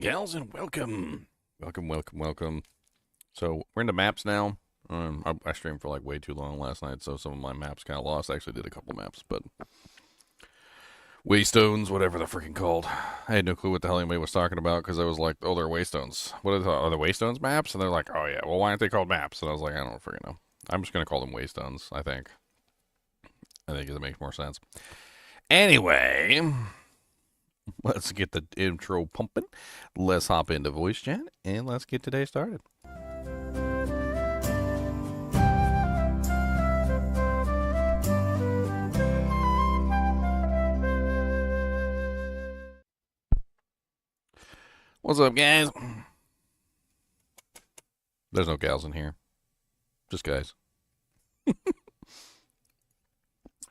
Gals, and welcome. Welcome. So, we're into maps now. I streamed for like way too long last night, so some of my maps kind of lost. I actually did a couple maps, but Waystones, whatever they're freaking called. I had no clue what the hell anybody was talking about because I was like, oh, they're Waystones. Are the Waystones maps? And they're like, oh, yeah, well, why aren't they called maps? And I was like, I don't freaking know. I'm just going to call them Waystones, I think. It makes more sense. Anyway, let's get the intro pumping. Let's hop into voice chat and let's get today started. What's up, guys? There's no gals in here. Just guys.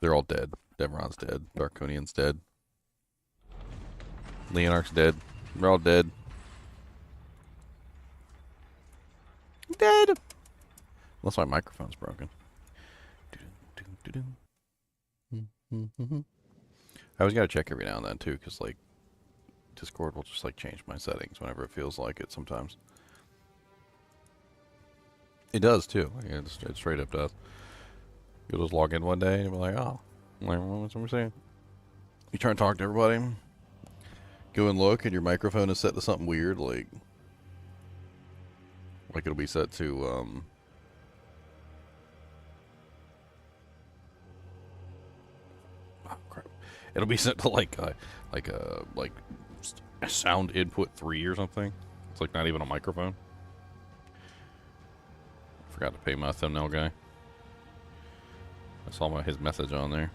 They're all dead. Devron's dead. Darkonian's dead. Leonarch's dead. They're all dead. Dead! Unless my microphone's broken. I always gotta check every now and then, too, because, like, Discord will just, like, change my settings whenever it feels like it sometimes. It does, too. It straight up does. You'll just log in one day and be like, oh, what's somebody saying? You try and talk to everybody, go and look, and your microphone is set to something weird, like it'll be set to, oh, crap. It'll be set to like sound input 3 or something. It's like not even a microphone. I forgot to pay my thumbnail guy. I saw his message on there.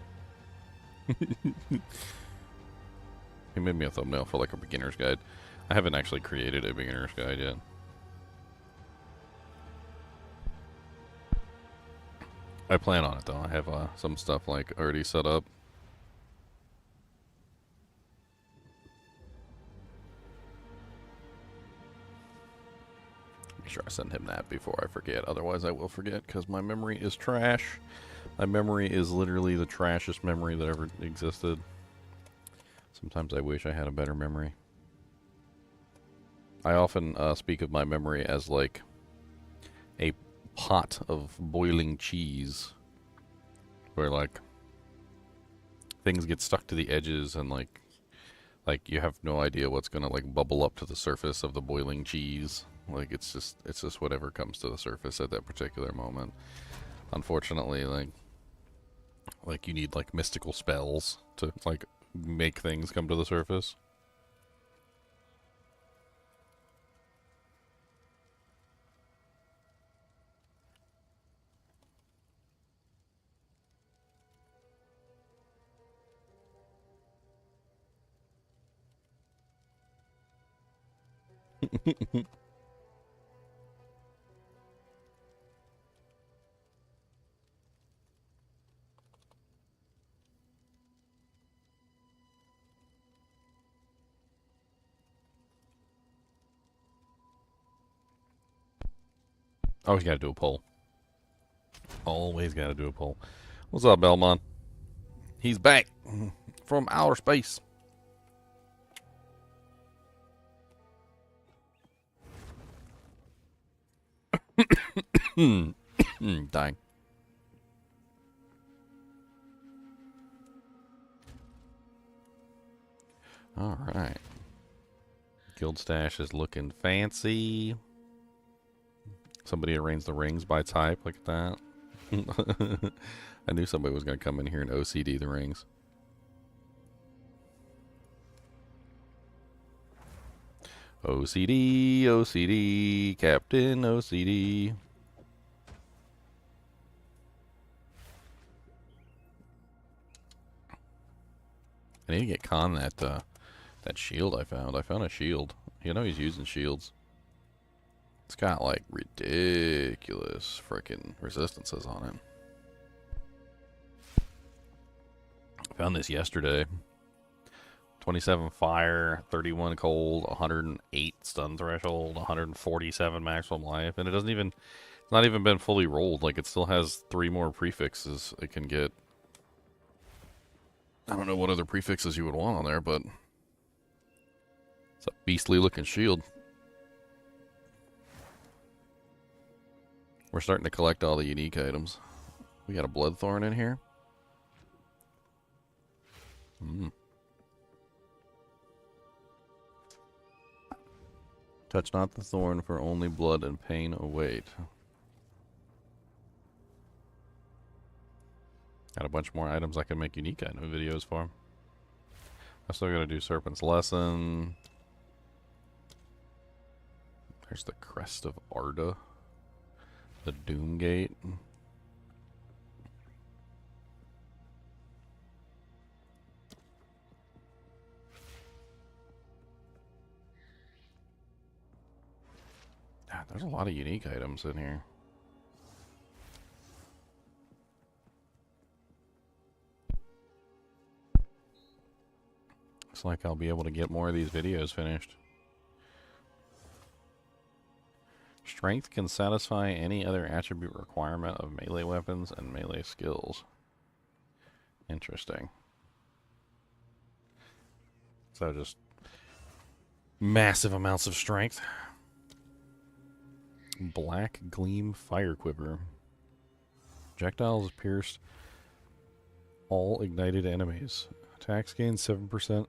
He made me a thumbnail for like a beginner's guide. I haven't actually created a beginner's guide yet. I plan on it though. I have some stuff like already set up. Make sure I send him that before I forget. Otherwise I will forget because my memory is trash. My memory is literally the trashiest memory that ever existed. Sometimes I wish I had a better memory. I often speak of my memory as like a pot of boiling cheese where like things get stuck to the edges and like you have no idea what's gonna like bubble up to the surface of the boiling cheese. Like it's just whatever comes to the surface at that particular moment. Unfortunately, like you need like mystical spells to like make things come to the surface. Always gotta do a poll. Always gotta do a poll. What's up, Belmont? He's back from outer space. Dying. Alright. Guild stash is looking fancy. Somebody arranged the rings by type. Look at that. I knew somebody was going to come in here and OCD the rings. OCD, OCD, Captain OCD. I need to get Khan that shield I found. I found a shield. You know he's using shields. It's got like ridiculous freaking resistances on it. I found this yesterday. 27 fire, 31 cold, 108 stun threshold, 147 maximum life, and it's not even been fully rolled. Like it still has 3 more prefixes it can get. I don't know what other prefixes you would want on there, but It's a beastly looking shield. We're starting to collect all the unique items. We got a Bloodthorn in here. Touch not the thorn, for only blood and pain await. Got a bunch more items I can make unique item videos for. I still gotta do Serpent's Lesson. There's the Crest of Arda. The Doom Gate. God, there's a lot of unique items in here. Looks like I'll be able to get more of these videos finished. Strength can satisfy any other attribute requirement of melee weapons and melee skills. Interesting. So just massive amounts of strength. Black Gleam Fire Quiver. Projectiles pierced all ignited enemies. Attacks gain 7%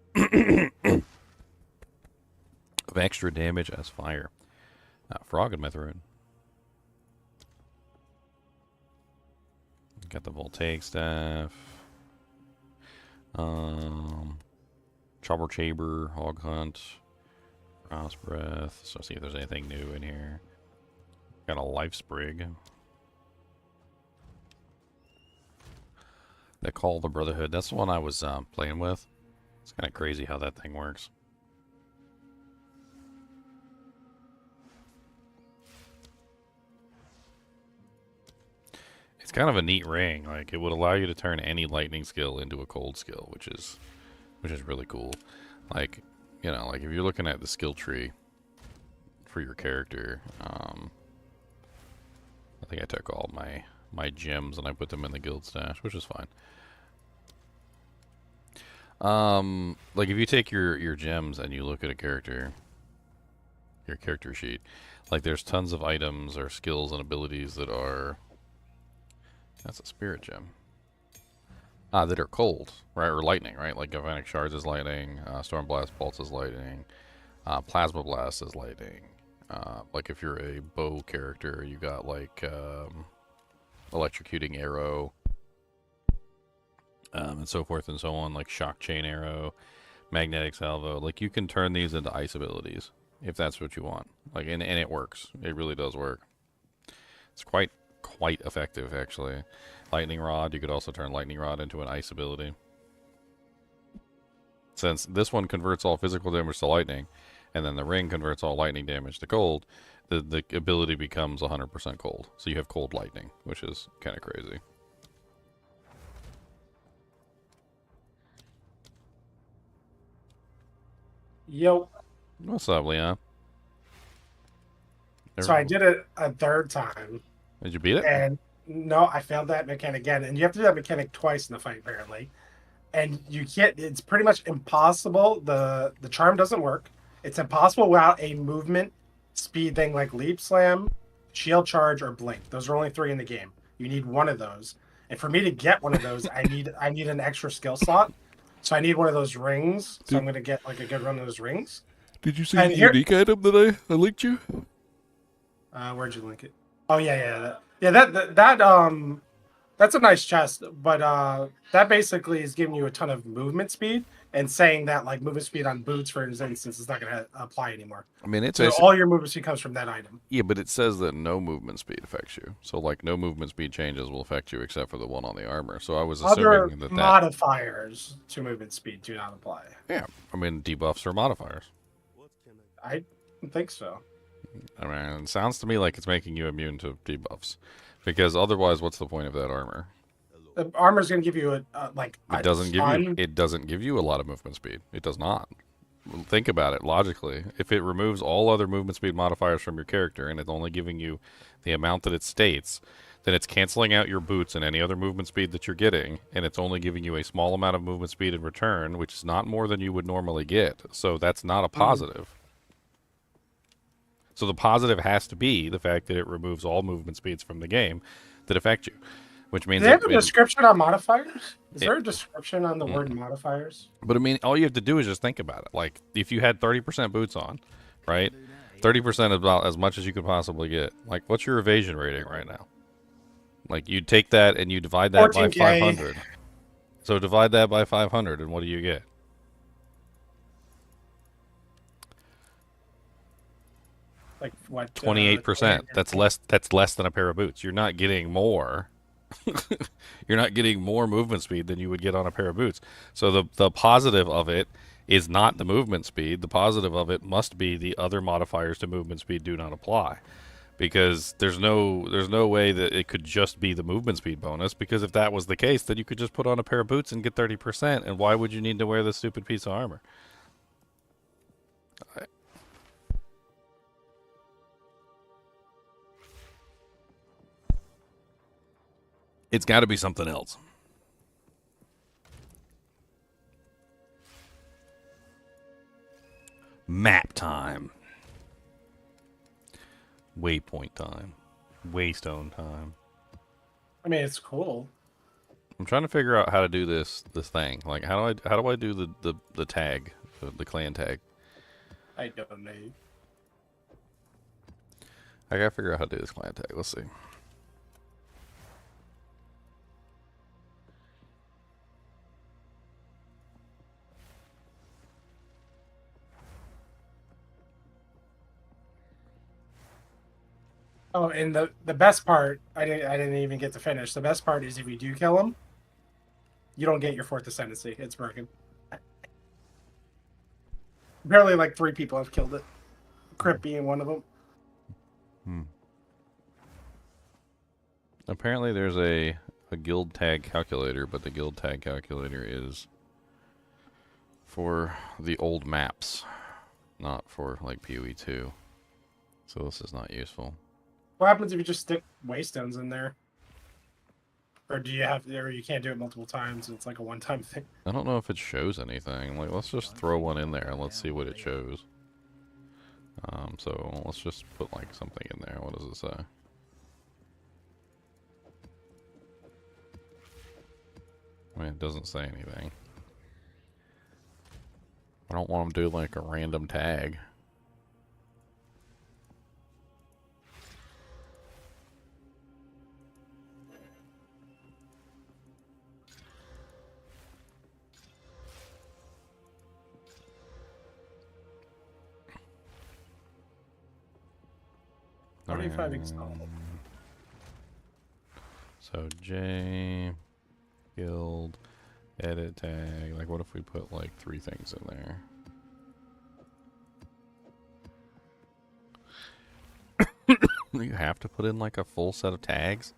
of extra damage as fire. Frog and Metroid. Got the Voltaic Staff. Trouble Chamber, Hog Hunt, Frost Breath. So see if there's anything new in here. Got a Life Sprig. That Call of the Brotherhood. That's the one I was playing with. It's kind of crazy how that thing works. It's kind of a neat ring. Like, it would allow you to turn any lightning skill into a cold skill, which is really cool. Like, you know, like if you're looking at the skill tree for your character, I think I took all my gems and I put them in the guild stash, which is fine. Like if you take your gems and you look at a character, your character sheet, like there's tons of items or skills and abilities that are, that's a spirit gem, that are cold, right, or lightning, right? Like Galvanic Shards is lightning, Storm Blast Bolts is lightning, Plasma Blast is lightning. Like if you're a bow character, you got like Electrocuting Arrow, and so forth and so on, like Shock Chain Arrow, Magnetic Salvo. Like you can turn these into ice abilities if that's what you want. Like and it works. It really does work. It's quite effective actually. Lightning Rod, you could also turn Lightning Rod into an ice ability. Since this one converts all physical damage to lightning, and then the ring converts all lightning damage to cold, the ability becomes 100% cold. So you have cold lightning, which is kind of crazy. Yo. What's up, Leon? So I did it a third time. Did you beat it? And no, I failed that mechanic again. And you have to do that mechanic twice in the fight, apparently. And you can't, it's pretty much impossible. The charm doesn't work. It's impossible without a movement speed thing like Leap Slam, Shield Charge, or Blink. Those are only 3 in the game. You need one of those. And for me to get one of those, I need an extra skill slot. So I need one of those rings. So I'm going to get like a good run of those rings. Did you see the unique item that I linked you? Where'd you link it? Oh yeah. That's a nice chest, but that basically is giving you a ton of movement speed and saying that like movement speed on boots, for instance, is not going to apply anymore. I mean, it's so all your movement speed comes from that item. Yeah, but it says that no movement speed affects you. So like no movement speed changes will affect you except for the one on the armor. So I was assuming that modifiers to movement speed do not apply. Yeah, I mean debuffs are modifiers. I think so. I mean, it sounds to me like it's making you immune to debuffs, because otherwise, what's the point of that armor? The armor's going to give you it doesn't give you a lot of movement speed. It does not. Think about it logically. If it removes all other movement speed modifiers from your character and it's only giving you the amount that it states, then it's canceling out your boots and any other movement speed that you're getting, and it's only giving you a small amount of movement speed in return, which is not more than you would normally get. So that's not a positive. So the positive has to be the fact that it removes all movement speeds from the game that affect you, which means Do they have a description on modifiers? Is there a it, description on the word modifiers? but I mean, all you have to do is just think about it. Like, if you had 30% boots on, right? 30% is about as much as you could possibly get. Like, what's your evasion rating right now? Like, you take that and you divide that by 14K. 500. So divide that by 500, and what do you get? Like what? 28%. That's less. That's less than a pair of boots. You're not getting more. You're not getting more movement speed than you would get on a pair of boots. So the positive of it is not the movement speed. The positive of it must be the other modifiers to movement speed do not apply, because there's no way that it could just be the movement speed bonus, because if that was the case, then you could just put on a pair of boots and get 30%, and why would you need to wear this stupid piece of armor? It's got to be something else. Map time. Waypoint time. Waystone time. I mean, it's cool. I'm trying to figure out how to do this thing. Like, how do I do the tag, the clan tag? I don't know. I gotta figure out how to do this clan tag. Let's see. Oh, and the best part, I didn't even get to finish. The best part is if you do kill him, you don't get your fourth ascendancy. It's broken. Apparently, like 3 people have killed it. Crip being one of them. Apparently there's a guild tag calculator, but the guild tag calculator is for the old maps, not for like PoE 2. So this is not useful. What happens if you just stick Waystones in there? Or do you have, or you can't do it multiple times? It's like a one-time thing. I don't know if it shows anything. Like, let's just throw one in there and let's see what it shows. So let's just put like something in there. What does it say? I mean, it doesn't say anything. I don't want them to do like a random tag. How do you find Exile? So J, guild, edit tag. Like, what if we put like 3 things in there? You have to put in like a full set of tags.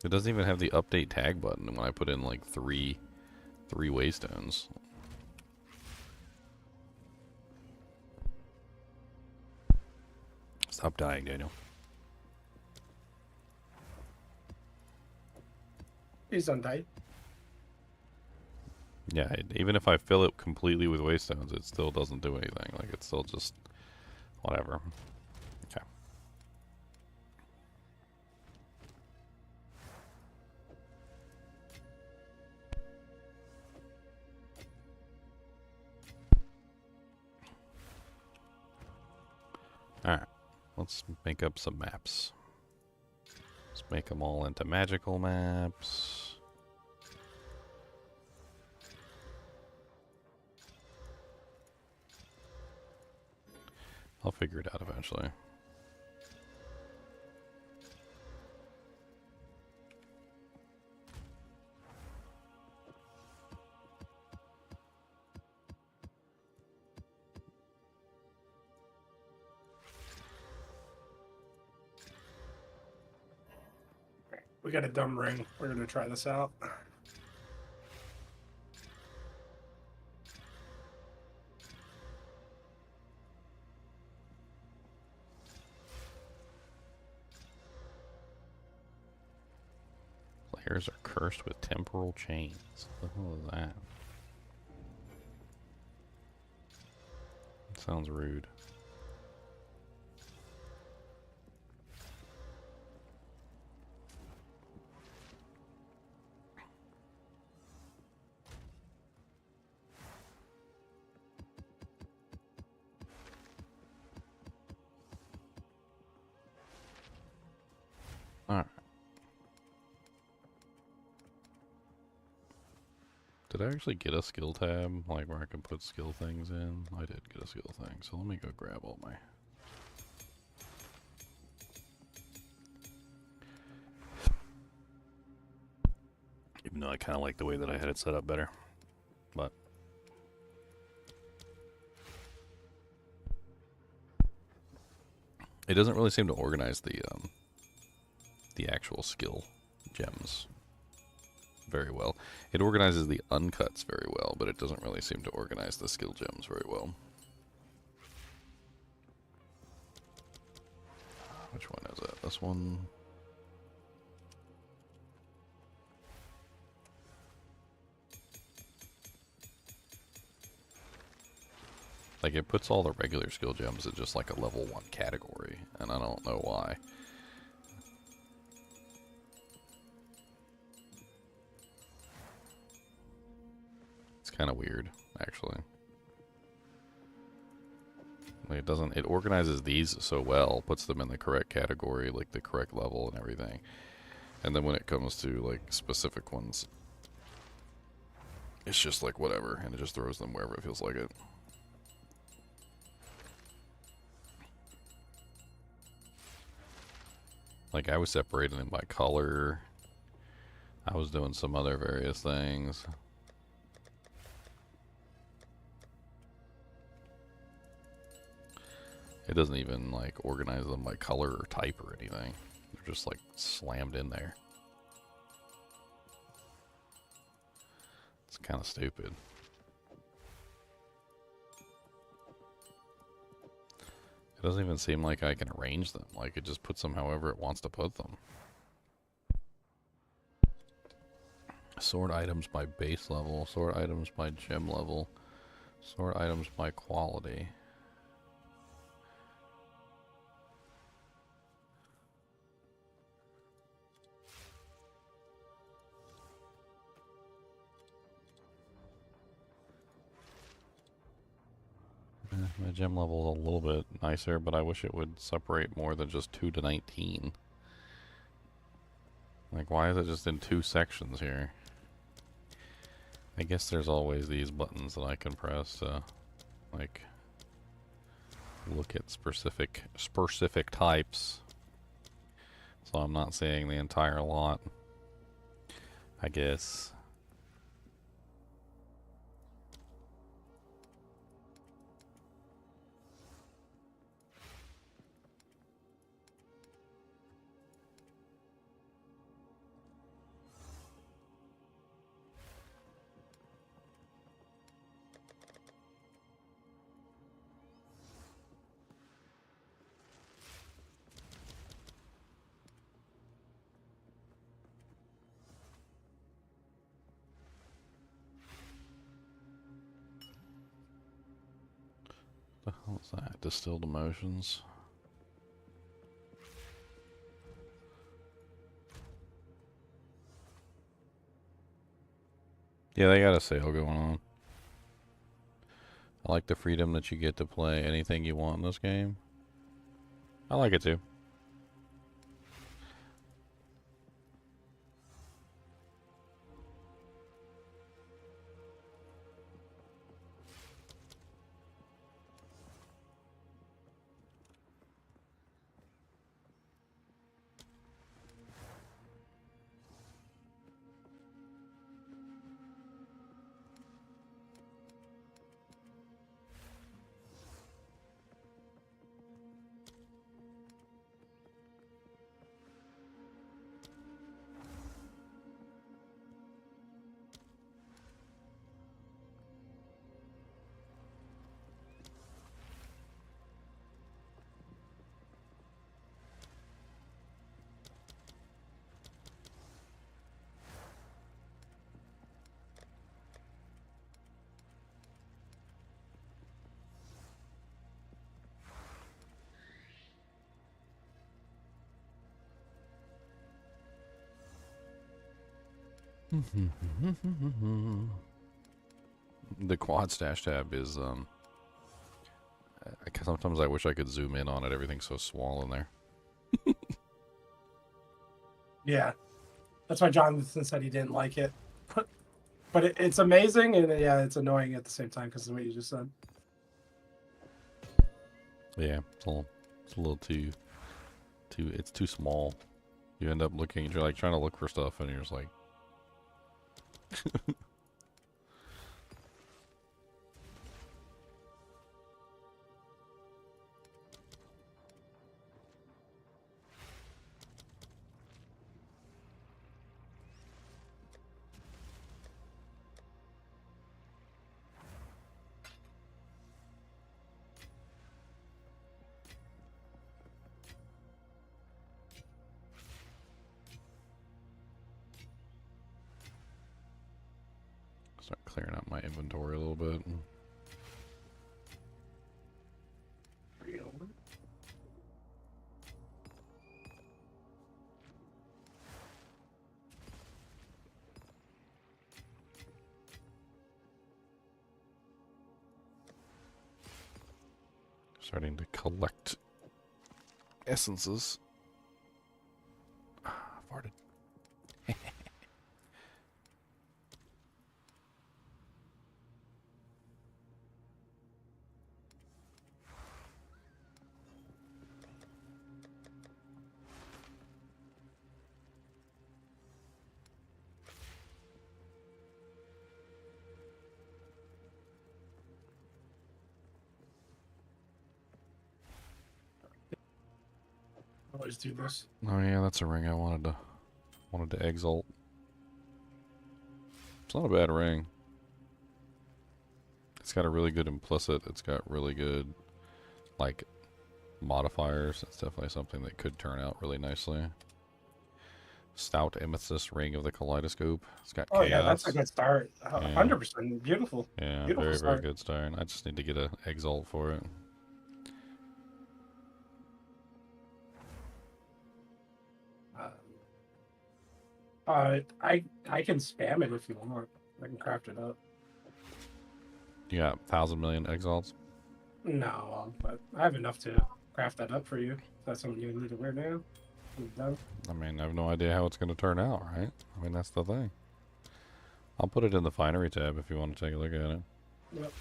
It doesn't even have the update tag button when I put in like three Waystones. Stop dying, Daniel. He's untied. Yeah, even if I fill it completely with Waystones, it still doesn't do anything. Like, it's still just whatever. Okay. Alright. Let's make up some maps. Let's make them all into magical maps. I'll figure it out eventually. We got a dumb ring. We're gonna try this out. Hairs are cursed with temporal chains. What the hell is that? Sounds rude. Alright. Did I actually get a skill tab? Like where I can put skill things in? I did get a skill thing, so let me go grab all my... Even though I kind of like the way that I had it set up better. But... it doesn't really seem to organize the actual skill gems very well. It organizes the uncuts very well, but it doesn't really seem to organize the skill gems very well. Which one is it? This one? Like, it puts all the regular skill gems in just like a level 1 category, and I don't know why. It's kind of weird, actually. Like, it organizes these so well, puts them in the correct category, like the correct level and everything. And then when it comes to like specific ones, it's just like whatever, and it just throws them wherever it feels like it. Like, I was separating them by color. I was doing some other various things. It doesn't even, like, organize them by color or type or anything. They're just, like, slammed in there. It's kind of stupid. It doesn't even seem like I can arrange them. Like, it just puts them however it wants to put them. Sort items by base level. Sort items by gem level. Sort items by quality. My gem level is a little bit nicer, but I wish it would separate more than just 2 to 19. Like, why is it just in 2 sections here? I guess there's always these buttons that I can press to, like, look at specific types. So I'm not seeing the entire lot, I guess. What the hell is that? Distilled emotions. Yeah, they got a sale going on. I like the freedom that you get to play anything you want in this game. I like it too. The quad stash tab is sometimes I wish I could zoom in on it. Everything's so small in there. Yeah, that's why Jonathan said he didn't like it. But it's amazing, and yeah, it's annoying at the same time because of what you just said. Yeah, it's a little it's too small. You end up looking, you're like trying to look for stuff, and you're just like, start clearing out my inventory a little bit. Starting to collect essences. Farted. Always do this. Oh yeah, that's a ring I wanted to exalt. It's not a bad ring. It's got a really good implicit. It's got really good, like, modifiers. It's definitely something that could turn out really nicely. Stout amethyst ring of the kaleidoscope. It's got chaos. Yeah, that's a good start. Yeah. 100%. Beautiful. Yeah, Beautiful very, start. very good start. I just need to get a exalt for it. I can spam it if you want. I can craft it up. You got 1,000,000,000 exalts? No, but I have enough to craft that up for you. If that's something you need to wear now. Done. I mean, I have no idea how it's going to turn out, right? I mean, that's the thing. I'll put it in the finery tab if you want to take a look at it. Yep.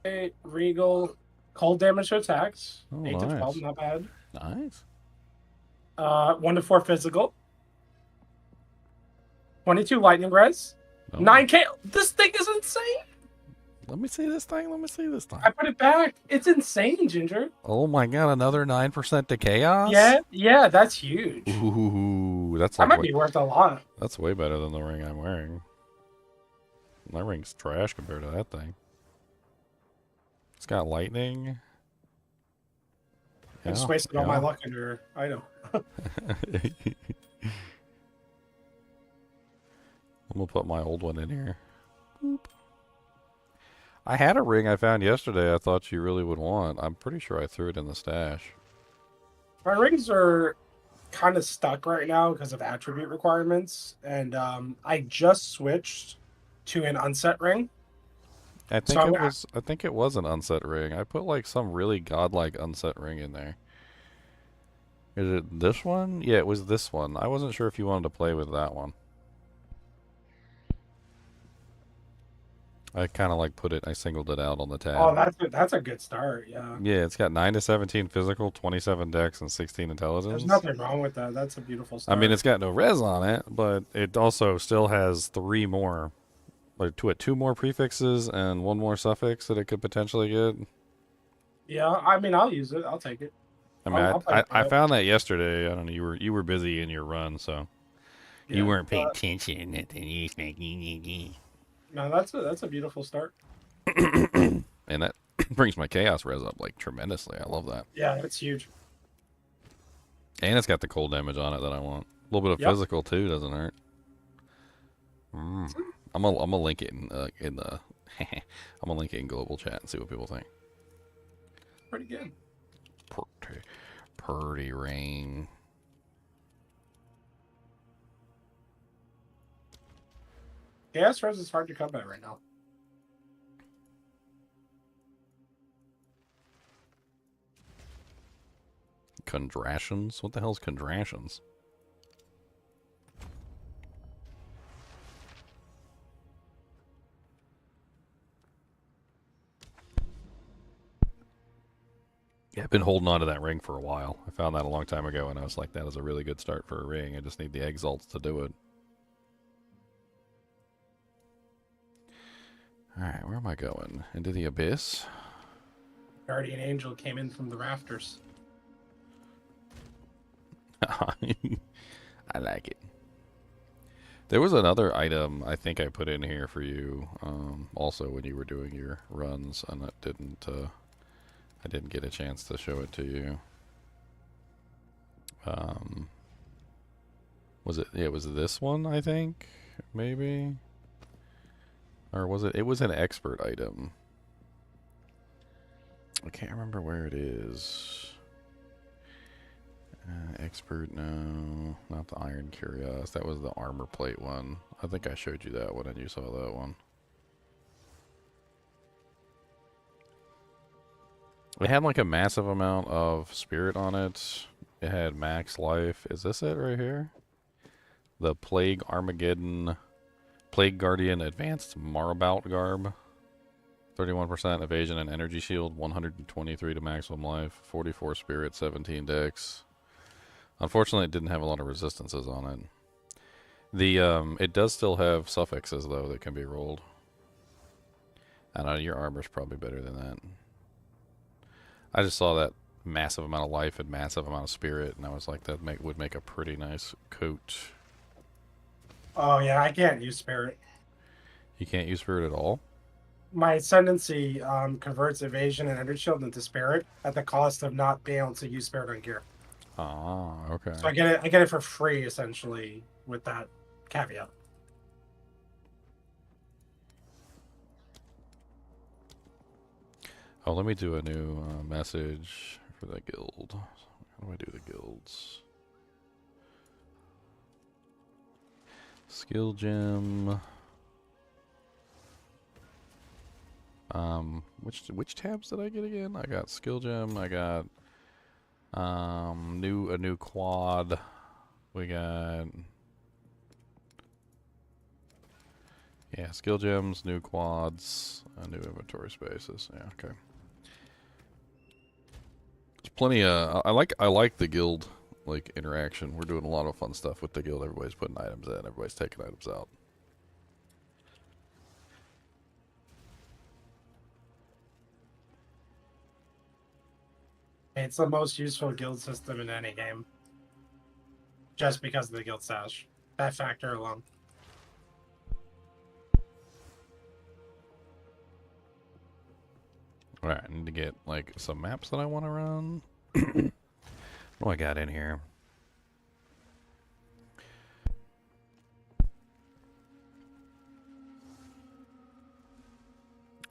Okay, Regal. Cold damage to attacks. Oh, 8 to 12, not bad. Nice. 1 to 4 physical. 22 lightning res. Oh. 9k. This thing is insane. Let me see this thing. Let me see this thing. I put it back. It's insane, Ginger. Oh my god, another 9% to chaos? Yeah, that's huge. Ooh, that's That like might be worth a lot. That's way better than the ring I'm wearing. My ring's trash compared to that thing. It's got lightning. I just wasted all my luck in your item. I'm gonna put my old one in here. Boop. I had a ring I found yesterday I thought you really would want. I'm pretty sure I threw it in the stash. My rings are kind of stuck right now because of attribute requirements, and I just switched to an unset ring. I think it was an unset ring. I put like some really godlike unset ring in there. Is it this one? Yeah, it was this one. I wasn't sure if you wanted to play with that one. I kind of like I singled it out on the tab. Oh, that's a good start, yeah. Yeah, it's got 9 to 17 physical, 27 dex, and 16 intelligence. There's nothing wrong with that. That's a beautiful start. I mean, it's got no res on it, but it also still has 3 more, like 2 more prefixes and 1 more suffix that it could potentially get. Yeah, I mean, I'll use it. I'll take it. I mean, I found that yesterday. I don't know. You were busy in your run, so you weren't paying attention at the news. No, that's a beautiful start. And that brings my chaos res up like tremendously. I love that. Yeah, it's huge. And it's got the cold damage on it that I want. A little bit of physical too, doesn't hurt. I'm gonna link it in the I'm gonna link it in global chat and see what people think. Pretty good. Pretty rain. Chaos Rose is hard to come by right now. Condrations? What the hell's Condrations? Yeah, I've been holding on to that ring for a while. I found that a long time ago, and I was like, that is a really good start for a ring. I just need the exalts to do it. Alright, where am I going? Into the abyss? Guardian Angel came in from the rafters. I like it. There was another item I think I put in here for you, also when you were doing your runs, and it didn't, I didn't get a chance to show it to you. Was it? Yeah, was it this one? I think maybe, or was it? It was an expert item. I can't remember where it is. Expert, no, not the Iron Curious. That was the armor plate one. I think I showed you that one, and you saw that one. It had like a massive amount of spirit on it. It had max life. Is this it right here? The Plague Armageddon, Plague Guardian Advanced Marabout Garb. 31% evasion and energy shield, 123 to maximum life, 44 spirit, 17 dex. Unfortunately, it didn't have a lot of resistances on it. The it does still have suffixes though that can be rolled. I don't know, your armor's probably better than that. I just saw that massive amount of life and massive amount of spirit, and I was like, that would make a pretty nice coat. Oh yeah, I can't use spirit. You can't use spirit at all? My ascendancy converts evasion and energy shield into spirit at the cost of not being able to use spirit on gear. Ah, okay. So I get it for free essentially with that caveat. Oh, let me do a new message for the guild. How do I do the guilds? Skill gem. Which tabs did I get again? I got skill gem. I got a new quad. We got skill gems, new quads, new inventory spaces. Yeah, okay. There's plenty of I like the guild like interaction. We're doing a lot of fun stuff with the guild. Everybody's putting items in, everybody's taking items out. It's the most useful guild system in any game. Just because of the guild stash. That factor alone. Alright, I need to get like some maps that I want to run. What do I got in here?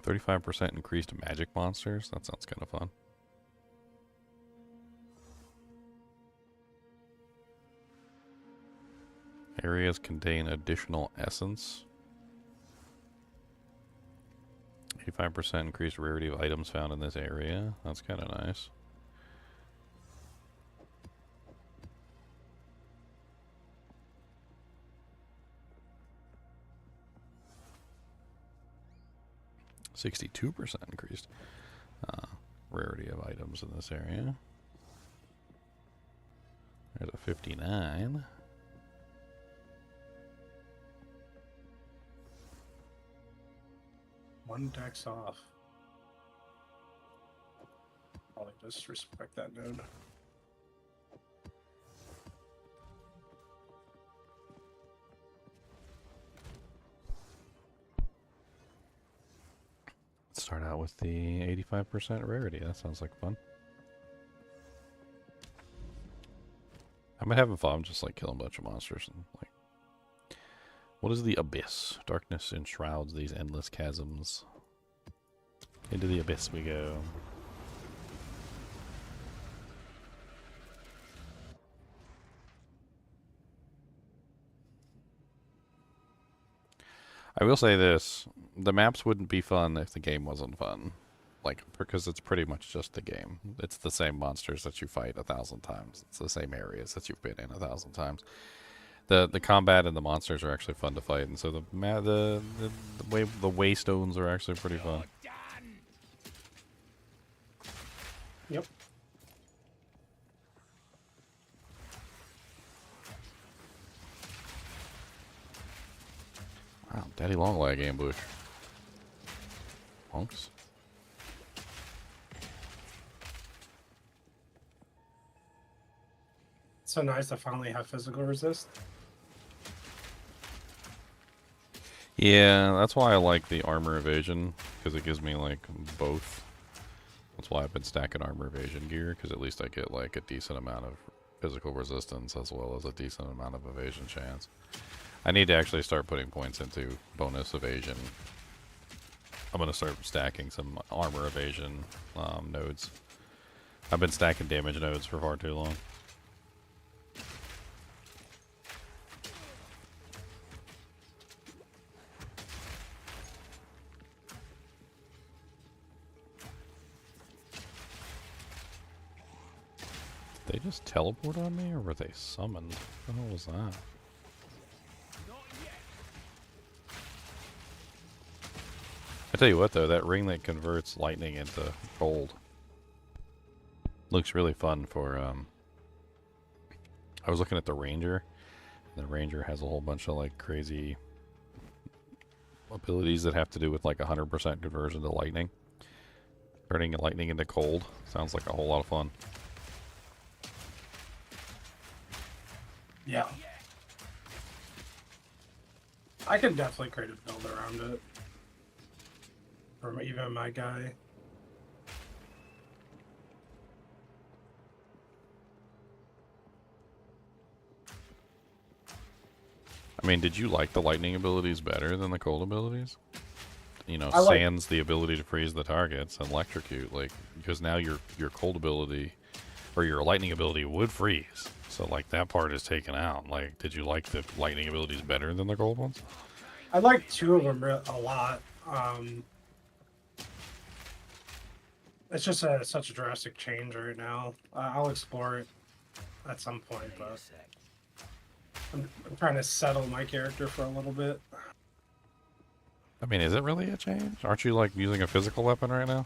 %35 increased magic monsters. That sounds kind of fun. Areas contain additional essence. 85% increased rarity of items found in this area. That's kind of nice. %62% increased rarity of items in this area. There's a 59. One dex off. Probably just respect that node. Let's start out with the 85% rarity. That sounds like fun. I've been having fun just like killing a bunch of monsters and like. What is the abyss? Darkness enshrouds these endless chasms. Into the abyss we go. I will say this: the maps wouldn't be fun if the game wasn't fun. Like, because it's pretty much just a game. It's the same monsters that you fight 1,000 times. It's the same areas that you've been in 1,000 times. The combat and the monsters are actually fun to fight, and so the Waystones are actually pretty fun. Yep. Wow, Daddy Longleg ambush. Punks. It's so nice to finally have physical resist. Yeah, that's why I like the armor evasion, because it gives me, like, both. That's why I've been stacking armor evasion gear, because at least I get, like, a decent amount of physical resistance as well as a decent amount of evasion chance. I need to actually start putting points into bonus evasion. I'm going to start stacking some armor evasion nodes. I've been stacking damage nodes for far too long. Did they just teleport on me, or were they summoned? What the hell was that? I tell you what, though, that ring that converts lightning into gold looks really fun for, I was looking at the Ranger. The Ranger has a whole bunch of, like, crazy abilities that have to do with, like, 100% conversion to lightning. Turning lightning into cold sounds like a whole lot of fun. Yeah. I can definitely create a build around it. Or even my guy. I mean, did you like the lightning abilities better than the cold abilities? You know, I sans the ability to freeze the targets and electrocute, like, because now your cold ability or your lightning ability would freeze. So, like, that part is taken out. Like, did you like the lightning abilities better than the cold ones? I like two of them a lot. It's just such a drastic change right now. I'll explore it at some point, but I'm trying to settle my character for a little bit. I mean, is it really a change? Aren't you, like, using a physical weapon right now?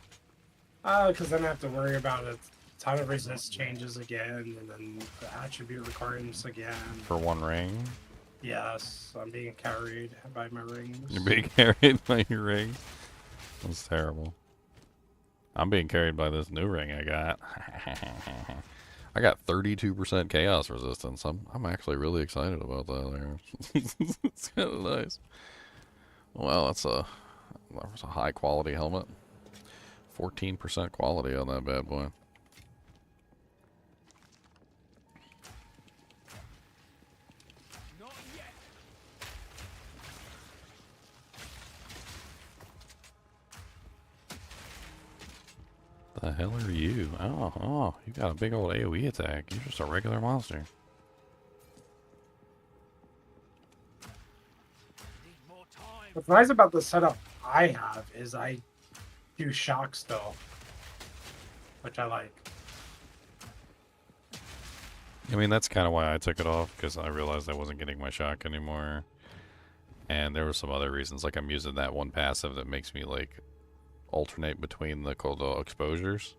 Because then I have to worry about it. Time of resist changes again, and then the attribute requirements again. For one ring? Yes, I'm being carried by my rings. You're being carried by your ring? That's terrible. I'm being carried by this new ring I got. I got 32% chaos resistance. I'm actually really excited about that there. It's kind of nice. Well, that was a high quality helmet. 14% quality on that bad boy. The hell are you? Oh, you got a big old AoE attack. You're just a regular monster. What's nice about the setup I have is I do shock still, which I like. I mean, that's kind of why I took it off, because I realized I wasn't getting my shock anymore. And there were some other reasons, like I'm using that one passive that makes me, like, alternate between the cold exposures.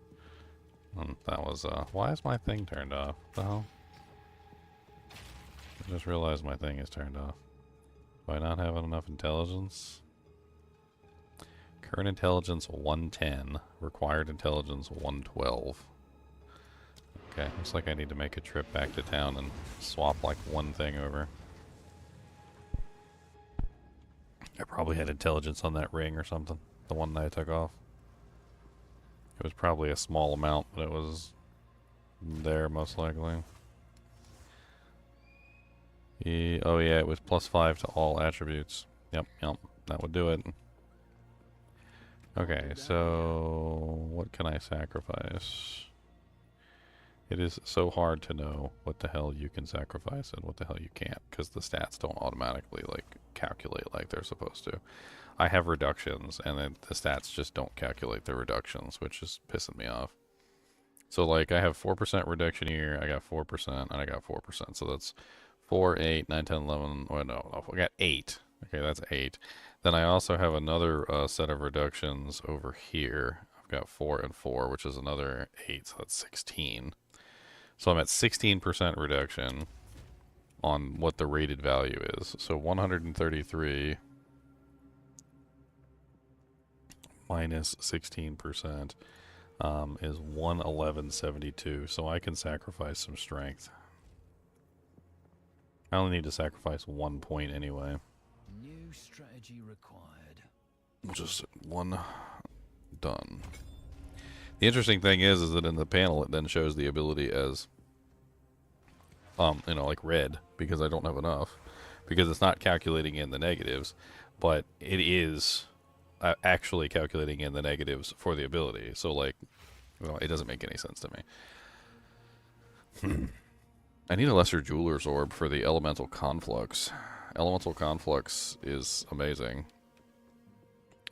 And that was, why is my thing turned off? What the hell? I just realized my thing is turned off. Do I not have enough intelligence? Current intelligence 110. Required intelligence 112. Okay, looks like I need to make a trip back to town and swap like one thing over. I probably had intelligence on that ring or something. The one that I took off. It was probably a small amount, but it was there most likely. Oh yeah, it was +5 to all attributes. Yep, that would do it. Okay, so what can I sacrifice? It is so hard to know what the hell you can sacrifice and what the hell you can't, because the stats don't automatically like calculate like they're supposed to. I have reductions, and then the stats just don't calculate the reductions, which is pissing me off. So like I have 4% reduction here, I got 4%, and I got 4%. So that's 4, 8, 9, 10, 11. Oh, no, I got 8. Okay, that's 8. Then I also have another set of reductions over here. I've got 4 and 4, which is another 8, so that's 16. So I'm at 16% reduction on what the rated value is. So 133 minus 16% is 111.72. So I can sacrifice some strength. I only need to sacrifice 1 point anyway. New strategy required. Just 1 done. The interesting thing is that in the panel it then shows the ability as, like red, because I don't have enough, because it's not calculating in the negatives, but it is actually calculating in the negatives for the ability. So like, well, it doesn't make any sense to me. I need a lesser jeweler's orb for the elemental conflux. Elemental conflux is amazing.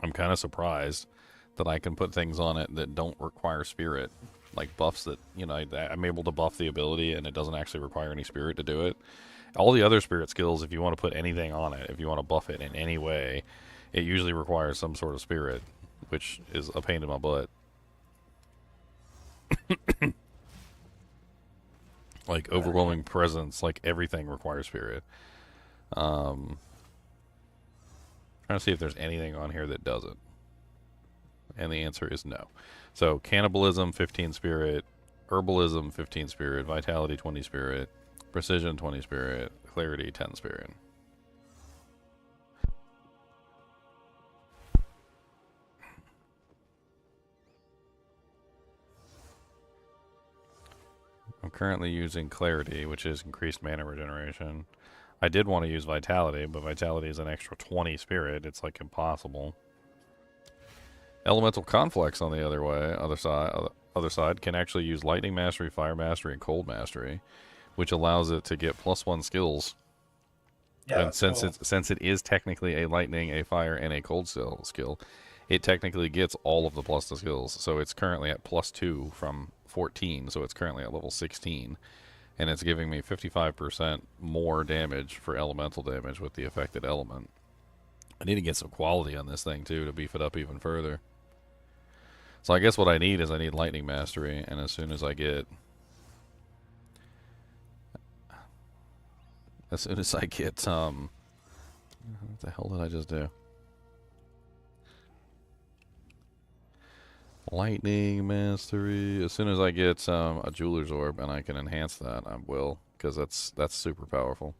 I'm kind of surprised that I can put things on it that don't require spirit, like buffs that, I'm able to buff the ability and it doesn't actually require any spirit to do it. All the other spirit skills, if you want to put anything on it, if you want to buff it in any way, it usually requires some sort of spirit, which is a pain in my butt. Like overwhelming presence, like everything requires spirit. Trying to see if there's anything on here that doesn't. And the answer is no. So cannibalism, 15 spirit, herbalism, 15 spirit, vitality, 20 spirit, precision, 20 spirit, clarity, 10 spirit. I'm currently using clarity, which is increased mana regeneration. I did want to use vitality, but vitality is an extra 20 spirit. It's like impossible. Elemental conflicts on the other side can actually use lightning mastery, fire mastery, and cold mastery, which allows it to get +1 skills. Yeah, and since it is technically a lightning, a fire, and a cold skill, it technically gets all of the plus the skills. So it's currently at +2 from 14, so it's currently at level 16. And it's giving me 55% more damage for elemental damage with the affected element. I need to get some quality on this thing, too, to beef it up even further. So I guess what I need is lightning mastery, and as soon as I get... what the hell did I just do? Lightning mastery. As soon as I get a jeweler's orb and I can enhance that, I will, because that's super powerful.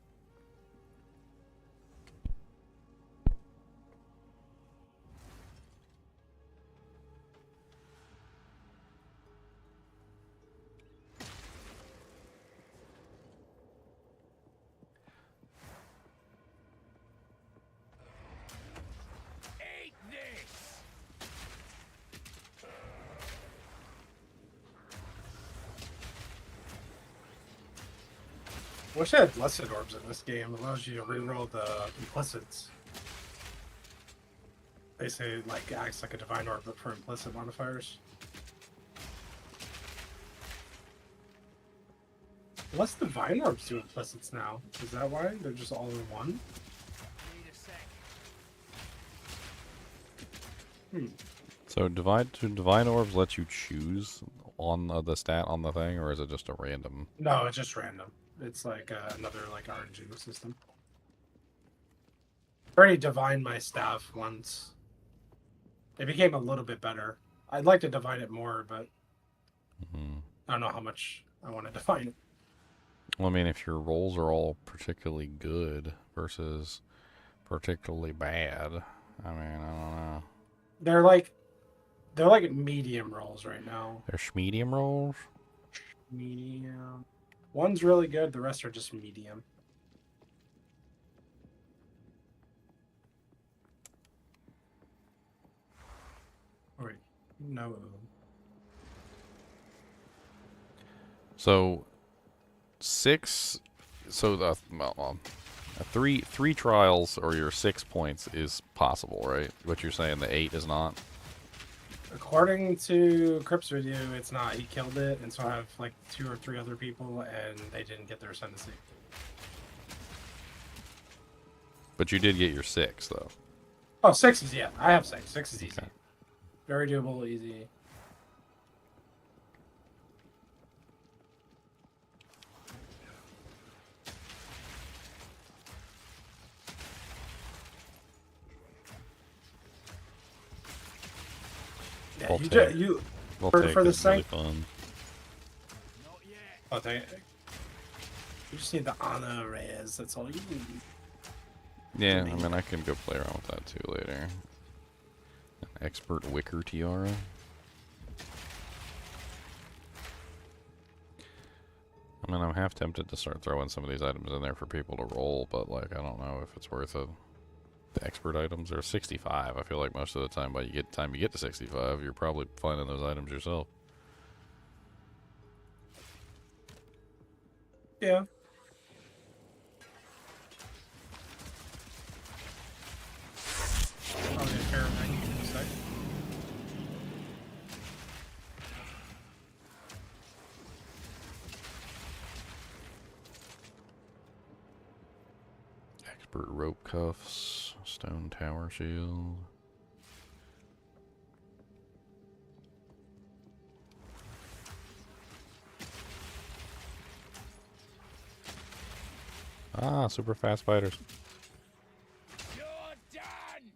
Wish I had blessed orbs in this game. It allows you to reroll the implicits. They say like acts like a divine orb, but for implicit modifiers. Unless divine orbs do implicits now. Is that why? They're just all in one? So divine orbs let you choose on the stat on the thing, or is it just a random? No, it's just random. It's like another like RNG system. I already divined my staff once. It became a little bit better. I'd like to divine it more, but I don't know how much I want to divine it. Well, I mean, if your rolls are all particularly good versus particularly bad, I mean, I don't know. They're like medium rolls right now. They're schmedium rolls? Medium. One's really good, the rest are just medium. Wait, no. So 6. So the three trials or your 6 points is possible, right? What you're saying, the 8 is not. According to Crip's video, it's not. He killed it, and so I have like 2 or 3 other people, and they didn't get their ascendancy. But you did get your 6 though. Oh, 6 is, yeah. I have 6. 6 is easy. Okay. Very doable, easy. Yeah, I'll you, take- you We'll For- take for the this. Really sake- fun. oh, dang it. You just need the Ana res. That's all you need. Yeah, I mean, I can go play around with that too later. An expert wicker tiara. I mean, I'm half tempted to start throwing some of these items in there for people to roll, but like, I don't know if it's worth it. The expert items are 65. I feel like most of the time, by you get to 65, you're probably finding those items yourself. Yeah. I'll get a pair of magnet in a sec. Expert rope cuffs, stone tower shield. Ah, super fast fighters. You're done.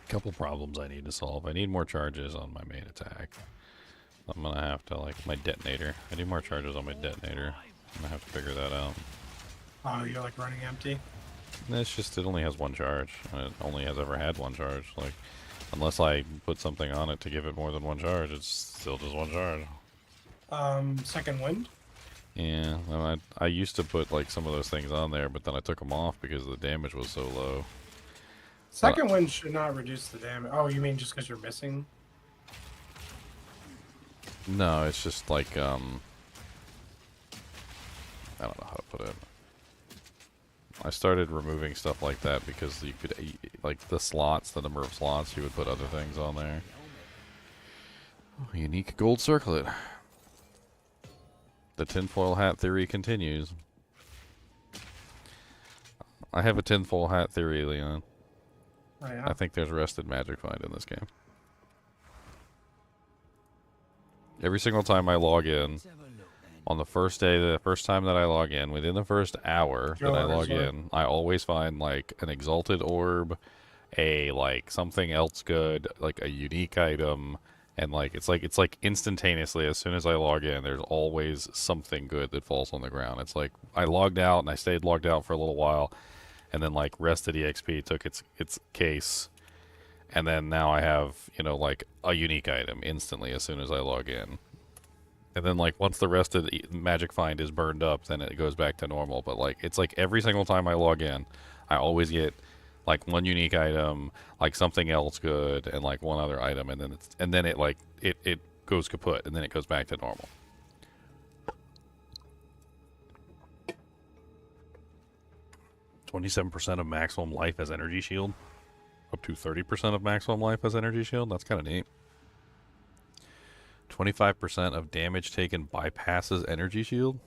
Couple problems I need to solve. I need more charges on my main attack. I'm gonna have to, like, my detonator. I need more charges on my detonator. I'm gonna have to figure that out. Oh, you're like running empty? It's just, it only has one charge. And it only has ever had one charge. Like, unless I put something on it to give it more than one charge, it's still just one charge. Second wind? Yeah, and I used to put, like, some of those things on there, but then I took them off because the damage was so low. Second wind should not reduce the damage. Oh, you mean just because you're missing? No, it's just like, I don't know how to put it. I started removing stuff like that because you could, like, the slots, the number of slots, you would put other things on there. Oh, unique gold circlet. The tinfoil hat theory continues. I have a tinfoil hat theory, Leon. Oh, yeah. I think there's rested magic find in this game. Every single time I log in, Let's have a look then. on the first day, the first time that I log in, within the first hour that I log in, I always find, like, an exalted orb, a, like, something else good, like a unique item, and, like, it's like instantaneously, as soon as I log in, there's always something good that falls on the ground. It's like I logged out and I stayed logged out for a little while, and then, like, Rested EXP took its case, and then now I have, you know, like, a unique item instantly as soon as I log in. And then, like, once the rest of the magic find is burned up, then it goes back to normal. But, like, it's like every single time I log in, I always get, like, one unique item, like, something else good, and, like, one other item, and then it like, it goes kaput, and then it goes back to normal. %27 of maximum life as energy shield. Up to 30% of maximum life as energy shield. That's kind of neat. 25% of damage taken bypasses energy shield.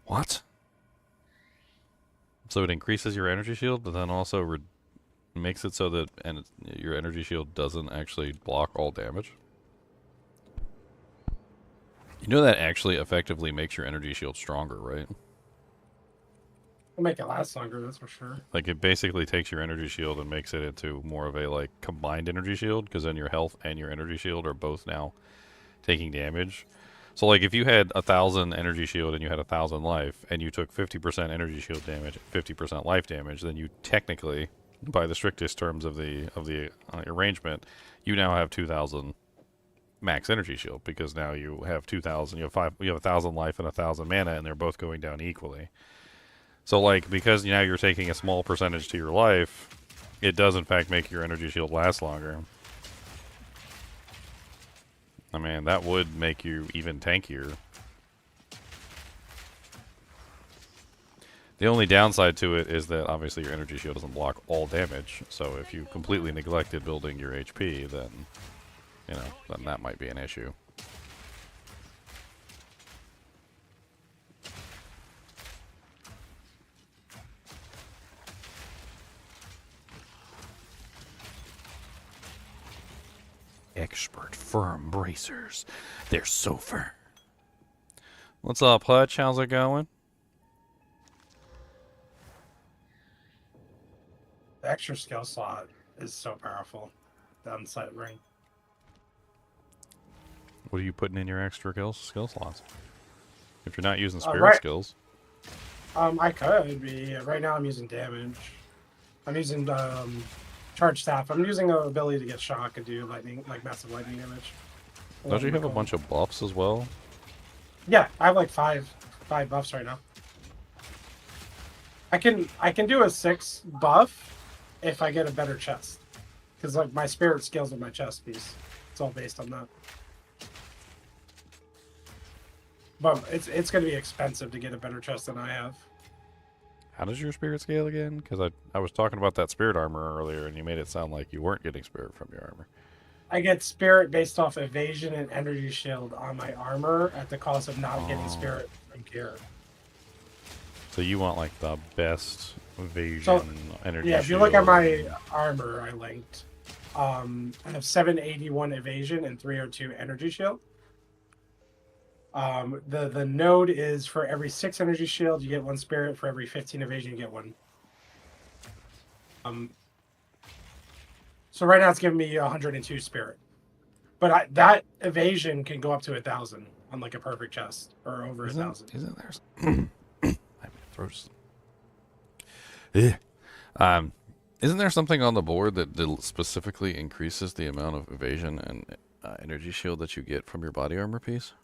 What? So it increases your energy shield, but then also makes it so that your energy shield doesn't actually block all damage. You know that actually effectively makes your energy shield stronger, right? It'll make it last longer, that's for sure. Like, it basically takes your energy shield and makes it into more of a, like, combined energy shield, because then your health and your energy shield are both now taking damage. So, like, if you had 1,000 energy shield and you had 1,000 life, and you took 50% energy shield damage, 50% life damage, then you technically, by the strictest terms of the arrangement, you now have 2,000 max energy shield, because now you have 2,000, you have 1,000 life and 1,000 mana, and they're both going down equally. So, like, because now you're taking a small percentage to your life, it does in fact make your energy shield last longer. I mean, that would make you even tankier. The only downside to it is that obviously your energy shield doesn't block all damage. So if you completely neglected building your HP, then, you know, then that might be an issue. Expert firm bracers. They're so firm. What's up, Hutch? How's it going? The extra skill slot is so powerful down the side of the ring. What are you putting in your extra skill slots? If you're not using spirit Right. skills. I could be. Right now I'm using damage. I'm using charge staff. I'm using an ability to get shock and do lightning, like massive lightning damage. Don't you have a bunch of buffs as well? Yeah, I have like five buffs right now. I can do a 6 buff if I get a better chest, because like my spirit skills with my chest piece, it's all based on that. But it's going to be expensive to get a better chest than I have. How does your spirit scale again? Because I was talking about that spirit armor earlier, and you made it sound like you weren't getting spirit from your armor. I get spirit based off evasion and energy shield on my armor at the cost of not getting spirit from gear. So you want like the best evasion energy Yeah, if you look at shield. my armor I linked, I have 781 evasion and 302 energy shield. The node is for every 6 energy shield you get 1 spirit, for every 15 evasion you get 1. So right now it's giving me 102 spirit, but that evasion can go up to 1,000 on like a perfect chest, or over 1,000. Isn't there? My throat's. Yeah. Isn't there something on the board that specifically increases the amount of evasion and energy shield that you get from your body armor piece?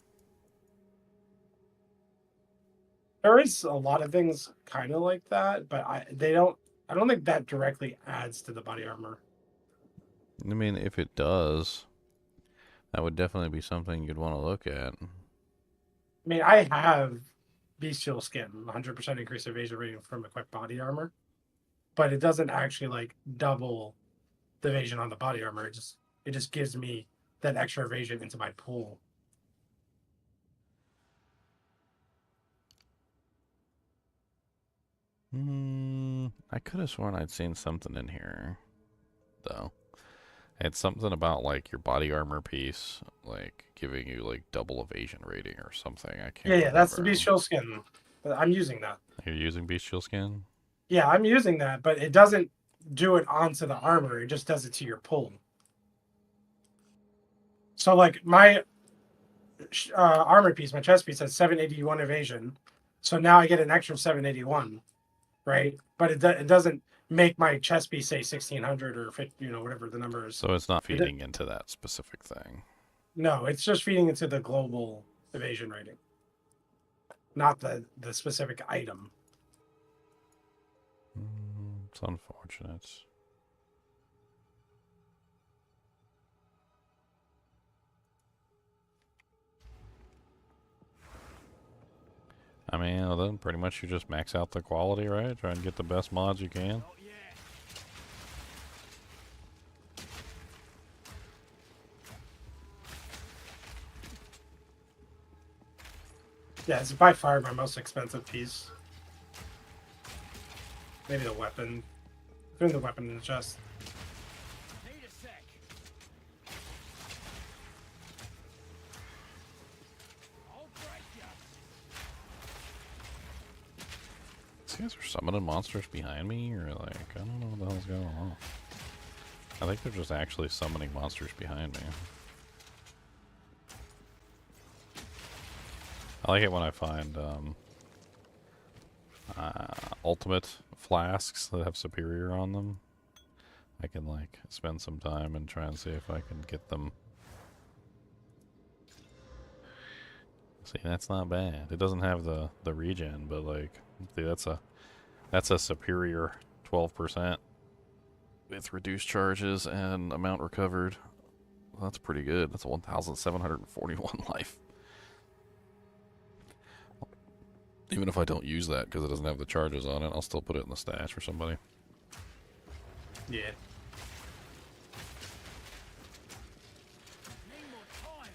There is a lot of things kind of like that, but I don't think that directly adds to the body armor. I mean, if it does, that would definitely be something you'd want to look at. I mean, I have bestial skin, 100% increased evasion rating from equipped body armor, but it doesn't actually like double the evasion on the body armor. It just gives me that extra evasion into my pool. I could have sworn I'd seen something in here, though. It's something about like your body armor piece, like giving you like double evasion rating or something. I can't. Yeah, that's the remember. bestial skin. I'm using that. You're using bestial skin. Yeah, I'm using that, but it doesn't do it onto the armor. It just does it to your pull. So like my armor piece, my chest piece has 781 evasion. So now I get an extra 781, right? But it doesn't make my chest piece say 1600 or 50, whatever the number is. So it's not feeding into that specific thing. No, it's just feeding into the global evasion rating, not the specific item. It's unfortunate. I mean, well, then pretty much you just max out the quality, right? Try and get the best mods you can. Oh, yeah. Yeah, it's by far my most expensive piece. Maybe the weapon. Putting the weapon in the chest. Need a sec. I'll break ya. These guys are summoning monsters behind me, or like, I don't know what the hell's going on. I think they're just actually summoning monsters behind me. I like it when I find ultimate flasks that have superior on them. I can like spend some time and try and see if I can get them. See, that's not bad. It doesn't have the regen, but like, see, that's a superior 12% with reduced charges and amount recovered. Well, that's pretty good. That's a 1,741 life. Even if I don't use that because it doesn't have the charges on it, I'll still put it in the stash for somebody. Yeah. Need more time.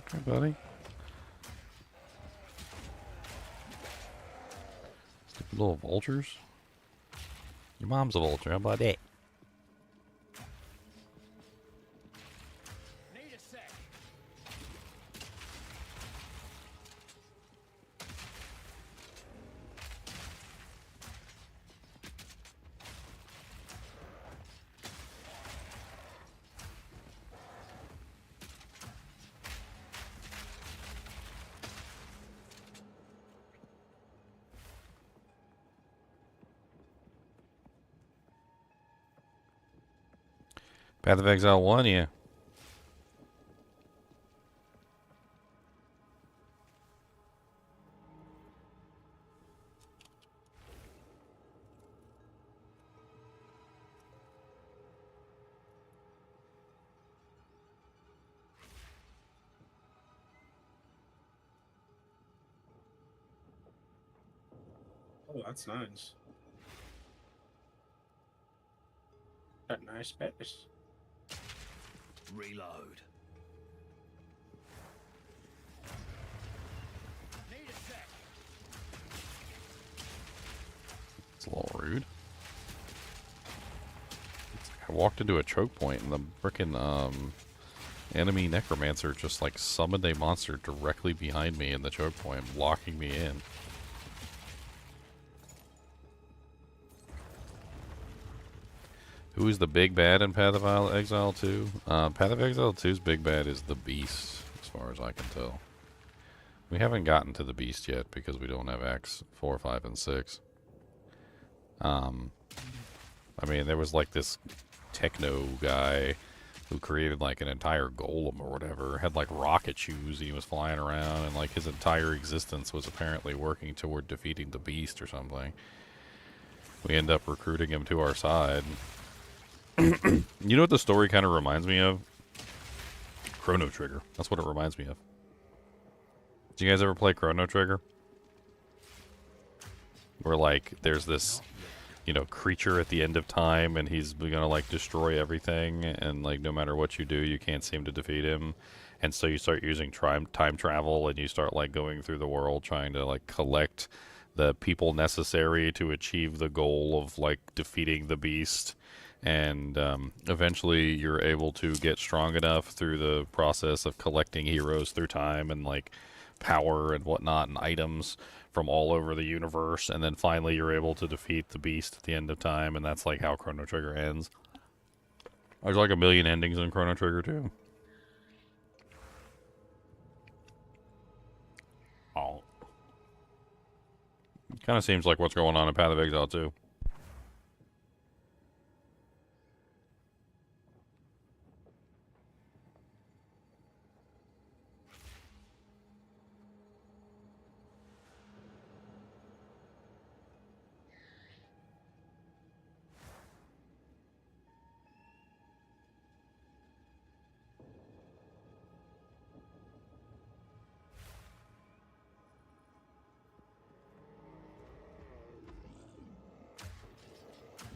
Okay, buddy. Stupid little vultures. Your mom's a vulture. How about that? Need a sec. Path of Exile 1, yeah. Oh, that's nice. Got nice space. Reload. Need a sec. It's a little rude. It's like I walked into a choke point and the frickin' enemy necromancer just like summoned a monster directly behind me in the choke point, blocking me in. Who is the big bad in Path of Exile 2? Path of Exile 2's big bad is the Beast, as far as I can tell. We haven't gotten to the Beast yet because we don't have Acts 4, 5, and 6. I mean, there was like this techno guy who created like an entire golem or whatever, had like rocket shoes, he was flying around, and like his entire existence was apparently working toward defeating the Beast or something. We end up recruiting him to our side. You know what the story kind of reminds me of? Chrono Trigger. That's what it reminds me of. Did you guys ever play Chrono Trigger? Where, like, there's this, you know, creature at the end of time, and he's gonna, like, destroy everything, and, like, no matter what you do, you can't seem to defeat him. And so you start using time travel, and you start, like, going through the world trying to, like, collect the people necessary to achieve the goal of, like, defeating the Beast. And eventually you're able to get strong enough through the process of collecting heroes through time and like power and whatnot and items from all over the universe, and then finally you're able to defeat the Beast at the end of time, and that's like how Chrono Trigger ends. There's like a million endings in Chrono Trigger too. Oh. Kind of seems like what's going on in Path of Exile too.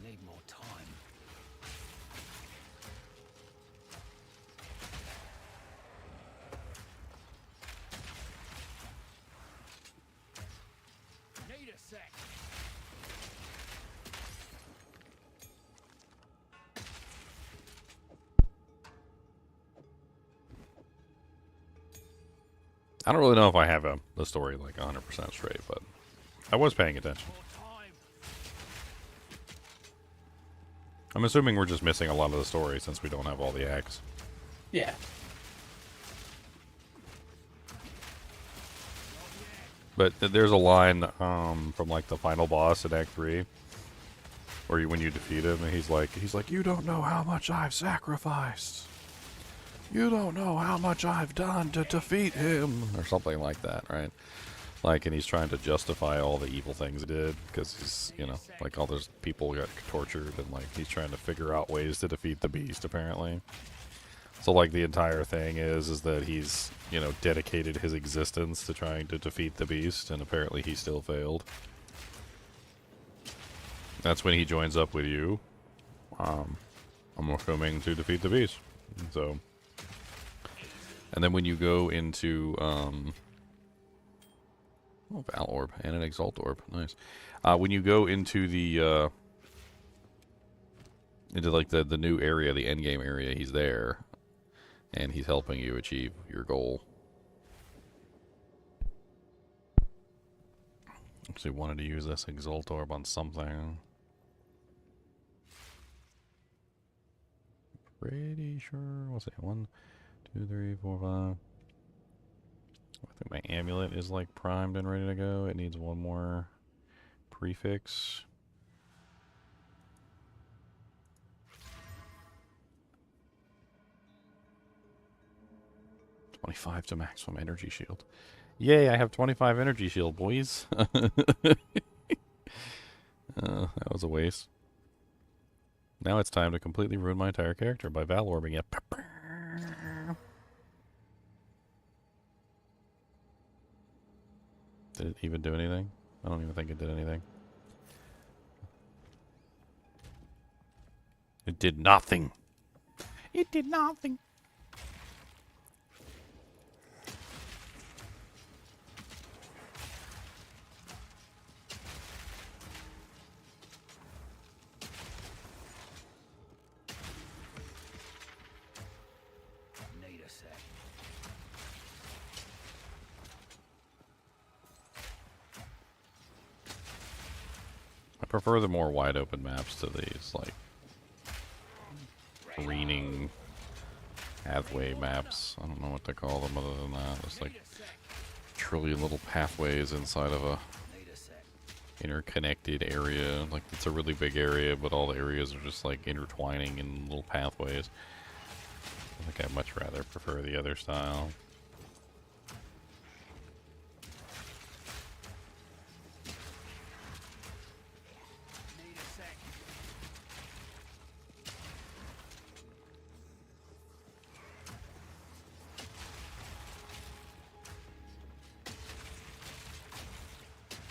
Need more time. Need a sec. I don't really know if I have the story like 100% straight, but I was paying attention. More time. I'm assuming we're just missing a lot of the story since we don't have all the acts. Yeah. But there's a line from like the final boss in Act 3 where when you defeat him, and he's like, you don't know how much I've sacrificed. You don't know how much I've done to defeat him, or something like that, right? Like, and he's trying to justify all the evil things he did because he's, you know, like all those people got tortured, and like he's trying to figure out ways to defeat the beast. Apparently, so like the entire thing is that he's, you know, dedicated his existence to trying to defeat the beast, and apparently he still failed. That's when he joins up with you. I'm assuming to defeat the beast. So, and then when you go into oh, Val Orb and an Exalt Orb, nice. When you go into the into like the new area, the end game area, he's there, and he's helping you achieve your goal. Actually, wanted to use this Exalt Orb on something. Pretty sure. What's it? 1, 2, 3, 4, 5. I think my amulet is like primed and ready to go. It needs one more prefix. $25 to maximum energy shield. Yay, I have 25 energy shield, boys. That was a waste. Now it's time to completely ruin my entire character by Val Orbing it. Did it even do anything? I don't even think it did anything. It did nothing. It did nothing. Need a sec. I prefer the more wide open maps to these, like, careening pathway maps. I don't know what to call them other than that. It's like trillion little pathways inside of a Need a sec. interconnected area. Like, it's a really big area, but all the areas are just like intertwining in little pathways. I think I'd much rather prefer the other style. Need a sec.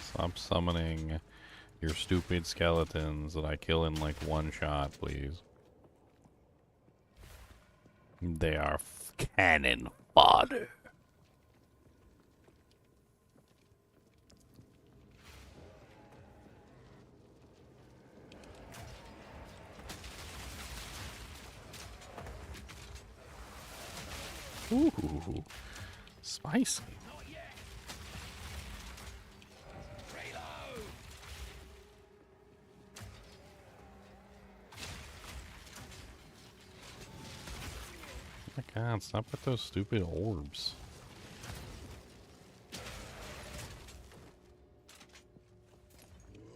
Stop summoning your stupid skeletons that I kill in like one shot, please. They are cannon fodder. Ooh, spicy. Not yet. Reload. Oh my god, stop with those stupid orbs.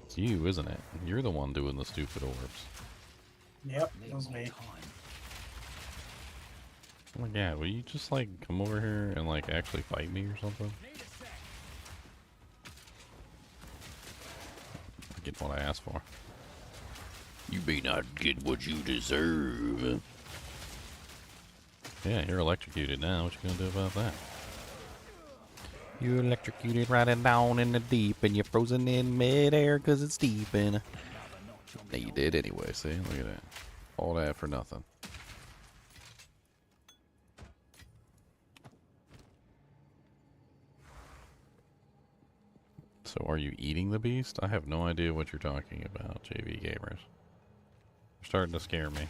It's you, isn't it? You're the one doing the stupid orbs. Yep, Need that was more me. time. Oh my god, will you just like come over here and like actually fight me or something? Need a sec. Get what I asked for. You may not get what you deserve. Yeah, you're electrocuted now. What you gonna do about that? You're electrocuted right and down in the deep, and you're frozen in midair because it's deep in. Yeah, you did anyway. See, look at that. All that for nothing. So, are you eating the beast? I have no idea what you're talking about, JV gamers. You're starting to scare me.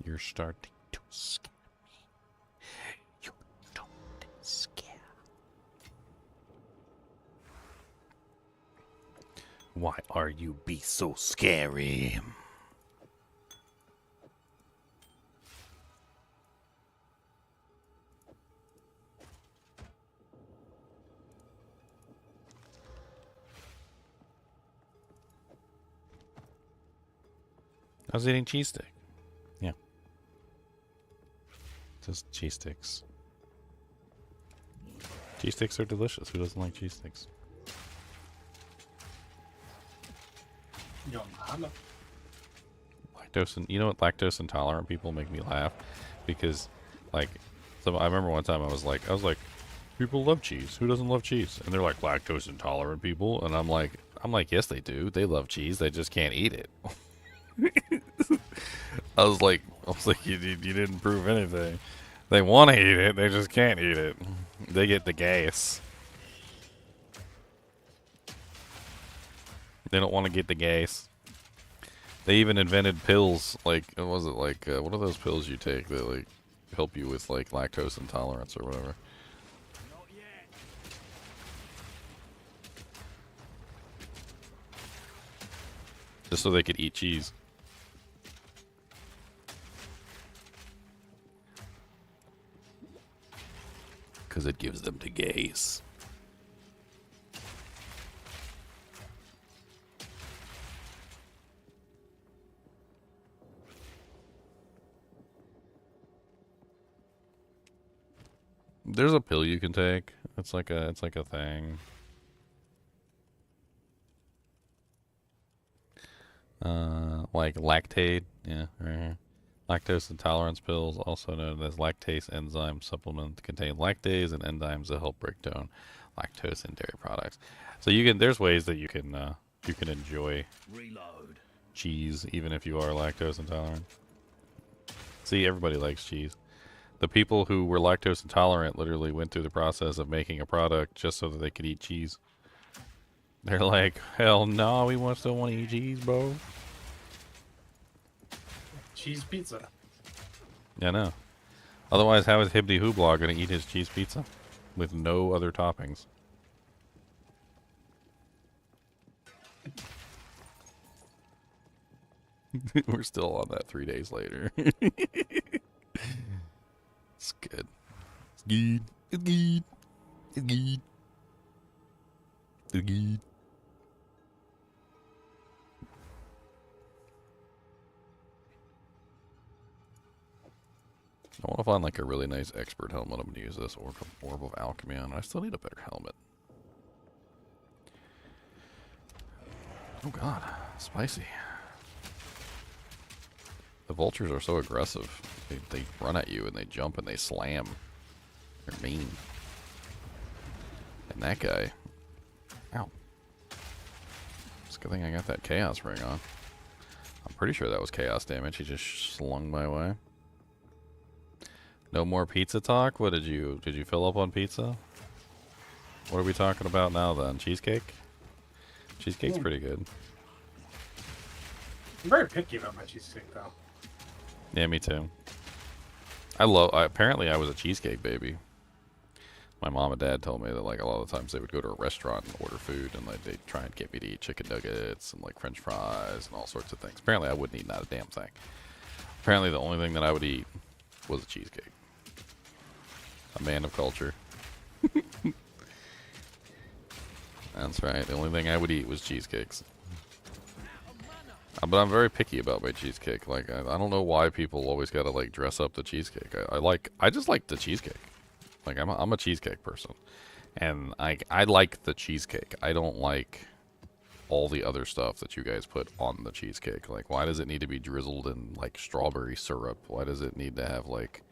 You're starting to scare me. You don't scare. Why are you be so scary? I was eating cheese stick. Yeah. Just cheese sticks. Cheese sticks are delicious. Who doesn't like cheese sticks? Yo, mama. Lactose and you know what? Lactose intolerant people make me laugh because, like, so I remember one time I was like, people love cheese. Who doesn't love cheese? And they're like lactose intolerant people, and I'm like, yes, they do. They love cheese. They just can't eat it. I was like, you didn't prove anything. They want to eat it. They just can't eat it. They get the gas. They don't want to get the gas. They even invented pills, like, what was it, like, what are those pills you take that, like, help you with, like, lactose intolerance or whatever? Not yet. Just so they could eat cheese. Because it gives them the gas. There's a pill you can take. It's like a thing. Like lactate, yeah, right here. Lactose intolerance pills, also known as lactase enzyme supplement, contain lactase and enzymes that help break down lactose in dairy products. So there's ways that you can enjoy Reload. cheese even if you are lactose intolerant. See, everybody likes cheese. The people who were lactose intolerant literally went through the process of making a product just so that they could eat cheese. They're like, hell no, we still want to eat cheese, bro. Cheese pizza. Yeah, I know. Otherwise, how is Hibdy Hooblaw going to eat his cheese pizza with no other toppings? We're still on that 3 days later. It's good. It's good. It's good. It's good. It's good. I want to find like a really nice expert helmet. I'm going to use this Orb of Alchemy on. I still need a better helmet. Oh god, spicy. The vultures are so aggressive. They run at you and they jump and they slam. They're mean. And that guy. Ow. It's a good thing I got that chaos ring on. I'm pretty sure that was chaos damage. He just slung my way. No more pizza talk? What did you fill up on pizza? What are we talking about now then? Cheesecake? Cheesecake's pretty good. I'm very picky about my cheesesteak, though. Yeah, me too. Apparently I was a cheesecake baby. My mom and dad told me that like a lot of the times they would go to a restaurant and order food and like they'd try and get me to eat chicken nuggets and like french fries and all sorts of things. Apparently I wouldn't eat not a damn thing. Apparently the only thing that I would eat was a cheesecake. A man of culture. That's right. The only thing I would eat was cheesecakes. But I'm very picky about my cheesecake. Like, I don't know why people always gotta like dress up the cheesecake. I just like the cheesecake. Like, I'm a cheesecake person, and I like the cheesecake. I don't like all the other stuff that you guys put on the cheesecake. Like, why does it need to be drizzled in like strawberry syrup? Why does it need to have like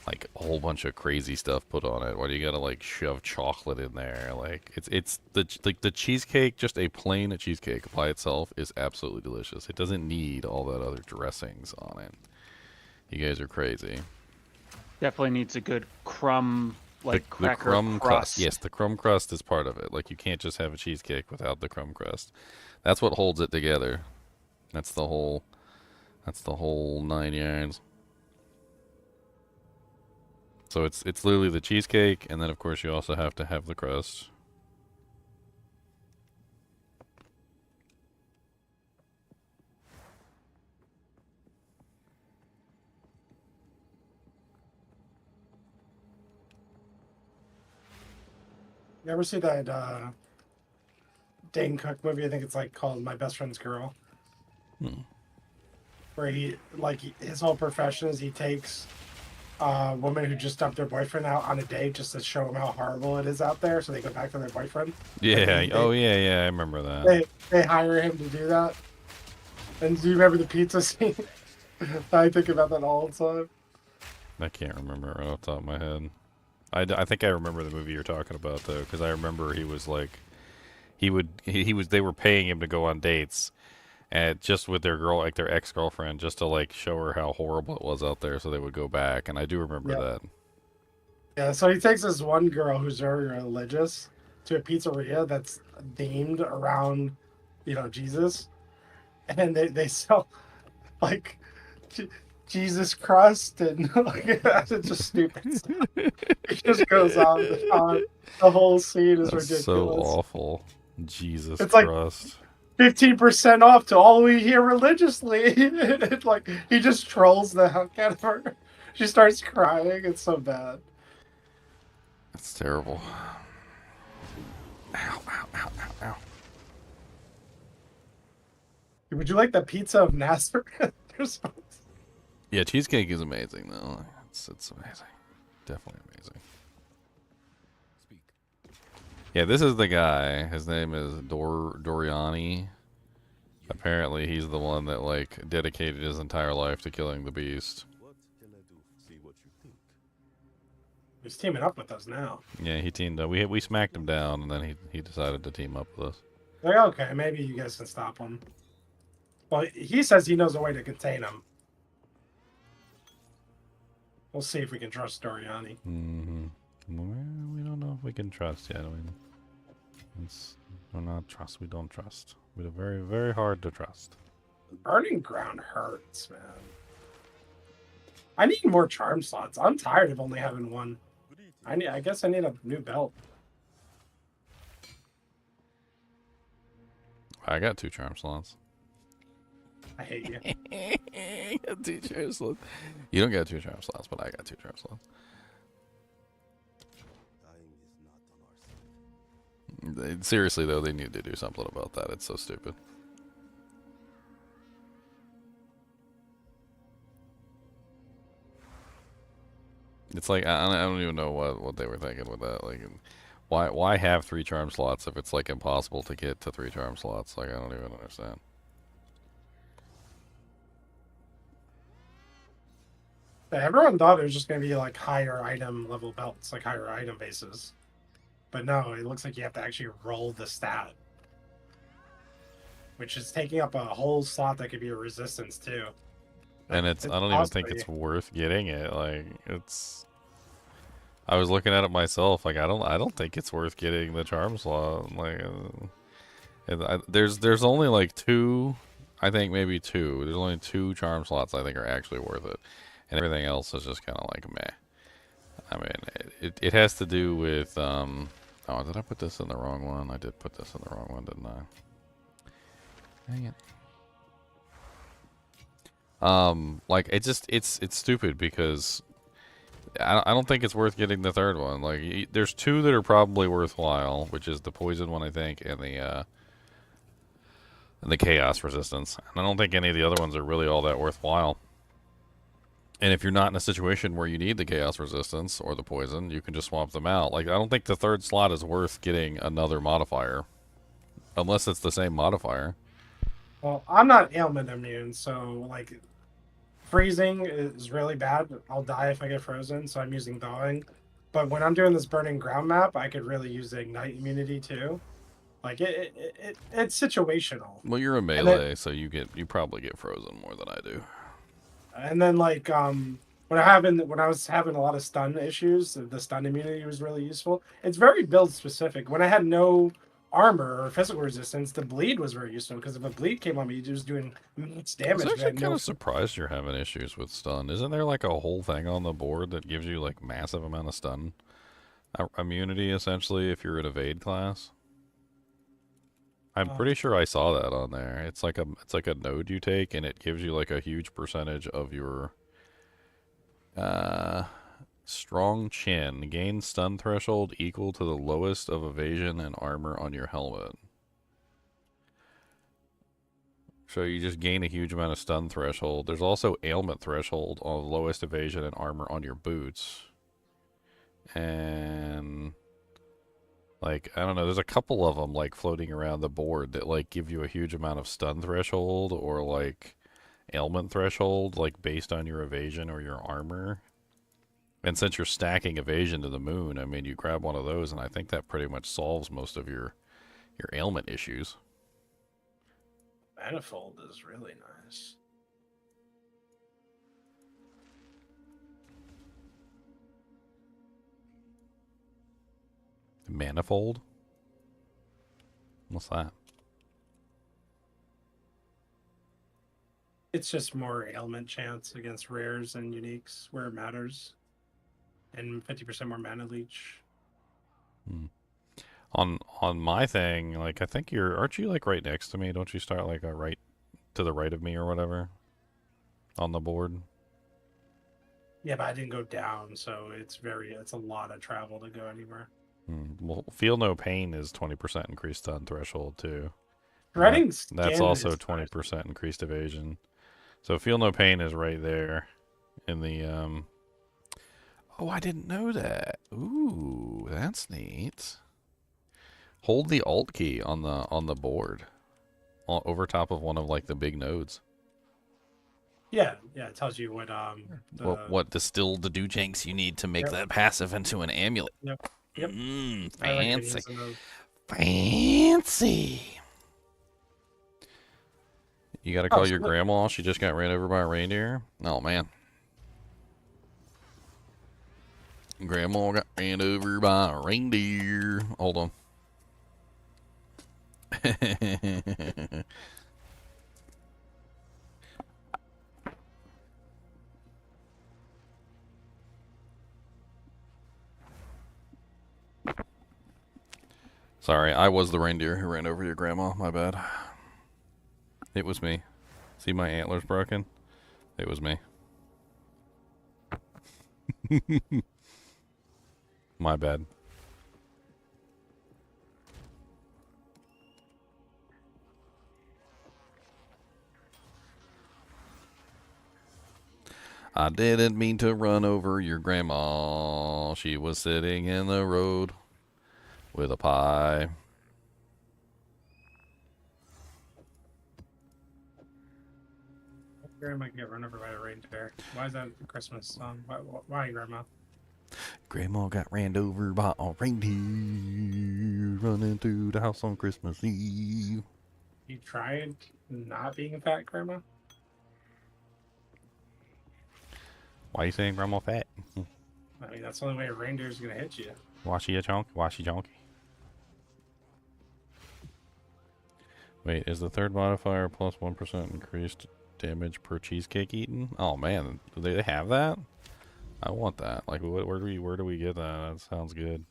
a whole bunch of crazy stuff put on it? Why do you gotta like shove chocolate in there? Like it's the cheesecake, just a plain cheesecake by itself is absolutely delicious. It doesn't need all that other dressings on it. You guys are crazy. Definitely needs a good crumb, like The cracker crumb crust. Yes, the crumb crust is part of it. Like you can't just have a cheesecake without the crumb crust. That's what holds it together. That's the whole 9 yards. So it's literally the cheesecake, and then of course you also have to have the crust. You ever see that Dane Cook movie? I think it's like called My Best Friend's Girl. where his whole profession is he takes women who just dumped their boyfriend out on a date just to show them how horrible it is out there, so they go back to their boyfriend. Yeah. Oh, yeah. I remember that. They hire him to do that. And do you remember the pizza scene? I think about that all the time. I can't remember right off the top of my head. I think I remember the movie you're talking about though, because I remember he was like, he was they were paying him to go on dates, and just with their girl, like their ex-girlfriend, just to like show her how horrible it was out there, so they would go back. And I do remember that. Yeah, so he takes this one girl who's very religious to a pizzeria that's themed around, Jesus, and they sell like Jesus crust and like that's just stupid stuff. It just goes on and on. The whole scene is That's ridiculous. so awful. Jesus It's like Christ. 15% off to all we hear religiously. It's like he just trolls the heck out of her. She starts crying. It's so bad. That's terrible. Ow, ow, ow, ow, ow. Would you like the pizza of Nazareth? Yeah, cheesecake is amazing though. It's amazing. Definitely amazing. Speak. Yeah, this is the guy. His name is Doriani. Apparently he's the one that like dedicated his entire life to killing the beast. What can I do? See what you think. He's teaming up with us now. Yeah, he teamed up. We smacked him down, and then he decided to team up with us. Like, okay, maybe you guys can stop him. Well, he says he knows a way to contain him. We'll see if we can trust Doriani. Mm-hmm. Well, we don't know if we can trust yet. I mean, we're not trust. We don't trust. We're very, very hard to trust. Burning ground hurts, man. I need more charm slots. I'm tired of only having one. I guess I need a new belt. I got 2 charm slots. I hate you. I got 2 charm slots. You don't got 2 charm slots, but I got 2 charm slots. Dying is not on our side. Seriously though, they need to do something about that. It's so stupid. It's like I don't even know what they were thinking with that. Like, why have 3 charm slots if it's like impossible to get to 3 charm slots? Like, I don't even understand. Everyone thought it was just going to be like higher item level belts, like higher item bases. But no, it looks like you have to actually roll the stat. Which is taking up a whole slot that could be a resistance too. And I don't even think it's worth getting it. Like, I was looking at it myself. Like, I don't think it's worth getting the charm slot. Like, there's only like 2, I think maybe 2. There's only 2 charm slots I think are actually worth it, and everything else is just kind of like meh. I mean, it has to do with oh, did I put this in the wrong one? I did put this in the wrong one, didn't I? Dang it. Like it's stupid because I don't think it's worth getting the 3rd one. Like, there's 2 that are probably worthwhile, which is the poison one I think, and the chaos resistance. And I don't think any of the other ones are really all that worthwhile. And if you're not in a situation where you need the chaos resistance or the poison, you can just swap them out. Like, I don't think the 3rd slot is worth getting another modifier, unless it's the same modifier. Well, I'm not ailment immune, so like freezing is really bad. I'll die if I get frozen, so I'm using thawing. But when I'm doing this burning ground map, I could really use the ignite immunity too. Like it's situational. Well, you're a melee, so you probably get frozen more than I do. And then like when I was having a lot of stun issues, the stun immunity was really useful. It's very build specific. When I had no armor or physical resistance, the bleed was very useful because if a bleed came on me, you was doing damage. I was actually kind of surprised you're having issues with stun. Isn't there like a whole thing on the board that gives you like massive amount of stun immunity essentially if you're an evade class? I'm pretty sure I saw that on there. It's like a node you take, and it gives you like a huge percentage of your strong chin. Gain stun threshold equal to the lowest of evasion and armor on your helmet. So you just gain a huge amount of stun threshold. There's also ailment threshold on the lowest evasion and armor on your boots. And like, I don't know, there's a couple of them like floating around the board that like give you a huge amount of stun threshold or like ailment threshold, like based on your evasion or your armor. And since you're stacking evasion to the moon, I mean, you grab one of those and I think that pretty much solves most of your ailment issues. Manifold is really nice. Manifold? What's that? It's just more ailment chance against rares and uniques where it matters. And 50% more mana leech. On my thing, like I think aren't you like right next to me? Don't you start like right to the right of me or whatever on the board? Yeah, but I didn't go down, so it's a lot of travel to go anywhere. Well, Feel No Pain is 20% increased stun threshold too. Shredding That's skin also is 20% increased evasion. So Feel No Pain is right there in the Oh, I didn't know that. Ooh, that's neat. Hold the Alt key on the board, over top of one of like the big nodes. Yeah, it tells you what What distilled the doojanks you need to make Yep. that passive into an amulet. Yep. I recommend Fancy. using those. Fancy. You gotta call your So grandma. She just got ran over by a reindeer. Oh man. Grandma got ran over by a reindeer. Hold on. Sorry, I was the reindeer who ran over your grandma. My bad. It was me. See my antlers broken? It was me. My bad. I didn't mean to run over your grandma. She was sitting in the road with a pie. Grandma get run over by a reindeer. Why is that a Christmas song? Why Grandma? Grandma got ran over by a reindeer running through the house on Christmas Eve. You tried not being a fat grandma? Why you saying grandma fat? I mean, that's the only way a reindeer is gonna hit you. Washy a chonk? Washy chonky. Wait, is the third modifier plus 1% increased damage per cheesecake eaten? Oh man, do they have that? I want that. Like, where do we get that? That sounds good.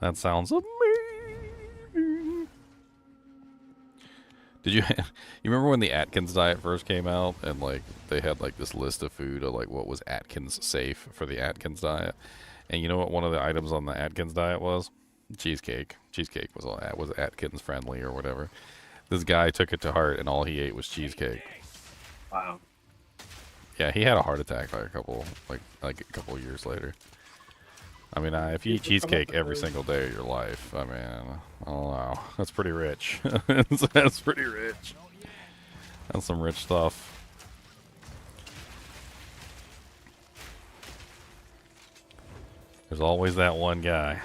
That sounds amazing. Did you you remember when the Atkins diet first came out and like they had like this list of food of like what was Atkins safe for the Atkins diet? And you know what one of the items on the Atkins diet was? Cheesecake. Cheesecake was Atkins friendly or whatever. This guy took it to heart and all he ate was cheesecake. Wow. Yeah, he had a heart attack like a couple years later. I mean, if you eat cheesecake every single day of your life, I mean, oh wow, that's pretty rich. That's pretty rich. That's some rich stuff. There's always that one guy.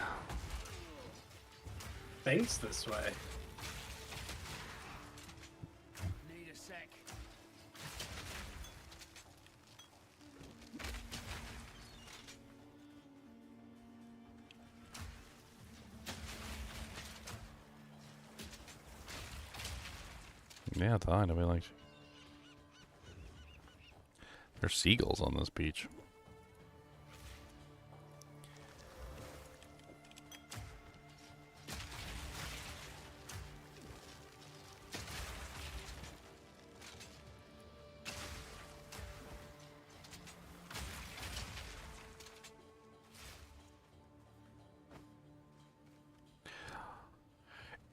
Thinks this way. Need a sec. Yeah, it's fine. Nobody likes you. There's seagulls on this beach.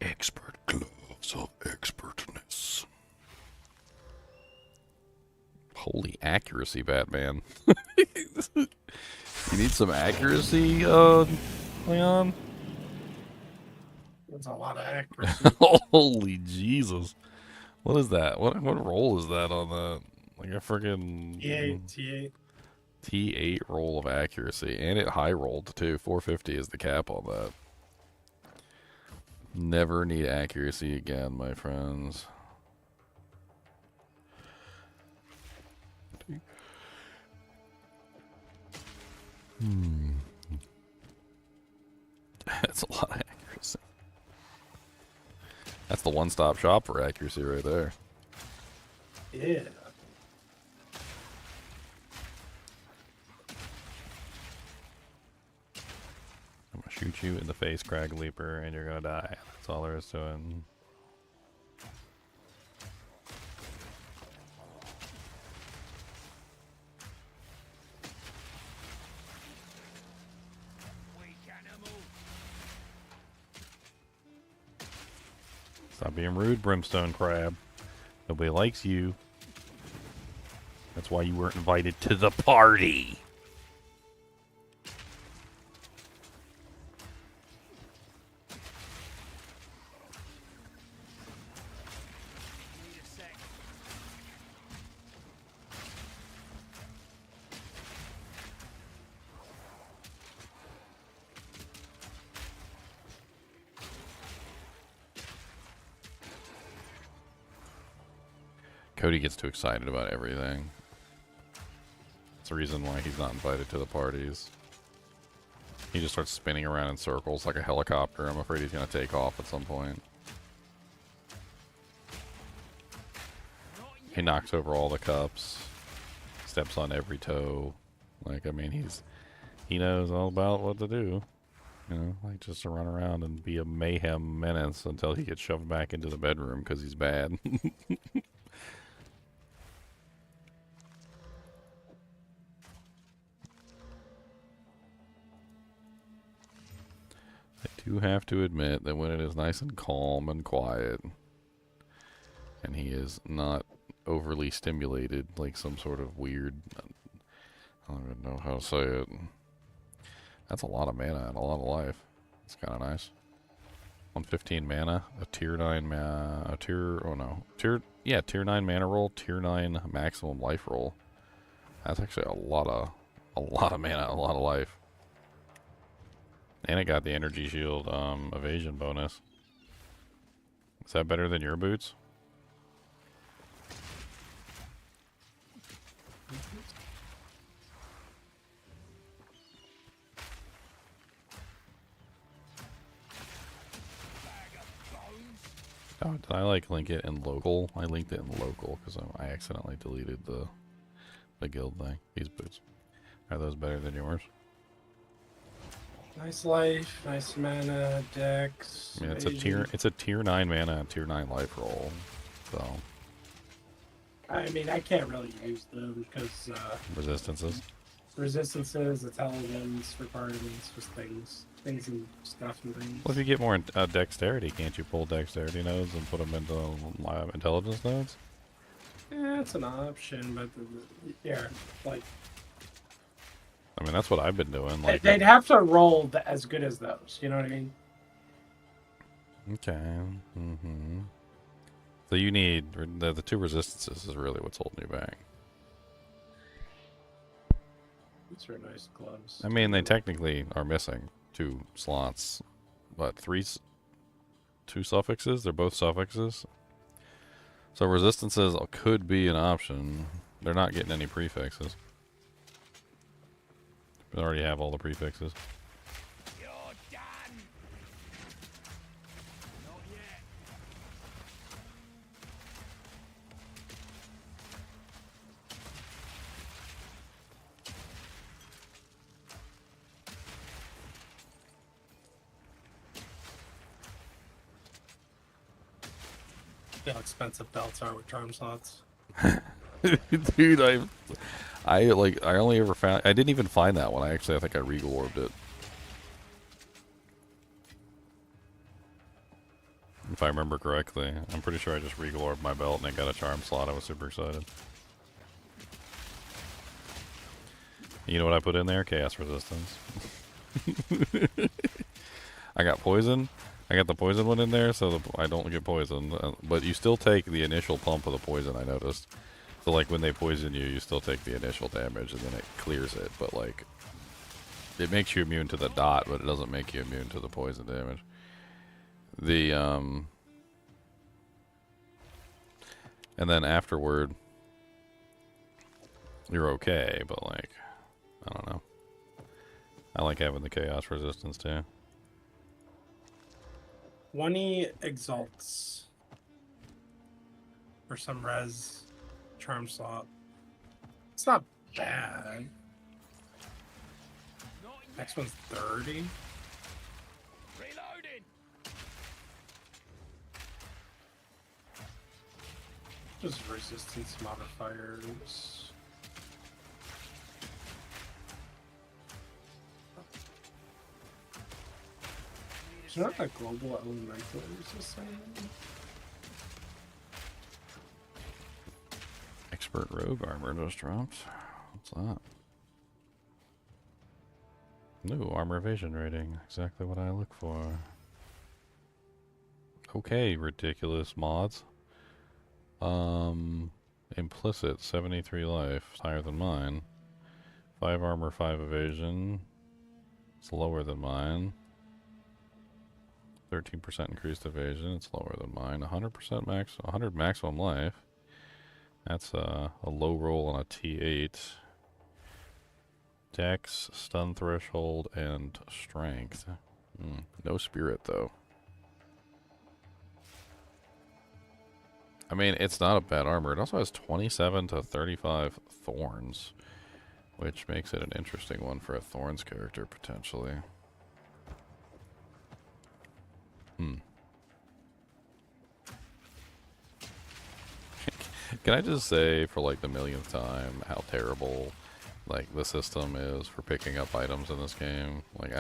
Expert gloves of expertness. Holy accuracy, Batman. You need some accuracy, Leon? That's a lot of accuracy. Holy Jesus. What is that? What roll is that on that? Like a freaking T8. T8 roll of accuracy. And it high rolled too. 450 is the cap on that. Never need accuracy again, my friends. That's a lot of accuracy. That's the one-stop shop for accuracy right there. Yeah. I'm gonna shoot you in the face, Crag Leaper, and you're gonna die. That's all there is to it. Weak animal. Stop being rude, Brimstone Crab. Nobody likes you. That's why you weren't invited to the party. Need a sec. Cody gets too excited about everything. That's the reason why he's not invited to the parties. He just starts spinning around in circles like a helicopter. I'm afraid he's going to take off at some point. He knocks over all the cups. Steps on every toe. Like, I mean, he knows all about what to do. You know, like just to run around and be a mayhem menace until he gets shoved back into the bedroom because he's bad. I do have to admit that when it is nice and calm and quiet, and he is not overly stimulated like some sort of weird, I don't even know how to say it. That's a lot of mana and a lot of life. It's kind of nice. 115 mana, a tier 9 mana, tier 9 mana roll, tier 9 maximum life roll. That's actually a lot of mana, a lot of life. And it got the energy shield evasion bonus. Is that better than your boots? Oh, did I like link it in local? I linked it in local because I accidentally deleted the guild thing. These boots. Are those better than yours? Nice life, nice mana, dex. I mean, evasion. it's a tier 9 mana and tier 9 life roll. So I mean, I can't really use them because resistances. resistances, intelligence, requirements, just things and stuff and things. Well, if you get more dexterity, can't you pull dexterity nodes and put them into intelligence nodes? Yeah, it's an option, but yeah, like I mean, that's what I've been doing. Like, they'd have to roll as good as those. You know what I mean? okay. So you need the two resistances is really what's holding you back. These are nice gloves. I mean, they technically are missing 2 slots, but 2 suffixes. They're both suffixes. So resistances could be an option. They're not getting any prefixes. They already have all the prefixes. You're done. Not yet. See how expensive belts are with charm slots. Dude, I only ever found, I didn't even find that one. I think I regal-orbed it. If I remember correctly. I'm pretty sure I just regal-orbed my belt and I got a charm slot. I was super excited. You know what I put in there? Chaos resistance. I got poison. I got the poison one in there, so I don't get poisoned. But you still take the initial pump of the poison, I noticed. So, like, when they poison you, you still take the initial damage, and then it clears it. But, like, it makes you immune to the dot, but it doesn't make you immune to the poison damage. And then afterward, you're okay, but, like, I don't know. I like having the chaos resistance, too. 20 exalts for some res charm slot. It's not bad. Not yet. Next one's 30. Reloading. Just resistance modifiers. Is there not a global elemental resistance? Expert rogue armor just dropped. What's that? New armor evasion rating. Exactly what I look for. Okay, ridiculous mods. Implicit 73 life. It's higher than mine. 5 armor, 5 evasion. It's lower than mine. 13% increased evasion. It's lower than mine. 100% max. 100 maximum life. That's a low roll on a T8. Dex, stun threshold, and strength. No spirit, though. I mean, it's not a bad armor. It also has 27 to 35 thorns, which makes it an interesting one for a thorns character, potentially. Can I just say, for like the millionth time, how terrible like the system is for picking up items in this game? Like,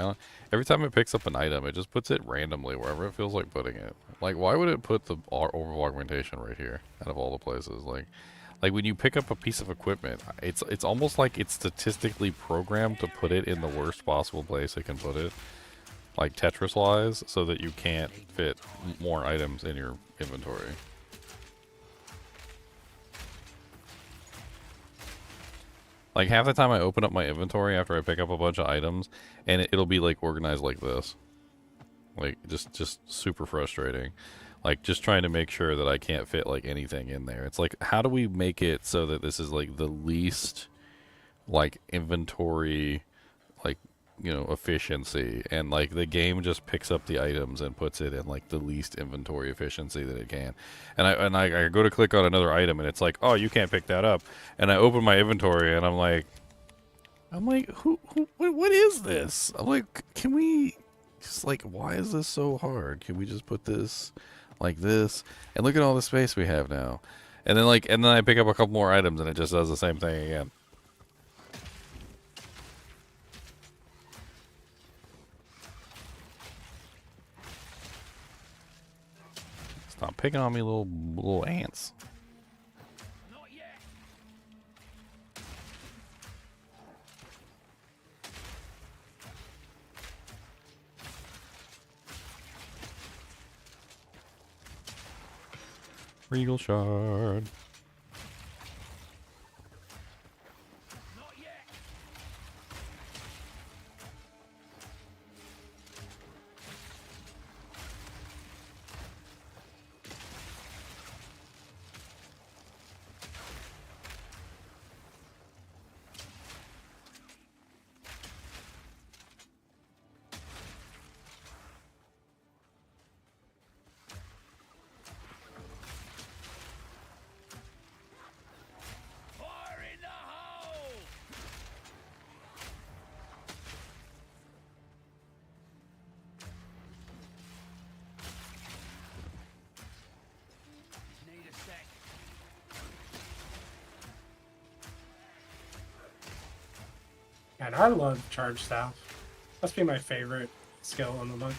every time it picks up an item, it just puts it randomly wherever it feels like putting it. Like, why would it put the over augmentation right here out of all the places? Like when you pick up a piece of equipment, it's almost like it's statistically programmed to put it in the worst possible place it can put it, like Tetris-wise, so that you can't fit more items in your inventory. Like, half the time I open up my inventory after I pick up a bunch of items, and it'll be, like, organized like this. Like, just super frustrating. Like, just trying to make sure that I can't fit, like, anything in there. It's like, how do we make it so that this is, like, the least, like, inventory, like, you know, efficiency, and like the game just picks up the items and puts it in like the least inventory efficiency that it can. And I go to click on another item and it's like, oh, you can't pick that up. And I open my inventory and I'm like, what is this? I'm like, can we just, like, why is this so hard? Can we just put this like this? And look at all the space we have now. And then I pick up a couple more items and it just does the same thing again. Stop picking on me, little ants. Not yet. Regal shard. Not yet. Fire in the hole. Need a sec. And I love charge staff. Must be my favorite skill in the book.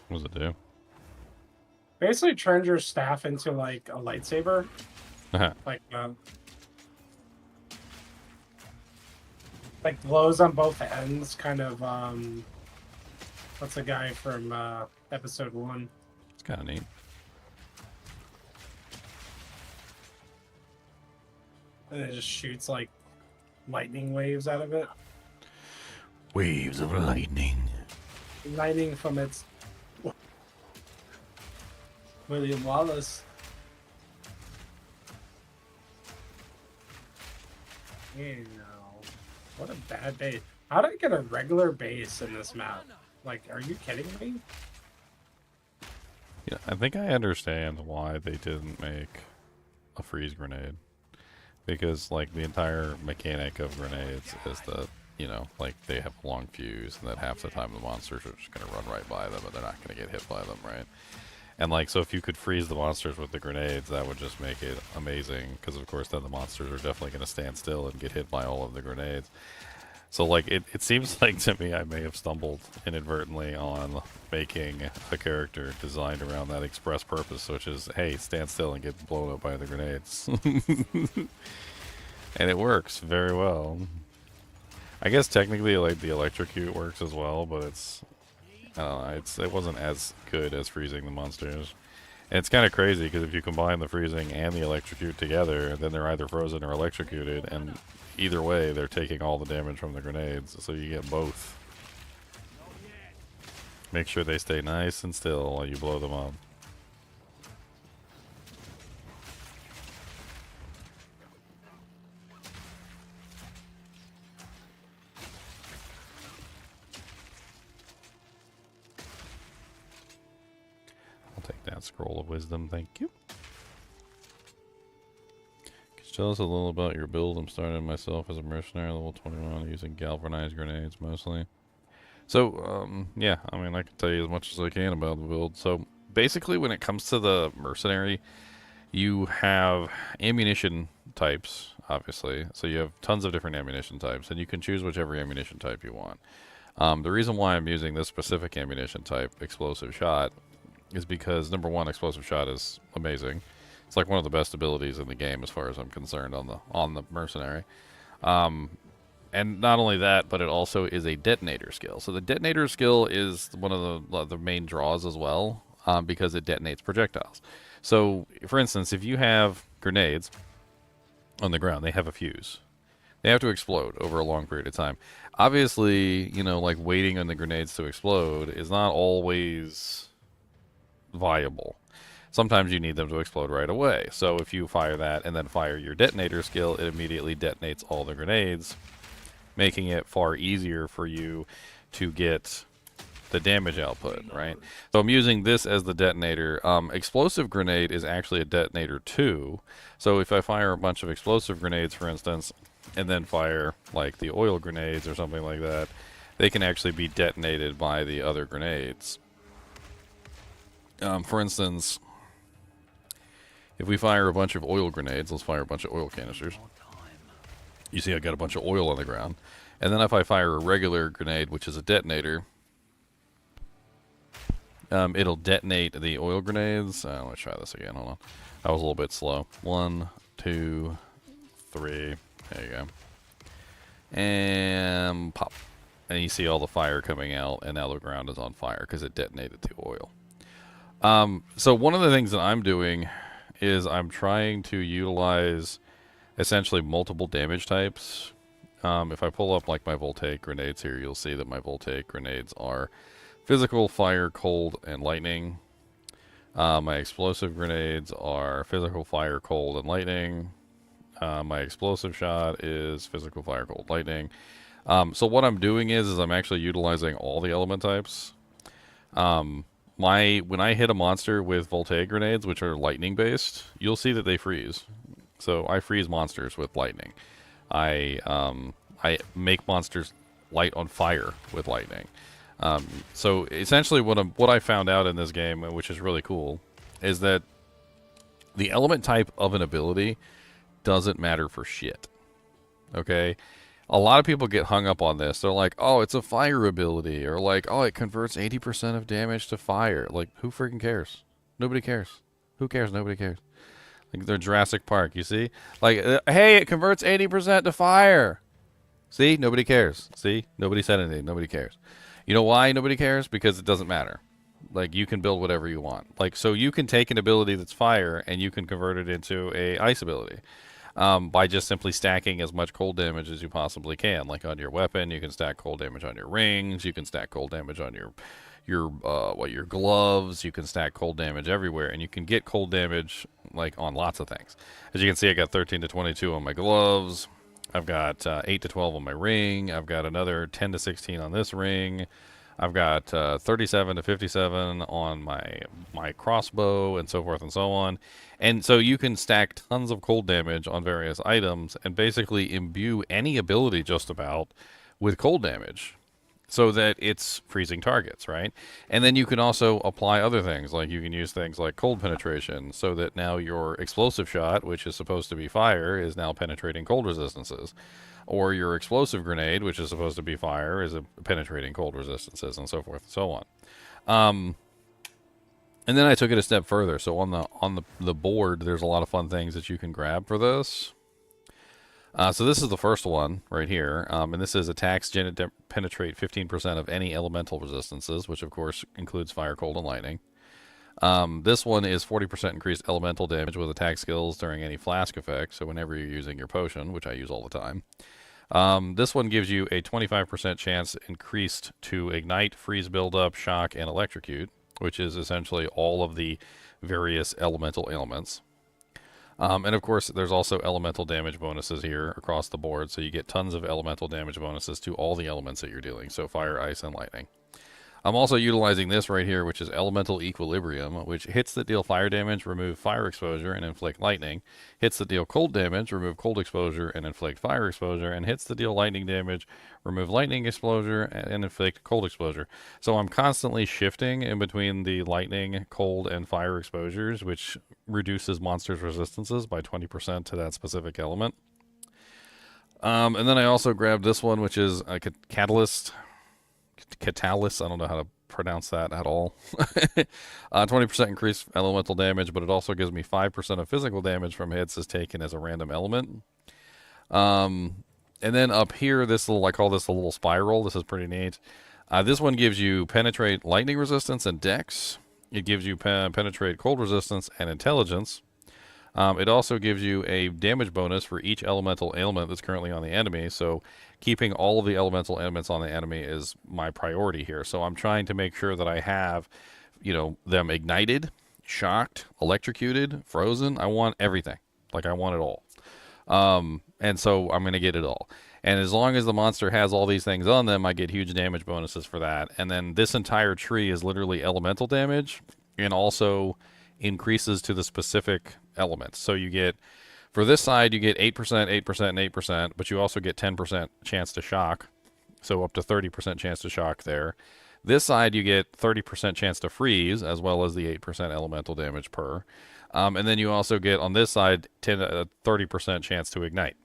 What does it do? Basically turns your staff into like a lightsaber. Like glows on both ends, kind of. What's the guy from episode 1? It's kind of neat. And it just shoots like lightning waves out of it. Waves of lightning. Lightning from its William Wallace. You know, what a bad base. How did I get a regular base in this map? Like, are you kidding me? Yeah, I think I understand why they didn't make a freeze grenade. Because, like, the entire mechanic of grenades is that, you know, like, they have a long fuse, and that half the time the monsters are just going to run right by them, and they're not going to get hit by them, right? And, like, so if you could freeze the monsters with the grenades, that would just make it amazing, because, of course, then the monsters are definitely going to stand still and get hit by all of the grenades. So, like, it seems like to me I may have stumbled inadvertently on making a character designed around that express purpose, which is, hey, stand still and get blown up by the grenades. And it works very well. I guess technically, like, the electrocute works as well, but it's, I don't know, it wasn't as good as freezing the monsters. And it's kind of crazy, because if you combine the freezing and the electrocute together, then they're either frozen or electrocuted, and either way, they're taking all the damage from the grenades, so you get both. Make sure they stay nice and still while you blow them up. I'll take that scroll of wisdom, thank you. Tell us a little about your build. I'm starting myself as a mercenary, level 21, using galvanized grenades mostly. So, yeah, I mean, I can tell you as much as I can about the build. So, basically, when it comes to the mercenary, you have ammunition types, obviously. So, you have tons of different ammunition types, and you can choose whichever ammunition type you want. The reason why I'm using this specific ammunition type, explosive shot, is because, number one, explosive shot is amazing. It's like one of the best abilities in the game as far as I'm concerned on the mercenary. And not only that, but it also is a detonator skill. So the detonator skill is one of the main draws as well, because it detonates projectiles. So, for instance, if you have grenades on the ground, they have a fuse. They have to explode over a long period of time. Obviously, you know, like waiting on the grenades to explode is not always viable. Sometimes you need them to explode right away. So if you fire that and then fire your detonator skill, it immediately detonates all the grenades, making it far easier for you to get the damage output, right? So I'm using this as the detonator. Explosive grenade is actually a detonator too. So if I fire a bunch of explosive grenades, for instance, and then fire like the oil grenades or something like that, they can actually be detonated by the other grenades. For instance, if we fire a bunch of oil grenades, let's fire a bunch of oil canisters. You see I got a bunch of oil on the ground. And then if I fire a regular grenade, which is a detonator, it'll detonate the oil grenades. Let me try this again. Hold on. I was a little bit slow. 1, 2, 3. There you go. And pop. And you see all the fire coming out, and now the ground is on fire because it detonated the oil. So one of the things that I'm doing is I'm trying to utilize essentially multiple damage types. If I pull up like my voltaic grenades here, you'll see that my voltaic grenades are physical, fire, cold, and lightning. My explosive grenades are physical, fire, cold, and lightning. My explosive shot is physical, fire, cold, lightning. So what I'm doing is I'm actually utilizing all the element types. When I hit a monster with voltaic grenades, which are lightning based, you'll see that they freeze. So I freeze monsters with lightning. I make monsters light on fire with lightning. So essentially what I found out in this game, which is really cool, is that the element type of an ability doesn't matter for shit. Okay? A lot of people get hung up on this. They're like, oh, it's a fire ability. Or like, oh, it converts 80% of damage to fire. Like, who freaking cares? Nobody cares. Who cares? Nobody cares. Like, they're Jurassic Park, you see? Like, hey, it converts 80% to fire. See? Nobody cares. See? Nobody said anything. Nobody cares. You know why nobody cares? Because it doesn't matter. Like, you can build whatever you want. Like, so you can take an ability that's fire and you can convert it into a ice ability. By just simply stacking as much cold damage as you possibly can. Like on your weapon, you can stack cold damage on your rings. You can stack cold damage on your gloves. You can stack cold damage everywhere, and you can get cold damage like on lots of things. As you can see, I got 13 to 22 on my gloves. I've got 8 to 12 on my ring. I've got another 10 to 16 on this ring. I've got 37 to 57 on my crossbow, and so forth and so on. And so you can stack tons of cold damage on various items and basically imbue any ability just about with cold damage so that it's freezing targets, right? And then you can also apply other things, like you can use things like cold penetration so that now your explosive shot, which is supposed to be fire, is now penetrating cold resistances. Or your explosive grenade, which is supposed to be fire, is penetrating cold resistances, and so forth and so on. And then I took it a step further. So on the board, there's a lot of fun things that you can grab for this. So this is the first one right here, and this is attacks penetrate 15% of any elemental resistances, which of course includes fire, cold, and lightning. This one is 40% increased elemental damage with attack skills during any flask effect, so whenever you're using your potion, which I use all the time. This one gives you a 25% chance increased to ignite, freeze buildup, shock, and electrocute, which is essentially all of the various elemental ailments. And of course, there's also elemental damage bonuses here across the board, so you get tons of elemental damage bonuses to all the elements that you're dealing, so fire, ice, and lightning. I'm also utilizing this right here, which is Elemental Equilibrium, which hits that deal fire damage, remove fire exposure, and inflict lightning. Hits that deal cold damage, remove cold exposure, and inflict fire exposure. And hits that deal lightning damage, remove lightning exposure, and inflict cold exposure. So I'm constantly shifting in between the lightning, cold, and fire exposures, which reduces monsters' resistances by 20% to that specific element. And then I also grabbed this one, which is a Catalyst. Catalyst, I don't know how to pronounce that at all. 20% increased elemental damage, but it also gives me 5% of physical damage from hits is taken as a random element. And then up here, I call this a little spiral. This is pretty neat. This one gives you penetrate lightning resistance and dex. It gives you penetrate cold resistance and intelligence. It also gives you a damage bonus for each elemental ailment that's currently on the enemy. So keeping all of the elemental ailments on the enemy is my priority here. So I'm trying to make sure that I have, them ignited, shocked, electrocuted, frozen. I want everything. Like, I want it all. And so I'm going to get it all. And as long as the monster has all these things on them, I get huge damage bonuses for that. And then this entire tree is literally elemental damage and also increases to the specific elements. So you get, for this side, you get 8%, 8%, and 8%, but you also get 10% chance to shock. So up to 30% chance to shock there. This side, you get 30% chance to freeze, as well as the 8% elemental damage per. And then you also get, on this side, 30% chance to ignite.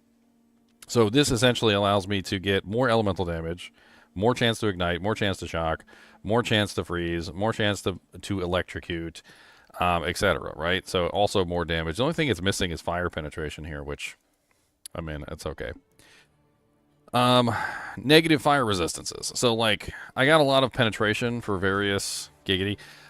So this essentially allows me to get more elemental damage, more chance to ignite, more chance to shock, more chance to freeze, more chance to electrocute, etc. Right? So also more damage. The only thing it's missing is fire penetration here, which, I mean, it's okay. Negative fire resistances. So, like, I got a lot of penetration for various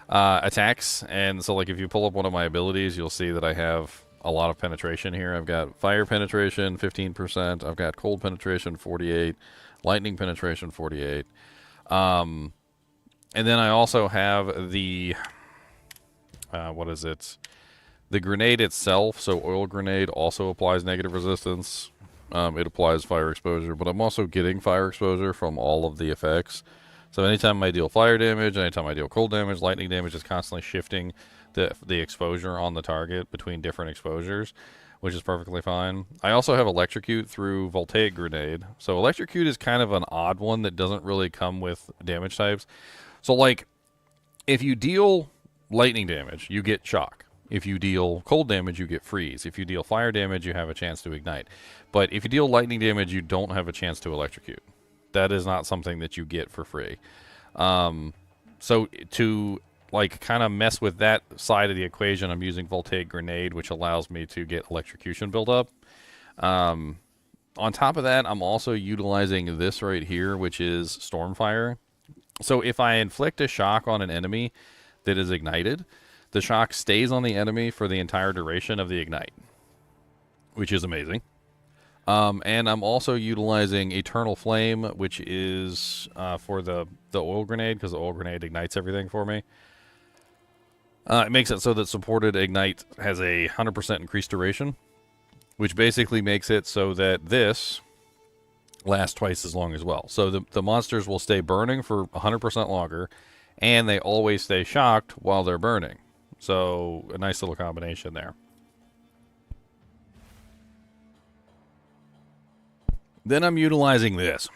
attacks, and so, like, if you pull up one of my abilities, you'll see that I have a lot of penetration here. I've got fire penetration, 15%. I've got cold penetration, 48. Lightning penetration, 48. And then I also have the, what is it? The grenade itself, so oil grenade also applies negative resistance. It applies fire exposure, but I'm also getting fire exposure from all of the effects. So anytime I deal fire damage, anytime I deal cold damage, lightning damage is constantly shifting the exposure on the target between different exposures, which is perfectly fine. I also have electrocute through voltaic grenade. So electrocute is kind of an odd one that doesn't really come with damage types. So, like, if you deal lightning damage, you get shock. If you deal cold damage, you get freeze. If you deal fire damage, you have a chance to ignite. But if you deal lightning damage, you don't have a chance to electrocute. That is not something that you get for free. So to, like, kind of mess with that side of the equation, I'm using voltaic grenade, which allows me to get electrocution build up. On top of that, I'm also utilizing this right here, which is Stormfire. So if I inflict a shock on an enemy that is ignited, the shock stays on the enemy for the entire duration of the ignite, which is amazing. And I'm also utilizing Eternal Flame, which is for the oil grenade, because the oil grenade ignites everything for me. It makes it so that supported ignite has a 100% increased duration, which basically makes it so that this lasts twice as long as well. So the monsters will stay burning for 100% longer, and they always stay shocked while they're burning. So a nice little combination there. Then I'm utilizing this.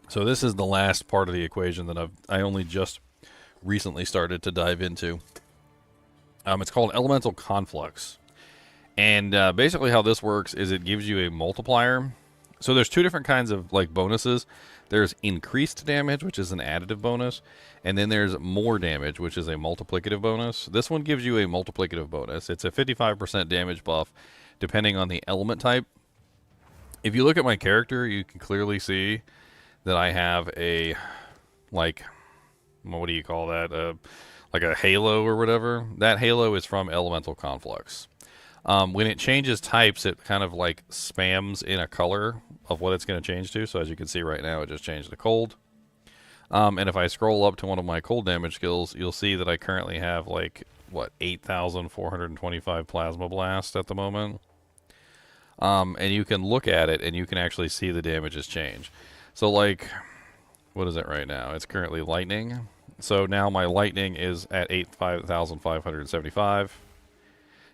So this is the last part of the equation that I only just recently started to dive into. It's called Elemental Conflux. And basically how this works is it gives you a multiplier. So there's two different kinds of like bonuses. There's increased damage, which is an additive bonus, and then there's more damage, which is a multiplicative bonus. This one gives you a multiplicative bonus. It's a 55% damage buff depending on the element type. If you look at my character, you can clearly see that I have a, like, what do you call that? Like a halo or whatever. That halo is from Elemental Conflux. When it changes types, it kind of like spams in a color of what it's going to change to. So as you can see right now, it just changed to cold. And if I scroll up to one of my cold damage skills, you'll see that I currently have like, what, 8,425 Plasma Blast at the moment. And you can look at it and you can actually see the damages change. So like, what is it right now? It's currently lightning. So now my lightning is at 8,575.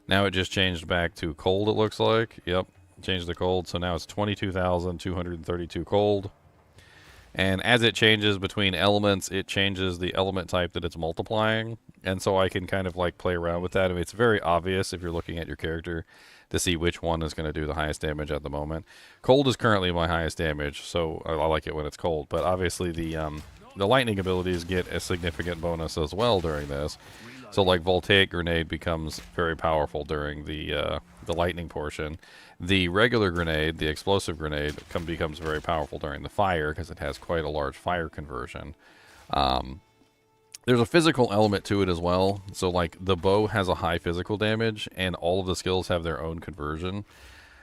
Now it just changed back to cold, it looks like. Yep, changed to cold. So now it's 22,232 cold. And as it changes between elements, it changes the element type that it's multiplying. And so I can kind of like play around with that. I mean, it's very obvious if you're looking at your character to see which one is going to do the highest damage at the moment. Cold is currently my highest damage, so I like it when it's cold. But obviously the lightning abilities get a significant bonus as well during this. So like Voltaic Grenade becomes very powerful during the lightning portion. The regular grenade, the explosive grenade, becomes very powerful during the fire because it has quite a large fire conversion. There's a physical element to it as well. So like the bow has a high physical damage and all of the skills have their own conversion.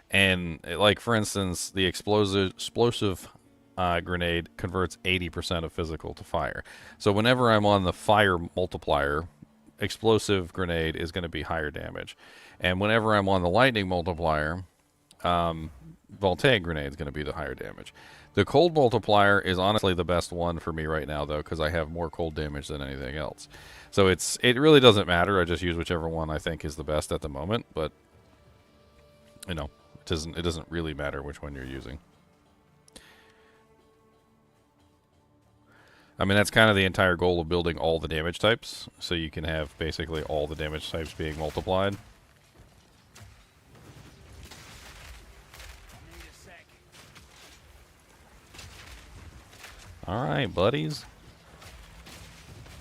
And like for instance, the explosive grenade converts 80% of physical to fire. So whenever I'm on the fire multiplier, explosive grenade is going to be higher damage. And whenever I'm on the lightning multiplier, Voltaic grenade is going to be the higher damage. The cold multiplier is honestly the best one for me right now, though, because I have more cold damage than anything else. So it really doesn't matter. I just use whichever one I think is the best at the moment. But you know, it doesn't really matter which one you're using. I mean, that's kind of the entire goal of building all the damage types, so you can have basically all the damage types being multiplied. Need a sec. Alright, buddies.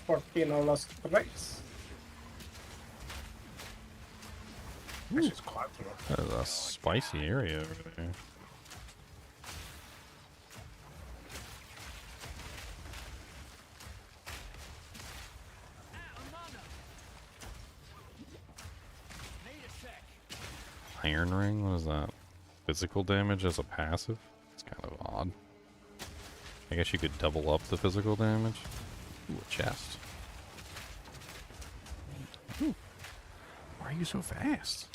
Fortino Los Reyes. Actually, it's quite cool. That is a spicy area over there. Out of mana. Need a sec. Iron Ring? What is that? Physical damage as a passive? It's kind of odd. I guess you could double up the physical damage. Ooh, a chest. Ooh. Why are you so fast?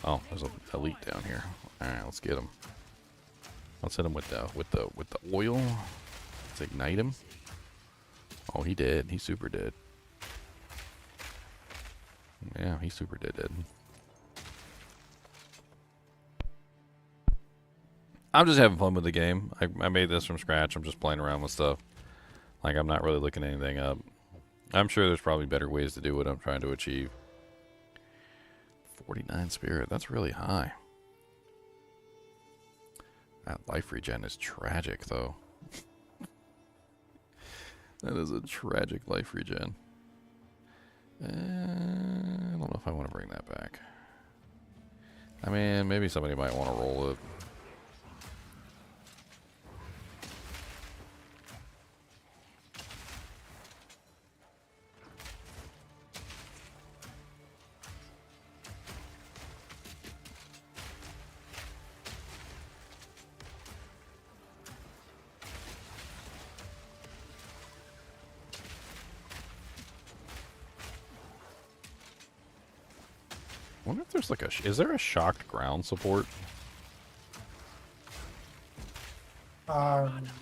Oh, there's an elite down here. Alright, let's get him. Let's hit him with the oil. Let's ignite him. Oh, he did. He super did. Yeah, he super did. I'm just having fun with the game. I made this from scratch. I'm just playing around with stuff. Like, I'm not really looking anything up. I'm sure there's probably better ways to do what I'm trying to achieve. 49 spirit. That's really high. That life regen is tragic, though. That is a tragic life regen. I don't know if I want to bring that back. I mean, maybe somebody might want to roll it. I wonder if there's like a... Is there a shocked ground support?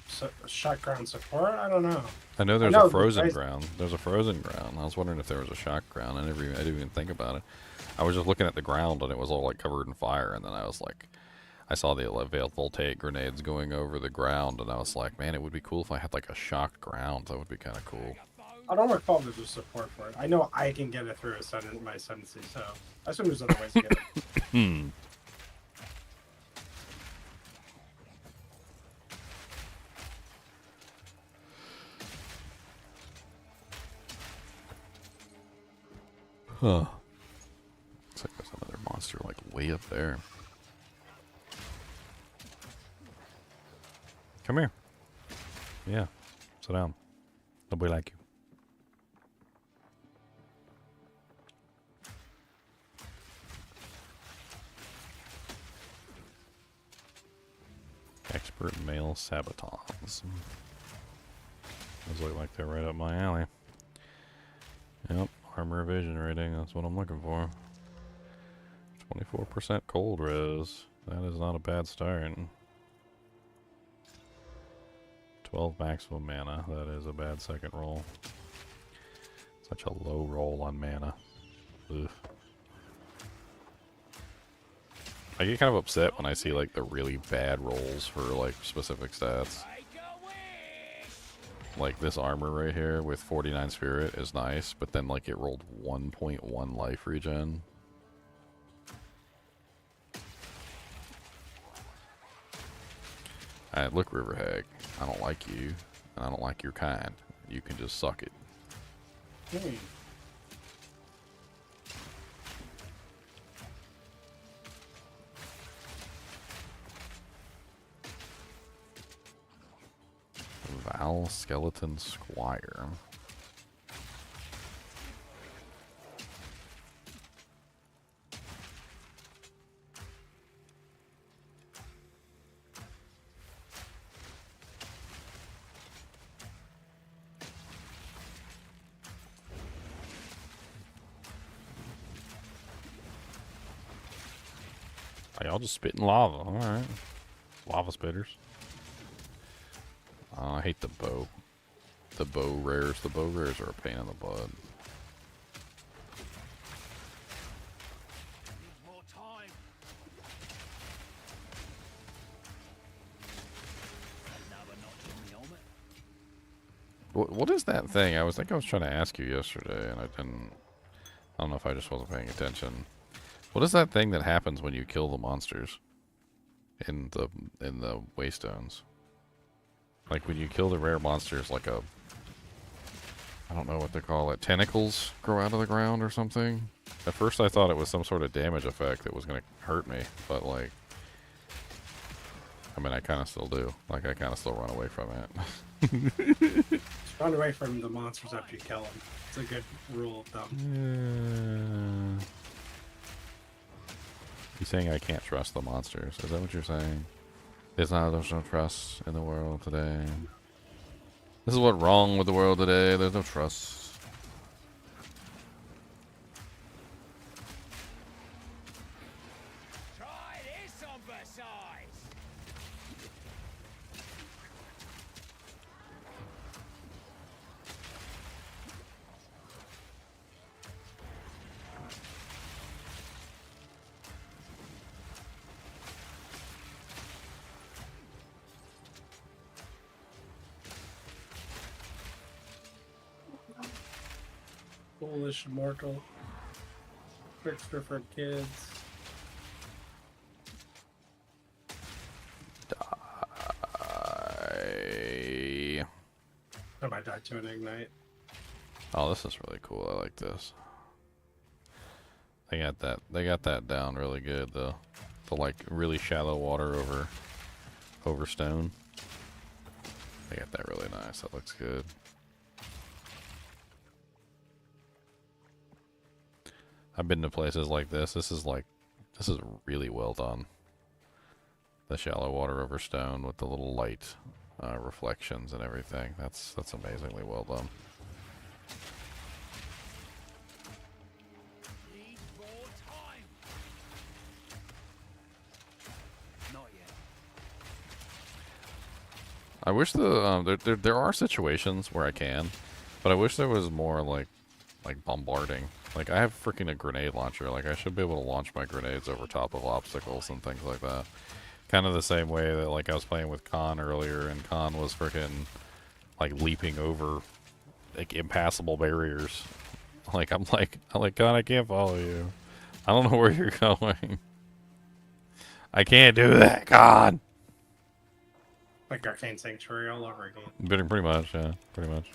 So shot ground support. I don't know. I know there's know a frozen there's- ground. There's a frozen ground. I was wondering if there was a shocked ground. I didn't even think about it. I was just looking at the ground and it was all like covered in fire, and then I was like, I saw the veiled voltaic grenades going over the ground, and I was like, man, it would be cool if I had like a shocked ground. That would be kind of cool. I don't recall there's a support for it. I know I can get it through my ascendancy, so I assume there's other ways to get it. Huh. Looks like there's another monster like way up there. Come here. Yeah. Sit down. Nobody like you. Expert male sabatons. Those look like they're right up my alley. Yep, armor evasion rating, that's what I'm looking for. 24% cold res. That is not a bad start. 12 maximum mana. That is a bad second roll. Such a low roll on mana. Ugh. I get kind of upset when I see like the really bad rolls for like specific stats. Like this armor right here with 49 spirit is nice, but then like it rolled 1.1 life regen. Alright, look, Riverhag. I don't like you, and I don't like your kind. You can just suck it. Hmm. Val Skeleton Squire. Are y'all just spitting lava? Alright. Lava spitters. I hate the bow. The bow rares. The bow rares are a pain in the butt. More time. Another notch in the helmet. What is that thing? I was trying to ask you yesterday, and I didn't. I don't know if I just wasn't paying attention. What is that thing that happens when you kill the monsters in the Waystones? Like when you kill the rare monsters, like a, I don't know what they call it, tentacles grow out of the ground or something. At first I thought it was some sort of damage effect that was going to hurt me, but like, I mean, I kind of still do. Like, I kind of still run away from it. Just run away from the monsters after you kill them. It's a good rule of thumb. You saying I can't trust the monsters? Is that what you're saying? There's no trust in the world today. This is what's wrong with the world today. There's no trust. Try this on Versailles. Foolish mortal. Trickster for kids. Die. I might die to an ignite. Oh, this is really cool. I like this. They got that. They got that down really good. The like really shallow water over stone. They got that really nice. That looks good. I've been to places like this. This is really well done. The shallow water over stone with the little light reflections and everything. That's amazingly well done. Need more time. Not yet. I wish there are situations where I can, but I wish there was more like bombarding. Like I have freaking a grenade launcher. Like I should be able to launch my grenades over top of obstacles and things like that. Kind of the same way that like I was playing with Khan earlier, and Khan was freaking like leaping over like impassable barriers. Like I'm like Khan, I can't follow you. I don't know where you're going. I can't do that, Khan. Like Arcane Sanctuary all over again. Pretty much, yeah, pretty much.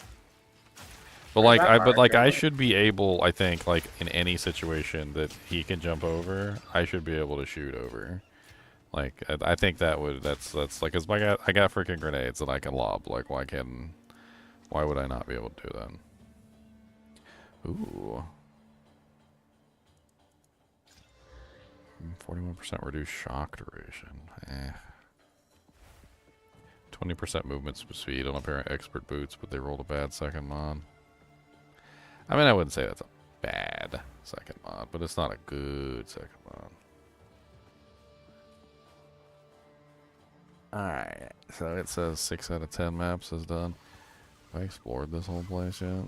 But like I should be able, I think, like in any situation that he can jump over, I should be able to shoot over. Like I think that's like, cause I got freaking grenades that I can lob. Like why would I not be able to do that? Ooh. 41% reduced shock duration. 20% movement speed on a pair of expert boots, but they rolled a bad second mod. I mean, I wouldn't say that's a bad second mod, but it's not a good second mod. Alright, so it says 6 out of 10 maps is done. Have I explored this whole place yet?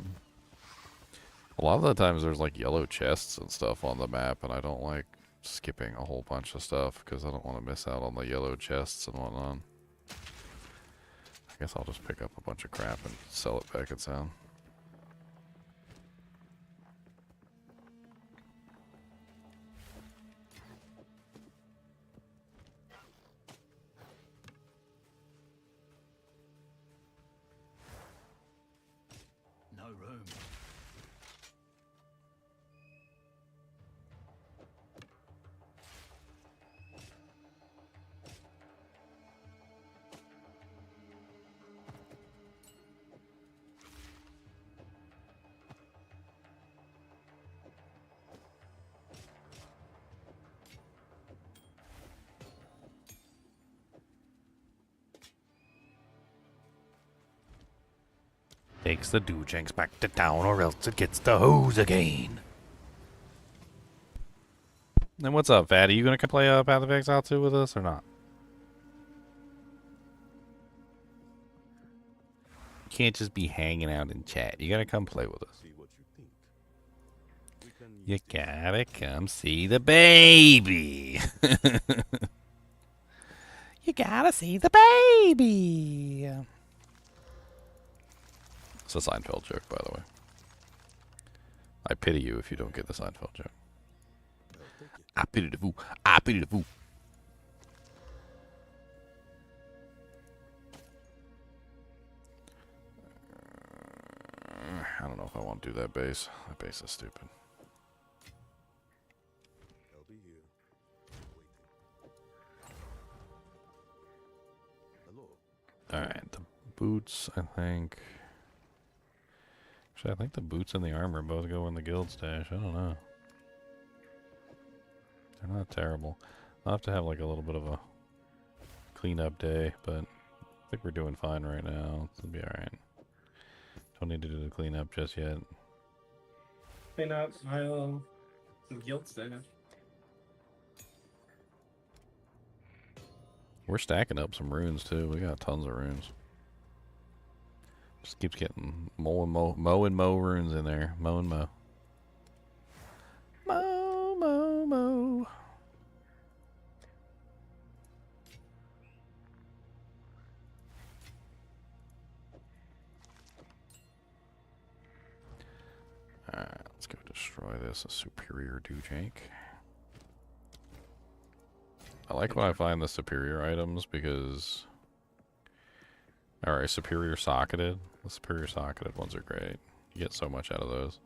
A lot of the times there's like yellow chests and stuff on the map, and I don't like skipping a whole bunch of stuff because I don't want to miss out on the yellow chests and whatnot. I guess I'll just pick up a bunch of crap and sell it back at town. No room. Takes the Doojanks back to town, or else it gets the hose again. Then what's up, Fatty? You gonna come play Path of Exile 2 with us or not? You can't just be hanging out in chat. You gotta come play with us. See what you think. We can You use this gotta come see the baby. You gotta see the baby. It's a Seinfeld joke, by the way. I pity you if you don't get the Seinfeld joke. I'll take it. I pity the fool. I pity the fool. I don't know if I want to do that base. That base is stupid. I'll be here. Waiting. Hello. Alright, the boots, I think. Actually, I think the boots and the armor both go in the guild stash. I don't know. They're not terrible. I'll have to have like a little bit of a cleanup day, but I think we're doing fine right now. It'll be alright. Don't need to do the cleanup just yet. Clean up, Milo. Some guild stuff. We're stacking up some runes too. We got tons of runes. Just keeps getting mo and mo runes in there. Mo and mo. Mo. Alright, let's go destroy this. A superior Doojank. I like when I find the superior items because... Alright, superior socketed. The superior socketed ones are great. You get so much out of those.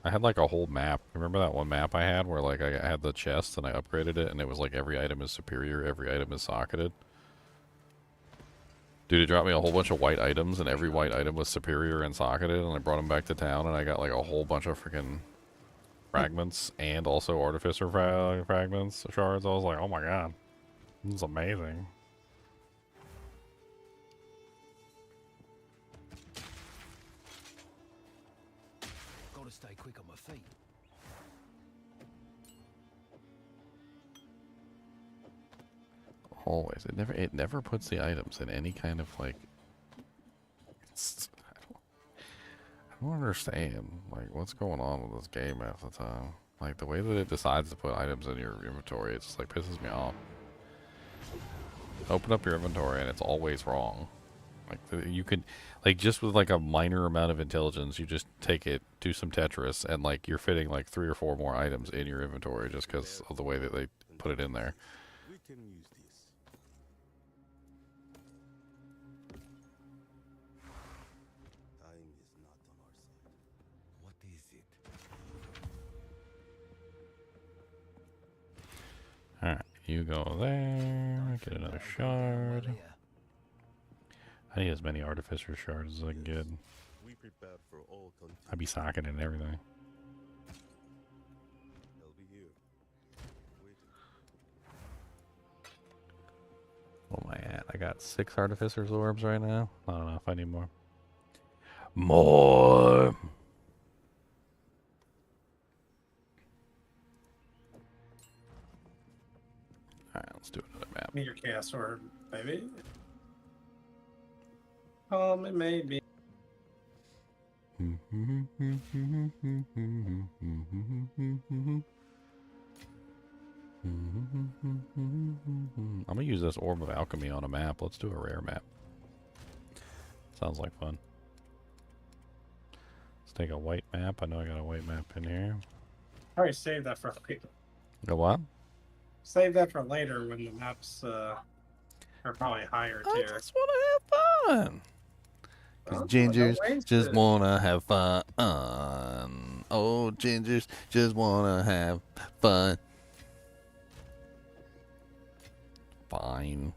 I had like a whole map. Remember that one map I had where like I had the chest and I upgraded it and it was like every item is superior, every item is socketed? Dude, it dropped me a whole bunch of white items and every white item was superior and socketed, and I brought them back to town and I got like a whole bunch of freaking fragments and also artificer fragments, shards. I was like, oh my god, this is amazing. Gotta stay quick on my feet. Always. It never puts the items in any kind of like I don't understand like what's going on with this game half the time. Like the way that it decides to put items in your inventory, it just like pisses me off. Open up your inventory and it's always wrong. Like you could like just with like a minor amount of intelligence, you just take it, do some Tetris, and like you're fitting like 3 or 4 more items in your inventory just because of the way that they put it in there. We can use this. Time is not on our side. What is it? Alright, you go there, get another shard. Here. I need as many artificer shards as I can get. We prepare for all contingencies. I'd be socketing and everything. They'll be here. Waiting. What am I at? I got 6 artificer's orbs right now. I don't know if I need more. More! Alright, let's do another map. Need your chaos orb, baby. It may be. I'm gonna use this Orb of Alchemy on a map. Let's do a rare map. Sounds like fun. Let's take a white map. I know I got a white map in here. Probably save that for later. Go what? Save that for later when the maps are probably higher I tier. just wanna have fun. Cause Oh, gingers don't waste just it. wanna have fun. Oh, gingers just wanna have fun. Fine.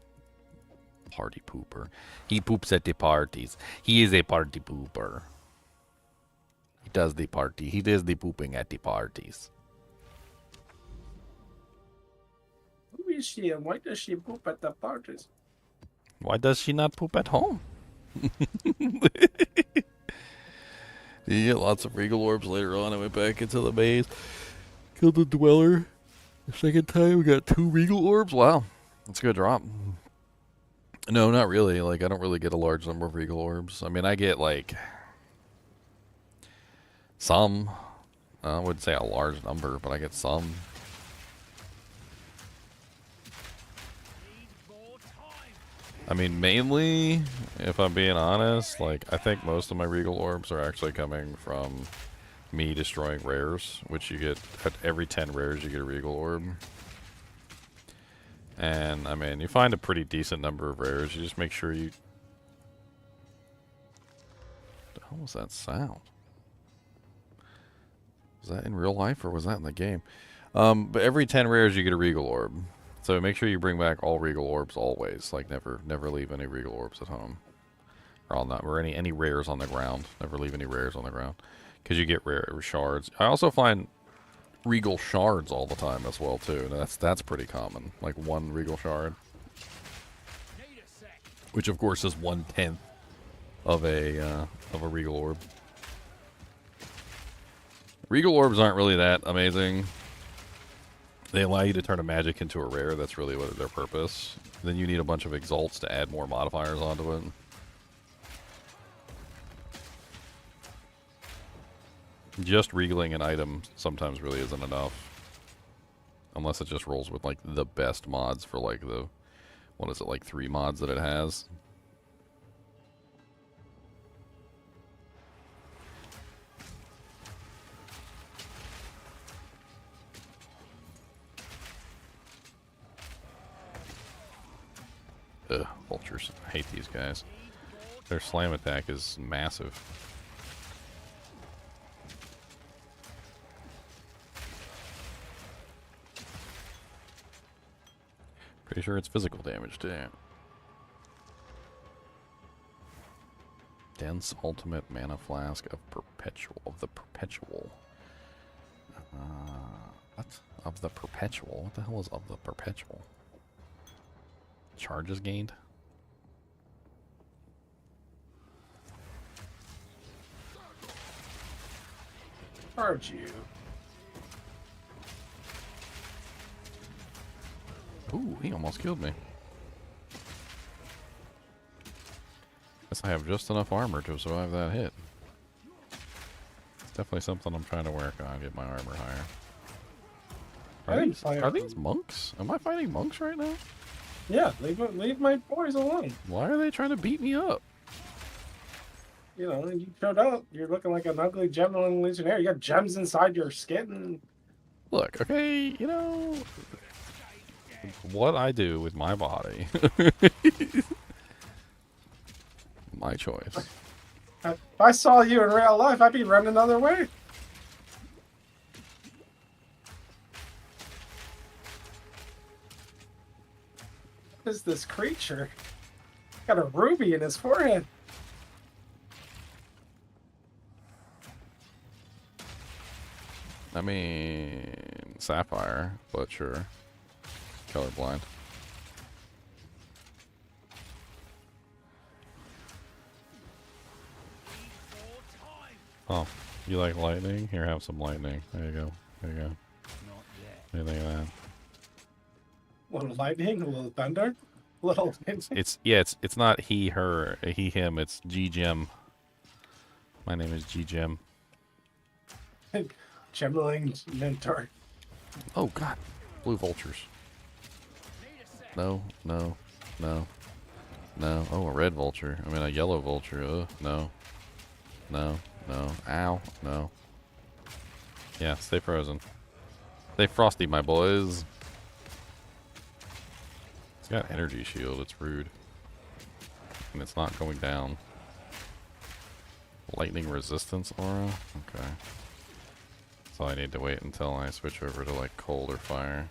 Party pooper. He poops at the parties. He is a party pooper. He does the party. He does the pooping at the parties. Who is she and why does she poop at the parties? Why does she not poop at home? You get lots of regal orbs later on. I went back into the maze. Killed the dweller. The second time we got 2 regal orbs. Wow. That's a good drop. No, not really. Like, I don't really get a large number of regal orbs. I mean, I get, like, some. I wouldn't say a large number, but I get some. Need more time. I mean, mainly, if I'm being honest, like, I think most of my regal orbs are actually coming from me destroying rares, which you get at every 10 rares, you get a regal orb. And, I mean, you find a pretty decent number of rares. You just make sure you... What the hell was that sound? Was that in real life or was that in the game? But every 10 rares you get a regal orb. So make sure you bring back all regal orbs always. Like never leave any regal orbs at home. Or on that, or any rares on the ground. Never leave any rares on the ground. Because you get rare shards. I also find regal shards all the time as well too. That's pretty common. Like 1 regal shard. Need a sec. Which of course is 1/10 of a regal orb. Regal orbs aren't really that amazing. They allow you to turn a magic into a rare. That's really what their purpose. Then you need a bunch of exalts to add more modifiers onto it. Just regaling an item sometimes really isn't enough. Unless it just rolls with like the best mods for like the, what is it, like 3 mods that it has. Ugh, vultures. I hate these guys. Their slam attack is massive. Pretty sure it's physical damage too. Dense ultimate mana flask of the perpetual. What? Of the perpetual? What the hell is of the perpetual? Charges gained? Charge you. Ooh, he almost killed me. Guess I have just enough armor to survive that hit. It's definitely something I'm trying to work on, get my armor higher. Are these monks? Am I fighting monks right now? Yeah, leave my boys alone. Why are they trying to beat me up? You know, you showed up. You're looking like an ugly gem-ling legionnaire. You got gems inside your skin. Look, okay, you know what I do with my body. My choice. If I saw you in real life, I'd be running the other way. What is this creature? Got a ruby in his forehead. I mean, sapphire, but sure. Colorblind. Oh, you like lightning? Here, have some lightning. There you go. There you go. Not yet. What do you think of that? A little lightning, a little thunder, a little. It's not he, her, he, him. It's G Gem. My name is G Gem. Gem-ling mentor. Oh God, blue vultures. No, no, no, no. Oh, a red vulture. I mean, a yellow vulture. No, no, no. Ow, no. Yeah, stay frozen. Stay frosty, my boys. It's got energy shield. It's rude, and it's not going down. Lightning resistance aura. Okay. So I need to wait until I switch over to like cold or fire.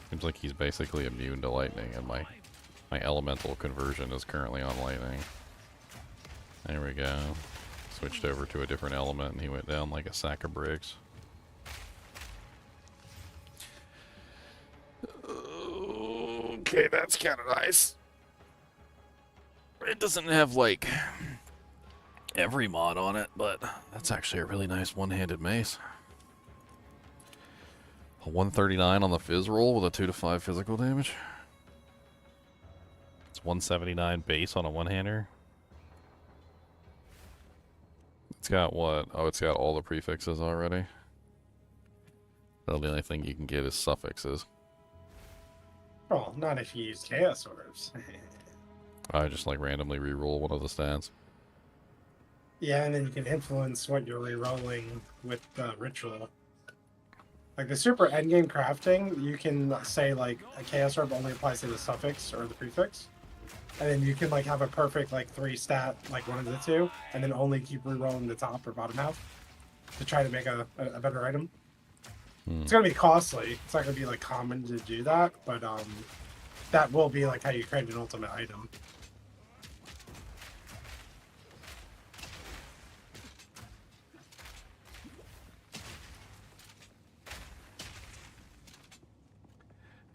Seems like he's basically immune to lightning, and my elemental conversion is currently on lightning. There we go. Switched over to a different element, and he went down like a sack of bricks. Okay, that's kind of nice. It doesn't have like every mod on it, but that's actually a really nice one-handed mace. A 139 on the fizz roll with a 2 to 5 physical damage. It's 179 base on a one-hander. It's got what? Oh, it's got all the prefixes already. The only thing you can get is suffixes. Oh, not if you use chaos orbs. I just like randomly re-roll one of the stats. Yeah, and then you can influence what you're re-rolling with the ritual. Like the super endgame crafting, you can say like a chaos orb only applies to the suffix or the prefix, and then you can like have a perfect like 3 stat, like one of the two, and then only keep re-rolling the top or bottom half to try to make a better item. It's gonna be costly. It's not gonna be like common to do that, but that will be like how you create an ultimate item.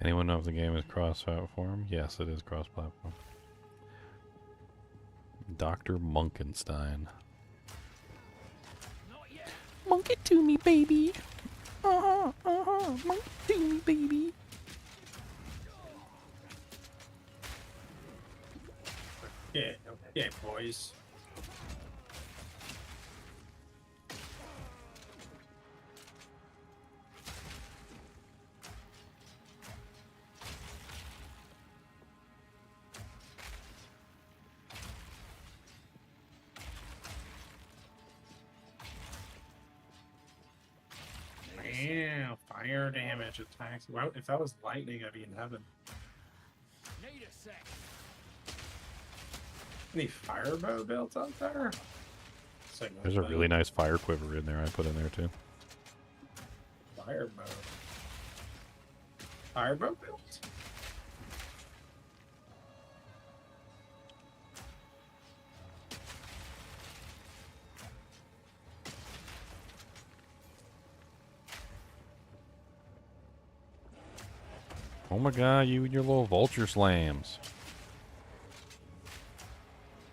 Anyone know if the game is cross-platform? Yes, it is cross-platform. Dr. Munkenstein. Monk it to me, baby. Monk it to me, baby. Yeah, boys. Yeah, fire damage attacks. Well, if that was lightning, I'd be in heaven. Need a sec. Any fire bow builds out there? There's a really nice fire quiver in there I put in there too. Fire bow. Fireboat build. Oh my god, you and your little vulture slams.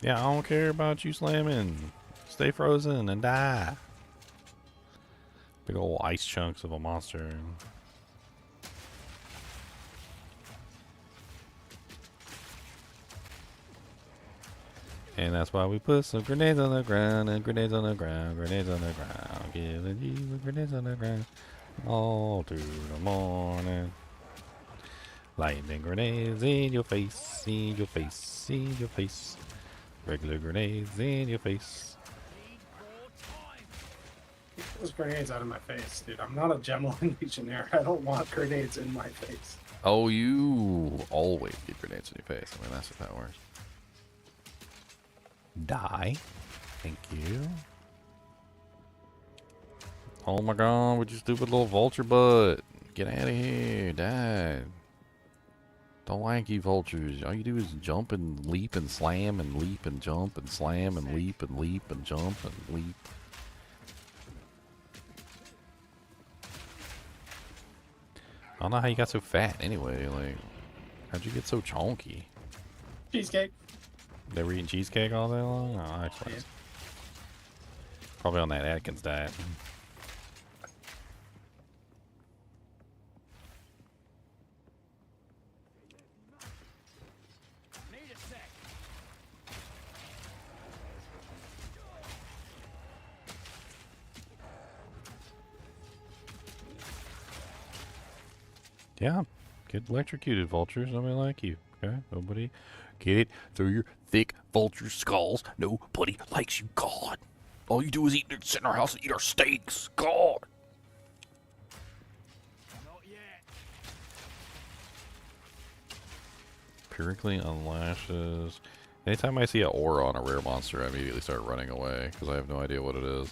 Yeah, I don't care about you slamming. Stay frozen and die. Big old ice chunks of a monster. And that's why we put some grenades on the ground and grenades on the ground, grenades on the ground. Killing you with grenades on the ground all through the morning. Lightning grenades in your face, in your face, in your face. Regular grenades in your face. Get those grenades out of my face, dude. I'm not a Gemini Legionnaire. I don't want grenades in my face. Oh, you always get grenades in your face. I mean, that's what that works. Die. Thank you. Oh my god, with your stupid little vulture butt. Get out of here. Die. Don't like you vultures. All you do is jump and leap and slam and leap and jump and slam and leap and leap and jump and leap. I don't know how you got so fat anyway. Like, how'd you get so chonky? Cheesecake. They were eating cheesecake all day long? Oh, actually. Yeah. Probably on that Atkins diet. Need a sec. Yeah. Get electrocuted, vultures. Nobody like you. Okay? Nobody. Get it through your thick vulture skulls. Nobody likes you. God. All you do is sit in our house and eat our steaks. God. Not yet. Pyrrhically unlashes. Anytime I see an aura on a rare monster, I immediately start running away because I have no idea what it is.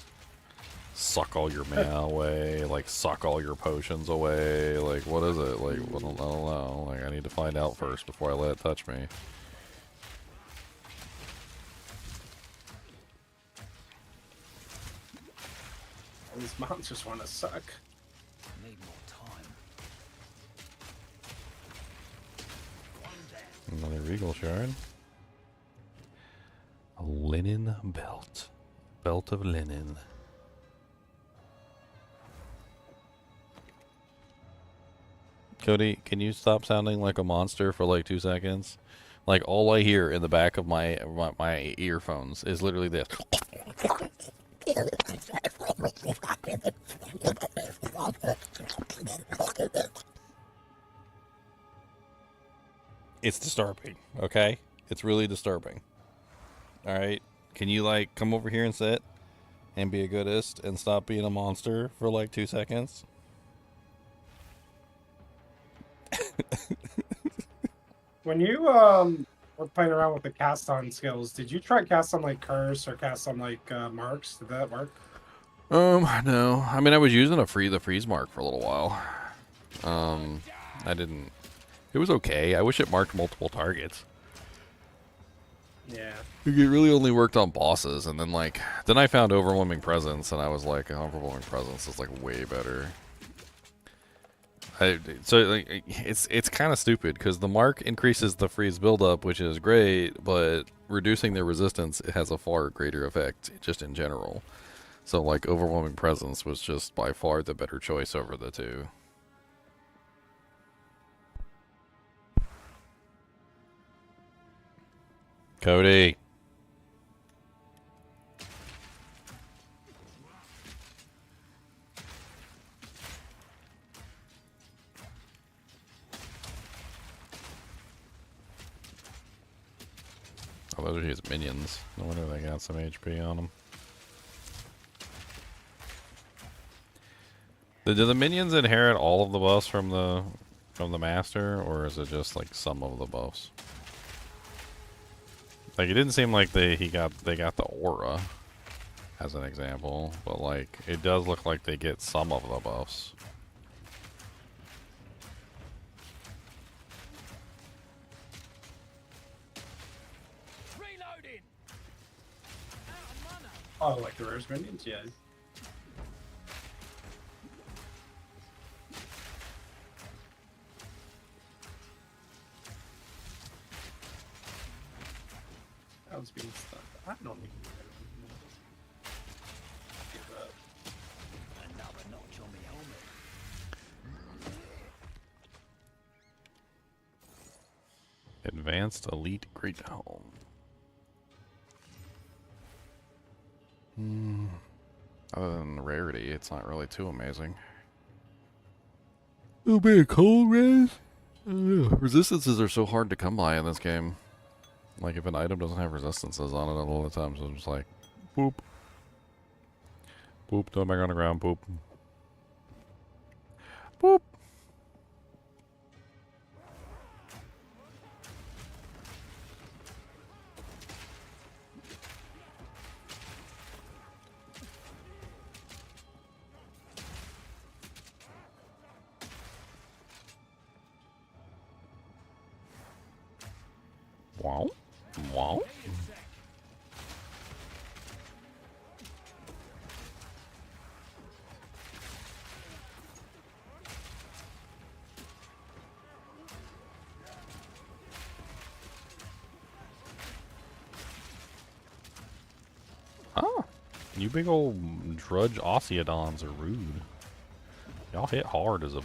Suck all your mana away, like suck all your potions away. Like, what is it? Like, I don't know. Like, I need to find out first before I let it touch me. These monsters want to suck. Need more time. Another Regal Shard. A linen belt. Belt of linen. Cody, can you stop sounding like a monster for like 2 seconds? Like, all I hear in the back of my earphones is literally this. It's disturbing, okay? It's really disturbing. Alright? Can you, like, come over here and sit and be a goodist and stop being a monster for like 2 seconds? When you were playing around with the cast on skills, did you try cast on like curse or cast on like marks? Did that work? No. I mean, I was using the freeze mark for a little while. I didn't. It was okay. I wish it marked multiple targets. Yeah. It really only worked on bosses, and then I found Overwhelming Presence, and I was like, Overwhelming Presence is like way better. It's kind of stupid because the mark increases the freeze buildup, which is great, but reducing their resistance has a far greater effect just in general. So like Overwhelming Presence was just by far the better choice over the two. Cody. Oh, those are his minions. No wonder they got some HP on them. Do the minions inherit all of the buffs from the master, or is it just like some of the buffs? Like, it didn't seem like they got the aura, as an example, but like it does look like they get some of the buffs. Oh, like the rose minions? Yeah. I was being stuck. I don't need to give up. Another notch on my helmet. Advanced Elite Great Helm. Other than the rarity, it's not really too amazing. It'll be a cold race. Resistances are so hard to come by in this game. Like, if an item doesn't have resistances on it a lot of times, I'm just like, boop. Boop, throw it back on the ground, boop. Boop. Wow. Wow. Ah, you big old drudge Osiodons are rude. Y'all hit hard as a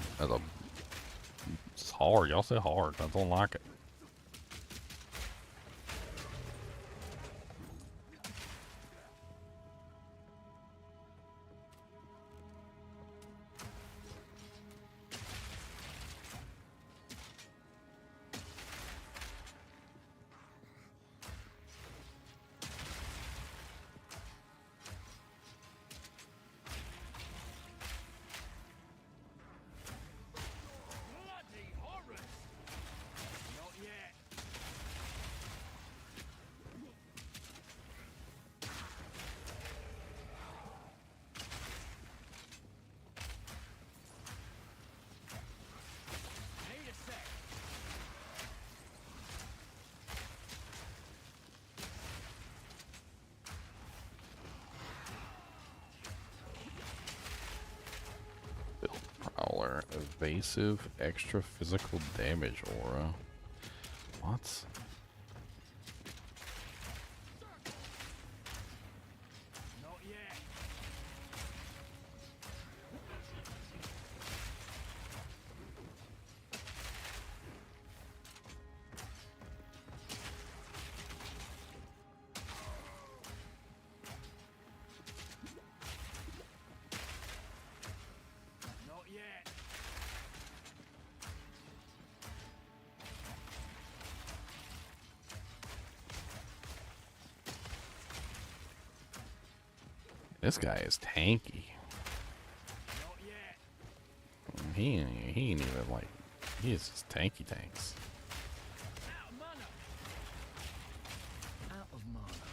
it's hard. Y'all say hard. I don't like it. Bloody horrors! Not yet. Need a sec. Prowler, evasive, extra physical damage aura. What? Not yet. Not yet. This guy is tanky. Not yet. He ain't even like, he is just tanky tanks. Out of mana. Out of mana.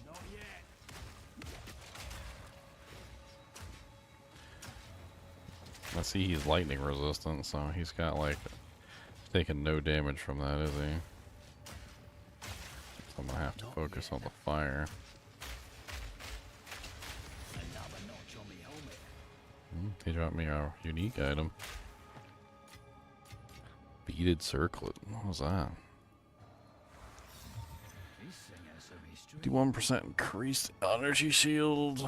Not yet. I see he's lightning resistant, so he's got like taking no damage from that, is he? So I'm gonna have to focus on the fire. Another notch on my helmet. He dropped me a unique item. Beaded circlet. What was that? This thing has some history. 51% increased energy shield,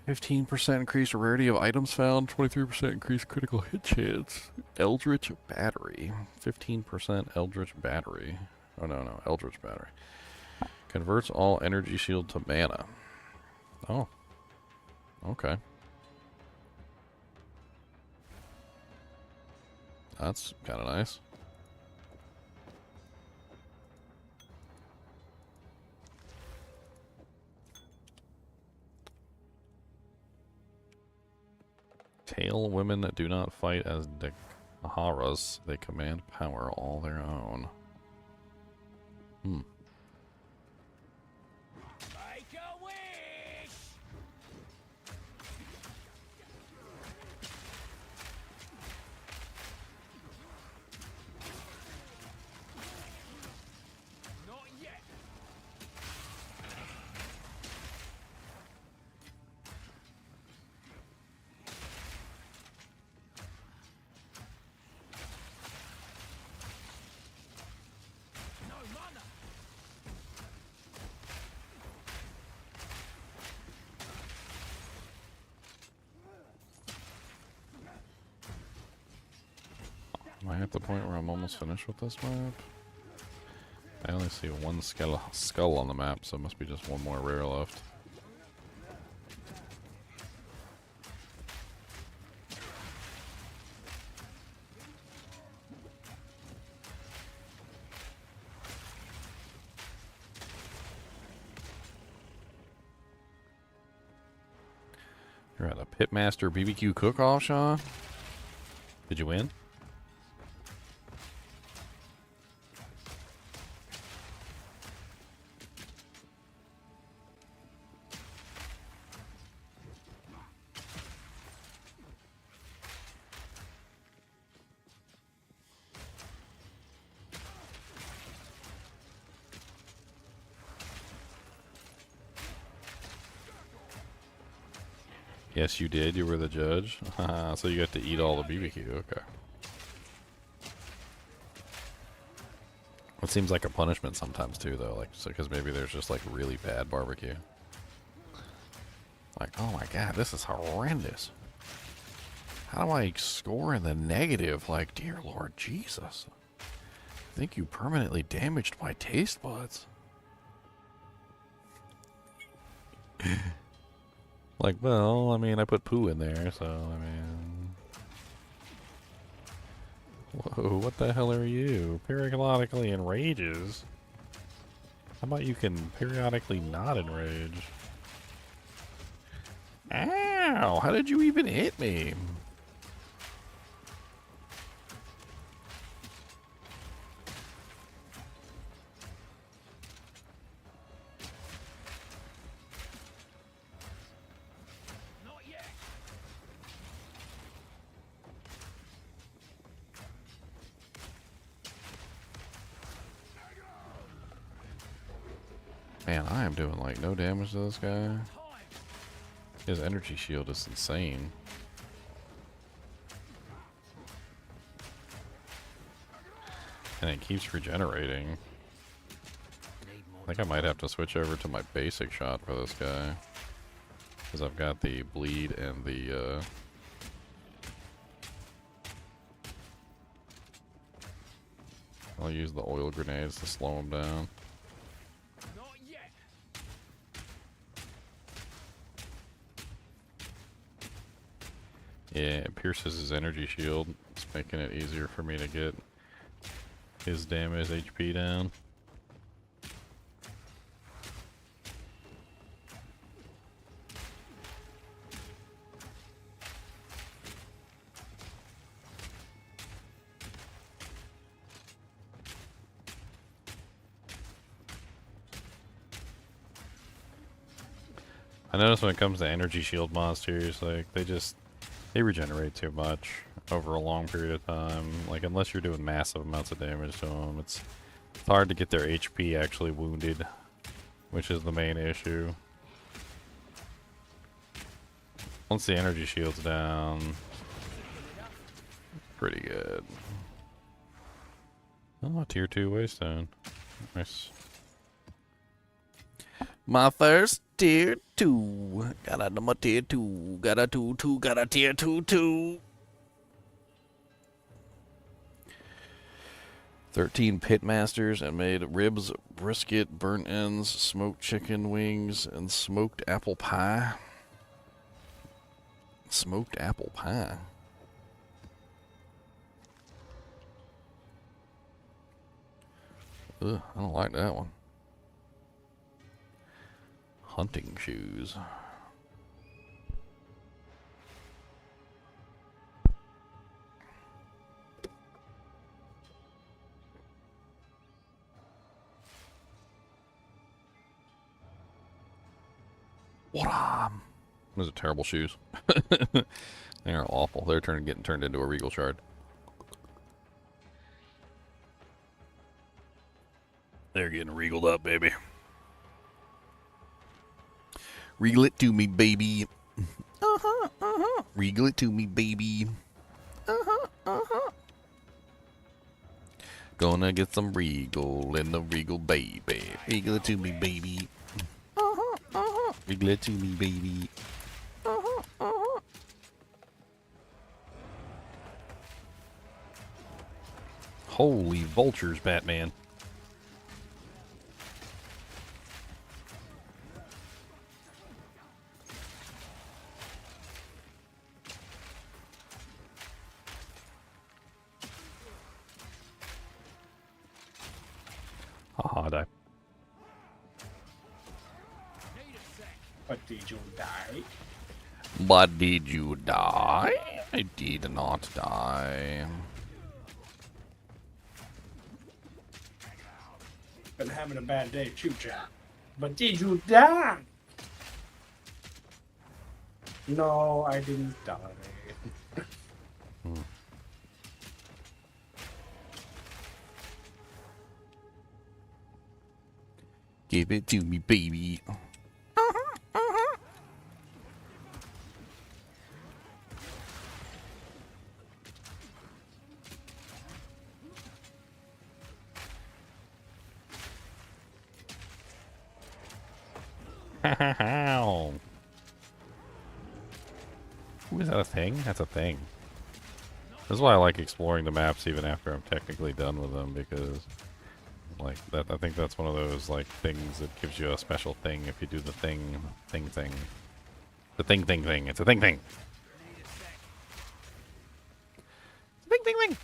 15% increased rarity of items found, 23% increased critical hit chance, Eldritch Battery, 15% Eldritch Battery. Oh no, Eldritch Battery. Converts all energy shield to mana. Oh. Okay. That's kind of nice. Tail women that do not fight as Daharas. They command power all their own. Hmm. Make a wish! Not yet. I at the point where I'm almost finished with this map? I only see one skull on the map, so it must be just one more rare left. You're at a Pitmaster BBQ cook-off, Sean? Did you win? Yes, you did. You were the judge. So you got to eat all the BBQ. Okay. It seems like a punishment sometimes too, though. Like, because maybe there's just like really bad barbecue. Like, oh my god, this is horrendous. How do I score in the negative? Like, dear Lord Jesus. I think you permanently damaged my taste buds. Like, well, I mean, I put poo in there, so, I mean... Whoa, what the hell are you? Periodically enrages? How about you can periodically not enrage? Ow! How did you even hit me? Not yet. Man, I am doing, like, no damage to this guy. Time. His energy shield is insane. And it keeps regenerating. Need more I think I might have to switch over to my basic shot for this guy. Because I've got the bleed and the, I'll use the oil grenades to slow him down. Not yet. Yeah, it pierces his energy shield. It's making it easier for me to get his damage HP down. I notice when it comes to energy shield monsters, like, they regenerate too much over a long period of time. Like, unless you're doing massive amounts of damage to them, it's hard to get their HP actually wounded, which is the main issue. Once the energy shield's down, pretty good. Oh, tier 2 Waystone. Nice. My first tier 2. Got a number tier 2. Got a 2, got a tier 2. 13 pitmasters and made ribs, brisket, burnt ends, smoked chicken wings, and smoked apple pie. Smoked apple pie. Ugh, I don't like that one. Hunting shoes. What? Those are terrible shoes. They're awful. They're getting turned into a regal shard. They're getting regaled up, baby. Regal it to me, baby. Regal it to me, baby. Gonna get some regal in the regal, baby. Regal it to me, baby. Regal it to me, baby. Holy vultures, Batman. Haha, die. Need a sec. But did you die? But did you die? I did not die. Been having a bad day, too, Jack. But did you die? No, I didn't die. Give it to me, baby. How? Ooh, is that a thing? That's a thing. This is why I like exploring the maps even after I'm technically done with them, because like that, I think that's one of those like things that gives you a special thing if you do the thing. The thing. It's a thing. Need a sec. Thing.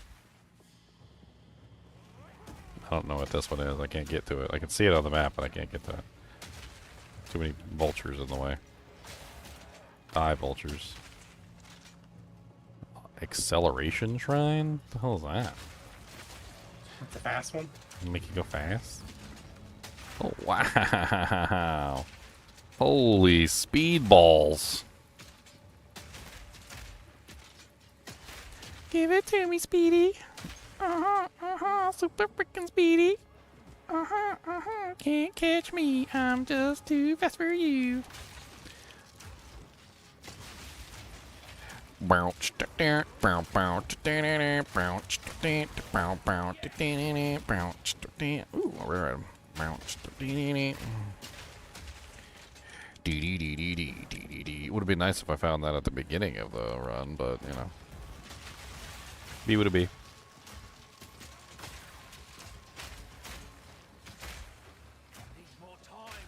I don't know what this one is. I can't get to it. I can see it on the map, but I can't get to it. Too many vultures in the way. Die, vultures. Acceleration shrine? What the hell is that? That's a fast one. Make you go fast? Oh, wow. Holy speedballs. Give it to me, Speedy. Super freaking Speedy. Can't catch me. I'm just too fast for you. Ooh, we're Would have been nice if I found that at the beginning of the run, but you know. Be would it be. Needs more time.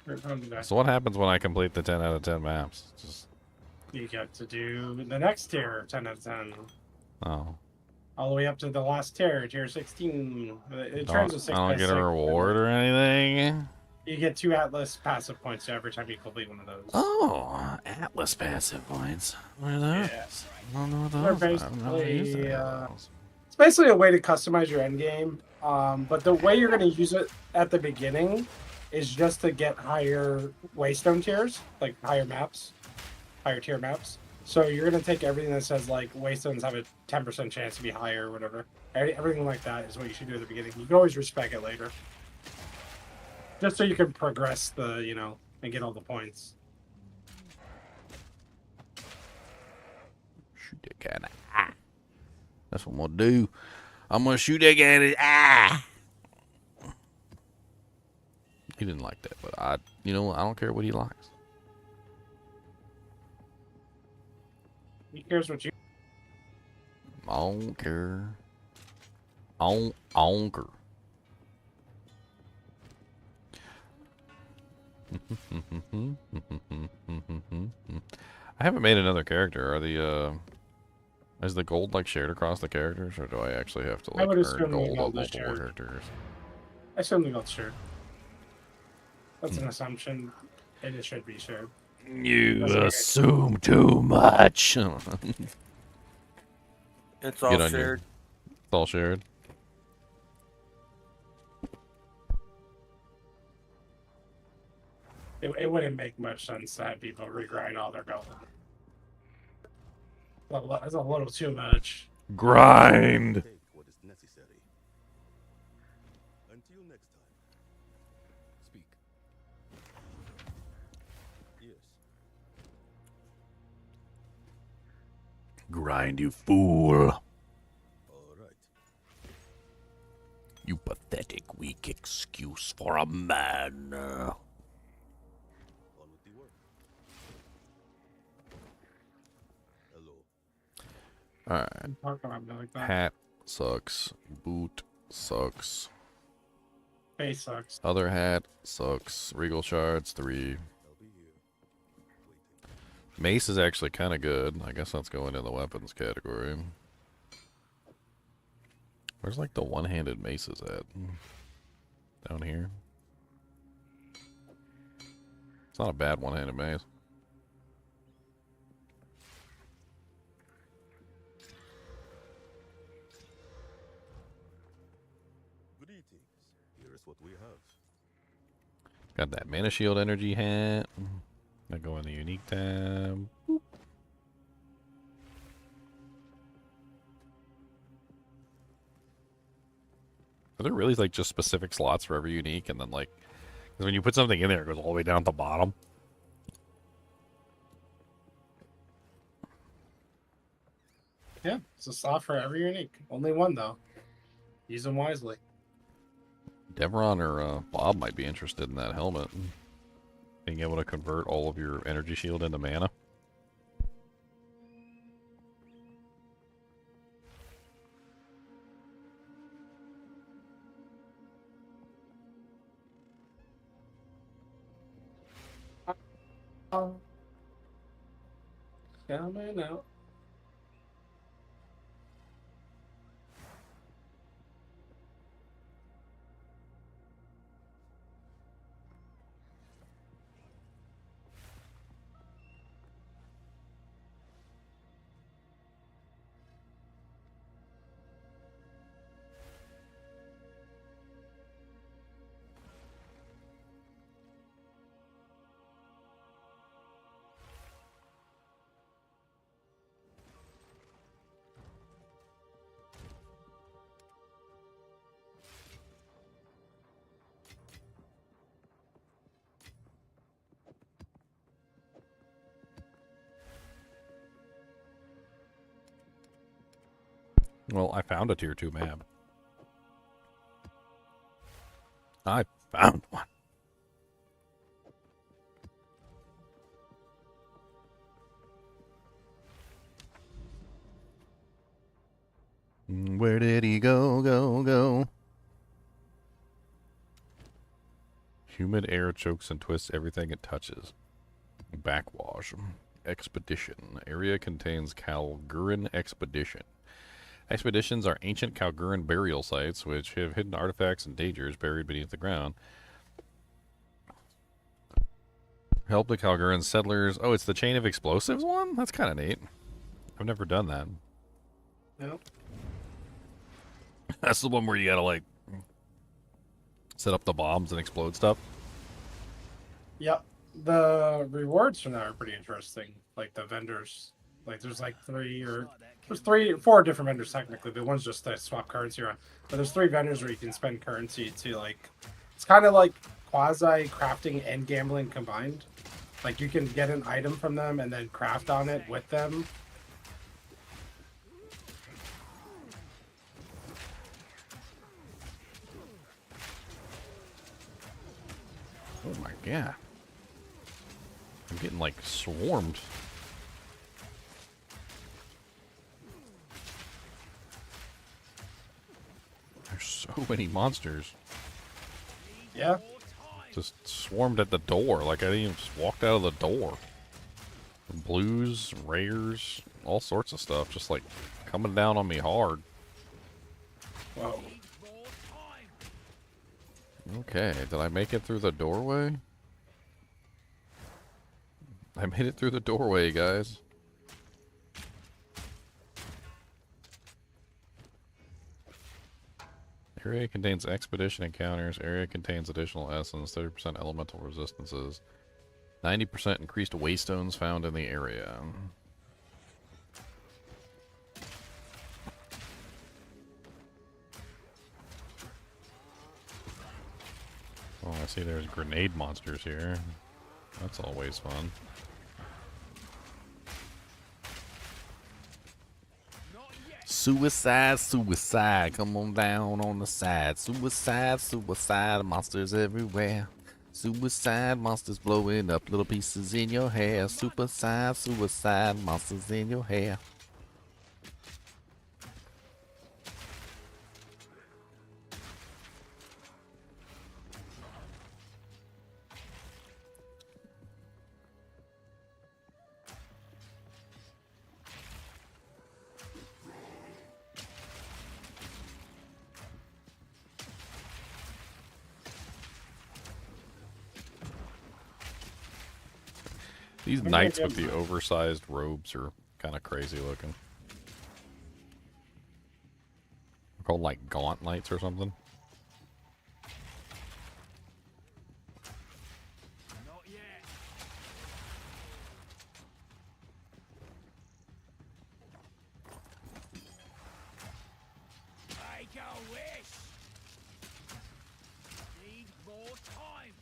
We're going to that. So what happens when I complete the 10 out of 10 maps? Just You get to do the next tier, 10 out of 10. oh, All the way up to the last tier, tier 16. It I turns don't, to 6 I by don't get 6. a reward or anything. You get 2 Atlas passive points every time you complete one of those. Oh, Atlas passive points. What are those? Yeah. I don't know what They're those are. I've never used basically, any of those. It's basically a way to customize your end game. But the way you're going to use it at the beginning is just to get higher Waystone tiers, like higher maps, higher tier maps. So you're going to take everything that says like Waystones have a 10% chance to be higher or whatever. Everything like that is what you should do at the beginning. You can always respec it later. Just so you can progress the, you know, and get all the points. Shoot that guy in the eye. That's what I'm gonna do. I'm gonna shoot that guy in the eye. He didn't like that, but I don't care what he likes. He cares what you. I don't care. I don't care. I haven't made another character. Is the gold like shared across the characters, or do I actually have to I like would earn assume gold the on gold is multiple shared. characters? I certainly not sure. That's an assumption. It should be shared. You That's okay. assume too much. It's Get all on shared. It's all shared. It wouldn't make much sense to have people regrind all their gold. That's a little too much. Grind. Take what is necessary. Until next time. Speak. Yes. Grind, you fool. All right. You pathetic, weak excuse for a man. On with the work. Hello. Alright. Talking about me like that. Hat sucks. Boot sucks. Face sucks. Other hat sucks. Regal shards 3. I'll be here. Waiting. Mace is actually kind of good. I guess that's going in the weapons category. Where's like the one-handed maces at? Down here. It's not a bad one-handed mace. Greetings. Here's what we have. Got that mana shield energy hat. I go in the unique tab. Boop. Are there really like just specific slots for every unique, and then like, because when you put something in there, it goes all the way down at the bottom. Yeah, it's a slot for every unique. Only one though. Use them wisely. Devron or Bob might be interested in that helmet. Being able to convert all of your energy shield into mana. Coming out. Well, I found a tier 2 map. I found one. Where did he go, go? Humid air chokes and twists everything it touches. Backwash. Expedition. Area contains Kalgurin Expedition. Expeditions are ancient Kalgurin burial sites which have hidden artifacts and dangers buried beneath the ground. Help the Kalgurin settlers. Oh, it's the Chain of Explosives one? That's kind of neat. I've never done that. Nope. That's the one where you gotta, like, set up the bombs and explode stuff. Yep. The rewards from that are pretty interesting. Like the vendors. Like there's like there's 3 or 4 different vendors technically, but one's just to swap currency around. But there's 3 vendors where you can spend currency to like, it's kind of like quasi crafting and gambling combined. Like you can get an item from them and then craft on it with them. Oh my god. I'm getting like swarmed. There's so many monsters. Yeah. Just swarmed at the door. Like I didn't even just walked out of the door. Blues, rares, all sorts of stuff. Just like coming down on me hard. Whoa. Okay, did I make it through the doorway? I made it through the doorway, guys. Area contains expedition encounters. Area contains additional essence, 30% elemental resistances, 90% increased waystones found in the area. Oh, I see there's grenade monsters here. That's always fun. Suicide, suicide, come on down on the side. Suicide, suicide, monsters everywhere. Suicide, monsters blowing up little pieces in your hair. Suicide, suicide, monsters in your hair. These I'm knights gonna with give- the oversized robes are kind of crazy looking. They're called like gaunt knights or something. Not yet. Make a wish. Need more time.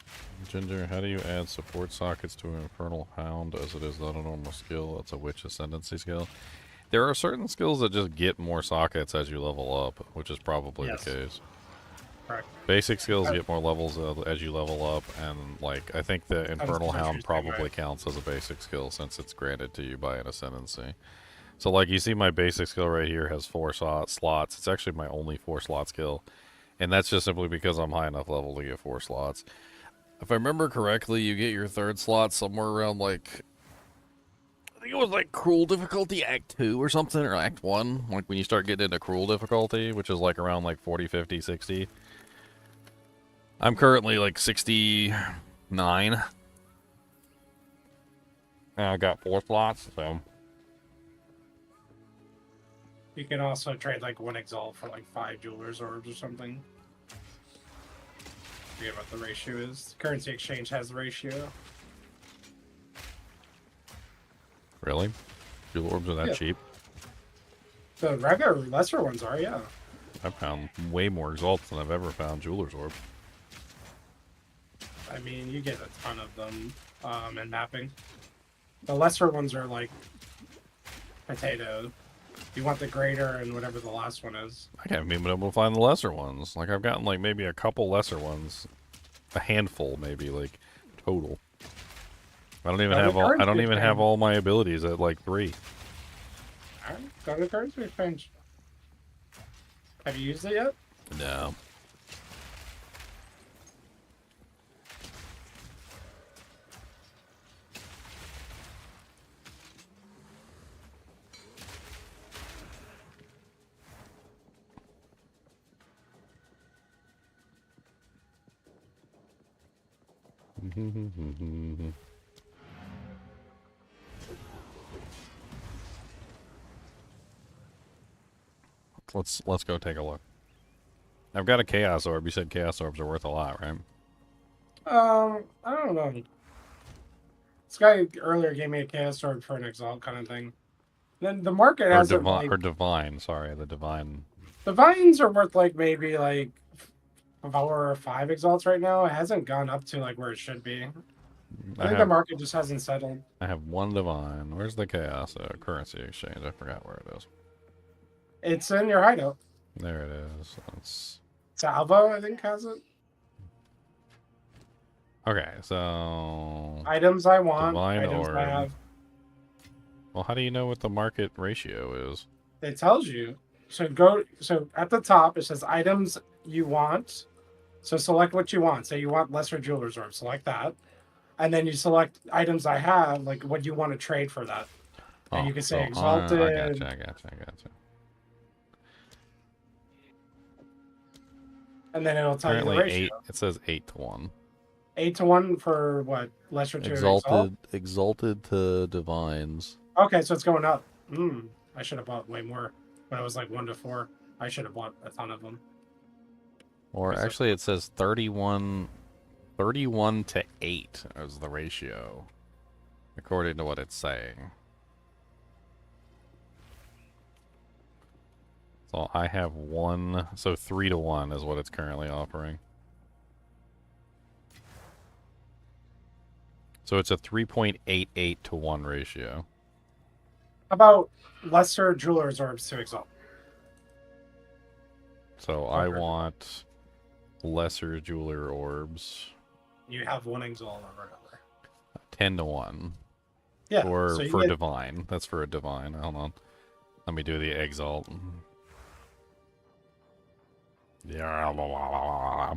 Ginger, how do you add support sockets to an Infernal Hound as it is not a normal skill? That's a Witch Ascendancy skill. There are certain skills that just get more sockets as you level up, which is probably Yes. the case. Correct. Basic skills Uh, get more levels as you level up, and like I think the Infernal what you're Hound saying, probably right? counts as a basic skill since it's granted to you by an Ascendancy. So like you see my basic skill right here has 4 slots. It's actually my only 4 slot skill, and that's just simply because I'm high enough level to get 4 slots. If I remember correctly, you get your 3rd slot somewhere around like, I think it was like Cruel Difficulty Act 2 or something, or Act 1, like when you start getting into Cruel Difficulty, which is like around like 40, 50, 60. I'm currently like 69. And I got 4 slots, so... You can also trade like 1 Exalt for like 5 Jeweler's Orbs or something. I forget what the ratio is. Currency exchange has the ratio. Really? Jewel orbs are that Yeah. cheap? The regular, lesser ones are, yeah. I found way more exalts than I've ever found Jeweler's Orb. I mean, you get a ton of them in mapping. The lesser ones are like potato. You want the greater and whatever the last one is. I haven't even been able to find the lesser ones. Like, I've gotten, like, maybe a couple lesser ones. A handful, maybe, like, total. I don't even Oh, have the all, I don't currency even have exchange. all my abilities at, like, 3. Alright, go to the currency exchange. Have you used it yet? No. Let's go take a look. I've got a Chaos Orb. You said Chaos Orbs are worth a lot, right? I don't know. This guy earlier gave me a chaos sword for an exalt kind of thing. Then the market Or hasn't divine, like or divine. Sorry, the divine. the vines are worth like maybe like 4 or 5 exalts right now. It hasn't gone up to like where it should be. I think the market just hasn't settled. I have 1 divine. Where's the Chaos currency exchange? I forgot where it is. It's in your hideout. There it is. Let's... Salvo, I think, has it. Okay, so Items I want. Divine items Orb. I have. Well, how do you know what the market ratio is? It tells you. So at the top it says items you want. So select what you want. Say you want lesser jeweler's orb, select that. And then you select items I have, like what you want to trade for that. And you can say exalted. I gotcha. And then it'll tell you the Currently ratio. 8. It says 8 to 1. 8 to 1 for what? Lesser to exalt? Exalted to divines. Okay, so it's going up. I should have bought way more. When it was like 1 to 4. I should have bought a ton of them. Or Okay, so- actually, it says 31 to 8 is the ratio, according to what it's saying. So I have 1, so 3 to 1 is what it's currently offering. So it's a 3.88 to 1 ratio. How about lesser jeweler's orbs to exalt? So I Okay. want lesser jeweler orbs. You have 1 exalt over another. 10 to 1. Yeah. Or so you for get- divine. That's for a divine. Hold on. Let me do the exalt. Yeah.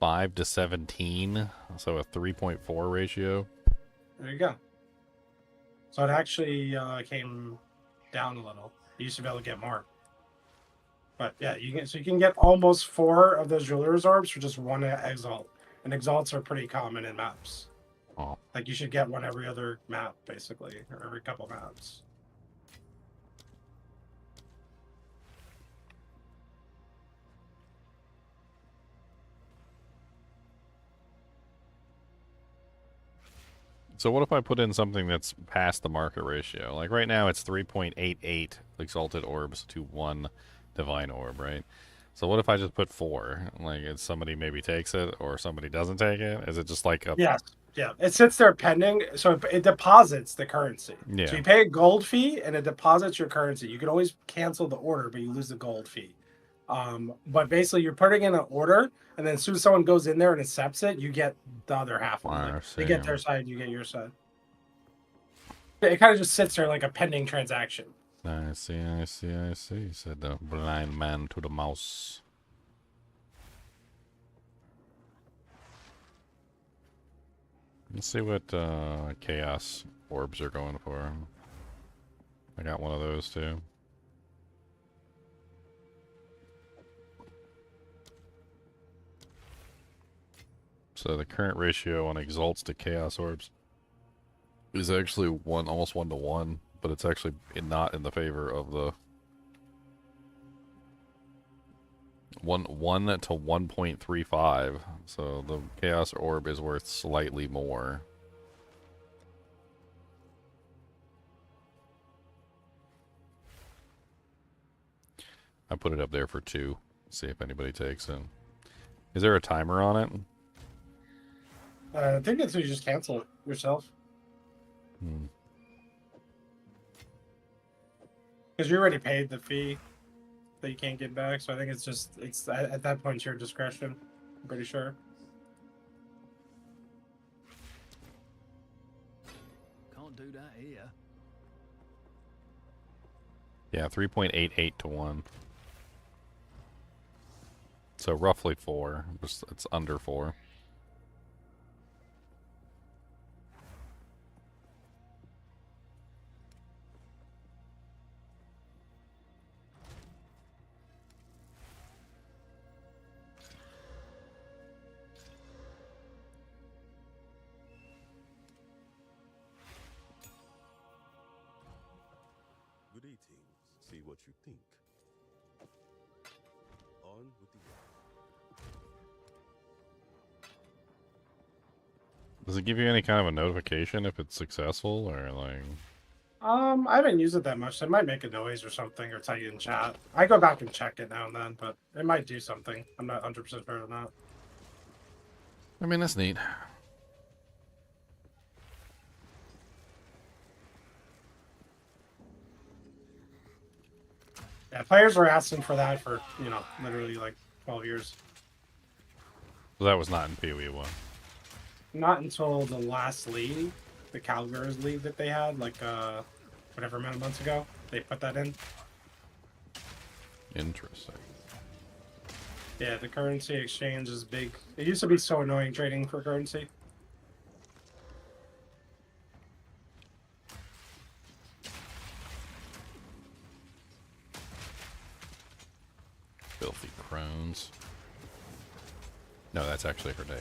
5 to 17. So a 3.4 ratio. There you go. So it actually came down a little. You used to be able to get more. But yeah, you can get almost 4 of those jeweler's orbs for just 1 exalt. And exalts are pretty common in maps. Oh. Like you should get one every other map, basically, or every couple maps. So what if I put in something that's past the market ratio? Like right now it's 3.88 exalted orbs to 1 divine orb, right? So what if I just put 4? Like if somebody maybe takes it or somebody doesn't take it? Is it just like a Yes. Yeah. It sits there pending, so it deposits the currency. Yeah. So you pay a gold fee and it deposits your currency. You can always cancel the order, but you lose the gold fee. But basically you're putting in an order, and then as soon as someone goes in there and accepts it, you get the other half of it. I Like, they get see. their side, you get your side. It kind of just sits there like a pending transaction. I see, I see, I see, said the blind man to the mouse. Let's see what chaos orbs are going for. I got one of those too. So the current ratio on exalts to chaos orbs is actually almost 1 to 1, but it's actually not in the favor of the 1 to 1.35. So the chaos orb is worth slightly more. I put it up there for 2. See if anybody takes it. Is there a timer on it? I think that's you just cancel it yourself. Because you already paid the fee that you can't get back, so I think it's at that point it's your discretion. I'm pretty sure. Can't do that here. Yeah, 3.88 to 1. So roughly 4. It's under 4. Greetings. See what you think. On with the Does it give you any kind of a notification if it's successful, or like? I haven't used it that much. So it might make a noise or something, or tell you in chat. I go back and check it now and then, but it might do something. I'm not 100% sure on that. I mean, that's neat. Yeah, players were asking for that for literally like 12 years. So that was not in PoE 1. Not until the last league, the Calgers league that they had, like whatever amount of months ago, they put that in. Interesting. Yeah, the currency exchange is big. It used to be so annoying trading for currency. Filthy crones. No, that's actually her name.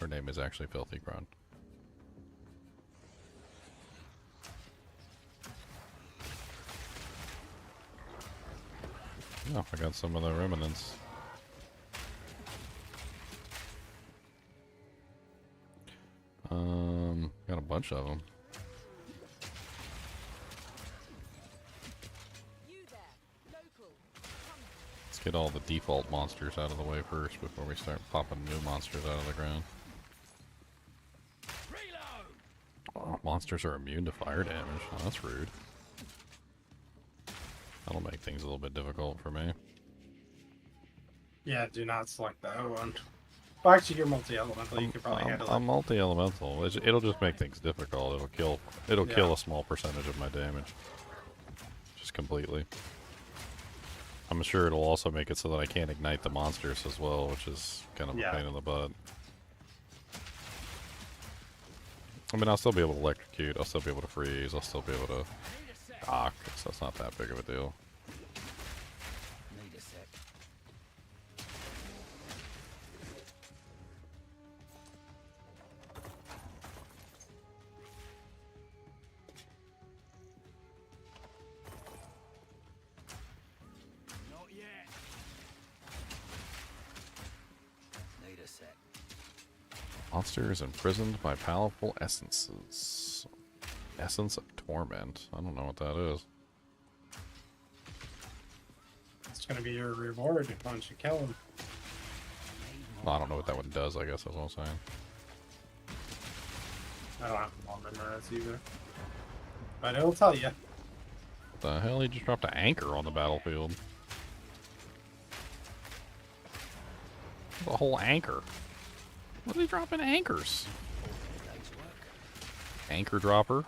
Her name is actually Filthy Crone. Oh, I got some of the remnants. Got a bunch of them. Let's get all the default monsters out of the way first before we start popping new monsters out of the ground. Oh, monsters are immune to fire damage. Oh, that's rude. That'll make things a little bit difficult for me. Yeah, do not select that one. Well, actually, you're multi-elemental. You could probably handle I'm it. multi-elemental. It'll just make things difficult. It'll kill a small percentage of my damage. Just completely. I'm sure it'll also make it so that I can't ignite the monsters as well, which is kind of a pain in the butt. I mean, I'll still be able to electrocute, I'll still be able to freeze, I'll still be able to dock, so it's not that big of a deal. Need a sec. Monster is imprisoned by powerful essences. Essence of Torment. I don't know what that is. It's gonna be your reward once you kill him. Well, I don't know what that one does, I guess that's what I'm saying. I don't have to long memorize either. But it'll tell you. What the hell? He just dropped an anchor on the battlefield. The whole anchor. What are they dropping anchors? Anchor dropper.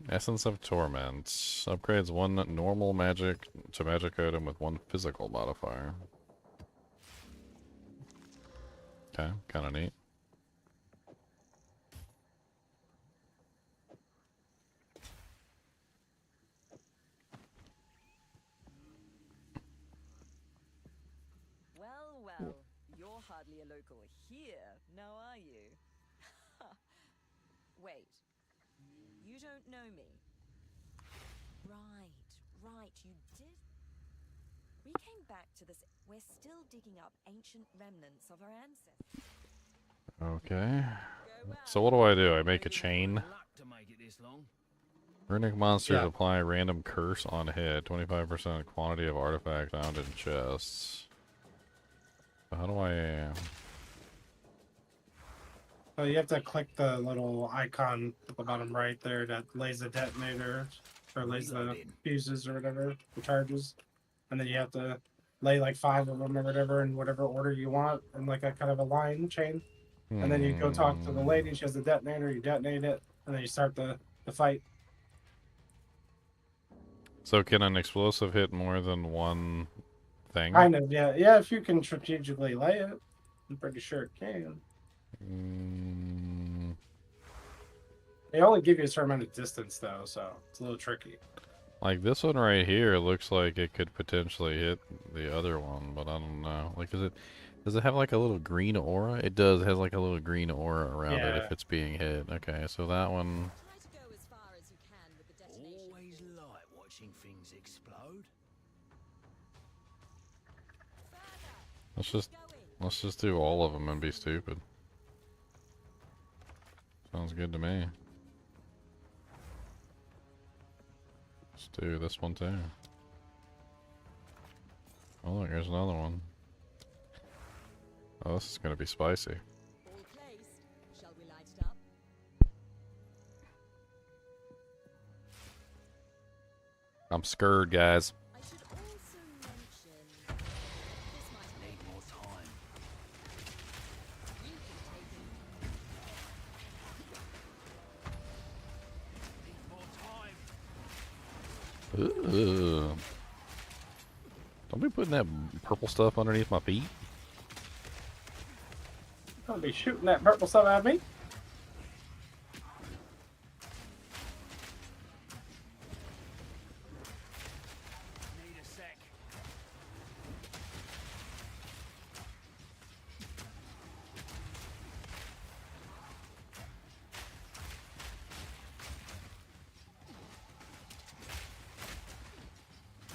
Essence of Torment. Upgrades one normal magic to magic item with one physical modifier. Okay, kind of neat. Well, you're hardly a local here, now are you? Wait, you don't know me? Right, you did. We came back to this. We're still digging up ancient remnants of our ancestors. Okay. Go well. So what do? I make a chain. Luck to make it this long. Runic monsters Yeah. apply random curse on hit. 25% quantity of artifact found in chests. So how do I... So you have to click the little icon at the bottom right there that lays the detonator or lays the fuses or whatever, the charges. And then you have to lay like 5 of them or whatever in whatever order you want in like a kind of a line chain. And then you go talk to the lady, she has the detonator, you detonate it, and then you start the fight. So can an explosive hit more than one thing? Kind of, yeah. Yeah, if you can strategically lay it. I'm pretty sure it can. Mm, They only give you a certain amount of distance though, so it's a little tricky. like this one right here looks like it could potentially hit the other one, but I don't know. Like, does it have like a little green aura? It does. It has like a little green aura around it Yeah. if it's being hit. Okay, so that one. Try to go as far as you can with the detonation. Always like watching things explode. Further. Let's just do all of them and be stupid. Sounds good to me. Let's do this one too. Oh look, there's another one. Oh, this is gonna be spicy. All placed. Shall we light it up? I'm scared, guys. I should also mention this might Need make more time. you can take it. Need more time. Ugh. Don't be putting that purple stuff underneath my feet. Don't be shooting that purple stuff at me. Need a sec.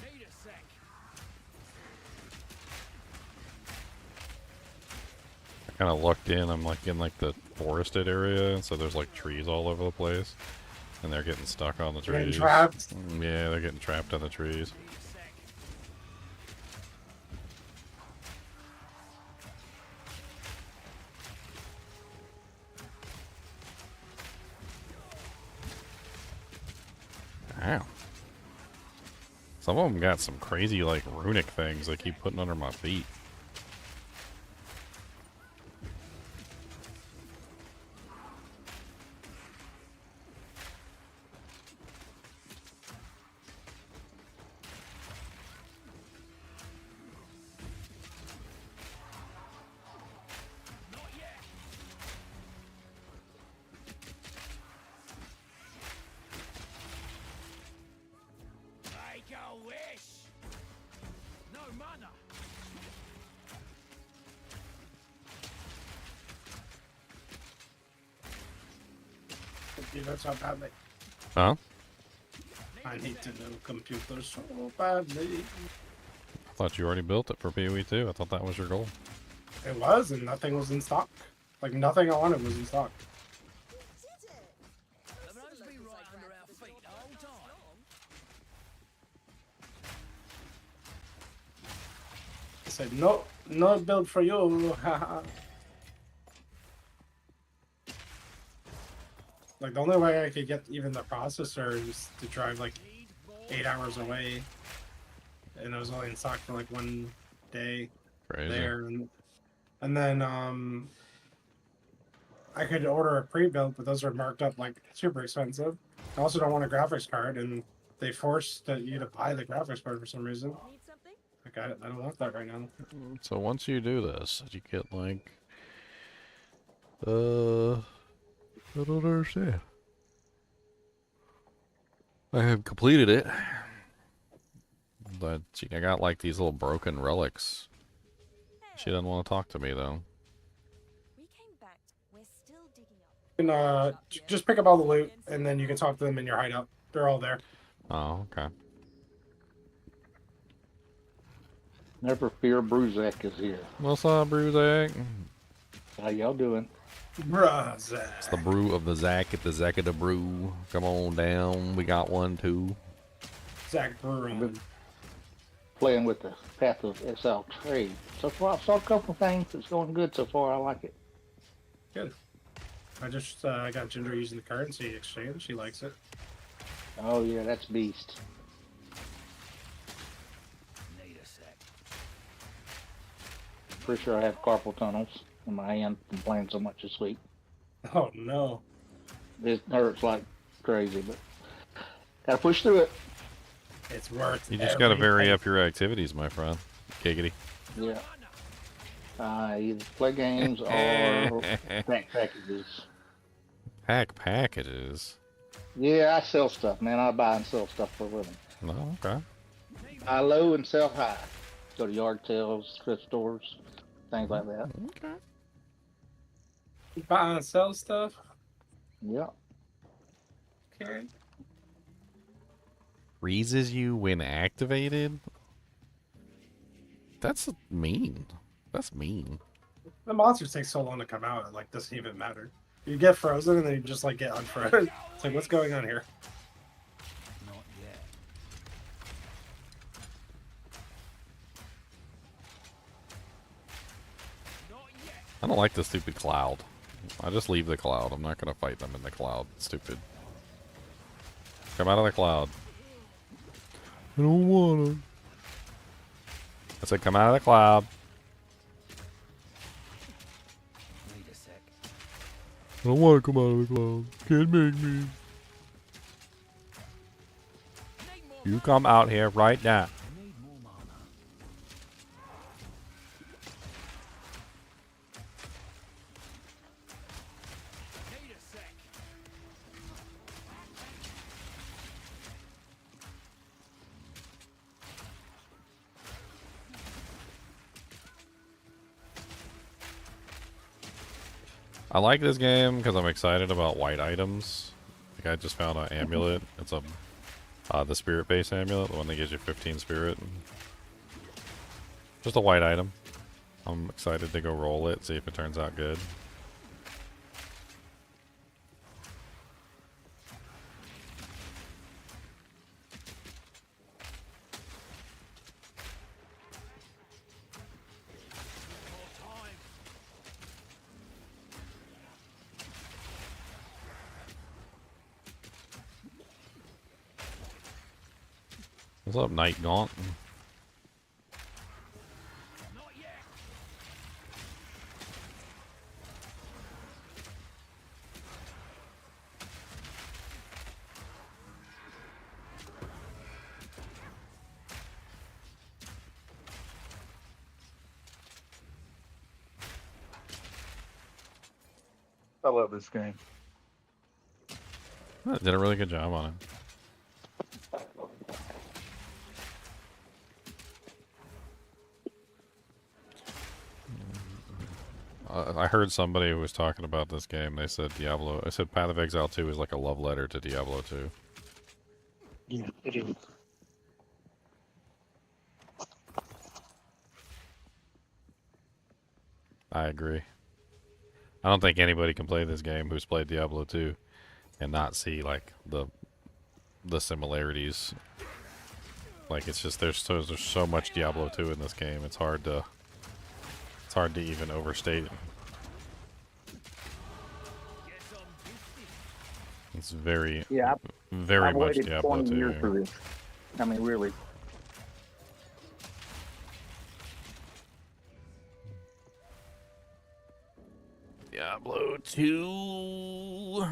Need a sec. I kind of lucked in. I'm like in like the forested area, so there's like trees all over the place, and they're getting stuck on the Getting trees. trapped. Yeah, they're getting trapped on the trees. Need a sec. Ow. Some of them got some crazy like runic things they keep putting under my feet. Not yet. Make a wish. No mana. Computers so badly. Huh? I need to know computers so badly. I thought you already built it for PoE 2. I thought that was your goal. It was, and nothing was in stock. Like nothing I wanted was in stock. We did it! Have those been right under our feet the whole time? I said, no, no build for you. Haha. Like the only way I could get even the processor is to drive like 8 hours away, and it was only in stock for like 1 day Crazy. there, and then I could order a pre-built, but those are marked up like super expensive. I also don't want a graphics card, and they forced you to buy the graphics card for some reason. Need something? Like I don't want that right now. So once you do this, you get like, I don't understand. I have completed it, but I got like these little broken relics. She doesn't want to talk to me though. We came back. We're still digging up. You can just pick up all the loot, and then you can talk to them in your hideout. They're all there. Oh, okay. Never fear, Bruzak is here. What's up, Bruzak? How y'all doing? Bruh, It's the brew of the Zack at the Zack of the brew. Come on down. We got one too. Zach Brewer. Playing with the Path of Exile trade. So far, I've saw a couple of things. It's going good so far. I like it. Good. I just got Ginger using the currency exchange. She likes it. Oh yeah, that's beast. Need a sec. Pretty sure I have carpal tunnels in my hand from playing so much this week. Oh no. It hurts like crazy, but gotta push through it. It's worth You just gotta vary everything. up your activities, my friend. Giggity. Yeah. Either play games or pack packages. Pack packages. Yeah, I sell stuff, man. I buy and sell stuff for a living. No, okay. Buy low and sell high. Go to yard sales, thrift stores, things like that. Okay. Buy and sell stuff. Yeah. Okay. Freezes you when activated? That's mean. That's mean. The monsters take so long to come out, it like doesn't even matter. You get frozen and then you just like get unfrozen. It's like what's going on here? Not yet. Not yet. I don't like the stupid cloud. I just leave the cloud. I'm not gonna fight them in the cloud. It's stupid. Come out of the cloud. I don't wanna. I said come out of the cloud. Need a sec. I don't want to come out of the cloud. Can't make me. Need more You come out here right now. Need more mana. Need a sec. I like this game because I'm excited about white items. Like I just found an amulet. It's a the spirit-based amulet, the one that gives you 15 spirit. Just a white item. I'm excited to go roll it, see if it turns out good. More time. What's up, Night Gaunt? Not yet. I love this game. Did a really good job on it. I heard somebody who was talking about this game. They said Diablo. I said Path of Exile 2 is like a love letter to Diablo 2. Yeah, it is. I agree. I don't think anybody can play this game who's played Diablo 2 and not see like the similarities. Like it's just there's so much Diablo 2 in this game. It's hard to even overstate it. It's very very I've much waited Diablo 20 years 2. for this. I mean, really. Diablo 2.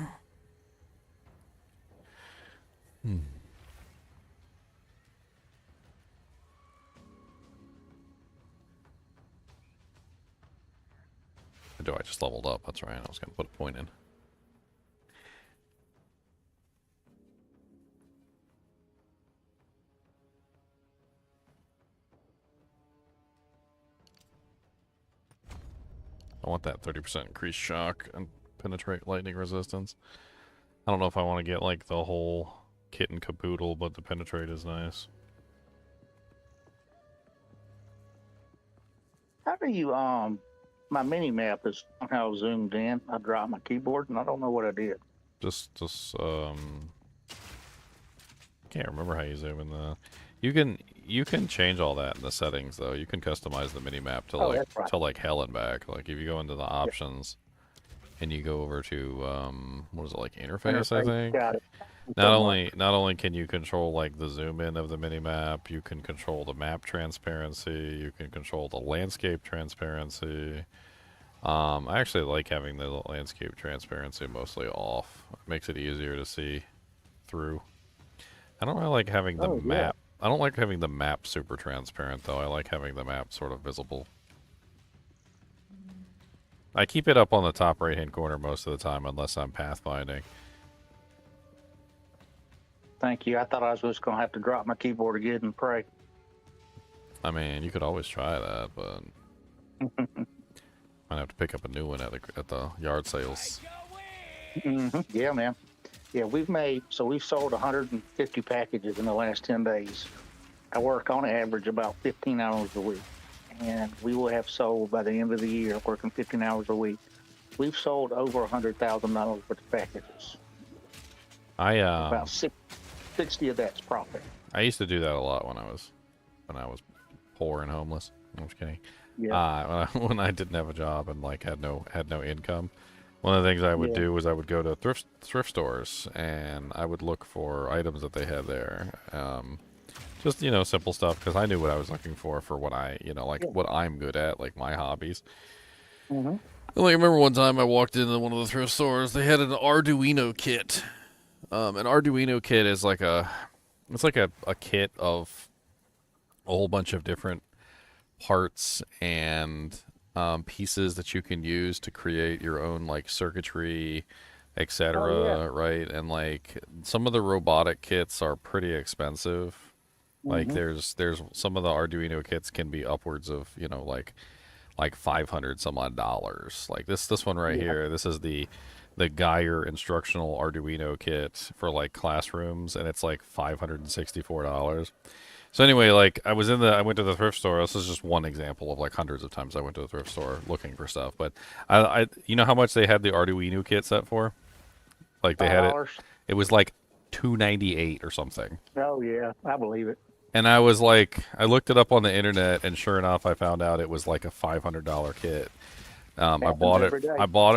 I just leveled up. That's right. I was going to put a point in. I want that 30% increased shock and penetrate lightning resistance. I don't know if I want to get like the whole kit and caboodle, but the penetrate is nice. How do you my mini map is somehow zoomed in. I dropped my keyboard and I don't know what I did. Just can't remember how you zoom in the. You can change all that in the settings though. You can customize the mini map to That's right. to like hell and back. Like if you go into the options and you go over to what is it, like interface, I think. Got it. Not only can you control like the zoom in of the mini map, you can control the map transparency, you can control the landscape transparency. I actually like having the landscape transparency mostly off. It makes it easier to see through. I don't really like having the map. I don't like having the map super transparent though. I like having the map sort of visible. I keep it up on the top right hand corner most of the time unless I'm pathfinding. Thank you. I thought I was just going to have to drop my keyboard again and pray. I mean, you could always try that, but I'd have to pick up a new one at the yard sales. Yeah, man. Yeah, we've sold 150 packages in the last 10 days. I work on average about 15 hours a week, and we will have sold by the end of the year, working 15 hours a week. We've sold over $100,000 worth of packages. About 60 of that's profit. I used to do that a lot when I was poor and homeless. I'm just kidding. Yeah. When I didn't have a job and like had no income, one of the things I would do was I would go to thrift stores and I would look for items that they had there. Just simple stuff because I knew what I was looking for what I what I'm good at, like my hobbies. Mm-hmm. I remember one time I walked into one of the thrift stores. They had an Arduino kit. An Arduino kit is like a kit of a whole bunch of different parts and pieces that you can use to create your own like circuitry, etc. Right? And like some of the robotic kits are pretty expensive. Like there's some of the Arduino kits can be upwards of like $500 some odd dollars. Like this one right here. This is the Geyer instructional Arduino kit for like classrooms, and it's like $564. So anyway, like I went to the thrift store. This is just one example of like hundreds of times I went to the thrift store looking for stuff. But I you know how much they had the Arduino kit set for? Like they had it. It was like $298 or something. Oh yeah, I believe it. And I was like, I looked it up on the internet, and sure enough, I found out it was like a $500 kit. I bought it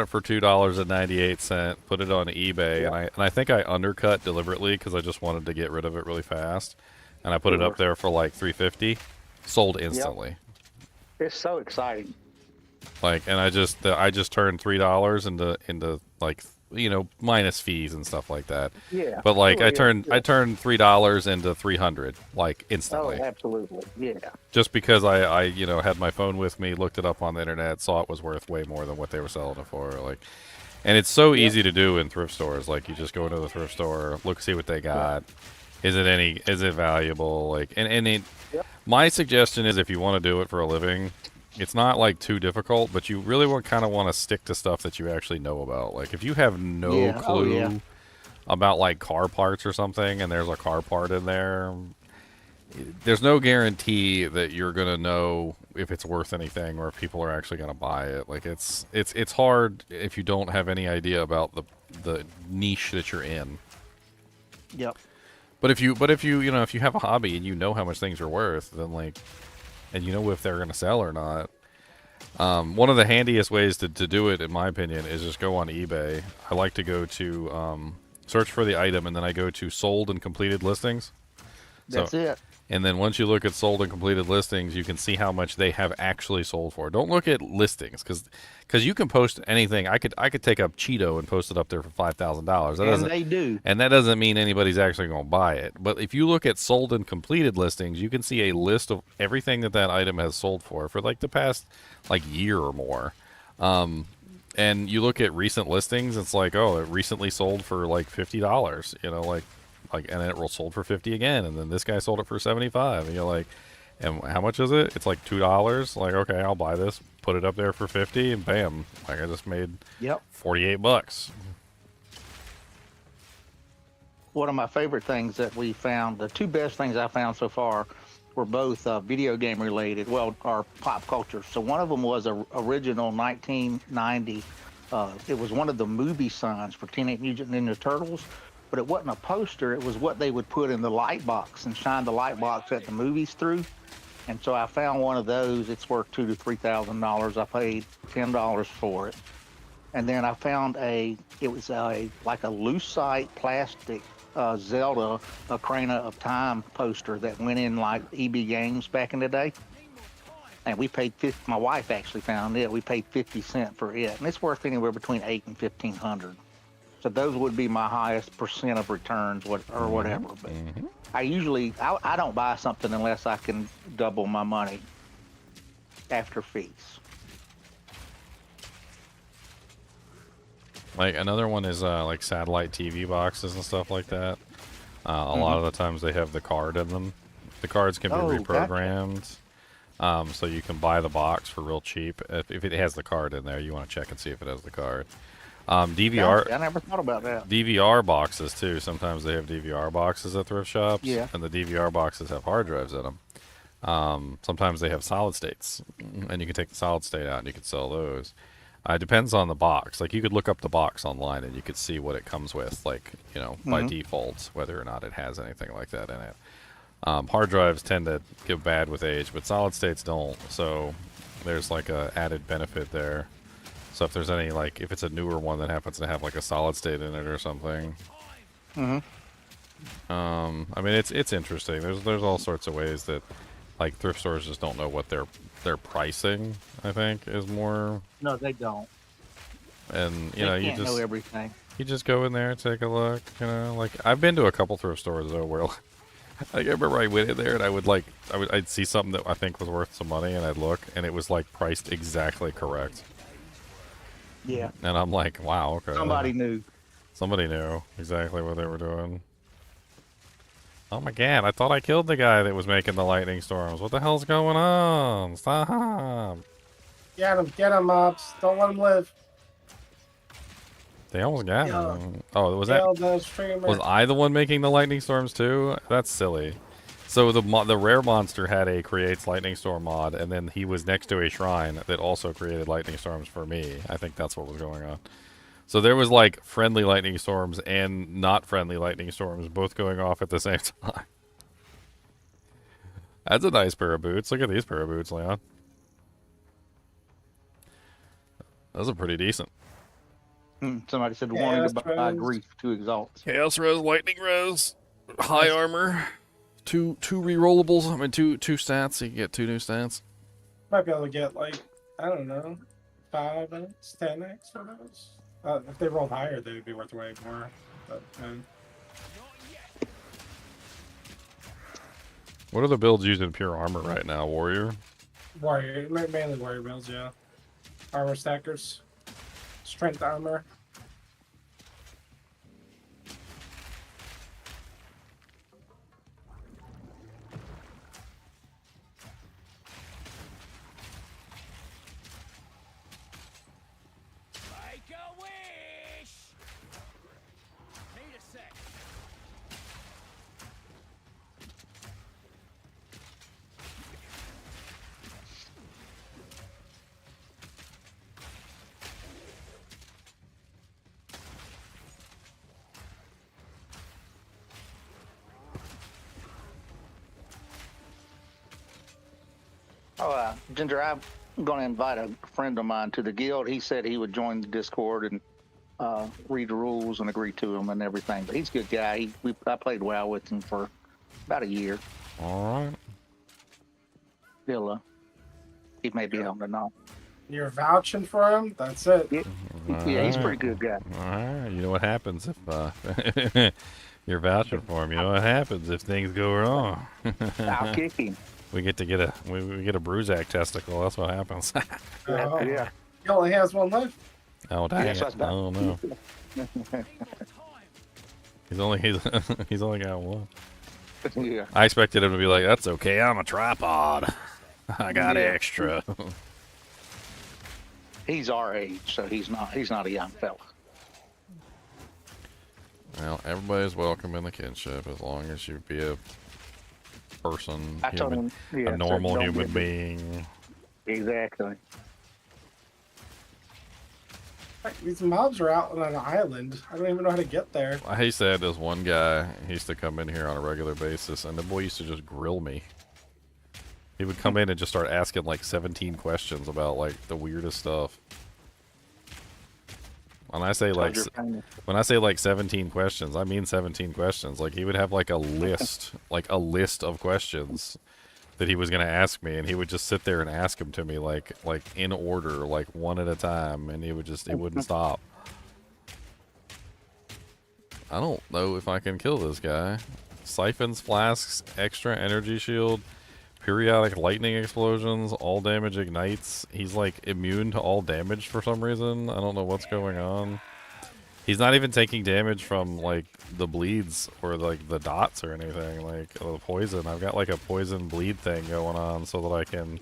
for $2.98. Put it on eBay, and I think I undercut deliberately because I just wanted to get rid of it really fast. And I put it up there for like $350. Sold instantly. It's so exciting. Like, and I just turned $3 into like minus fees and stuff like that. Yeah. But like I turned $3 into $300 like instantly. Oh, absolutely. Yeah. Just because I had my phone with me, looked it up on the internet, saw it was worth way more than what they were selling it for. Like, and it's so easy to do in thrift stores. Like, you just go into the thrift store, see what they got. Is it valuable? Like, my suggestion is if you want to do it for a living, it's not like too difficult, but you really kind of want to stick to stuff that you actually know about. Like if you have no clue about like car parts or something, and there's a car part in there, there's no guarantee that you're gonna know if it's worth anything or if people are actually gonna buy it. Like it's hard if you don't have any idea about the niche that you're in. Yep. But if you if you have a hobby and you know how much things are worth, then like, and you know if they're gonna sell or not. One of the handiest ways to do it, in my opinion, is just go on eBay. I like to go to search for the item, and then I go to sold and completed listings. That's it. And then once you look at sold and completed listings, you can see how much they have actually sold for. Don't look at listings because you can post anything. I could take up Cheeto and post it up there for $5,000. And they do. And that doesn't mean anybody's actually going to buy it. But if you look at sold and completed listings, you can see a list of everything that item has sold for like the past like year or more. And you look at recent listings, it's like, oh, it recently sold for like $50. You know, like, and then it sold for 50 again, and then this guy sold it for 75. And you're like, and how much is it? It's like $2. Like, okay, I'll buy this, put it up there for 50, and bam, like I just made $48. One of my favorite things that we found, the two best things I found so far, were both video game related, well, are pop culture. So one of them was a original 1990. It was one of the movie signs for Teenage Mutant Ninja Turtles. But it wasn't a poster. It was what they would put in the light box and shine the light box at the movies through. And so I found one of those. It's worth $2,000 to $3,000. I paid $10 for it. And then I found it was like a lucite plastic Zelda Ocarina of Time poster that went in like EB Games back in the day. And we paid my wife actually found it. We paid 50 cents for it, and it's worth anywhere between $800 and $1,500. So those would be my highest percent of returns, or whatever. But I don't buy something unless I can double my money after fees. Like another one is like satellite TV boxes and stuff like that. A lot of the times they have the card in them. The cards can be reprogrammed, so you can buy the box for real cheap. If it has the card in there, you want to check and see if it has the card. DVR. I never thought about that. DVR boxes too. Sometimes they have DVR boxes at thrift shops. Yeah. And the DVR boxes have hard drives in them. Sometimes they have solid states, and you can take the solid state out and you can sell those. It depends on the box. Like you could look up the box online and you could see what it comes with, like by default, whether or not it has anything like that in it. Hard drives tend to get bad with age, but solid states don't. So there's like a added benefit there. So if there's any, like, if it's a newer one that happens to have like a solid state in it or something. I mean, it's interesting. There's all sorts of ways that, like, thrift stores just don't know what their pricing, I think, is more. No, they don't. And They you can't just know everything. you just go in there, take a look. Like I've been to a couple thrift stores though where. Like, I remember I went in there and I'd see something that I think was worth some money and I'd look and it was like priced exactly correct. Yeah. And I'm like, wow, okay. Somebody knew. Somebody knew exactly what they were doing. Oh my god, I thought I killed the guy that was making the lightning storms. What the hell's going on? Stop. Get him, mobs. Don't let him live. They almost got him. Oh, was Kill that? the streamer. Was I the one making the lightning storms too? That's silly. So the rare monster had a creates lightning storm mod, and then he was next to a shrine that also created lightning storms for me. I think that's what was going on. So there was like friendly lightning storms and not friendly lightning storms both going off at the same time. That's a nice pair of boots. Look at these pair of boots, Leon. Those are pretty decent. Somebody said wanting to buy grief to exalt. Chaos Res, Lightning Res, high armor, two rerollables. I mean, two stats. You can get 2 new stats. Might be able to get like, I don't know, 5x, 10x for those. If they rolled higher, they would be worth way more. But What are the builds using pure armor right now, Warrior? Warrior, mainly warrior builds, yeah. Armor stackers, strength armor. Make a wish! Need a sec. Ginger, I'm going to invite a friend of mine to the guild. He said he would join the Discord and read the rules and agree to them and everything. But he's a good guy. I played WoW with him for about a year. All right. He may be on or not. You're vouching for him? That's it. Yeah, he's a pretty good guy. All right. You know what happens if you're vouching for him? You know what happens if things go wrong? I'll kick him. We get to get a Bruisac testicle. That's what happens. Oh, Yeah. He only has one left. Oh dang Yes, it! that's bad. Oh no. He's only got one. Yeah. I expected him to be like, "That's okay. I'm a tripod. I got Yeah. extra." He's our age, so he's not a young fella. Well, everybody's welcome in the kinship as long as you be a person, I told human, him, yeah, a normal don't human be- being. Exactly. These mobs are out on an island. I don't even know how to get there. I used to have this one guy. He used to come in here on a regular basis, and the boy used to just grill me. He would come in and just start asking like 17 questions about like the weirdest stuff. When I say like 17 questions, I mean 17 questions. Like he would have like a list of questions that he was gonna ask me, and he would just sit there and ask them to me like in order, like one at a time, and he wouldn't stop. I don't know if I can kill this guy. Siphons, flasks, extra energy shield, periodic lightning explosions, all damage ignites. He's like immune to all damage for some reason. I don't know what's going on. He's not even taking damage from like the bleeds or like the dots or anything, like the poison. I've got like a poison bleed thing going on so that I can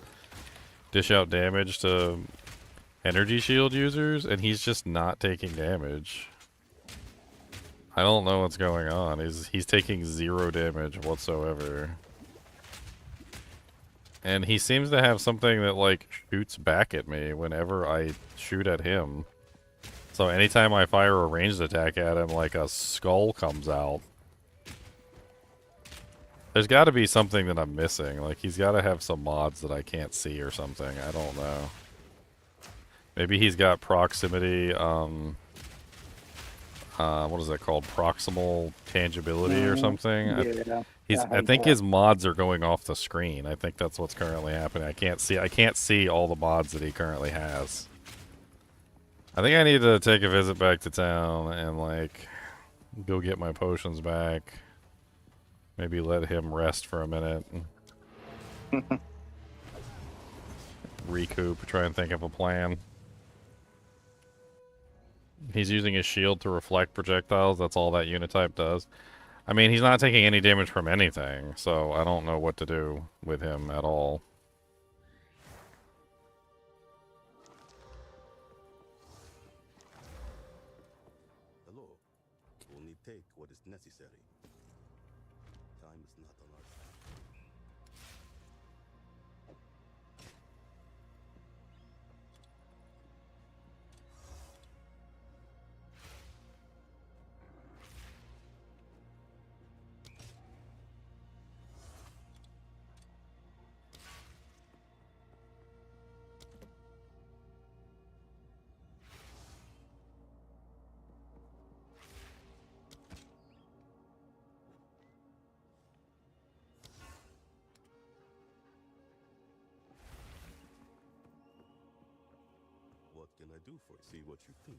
dish out damage to energy shield users, and he's just not taking damage. I don't know what's going on. He's taking 0 damage whatsoever. And he seems to have something that like shoots back at me whenever I shoot at him. So anytime I fire a ranged attack at him, like a skull comes out. There's got to be something that I'm missing. Like he's got to have some mods that I can't see or something. I don't know. Maybe he's got proximity, what is that called? Proximal tangibility or something? Yeah. I think his mods are going off the screen. I think that's what's currently happening. I can't see all the mods that he currently has. I think I need to take a visit back to town and like go get my potions back. Maybe let him rest for a minute. Recoup, try and think of a plan. He's using his shield to reflect projectiles. That's all that unit type does. I mean, he's not taking any damage from anything, so I don't know what to do with him at all. Hello. Only take what is necessary. Time is not on our side. What can I do for see what you think?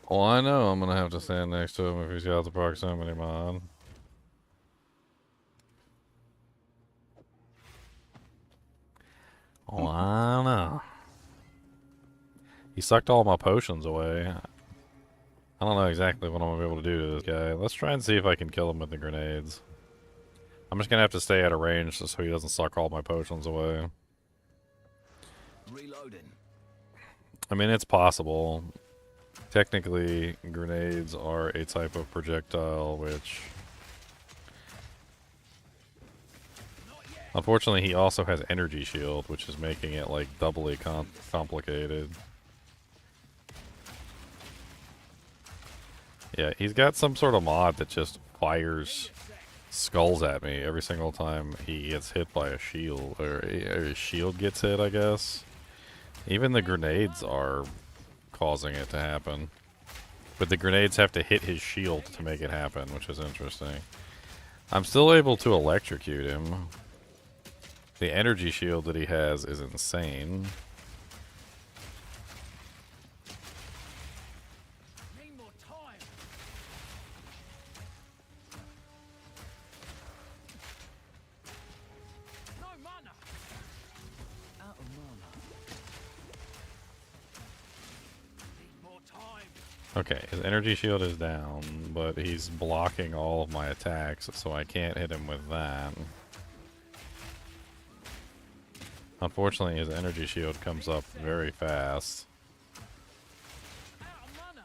Well, I know I'm gonna have to stand next to him if he's got the proximity mod. Oh, I know. He sucked all my potions away. I don't know exactly what I'm gonna be able to do to this guy. Let's try and see if I can kill him with the grenades. I'm just gonna have to stay out of range so he doesn't suck all my potions away. Reloading. I mean, it's possible. Technically, grenades are a type of projectile, which... Unfortunately, he also has energy shield, which is making it, like, doubly complicated. Yeah, he's got some sort of mod that just fires skulls at me every single time he gets hit by a shield, or his shield gets hit, I guess. Even the grenades are causing it to happen. But the grenades have to hit his shield to make it happen, which is interesting. I'm still able to electrocute him. The energy shield that he has is insane. Need more time. No mana. Out of mana. Need more time. Okay, his energy shield is down, but he's blocking all of my attacks, so I can't hit him with that. Unfortunately, his energy shield comes up very fast. Out of mana.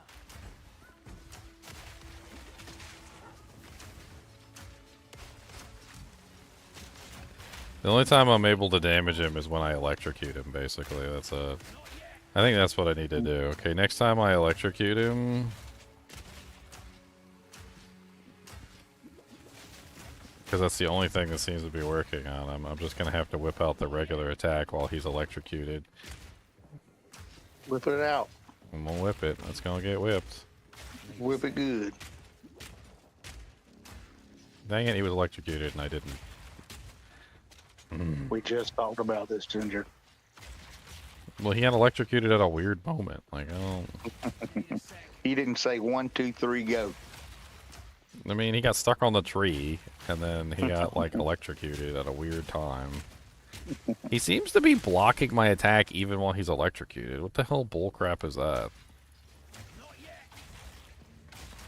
The only time I'm able to damage him is when I electrocute him, basically. I think that's what I need to do. Okay, next time I electrocute him... because that's the only thing that seems to be working on him. I'm just going to have to whip out the regular attack while he's electrocuted. Whip it out. I'm going to whip it. It's going to get whipped. Whip it good. Dang it, he was electrocuted and I didn't. We just talked about this, Ginger. Well, he got electrocuted at a weird moment. Like, I don't... He didn't say 1, 2, 3, go. I mean, he got stuck on the tree, and then he got, like, electrocuted at a weird time. He seems to be blocking my attack even while he's electrocuted. What the hell bullcrap is that?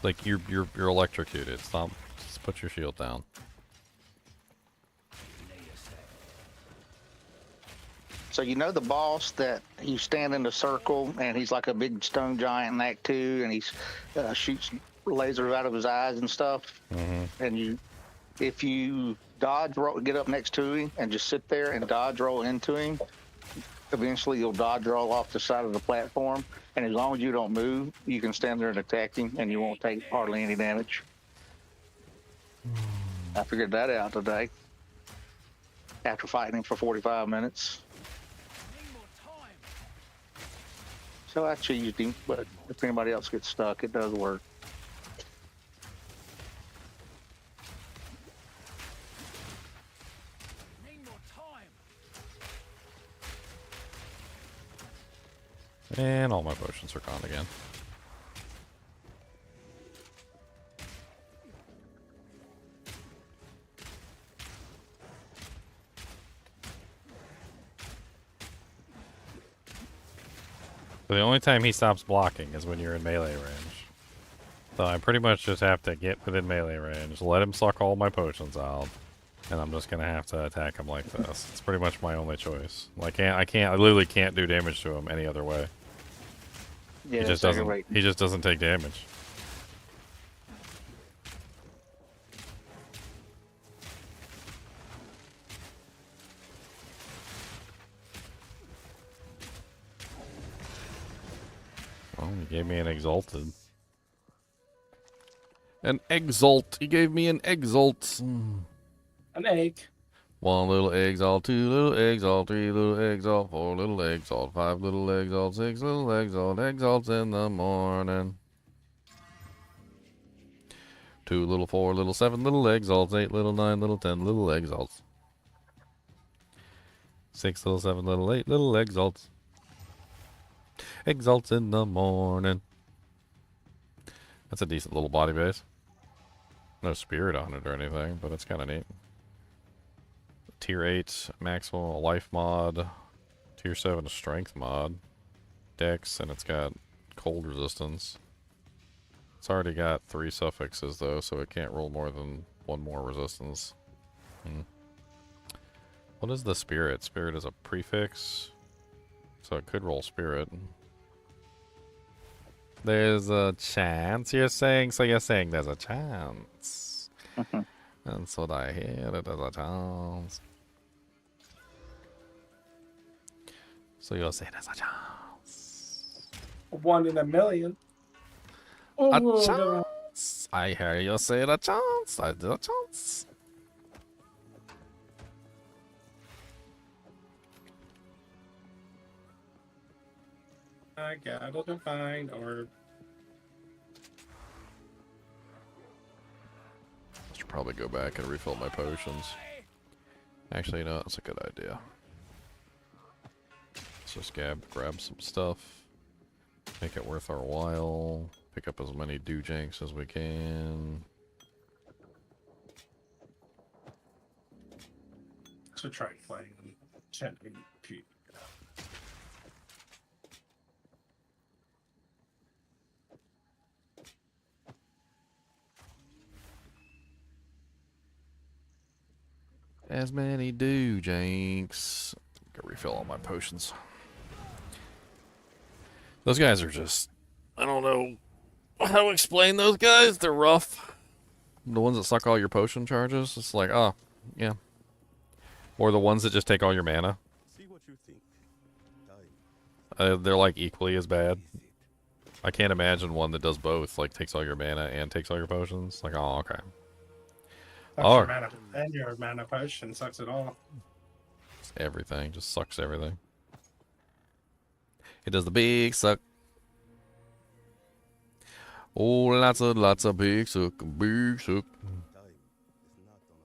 Like, you're electrocuted. Stop. Just put your shield down. So you know the boss that you stand in a circle and he's like a big stone giant in Act 2 and he shoots lasers out of his eyes and stuff. And if you dodge roll, get up next to him and just sit there and dodge roll into him, eventually you'll dodge roll off the side of the platform. And as long as you don't move, you can stand there and attack him and you won't take hardly any damage. I figured that out today after fighting him for 45 minutes. Need more time. So I cheesed him, but if anybody else gets stuck, it does work. Need more time. And all my potions are gone again. But the only time he stops blocking is when you're in melee range. So I pretty much just have to get within melee range, let him suck all my potions out, and I'm just gonna have to attack him like this. It's pretty much my only choice. I literally can't do damage to him any other way. Yeah, He just doesn't take damage. Well, he gave me an exalted. An exalt. He gave me an exalt. An egg. 1 little exalt, 2 little exalt, 3 little exalt, 4 little exalt, 5 little exalt, 6 little exalt, exalts in the morning. 2 little, 4 little, 7 little exalts, 8 little, 9 little, 10 little exalts. 6 little, 7 little, 8 little exalts. Exalts in the morning. That's a decent little body base. No spirit on it or anything, but it's kind of neat. Tier 8 maximal life mod. Tier 7 strength mod. Dex, and it's got cold resistance. It's already got 3 suffixes though, so it can't roll more than 1 more resistance. What is the spirit? Spirit is a prefix, so it could roll spirit. There's a chance, you're saying? So you're saying there's a chance. That's what I hear, that there's a chance. So you're saying there's a chance. 1 in a million. A Oh, chance! I hear you say a chance. I did a chance. I got a divine orb. Should probably go back and refill my potions. Actually, no, that's a good idea. Let's just grab some stuff. Make it worth our while. Pick up as many doojanks as we can. So try playing gently. As many doojanks. Go refill all my potions. Those guys are just... I don't know how to explain those guys. They're rough. The ones that suck all your potion charges. It's like, oh, yeah. Or the ones that just take all your mana. See what you think. Time They're like equally as bad. I can't imagine one that does both. Like takes all your mana and takes all your potions. Like, oh, okay. Oh. Your mana, and your mana potion sucks it all. Everything. Just sucks everything. It does the big suck. Oh, lots of big suck. Big suck. time is not on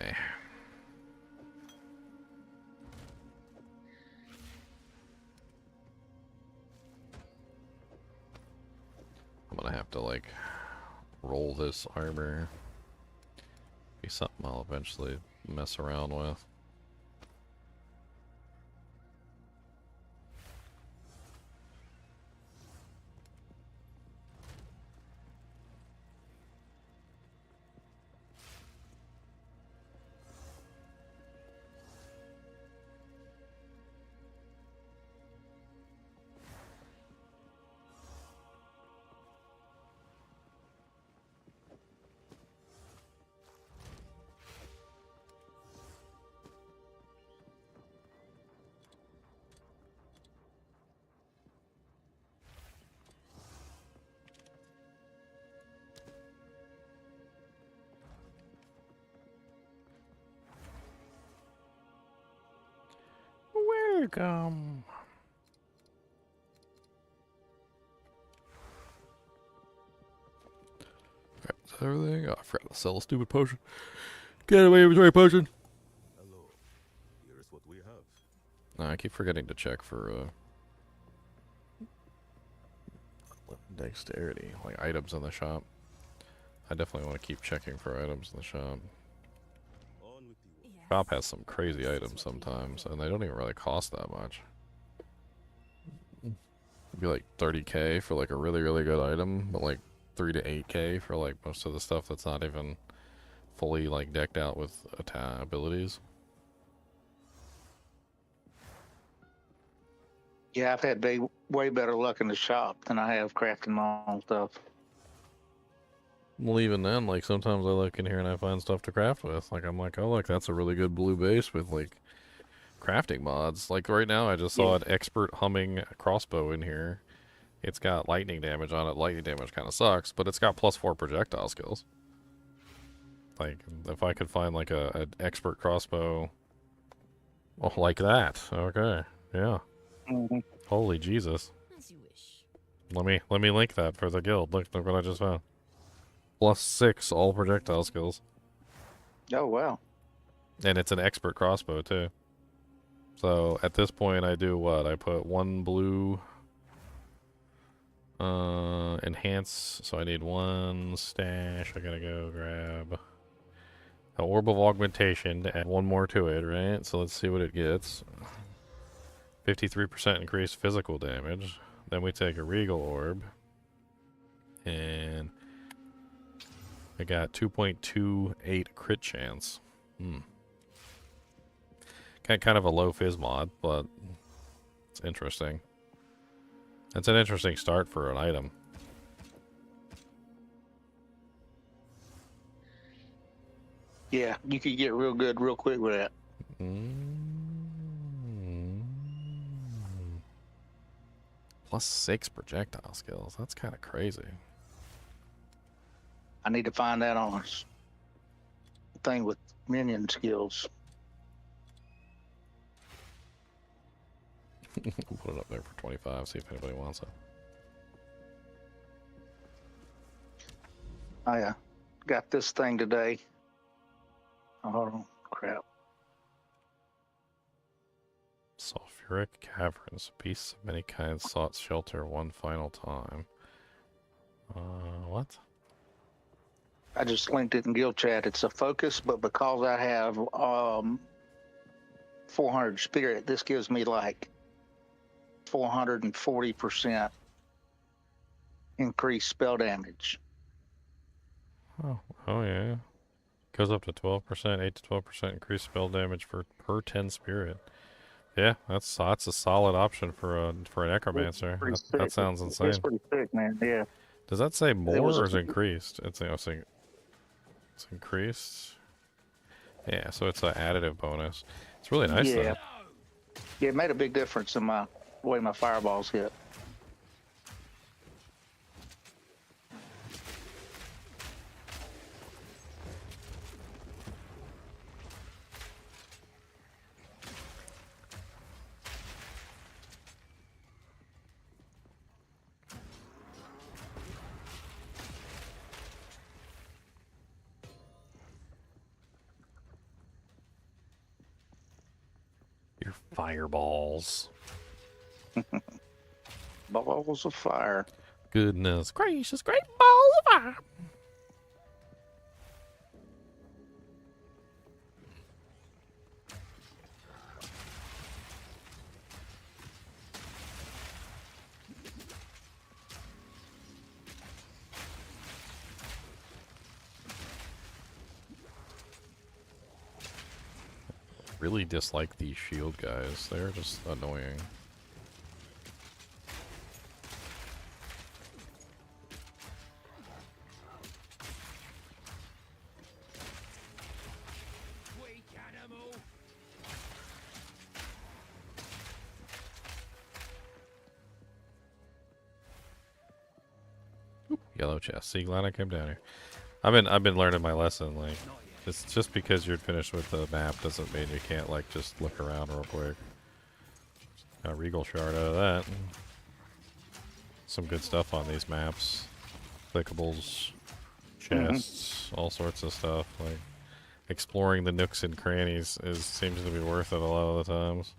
our side. Man. I'm gonna have to like roll this armor. Be something I'll eventually mess around with. Welcome. Is that everything? Oh, I forgot to sell a stupid potion. Get away, inventory potion. Hello. Here's what we have. No, I keep forgetting to check for dexterity, like items in the shop. I definitely want to keep checking for items in the shop. On with you. Shop has some crazy items sometimes, and they don't even really cost that much. It'd be like 30k for like a really, really good item, but like 3 to 8k for like most of the stuff that's not even fully like decked out with abilities. Yeah, I've had way better luck in the shop than I have crafting my own stuff. Well, even then, like sometimes I look in here and I find stuff to craft with. Like I'm like, oh, look, that's a really good blue base with like crafting mods. Like right now, I just saw an expert humming crossbow in here. It's got lightning damage on it. Lightning damage kind of sucks, but it's got +4 projectile skills. Like if I could find like an expert crossbow, oh, like that. Okay, yeah. Mm-hmm. Holy Jesus! As you wish. Let me link that for the guild. Look what I just found. +6 all projectile skills. Oh, wow. And it's an expert crossbow, too. So, at this point, I do what? I put 1 blue... enhance. So I need 1 stash. I gotta go grab... an Orb of Augmentation to add 1 more to it, right? So let's see what it gets. 53% increased physical damage. Then we take a Regal Orb. And... I got 2.28 crit chance. Kind of a low fizz mod, but it's interesting. It's an interesting start for an item. Yeah, you could get real good real quick with that. +6 projectile skills. That's kind of crazy. I need to find that on a thing with minion skills. Put it up there for 25. See if anybody wants it. I got this thing today. Oh, hold on. Crap. Sulfuric caverns. Beasts of many kinds sought shelter one final time. What? I just linked it in guild chat. It's a focus, but because I have 400 spirit, this gives me like 440% increased spell damage. Oh yeah. Goes up to 12%, 8 to 12% increased spell damage per 10 spirit. Yeah, that's a solid option for a necromancer. That sounds insane. It's pretty sick, man. Yeah. Does that say more was or is it increased? It's increased. Yeah, so it's an additive bonus. It's really nice though. Yeah, it made a big difference in my way my fireballs hit. Your fireballs. Balls of fire. Goodness gracious, great balls of fire. Really dislike these shield guys. They're just annoying. Weak animal. Yellow chest. See, glad I came down here. I've been learning my lesson. Like, it's just because you're finished with the map doesn't mean you can't like just look around real quick. Got a regal shard out of that. Some good stuff on these maps. Clickables, chests, all sorts of stuff. Like exploring the nooks and crannies seems to be worth it a lot of the times.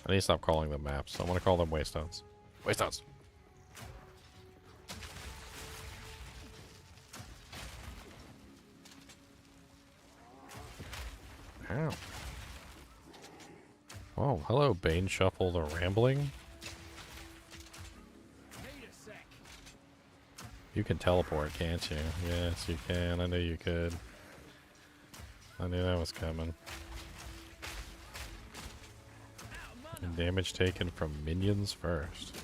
I need to stop calling them maps. I want to call them Waystones. Waystones! Ow. Oh, hello, Bane Shuffle the Rambling. Need a sec. You can teleport, can't you? Yes, you can. I knew you could. I knew that was coming. And damage taken from minions first.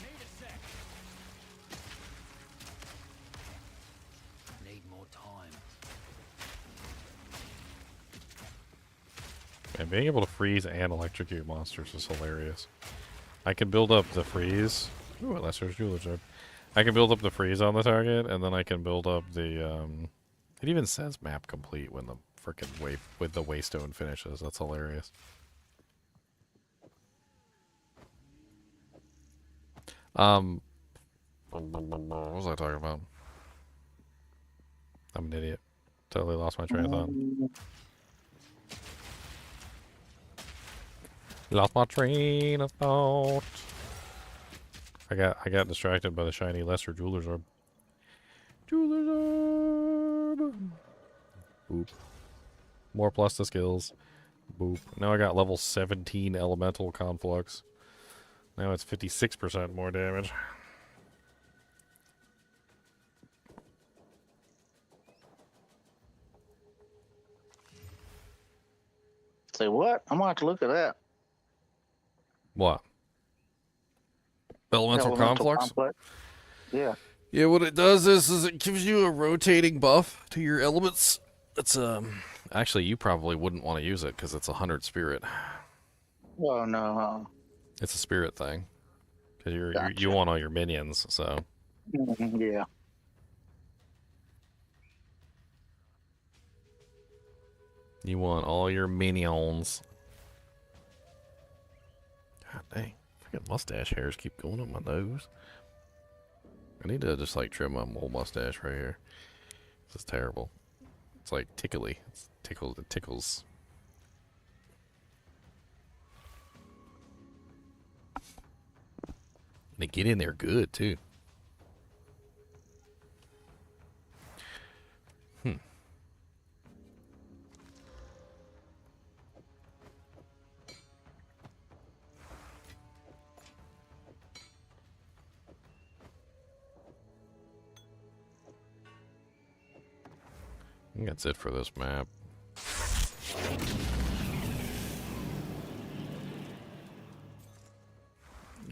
Need a sec. Need more time. And being able to freeze and electrocute monsters is hilarious. I can build up the freeze. Ooh, a lesser jeweler's herb. I can build up the freeze on the target, and then I can build up the, it even says map complete when the frickin' with the Waystone finishes. That's hilarious. What was I talking about? I'm an idiot. Totally lost my train of thought. Lost my train of thought. I got distracted by the shiny lesser jeweler's orb. Jeweler's orb. Boop. More plus to skills. Boop. Now I got level 17 elemental conflux. Now it's 56% more damage. Say what? I'm gonna have to look at that. What? Elemental conflux? Complex. Yeah. Yeah, what it does is it gives you a rotating buff to your elements. It's actually you probably wouldn't want to use it because it's 100 spirit. Well, no. It's a spirit thing because you Gotcha. want all your minions. So Yeah. you want all your minions. God dang, freaking mustache hairs keep going up my nose. I need to just like trim my whole mustache right here. This is terrible. It's like tickly. It's tickled. It tickles. They get in there good too. I think that's it for this map.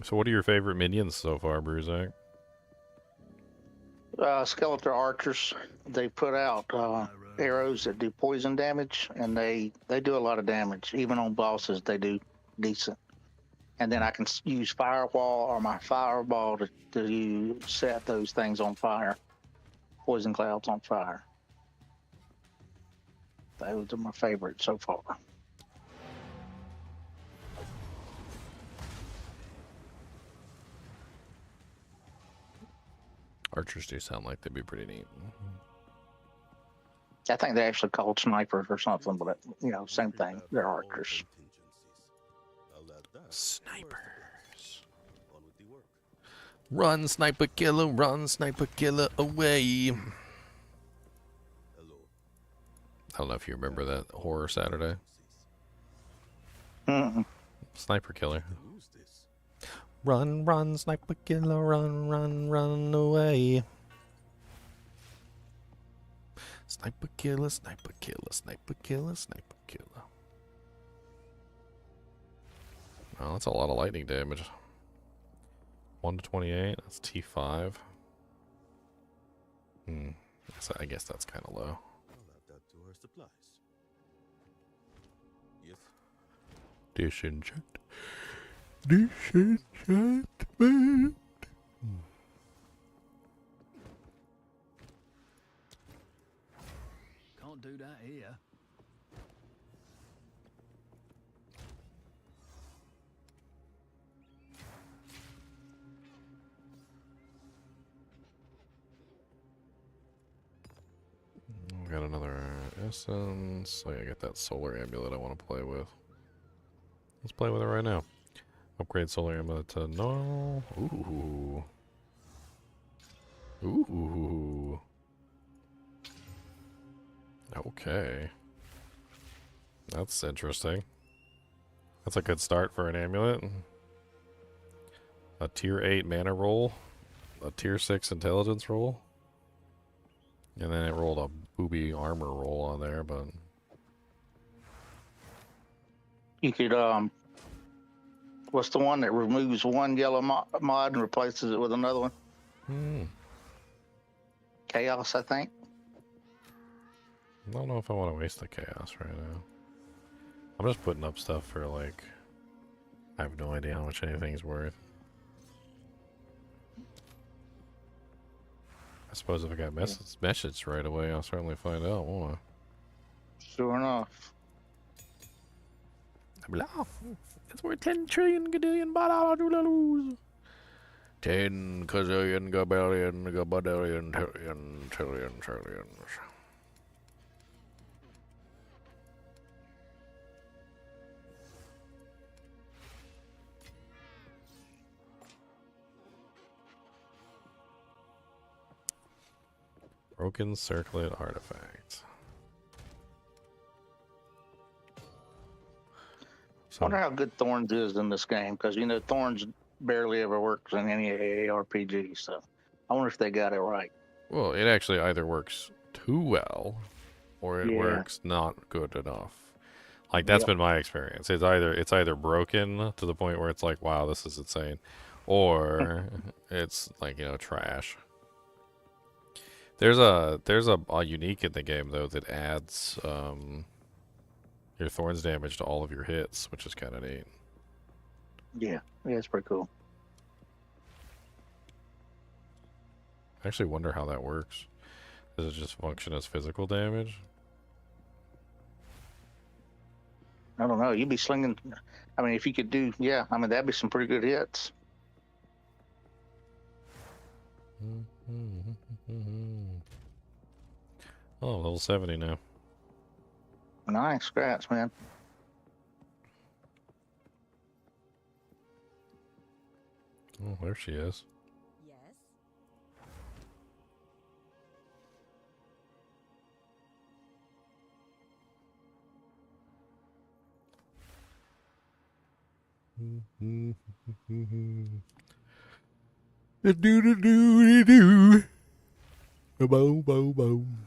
So what are your favorite minions so far, Bruzak? Skeletal archers. They put out arrows that do poison damage, and they do a lot of damage. Even on bosses, they do decent. And then I can use firewall or my fireball to set those things on fire. Poison clouds on fire. Those are my favorites so far. Archers do sound like they'd be pretty neat. I think they're actually called snipers or something, but same thing. They're archers. Snipers. On with the work. Run, sniper killer away. Hello. I don't know if you remember that horror Saturday. Mm-mm. Sniper killer. Who's this? Run, run, sniper killer, run, run, run away. Sniper killer, sniper killer, sniper killer, sniper killer. Oh, that's a lot of lightning damage. 1 to 28, that's T5. So I guess that's kind of low. I'll add that to our supplies. Yes. Disenchant. Disenchantment. Can't do that here. We got another essence. Oh yeah, I got that solar amulet I want to play with. Let's play with it right now. Upgrade solar amulet to normal. Ooh. Ooh. Okay. That's interesting. That's a good start for an amulet. A tier 8 mana roll. A tier 6 intelligence roll. And then it rolled a booby armor roll on there, but... You could, what's the one that removes one yellow mod and replaces it with another one? Chaos, I think. I don't know if I want to waste the chaos right now. I'm just putting up stuff for, like... I have no idea how much anything's worth. I suppose if I got message right away, I'll certainly find out, won't I? Sure enough. It's worth 10 trillion gadillion badalloos. 10 gazillion gabellion gabadillion trillion trillions. Broken circlet artifact. So Wonder how good Thorns is in this game, because you know Thorns barely ever works in any ARPG. So I wonder if they got it right. well, it actually either works too well or it Yeah. works not good enough. Like that's Yep. been my experience. It's either broken to the point where it's like, wow, this is insane, or it's like, you know, trash. There's a unique in the game though that adds your thorns damage to all of your hits, which is kind of neat. Yeah, it's pretty cool. I actually wonder how that works. Does it just function as physical damage? I don't know. You'd be slinging. I mean, if you could do, yeah, I mean, that'd be some pretty good hits. Oh, level 70 now. Nice, scraps, man. Oh, there she is. Yes. Do. Boom, boom, boom.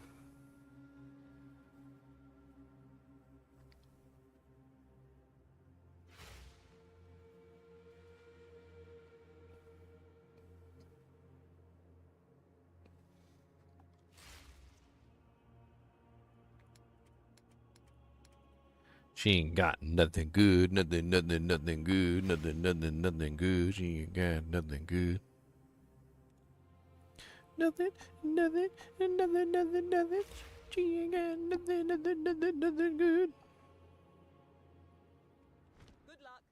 She ain't got nothing good, nothing good, nothing good. She ain't got nothing good. Nothing. She ain't got nothing good. Good luck.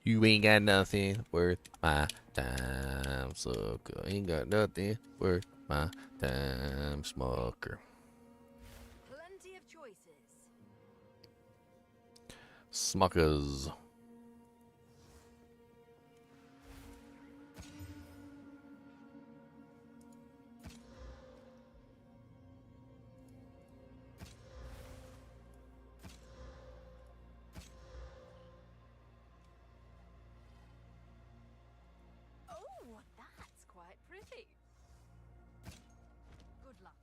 You ain't got nothing worth my time, sucker. Ain't got nothing worth my time, smoker. Plenty of choices. Smuckers. Oh, that's quite pretty. Good luck.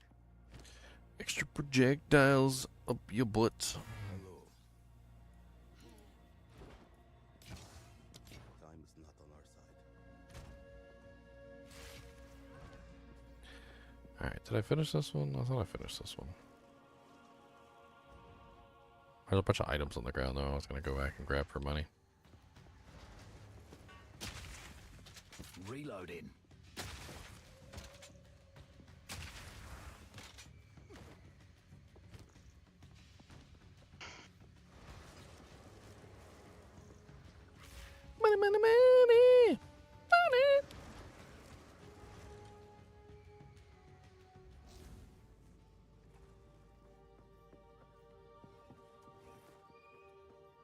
Extra projectiles up your butt. Hello. Time is not on our side. Alright, did I finish this one? I thought I finished this one. There's a bunch of items on the ground though. I was gonna go back and grab for money. Reloading. Money, money, money! Money!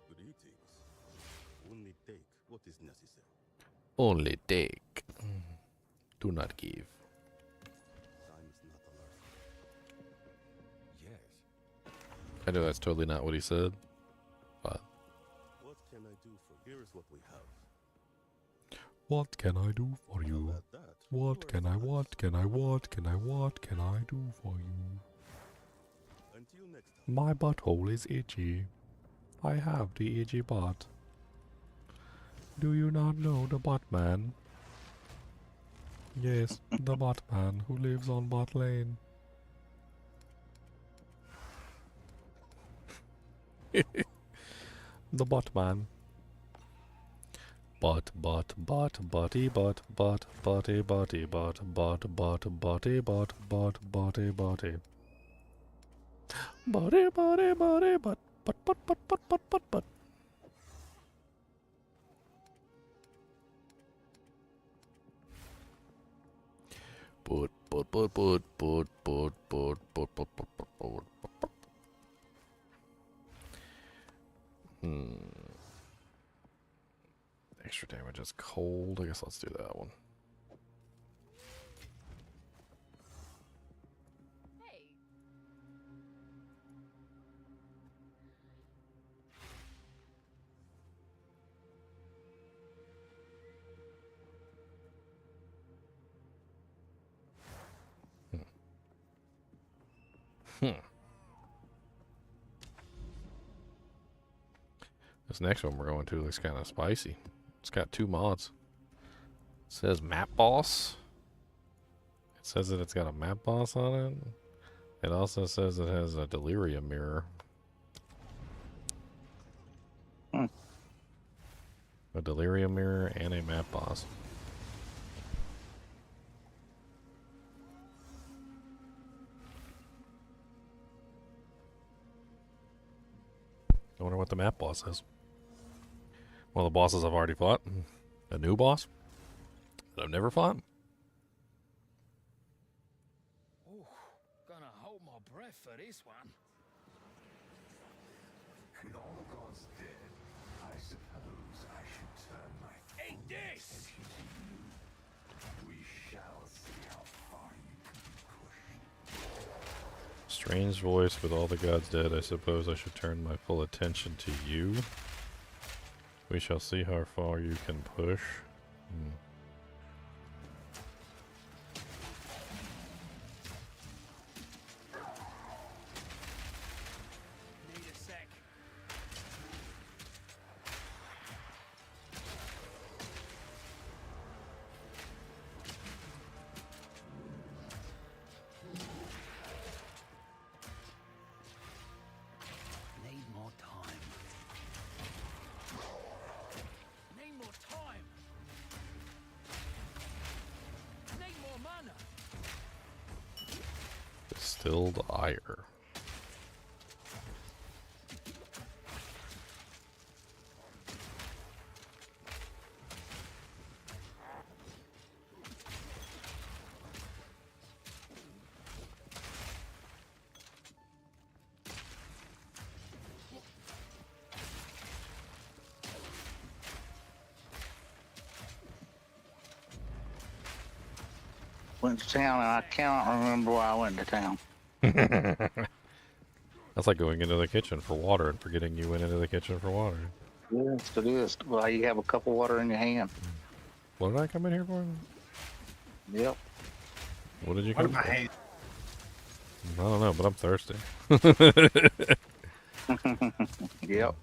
Greetings. Only take what is necessary. Only take. Do not give. Time is not on our side. Yes. I know that's totally not what he said. But What can I do for? Here is what we have. what can I do for How you? about that? What can I do for you? Until next time. My butthole is itchy. I have the itchy butt. Do you not know the Buttman? Yes, the Buttman who lives on Butt Lane. The Buttman. Butty, butty, butty, butty, butty, butty, butty, butty, butty, butty, butty, butty. Butty, butty, butty, but. Extra damage is cold. I guess let's do that one. Hey. This next one we're going to looks kind of spicy. It's got 2 mods. It says map boss. It says that it's got a map boss on it. It also says it has a delirium mirror. A delirium mirror and a map boss. I wonder what the map boss is. One of the bosses I've already fought. A new boss that I've never fought. Ooh, gonna hold my breath for this one. With all the gods dead, I suppose I should turn my Eat this! attention to you. We shall see how far you can be pushed. Strange voice. With all the gods dead, I suppose I should turn my full attention to you. We shall see how far you can push. Need a sec. Need more time. Need more time. Need more mana. Distilled ire. Went to town and I cannot remember why I went to town. That's like going into the kitchen for water and forgetting you went into the kitchen for water. Yes, it is. Well, you have a cup of water in your hand. What did I come in here for? Yep. What did you What come am for? I? I don't know, but I'm thirsty. Yep.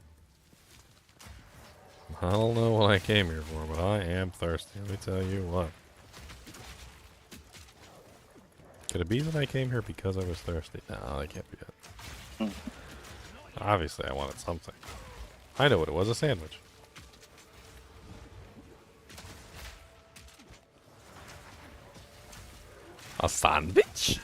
I don't know what I came here for, but I am thirsty. Let me tell you what. Could it be that I came here because I was thirsty? No, that can't be it. Obviously, I wanted something. I know what it was, a sandwich. A sandwich?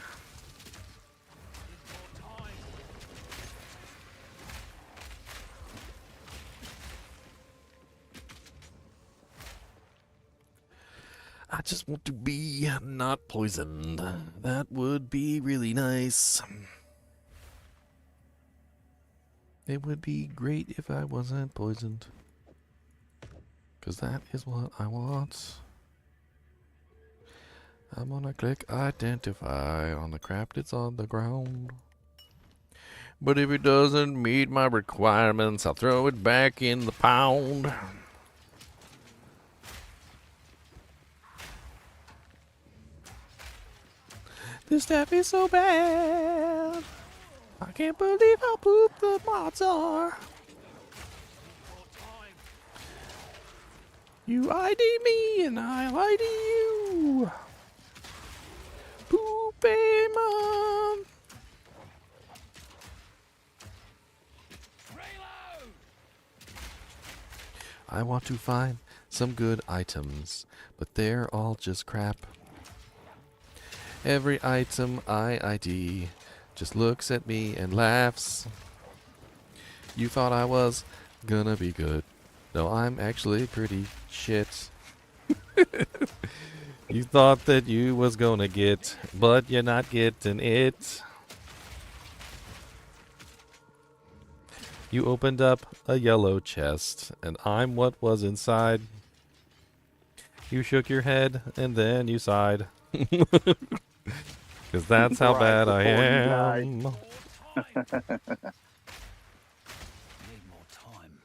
I just want to be not poisoned. That would be really nice. It would be great if I wasn't poisoned. 'Cause that is what I want. I'm gonna click identify on the crap that's on the ground. But if it doesn't meet my requirements, I'll throw it back in the pound. This stuff is so bad. I can't believe how poop the mods are. You ID me and I'll ID you. Poopy mom. I want to find some good items, but they're all just crap. Every item I ID just looks at me and laughs. You thought I was gonna be good. No, I'm actually pretty shit. You thought that you was gonna get, but you're not getting it. You opened up a yellow chest, and I'm what was inside. You shook your head, and then you sighed. 'Cause that's how Right bad I before you died. am. Need more time.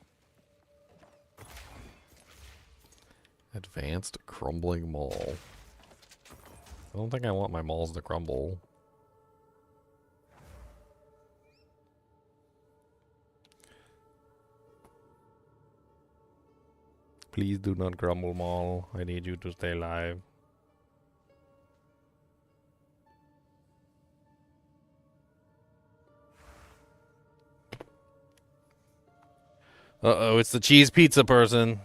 Advanced crumbling mall. I don't think I want my malls to crumble. Please do not grumble, Maul. I need you to stay alive. Uh-oh, it's the cheese pizza person.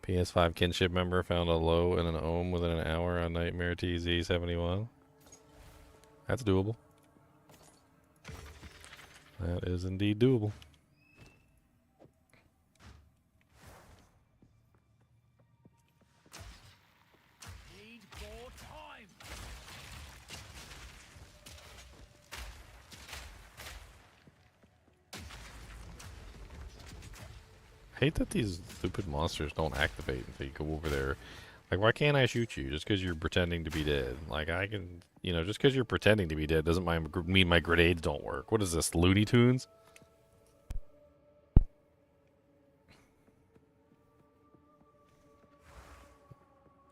PS5 kinship member found a low and an ohm within an hour on Nightmare TZ71. That's doable. That is indeed doable. Need more time. I hate that these stupid monsters don't activate until you go over there. Like, why can't I shoot you just because you're pretending to be dead? Like, I can, you know, just because you're pretending to be dead doesn't mean my grenades don't work. What is this, Looney Tunes?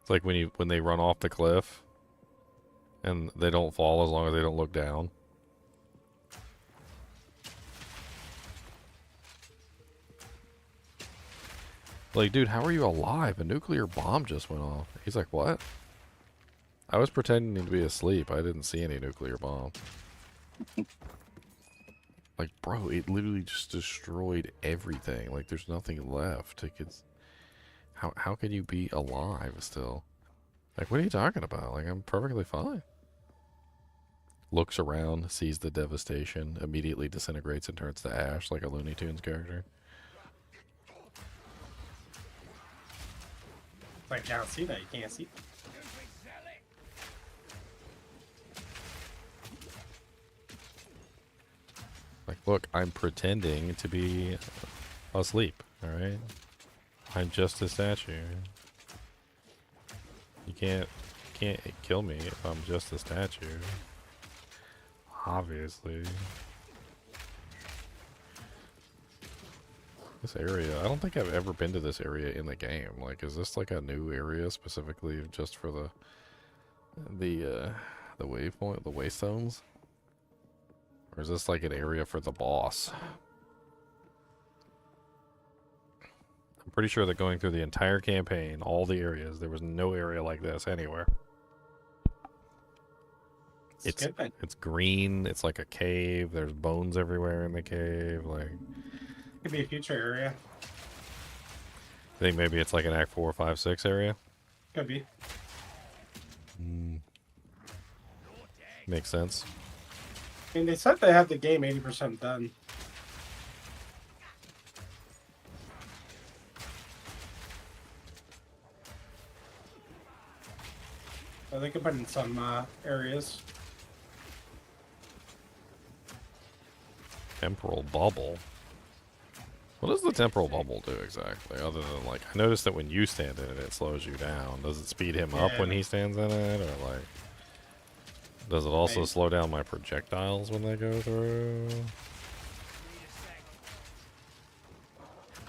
It's like when they run off the cliff and they don't fall as long as they don't look down. Like, dude, how are you alive? A nuclear bomb just went off. He's like, what? I was pretending to be asleep. I didn't see any nuclear bomb. Like, bro, it literally just destroyed everything. Like, there's nothing left. Like, it's... How can you be alive still? Like, what are you talking about? Like, I'm perfectly fine. Looks around, sees the devastation, immediately disintegrates and turns to ash like a Looney Tunes character. I can't see that. You can't see. Like, look, I'm pretending to be asleep, alright? I'm just a statue. You can't kill me if I'm just a statue. Obviously. This area, I don't think I've ever been to this area in the game. Like, is this like a new area specifically just for the waypoint, the Waystones? Or is this like an area for the boss? I'm pretty sure that going through the entire campaign, all the areas, there was no area like this anywhere. It's green, it's like a cave, there's bones everywhere in the cave, like... Could be a future area. I think maybe it's like an Act 4, 5, 6 area. Could be. Makes sense. I mean, they said they have the game 80% done. So they could put in some areas. Temporal bubble. What does the temporal bubble do exactly? Other than, like, I noticed that when you stand in it, it slows you down. Does it speed him up when he stands in it? Or, like, does it also slow down my projectiles when they go through?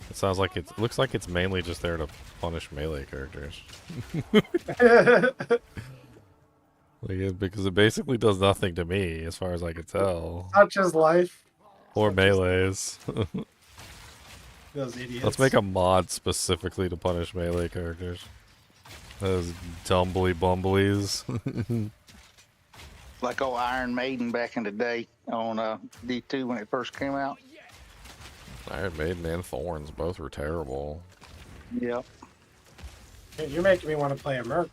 It sounds like it looks like it's mainly just there to punish melee characters. Because it basically does nothing to me, as far as I can tell. Such as life. Or melees. Those idiots. Let's make a mod specifically to punish melee characters. Those dumbly bumblies. Like old Iron Maiden back in the day on D2 when it first came out. Iron Maiden and Thorns both were terrible. Yep. You're making me want to play a Merc.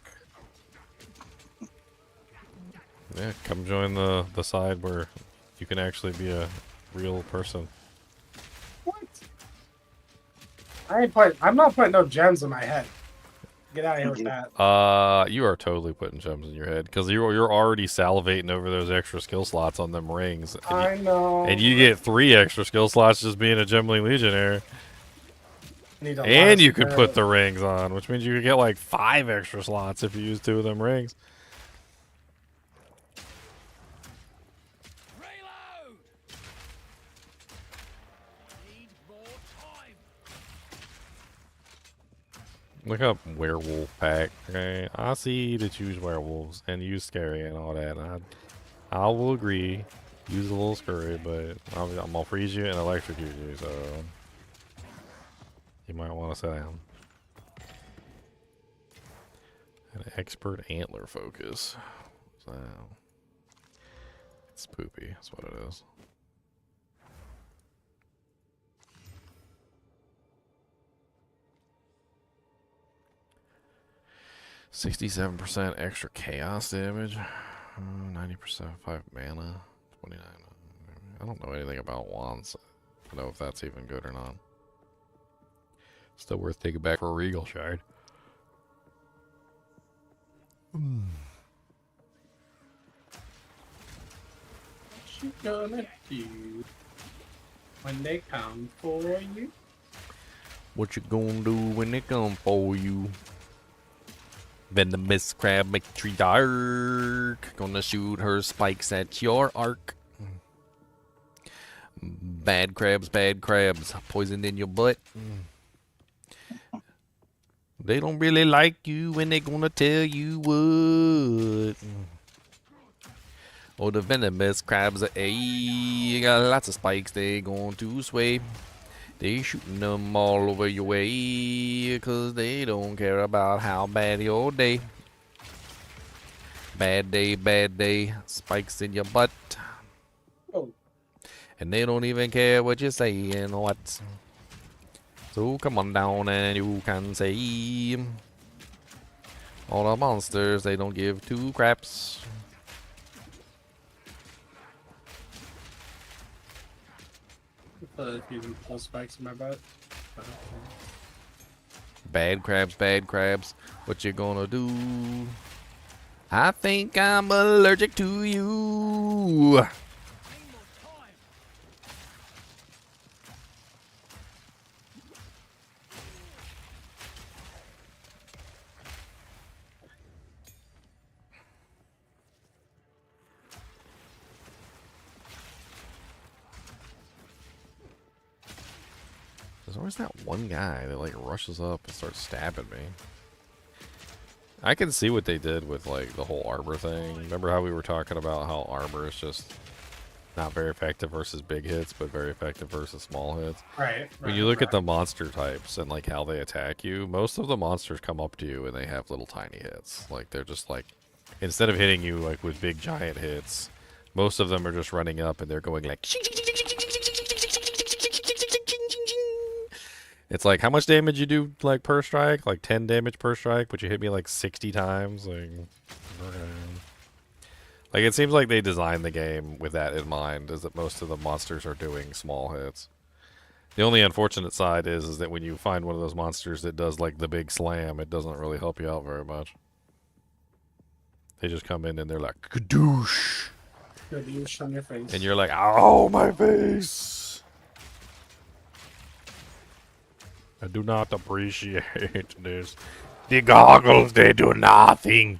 Yeah, come join the side where you can actually be a real person. What? I'm not putting no gems in my head. Get out of here with that. You are totally putting gems in your head because you're already salivating over those extra skill slots on them rings. I know. And you get 3 extra skill slots just being a Gemling Legionnaire. And you could put the rings on, which means you could get like 5 extra slots if you use 2 of them rings. Reload. Need more time. Look up werewolf pack. Okay, I see that you use werewolves and you scary and all that. I will agree. Use a little scurry, but I'm gonna freeze you and electrocute you, so you might want to sit down. An expert antler focus. So it's poopy. That's what it is. %67% extra chaos damage. 90% 5 mana. 29. I don't know anything about wands. I don't know if that's even good or not. Still worth taking back for a regal shard. What you gonna do when they come for you? What you gonna do when they come for you? Venomous crab matriarch. Gonna shoot her spikes at your arc. Bad crabs, poisoned in your butt. They don't really like you when they gonna tell you what. Oh, the venomous crabs are you got lots of spikes, they going to sway. They shooting them all over your way, cause they don't care about how bad your day. Bad day, spikes in your butt. Oh. And they don't even care what you're saying, what? So come on down and you can say all the monsters, they don't give two craps. If you pull spikes in my butt. Bad crabs, what you gonna do? I think I'm allergic to you. There's always that one guy that like rushes up and starts stabbing me. I can see what they did with like the whole armor thing. Remember how we were talking about how armor is just not very effective versus big hits, but very effective versus small hits? Right. When you look at the monster types and like how they attack you, most of the monsters come up to you and they have little tiny hits. Like they're just like, instead of hitting you like with big giant hits, most of them are just running up and they're going like. It's like, how much damage you do, like, per strike? Like, 10 damage per strike, but you hit me, like, 60 times? Like, it seems like they designed the game with that in mind, is that most of the monsters are doing small hits. The only unfortunate side is that when you find one of those monsters that does, like, the big slam, it doesn't really help you out very much. They just come in and they're like, kadoosh! Kadoosh on your face. And you're like, ow, my face! I do not appreciate this. The goggles, they do nothing.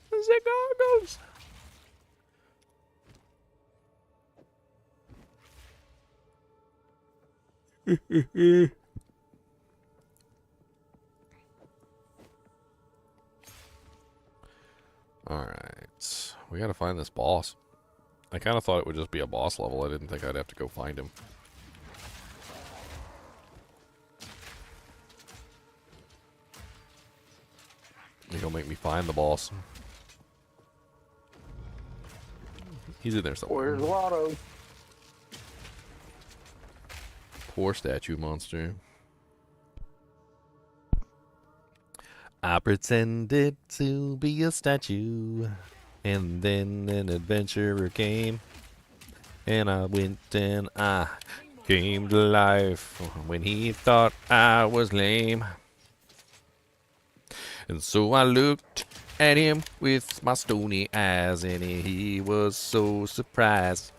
The goggles. Alright. We gotta find this boss. I kind of thought it would just be a boss level. I didn't think I'd have to go find him. You're gonna make me find the boss. He's in there somewhere. Where's Lotto? Poor statue monster. I pretended to be a statue. And then an adventurer came, and I went and I came to life when he thought I was lame. And so I looked at him with my stony eyes, and he was so surprised.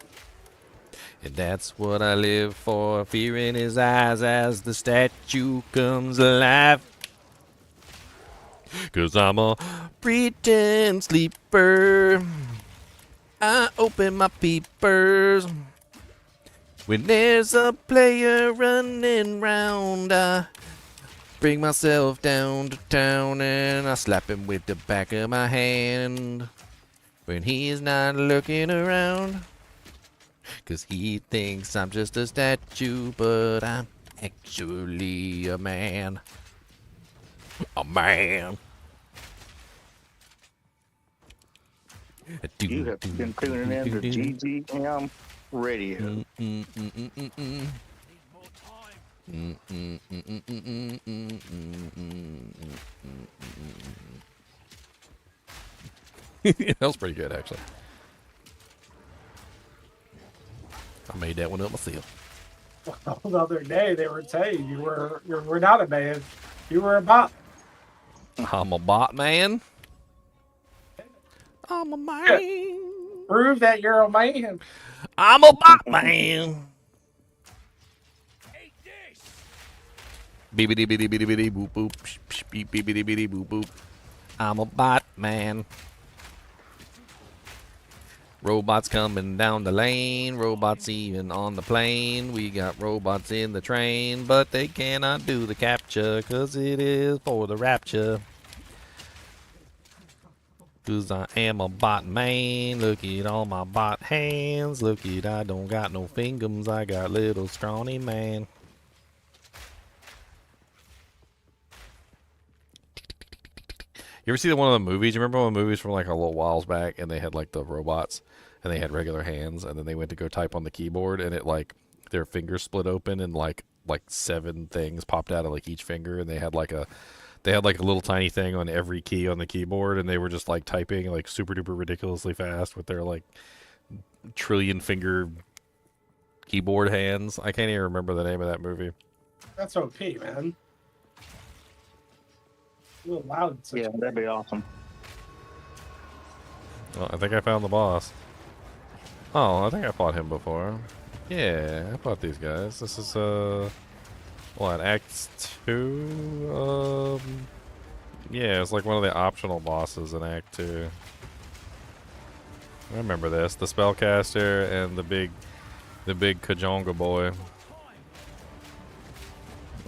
And that's what I live for, fear in his eyes as the statue comes alive. 'Cause I'm a pretend sleeper. I open my peepers. When there's a player running round, I Bring myself down to town and I slap him with the back of my hand when he's not looking around. 'Cause he thinks I'm just a statue, but I'm actually a man. A man. You have been tuning in to GGM Radio. That was pretty good, actually. I made that one up myself. The other day they were saying you were not a man, you were a bot. I'm a bot man. I'm a man. Prove that you're a man. I'm a bot man. Beepity bitty bitty bitty boop boop. Beep beepity bitty boop boop. I'm a bot man. Robots coming down the lane, robots even on the plane. We got robots in the train, but they cannot do the capture, 'cause it is for the rapture. 'Cause I am a bot man, look at all my bot hands. Look at, I don't got no fingers, I got little scrawny man. You ever see one of the movies? You remember one of the movies from like a little whiles back, and they had like the robots, and they had regular hands, and then they went to go type on the keyboard, and it like their fingers split open, and like 7 things popped out of like each finger, and they had like a little tiny thing on every key on the keyboard, and they were just like typing like super duper ridiculously fast with their like trillion finger keyboard hands. I can't even remember the name of that movie. That's OP, man. A little loud. Yeah, that'd be awesome. Well, I think I found the boss. Oh, I think I fought him before. Yeah, I fought these guys. This is what, Act 2? Yeah, it's like one of the optional bosses in Act 2. I remember this. The spellcaster and the big Kajonga boy.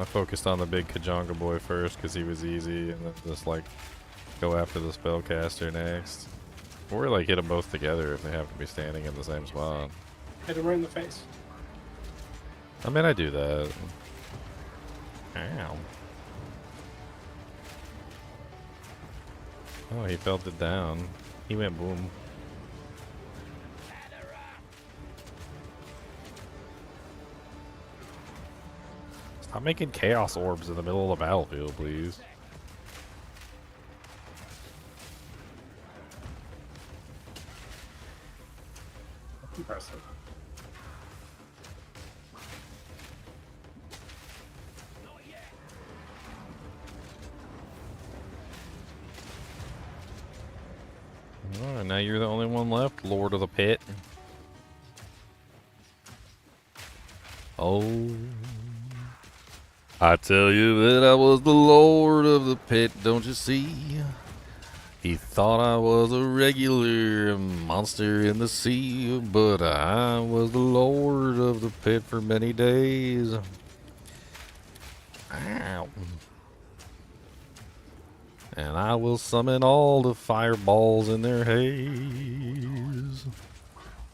I focused on the big Kajonga boy first because he was easy, and then just like go after the spellcaster next. Or like hit them both together if they have to be standing in the same spot. Hit him right in the face. I mean, I do that. Ow. Oh, he felt it down. He went boom. Stop making chaos orbs in the middle of the battlefield, please. Impressive. Alright, now you're the only one left, Lord of the Pit. Oh, I tell you that I was the Lord of the Pit, don't you see? He thought I was a regular monster in the sea, but I was the Lord of the Pit for many days. Ow. And I will summon all the fireballs in their haze.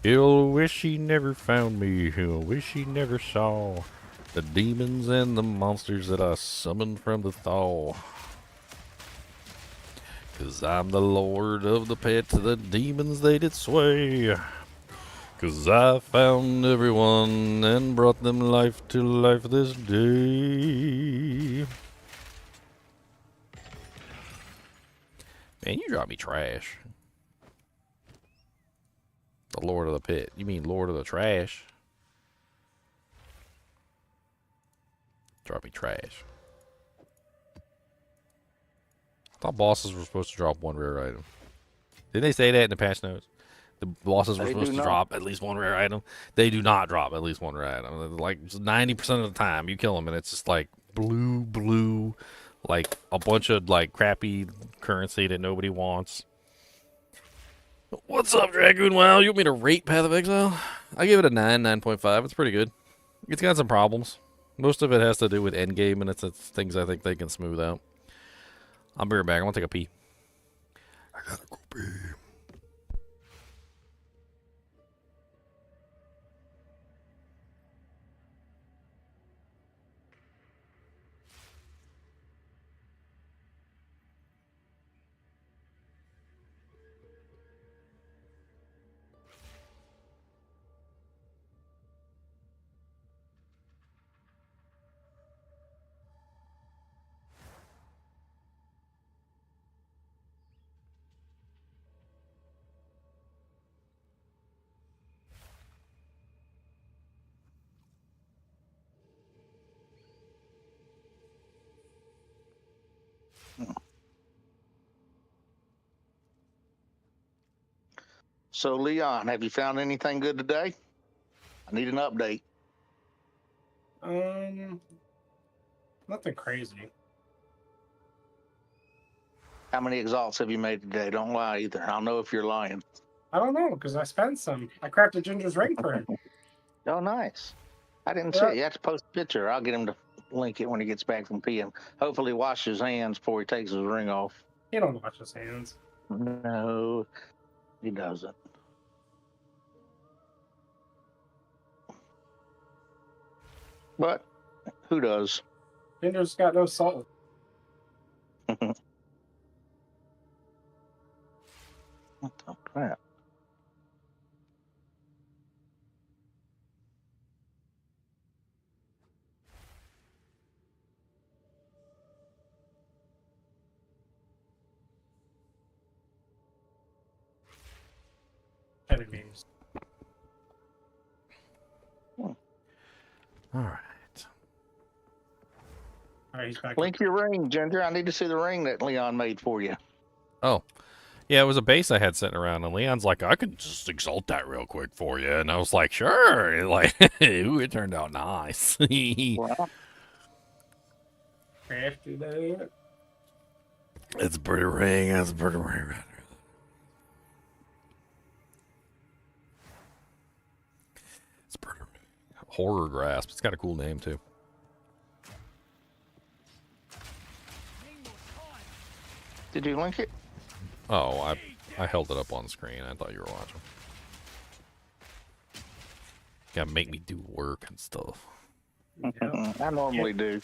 He'll wish he never found me, he'll wish he never saw the demons and the monsters that I summoned from the thaw. 'Cause I'm the Lord of the Pit, the demons they did sway. 'Cause I found everyone and brought them life to life this day. Man, you drop me trash. The Lord of the Pit. You mean Lord of the Trash? Drop me trash. I thought bosses were supposed to drop one rare item. Didn't they say that in the patch notes? The bosses were supposed to drop at least one rare item. They do not drop at least one rare item. Like 90% of the time, you kill them and it's just like blue, like a bunch of like crappy currency that nobody wants. What's up, Dragoon? Wow, you want me to rate Path of Exile? I give it a 9, 9.5. It's pretty good. It's got some problems. Most of it has to do with endgame, and it's things I think they can smooth out. I'll be right back. I want to take a pee. I gotta go pee. So, Leon, have you found anything good today? I need an update. Nothing crazy. How many exalts have you made today? Don't lie either. I'll know if you're lying. I don't know because I spent some. I crafted Ginger's ring for him. Oh, nice. I didn't Yeah. see it. You have to post a picture. I'll get him to link it when he gets back from peeing. Hopefully, wash his hands before he takes his ring off. He don't wash his hands. No, he doesn't. But who does? Ginger's got no salt. What the crap? Petty memes. All right. All right, he's back. Link your ring, Ginger. I need to see the ring that Leon made for you. Oh. Yeah, it was a base I had sitting around, and Leon's like, I could just exalt that real quick for you. And I was like, sure. Like, ooh, it turned out nice. Well, Crafted that. It's a pretty ring. It's a pretty ring. It's a pretty ring. Horror Grasp. It's got a cool name, too. did you link it? Oh, I held it up on screen. I thought you were watching. Gotta make me do work and stuff. Yeah. I normally do.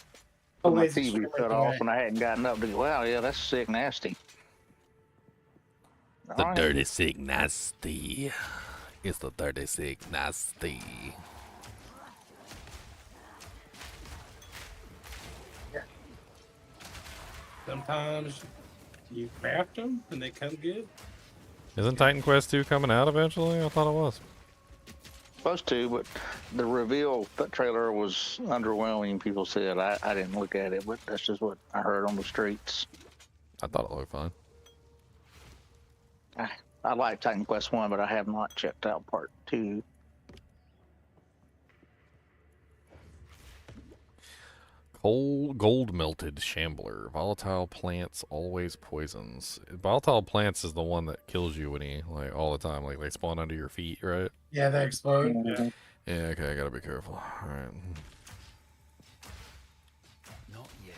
Oh, But my lazy TV stream cut making off that. and I hadn't gotten up to go, wow, yeah, that's sick nasty. The All right. dirty, sick, nasty. It's the dirty, sick, nasty. Sometimes you craft them and they come good. Isn't Titan Quest 2 coming out eventually? I thought it was. Supposed to, but the reveal trailer was underwhelming. People said I didn't look at it, but that's just what I heard on the streets. I thought it looked fine. I like Titan Quest 1, but I have not checked out Part 2. Gold melted shambler. Volatile plants always poisons. Volatile plants is the one that kills you when he like all the time. Like they spawn under your feet, right? Yeah, they explode. Yeah. Yeah. Okay, I gotta be careful. All right. Not yet.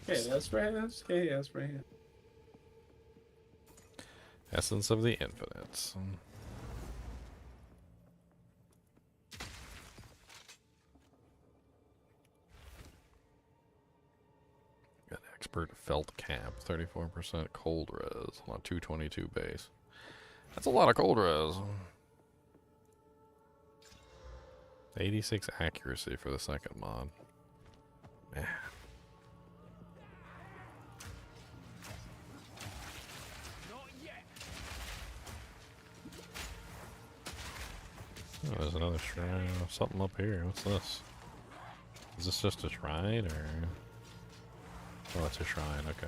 Okay, that's right. Okay, that's right. Essence of the Infinite. Got expert felt cap, 34% cold res on a 222 base. That's a lot of cold res. 86 accuracy for the second mod. Man. Not yet. Oh, there's another shrine. Something up here. What's this? Is this just a shrine, or? Oh, it's a shrine. Okay.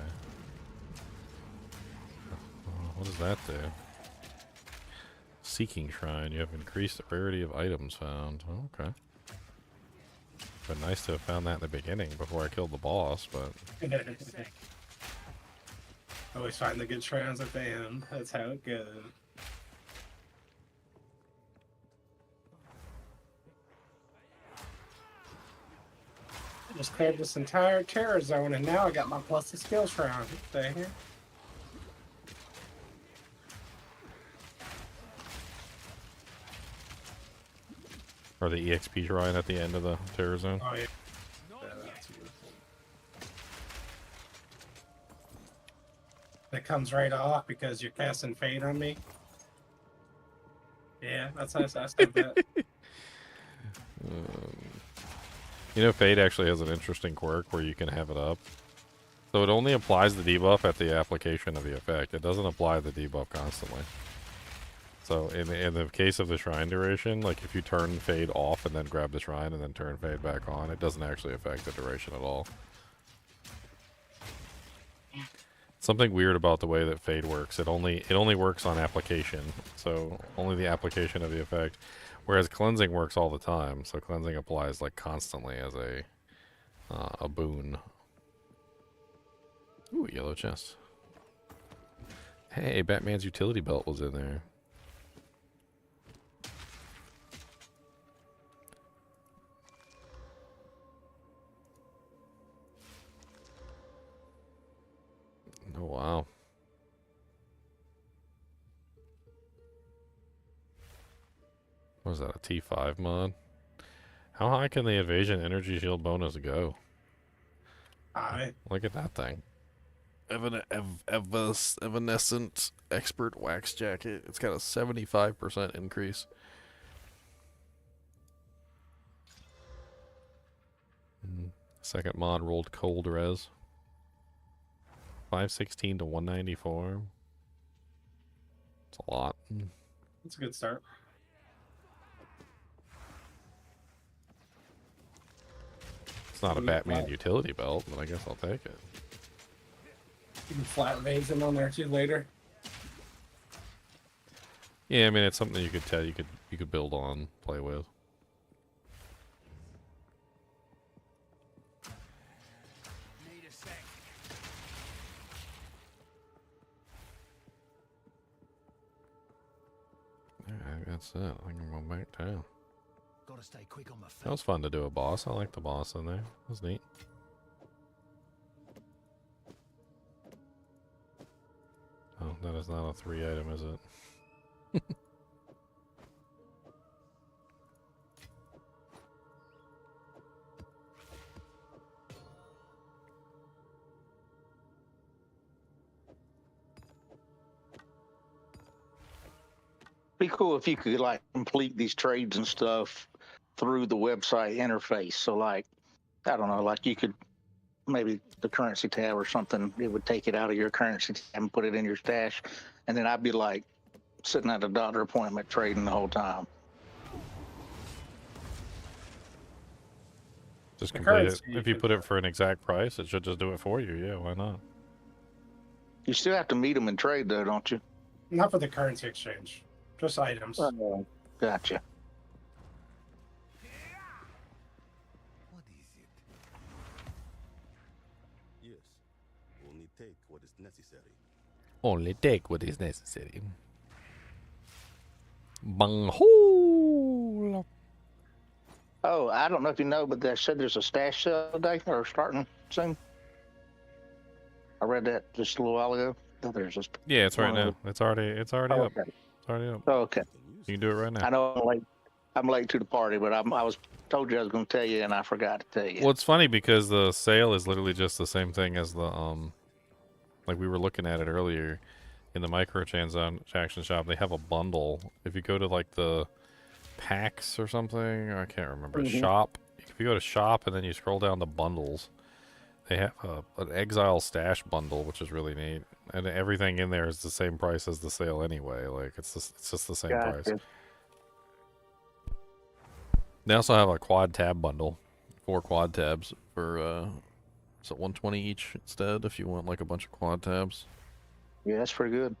What does that do? Seeking shrine. You have increased the rarity of items found. Okay. But nice to have found that in the beginning before I killed the boss, but Always find the good shrines at the end. That's how it goes. I just cleared this entire terror zone, and now I got my plus the skill shrine. Stay here. Or the EXP shrine at the end of the terror zone. Oh yeah. That's beautiful. That comes right off because you're casting fade on me. Yeah, that's how I said that. You know, Fade actually has an interesting quirk where you can have it up. So it only applies the debuff at the application of the effect. It doesn't apply the debuff constantly. So in the case of the shrine duration, like if you turn Fade off and then grab the shrine and then turn Fade back on, it doesn't actually affect the duration at all. Something weird about the way that Fade works. It only works on application. So only the application of the effect. Whereas cleansing works all the time, so cleansing applies like constantly as a boon. Ooh, yellow chest. Hey, Batman's utility belt was in there. Oh wow. What is that, a T5 mod? How high can the evasion energy shield bonus go? Look at that thing. Evanescent expert wax jacket. It's got a 75% increase. Second mod rolled cold res. 516 to 194. It's a lot. That's a good start. It's not a Batman utility belt, but I guess I'll take it. You can flat vase them on there too later. Yeah, I mean it's something you could build on, play with. Need a sec. Alright, that's it. I can go back down. Gotta stay quick on my feet. That was fun to do a boss. I like the boss in there. That was neat. Oh, that is not a 3 item, is it? Be cool if you could like complete these trades and stuff through the website interface. So like, I don't know, like you could maybe the currency tab or something, it would take it out of your currency tab and put it in your stash. And then I'd be like sitting at a doctor appointment trading the whole time. Just The complete it. currency If you is- put it for an exact price, it should just do it for you. Yeah, why not? You still have to meet them and trade though, don't you? Not for the currency exchange, just items. Gotcha. What is it? Yes. Only take what is necessary. Only take what is necessary. Bunghole. Oh, I don't know if you know, but they said there's a stash sale today or starting soon. I read that just a little while ago. That there's just Yeah, it's right one now. of It's already up. okay. It's already up. Oh, okay. You can do it right now. I know I'm late. I'm late to the party, but I was told you I was going to tell you, and I forgot to tell you. Well, it's funny because the sale is literally just the same thing as the like we were looking at it earlier in the microtransaction shop. They have a bundle. If you go to like the packs or something, I can't remember. Shop. If you go to shop and then you scroll down to bundles, they have an Exile stash bundle, which is really neat, and everything in there is the same price as the sale anyway. Like it's just the same price. Gotcha. They also have a quad tab bundle, 4 quad tabs for is it 120 each instead if you want like a bunch of quad tabs. Yeah, that's pretty good.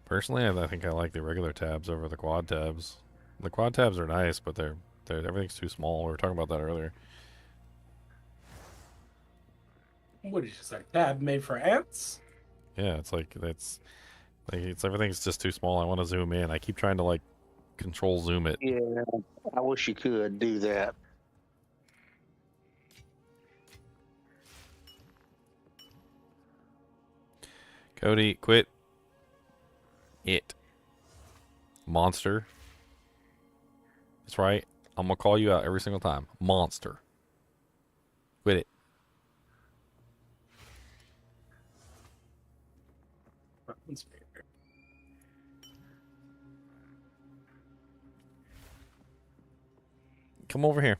Personally, I think I like the regular tabs over the quad tabs. The quad tabs are nice, but they're everything's too small. We were talking about that earlier. What is this, a tab made for ants? Yeah, it's like that's like it's everything's just too small. I want to zoom in. I keep trying to like control zoom it. Yeah, I wish you could do that. Cody, quit it. Monster. That's right. I'm gonna call you out every single time. Monster. Quit it. Come over here.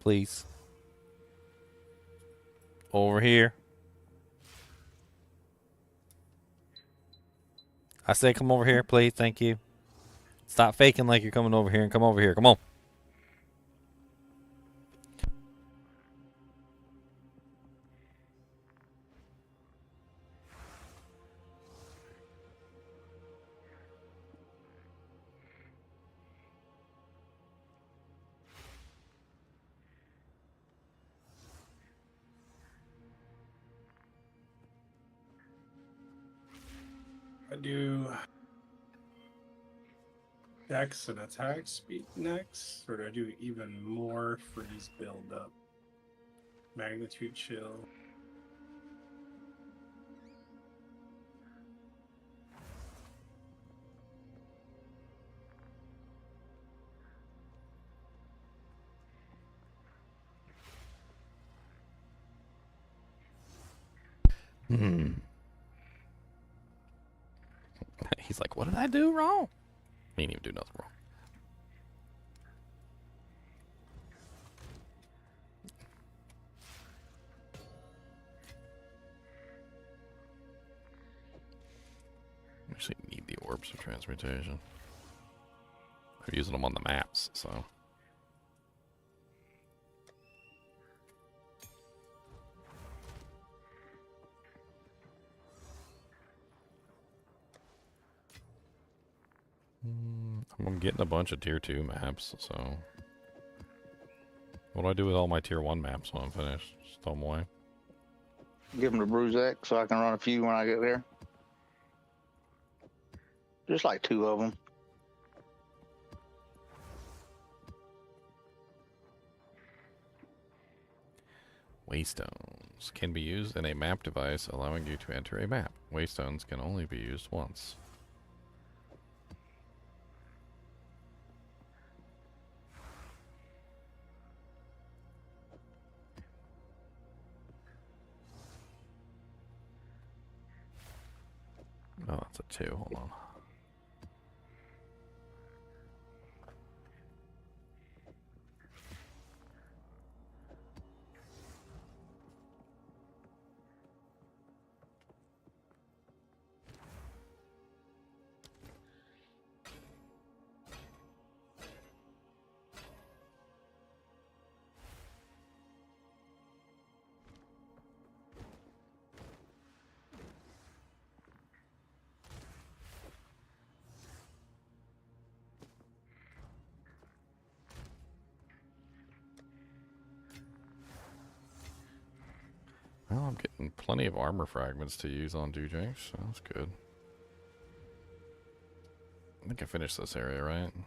Please. Over here. I say come over here, please. Thank you. Stop faking like you're coming over here and come over here. Come on. I do dex and attack speed next, or do I do even more freeze build up? Magnitude chill. He's like, what did I do wrong? He didn't even do nothing wrong. Actually need the orbs of transmutation. I'm using them on the maps, so. I'm getting a bunch of tier 2 maps, so. What do I do with all my tier 1 maps when I'm finished? Just throw them away. Give them to Bruzak so I can run a few when I get there. Just like 2 of them. Waystones can be used in a map device, allowing you to enter a map. Waystones can only be used once. Oh, that's a 2. Hold on. Well, I'm getting plenty of armor fragments to use on Dujinx, so that's good. I think I finished this area, right? I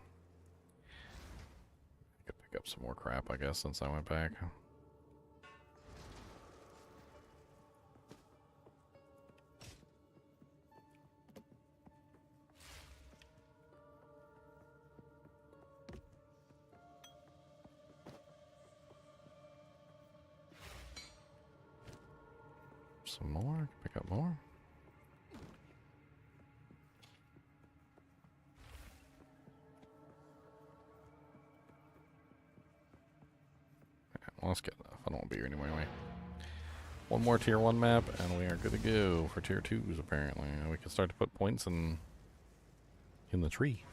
could pick up some more crap, I guess, since I went back. Some more, pick up more. Okay, well, let's get enough. I don't want to be here anyway. One more tier 1 map, and we are good to go for tier 2s, apparently. And we can start to put points in the tree.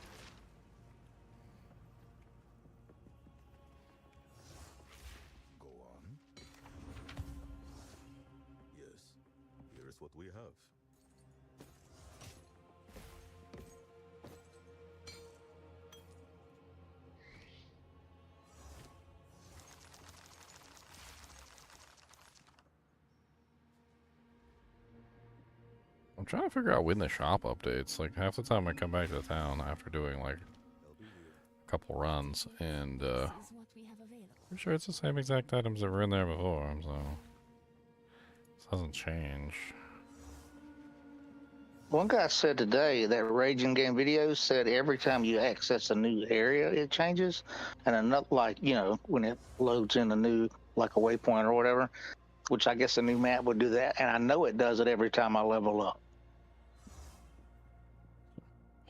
Go on. Yes, here's what we have. I'm trying to figure out when the shop updates. Like, half the time I come back to town after doing, like, a couple runs, and, I'm sure it's the same exact items that were in there before, so... This doesn't change. One guy said today that Raging Game Videos said every time you access a new area, it changes. And another, like, you know, when it loads in a new, like a waypoint or whatever, which I guess a new map would do that. And I know it does it every time I level up.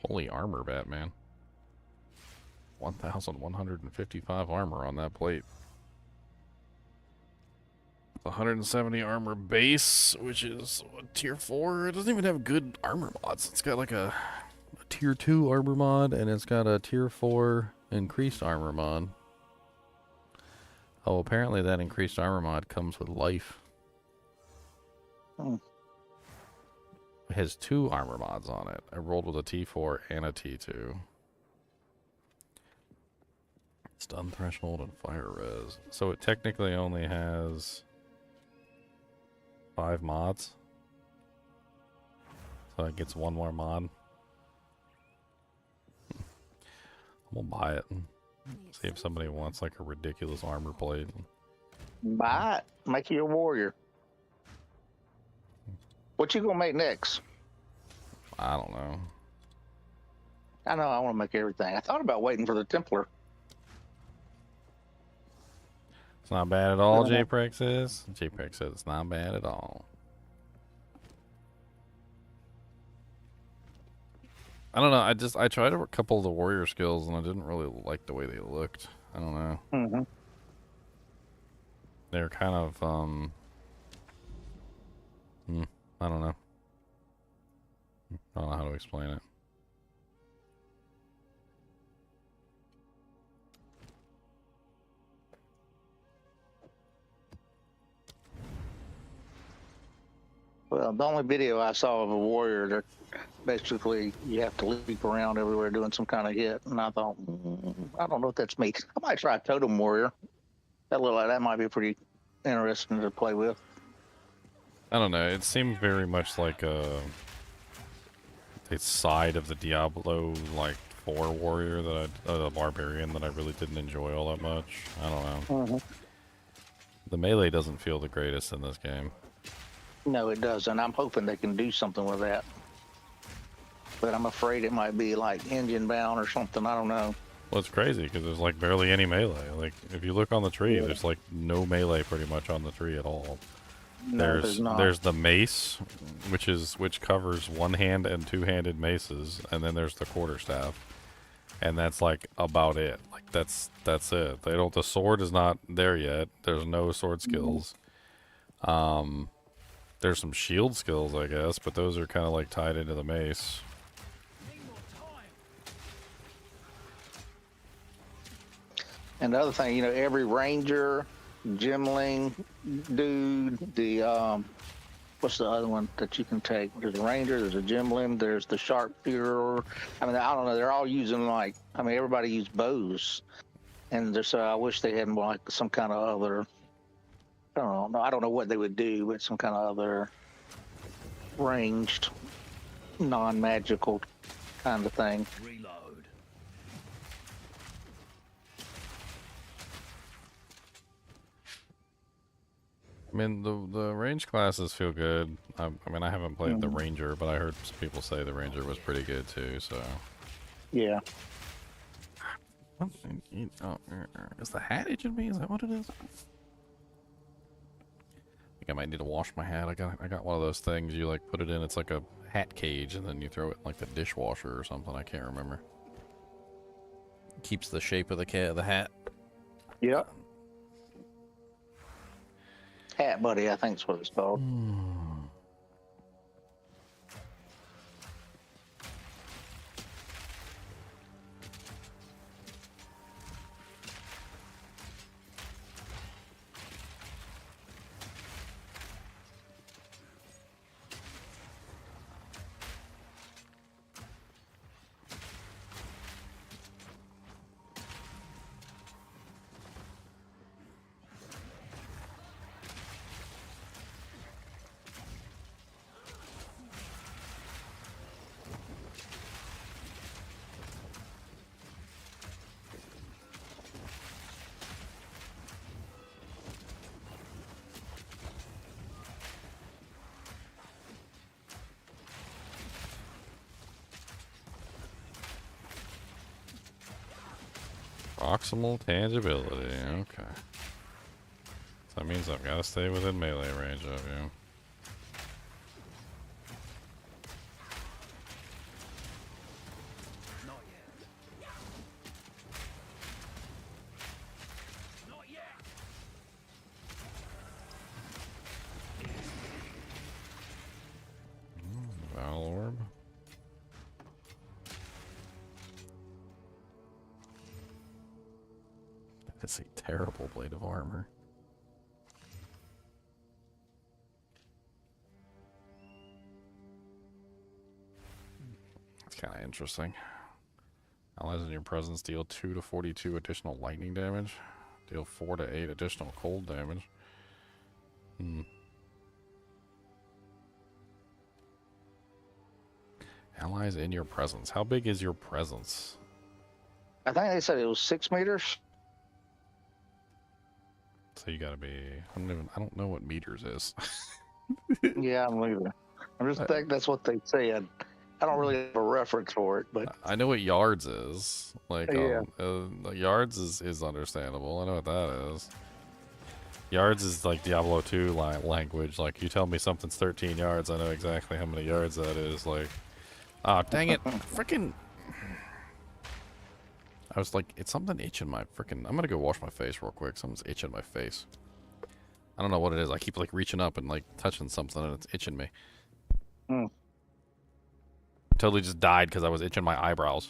Holy armor, Batman. 1,155 armor on that plate. 170 armor base, which is what, tier 4. It doesn't even have good armor mods. It's got like a tier 2 armor mod, and it's got a tier 4 increased armor mod. Oh, apparently that increased armor mod comes with life. Hmm. It has 2 armor mods on it. I rolled with a T4 and a T2. Stun threshold and fire res. So it technically only has 5 mods. So it gets 1 more mod. We'll buy it and see if somebody wants like a ridiculous armor plate. Buy it. Make you a warrior. What you gonna make next? I don't know. I know I want to make everything. I thought about waiting for the Templar. It's not bad at all, JPreg says. JPreg says it's not bad at all. I don't know. I tried a couple of the warrior skills and I didn't really like the way they looked. I don't know. Mm-hmm. They're kind of I don't know. I don't know how to explain it. Well, the only video I saw of a warrior, that basically you have to leap around everywhere doing some kind of hit, and I thought, I don't know if that's me. I might try Totem Warrior. That looked like that might be pretty interesting to play with. I don't know. It seemed very much like a side of the Diablo like 4 warrior that the barbarian that I really didn't enjoy all that much. I don't know. Mm-hmm. The melee doesn't feel the greatest in this game. No, it doesn't. I'm hoping they can do something with that. But I'm afraid it might be like engine bound or something. I don't know. Well, it's crazy because there's like barely any melee. Like if you look on the tree, Yeah. there's like no melee pretty much on the tree at all. No, There's the mace, which covers one-hand and two-handed maces, and then there's the quarterstaff, and that's like about it. Like that's it. They don't. The sword is not there yet. There's no sword skills. There's some shield skills, I guess, but those are kind of like tied into the mace. And the other thing, you know, every ranger, gymling dude, the what's the other one that you can take? There's a ranger, there's a gymling, there's the sharpshooter. I mean, I don't know. They're all using like, I mean, everybody used bows, and there's I wish they had like some kind of other. I don't know what they would do, but some kind of other ranged, non-magical kind of thing. Reload. I mean, the range classes feel good. I mean, I haven't played the ranger, but I heard some people say the ranger was pretty good too. So Yeah. Is the hat itching me? Is that what it is? I think I might need to wash my hat. I got one of those things you like put it in. It's like a hat cage, and then you throw it in like the dishwasher or something. I can't remember. Keeps the shape of the hat. Yep. Hat Buddy, I think is what it's called. Proximal tangibility. Okay. So that means I've got to stay within melee range of you. Not yet. Not yet. Val orb. That's a terrible blade of armor. That's kind of interesting. Allies in your presence deal 2 to 42 additional lightning damage. Deal 4 to 8 additional cold damage. Allies in your presence. How big is your presence? I think they said it was 6 meters. So you gotta be. I don't know what meters is. Yeah, I'm leaving. I just think that's what they said. I don't really have a reference for it, but I know what yards is. Like, Yeah. yards is understandable. I know what that is. Yards is like Diablo 2 language. Like, you tell me something's 13 yards, I know exactly how many yards that is. Like, oh, dang it. Freaking. I was like, it's something itching my freaking. I'm gonna go wash my face real quick. Something's itching my face. I don't know what it is. I keep like reaching up and like touching something and it's itching me. Hmm. Totally just died because I was itching my eyebrows.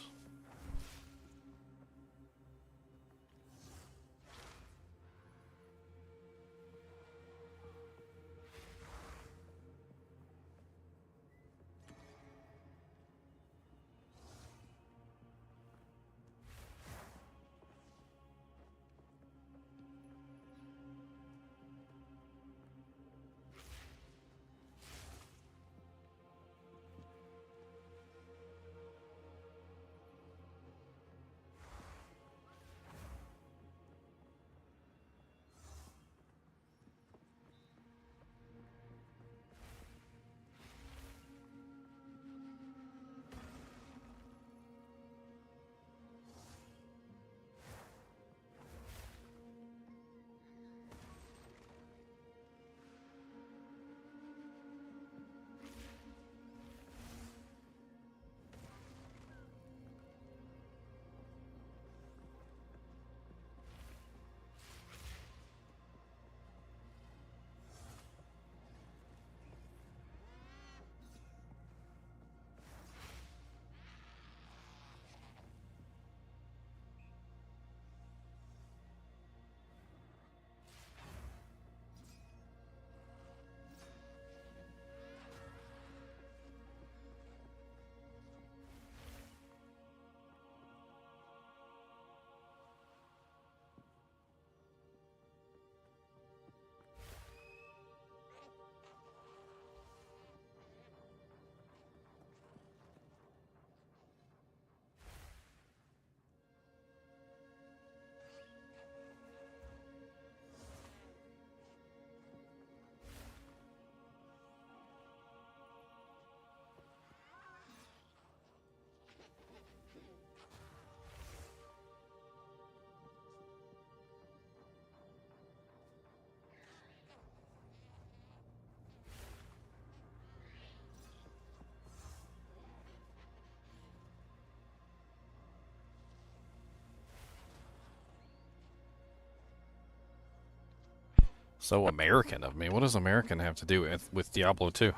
So American of me. What does American have to do with Diablo 2?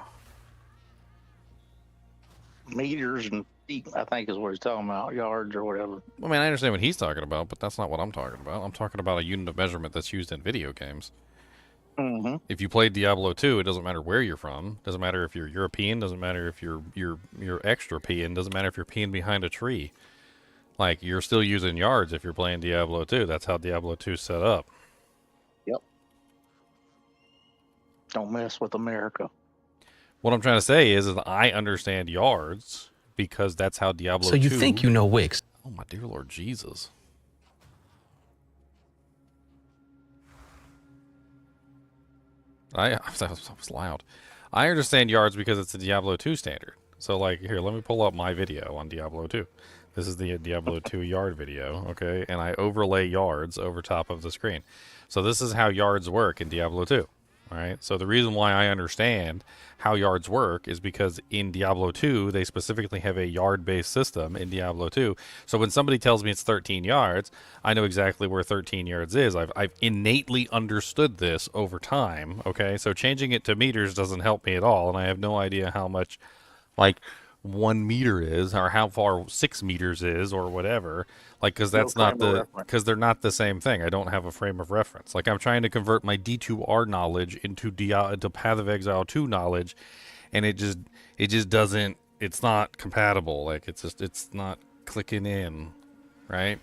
meters and feet, I think is what he's talking about, yards or whatever. I mean, I understand what he's talking about, but that's not what I'm talking about. I'm talking about a unit of measurement that's used in video games. Mm-hmm. If you played Diablo 2, it doesn't matter where you're from. Doesn't matter if you're European. Doesn't matter if you're extra-pean. Doesn't matter if you're peeing behind a tree. Like, you're still using yards if you're playing Diablo 2. That's how Diablo 2's set up. Yep. Don't mess with America. What I'm trying to say is I understand yards because that's how Diablo 2... So you think you know Wix? Oh, my dear Lord Jesus. That was loud. I understand yards because it's a Diablo 2 standard. So, like, here, let me pull up my video on Diablo 2. This is the Diablo 2 yard video, okay? And I overlay yards over top of the screen. So this is how yards work in Diablo 2, all right? So the reason why I understand how yards work is because in Diablo 2, they specifically have a yard-based system in Diablo 2. So when somebody tells me it's 13 yards, I know exactly where 13 yards is. I've innately understood this over time, okay? So changing it to meters doesn't help me at all, and I have no idea how much, like, 1 meter is, or how far 6 meters is, or whatever. Like, because No that's not frame of the, reference. because they're not the same thing. I don't have a frame of reference. Like, I'm trying to convert my D2R knowledge into Path of Exile 2 knowledge, and it just doesn't. It's not compatible. Like, it's not clicking in, right?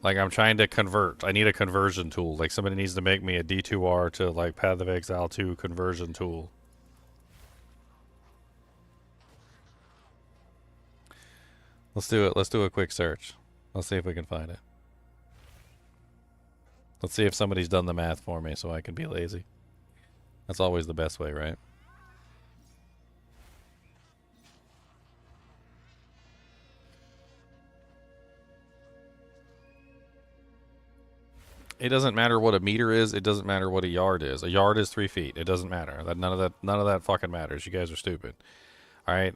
Like, I'm trying to convert. I need a conversion tool. Like, somebody needs to make me a D2R to, like, Path of Exile 2 conversion tool. Let's do it. Let's do a quick search. Let's see if we can find it. Let's see if somebody's done the math for me so I can be lazy. That's always the best way, right? It doesn't matter what a meter is. It doesn't matter what a yard is. A yard is 3 feet. It doesn't matter. None of that fucking matters. You guys are stupid. All right.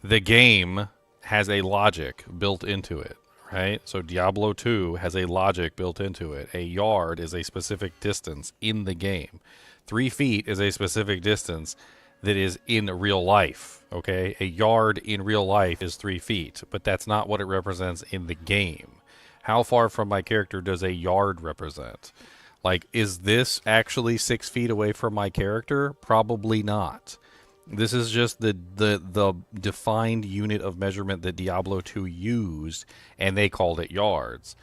The game has a logic built into it, right? So Diablo 2 has a logic built into it. A yard is a specific distance in the game. 3 feet is a specific distance that is in real life, okay? A yard in real life is 3 feet, but that's not what it represents in the game. How far from my character does a yard represent? Like, is this actually 6 feet away from my character? Probably not. This is just the defined unit of measurement that Diablo 2 used, and they called it yards.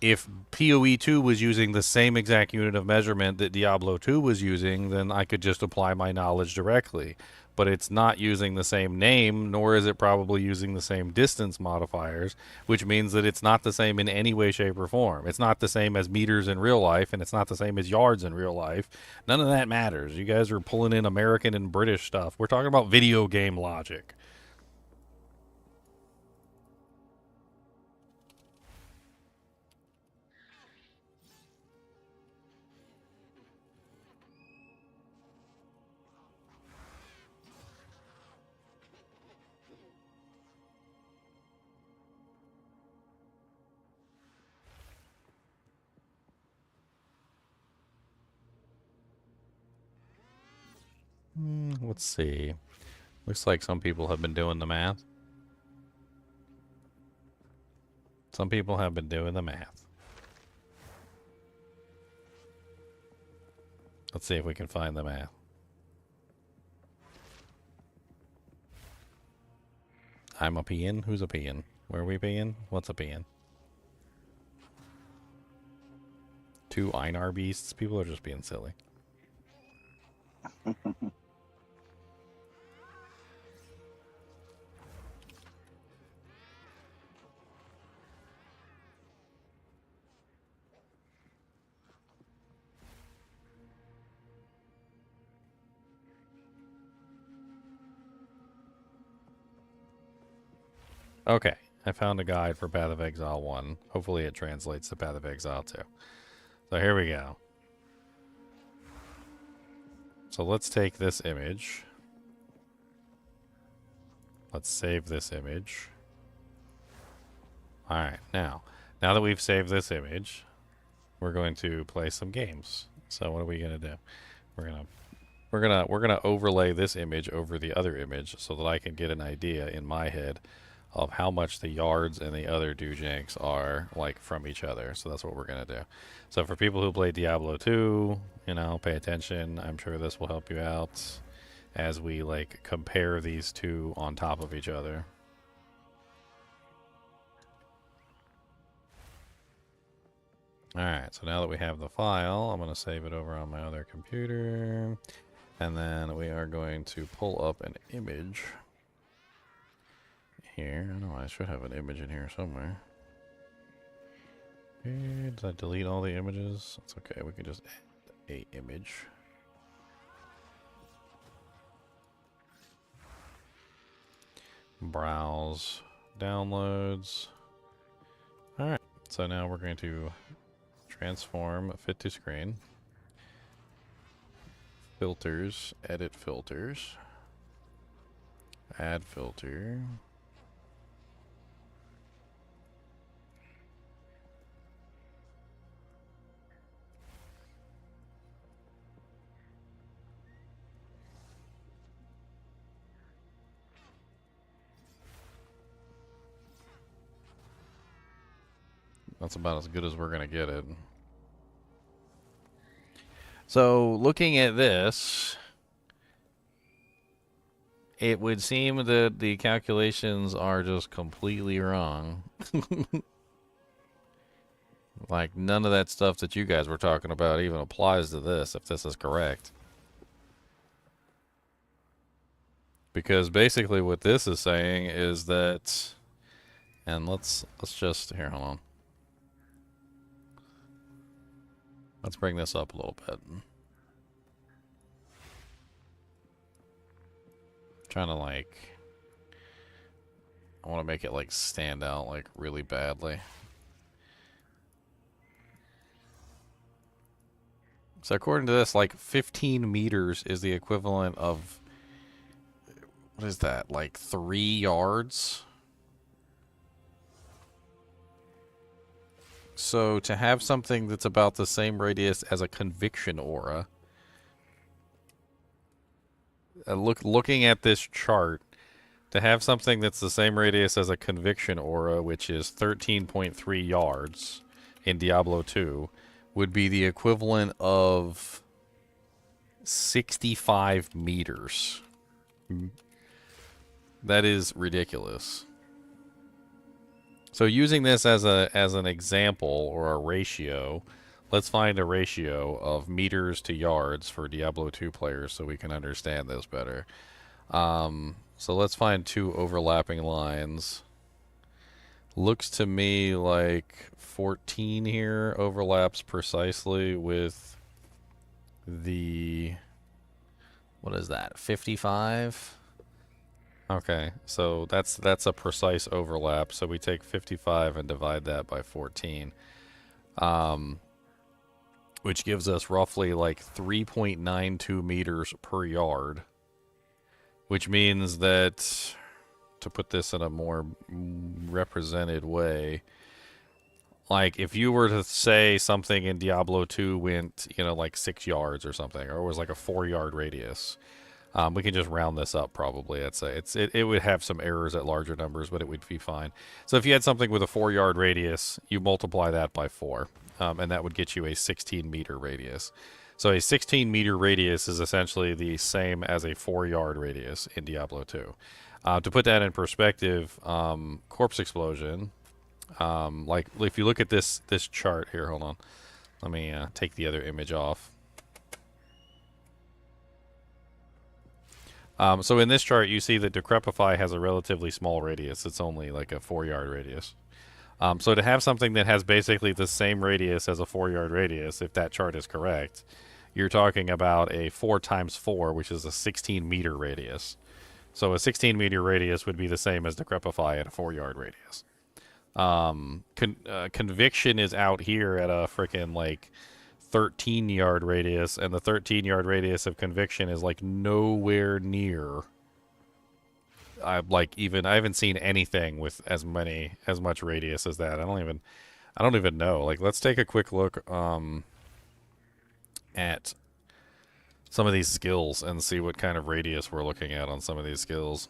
If PoE 2 was using the same exact unit of measurement that Diablo 2 was using, then I could just apply my knowledge directly. But it's not using the same name, nor is it probably using the same distance modifiers, which means that it's not the same in any way, shape, or form. It's not the same as meters in real life, and it's not the same as yards in real life. None of that matters. You guys are pulling in American and British stuff. We're talking about video game logic. Let's see. Looks like some people have been doing the math. Some people have been doing the math. Let's see if we can find the math. I'm a peon? Who's a peon? Where are we peon? What's a peon? 2 Einar beasts? People are just being silly. Okay, I found a guide for Path of Exile 1. Hopefully it translates to Path of Exile 2. So here we go. So let's take this image. Let's save this image. Alright, now that we've saved this image, we're going to play some games. So what are we gonna do? We're gonna overlay this image over the other image so that I can get an idea in my head of how much the yards and the other doojanks are like from each other. So that's what we're gonna do. So for people who play Diablo 2, you know, pay attention. I'm sure this will help you out as we like compare these two on top of each other. Alright, so now that we have the file, I'm going to save it over on my other computer. And then we are going to pull up an image here. I know I should have an image in here somewhere. Okay, did I delete all the images? It's okay, we can just add a image. Browse downloads. Alright, so now we're going to transform fit to screen. Filters, edit filters. Add filter. That's about as good as we're going to get it. So, looking at this, it would seem that the calculations are just completely wrong. Like, none of that stuff that you guys were talking about even applies to this, if this is correct. Because basically what this is saying is that... And let's just... Here, hold on. Let's bring this up a little bit. Trying to, like... I want to make it, like, stand out, like, really badly. So according to this, like, 15 meters is the equivalent of... What is that? Like, 3 yards? So to have something that's about the same radius as a conviction aura... looking at this chart, to have something that's the same radius as a conviction aura, which is 13.3 yards in Diablo 2, would be the equivalent of 65 meters. That is ridiculous. So using this as an example or a ratio, let's find a ratio of meters to yards for Diablo 2 players so we can understand this better. So let's find 2 overlapping lines. Looks to me like 14 here overlaps precisely with the... What is that? 55? Okay, so that's a precise overlap. So we take 55 and divide that by 14. Which gives us roughly like 3.92 meters per yard. Which means that, to put this in a more represented way, like if you were to say something in Diablo 2 went, you know, like 6 yards or something, or it was like a 4-yard radius, we can just round this up probably. It would have some errors at larger numbers, but it would be fine. So if you had something with a 4-yard radius, you multiply that by 4, and that would get you a 16-meter radius. So a 16-meter radius is essentially the same as a 4-yard radius in Diablo 2. To put that in perspective, Corpse Explosion, like if you look at this chart here, hold on, let me take the other image off. So in this chart, you see that Decrepify has a relatively small radius. It's only like a 4-yard radius. So to have something that has basically the same radius as a 4-yard radius, if that chart is correct, you're talking about a 4 times 4, which is a 16-meter radius. So a 16-meter radius would be the same as Decrepify at a 4-yard radius. Conviction is out here at a frickin' like 13-yard radius, and the 13-yard radius of Conviction is like nowhere near. I haven't seen anything with as much radius as that. I don't even know. Like, let's take a quick look at some of these skills and see what kind of radius we're looking at on some of these skills.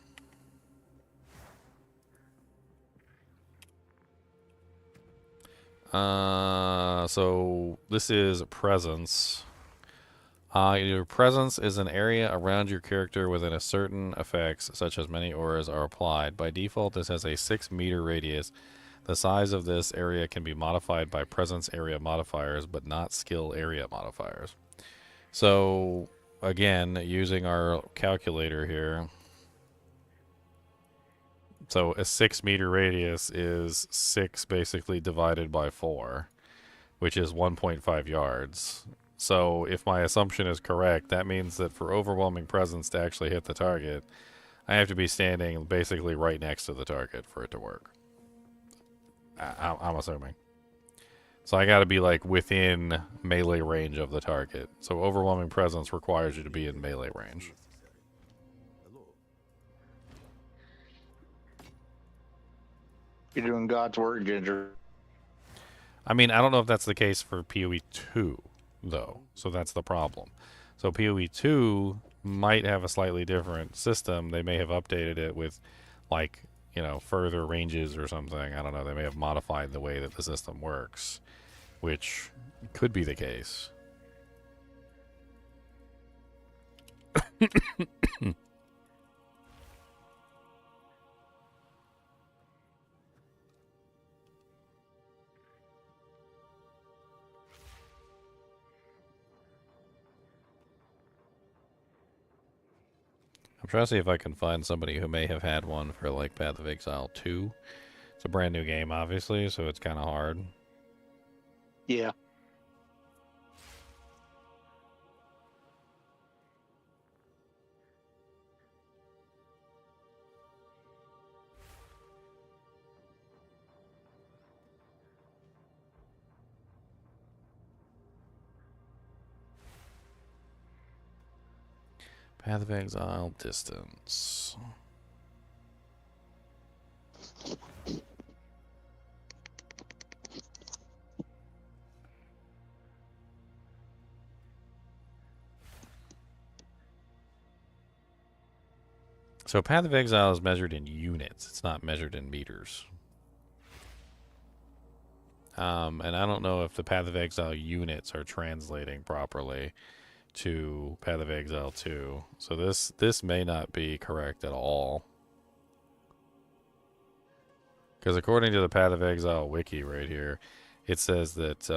So this is presence. Your presence is an area around your character within a certain effects, such as many auras are applied. By default, this has a 6-meter radius. The size of this area can be modified by presence area modifiers, but not skill area modifiers. So, again, using our calculator here. So a 6-meter radius is 6 basically divided by 4, which is 1.5 yards. So if my assumption is correct, that means that for overwhelming presence to actually hit the target, I have to be standing basically right next to the target for it to work. I'm assuming. So I got to be like within melee range of the target. So overwhelming presence requires you to be in melee range. Hello. You're doing God's work, Ginger. I mean, I don't know if that's the case for PoE 2, though. So that's the problem. So PoE 2 might have a slightly different system. They may have updated it with, like, you know, further ranges or something. I don't know. They may have modified the way that the system works, which could be the case. I'm trying to see if I can find somebody who may have had one for, like, Path of Exile 2. It's a brand new game, obviously, so it's kind of hard. Yeah. Path of Exile distance. So Path of Exile is measured in units. It's not measured in meters. And I don't know if the Path of Exile units are translating properly to Path of Exile 2. So this may not be correct at all. Because according to the Path of Exile wiki right here, it says that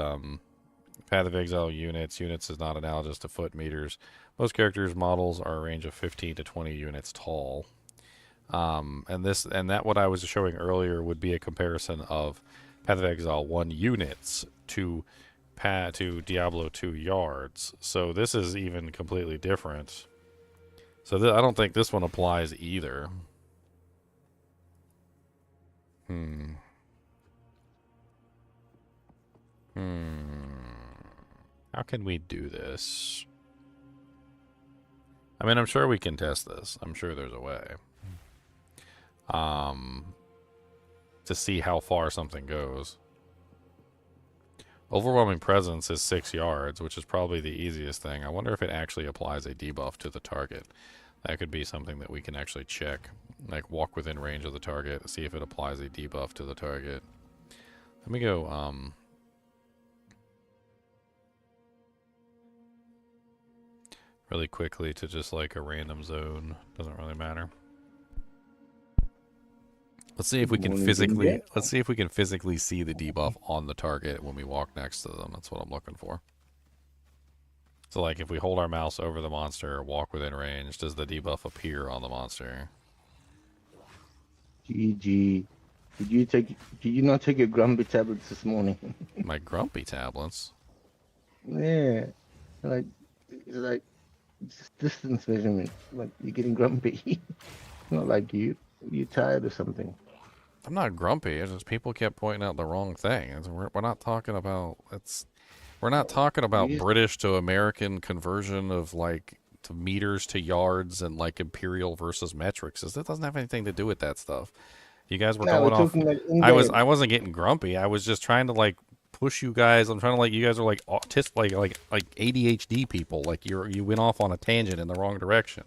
Path of Exile units is not analogous to foot meters. Most characters' models are a range of 15 to 20 units tall. And that what I was showing earlier would be a comparison of Path of Exile 1 units to Diablo 2 yards. So this is even completely different. So I don't think this one applies either. How can we do this? I mean, I'm sure we can test this. I'm sure there's a way. To see how far something goes. Overwhelming presence is 6 yards, which is probably the easiest thing. I wonder if it actually applies a debuff to the target. That could be something that we can actually check. Like, walk within range of the target, see if it applies a debuff to the target. Let me go, really quickly to just like a random zone. Doesn't really matter. Let's see if we can physically see the debuff on the target when we walk next to them. That's what I'm looking for. So like if we hold our mouse over the monster or walk within range, does the debuff appear on the monster? GG. Did you not take your grumpy tablets this morning? My grumpy tablets? Yeah. It's like just distance measurement. Like you're getting grumpy. Not like you're tired or something. I'm not grumpy. It's just people kept pointing out the wrong thing. We're not talking about we're not talking about British to American conversion of like to meters to yards and like imperial versus metrics. That doesn't have anything to do with that stuff. You guys were going off. I wasn't getting grumpy. I was just trying to like push you guys. I'm trying to like you guys are like autistic, like ADHD people. Like you went off on a tangent in the wrong direction.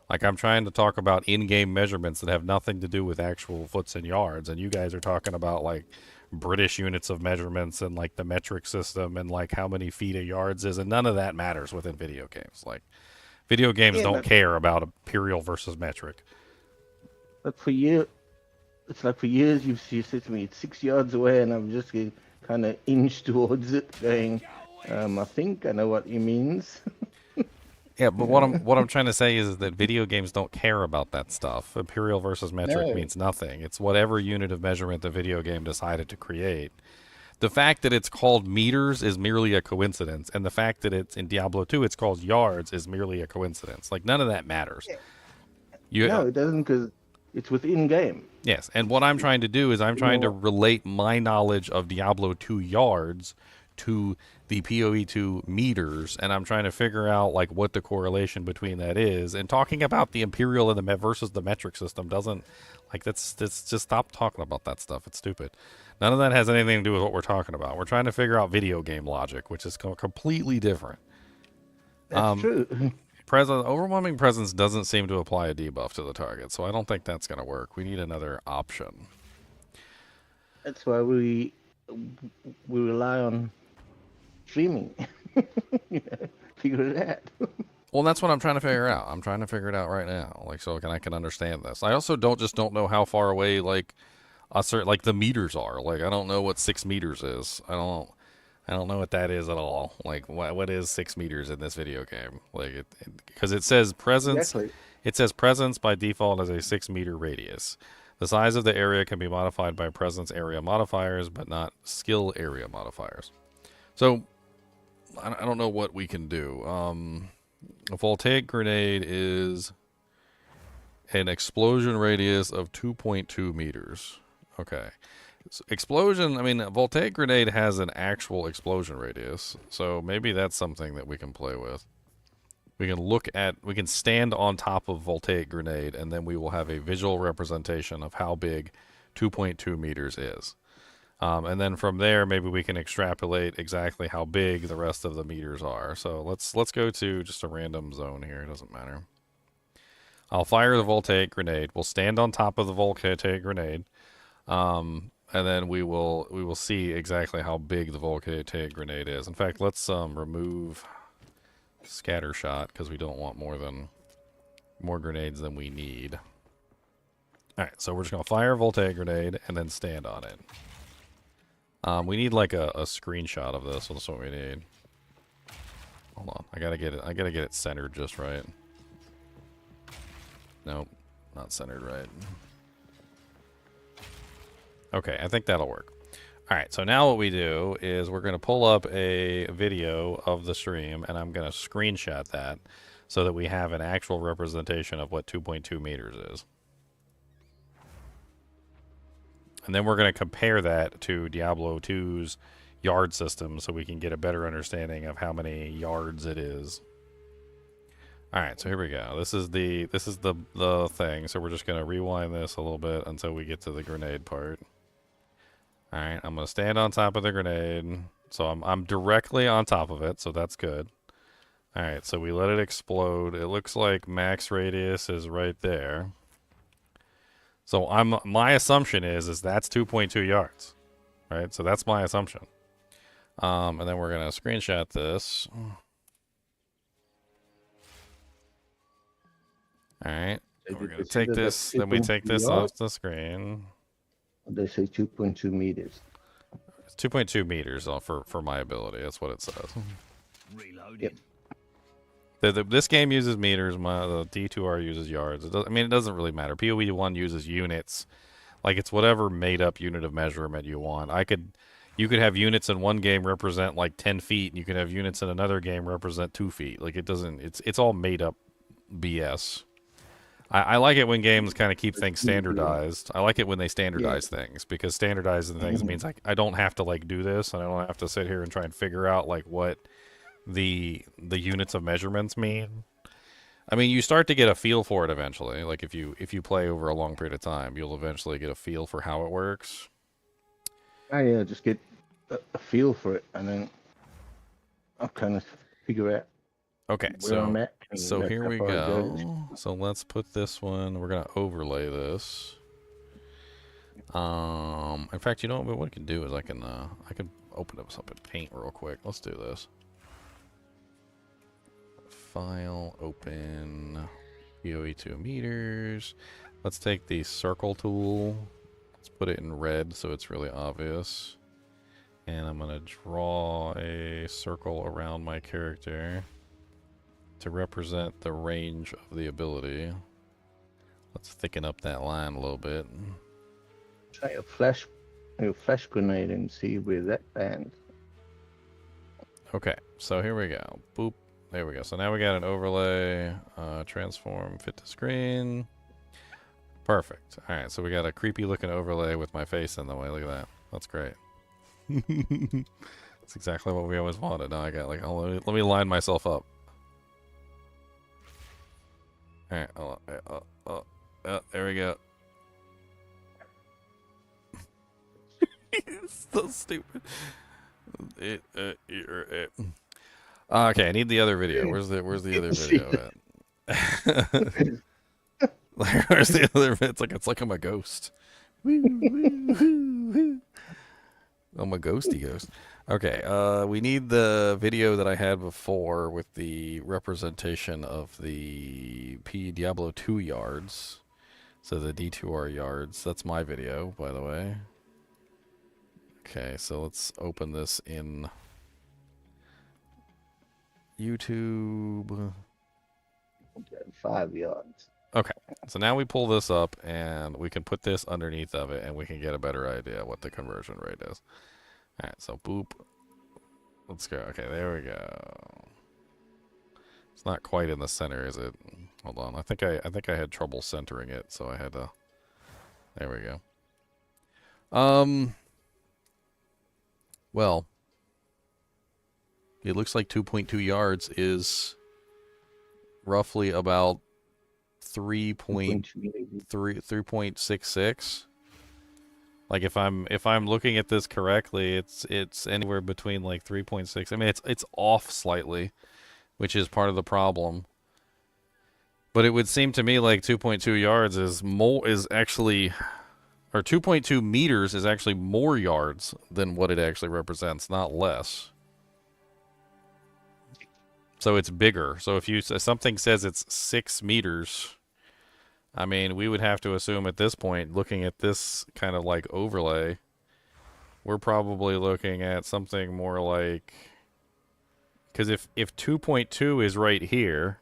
Like, I'm trying to talk about in-game measurements that have nothing to do with actual foots and yards, and you guys are talking about, like, British units of measurements and, like, the metric system and, like, how many feet a yards is, and none of that matters within video games. Like, video games don't care about imperial versus metric. But for you, it's like for years you said to me, it's 6 yards away, and I'm just kind of inch towards it, going, I think I know what he means. Yeah, but what I'm trying to say is that video games don't care about that stuff. Imperial versus metric means nothing. It's whatever unit of measurement the video game decided to create. The fact that it's called meters is merely a coincidence, and the fact that it's in Diablo 2 it's called yards is merely a coincidence. Like none of that matters. No, it doesn't, because It's within game. Yes, and what I'm trying to do is I'm trying to relate my knowledge of Diablo 2 yards to the PoE2 meters, and I'm trying to figure out like what the correlation between that is. And talking about the Imperial and the versus the metric system doesn't like that's just stop talking about that stuff. It's stupid. None of that has anything to do with what we're talking about. We're trying to figure out video game logic, which is completely different. That's true. Overwhelming presence doesn't seem to apply a debuff to the target, so I don't think that's going to work. We need another option. That's why we rely on streaming. Figure it out. Well, that's what I'm trying to figure out. I'm trying to figure it out right now, like so I can understand this. I also don't know how far away like the meters are. Like I don't know what 6 meters is. I don't know what that is at all. Like what is 6 meters in this video game? Like because it says presence. Exactly. It says presence by default as a 6-meter radius. The size of the area can be modified by presence area modifiers, but not skill area modifiers. So I don't know what we can do. A voltaic grenade is an explosion radius of 2.2 meters. Okay. So explosion, I mean, a voltaic grenade has an actual explosion radius, so maybe that's something that we can play with. We can stand on top of voltaic grenade, and then we will have a visual representation of how big 2.2 meters is. And then from there, maybe we can extrapolate exactly how big the rest of the meters are. So let's go to just a random zone here. It doesn't matter. I'll fire the voltaic grenade. We'll stand on top of the voltaic grenade. And then we will see exactly how big the voltaic grenade is. In fact, let's remove scatter shot because we don't want more grenades than we need. All right, so we're just gonna fire a voltaic grenade and then stand on it. We need like a screenshot of this. So that's what we need. Hold on, I gotta get it centered just right. Nope, not centered right. Okay, I think that'll work. All right, so now what we do is we're going to pull up a video of the stream, and I'm going to screenshot that so that we have an actual representation of what 2.2 meters is. And then we're going to compare that to Diablo 2's yard system so we can get a better understanding of how many yards it is. All right, so here we go. This is the thing. So we're just going to rewind this a little bit until we get to the grenade part. All right, I'm gonna stand on top of the grenade, so I'm directly on top of it, so that's good. All right, so we let it explode. It looks like max radius is right there. So my assumption is that's 2.2 yards, right? So that's my assumption. And then we're gonna screenshot this. All right, we're gonna take this. Then we take this off the screen. They say 2.2 meters. It's 2.2 meters for my ability. That's what it says. Reloading. Yep. This game uses meters. The D2R uses yards. It doesn't really matter. PoE1 uses units. Like it's whatever made up unit of measurement you want. You could have units in one game represent like 10 feet, and you could have units in another game represent 2 feet. Like it's all made up BS. I like it when games kind of keep things standardized. I like it when they standardize things, because standardizing things means like I don't have to like do this, and I don't have to sit here and try and figure out like what the units of measurements mean. I mean, you start to get a feel for it eventually. Like if you play over a long period of time, you'll eventually get a feel for how it works. Oh yeah, just get a feel for it, and then I'll kind of figure out. Okay, where I'm at. so here we go. So let's put this one. We're gonna overlay this. In fact, you know what I can do is I can open up something Paint real quick. Let's do this. File, open, PoE2 meters. Let's take the circle tool. Let's put it in red so it's really obvious. And I'm gonna draw a circle around my character to represent the range of the ability. Let's thicken up that line a little bit. Try a flash grenade and see where that lands. Okay, so here we go. Boop. There we go. So now we got an overlay, transform, fit to screen. Perfect. All right, so we got a creepy looking overlay with my face in the way. Look at that. That's great. That's exactly what we always wanted. Now I got like, oh, let me line myself up. All right, there we go. It's so stupid. Okay, I need the other video. Where's the other video at? Where's the other video? It's like I'm a ghost. I'm a ghosty ghost. Okay, we need the video that I had before with the representation of the Diablo 2 yards. So the D2R yards. That's my video, by the way. Okay, so let's open this in YouTube. 5 yards. Okay, so now we pull this up and we can put this underneath of it and we can get a better idea what the conversion rate is. All right, so boop. Let's go. Okay, there we go. It's not quite in the center, is it? Hold on. I think I had trouble centering it, so I had to. There we go. Well, it looks like 2.2 yards is roughly about 3.66. Like if I'm looking at this correctly, it's anywhere between like 3.6. I mean, it's off slightly, which is part of the problem. But it would seem to me like 2.2 yards is actually, or 2.2 meters is actually more yards than what it actually represents, not less. So it's bigger. So if something says it's 6 meters, I mean, we would have to assume at this point, looking at this kind of like overlay, we're probably looking at something more like, because if 2.2 is right here,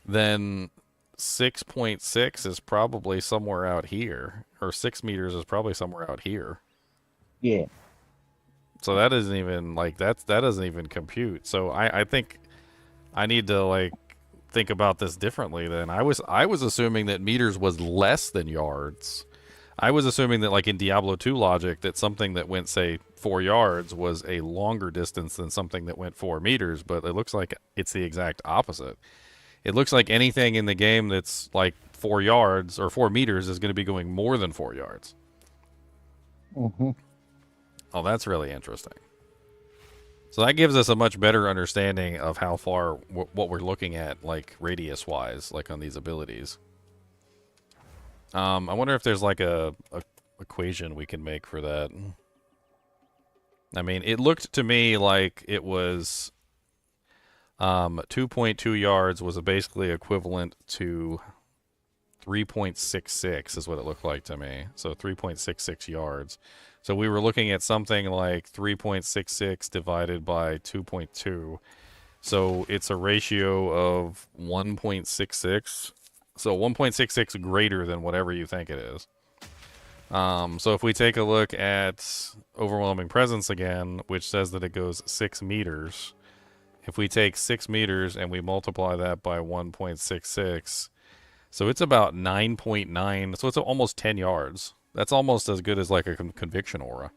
then 6.6 is probably somewhere out here, or 6 meters is probably somewhere out here. Yeah. So that isn't even like that doesn't even compute. So I think I need to like think about this differently then. I was assuming that meters was less than yards. I was assuming that like in Diablo 2 logic that something that went say 4 yards was a longer distance than something that went 4 meters, but it looks like it's the exact opposite. It looks like anything in the game that's like 4 yards or 4 meters is going to be going more than 4 yards. Mm-hmm. Oh, that's really interesting. So that gives us a much better understanding of how far what we're looking at, like radius wise, like on these abilities. I wonder if there's like a equation we can make for that. I mean, it looked to me like it was 2.2 yards was basically equivalent to 3.66 is what it looked like to me. So 3.66 yards. So we were looking at something like 3.66 divided by 2.2. So it's a ratio of 1.66. So 1.66 greater than whatever you think it is. So if we take a look at Overwhelming Presence again, which says that it goes 6 meters. If we take 6 meters and we multiply that by 1.66, so it's about 9.9. So it's almost 10 yards. That's almost as good as like a conviction aura.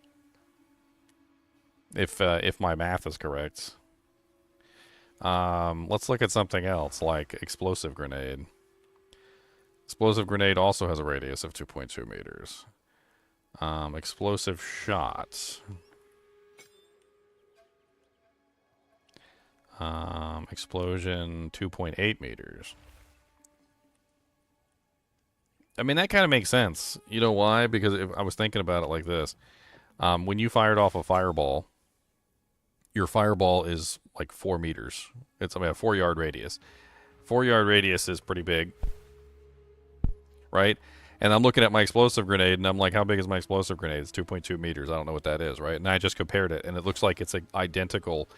If my math is correct. Let's look at something else like explosive grenade. Explosive grenade also has a radius of 2.2 meters. Explosive shot. Explosion 2.8 meters. I mean, that kind of makes sense. You know why? Because I was thinking about it like this. When you fired off a fireball, your fireball is like 4 meters. It's a 4-yard radius. 4-yard radius is pretty big, right? And I'm looking at my explosive grenade, and I'm like, how big is my explosive grenade? It's 2.2 meters. I don't know what that is, right? And I just compared it, and it looks like it's identical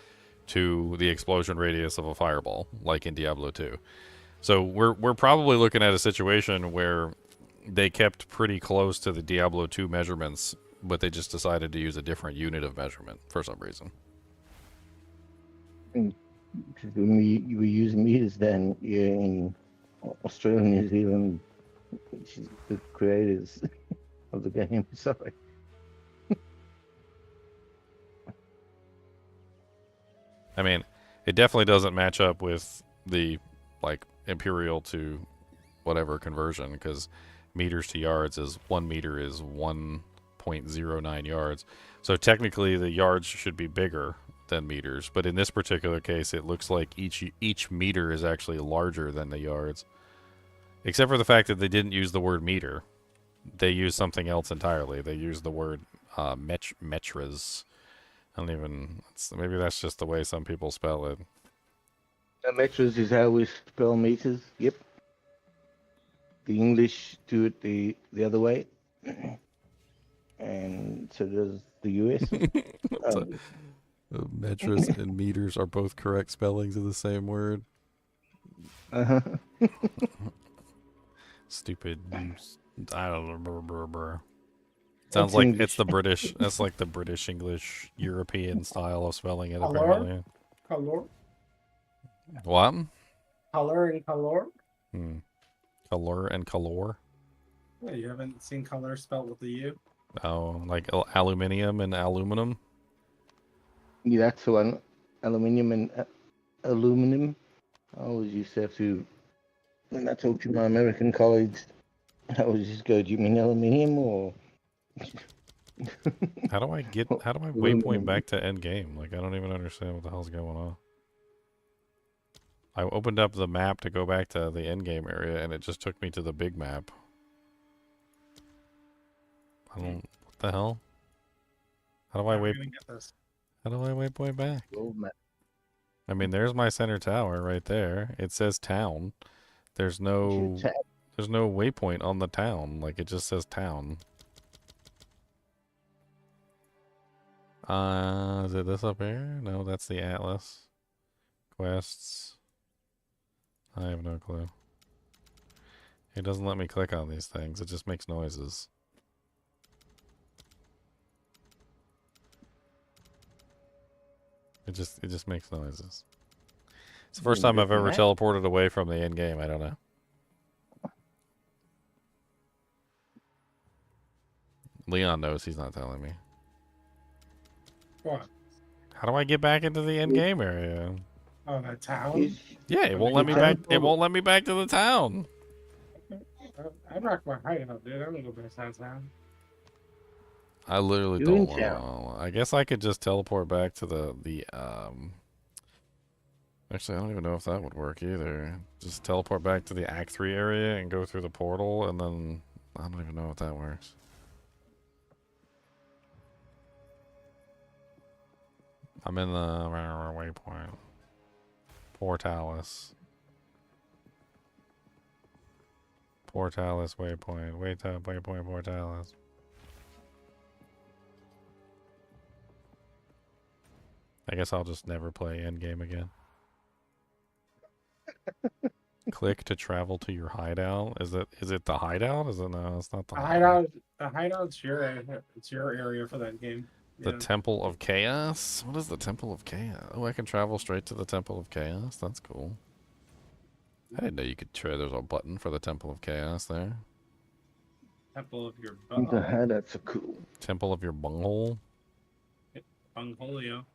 to the explosion radius of a fireball, like in Diablo 2. So we're probably looking at a situation where they kept pretty close to the Diablo 2 measurements, but they just decided to use a different unit of measurement for some reason. When you were using meters then, you're in Australia, New Zealand, She's the creators of the game. Sorry. I mean, it definitely doesn't match up with the like imperial to whatever conversion, because meters to yards is 1 meter is 1.09 yards. So technically the yards should be bigger than meters, but in this particular case it looks like each meter is actually larger than the yards. Except for the fact that they didn't use the word meter. They used something else entirely. They used the word metras. I don't even... maybe that's just the way some people spell it. Meters is how we spell meters. Yep. The English do it the other way, and so does the US. Metras and meters are both correct spellings of the same word. Uh-huh. Stupid. I don't know. Sounds like English. it's the British. That's like the British English European style of spelling it. Color? Apparently. Color? What? Color and color? Color and color. Yeah, you haven't seen color spelled with the U? Oh, like aluminium and aluminum. Yeah, that's the one. Aluminium and aluminum. I always used to have to, when I talk to my American colleagues, I always just go, do you mean aluminium or... How do I waypoint back to end game? Like, I don't even understand what the hell's going on. I opened up the map to go back to the end game area, and it just took me to the big map. I don't... what the hell? How do I waypoint back? I mean, there's my center tower right there. It says town. There's no waypoint on the town. Like, it just says town. Is it this up here? No, that's the atlas. Quests. I have no clue. It doesn't let me click on these things. It just makes noises. It just makes noises. It's the first time I've ever teleported away from the end game. I don't know. Leon knows, he's not telling me. What? How do I get back into the end game area? Oh, that town? Yeah, it won't let me back. It won't let me back to the town. I rock my hideout, dude. I'm gonna go back to town. I literally don't know. I guess I could just teleport back to the Actually, I don't even know if that would work either. Just teleport back to the Act 3 area and go through the portal, and then I don't even know if that works. I'm in the waypoint. Portalis. Portalis waypoint. Waypoint Portalis. I guess I'll just never play endgame again. Click to travel to your hideout. Is it the hideout? Is it no? It's not the hideout. The hideout's your area for that game. The Temple of Chaos? What is the Temple of Chaos? Oh, I can travel straight to the Temple of Chaos. That's cool. I didn't know you could try. There's a button for the Temple of Chaos there. Temple of your That's a cool. Temple of your bunghole. Bungholio.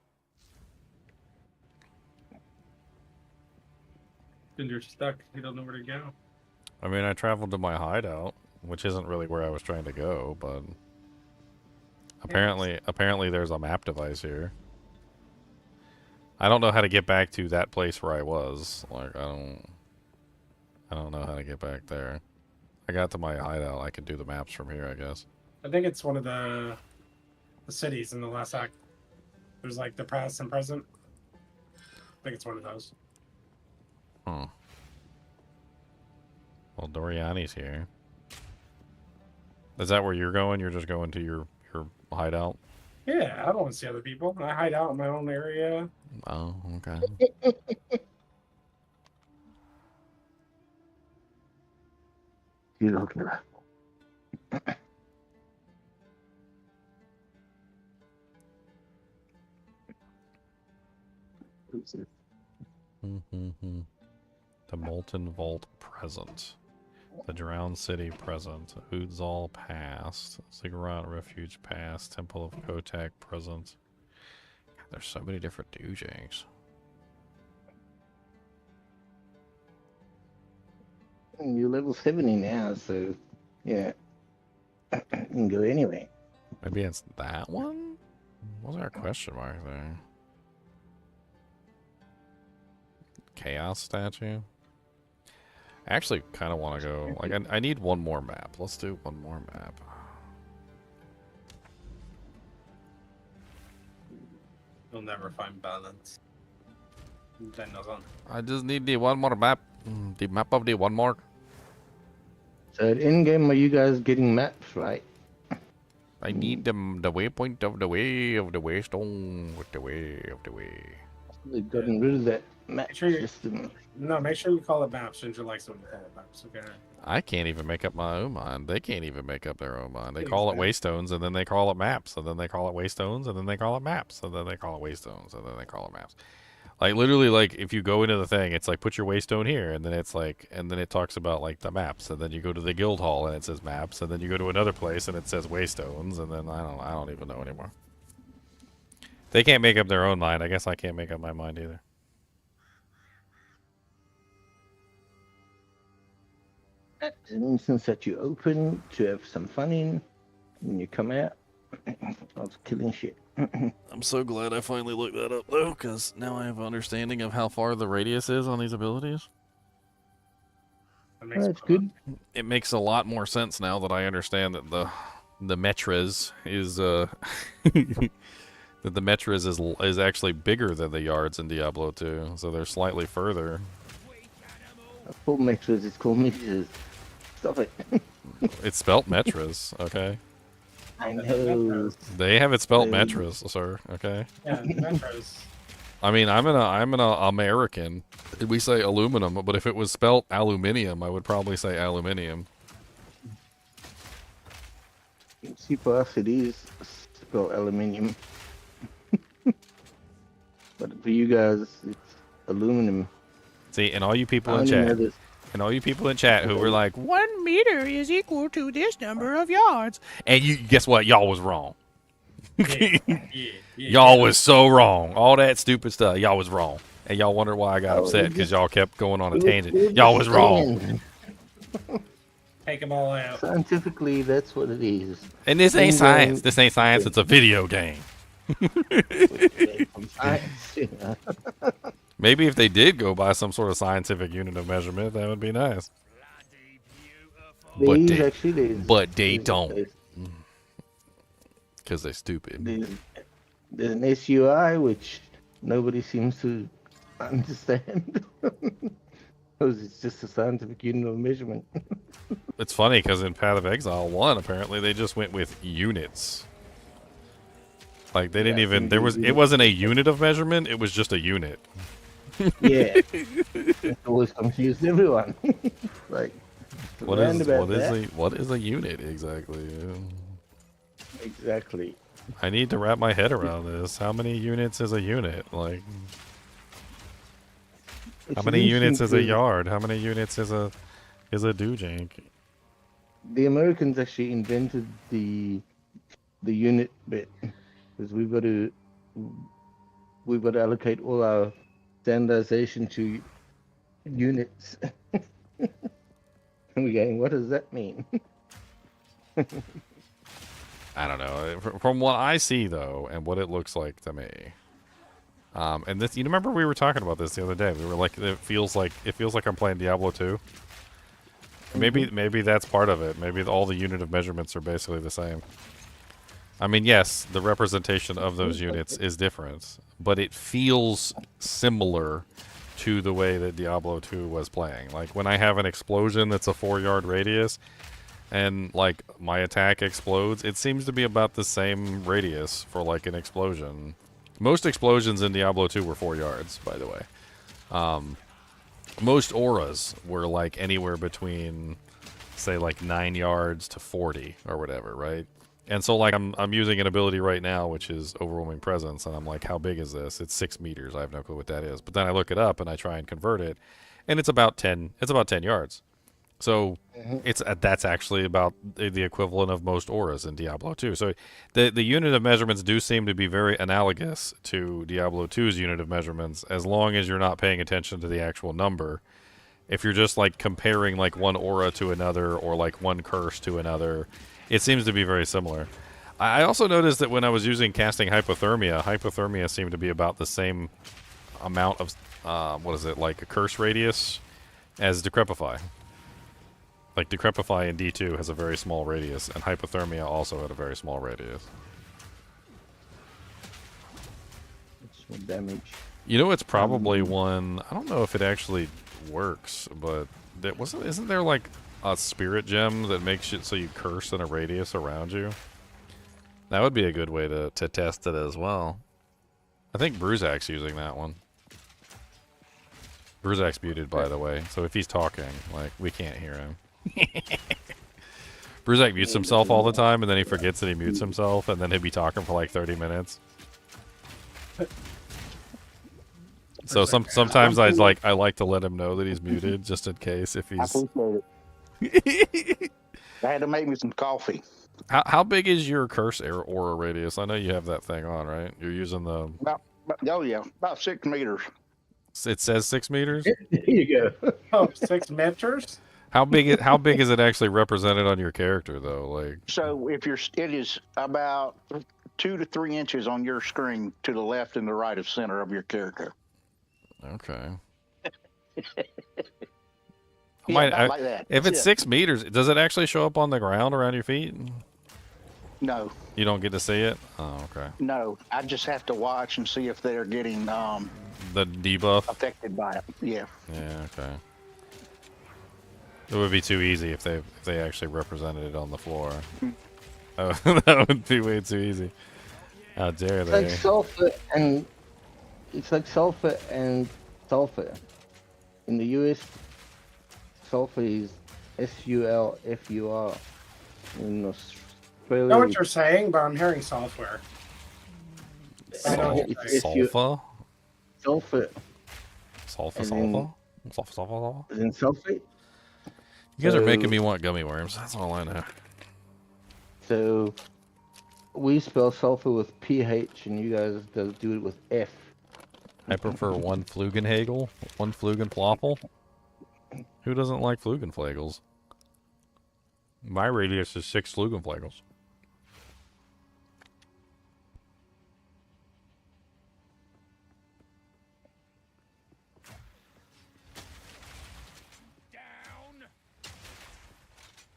Then you're stuck. You don't know where to go. I mean, I traveled to my hideout, which isn't really where I was trying to go, but apparently there's a map device here. I don't know how to get back to that place where I was. Like, I don't know how to get back there. I got to my hideout. I can do the maps from here, I guess. I think it's one of the cities in the last act. There's like the past and present. I think it's one of those. Huh. Well, Doriani's here. Is that where you're going? You're just going to your hideout? Yeah, I don't want to see other people. I hide out in my own area. Oh, okay. You look at that. The Molten Vault present. The Drowned City present. Udzal past. Ziggurat Refuge past. Temple of Kotak present. There's so many different doojangs. You're level 70 now, so yeah, you can go anyway. Maybe it's that one? Was there a question mark there? Chaos statue? I actually kind of want to go. Like, I need one more map. Let's do one more map. You'll never find balance. That doesn't. I just need the one more map. The map of the one more. So at in-game, are you guys getting maps, right? I need the waypoint of the way of the waystone with the way of the way. They've gotten rid of that map Make sure you- system. No, make sure you call it maps. Ginger likes when you call it maps. Okay. I can't even make up my own mind. They can't even make up their own mind. They call it Waystones, and then they call it maps, and then they call it Waystones, and then they call it maps, and then they call it Waystones, and then they call it maps. Like, literally, like, if you go into the thing, it's like, put your Waystone here, and then it's like, and then it talks about, like, the maps, and then you go to the guild hall, and it says maps, and then you go to another place, and it says Waystones, and then I don't even know anymore. They can't make up their own mind. I guess I can't make up my mind either. That's an instance that you open to have some fun in, and you come out of killing shit. I'm so glad I finally looked that up, though, because now I have an understanding of how far the radius is on these abilities. That makes That's good. It makes a lot more sense now that I understand that the metres is that the metres is actually bigger than the yards in Diablo 2, so they're slightly further. Full meters, it's called meters. Stop it. It's spelt metres, okay? I know. They have it spelt metres, sir, okay? Yeah, metros. I mean, I'm an American. We say aluminum, but if it was spelt aluminium, I would probably say aluminium. See, for us, it is spelled aluminium. But for you guys, it's aluminum. See, and all you people I in only know chat, this. and all you people in chat who were like, 1 meter is equal to this number of yards. And you guess what? Y'all was wrong. Y'all was so wrong. All that stupid stuff, y'all was wrong. And y'all wonder why I got upset because y'all kept going on a tangent. Y'all was wrong. Take them all out. Scientifically, that's what it is. And this ain't In-game- science. This ain't science. It's a video game. Science, yeah. Maybe if they did go by some sort of scientific unit of measurement, that would be nice. There But is they- actually, they don't. Because they're stupid. There's an SUI which nobody seems to understand. Because it's just a scientific unit of measurement. It's funny because in Path of Exile 1, apparently they just went with units. Like they didn't even it wasn't a unit of measurement, it was just a unit. Yeah. It always confused everyone. Like What is a unit exactly? Exactly. I need to wrap my head around this. How many units is a unit? Like how many units is a yard? How many units is a doojank? The Americans actually invented the unit bit because we've got to allocate all our standardization to units. And we're going, what does that mean? I don't know. From what I see though, and what it looks like to me. And this, you remember we were talking about this the other day. We were like, it feels like I'm playing Diablo 2. Maybe that's part of it. Maybe all the unit of measurements are basically the same. I mean, yes, the representation of those units is different, but it feels similar to the way that Diablo 2 was playing. Like when I have an explosion that's a 4-yard radius, and like my attack explodes, it seems to be about the same radius for like an explosion. Most explosions in Diablo 2 were 4 yards, by the way. Most auras were like anywhere between, say, like 9 yards to 40 or whatever, right? And so like I'm using an ability right now, which is Overwhelming Presence, and I'm like, how big is this? It's 6 meters. I have no clue what that is. But then I look it up and I try and convert it, and it's about 10 yards. So it's that's actually about the equivalent of most auras in Diablo 2. So the unit of measurements do seem to be very analogous to Diablo 2's unit of measurements, as long as you're not paying attention to the actual number. If you're just like comparing like one aura to another or like one curse to another, it seems to be very similar. I also noticed that when I was using casting hypothermia seemed to be about the same amount of what is it, like a curse radius as Decrepify. Like, Decrepify in D2 has a very small radius, and Hypothermia also had a very small radius. That's one damage. You know, it's probably one... I don't know if it actually works, but isn't there, like, a spirit gem that makes it so you curse in a radius around you? That would be a good way to test it as well. I think Bruzak's using that one. Bruzak's muted, by the way, so if he's talking, like, we can't hear him. Bruzak mutes himself all the time, and then he forgets that he mutes himself, and then he'll be talking for like 30 minutes. So sometimes I like to let him know that he's muted, just in case if he's. I appreciate it. I had to make me some coffee. How big is your curse aura radius? I know you have that thing on, right? You're using the. About 6 meters. It says 6 meters. There you go. Oh, 6 meters? How big is it actually represented on your character though? Like, So if it is about 2 to 3 inches on your screen to the left and the right of center of your character. okay. Like that. If it's 6 meters, does it actually show up on the ground around your feet? No. You don't get to see it? Oh, okay. No, I just have to watch and see if they're getting The debuff? affected by it. Yeah. Yeah, okay. It would be too easy if they actually represented it on the floor. Oh, that would be way too easy. How dare It's they? like sulfur and sulfur. In the US, sulfur is SULFUR. In I Australia, know what you're saying, but I'm hearing software. I know what you're saying. Sulfur? sulfur Sulfur? As in- Sulfur? is in sulfate. You guys are So- making me want gummy worms. That's all I know. So we spell sulfur with PH, and you guys do it with F. I prefer one Flugenhagel, one Flugenplopple. Who doesn't like Flugenflagels? My radius is 6 Flugenflagels.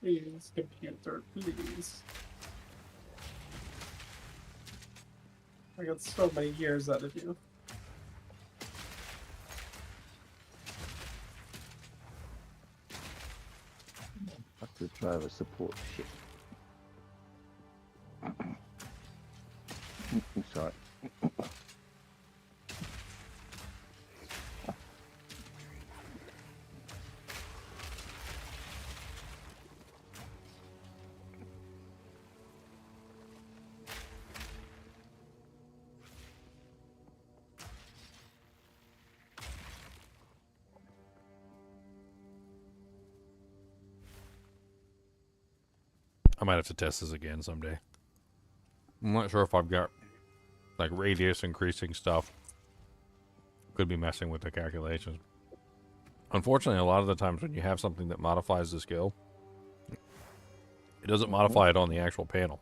Please, computer, please. I got so many years out of you. Have to driver support shit. I'm sorry. I might have to test this again someday. I'm not sure if I've got like radius increasing stuff. Could be messing with the calculations. Unfortunately, a lot of the times when you have something that modifies the skill, it doesn't modify it on the actual panel.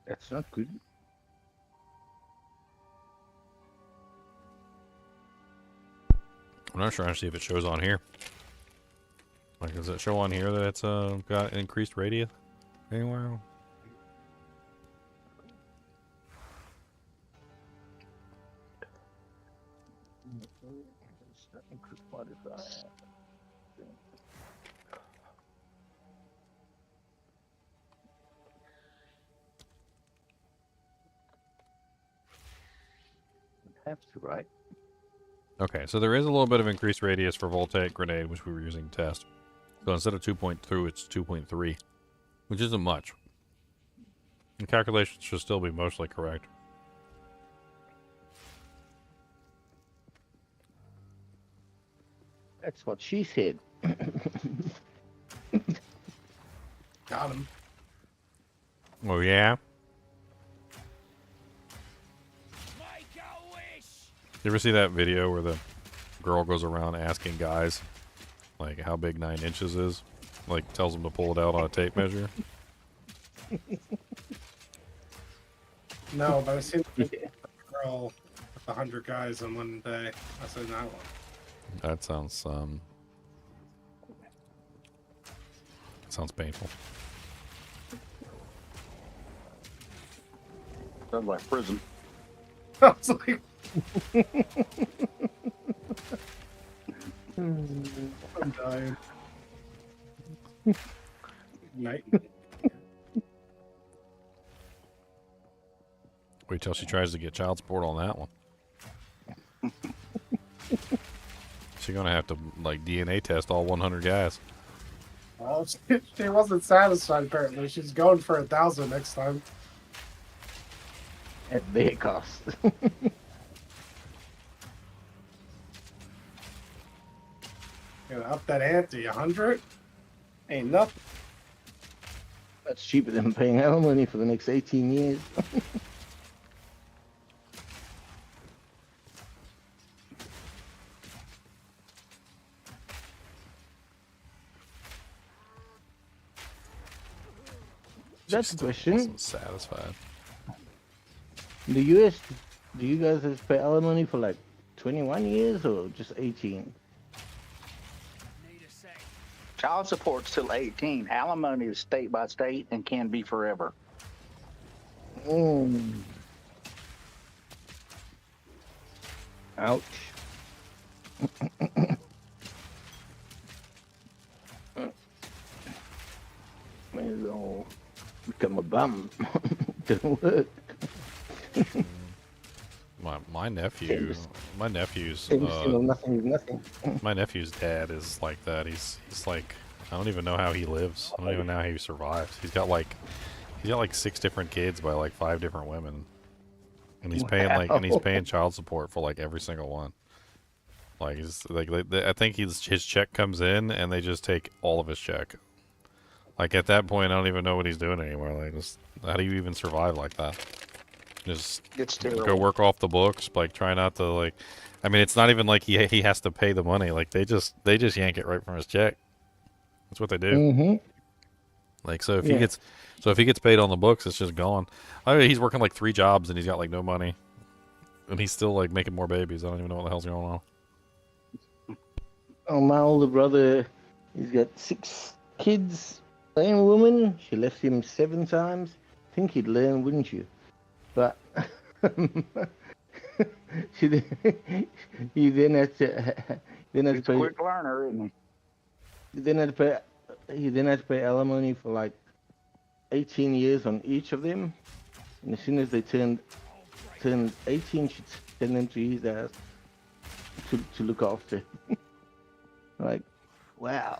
That's not good. I'm not sure actually if it shows on here. Like, does it show on here that it's got increased radius anywhere? Have to, right? Okay, so there is a little bit of increased radius for Voltaic Grenade, which we were using to test. So instead of 2.2, it's 2.3, which isn't much. And calculations should still be mostly correct. That's what she said. Got him. Oh yeah. Make a wish. You ever see that video where the girl goes around asking guys like how big 9 inches is? Like tells them to pull it out on a tape measure. No, but I seen a girl with 100 guys in one day. I said that one. That sounds painful. Sounds like prison. I was like, I'm dying. Night. Wait till she tries to get child support on that one. She's gonna have to like DNA test all 100 guys. Well, she wasn't satisfied apparently. She's going for 1,000 next time. At their cost. Gonna up that ante, 100? Ain't nothing. That's cheaper than paying alimony for the next 18 years. That's the question. Wasn't satisfied. In the US, do you guys have to pay alimony for like 21 years or just 18? Need a sec. Child support's till 18. Alimony is state by state and can be forever. Ouch. May as well become a bum. Didn't work. My nephew's Nothing is nothing. my nephew's dad is like that. He's like, I don't even know how he lives. I don't even know how he survives. He's got like 6 different kids by like 5 different women, and he's paying child support for like every single one. Like he's like I think his check comes in and they just take all of his check. Like at that point, I don't even know what he's doing anymore. Like, how do you even survive like that? Just It's terrible. go work off the books. Like, try not to like. I mean, it's not even like he has to pay the money. Like they just yank it right from his check. That's what they do. Mm-hmm. Like so if he gets paid on the books, it's just gone. I mean, he's working like 3 jobs and he's got like no money, and he's still like making more babies. I don't even know what the hell's going on. Oh, my older brother, he's got 6 kids. Same woman. She left him 7 times. Think he'd learn, wouldn't you? But he then had to He's a pay. quick learner, isn't he? He then had to pay alimony for like 18 years on each of them. And as soon as they turned 18, she'd send them to his house to look after. Like, wow.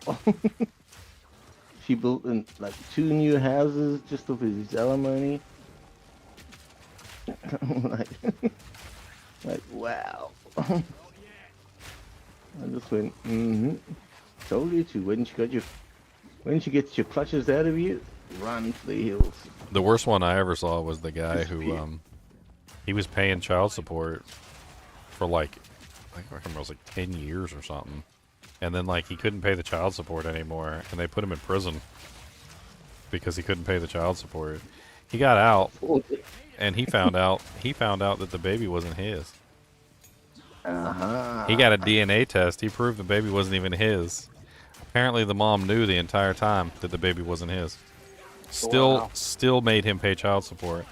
She built like 2 new houses just off his alimony. like wow. I just went, told you to. When she gets your clutches out of you, run for the hills. The worst one I ever saw was the guy who he was paying child support for like I can't remember, it was like 10 years or something. And then like he couldn't pay the child support anymore and they put him in prison because he couldn't pay the child support. He got out and he found out that the baby wasn't his. Uh-huh. He got a DNA test. He proved the baby wasn't even his. Apparently the mom knew the entire time that the baby wasn't his. Still made him pay child support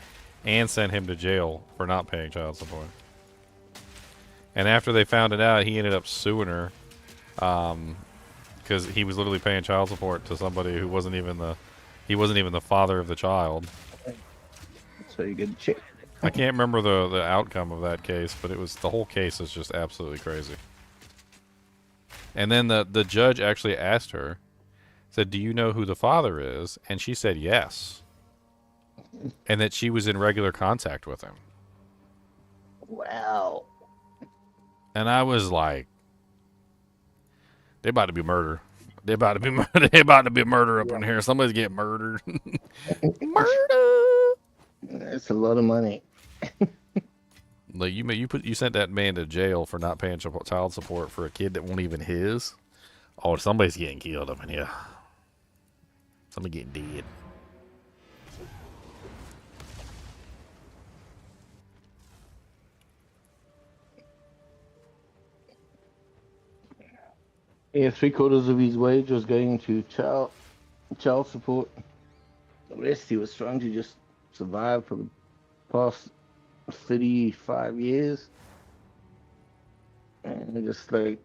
and sent him to jail for not paying child support. And after they found it out, he ended up suing her because he was literally paying child support to somebody who wasn't even the father of the child. So you get check. I can't remember the outcome of that case, but the whole case is just absolutely crazy. And then the judge actually asked her, said, "Do you know who the father is?" And she said yes. And that she was in regular contact with him. Wow. And I was like, They about to be murder. They about to be they about to be murder up Yeah. in here. Somebody's getting murdered. Murder. That's a lot of money. Like you sent that man to jail for not paying child support for a kid that won't even his. Oh, somebody's getting killed up in here. Somebody getting dead. Yeah, 3/4 of his wage was going to child support. The rest he was trying to just survive for the past 35 years. And just like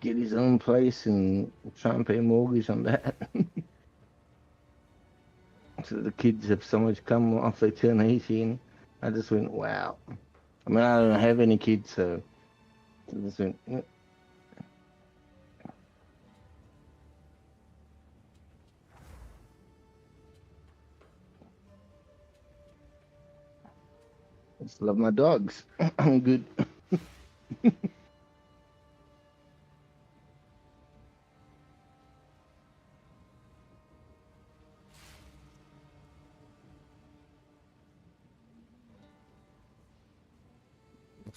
get his own place and try and pay a mortgage on that. So the kids have so much come after they turn 18. I just went, wow. I mean, I don't have any kids, so I just went, I just love my dogs. I'm good.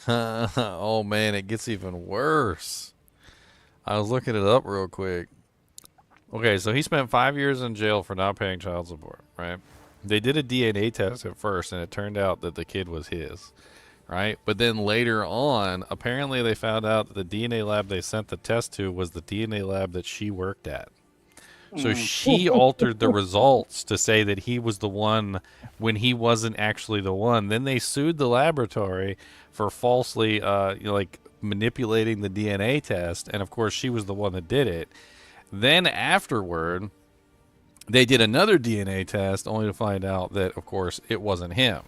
Oh man, it gets even worse. I was looking it up real quick. Okay, so he spent 5 years in jail for not paying child support, right? They did a DNA test at first, and it turned out that the kid was his, right? But then later on, apparently they found out that the DNA lab they sent the test to was the DNA lab that she worked at. So she altered the results to say that he was the one when he wasn't actually the one. Then they sued the laboratory for falsely, like manipulating the DNA test, and of course she was the one that did it. Then afterward, they did another DNA test only to find out that, of course, it wasn't him.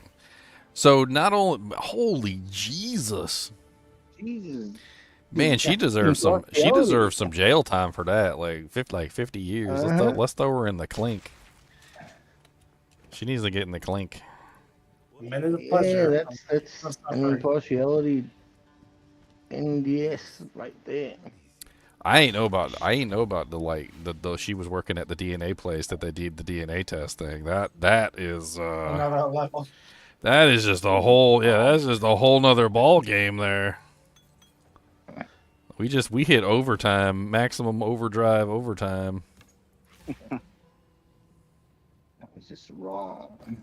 So not only, holy Jesus, Jesus. man, she deserves some jail time for that, like 50 years. Let's throw her in the clink. She needs to get in the clink. Minute of Yeah, pleasure. that's an impartiality NDS right there. I ain't know about the she was working at the DNA place that they did the DNA test thing. That is Another level. that is just a whole that's just a whole nother ball game there. We hit overtime, maximum overdrive overtime. That was just wrong.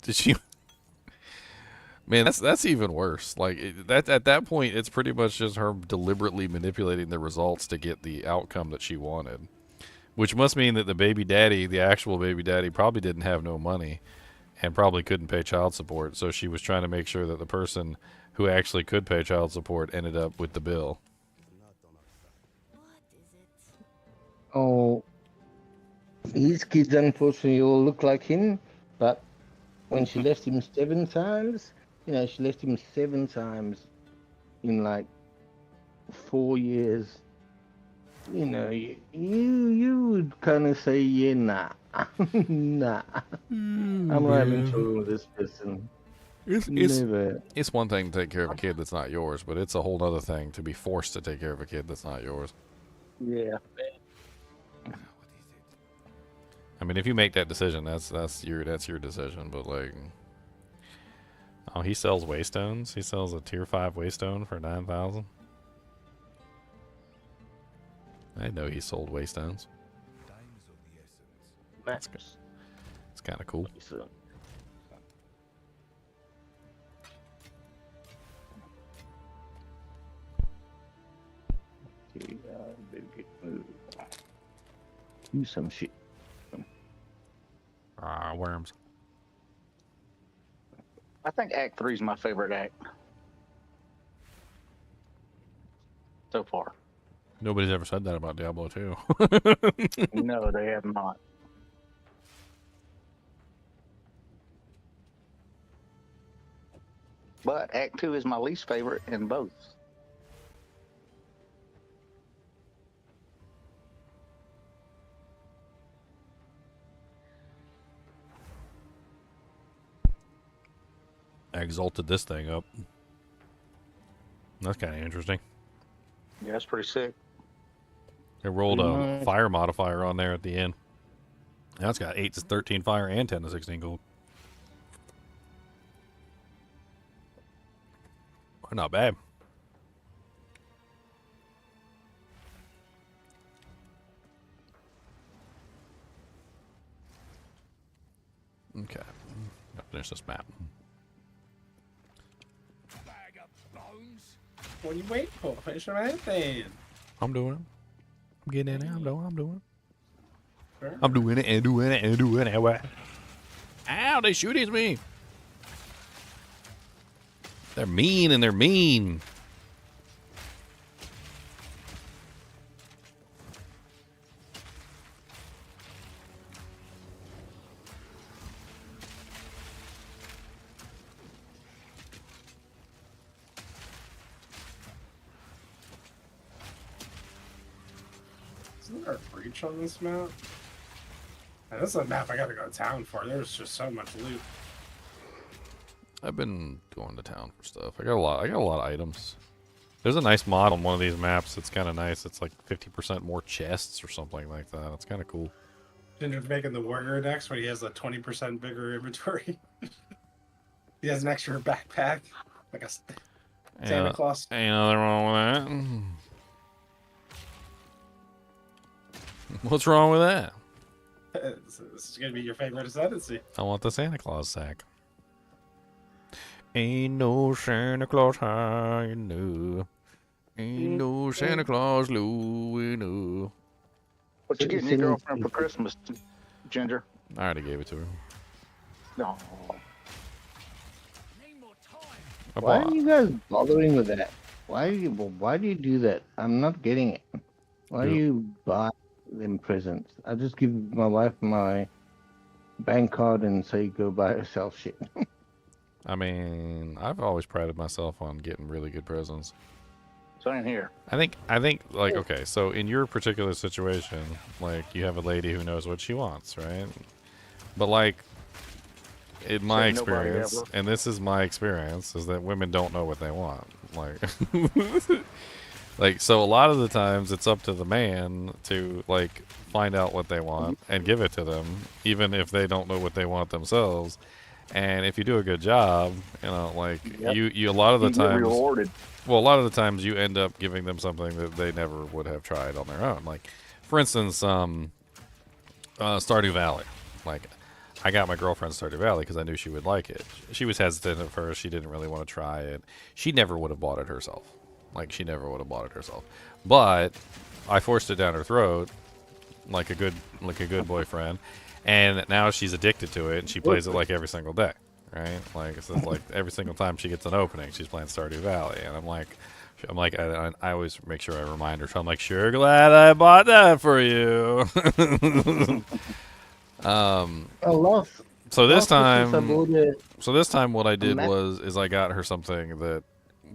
Did she? Man, that's even worse. Like that at that point, it's pretty much just her deliberately manipulating the results to get the outcome that she wanted, which must mean that the baby daddy, the actual baby daddy, probably didn't have no money, and probably couldn't pay child support. So she was trying to make sure that the person who actually could pay child support ended up with the bill. Oh, his kids unfortunately all look like him, but when she left him 7 times, she left him 7 times in like 4 years. You would kind of say, yeah, nah, nah. I'm not having children with this person. Never. It's one thing to take care of a kid that's not yours, but it's a whole other thing to be forced to take care of a kid that's not yours. Yeah. I mean, if you make that decision, that's your decision. But like, oh, he sells Waystones. He sells a tier 5 Waystone for 9,000. I didn't know he sold Waystones. That's It's kind of cool. so. Okay, better get moved. Do some shit. Worms. I think Act 3 is my favorite act so far. Nobody's ever said that about Diablo 2. No, they have not. But Act 2 is my least favorite in both. exalted this thing up. That's kind of interesting. Yeah, that's pretty sick. They rolled a Nice. fire modifier on there at the end. Now it's got 8 to 13 fire and 10 to 16 gold. Not bad. Okay. I'll finish this map. Bag of bones. What are you waiting for? Finish your man then. I'm doing it. I'm getting in there. I'm doing it. Sure. I'm doing it and doing it and doing it. What? Ow, they shooting me. They're mean and they're mean. Isn't there a breach on this map? Man, this is a map I gotta go to town for. There's just so much loot. I've been going to town for stuff. I got a lot of items. There's a nice mod on one of these maps. It's kind of nice. It's like 50% more chests or something like that. It's kind of cool. Ginger's making the warrior decks where he has a 20% bigger inventory. He has an extra backpack, like a Santa Claus. Ain't nothing wrong with that. What's wrong with that? This is gonna be your favorite ascendancy. I want the Santa Claus sack. Ain't no Santa Claus high enough. Ain't no Santa Claus low enough. What you getting your girlfriend for Christmas, Ginger? I already gave it to her. No. Need more time. I Why bought- are you guys bothering with that? Why do you do that? I'm not getting it. Why do Yeah. you buy them presents? I just give my wife my bank card and say go buy herself shit. I mean, I've always prided myself on getting really good presents. Same here. I think like, okay, so in your particular situation, like you have a lady who knows what she wants, right? But like in my Said nobody experience, ever. and this is my experience, is that women don't know what they want. Like like so a lot of the times it's up to the man to like find out what they want and give it to them, even if they don't know what they want themselves. And if you do a good job, you know, like Yep. you a lot of the You get times rewarded. well, a lot of the times you end up giving them something that they never would have tried on their own. Like, for instance, Stardew Valley. Like, I got my girlfriend Stardew Valley because I knew she would like it. She was hesitant at first. She didn't really want to try it. She never would have bought it herself. Like, she never would have bought it herself. But I forced it down her throat like a good boyfriend. And now she's addicted to it, and she plays it like every single day, right? Like it's like every single time she gets an opening, she's playing Stardew Valley, and I'm like, I always make sure I remind her. So I'm like, sure glad I bought that for you. So this time, what I did was I got her something that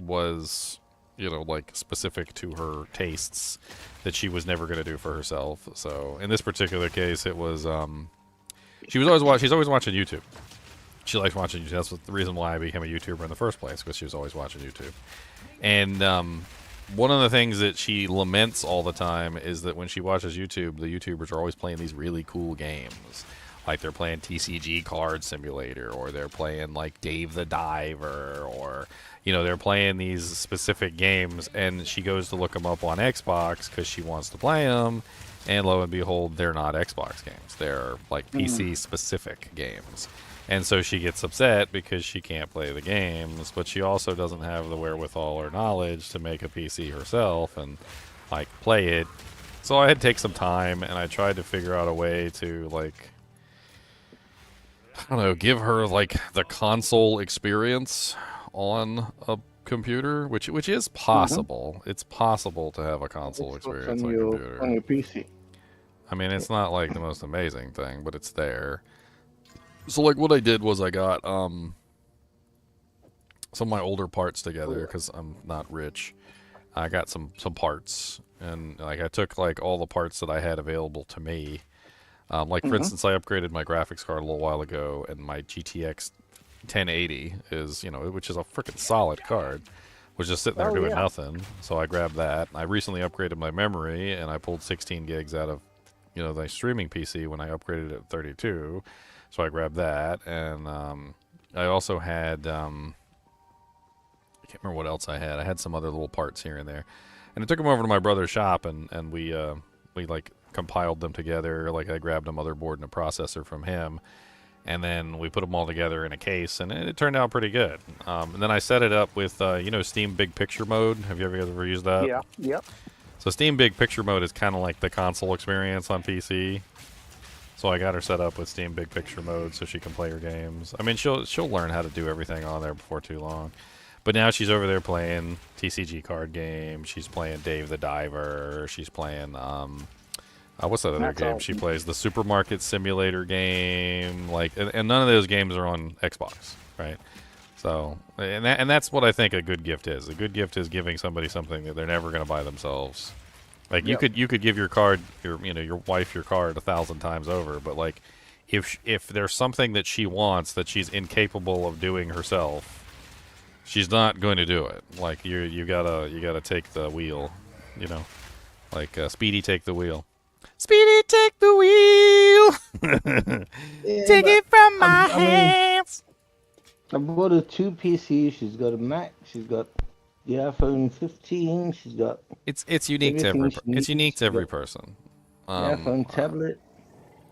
was, you know, like specific to her tastes that she was never going to do for herself. So in this particular case, it was she's always watching YouTube. She likes watching YouTube. That's the reason why I became a YouTuber in the first place, because she was always watching YouTube. And one of the things that she laments all the time is that when she watches YouTube, the YouTubers are always playing these really cool games. Like they're playing TCG Card Simulator, or they're playing like Dave the Diver, or, you know, they're playing these specific games, and she goes to look them up on Xbox because she wants to play them, and lo and behold, they're not Xbox games. They're like PC-specific games. And so she gets upset because she can't play the games, but she also doesn't have the wherewithal or knowledge to make a PC herself and like play it. So I had to take some time, and I tried to figure out a way to, like, I don't know, give her like the console experience on a computer, which is possible. It's possible to have a console experience on a computer. On your PC. I mean, it's not like the most amazing thing, but it's there. So like what I did was I got some of my older parts together because I'm not rich. I got some parts, and like I took like all the parts that I had available to me. Like for instance, I upgraded my graphics card a little while ago, and my GTX 1080 is, you know, which is a freaking solid card, was just sitting there Oh, doing yeah. nothing. So I grabbed that. I recently upgraded my memory, and I pulled 16 gigs out of, you know, the streaming PC when I upgraded it to 32. So I grabbed that, and I also had I can't remember what else I had. I had some other little parts here and there, and I took them over to my brother's shop, and we like compiled them together. Like I grabbed a motherboard and a processor from him, and then we put them all together in a case, and it turned out pretty good. And then I set it up with you know, Steam Big Picture mode. Have you ever used that? Yeah. Yep. So Steam Big Picture mode is kind of like the console experience on PC. So I got her set up with Steam Big Picture mode so she can play her games. I mean, she'll learn how to do everything on there before too long. But now she's over there playing TCG card games. She's playing Dave the Diver. She's playing what's that other That's game awesome. she plays? The Supermarket Simulator game. Like, and none of those games are on Xbox, right? So, and that's what I think a good gift is. A good gift is giving somebody something that they're never going to buy themselves. Like Yep. you could give your card, your wife your card 1,000 times over, but like if there's something that she wants that she's incapable of doing herself, she's not going to do it. Like you gotta take the wheel, you know, like Speedy, take the wheel. Speedy, take the wheel. Take it from my hands. I bought her 2 PCs. She's got a Mac. She's got the iPhone 15. She's got It's unique to everything every. she It's unique needs. to every Yep. person. the iPhone tablet.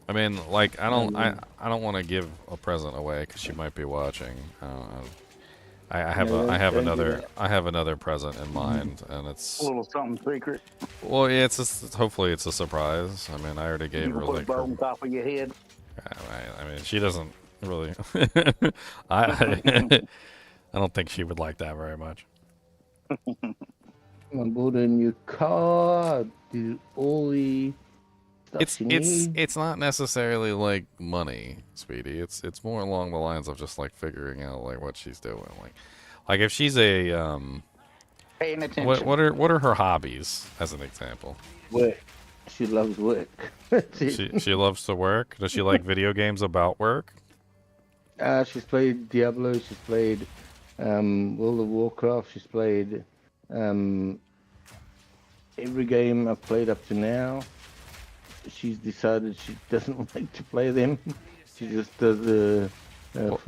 I mean, like I don't want to give a present away because she might be watching. I have No, I have don't do another that. I have another present in mind, and it's A little something secret. well, yeah, hopefully it's a surprise. I mean, I already gave You her can put a like bow on top of your head. I mean, she doesn't really. I don't think she would like that very much. I bought a new car. Do all the stuff she needs. It's not necessarily like money, Speedy. It's more along the lines of just like figuring out like what she's doing. Like if she's a Paying attention. what are her hobbies as an example? Work. She loves work. That's it. She loves to work. Does she like video games about work? She's played Diablo. She's played World of Warcraft. She's played every game I've played up to now. She's decided she doesn't like to play them. She just does the.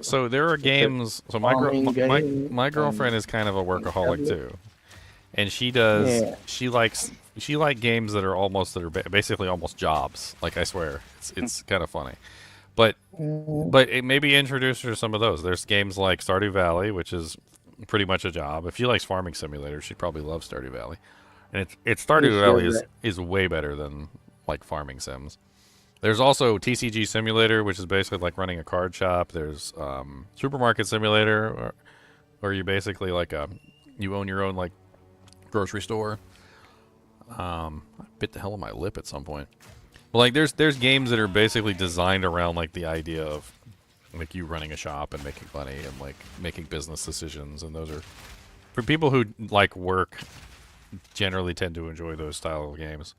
So there are games. So my farming game, my girlfriend is kind of a workaholic too, and she does. Yeah. She likes games that are basically almost jobs. Like I swear, it's kind of funny, but it maybe introduce her to some of those. There's games like Stardew Valley, which is pretty much a job. If she likes farming simulators, she'd probably love Stardew Valley, and it's Stardew Sure Valley that- is way better than like farming sims. There's also TCG Simulator, which is basically like running a card shop. There's Supermarket Simulator, where you basically you own your own like grocery store. I bit the hell on my lip at some point. But like there's games that are basically designed around like the idea of like you running a shop and making money and like making business decisions, and those are for people who like work. Generally, tend to enjoy those style of games,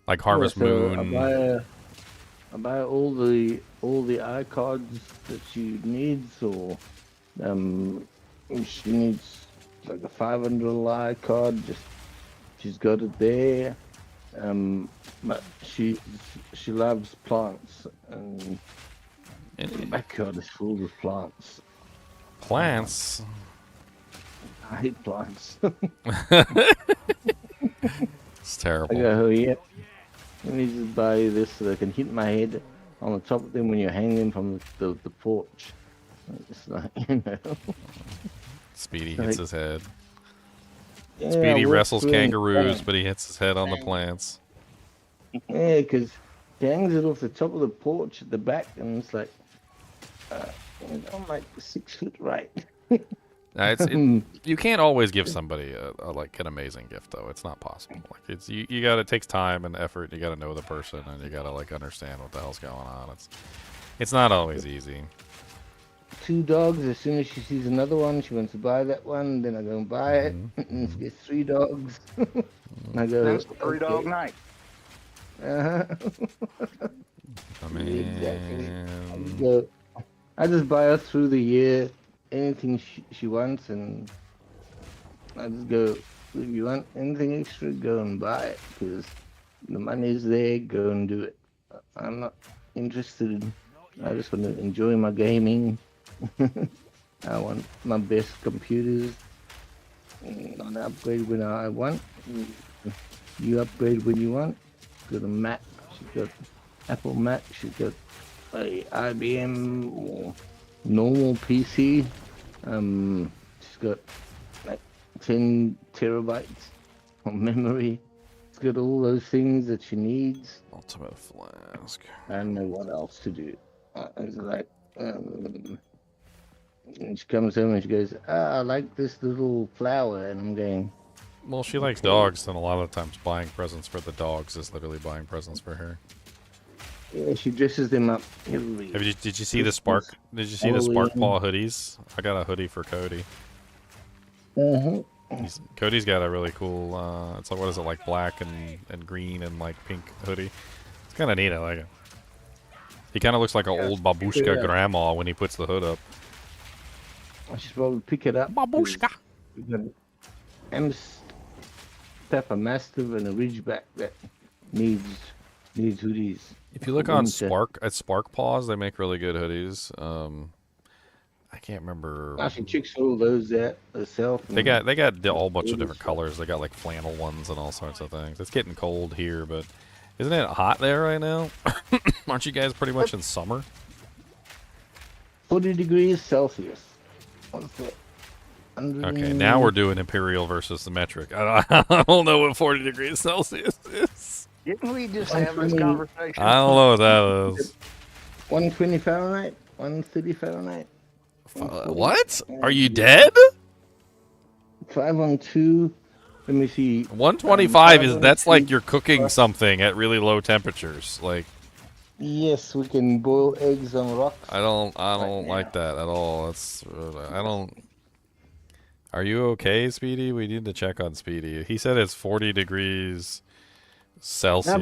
like Harvest Moon. I buy all the iCards that she needs, or she needs like a $500 iCard. She's got it there. But she loves plants, and the backyard is full of plants. Plants. I hate plants. It's terrible. I go, oh, yeah. Let me just buy this so I can hit my head on the top of them when you're hanging from the porch. It's like, you know. Speedy Like- hits his head. Yeah, Speedy I wrestles walk through and kangaroos, bang. but he hits his head on the plants. Yeah, because he hangs it off the top of the porch at the back, and it's like, I'm like 6 feet right. You can't always give somebody like an amazing gift though. It's not possible. Like you got it takes time and effort. You got to know the person, and you got to like understand what the hell's going on. It's not always easy. 2 dogs. As soon as she sees another one, she wants to buy that one. Then I go and buy it, and she gets 3 dogs. And I go, That's the 3-dog night. Uh-huh. I mean, Exactly. I go, I just buy her through the year anything she wants, and I just go, if you want anything extra, go and buy it, because the money's there, go and do it. I'm not interested. I just want to enjoy my gaming. I want my best computers. I upgrade when I want. You upgrade when you want. Got a Mac. She's got Apple Mac. She's got a IBM or normal PC. She's got like 10 terabytes of memory. She's got all those things that she needs. Ultimate flask. I don't know what else to do. It's like, and she comes home and she goes, I like this little flower. And I'm going, Well, she likes dogs, and a lot of times buying presents for the dogs is literally buying presents for her. yeah, she dresses them up every. Did you see the Spark? Did you see the Spark Paw hoodies? I got a hoodie for Cody. Cody's got a really cool. It's like, what is it, like black and green and like pink hoodie. It's kind of neat. I like it. He kind of looks like an old babushka grandma when he puts the hood up. I should probably pick it up. Babushka. We got an Pepper Mastiff and a Ridgeback that needs hoodies. If you look on Spark Paws, they make really good hoodies. I can't remember. I should check all those out herself. They got a whole bunch of different colors. They got like flannel ones and all sorts of things. It's getting cold here, but isn't it hot there right now? Aren't you guys pretty much in summer? 40 degrees Celsius. What's that? Okay, now we're doing imperial versus the metric. I don't know what 40 degrees Celsius is. Didn't we just have this conversation? I don't know what that is. 120 Fahrenheit, 130 Fahrenheit. What? Are you dead? 512. Let me see. 125 is that's like you're cooking something at really low temperatures. Like, yes, we can boil eggs on rocks. I don't like that at all. That's I don't. Are you okay, Speedy? We need to check on Speedy. He said it's 40 degrees Celsius. I've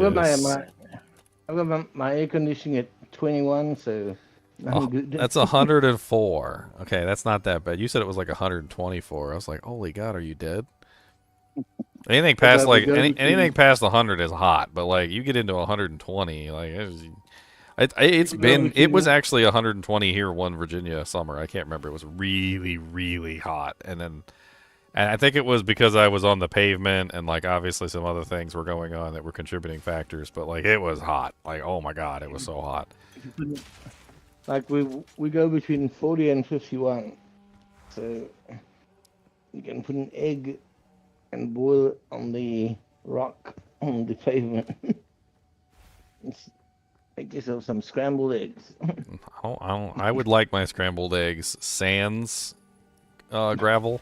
got my air conditioning at 21, so I'm good. That's 104. Okay, that's not that bad. You said it was like 124. I was like, holy God, are you dead? Anything past anything past 100 is hot, but like you get into 120, like it was actually 120 here one Virginia summer. I can't remember. It was really, really hot, and I think it was because I was on the pavement and like obviously some other things were going on that were contributing factors. But like it was hot. Like oh my God, it was so hot. Like we go between 40 and 51, so you can put an egg and boil it on the rock on the pavement. Make yourself some scrambled eggs. I would like my scrambled eggs sans gravel.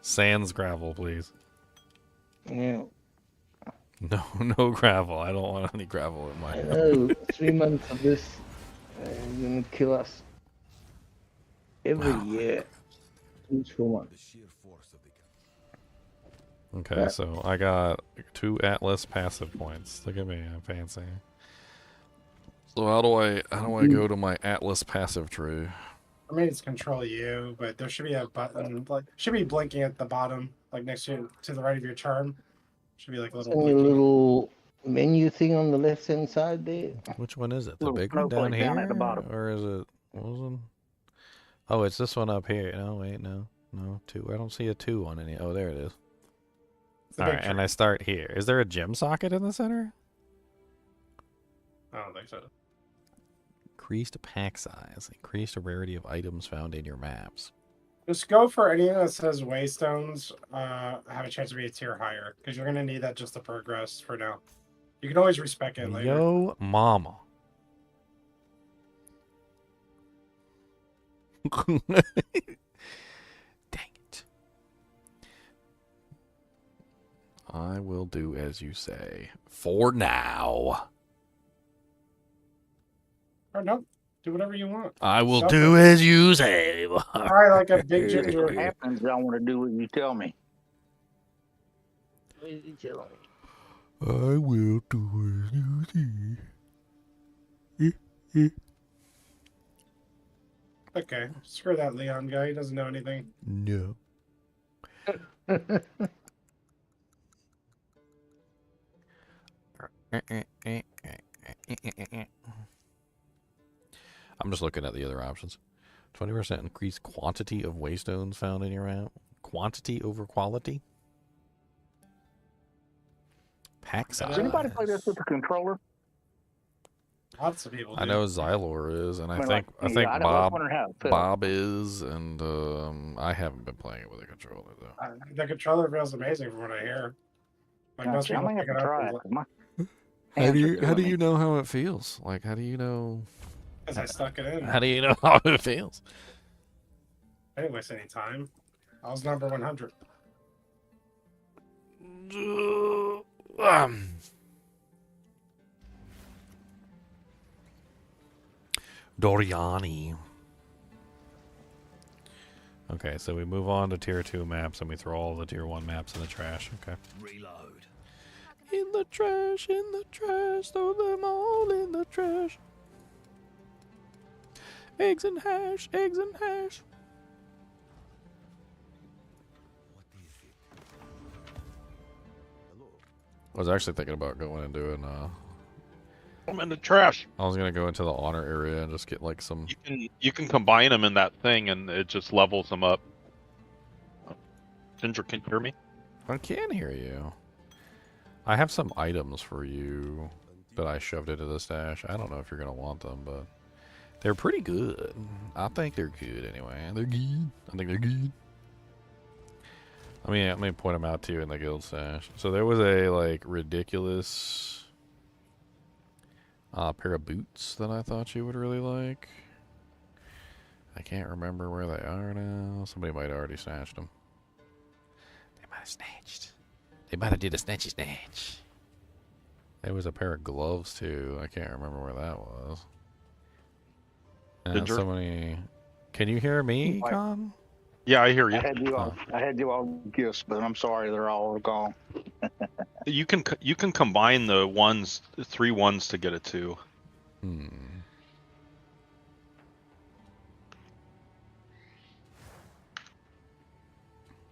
Sans gravel, please. Yeah. No gravel. I don't want any gravel in my. I know. 3 months of this is gonna kill us every year. Each 4 months. Okay, so I got 2 Atlas passive points. Look at me, I'm fancy. So how do I go to my Atlas passive tree? I mean, it's Control U, but there should be a button, like should be blinking at the bottom, like next to the right of your charm. Should be like a little menu thing on the left hand side there. Which one is it? The big one down here, at the bottom, or is it? What was it? Oh, it's this one up here. No, wait, no, 2. I don't see a 2 on any. Oh, there it is. All right, and I start here. Is there a gem socket in the center? I don't think so. Increased pack size. Increased rarity of items found in your maps. Just go for anything that says Waystones. Have a chance to be a tier higher because you're gonna need that just to progress for now. You can always respec it later. Yo, mama. Dang it. I will do as you say. For now. Or no, do whatever you want. I will do as you say. All right, like a big ginger. What happens? I want to do what you tell me. What did you tell me? I will do as you say. Okay, screw that Leon guy. He doesn't know anything. No. I'm just looking at the other options. 20% increased quantity of Waystones found in your app. Quantity over quality. Pack size. Does anybody play this with the controller? Lots of people do. I know Xylor is, and I mean, think like, I yeah, think I was wondering how it felt. Bob is, and I haven't been playing it with a controller though. The controller feels amazing from what I hear. Like most Gotcha. I people may have pick to it up try and it. 'Cause my How hands do are you killing me. know how it feels? Like how do you know because I stuck it in. how do you know how it feels? I didn't waste any time. I was number 100. Doriani. Okay, so we move on to tier 2 maps and we throw all the tier 1 maps in the trash. Okay. Reload. In the trash, throw them all in the trash. Eggs and hash, eggs and hash. What is it? Hello? I was actually thinking about going and doing, I'm in the trash. I was gonna go into the honor area and just get like some. You can combine them in that thing, and it just levels them up. Ginger, can you hear me? I can hear you. I have some items for you that I shoved into the stash. I don't know if you're gonna want them, but they're pretty good. I think they're good anyway. They're good. I think they're good. Let me point them out to you in the guild stash. So there was a like ridiculous pair of boots that I thought you would really like. I can't remember where they are now. Somebody might have already snatched them. They might have snatched. They might have did a snatchy snatch. There was a pair of gloves too. I can't remember where that was. And Ginger? somebody. Can you hear me, Like- Con? Yeah, I hear I you. had you all gifts, but I'm sorry, they're all gone. You can combine the 3 ones to get a 2. Hmm.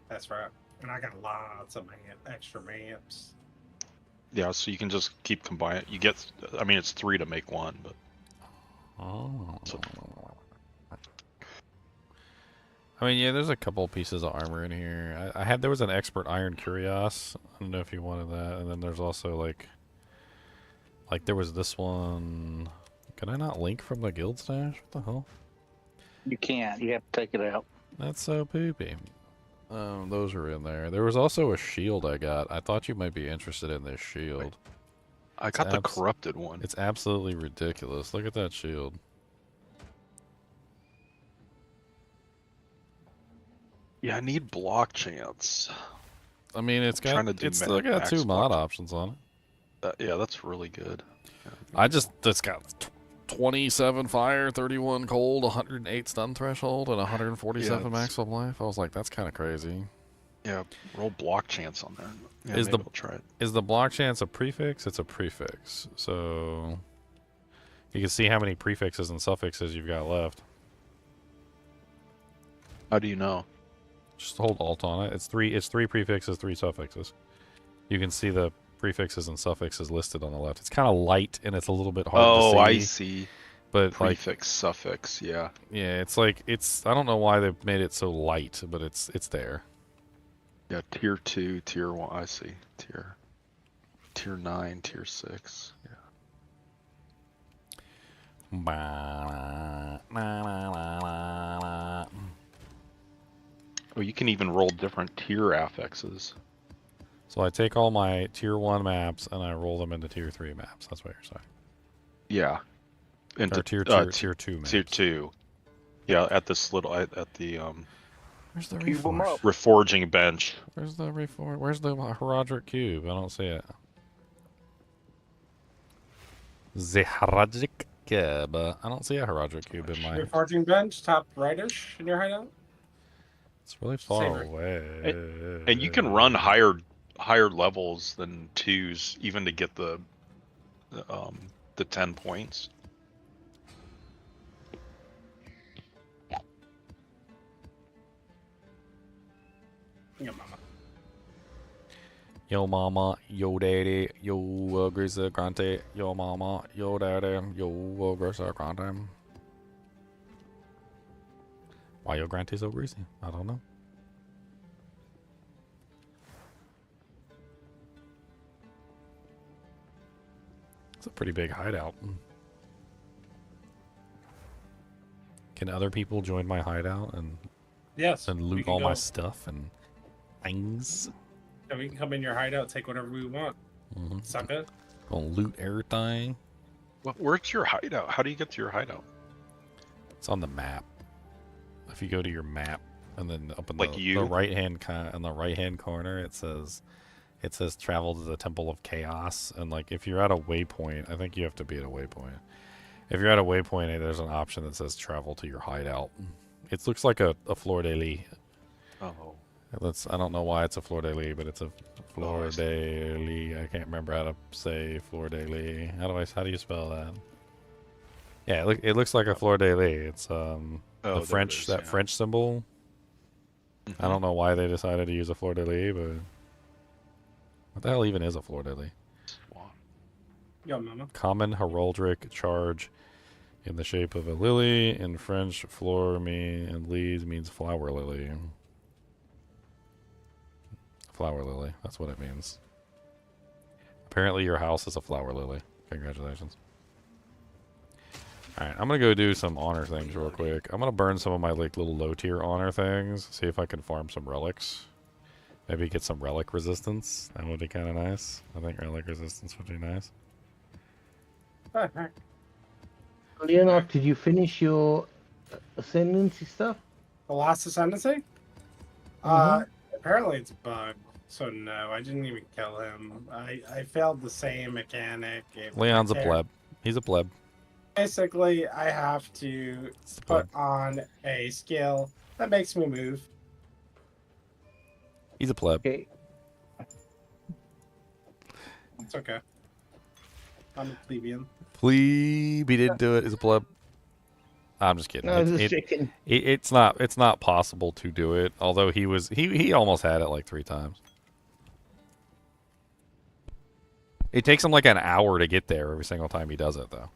That's right. And I got lots of extra maps. Yeah, so you can just keep combining. You get, I mean, it's 3 to make 1, but Oh. So- I mean, yeah, there's a couple pieces of armor in here. There was an expert iron curios. I don't know if you wanted that. And then there's also like there was this one. Can I not link from the guild stash? What the hell? You can't. You have to take it out. That's so poopy. Those are in there. There was also a shield I got. I thought you might be interested in this shield. I got the abs- corrupted one. It's absolutely ridiculous. Look at that shield. Yeah, I need block chance. I mean, it's I'm trying got to do it's still got max 2 mod block. options on it. Yeah, that's really good. It's got 27 fire, 31 cold, 108 stun threshold, and 147 Yeah, max of life. I was like, that's kind of crazy. Yeah, roll block chance on there. Yeah, Is maybe the- I'll try it. Is the block chance a prefix? It's a prefix. So you can see how many prefixes and suffixes you've got left. How do you know? Just hold Alt on it. It's three prefixes, 3 suffixes. You can see the prefixes and suffixes listed on the left. It's kind of light and it's a little bit hard to see. Oh, I see. But Prefix, suffix, yeah. yeah, it's like I don't know why they've made it so light, but it's there. Yeah, tier 2, tier 1, I see. Tier 9, tier 6. Yeah. Oh, you can even roll different tier affixes. So I take all my tier 1 maps and I roll them into tier 3 maps. That's what you're saying. Yeah. Or tier 2 maps. Tier 2. Yeah, at this little at the Where's the Cube 'em reforge? up. reforging bench. Where's the reforge? Where's the Heraldric cube? I don't see it. The Heraldric cube. I don't see a Heraldric cube in my. Your forging bench, top rightish in your hideout. It's really far Savory. away. And you can run higher levels than 2s even to get the 10 points. Yeah, mama. Yo mama, yo daddy, yo Grisa Grante, yo mama, yo daddy, yo Grisa Grante. Why yo Grante so greasy? I don't know. It's a pretty big hideout. Can other people join my hideout and Yes. we loot can all my go- stuff and things? Yeah, we can come in your hideout, take whatever we want. Mm-hmm. Suck it. Gonna loot everything. Where's your hideout? How do you get to your hideout? It's on the map. If you go to your map and then up in Like the you? right hand on the right hand corner, it says travel to the Temple of Chaos. And like if you're at a waypoint, I think you have to be at a waypoint. If you're at a waypoint, there's an option that says travel to your hideout. It looks like a fleur de lis. Oh. I don't know why it's a fleur de lis, but it's a fleur I see. de lis. I can't remember how to say fleur de lis. How do you spell that? Yeah, it looks like a fleur de lis. It's Oh, the there it French is, that yeah. French symbol. I don't know why they decided to use a fleur de lis, but what the hell even is a fleur de lis? Swan. Yo, mama. Common heraldic charge in the shape of a lily. In French, fleur and lis means flower lily. Flower lily. That's what it means. Apparently your house is a flower lily. Congratulations. Alright, I'm gonna go do some honor things real quick. I'm gonna burn some of my like little low tier honor things. See if I can farm some relics. Maybe get some relic resistance. That would be kinda nice. I think relic resistance would be nice. Leonard, did you finish your ascendancy stuff? The last ascendancy? Apparently it's bugged. So no, I didn't even kill him. I failed the same mechanic. Leon's a pleb. He's a pleb. Basically, I have to put on a skill that makes me move. He's a pleb. Okay. It's okay. I'm a plebeian. Plebe, he didn't do it. He's a pleb. I'm just kidding. No, just checking. It's not possible to do it. Although he almost had it like 3 times. It takes him like an hour to get there every single time he does it, though.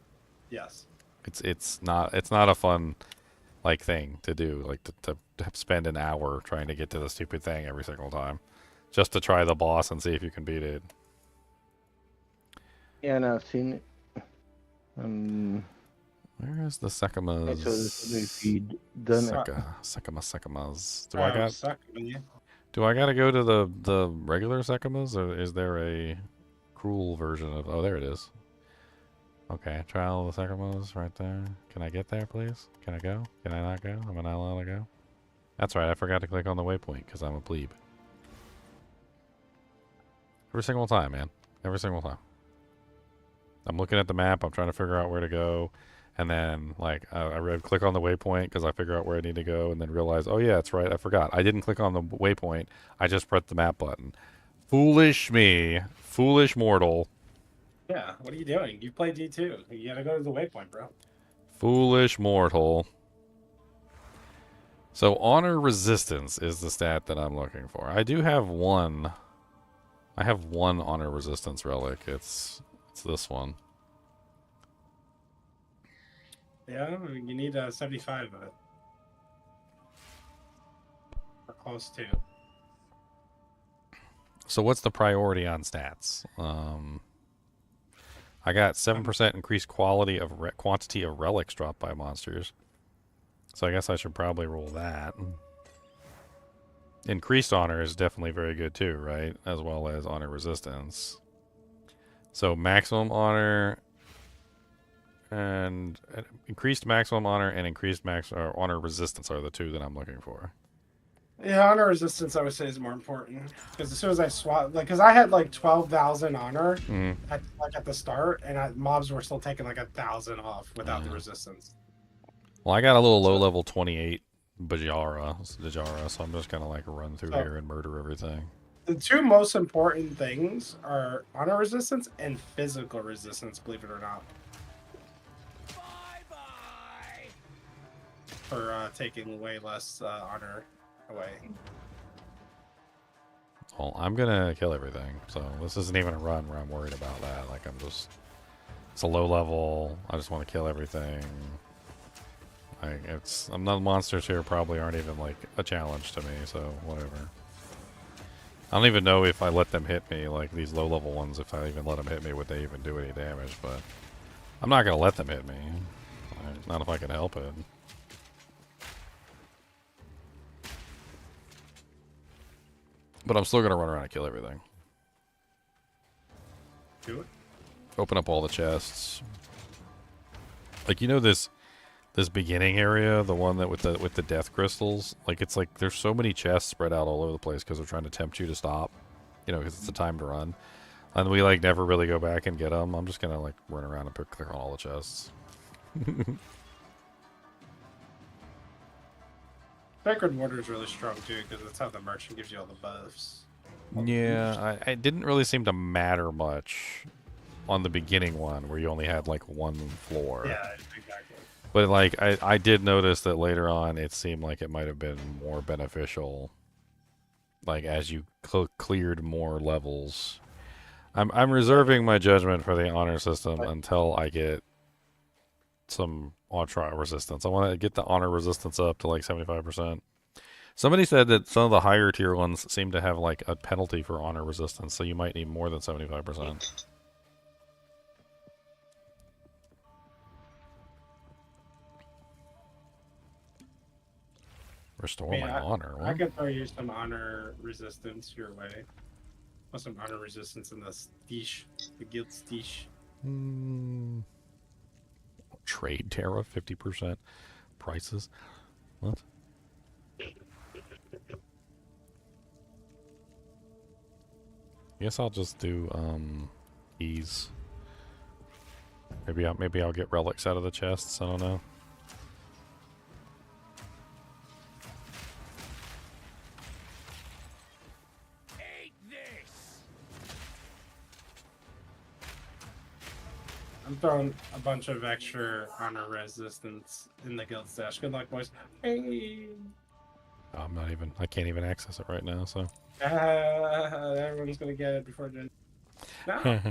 Yes. It's not a fun like thing to do, like to spend an hour trying to get to the stupid thing every single time, just to try the boss and see if you can beat it. Yeah, no, I've seen it. Where is the So Sekimas? if you'd done it. Sekimas. Suckman. Do I gotta go to the regular Sekimas, or is there a cruel version of? Oh, there it is. Okay, trial of the Sekimas right there. Can I get there, please? Can I go? Can I not go? Am I not allowed to go? That's right, I forgot to click on the waypoint because I'm a plebe. Every single time, man. Every single time. I'm looking at the map, I'm trying to figure out where to go, and then, like, I click on the waypoint because I figure out where I need to go, and then realize, oh yeah, that's right, I forgot. I didn't click on the waypoint, I just pressed the map button. Foolish me. Foolish mortal. Yeah, what are you doing? You play D2. You gotta go to the waypoint, bro. Foolish mortal. So honor resistance is the stat that I'm looking for. I do have one. I have one honor resistance relic. It's this one. Yeah, you need 75 of it. Or close to. So what's the priority on stats? I got 7% increased quantity of relics dropped by monsters. So I guess I should probably roll that. Increased honor is definitely very good too, right? As well as honor resistance. So maximum honor and increased maximum honor and increased honor resistance are the two that I'm looking for. Yeah, honor resistance I would say is more important because as soon as I swap, like, because I had like 12,000 honor at the start, and mobs were still taking like 1,000 off without the resistance. Well, I got a little low level 28 Dajara, so I'm just gonna like run through here and murder everything. The two most important things are honor resistance and physical resistance, believe it or not. For taking way less honor away. Well, I'm gonna kill everything, so this isn't even a run where I'm worried about that. Like, it's a low level, I just want to kill everything. I'm not monsters here probably aren't even, like, a challenge to me, so whatever. I don't even know if I let them hit me, like, these low level ones, if I even let them hit me, would they even do any damage, but I'm not gonna let them hit me. Not if I can help it. But I'm still gonna run around and kill everything. Do it. Open up all the chests. Like, you know this beginning area, the one that with the death crystals? Like, it's like there's so many chests spread out all over the place because they're trying to tempt you to stop. You know, because it's the time to run. And we, like, never really go back and get them. I'm just gonna, like, run around and click on all the chests. Sacred Water is really strong too because that's how the merchant gives you all the buffs. Yeah, it didn't really seem to matter much on the beginning one where you only had, like, one floor. Yeah, exactly. But, like, I did notice that later on it seemed like it might have been more beneficial, like, as you cleared more levels. I'm reserving my judgment for the honor system until I get some honor resistance. I want to get the honor resistance up to, like, 75%. Somebody said that some of the higher tier ones seem to have, like, a penalty for honor resistance, so you might need more than 75%. Restore my honor. I can throw you some honor resistance your way. Or some honor resistance in the steesh, the guild steesh. Trade tariff 50% prices. What? Guess I'll just do keys. Maybe I'll get relics out of the chests. I don't know. I'm throwing a bunch of extra honor resistance in the guild stash. Good luck, boys. Hey. I can't even access it right now, so. Everyone's gonna get it before then. No.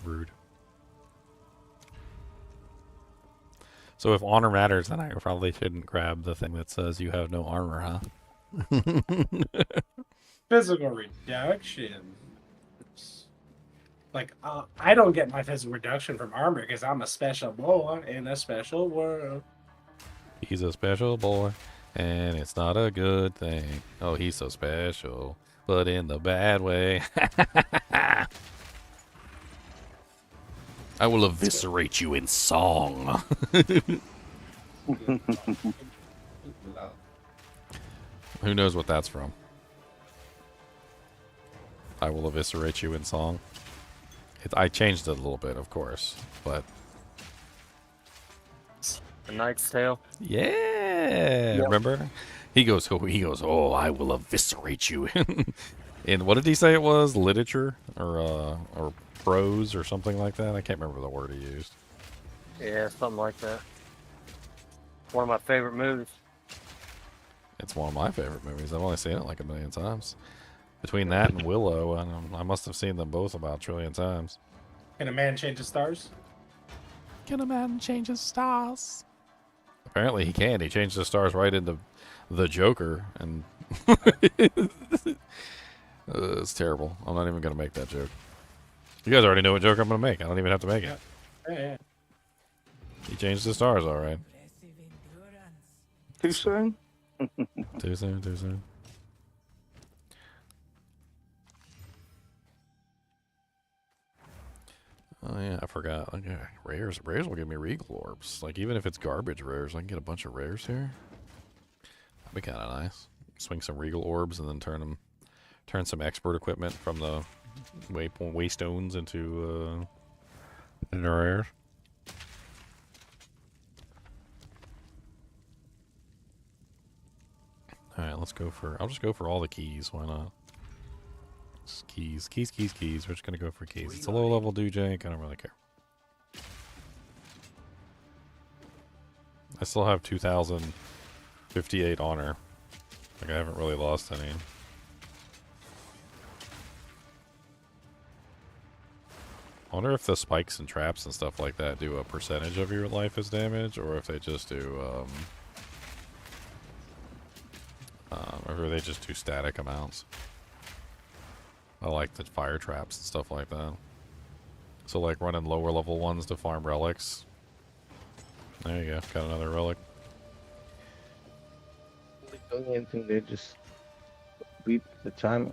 Rude. So if honor matters, then I probably shouldn't grab the thing that says you have no armor, huh? Physical reduction. Like, I don't get my physical reduction from armor because I'm a special boy in a special world. He's a special boy, and it's not a good thing. Oh, he's so special, but in the bad way. I will eviscerate you in song. Who knows what that's from? I will eviscerate you in song. I changed it a little bit, of course, but... A Knight's Tale? Yeah! Yep. Remember? He goes, oh, I will eviscerate you. And what did he say it was? Literature? Or prose or something like that? I can't remember the word he used. Yeah, something like that. One of my favorite movies. It's one of my favorite movies. I've only seen it like 1,000,000 times. Between that and Willow, I must have seen them both about 1,000,000,000 times. Can a man change his stars? Can a man change his stars? Apparently he can. He changed the stars right into the Joker, and it's terrible. I'm not even going to make that joke. You guys already know what joke I'm going to make. I don't even have to make it. Yeah. He changed the stars, all right. Too soon? Too soon. Oh yeah, I forgot. Like, rares will give me regal orbs. Like, even if it's garbage rares, I can get a bunch of rares here. That'd be kind of nice. Swing some regal orbs and then turn some expert equipment from the Waystones into rares. All right, let's go for. I'll just go for all the keys. Why not? Keys. We're just gonna go for keys. It's a low level Dujank. I don't really care. I still have 2,058 honor. Like, I haven't really lost any. I wonder if the spikes and traps and stuff like that do a percentage of your life as damage, or if they just do, or if they just do static amounts. I like the fire traps and stuff like that. So, like, running lower level ones to farm relics. There you go, got another relic. Don't even think they just beat the time.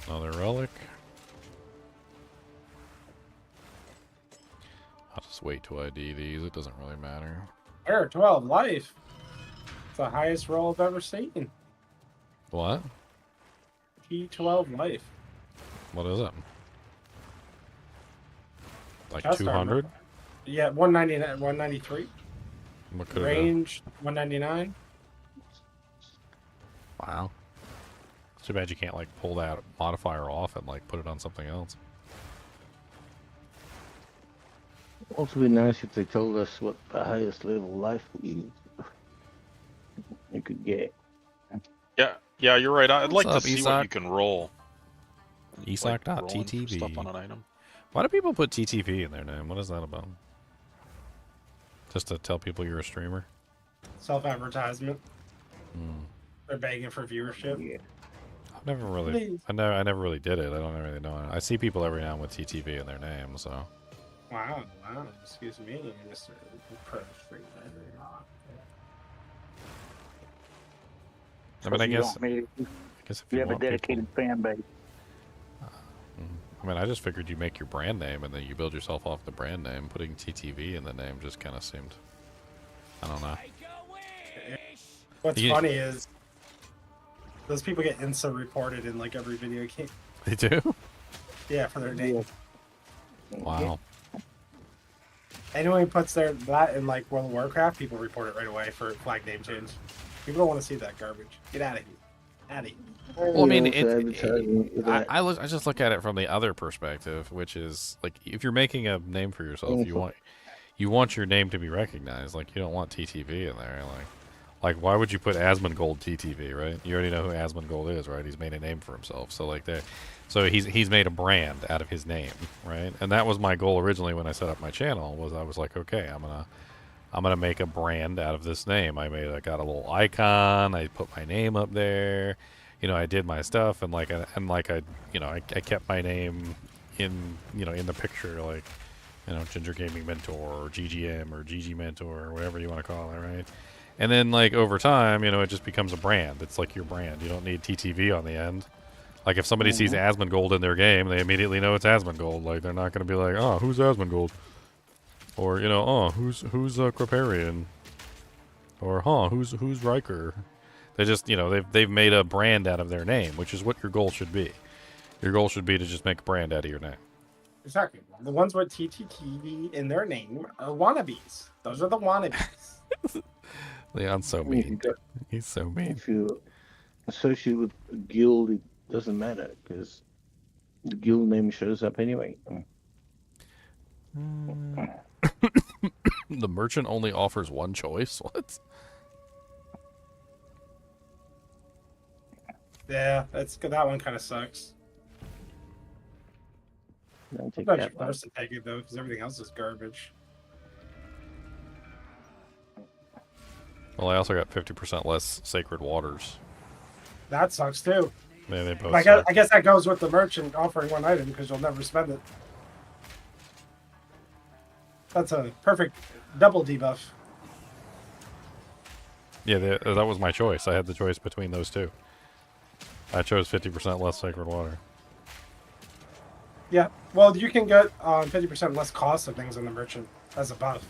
Another relic. I'll just wait till I D these, it doesn't really matter. There, 12 life. It's the highest roll I've ever seen. What? T12 life. What is it? Like Chest 200? armor. Yeah, 199, 193. What could Range 199. Wow. Too bad you can't like pull that modifier off and like put it on something else. Also be nice if they told us what the highest level life you could get. Yeah, you're right. I'd like to up, see Isak? what you can roll. Rolling for Isak.ttv. stuff on an item. Why do people put TTV in their name? What is that about? Just to tell people you're a streamer? Self-advertisement. Hmm. They're begging for viewership. Yeah. I've never really, I never really did it. I don't really know. I see people every now and with TTV in their name, so. Wow. Excuse me, Mr. I mean, I guess if You have a want dedicated fan base. I mean, I just figured you make your brand name and then you build yourself off the brand name. Putting TTV in the name just kind of seemed, I don't know. What's funny is those people get insta reported in like every video game. They do? Yeah, for their name. Wow. Anyone who puts that in like World of Warcraft, people report it right away for flag name change. People don't want to see that garbage. Get out of here. Out of here. Well, I mean, I just look at it from the other perspective, which is like if you're making a name for yourself, you want your name to be recognized. Like you don't want TTV in there. Like why would you put Asmongold TTV, right? You already know who Asmongold is, right? He's made a name for himself. So like that, so he's made a brand out of his name, right? And that was my goal originally when I set up my channel. Was I was like, okay, I'm gonna make a brand out of this name. I got a little icon. I put my name up there. You know, I did my stuff, and I kept my name in the picture, like, Ginger Gaming Mentor or GGM or GG Mentor or whatever you want to call it, right? And then like over time, it just becomes a brand. It's like your brand. You don't need TTV on the end. Like if somebody sees Asmongold in their game, they immediately know it's Asmongold. Like they're not going to be like, oh, who's Asmongold? Or oh, who's Kriparian? Or who's Riker? They just they've made a brand out of their name, which is what your goal should be. Your goal should be to just make a brand out of your name. Exactly. The ones with TTTV in their name are wannabes. Those are the wannabes. Leon's so mean. He's so mean. If you associate with a guild, it doesn't matter because the guild name shows up anyway. The merchant only offers one choice? What? Yeah, that one kind of sucks. Don't take I'm that one. forced to take it though, because everything else is garbage. Well, I also got 50% less sacred waters. That sucks too. Yeah, they both I guess that goes with the merchant offering one item because you'll never spend it. That's a perfect double debuff. Yeah, that was my choice. I had the choice between those two. I chose 50% less sacred water. Yeah, well, you can get 50% less cost of things on the merchant as a buff,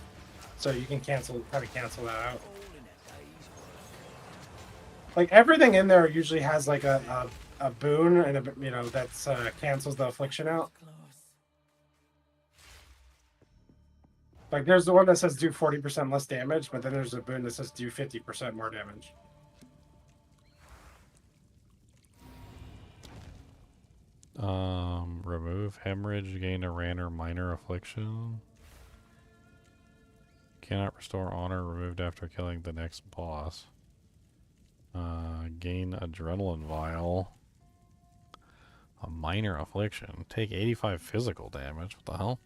so you can kind of cancel that out. Like everything in there usually has like a boon and that's cancels the affliction out. Like there's the one that says do 40% less damage, but then there's a boon that says do 50% more damage. Remove hemorrhage, gain a rare or minor affliction. Cannot restore honor removed after killing the next boss. Gain adrenaline vial. A minor affliction. Take 85 physical damage. What the hell?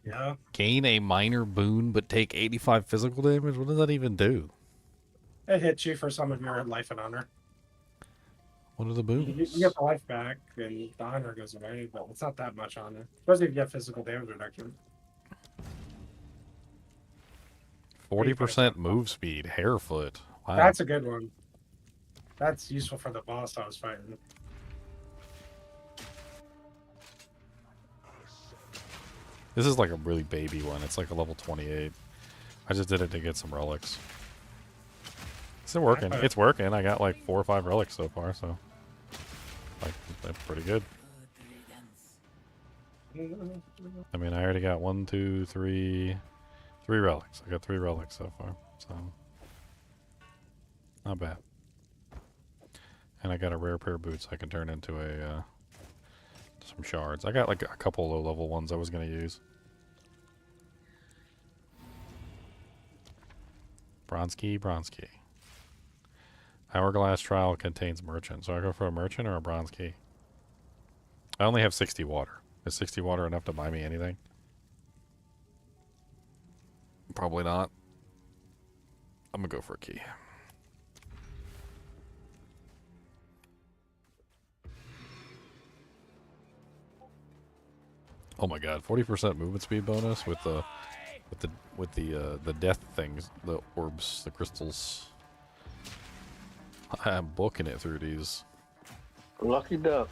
Yeah. Gain a minor boon, but take 85 physical damage? What does that even do? It hits you for some of your life and honor. What are the boons? You get the life back, and the honor goes away, but it's not that much honor. Especially if you get physical damage reduction. 40% move speed. Hairfoot. Wow. That's a good one. That's useful for the boss I was fighting. This is like a really baby one. It's like a level 28. I just did it to get some relics. It's working. It's working. I got like 4 or 5 relics so far, so like that's pretty good. I mean, I already got 1, 2, 3 relics. I got 3 relics so far, so not bad. And I got a rare pair of boots I can turn into a some shards. I got like a couple low level ones I was gonna use. Bronze key, bronze key. Hourglass trial contains merchant. So I go for a merchant or a bronze key. I only have 60 water. Is 60 water enough to buy me anything? Probably not. I'm gonna go for a key. Oh my god, 40% movement speed bonus with the death things, the orbs, the crystals. I'm booking it through these. Lucky duck.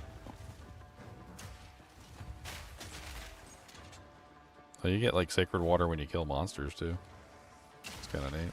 So you get like sacred water when you kill monsters too. It's kind of neat.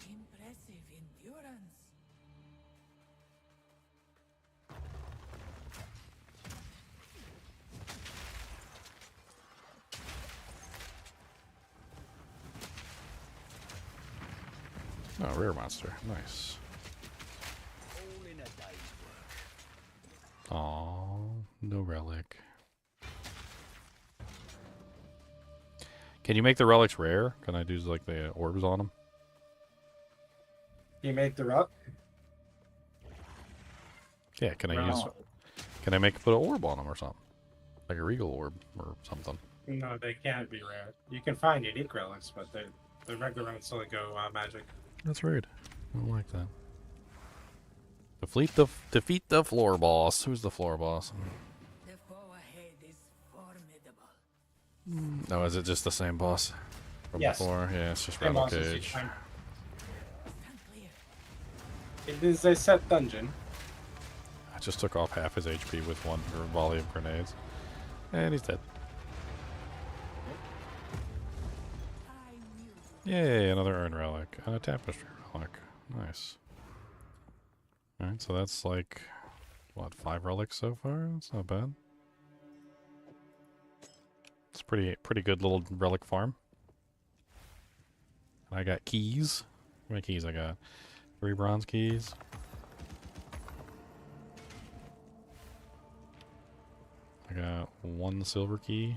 Impressive endurance. Oh, rare monster. Nice. All in a day's work. Aww, no relic. Can you make the relics rare? Can I do like the orbs on them? You make the ruck? Yeah, can I No. use... Can I put an orb on them or something? Like a regal orb or something. No, they can't be rare. You can find unique relics, but the regular ones only go magic. That's rude. I don't like that. Defeat the floor boss. Who's the floor boss? The foe ahead is formidable. No, is it just the same boss from Yes. before? Yeah, it's just Same Rebel bosses each Cage. time. Stand clear. It is a set dungeon. I just took off half his HP with one volley of grenades. And he's dead. I knew. Yay, another urn relic. And a tapestry relic. Nice. Alright, so that's like, what, 5 relics so far? That's not bad. It's pretty good little relic farm. And I got keys. How many keys I got? 3 bronze keys. I got 1 silver key.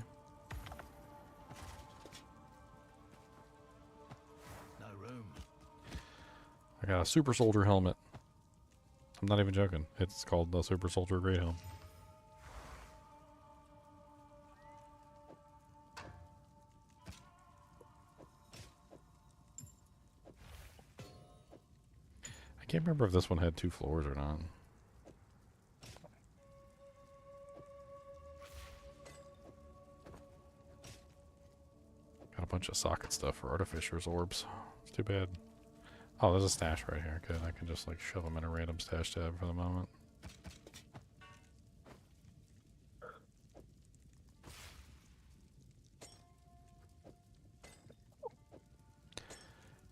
No room. I got a super soldier helmet. I'm not even joking. It's called the Super Soldier Great Helm. I can't remember if this one had 2 floors or not. Got a bunch of socket stuff for Artificer's orbs. Too bad. Oh, there's a stash right here. Good. I can just like shove them in a random stash tab for the moment.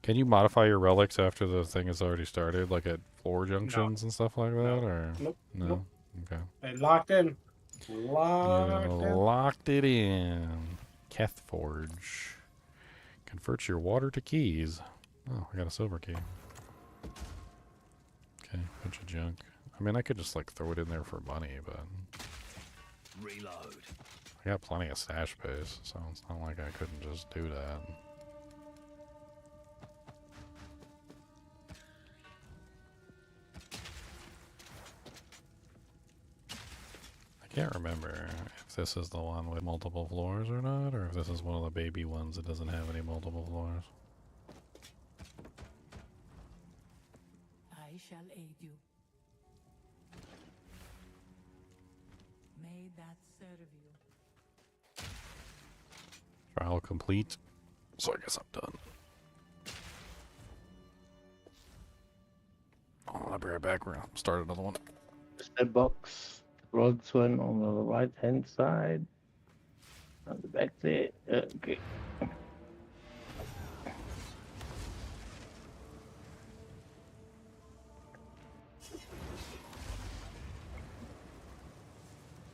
Can you modify your relics after the thing has already started, like at floor junctions and stuff like that, or Nope. no? Nope. Okay. They locked in. You Locked in. locked it in. Keth Forge. Converts your water to keys. Oh, I got a silver key. Okay, bunch of junk. I mean, I could just like throw it in there for money, but Reload. I got plenty of stash space, so it's not like I couldn't just do that. I can't remember if this is the one with multiple floors or not, or if this is one of the baby ones that doesn't have any multiple floors. I shall aid you. May that serve you. Trial complete. So I guess I'm done. Oh, I'll be right back. We're gonna start another one. The box rugs one on the right hand side. On the back there. Okay.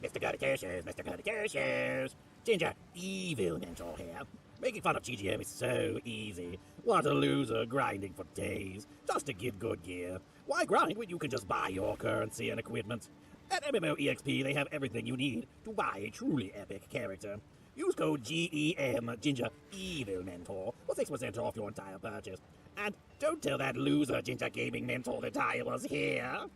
Mr. Goody-Two-Shoes, Mr. Goody-Two-Shoes. Ginger, evil mentor here. Making fun of GGM is so easy. What a loser grinding for days just to get good gear. Why grind when you can just buy your currency and equipment? At MMOEXP, they have everything you need to buy a truly epic character. Use code GEM, Ginger Evil Mentor, for 6% off your entire purchase. And don't tell that loser Ginger Gaming Mentor that I was here.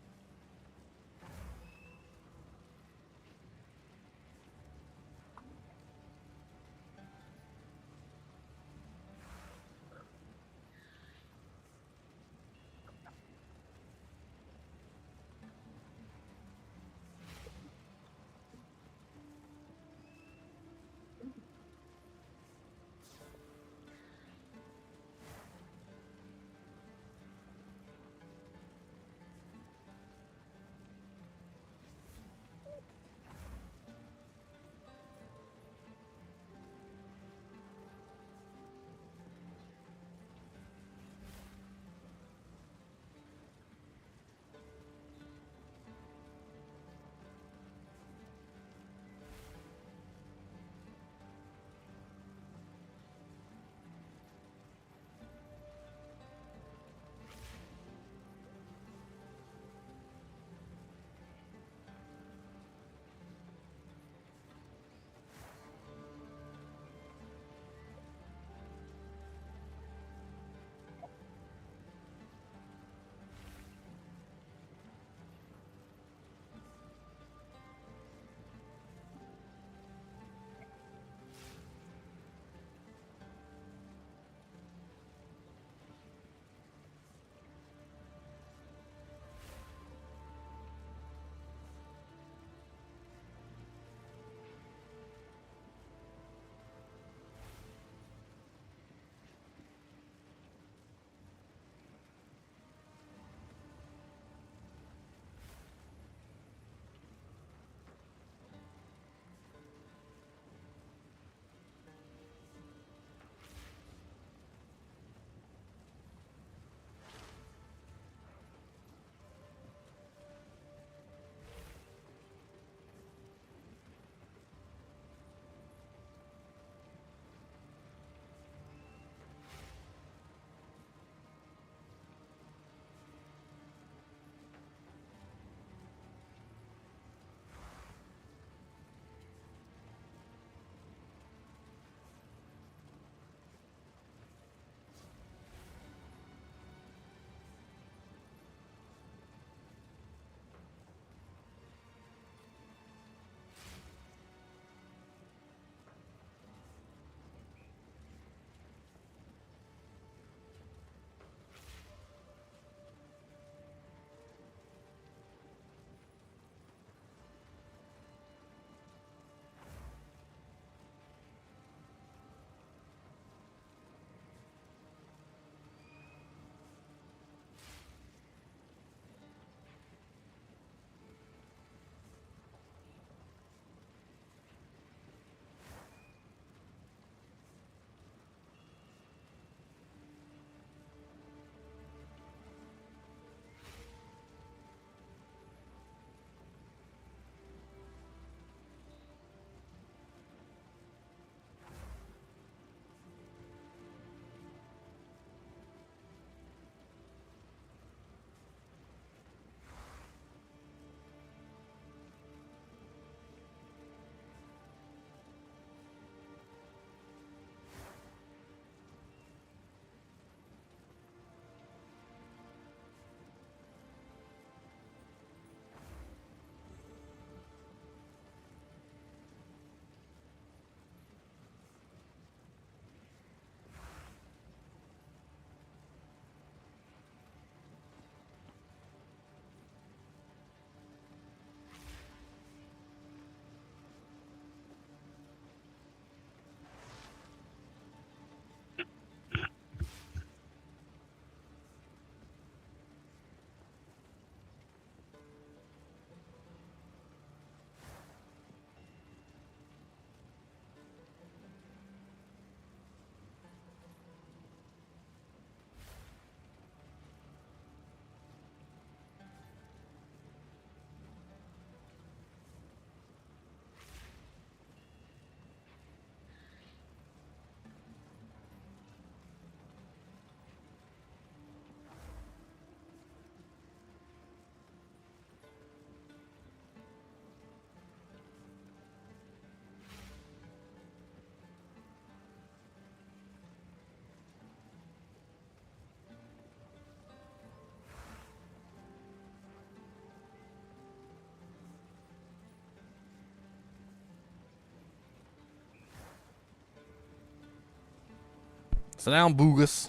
Sit down, Boogus.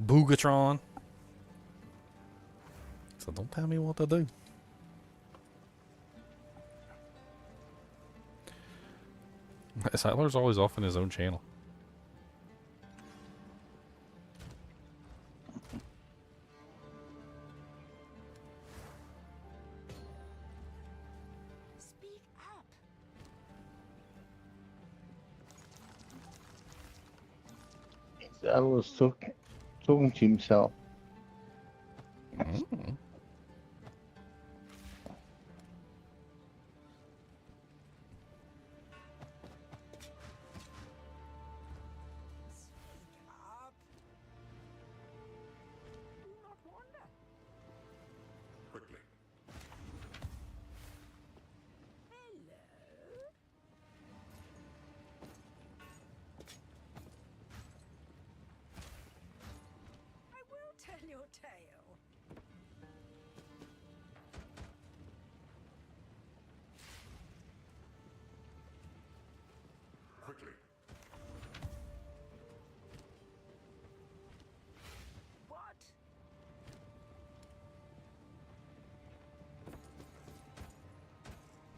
Boogatron. So don't tell me what to do. Siler's always off in his own channel. Speak up. I was talking to himself. Mm. Speak up. Do not wander. Quickly. Hello. I will tell your tale. Quickly. What?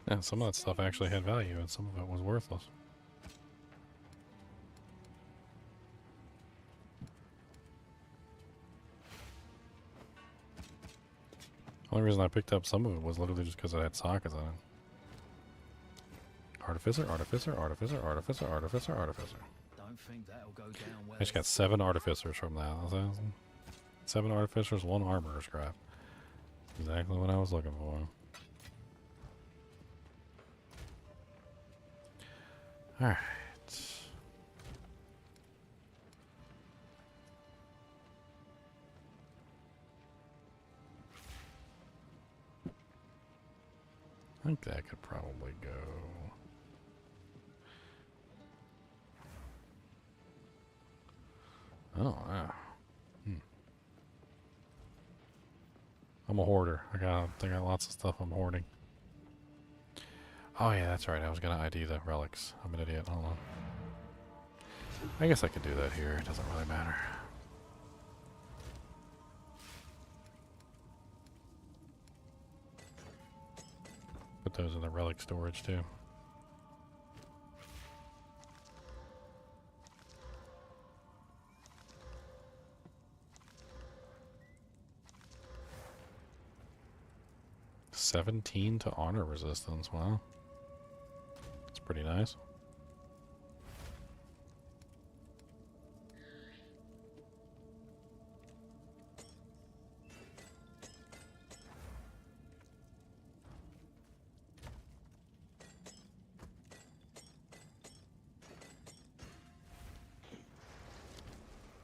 Yeah, some of that stuff actually had value, and some of it was worthless. The only reason I picked up some of it was literally just because it had sockets in it. Artificer, Artificer, Artificer, Artificer, Artificer, Artificer. Don't think that'll go down well. I just got 7 Artificers from that. 7 Artificers, 1 Armorer scrap. Exactly what I was looking for. Alright. I think that could probably go. Oh, yeah. I'm a hoarder. I got lots of stuff I'm hoarding. Oh yeah, that's right. I was gonna ID the relics. I'm an idiot. Hold on. I guess I could do that here. It doesn't really matter. Put those in the relic storage too. $17 to honor resistance. Wow. That's pretty nice.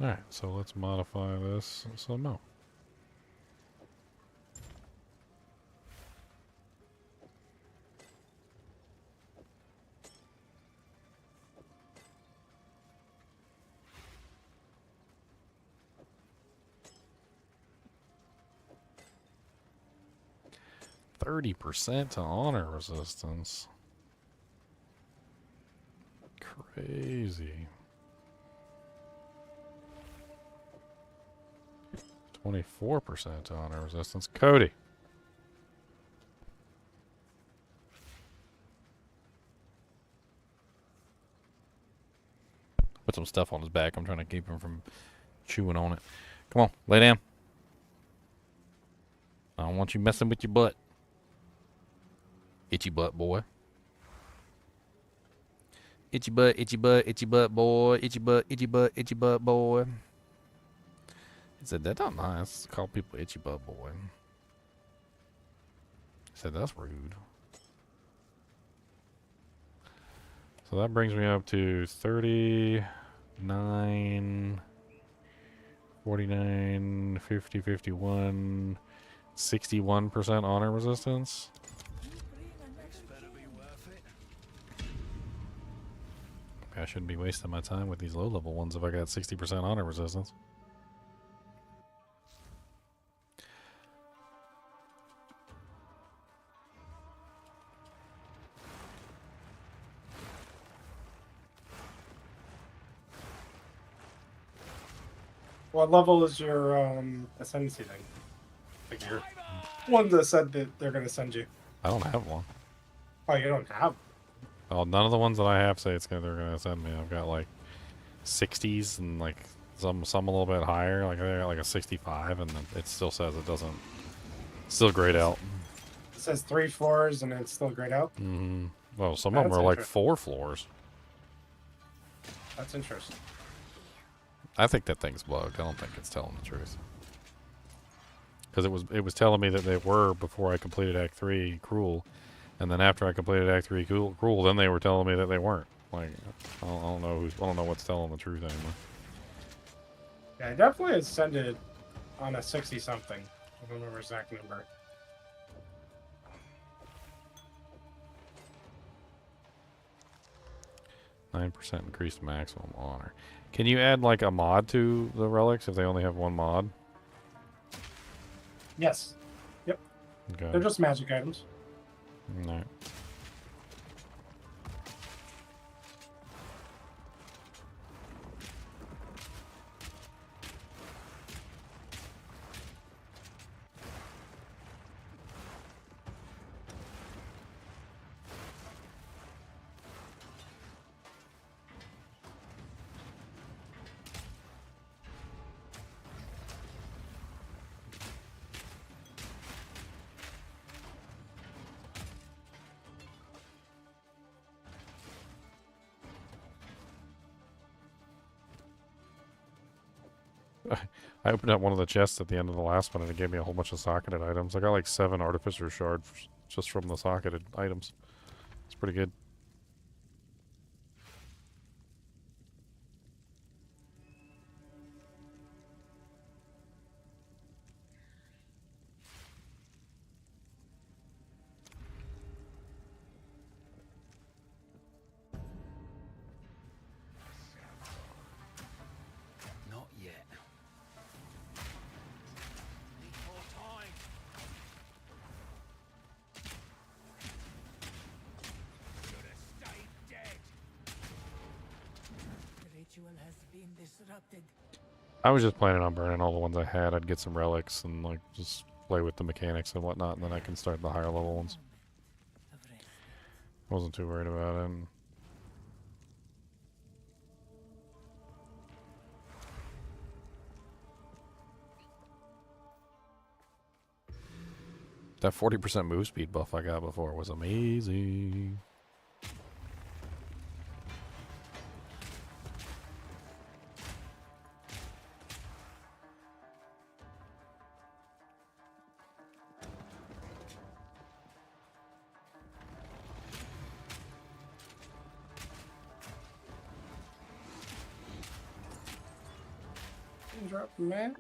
Alright, so let's modify this some more. %30 to honor resistance. Crazy. 24% to honor resistance. Cody. Put some stuff on his back. I'm trying to keep him from chewing on it. Come on, lay down. I don't want you messing with your butt. Itchy butt boy. Itchy butt, itchy butt, itchy butt boy. Itchy butt, itchy butt, itchy butt boy. He said, that's not nice to call people itchy butt boy. He said, that's rude. So that brings me up to 39, 49, 50, 51, 61% honor resistance. I shouldn't be wasting my time with these low-level ones if I got 60% honor resistance. What level is your ascendancy thing? Like your one that said that they're gonna send you. I don't have one. Oh, you don't have. Well, none of the ones that I have say they're gonna send me. I've got like 60s and like some a little bit higher. Like I got like a 65, and it still says it doesn't. Still grayed out. It says 3 floors and it's still grayed out. Mm-hmm. Well, some of them are like 4 floors. That's interesting. I think that thing's bugged. I don't think it's telling the truth. Because it was telling me that they were before I completed Act 3 Cruel, and then after I completed Act 3 Cruel, then they were telling me that they weren't. Like I don't know what's telling the truth anymore. Yeah, I definitely ascended on a 60 something. I don't remember exact number. %9 increased maximum honor. Can you add like a mod to the relics if they only have one mod? Yes. Yep. Okay. They're just magic items. No. I opened up one of the chests at the end of the last one, and it gave me a whole bunch of socketed items. I got like 7 Artificer shards just from the socketed items. It's pretty good. Not yet. Need more time. Should have stayed dead. The ritual has been disrupted. I was just planning on burning all the ones I had. I'd get some relics and like just play with the mechanics and whatnot, and then I can start the higher level ones. Wasn't too worried about it. That 40% move speed buff I got before was amazing. Drop man.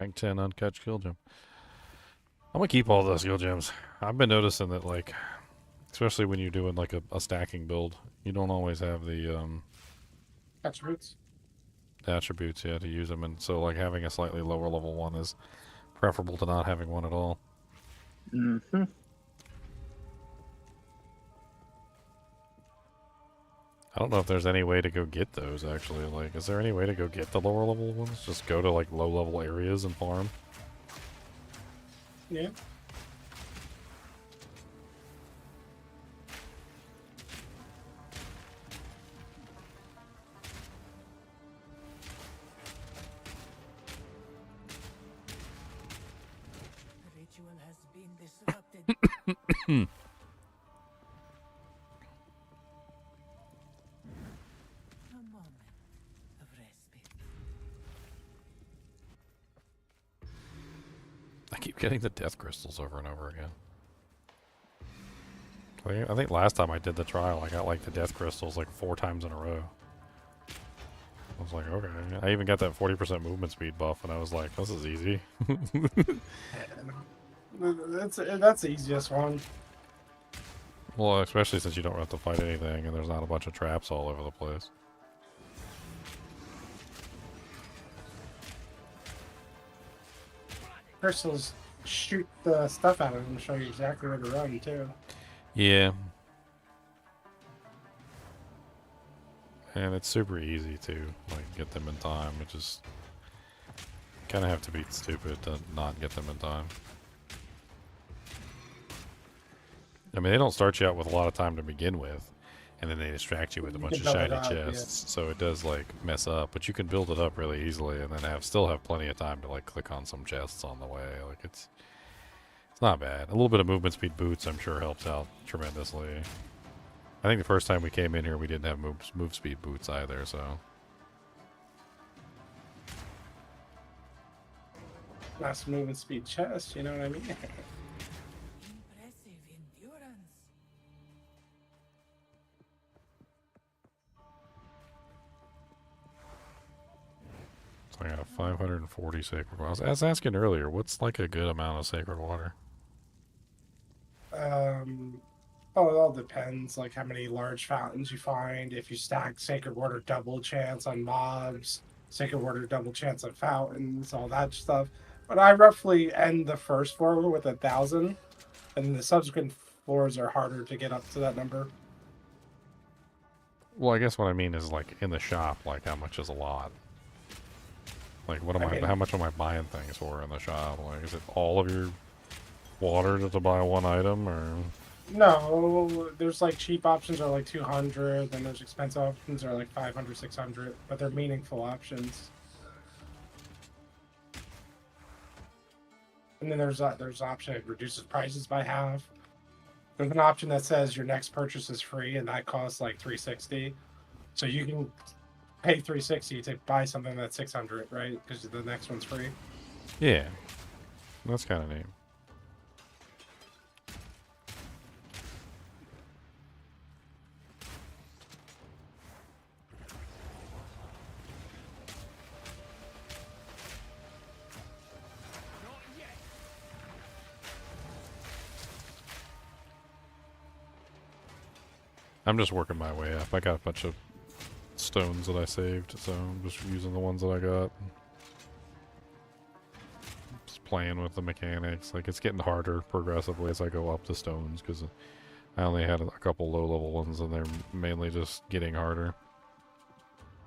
Rank 10 uncut skill gem. I'm gonna keep all those skill gems. I've been noticing that, like, especially when you're doing like a stacking build, you don't always have the Attributes. attributes to use them, and so like having a slightly lower level one is preferable to not having one at all. Mm-hmm. I don't know if there's any way to go get those, actually. Like, is there any way to go get the lower level ones? Just go to, like, low level areas and farm? Yeah. I keep getting the death crystals over and over again. I think last time I did the trial, I got like the death crystals like 4 times in a row. I was like, okay. I even got that 40% movement speed buff, and I was like, this is easy. That's the easiest one. Well, especially since you don't have to fight anything, and there's not a bunch of traps all over the place. Crystals shoot the stuff out of them and show you exactly where to run, too. Yeah. And it's super easy to like get them in time. It just kind of have to be stupid to not get them in time. I mean, they don't start you out with a lot of time to begin with, and then they distract you with a bunch of shiny chests, so it does like mess up. But you can build it up really easily, and then still have plenty of time to like click on some chests on the way. Like it's not bad. A little bit of movement speed boots, I'm sure, helps out tremendously. I think the first time we came in here, we didn't have move speed boots either, so. Nice movement speed chest, you know what I mean? So I got 540 sacred water. I was asking earlier, what's like a good amount of sacred water? Oh, it all depends, like how many large fountains you find. If you stack Sacred Water double chance on mobs, Sacred Water double chance on fountains, all that stuff. But I roughly end the first floor with 1,000, and then the subsequent floors are harder to get up to that number. Well, I guess what I mean is like in the shop, like how much is a lot? Like what am I how much am I buying things for in the shop? Like is it all of your water to buy one item, or? No, there's like cheap options are like 200, then there's expensive options are like 500, 600, but they're meaningful options. And then there's an option that reduces prices by half. There's an option that says your next purchase is free, and that costs like 360. So you can pay 360 to buy something that's 600, right? Because the next one's free. Yeah, that's kind of neat. I'm just working my way up. I got a bunch of stones that I saved, so I'm just using the ones that I got. Just playing with the mechanics. Like, it's getting harder progressively as I go up the stones, because I only had a couple low-level ones, and they're mainly just getting harder.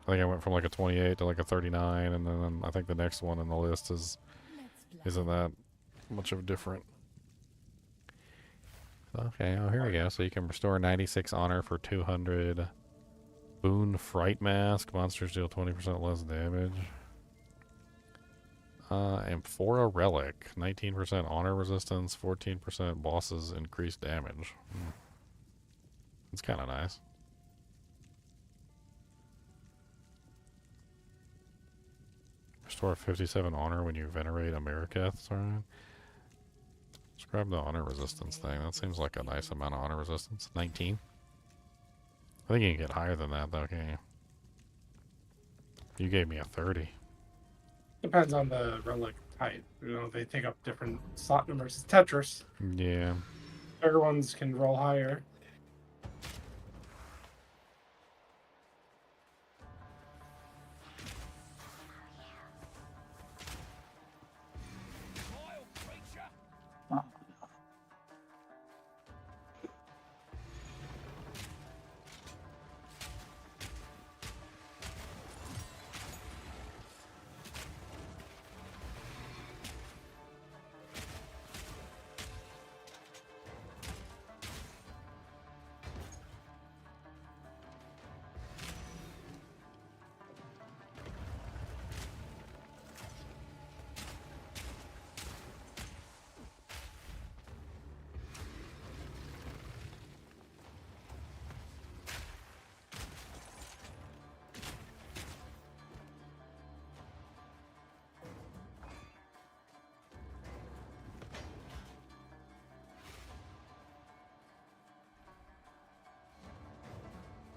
I think I went from like a 28 to like a 39, and then I think the next one in the list isn't that much of a different. Okay, oh, here we go. So you can restore 96 honor for 200. Boon Fright Mask. Monsters deal 20% less damage. Amphora Relic. 19% honor resistance, 14% bosses increased damage. It's kind of nice. Restore 57 honor when you venerate a Mariketh. Alright. Let's grab the honor resistance thing. That seems like a nice amount of honor resistance. 19. I think you can get higher than that, though, can't you? You gave me a 30. Depends on the relic type. You know, they take up different slot numbers. It's Tetris. Yeah. Bigger ones can roll higher.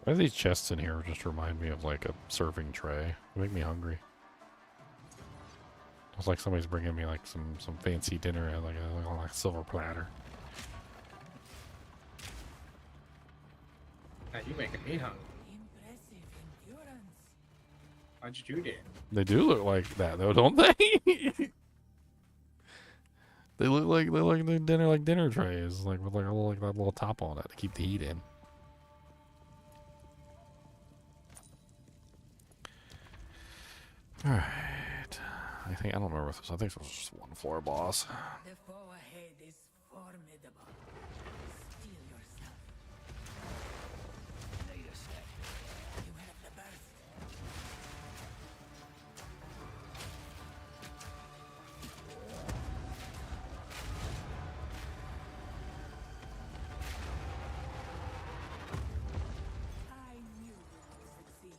Why do these chests in here just remind me of like a serving tray? They make me hungry. It's like somebody's bringing me like some fancy dinner at like a silver platter. Now you making me hungry. Impressive endurance. Why'd you do that? They do look like that though, don't they? They look like they're dinner trays, like with like a little, like that little top on it to keep the heat in. All right. I don't remember what this. I think it was just one floor boss. The foe ahead is formidable. Steel yourself. Need a sec. You have the burst. I knew you would succeed.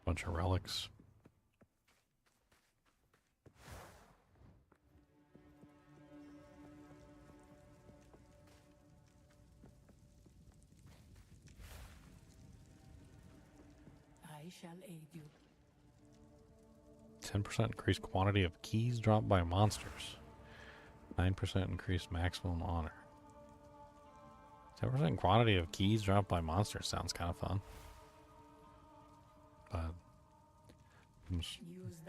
Bunch of relics. I shall aid you. 10% increased quantity of keys dropped by monsters. 9% increased maximum honor. 10% quantity of keys dropped by monsters sounds kind of fun. But I'm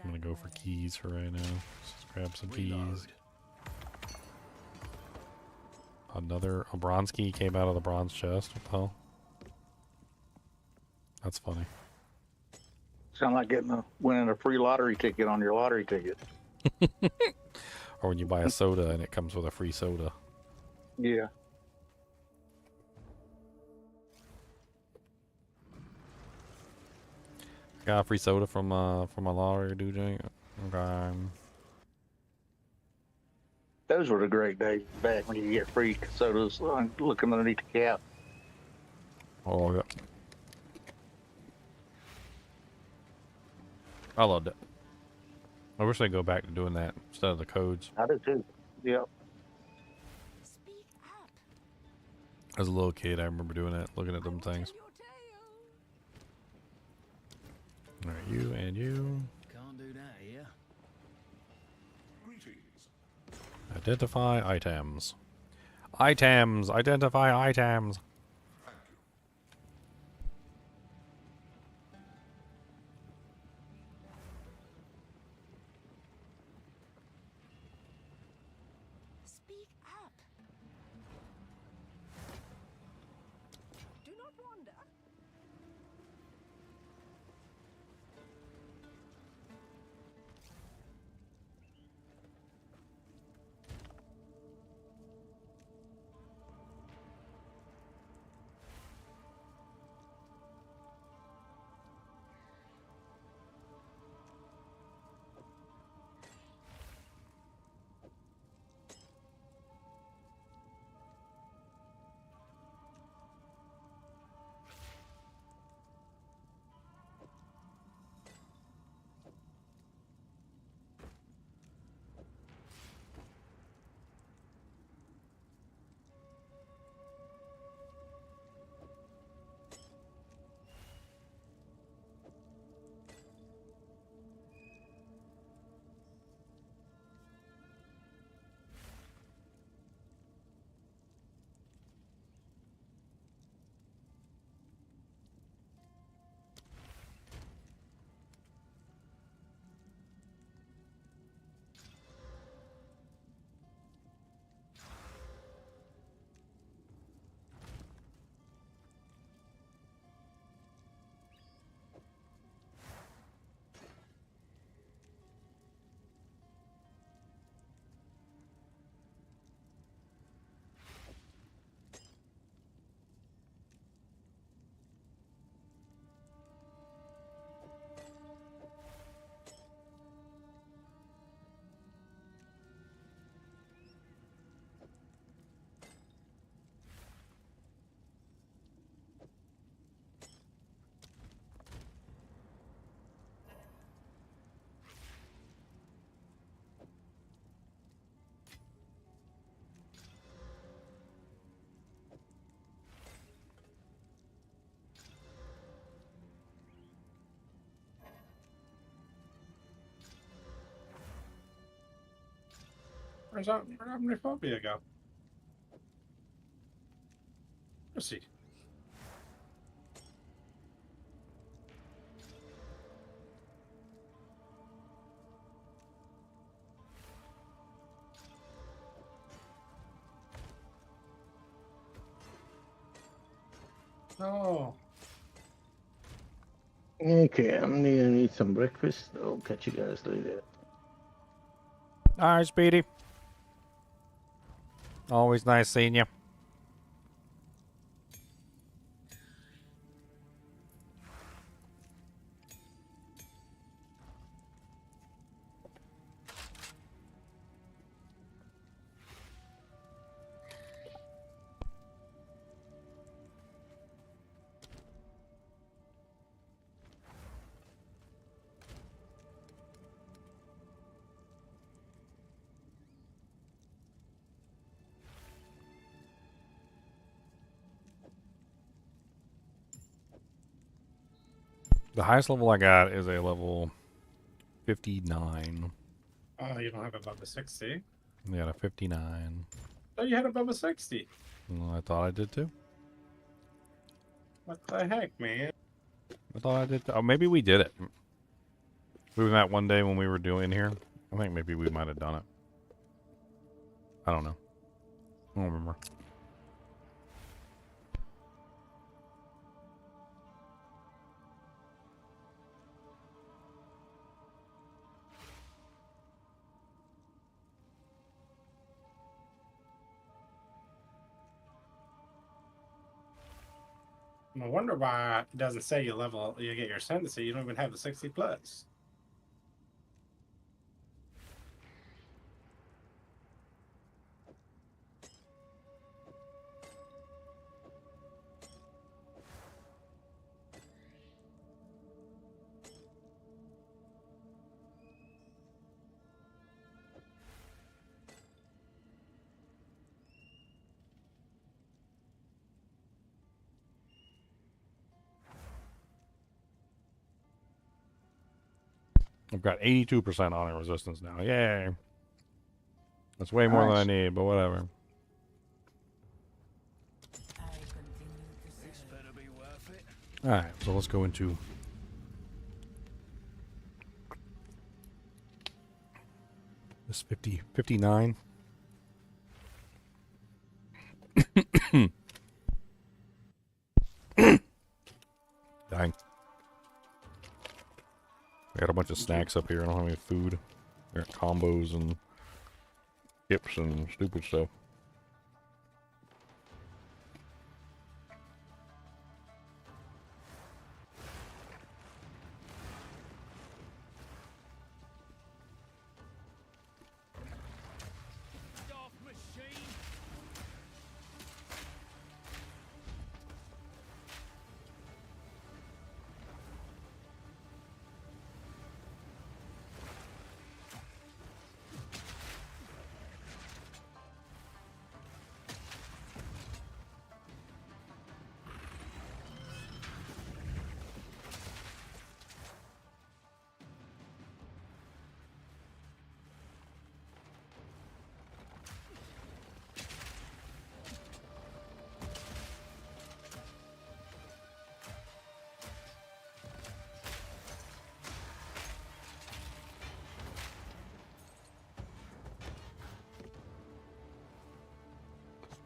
gonna go for keys for right now. Just grab some keys. A bronze key came out of the bronze chest. What the hell? That's funny. Sound like winning a free lottery ticket on your lottery ticket. Or when you buy a soda and it comes with a free soda. Yeah. Got a free soda from my lottery dude. Okay. Those were the great days back when you get free sodas looking underneath the cap. Oh, yeah. I loved it. I wish they'd go back to doing that instead of the codes. I do too. Yep. Speak up. As a little kid, I remember doing that, looking at them things. Alright, you and you. Can't do that here. Identify items. Items! Identify items! Speak up. Do not wander. Where's that? Where'd Omniphobia go? Let's see. Oh. Okay, I'm gonna need some breakfast. I'll catch you guys later. All right, Speedy. Always nice seeing you. The highest level I got is a level 59. Oh, you don't have above a 60? I got a 59. Oh, you had above a 60. Well, I thought I did too. What the heck, man? I thought I did. Oh, maybe we did it. We met one day when we were doing here. I think maybe we might have done it. I don't know. I don't remember. I wonder why it doesn't say you get your ascendancy. You don't even have the 60 plus. I've got 82% honor resistance now. Yay. That's way more than I need, but whatever. Alright, so let's go into this 59. Dang. I got a bunch of snacks up here. I don't have any food. I got combos and chips and stupid stuff.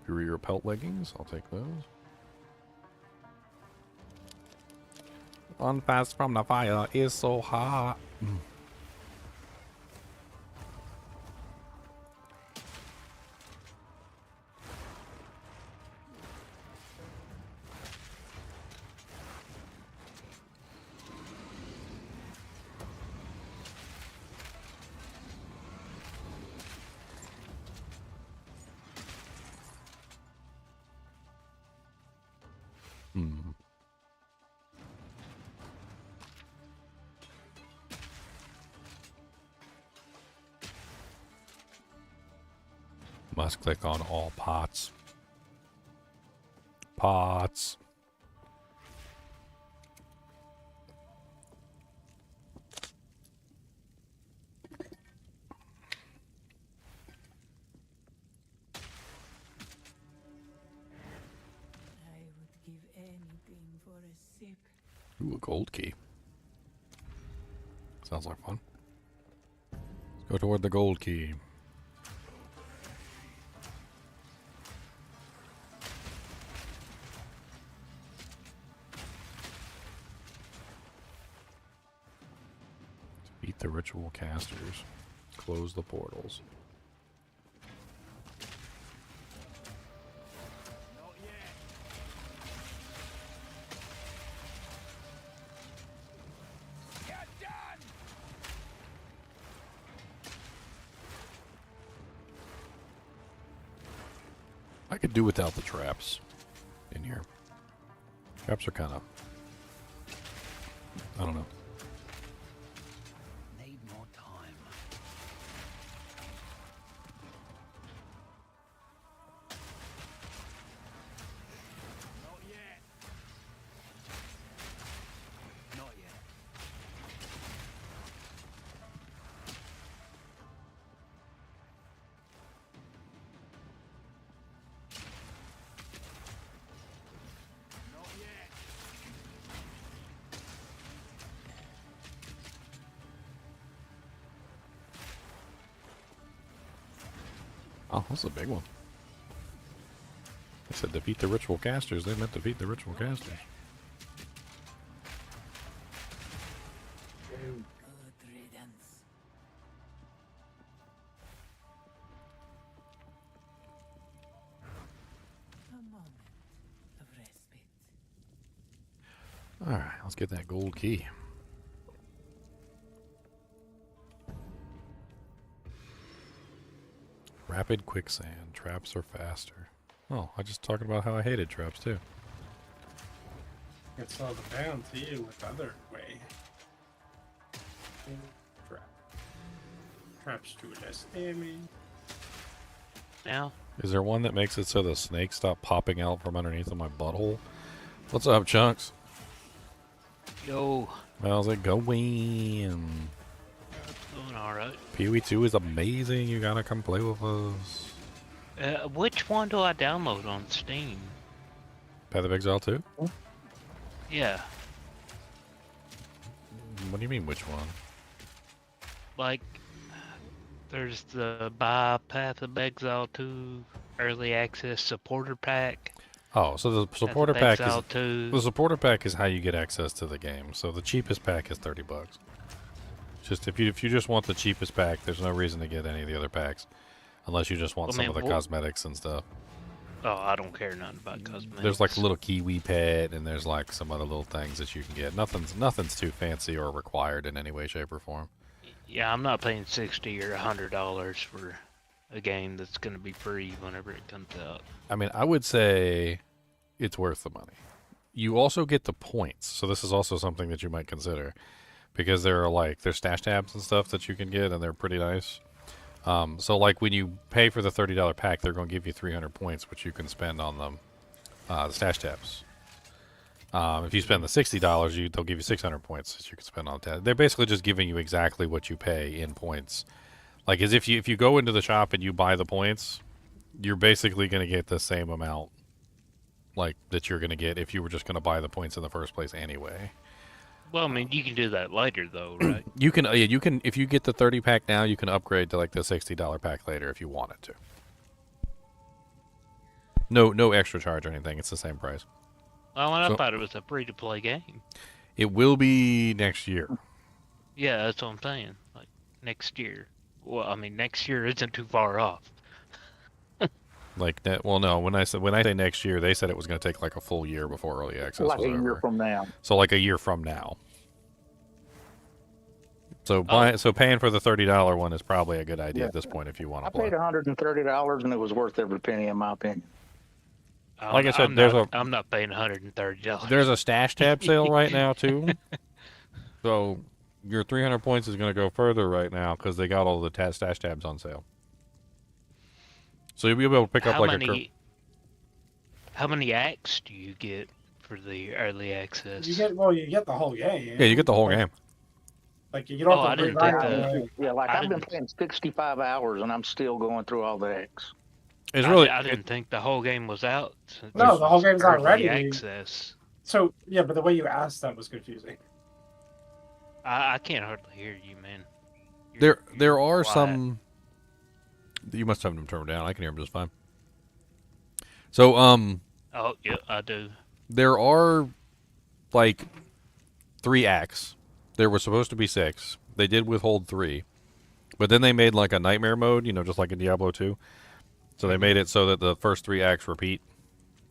Superior pelt leggings. I'll take those. Run fast from the fire is so hot. Must click on all pots. Pots. Ooh, a gold key. Sounds like fun. Let's go toward the gold key. Defeat the ritual casters. Close the portals. I could do without the traps in here. Traps are kind of, I don't know. Need more time. Not yet. Not yet. Not yet. Oh, that's a big one. They said defeat the ritual casters. They meant defeat the ritual casters. Good riddance. A moment of respite. Alright, let's get that gold key. Rapid quicksand. Traps are faster. Oh, I just talking about how I hated traps too. It's all down to you with other way. Trap. Traps do less damage. Yeah. Is there one that makes it so the snakes stop popping out from underneath of my butthole? What's up, Chunks? Yo. How's it going? Doing alright. PoE 2 is amazing. You gotta come play with us. Which one do I download on Steam? Path of Exile 2? Yeah. What do you mean, which one? Like, there's the buy Path of Exile 2 early access supporter pack. Oh, so the supporter Path pack of Exile is 2. the supporter pack is how you get access to the game. So the cheapest pack is $30. Just if you just want the cheapest pack, there's no reason to get any of the other packs, unless you just want some of the cosmetics and stuff. Oh, I don't care nothing about cosmetics. There's like a little kiwi pet, and there's like some other little things that you can get. Nothing's too fancy or required in any way, shape, or form. Yeah, I'm not paying $60 or $100 for a game that's going to be free whenever it comes out. I mean, I would say it's worth the money. You also get the points, so this is also something that you might consider, because there's stash tabs and stuff that you can get, and they're pretty nice. So like when you pay for the $30 pack, they're going to give you 300 points, which you can spend on the stash tabs. If you spend the $60, they'll give you 600 points that you can spend on tab. They're basically just giving you exactly what you pay in points. Like as if you go into the shop and you buy the points, you're basically going to get the same amount like that you're going to get if you were just going to buy the points in the first place anyway. Well, I mean, you can do that later, though, right? You can if you get the 30 pack now, you can upgrade to like the $60 pack later if you wanted to. No extra charge or anything. It's the same price. Well, I thought it was a free-to-play game. It will be next year. Yeah, that's what I'm saying. Like next year. Well, I mean, next year isn't too far off. Like that. Well, no. When I say next year, they said it was going to take like a full year before early access. Like was a year over. from now. So like a year from now. So paying for the $30 one is probably a good idea at this point if you want to play. I paid $130 and it was worth every penny in my opinion. Like I said, I'm not paying $130. There's a stash tab sale right now too. So your 300 points is going to go further right now because they got all the stash tabs on sale. So you'll be able to pick up How many acts do you get for the early access? You get the whole game. Yeah, you get the whole game. Like you don't have to I didn't think I've been playing 65 hours and I'm still going through all the X. It's really. I didn't think the whole game was out. No, the whole game's not ready. Access. So yeah, but the way you asked that was confusing. I can't hardly hear you, man. There are quiet. some. You must have them turned down. I can hear them just fine. So Oh yeah, I do. there are like 3 acts. There was supposed to be 6. They did withhold 3, but then they made like a nightmare mode, just like in Diablo 2. So they made it so that the first 3 acts repeat.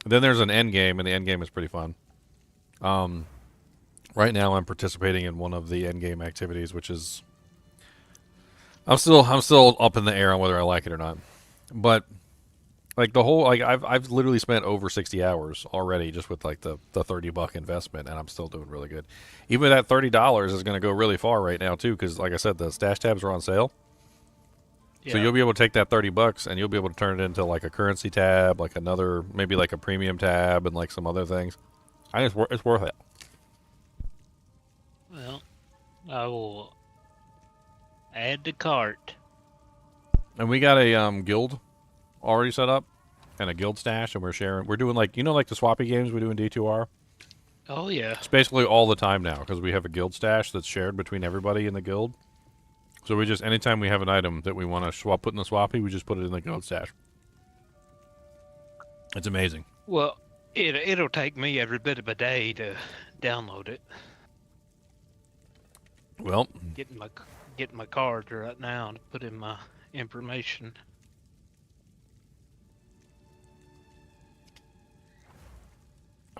Then there's an end game, and the end game is pretty fun. Right now I'm participating in one of the end game activities, which is I'm still up in the air on whether I like it or not. But like the whole I've literally spent over 60 hours already just with like the $30 investment, and I'm still doing really good. Even that $30 is going to go really far right now too, because like I said, the stash tabs are on sale. So you'll be able to take that $30 and you'll be able to turn it into like a currency tab, like another, maybe like a premium tab, and like some other things. It's worth it. Well, I will add to cart. And we got a guild already set up and a guild stash, and we're sharing. We're doing like like the swappy games we do in D2R. Oh yeah. It's basically all the time now because we have a guild stash that's shared between everybody in the guild. So we just anytime we have an item that we want to put in the swappy, we just put it in the guild stash. It's amazing. Well, it'll take me every bit of a day to download it. Well, getting my card right now to put in my information.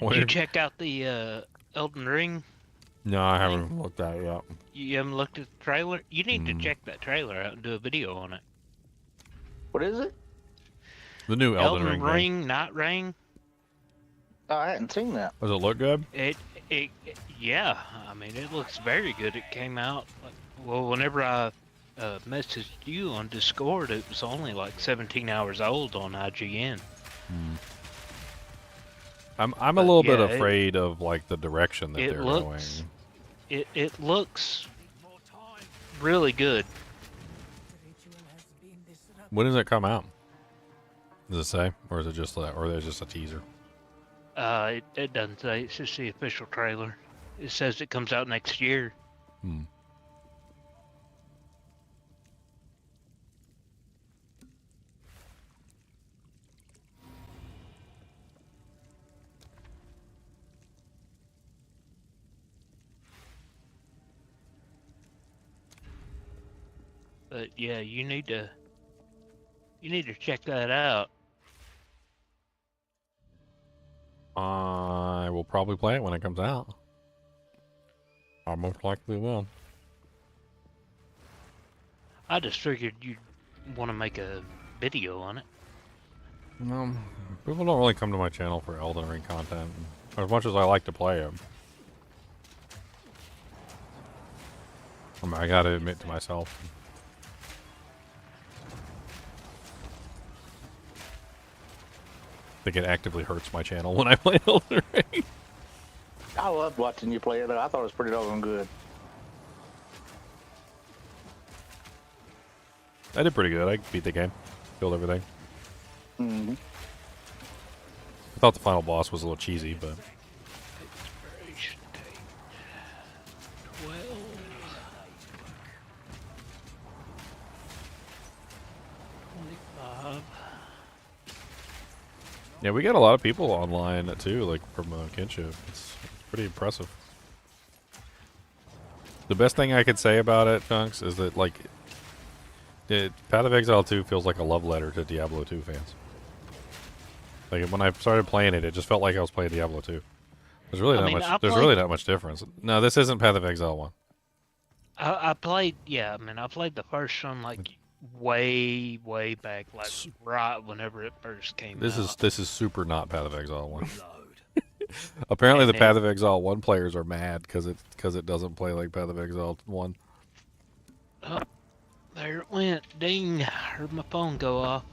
Did you check out the Elden Ring? No, I haven't looked at it yet. You haven't looked at the trailer? You need to check that trailer out and do a video on it. What is it? The new Elden Ring. Ring. Not Ring. Oh, I hadn't seen that. Does it look good? Yeah. I mean, it looks very good. It came out. Well, whenever I messaged you on Discord, it was only like 17 hours old on IGN. I'm a little bit afraid of like the direction that they're going. It looks really good. When does it come out? Does it say, or is it just there's just a teaser? It doesn't say. It's just the official trailer. It says it comes out next year. But yeah, you need to check that out. I will probably play it when it comes out. I most likely will. I just figured you'd want to make a video on it. People don't really come to my channel for Elden Ring content as much as I like to play it. I gotta admit to myself. I think it actively hurts my channel when I play Elden Ring. I loved watching you play it, though. I thought it was pretty doggone good. I did pretty good. I beat the game. Killed everything. Mm-hmm. I thought the final boss was a little cheesy, but... Yeah, we got a lot of people online too, like from Kinship. It's pretty impressive. The best thing I could say about it, Chunks, is that like, Path of Exile 2 feels like a love letter to Diablo 2 fans. Like when I started playing it, it just felt like I was playing Diablo 2. There's really not much. There's really not much difference. No, this isn't Path of Exile 1. I played. Yeah, I mean, I played the first one like way back, like right whenever it first came out. This is super not Path of Exile 1. Apparently, the Path of Exile 1 players are mad because it doesn't play like Path of Exile 1. Oh, there it went. Ding! I heard my phone go off.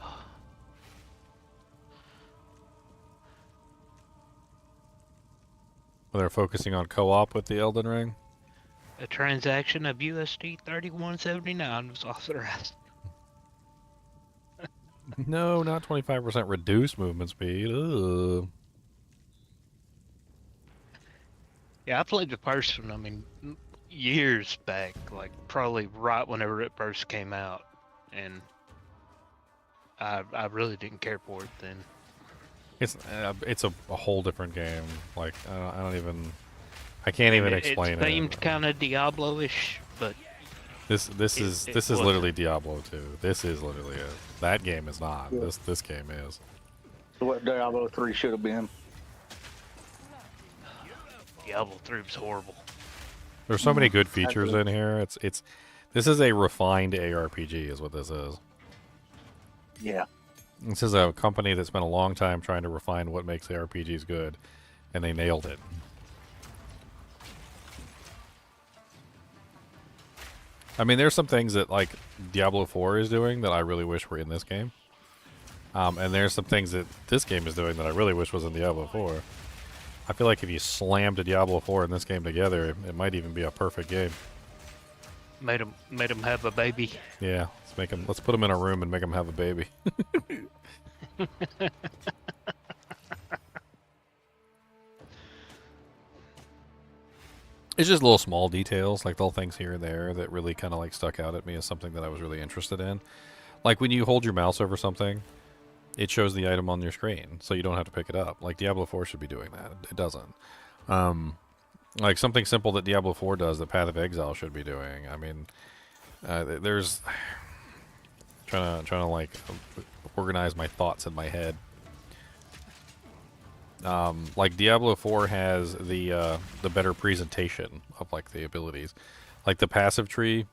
They're focusing on co-op with the Elden Ring. A transaction of USD 31.79 was authorized. No, not 25% reduced movement speed. Ugh. Yeah, I played the first one, I mean, years back, like probably right whenever it first came out, and I really didn't care for it then. It's a whole different game. Like I don't even, I can't even explain It it. seemed kind of Diablo-ish, but This is wasn't. literally Diablo 2. This is literally it. That game is not. Yeah. This game is. So what Diablo 3 should have been. Diablo 3 was horrible. There's so many good features in here. This is a refined ARPG is what this is. Yeah. This is a company that spent a long time trying to refine what makes ARPGs good, and they nailed it. I mean, there's some things that like Diablo 4 is doing that I really wish were in this game. And there's some things that this game is doing that I really wish was in Diablo 4. I feel like if you slammed a Diablo 4 and this game together, it might even be a perfect game. Made them have a baby. Yeah, let's put them in a room and make them have a baby. It's just little small details, like little things here and there that really kind of like stuck out at me as something that I was really interested in. Like when you hold your mouse over something, it shows the item on your screen, so you don't have to pick it up. Like Diablo 4 should be doing that. It doesn't. Like something simple that Diablo 4 does that Path of Exile should be doing. I mean, there's trying to like organize my thoughts in my head. Like Diablo 4 has the better presentation of like the abilities. Like the passive tree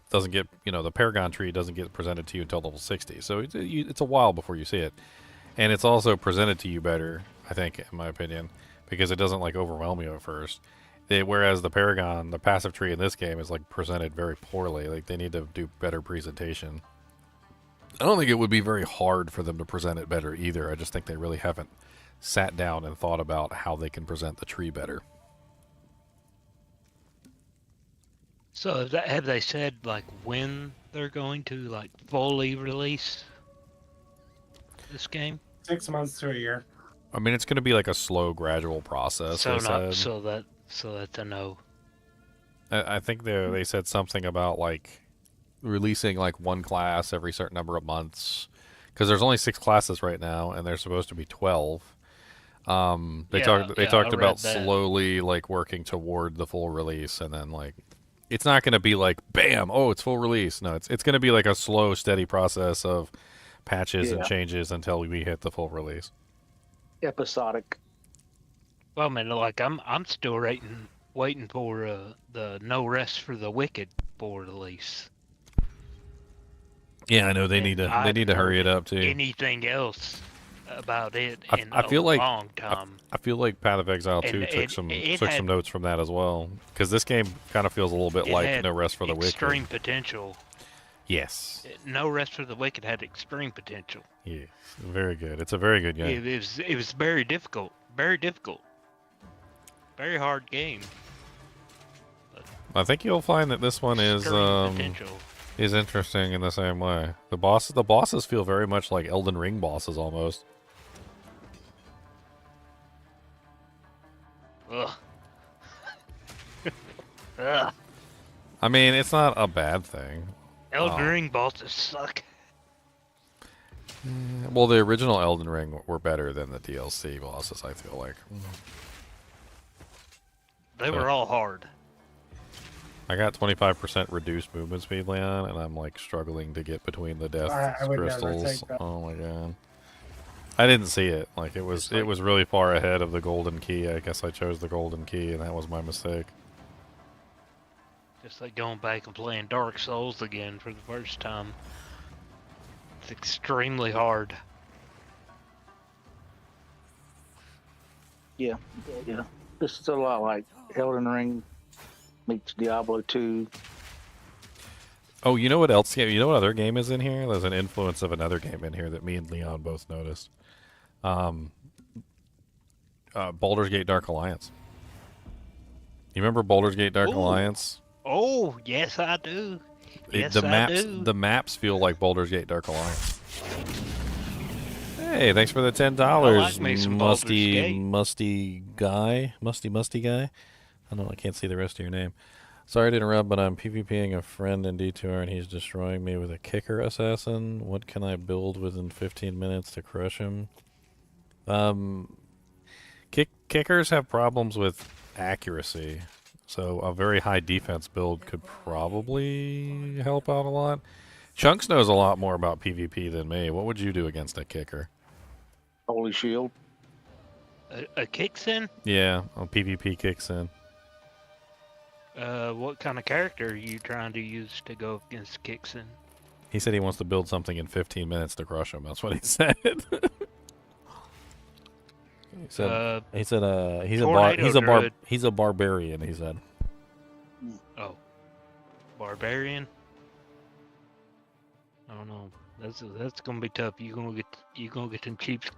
doesn't get, the Paragon tree doesn't get presented to you until level 60. So it's a while before you see it. And it's also presented to you better, I think, in my opinion, because it doesn't like overwhelm you at first. Whereas the Paragon, the passive tree in this game is like presented very poorly. Like they need to do better presentation. I don't think it would be very hard for them to present it better either. I just think they really haven't sat down and thought about how they can present the tree better. So have they said like when they're going to like fully release this game? 6 months to a year. I mean, it's going to be like a slow, gradual process. So that's a no. I think they said something about like releasing like one class every certain number of months, because there's only 6 classes right now, and there's supposed to be 12. They talked about slowly like working toward the full release, and then like it's not going to be like bam, oh, it's full release. No, it's going to be like a slow, steady process of patches and changes until we hit the full release. Episodic. Well, man, like I'm still waiting for the No Rest for the Wicked full release. Yeah, I know they need to hurry it up too. Anything else about it in I feel a like long time. I feel like Path of Exile 2 took some notes from that as well, because this game kind of feels a little bit like No Rest for the Wicked. Extreme potential. Yes. No Rest for the Wicked had extreme potential. Yes, very good. It's a very good game. It was very difficult. Very difficult. Very hard game. I think you'll find that this one is interesting in the same way. The bosses feel very much like Elden Ring bosses almost. Ugh. Ugh. I mean, it's not a bad thing. Elden Ring bosses suck. Well, the original Elden Ring were better than the DLC bosses, I feel like. They were all hard. I got 25% reduced movement speed, Leon, and I'm like struggling to get between the death crystals. Oh my god. I didn't see it. Like it was really far ahead of the golden key. I guess I chose the golden key, and that was my mistake. Just like going back and playing Dark Souls again for the first time. It's extremely hard. Yeah. This is a lot like Elden Ring meets Diablo 2. Oh, you know what else? You know what other game is in here? There's an influence of another game in here that me and Leon both noticed. Baldur's Gate Dark Alliance. You remember Baldur's Gate Dark Alliance? Oh, yes I do. Yes, I do. The maps feel like Baldur's Gate Dark Alliance. Hey, thanks for the $10, I like me some musty guy. I don't know, I can't see the rest of your name. Sorry to interrupt, but I'm PvPing a friend in D2R and he's destroying me with a kicker assassin. What can I build within 15 minutes to crush him? Kickers have problems with accuracy, so a very high defense build could probably help out a lot. Chunks knows a lot more about PvP than me. What would you do against a kicker? Holy Shield. A kicks in? Yeah, a PvP kicks in. What kind of character are you trying to use to go against kicks in? He said he wants to build something in 15 minutes to crush him. That's what he said. He's a barbarian, he said. Oh. Barbarian? I don't know. That's gonna be tough. You gonna get them cheeks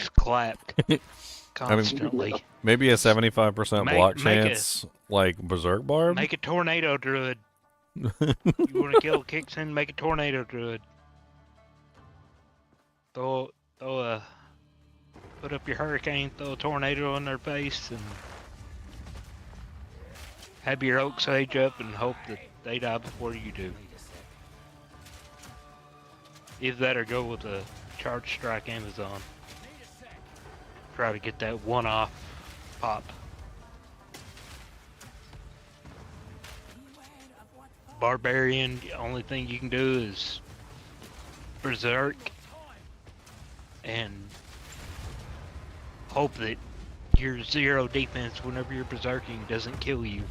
clapped constantly. I mean, maybe a 75% block chance, like Berserk Barb. Make a tornado druid. You want to kill kicks in? Make a tornado druid. Put up your hurricane, throw a tornado in their face, and have your oak sage up and hope that they die before you do. Either that or go with a charge strike Amazon. Try to get that one-off pop. Barbarian, the only thing you can do is berserk and hope that your 0 defense whenever you're berserking doesn't kill you.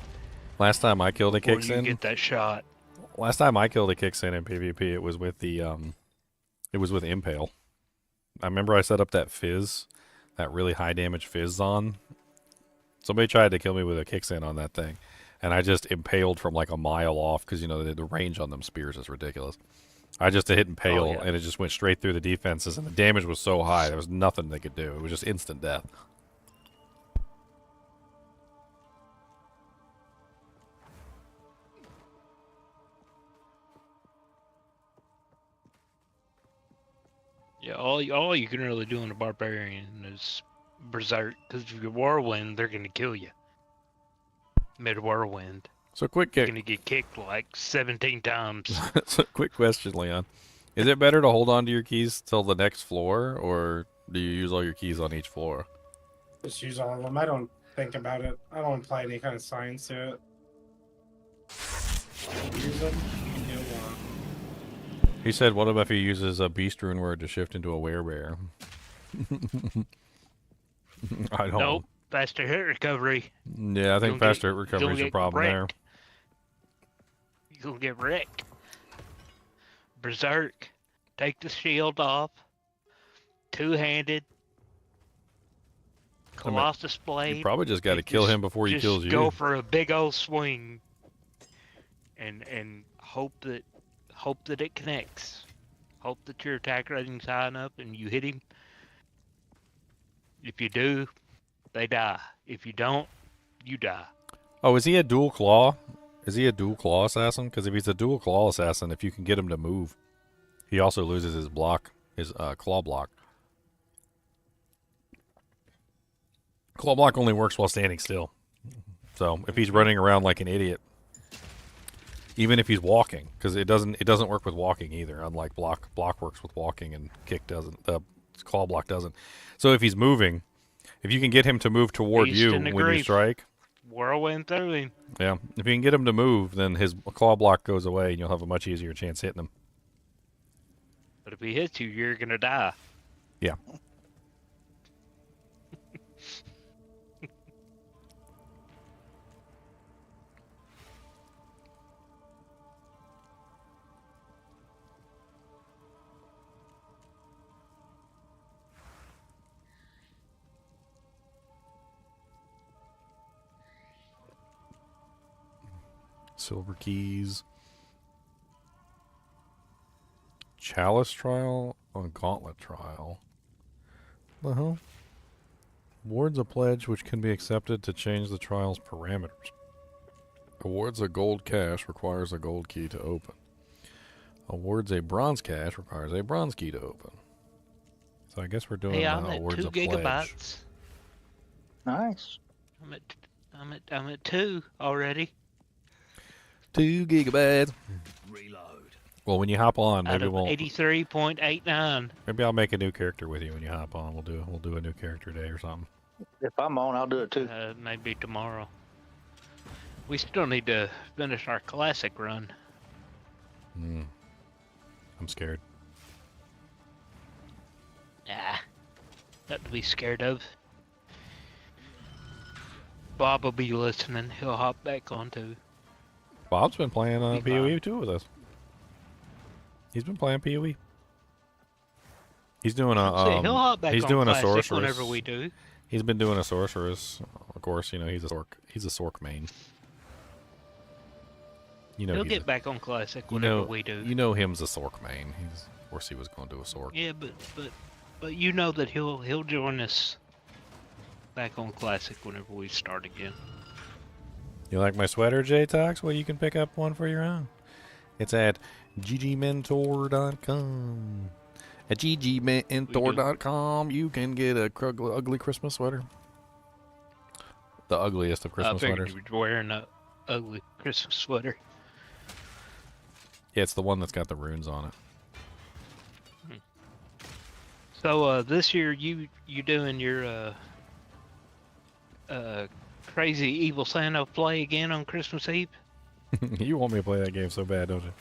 Last time I killed a kicks in, get that shot. Last time I killed a kicks in PvP, it was with the it was with Impale. I remember I set up that fizz, that really high damage fizz on. Somebody tried to kill me with a kicks in on that thing, and I just impaled from like a mile off because, you know, the range on them spears is ridiculous. I just hit impale and it just went straight through the defenses, and the damage was so high there was nothing they could do. It was just instant death. Yeah, all you can really do in a barbarian is berserk, because if you're whirlwind, they're gonna kill you. Mid whirlwind. So quick You're gonna get kicked like 17 times. So quick question, Leon. Is it better to hold on to your keys till the next floor, or do you use all your keys on each floor? Just use all of them. I don't think about it. I don't apply any kind of science to it. Use them. He said, what about if he uses a beast rune word to shift into a werebear? I don't Nope. Faster hit recovery. Yeah, I think faster hit recovery is a problem there. You're gonna get wrecked. Berserk. Take the shield off. Two-handed. Colossus blade. You probably just got to kill him before he kills you. Go for a big old swing. And hope that it connects. Hope that your attack rating's high enough and you hit him. If you do, they die. If you don't, you die. Oh, is he a dual claw? Is he a dual claw assassin? Because if he's a dual claw assassin, if you can get him to move, he also loses his block, his claw block. Claw block only works while standing still. So if he's running around like an idiot, even if he's walking, because it doesn't work with walking either. Unlike block works with walking and kick doesn't. Claw block doesn't. So if he's moving, if you can get him to move toward you when you strike, whirlwind through him. Yeah, if you can get him to move, then his claw block goes away, and you'll have a much easier chance hitting him. But if he hits you, you're gonna die. Yeah. Silver keys. Chalice trial on Gauntlet trial. What the hell? Awards a pledge which can be accepted to change the trial's parameters. Awards a gold cash, requires a gold key to open. Awards a bronze cash, requires a bronze key to open. So I guess we're doing I'm at awards 2 a pledge. gigabytes. Nice. I'm at 2 already. 2 gigabytes. Reload. Well, when you hop on, Out maybe of we'll 83.89. maybe I'll make a new character with you when you hop on. We'll do a new character day or something. If I'm on, I'll do it too. Maybe tomorrow. We still need to finish our classic run. I'm scared. Ah, nothing to be scared of. Bob will be listening. He'll hop back on too. Bob's been playing Be PoE fine. too with us. He's been playing PoE. He's doing a See, he'll hop back he's on doing a classic sorceress. whenever we do. He's been doing a sorceress. Of course, you know he's a sork main. You know He'll he's get back on classic you whenever know we do. you know him's a sork main. Of course he was going to do a sork. Yeah, but you know that he'll join us back on classic whenever we start again. You like my sweater, J-Tox? Well, you can pick up one for your own. It's at ggmentor.com. At ggmentor.com, you can get a ugly Christmas sweater. The ugliest of Christmas I figured sweaters. you were wearing a ugly Christmas sweater. Yeah, it's the one that's got the runes on it. So this year you doing your crazy evil Santa play again on Christmas Eve? You want me to play that game so bad, don't you?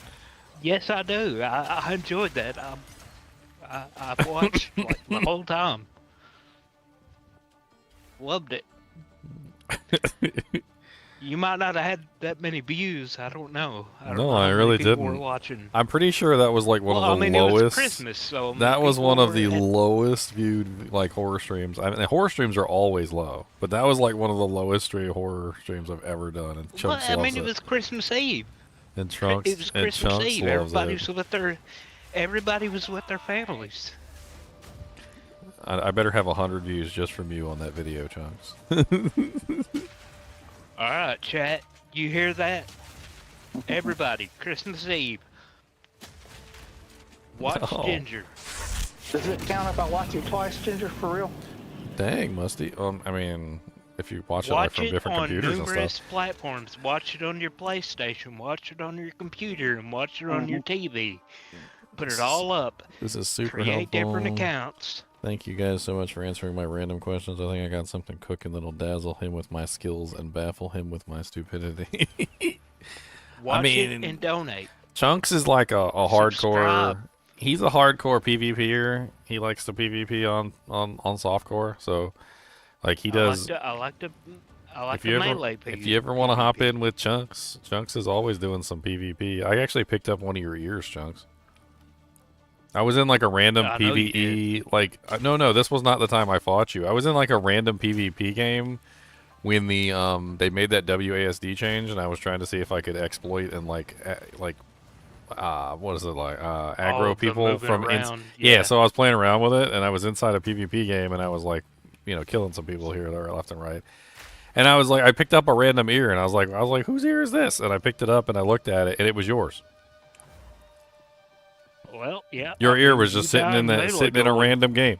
Yes, I do. I enjoyed that. I've watched like the whole time. Loved it. You might not have had that many views. I don't know. I don't No, know I how really many people didn't. were watching. I'm pretty sure that was like one Well, of the I mean, lowest. It was Christmas, so that was one of the people were- lowest viewed like horror streams. I mean, horror streams are always low, but that was like one of the lowest horror streams I've ever done. And Well, Chunks I loves mean, it was Christmas Eve. And Trunks, It was and Christmas Chunks Eve. loves Everybody was with their families. I better have 100 views just from you on that video, Chunks. All right, chat. You hear that? Everybody, Christmas Eve. Watch No. Ginger. Does it count if I watch it twice, Ginger, for real? Dang, Musty. I mean, if you watch it like Watch from it different on computers and numerous stuff. platforms. Watch it on your PlayStation. Watch it on your computer, and watch it on your TV. Put it all up. This is super Create different helpful. accounts. Thank you guys so much for answering my random questions. I think I got something cooking that'll dazzle him with my skills and baffle him with my stupidity. Watch mean, it and donate. Chunks is like a hardcore. Subscribe. He's a hardcore PvPer. He likes to PvP on softcore. So, like he does. I like the If melee if you ever want to hop in with Chunks, Chunks is always doing some PvP. I actually picked up one of your ears, Chunks. I was in like a random I know you PvE. Like no, this was not the time I fought you. I was in like a random PvP game when the they made that WASD change, and I was trying to see if I could exploit and what is it like aggro the people moving from around, yeah. yeah. So I was playing around with it, and I was inside a PvP game, and I was like, killing some people here, there, left, and right. And I was like, I picked up a random ear, and I was like, whose ear is this? And I picked it up, and I looked at it, and it was yours. Well, yeah. Your I ear mean, was you just sitting died in melee a going. random game.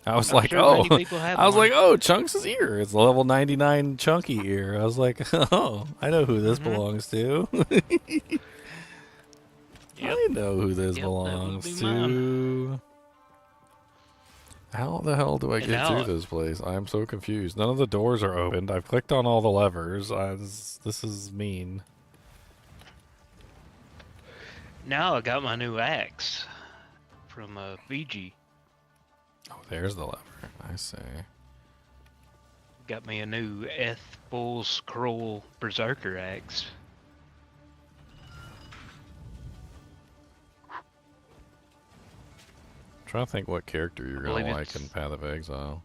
I was I'm like, sure many people have one. oh, Chunks' ear. It's a level 99 chunky ear. I was like, oh, I know who this belongs to. I know who this Yep, that would belongs be to. mine. How the hell do I And get now- through this place? I'm so confused. None of the doors are opened. I've clicked on all the levers. This is mean. Now I got my new axe from VG. Oh, there's the lever. I see. Got me a new Full Scroll Berserker axe. Trying to think what character you're believe gonna like it's- in Path of Exile.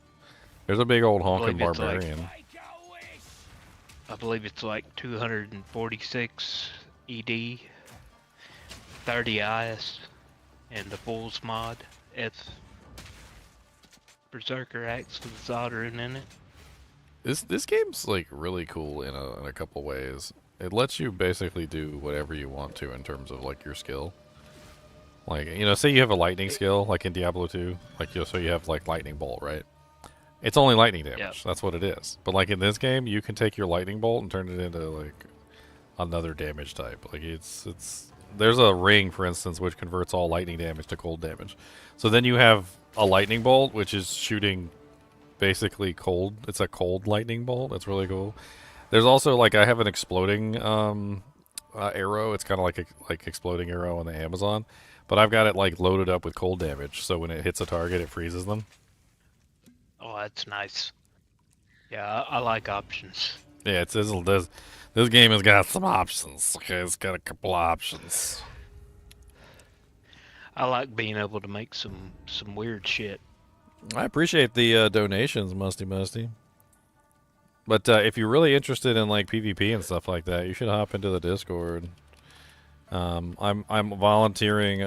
There's a big old honking believe it's like- barbarian. I believe it's like 246 ED, 30 IS, and the Fool's mod. Berserker axe with soldering in it. This game's like really cool in a couple ways. It lets you basically do whatever you want to in terms of like your skill. Like, you know, say you have a lightning skill, like in Diablo 2, like, you know, so you have like lightning bolt, right? It's only lightning damage. Yep. That's what it is. But like in this game, you can take your lightning bolt and turn it into like another damage type. Like it's there's a ring, for instance, which converts all lightning damage to cold damage. So then you have a lightning bolt, which is shooting basically cold. It's a cold lightning bolt. That's really cool. There's also like I have an exploding arrow. It's kind of like exploding arrow on the Amazon, but I've got it like loaded up with cold damage. So when it hits a target, it freezes them. Oh, that's nice. Yeah, I like options. Yeah, this game has got some options. Okay, it's got a couple options. I like being able to make some weird shit. I appreciate the donations, Musty. But if you're really interested in like PvP and stuff like that, you should hop into the Discord. I'm volunteering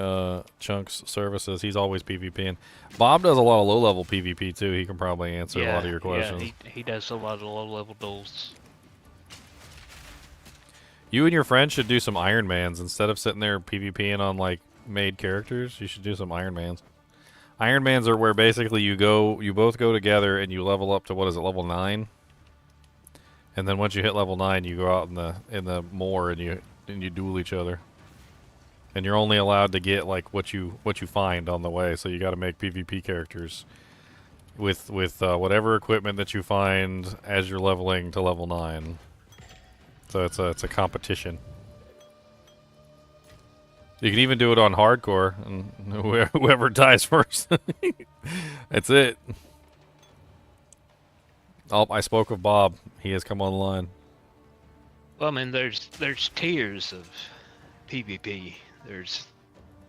Chunk's services. He's always PvPing. Bob does a lot of low level PvP too. He can probably answer a lot of your questions. Yeah, he does a lot of low level duels. You and your friends should do some Iron Mans instead of sitting there PvPing on like made characters. You should do some Iron Mans. Iron Mans are where basically you both go together and you level up to what is it, level 9? And then once you hit level 9, you go out in the moor and you duel each other. And you're only allowed to get like what you find on the way. So you got to make PvP characters with whatever equipment that you find as you're leveling to level 9. So it's a competition. You can even do it on hardcore, and whoever dies first. That's it. Oh, I spoke of Bob. He has come online. Well, I mean, there's tiers of PvP. There's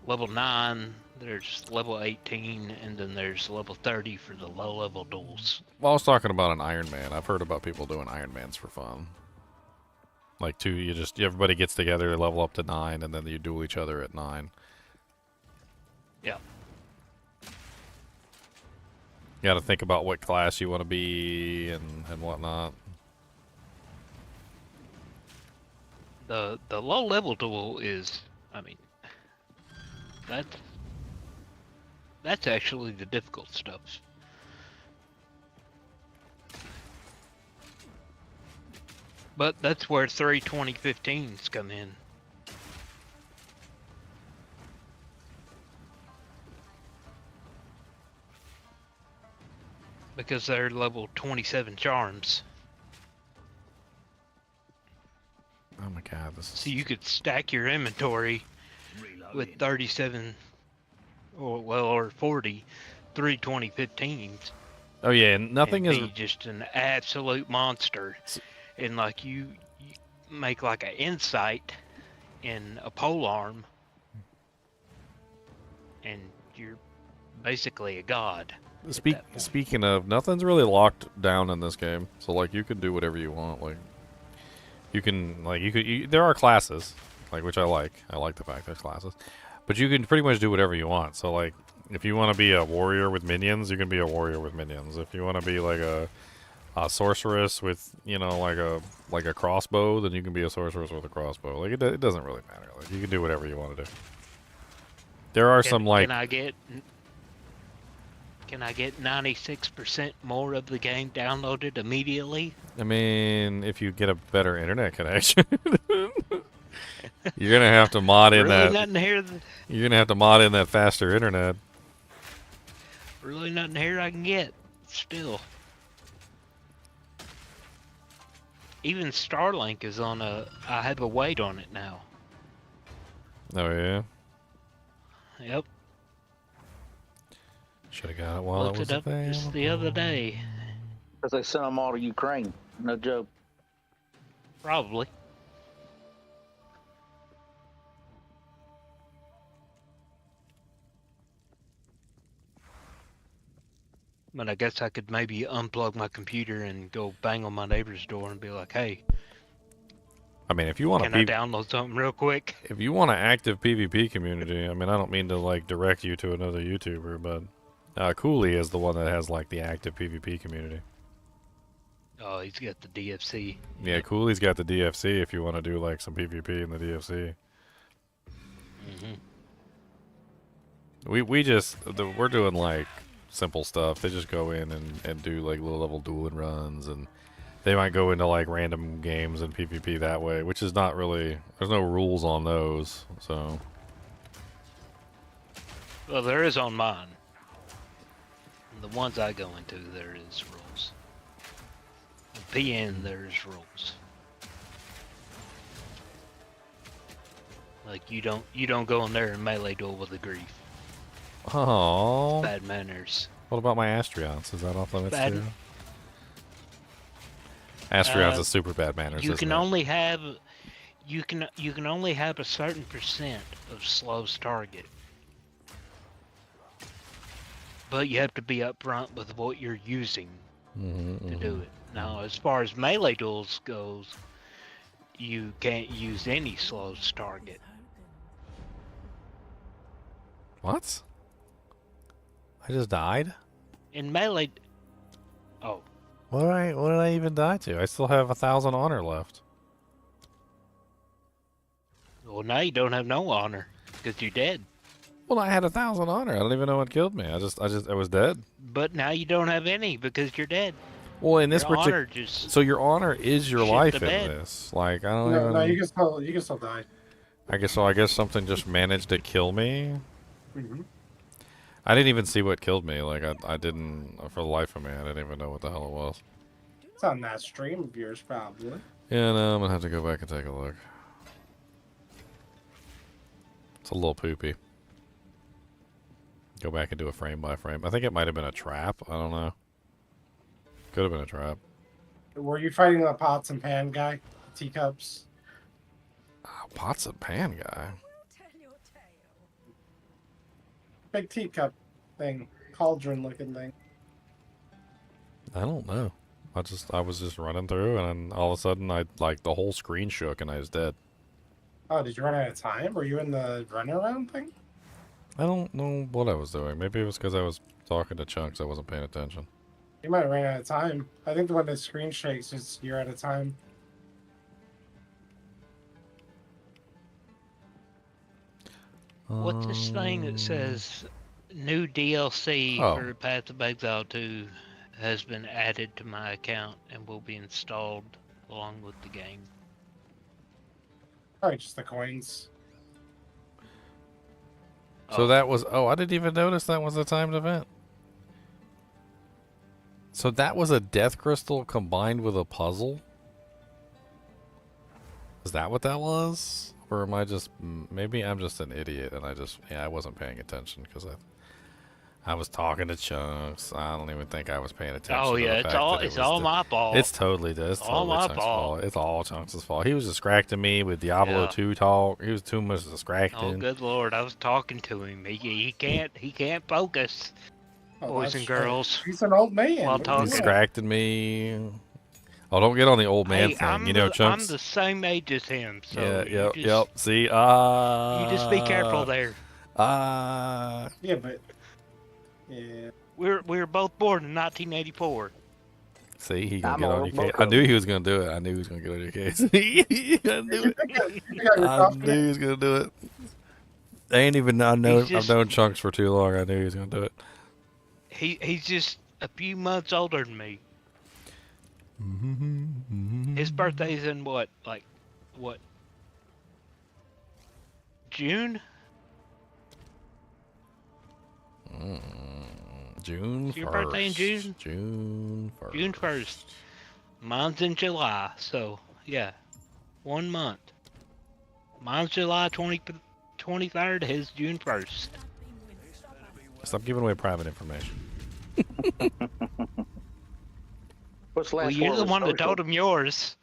level 9, there's level 18, and then there's level 30 for the low level duels. Well, I was talking about an Iron Man. I've heard about people doing Iron Mans for fun. Like everybody gets together, they level up to 9, and then you duel each other at 9. Yeah. You got to think about what class you want to be and whatnot. The low level duel is, I mean, that's actually the difficult stuff. But that's where 32015s come in. Because they're level 27 charms. Oh my god, So you could stack your inventory with 37 or 40 32015s. Oh yeah, and nothing is be just an absolute monster. And like you make like an insight in a pole arm, and you're basically a god. Speaking of, nothing's really locked down in this game. So like you can do whatever you want. Like there are classes, like, which I like. I like the fact there's classes, but you can pretty much do whatever you want. So like if you want to be a warrior with minions, you can be a warrior with minions. If you want to be like a sorceress with, you know, like a crossbow, then you can be a sorceress with a crossbow. Like it doesn't really matter. Like you can do whatever you want to do. There are some like. Can I get 96% more of the game downloaded immediately? I mean, if you get a better internet connection, you're gonna have to mod in really that. Nothing here. You're gonna have to mod in that faster internet. Really, nothing here I can get. Still. Even Starlink is on I have a wait on it now. Oh yeah. Yep. Should have got it while Looked it was it up just the other day. Because they sent them all to Ukraine. No joke. Probably. But I guess I could maybe unplug my computer and go bang on my neighbor's door and be like, hey. I mean, if you want to I download something real quick? If you want an active PvP community, I mean, I don't mean to like direct you to another YouTuber, but Cooley is the one that has like the active PvP community. Oh, he's got the DFC. Yeah, Cooley's got the DFC if you want to do like some PvP in the DFC. Mm-hmm. We're doing like simple stuff. They just go in and do like low level dueling runs, and they might go into like random games and PvP that way, which is not really, there's no rules on those, so. Well, there is on mine. The ones I go into, there is rules. The PN, there's rules. Like you don't go in there and melee duel with a grief. Oh. Bad manners. What about my Astrions? Is that off limits Bad. too? Astrions is super bad manners. You isn't can it? only have you can only have a certain percent of slows target. But you have to be upfront with what you're using to do it. Now, as far as melee duels goes, you can't use any slows target. What? I just died? In melee, oh, What did I even die to? I still have 1,000 honor left. well now you don't have no honor because you're dead. Well, I had 1,000 honor. I don't even know what killed me. I was dead. But now you don't have any because you're dead. Well, in this Your honor particular, just so your honor is your shit life the in bed. this. Like I don't No, even. no, you can still die. I guess so. I guess something just managed to kill me. Mm-hmm. I didn't even see what killed me. Like I didn't, for the life of me, I didn't even know what the hell it was. It's on that stream of yours, probably. Yeah, no, I'm gonna have to go back and take a look. It's a little poopy. Go back and do a frame by frame. I think it might have been a trap. I don't know. Could have been a trap. Were you fighting the pots and pan guy? Teacups? Oh, pots and pan guy. Big teacup thing. Cauldron looking thing. I don't know. I was just running through, and then all of a sudden, the whole screen shook, and I was dead. Oh, did you run out of time? Were you in the runaround thing? I don't know what I was doing. Maybe it was because I was talking to Chunks. I wasn't paying attention. You might have ran out of time. I think when the screen shakes, you're out of time. What's this thing that says new DLC Oh. for Path of Exile 2 has been added to my account and will be installed along with the game? Probably just the coins. So that was. Oh, I didn't even notice that was a timed event. So that was a death crystal combined with a puzzle? Is that what that was? Or am I just... Maybe I'm just an idiot and I wasn't paying attention because I was talking to Chunks. I don't even think I was paying attention. Oh to yeah, the it's fact all that it it's was all my fault. It's totally this. It's all totally my Chunks' fault. It's all Chunks' fault. He was distracting me with Diablo Yeah. 2 talk. He was too much distracting. Oh good lord, I was talking to him. He can't focus. Oh, Boys that's and true. girls. He's an old man. While What are you talking. doing? Distracted me. Oh, don't get on the old man Hey, thing. You know, Chunks. I'm the same age as him, so Yeah, you yep. just, See, you just be careful there. Yeah, but... Yeah. We were both born in 1984. See, he gonna I'm get on all your case. about I knew he was gonna do it. I knew he was gonna get on your case. I knew it. I knew he was gonna do it. I ain't even. I've known Chunks for too long. I knew he was gonna do it. He's just a few months older than me. His birthday's in what? June? June 1st. Your birthday in June? June 1st. June 1st. Mine's in July, so yeah, 1 month. Mine's July 23rd. His June 1st. Stop giving away private information. What's the last Well, you're the of one that social? told him yours.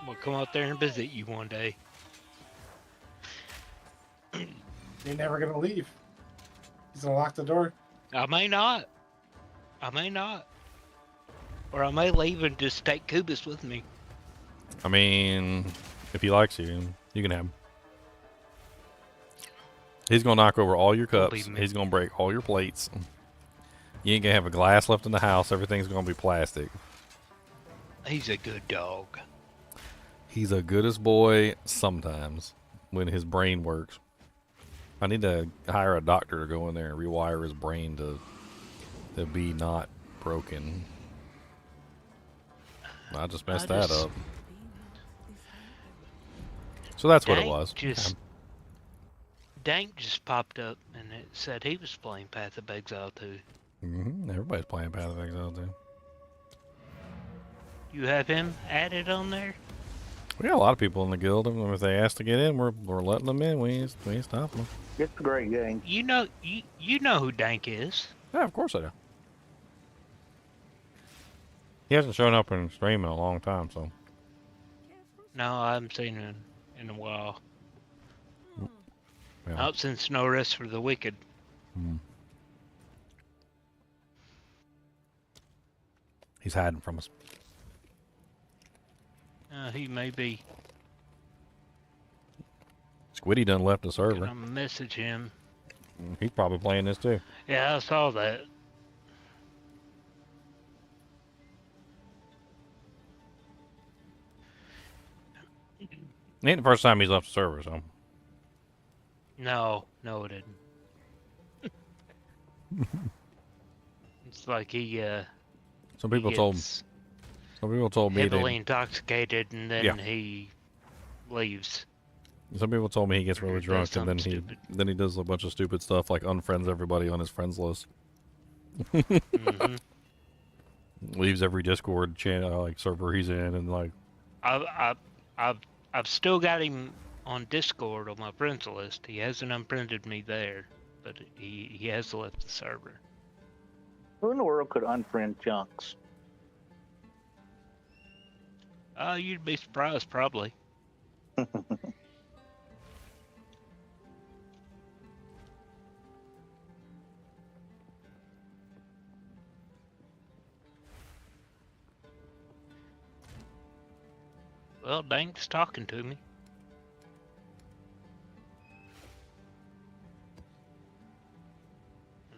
We'll come out there and visit you one day. You're never gonna leave. He's gonna lock the door. I may not. Or I may leave and just take Kubis with me. I mean, if he likes you, you can have him. He's gonna knock over all your We'll be cups. He's gonna break all your plates. You ain't gonna have a glass left in the house. Everything's gonna be plastic. He's a good dog. He's a goodest boy sometimes when his brain works. I need to hire a doctor to go in there and rewire his brain to be not broken. I just messed that up. So that's what it was. Dank just popped up and it said he was playing Path of Exile too. Everybody's playing Path of Exile too. You have him added on there? We got a lot of people in the guild. And if they ask to get in, we're letting them in. We ain't stopping them. It's a great game. You know who Dank is. Yeah, of course I do. He hasn't shown up in stream in a long time, so. No, I haven't seen him in a while. Yeah. Not since No Rest for the Wicked. He's hiding from us. He may be. Squiddy done left the server. I'm gonna message him. He's probably playing this too. Yeah, I saw that. It ain't the first time he's left the server, so. No, it didn't. It's like he Some people told me heavily intoxicated and then he leaves. Some people told me he gets really Does drunk and something then he does a bunch of stupid stuff like unfriends everybody on his friends list. Leaves every Discord channel like server he's in and like. I've still got him on Discord on my friends list. He hasn't unfriended me there, but he has left the server. Who in the world could unfriend Chunks? You'd be surprised, probably. Well, Dank's talking to me.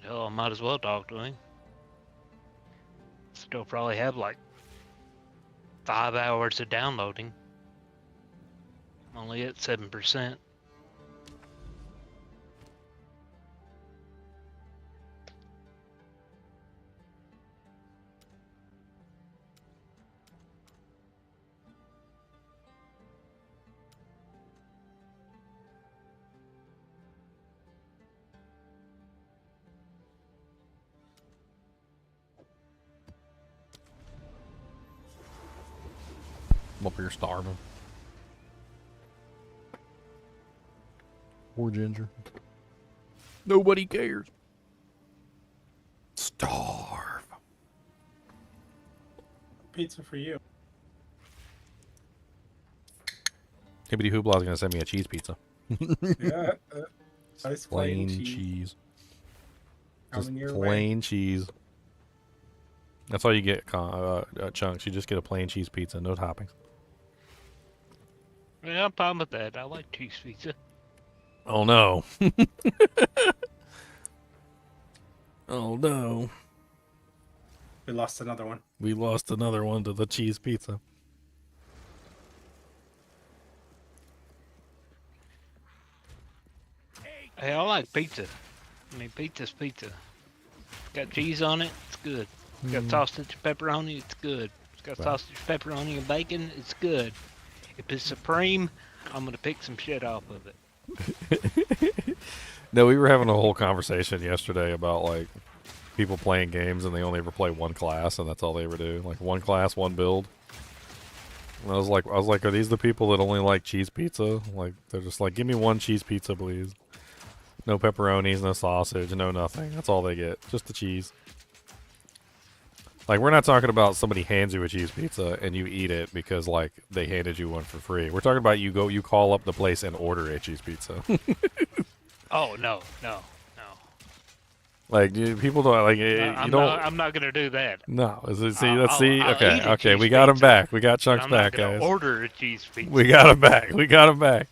Hell, I might as well talk to him. Still probably have like 5 hours of downloading. I'm only at 7%. I'm up here starving. Poor Ginger. Nobody cares. Starve. Pizza for you. Hibbity Hoobla's gonna send me a cheese pizza. Yeah. Nice Plain cheese. Just Coming your plain cheese. That's all you get, Chunks. You just get a plain cheese pizza, no toppings. Yeah, I'm fine with that. I like cheese pizza. Oh no. Oh no. We lost another one. We lost another one to the cheese pizza. Hey, I like pizza. I mean, pizza's pizza. It's got cheese on it, it's good. It's got sausage, pepperoni, it's good. It's got sausage, pepperoni, and bacon, it's good. If it's supreme, I'm gonna pick some shit off of it. No, we were having a whole conversation yesterday about like people playing games and they only ever play one class and that's all they ever do. Like one class, one build. And I was like, are these the people that only like cheese pizza? Like they're just like, give me one cheese pizza, please. No pepperonis, no sausage, no nothing. That's all they get. Just the cheese. Like, we're not talking about somebody hands you a cheese pizza and you eat it because, like, they handed you one for free. We're talking about you call up the place and order a cheese pizza. Oh, no. Like, people don't, like, you don't... I'm not gonna do that. No. Let's see. I'll Okay, we got him back. We got Chunks back, guys. I'm not gonna order a cheese pizza. We got him back.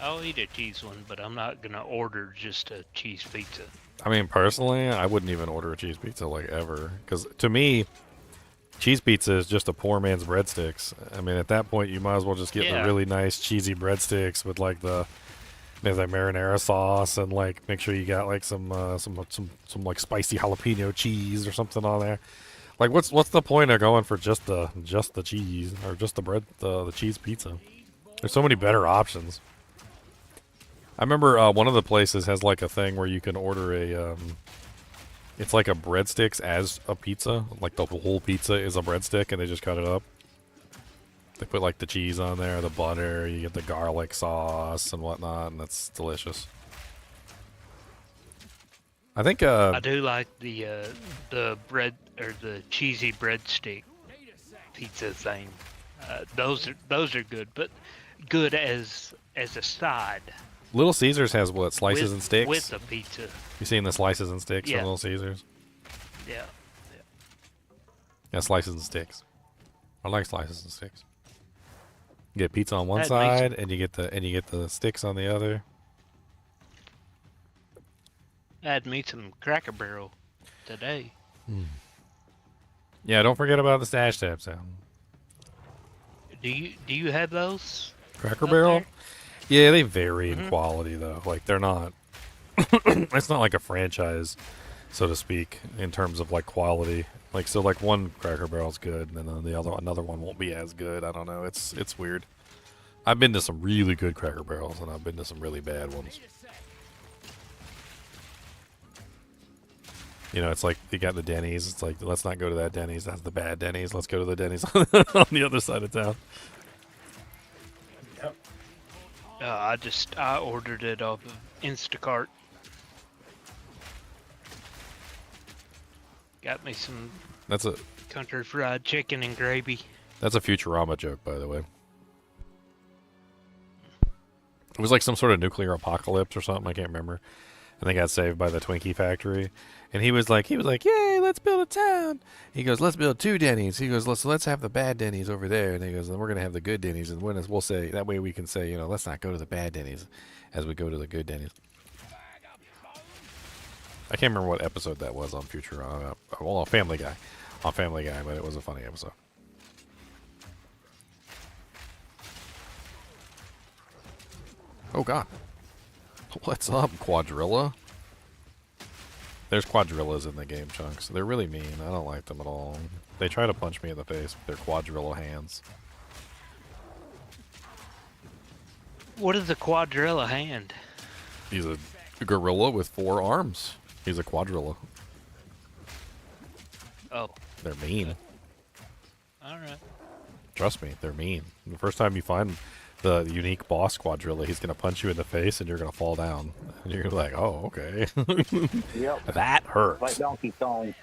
I'll eat a cheese one, but I'm not gonna order just a cheese pizza. I mean, personally, I wouldn't even order a cheese pizza like ever, because to me, cheese pizza is just a poor man's breadsticks. I mean, at that point, you might as well just get the really nice cheesy breadsticks with like the marinara sauce and like make sure you got like some like spicy jalapeno cheese or something on there. Like, what's the point of going for just the cheese or just the bread the cheese pizza? There's so many better options. I remember one of the places has like a thing where you can order a it's like a breadsticks as a pizza. Like the whole pizza is a breadstick and they just cut it up. They put like the cheese on there, the butter, you get the garlic sauce and whatnot, and that's delicious. I think I do like the bread or the cheesy breadstick pizza thing. Those are good, but good as a side. Little Caesars has what, slices and sticks? With the pizza. You seen the slices and sticks Yeah. from Little Caesars? Yeah. Yeah, slices and sticks. I like slices and sticks. You get pizza on one That side, makes- and you get the sticks on the other. Had me some Cracker Barrel today. Yeah, don't forget about the stash tab sound. Do you have those? Cracker up Barrel? there? Yeah, they vary in quality though. Like they're not. It's not like a franchise, so to speak, in terms of like quality. Like so, like one Cracker Barrel's good, and then another one won't be as good. I don't know. It's weird. I've been to some really good Cracker Barrels, and I've been to some really bad ones. You know, it's like you got the Denny's. It's like, let's not go to that Denny's. That's the bad Denny's. Let's go to the Denny's on the other side of town. Yep. I ordered it off of Instacart. Got me some That's a country fried chicken and gravy. That's a Futurama joke, by the way. It was like some sort of nuclear apocalypse or something. I can't remember. And they got saved by the Twinkie factory. And he was like, yay, let's build a town. He goes, let's build 2 Denny's. He goes, let's have the bad Denny's over there. And he goes, and we're going to have the good Denny's. And we'll say, that way we can say, you know, let's not go to the bad Denny's as we go to the good Denny's. I can't remember what episode that was on Futurama. Well, on Family Guy. On Family Guy, but it was a funny episode. Oh, God. What's up, Quadrilla? There's Quadrillas in the game, Chunks. They're really mean. I don't like them at all. They try to punch me in the face with their Quadrilla hands. What is a quadrilla hand? He's a gorilla with 4 arms. He's a Quadrilla. Oh. They're mean. Alright. Trust me, they're mean. The first time you find the unique boss Quadrilla, he's going to punch you in the face and you're going to fall down. And you're like, oh, okay. Yep. That hurts. Like Donkey Kong.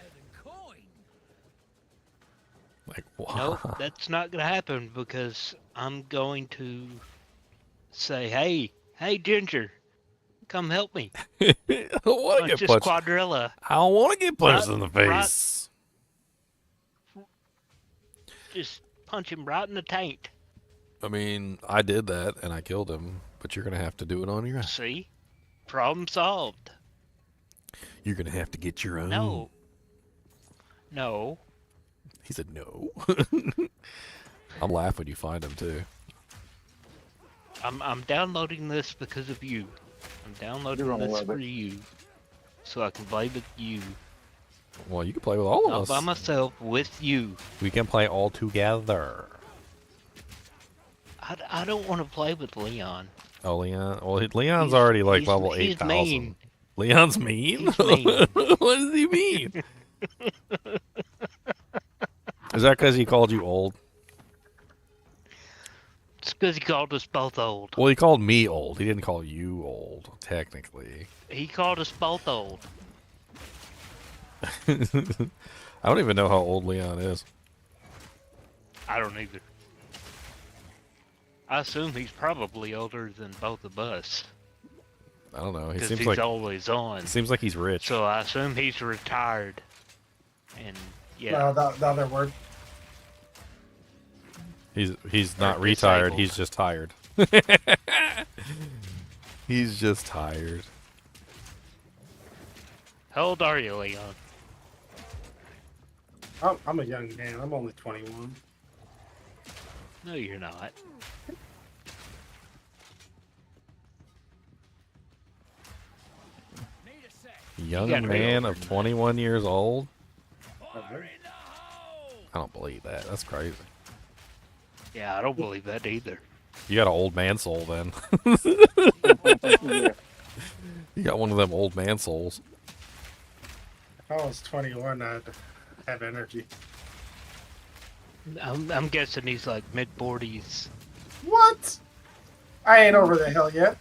Like, what? Nope, that's not gonna happen because I'm going to say, hey, Ginger, come help me. I don't want to Punch get this punched. quadrilla. I don't want to get punched in the Right- face. Just punch him right in the taint. I mean, I did that and I killed him, but you're going to have to do it on your own. See? Problem solved. You're going to have to get your own. No. No. He said no. I'm laughing when you find him, too. I'm downloading this because of you. I'm downloading You're gonna this love for it. you. So I can play with you. Well, you can play with all of Not us. by myself, with you. We can play all together. I don't want to play with Leon. Oh, Leon. Well, Leon's already like he's- level he's 8,000. mean. Leon's mean? He's mean. What does he mean? Is that because he called you old? It's because he called us both old. Well, he called me old. He didn't call you old, technically. He called us both old. I don't even know how old Leon is. I don't either. I assume he's probably older than both of us. I don't know. He Because seems he's like always on. It seems like he's rich. So I assume he's retired. And yeah. No, the other word. He's not Or retired. disabled. He's just tired. He's just tired. How old are you, Leon? I'm a young man. I'm only 21. No, you're not. Young got way man older of than 21 years old? Okay. I don't believe that. That's crazy. Yeah, I don't believe that either. You got an old man soul then. Yeah. You got one of them old man souls. If I was 21, I'd have energy. I'm guessing he's like mid-40s. What? I ain't over the hill yet.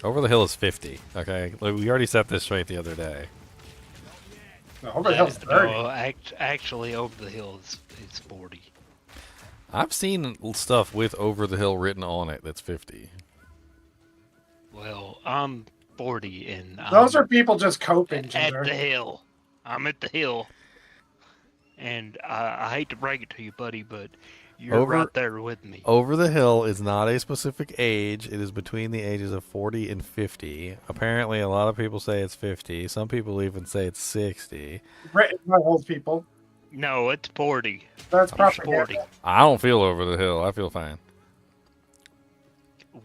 Over the hill is 50. Okay, like, we already set this straight the other day. No, over the hill's 30. No, actually, over the hill is 40. I've seen stuff with over the hill written on it that's 50. Well, I'm 40 and Those I'm are people just coping, at Ginger. the hill. I'm at the hill. And I hate to break it to you, buddy, but you're right there with me. Over the hill is not a specific age. It is between the ages of 40 and 50. Apparently, a lot of people say it's 50. Some people even say it's 60. Written by old people. No, it's 40. That's It's propaganda. 40. I don't feel over the hill. I feel fine.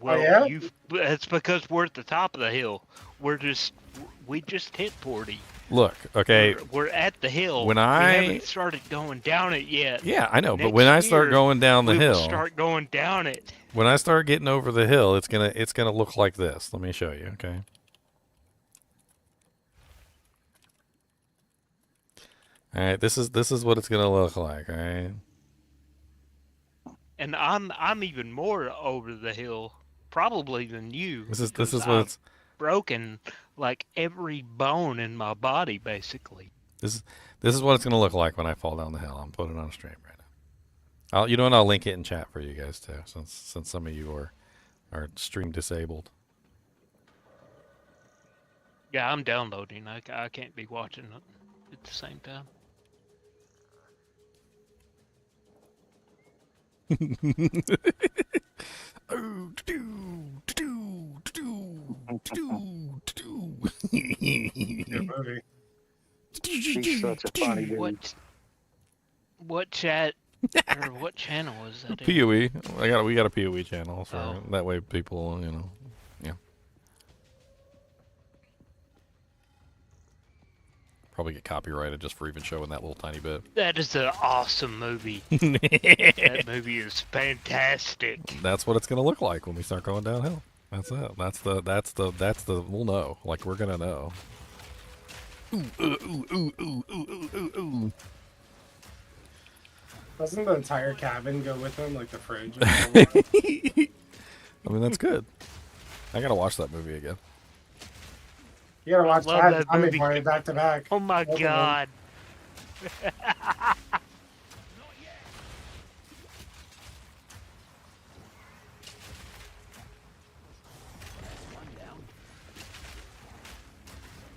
Well, yeah? it's because we're at the top of the hill. We just hit 40. Look, okay. We're at the hill. When we I- haven't started going down it yet. Yeah, I know. But Next when I start year, going down the we will hill, start going down it. when I start getting over the hill, it's gonna look like this. Let me show you. Okay. All right. This is what it's gonna look like. All right. And I'm even more over the hill, probably than you. This is 'cause what I've it's. broken like every bone in my body, basically. This is what it's gonna look like when I fall down the hill. I'm putting it on stream right now. You know what? I'll link it in chat for you guys too, since some of you are stream disabled. Yeah, I'm downloading. I can't be watching it at the same time. Good movie. He's such a funny dude. What chat or what channel is that? in? PoE. We got a PoE channel, so Oh. that way people, yeah. Probably get copyrighted just for even showing that little tiny bit. That is an awesome movie. That movie is fantastic. That's what it's gonna look like when we start going downhill. That's it. That's the. We'll know. Like we're gonna know. Ooh. Doesn't the entire cabin go with him, like the fridge? I mean, that's good. I gotta watch that movie again. You gotta watch love that that Tommy movie. Boy back to back. Oh my Both of them. god.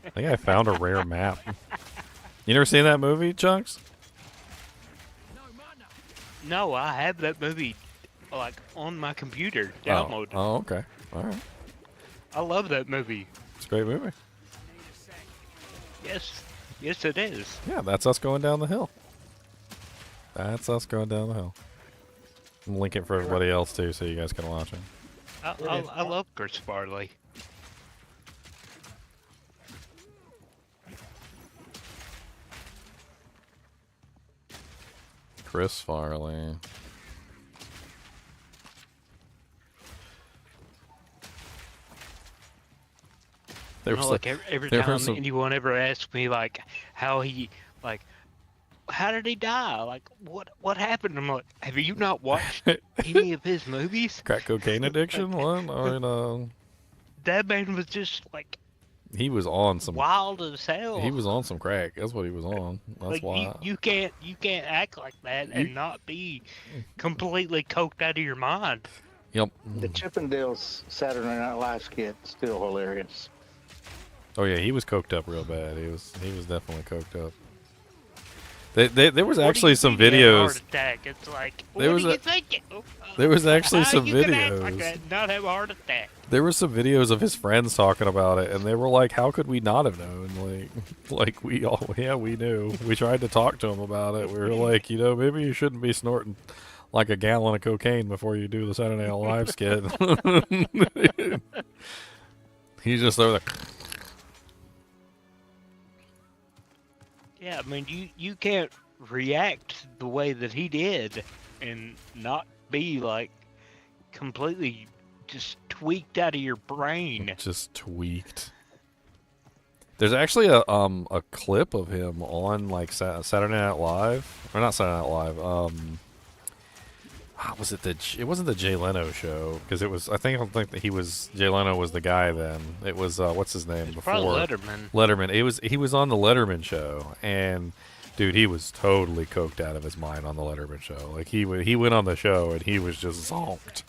I think I found a rare map. You never seen that movie, Chunks? No, I have that movie like on my computer downloaded. Oh, okay. All right. I love that movie. It's a great movie. Yes it is. Yeah, that's us going down the hill. That's us going down the hill. I'm linking for everybody else too, so you guys can watch it. I love Chris Farley. Chris Farley. There was Like every there were time some- anyone ever asks me like how did he die? Like what happened? I'm like, have you not watched any of his movies? crack cocaine addiction one, or That man was just like he was on some. wild as hell. He was on some crack. That's what he was on. That's like why. you can't act like that and not be completely coked out of your mind. Yep. The Chippendales Saturday Night Live skit still hilarious. Oh yeah, he was coked up real bad. He was definitely coked up. There was What do actually you some mean he had a heart videos. attack? It's like, There what was do you a- think? There was actually How some you can act like videos. that and not have a heart attack? There were some videos of his friends talking about it, and they were like, "How could we not have known?" Like we all, yeah, we knew. We tried to talk to him about it. We were like, maybe you shouldn't be snorting like a gallon of cocaine before you do the Saturday Night Live skit. He's just over there. Yeah, I mean, you can't react the way that he did and not be like completely just tweaked out of your brain. Just tweaked. There's actually a clip of him on like Saturday Night Live, or not Saturday Night Live. Was it it wasn't the Jay Leno show, because it was. I don't think that he was. Jay Leno was the guy then. It was what's his name before? Probably Letterman. Letterman. He was on the Letterman show, and dude, he was totally coked out of his mind on the Letterman show. Like he went on the show and he was just zonked.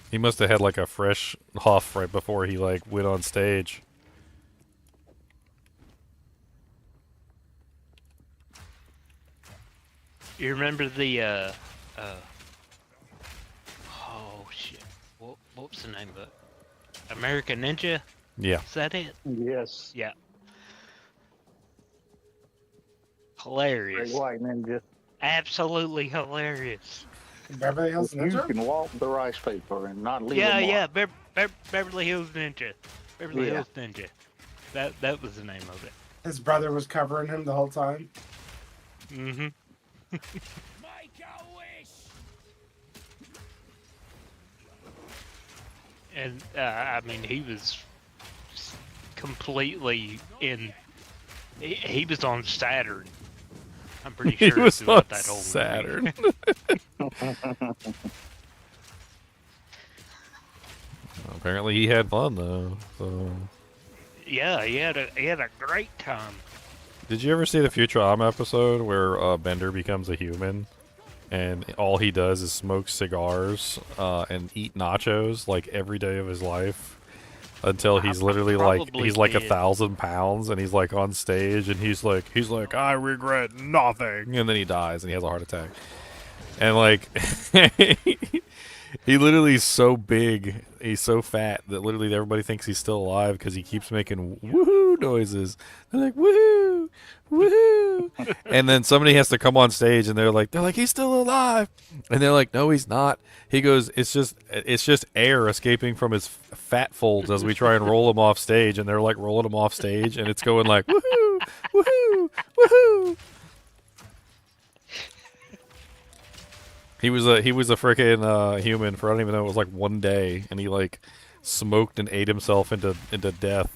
He must have had like a fresh huff right before he like went on stage. You remember the oh shit, what was the name of it? American Ninja? Yeah. Is that it? Yes. Yeah. Hilarious. Great White Ninja. Absolutely hilarious. Beverly Hills You Ninja? can walk the rice paper and not leave Yeah, a mark. yeah, Beverly Hills Ninja. Beverly Yeah. Hills Ninja. That was the name of it. His brother was covering him the whole time. Mm-hmm. Make a wish. And I mean, he was just completely in. He was on Saturn. I'm pretty He sure was throughout on that whole Saturn. movie. Apparently he had fun though. So. Yeah, he had a great time. Did you ever see the Futurama episode where Bender becomes a human, and all he does is smoke cigars and eat nachos like every day of his life until he's literally like he's like 1,000 pounds, and he's like on stage and he's like I regret nothing, and then he dies and he has a heart attack, and like he literally is so big, he's so fat that literally everybody thinks he's still alive because he keeps making woohoo noises. They're like woohoo, woohoo, and then somebody has to come on stage and they're like he's still alive, and they're like no he's not. He goes it's just air escaping from his fat folds as we try and roll him off stage, and they're like rolling him off stage and it's going like woohoo, woohoo, woohoo. He was a freaking human for I don't even know, it was like one day, and he like smoked and ate himself into death.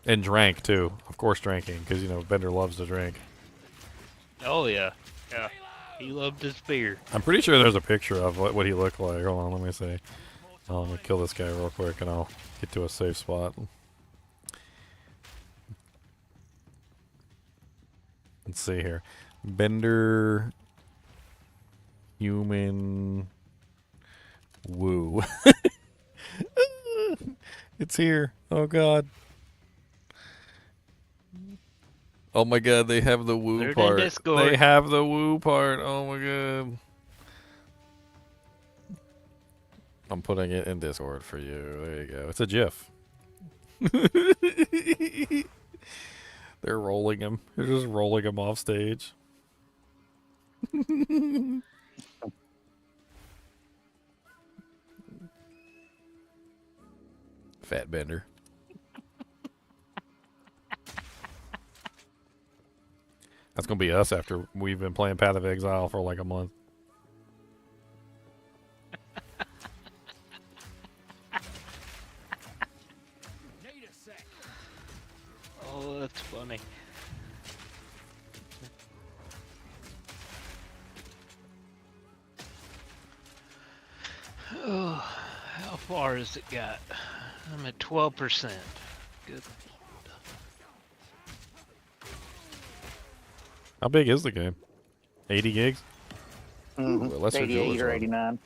And drank too, of course, drinking because Bender loves to drink. Oh yeah, yeah. He loved his beer. I'm pretty sure there's a picture of what he looked like. Hold on, let me see. I'm gonna kill this guy real quick, and I'll get to a safe spot. Let's see here. Bender human woo. It's here. Oh god. Oh my god, they have the woo They're in part. Discord. They have the woo part. Oh my god. I'm putting it in Discord for you. There you go. It's a GIF. They're rolling him. They're just rolling him off stage. Fat Bender. That's gonna be us after we've been playing Path of Exile for like a month. Oh, that's funny. Oh, how far has it got? I'm at 12%. Good. How big is the game? 80 gigs? Mhm. Ooh, a lesser 88 Joe's or one. 89.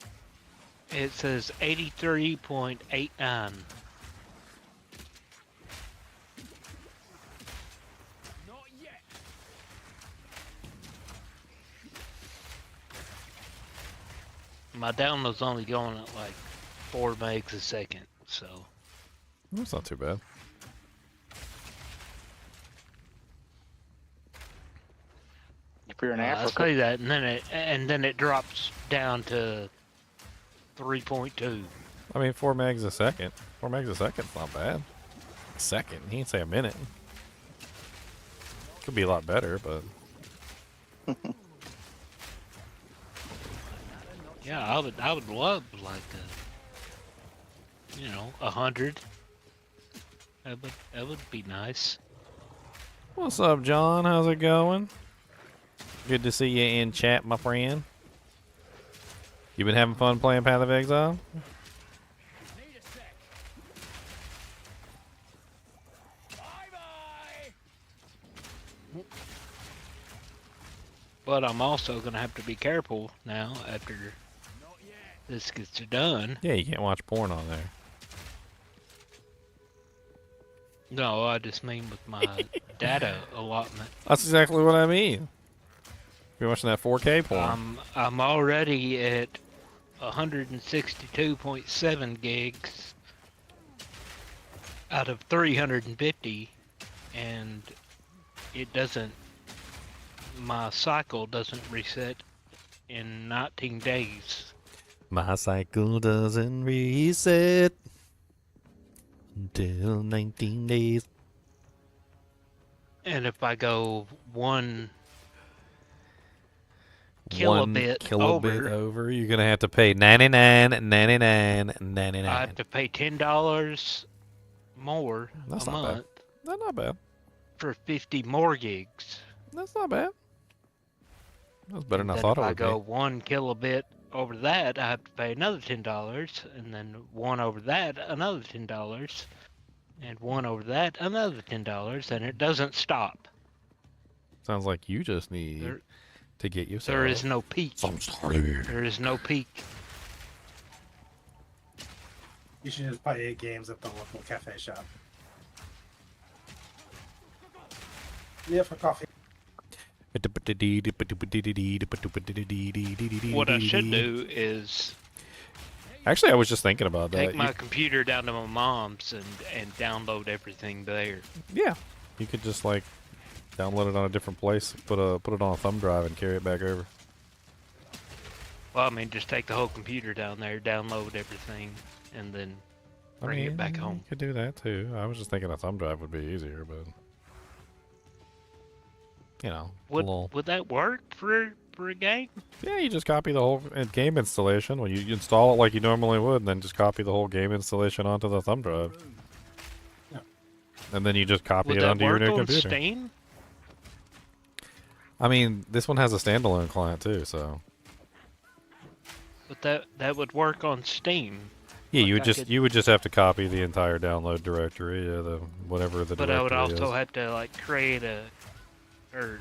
It says 83.89. My download's only going at like 4 megs a second, so. That's not too bad. If you're in I Africa, say that, and then it drops down to 3.2. I mean, 4 megs a second. 4 megs a second's not bad. A second. He didn't say a minute. Could be a lot better, but Yeah, I would love like 100. That would be nice. what's up, John? How's it going? Good to see you in chat, my friend. You been having fun playing Path of Exile? But I'm also gonna have to be careful now after this gets done. Yeah, you can't watch porn on there. No, I just mean with my data allotment. That's exactly what I mean. You're watching that 4K porn. I'm already at 162.7 gigs out of 350, and it doesn't. My cycle doesn't reset in 19 days. My cycle doesn't reset until 19 days. And if I go 1 1 kilobit over, you're gonna have to pay $99.99. I have to pay $10 more That's a not month. bad. That's not bad. For 50 more gigs. That's not bad. That's better than I Then thought it if I would go be. 1 kilobit over that, I have to pay another $10, and then 1 over that, another $10, and 1 over that, another $10, and it doesn't stop. Sounds like you just need to get yourself. There is no peak. some starter. There is no peak. You should just play 8 games at the local cafe shop. Yeah, for coffee. What I should do is Actually, I was just thinking about that. take my computer down to my mom's and download everything there. Yeah, you could just like download it on a different place, put it on a thumb drive, and carry it back over. Well, I mean, just take the whole computer down there, download everything, and then bring it back home. You could do that too. I was just thinking a thumb drive would be easier, but you know, Would that work for a game? Yeah, you just copy the whole game installation when you install it like you normally would, and then just copy the whole game installation onto the thumb drive. Yeah. And then you just copy Would it that onto your work new on computer. Steam? I mean, this one has a standalone client too, so But that would work on Steam. yeah, Like you would I just could- you would just have to copy the entire download directory, the whatever the But I would directory also is. have to like create a or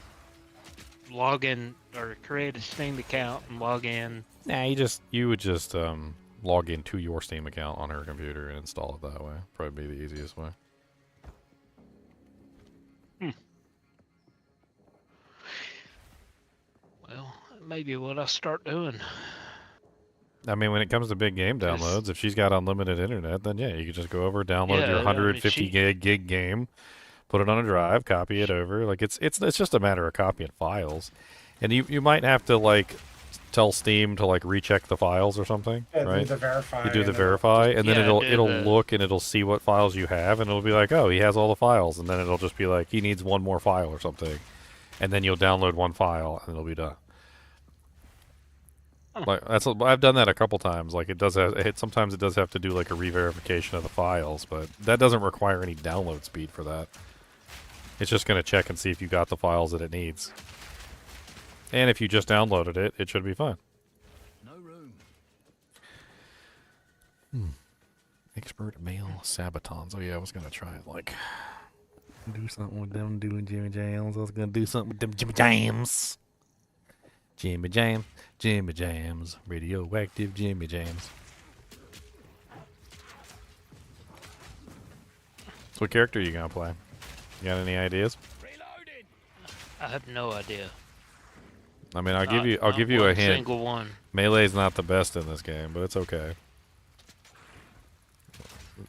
log in or create a Steam account and log in. Nah, you would just log into your Steam account on her computer and install it that way. Probably be the easiest way. Well, maybe what I'll start doing. I mean, when it comes to big game downloads, if she's got unlimited internet, then yeah, you could just go over, download Yeah, your I mean, 150 gig game, put it on a drive, copy it over. Like it's just a matter of copying files, and you might have to like tell Steam to like recheck the files or something, Yeah, do right? the verify You do and the then- verify, and then Yeah, it'll do the- look and it'll see what files you have, and it'll be like, oh, he has all the files, and then it'll just be like he needs one more file or something, and then you'll download one file and it'll be done. Like I've done that a couple times. Like sometimes it does have to do like a re-verification of the files, but that doesn't require any download speed for that. It's just going to check and see if you got the files that it needs. And if you just downloaded it, it should be fine. No room. Expert male sabatons. Oh yeah, I was going to try it like do something with them doing Jimmy Jams. I was going to do something with them Jimmy Jams. Jimmy Jams, Jimmy Jams, radioactive Jimmy Jams. So what character are you gonna play? You got any ideas? I have no idea. I mean, I'll Not- give you not a one hint. single one. Melee's not the best in this game, but it's okay.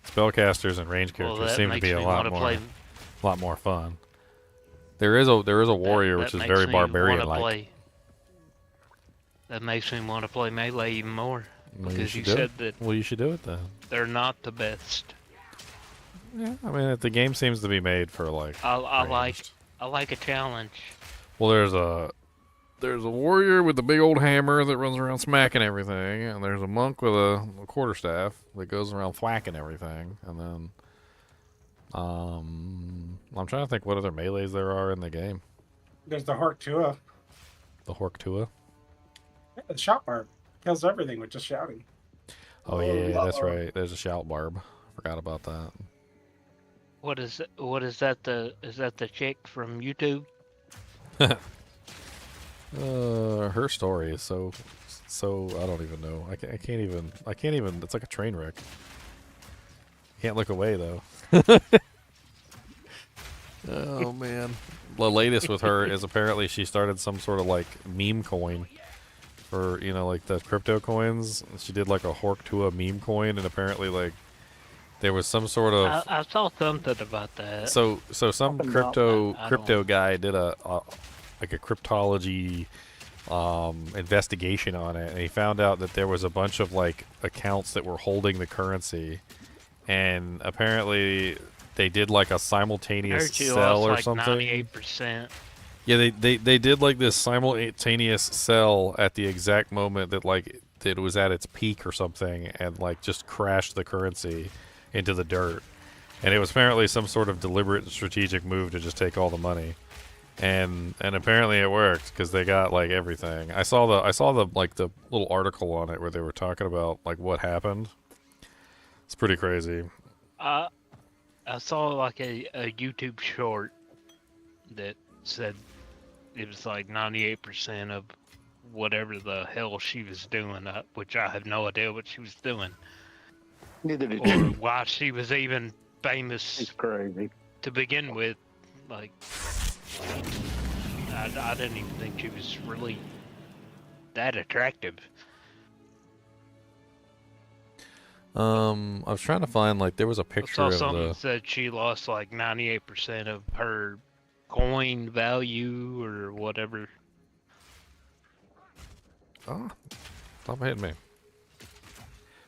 Spellcasters and range Well, characters that seem to makes be a me lot wanna more, play- lot more fun. There is a warrior which is makes very me barbarian wanna like. play- That makes me want to play Melee even more. Well, Because you should do said it. that Well, you should do it then. they're not the best. Yeah, I mean, the game seems to be made for like. I ranged. like a challenge. Well, there's a warrior with a big old hammer that runs around smacking everything, and there's a monk with a quarterstaff that goes around thwacking everything, and then I'm trying to think what other melees there are in the game. There's the Horktua. The Horktua. Yeah, the shot barb kills everything with just shouting. Oh yeah, that's right. There's a shout barb. Forgot about that. What is that? Is that the chick from YouTube? Her story is so I don't even know. I can't even. It's like a train wreck. Can't look away though. Oh man. The latest with her is apparently she started some sort of like meme coin for, you know, like the crypto coins. She did like a Horktua meme coin, and apparently like there was some sort of I saw something about that. so some Something crypto about that. I crypto guy did a like a cryptology investigation on it, and he found out that there was a bunch of like accounts that were holding the currency, and apparently they did like a simultaneous sell or like something. 98%. Yeah, they did like this simultaneous sell at the exact moment that like it was at its peak or something, and like just crashed the currency into the dirt. And it was apparently some sort of deliberate and strategic move to just take all the money. And apparently it worked because they got like everything. I saw the like the little article on it where they were talking about like what happened. It's pretty crazy. I saw like a YouTube short that said it was like 98% of whatever the hell she was doing, which I have no idea what she was doing. Neither did or you. why she was even famous. It's crazy. To begin with, like, I didn't even think she was really that attractive. I was trying to find like there was a picture I of saw something the. that said she lost like 98% of her coin value or whatever. Oh, stop hitting me.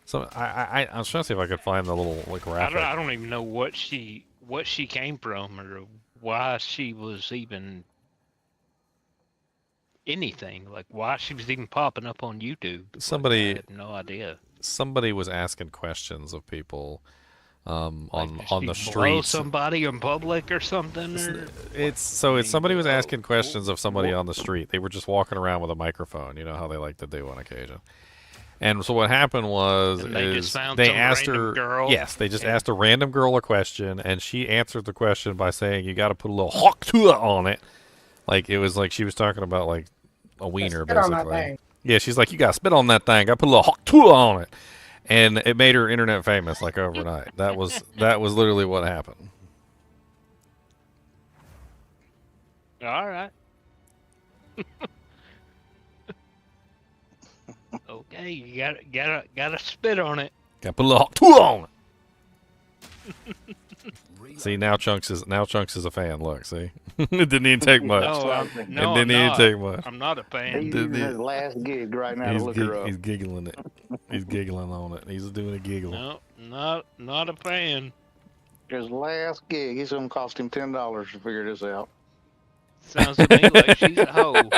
So I was trying to see if I could find the little like graphic. I don't even know what she came from or why she was even anything, like why she was even popping up on YouTube. Somebody, I have no idea. Somebody was asking questions of people on Like, the blow streets. somebody in public or something. Or? It's somebody was asking questions of somebody on the street. They were just walking around with a microphone. You know how they like to do on occasion. And so what happened was And they just found they some asked random her. girl? Yes, they just asked a random girl a question, and she answered the question by saying, "You got to put a little Horktua on it." Like it was like she was talking about like a wiener, spit on that basically. thing. Yeah, she's like, "You got to spit on that thing. I put a little Horktua on it," and it made her internet famous like overnight. That was literally what happened. All right. Okay, you gotta spit on it. Got to put a little Horktua on it. See, now Chunks is a fan. Look, see, it didn't even take much. It didn't even take much. I'm not a fan. He's using his last gig right now to look her up. He's giggling it. He's giggling on it. He's doing a giggle. No, not a fan. His last gig, he's gonna cost him $10 to figure this out. Sounds to me like she's a hoe.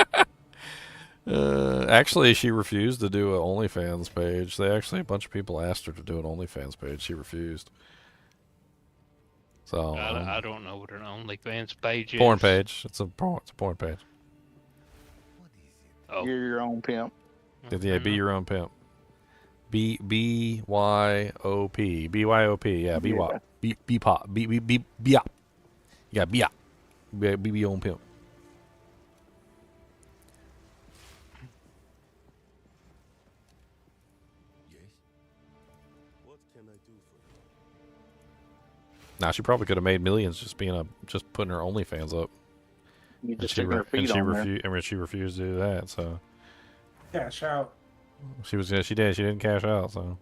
Actually, she refused to do an OnlyFans page. A bunch of people asked her to do an OnlyFans page. She refused. So I don't know what an OnlyFans page is. porn page. It's a porn page. Oh. You're your own pimp. Yeah, be your own pimp. BYOP. BYOP. Yeah, B pop. B up. Yeah, B up. Be your own pimp. Now she probably could have made millions just just putting her OnlyFans up. You And just she, stick her feet and she on there. refused. I mean, she refused to do that. So Cash out. she was. She did. She didn't cash out. So.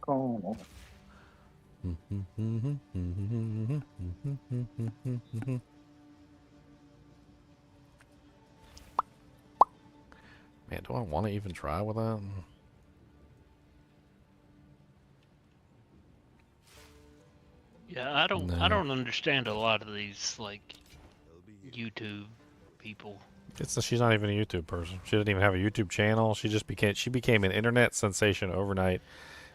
Oh. Man, do I want to even try with that? Yeah, I don't No. understand a lot of these like YouTube people. She's not even a YouTube person. She didn't even have a YouTube channel. She became an internet sensation overnight,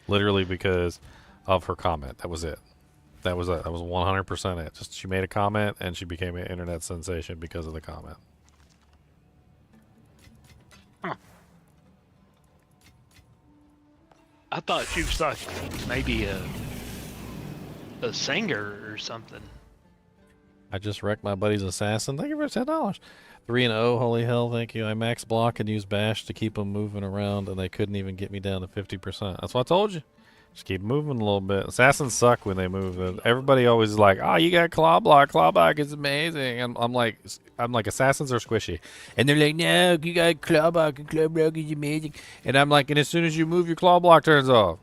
literally because of her comment. That was it. That was 100% it. Just she made a comment and she became an internet sensation because of the comment. Huh. I thought she was like maybe a singer or something. I just wrecked my buddy's assassin. Thank you for $10. 3-0. Holy hell! Thank you. I max block and use bash to keep them moving around, and they couldn't even get me down to 50%. That's what I told you. Just keep moving a little bit. Assassins suck when they move. Everybody always is like, "Oh, you got claw block. Claw block is amazing." And I'm like, assassins are squishy, and they're like, "No, you got claw block, and claw block is amazing." And I'm like, and as soon as you move, your claw block turns off.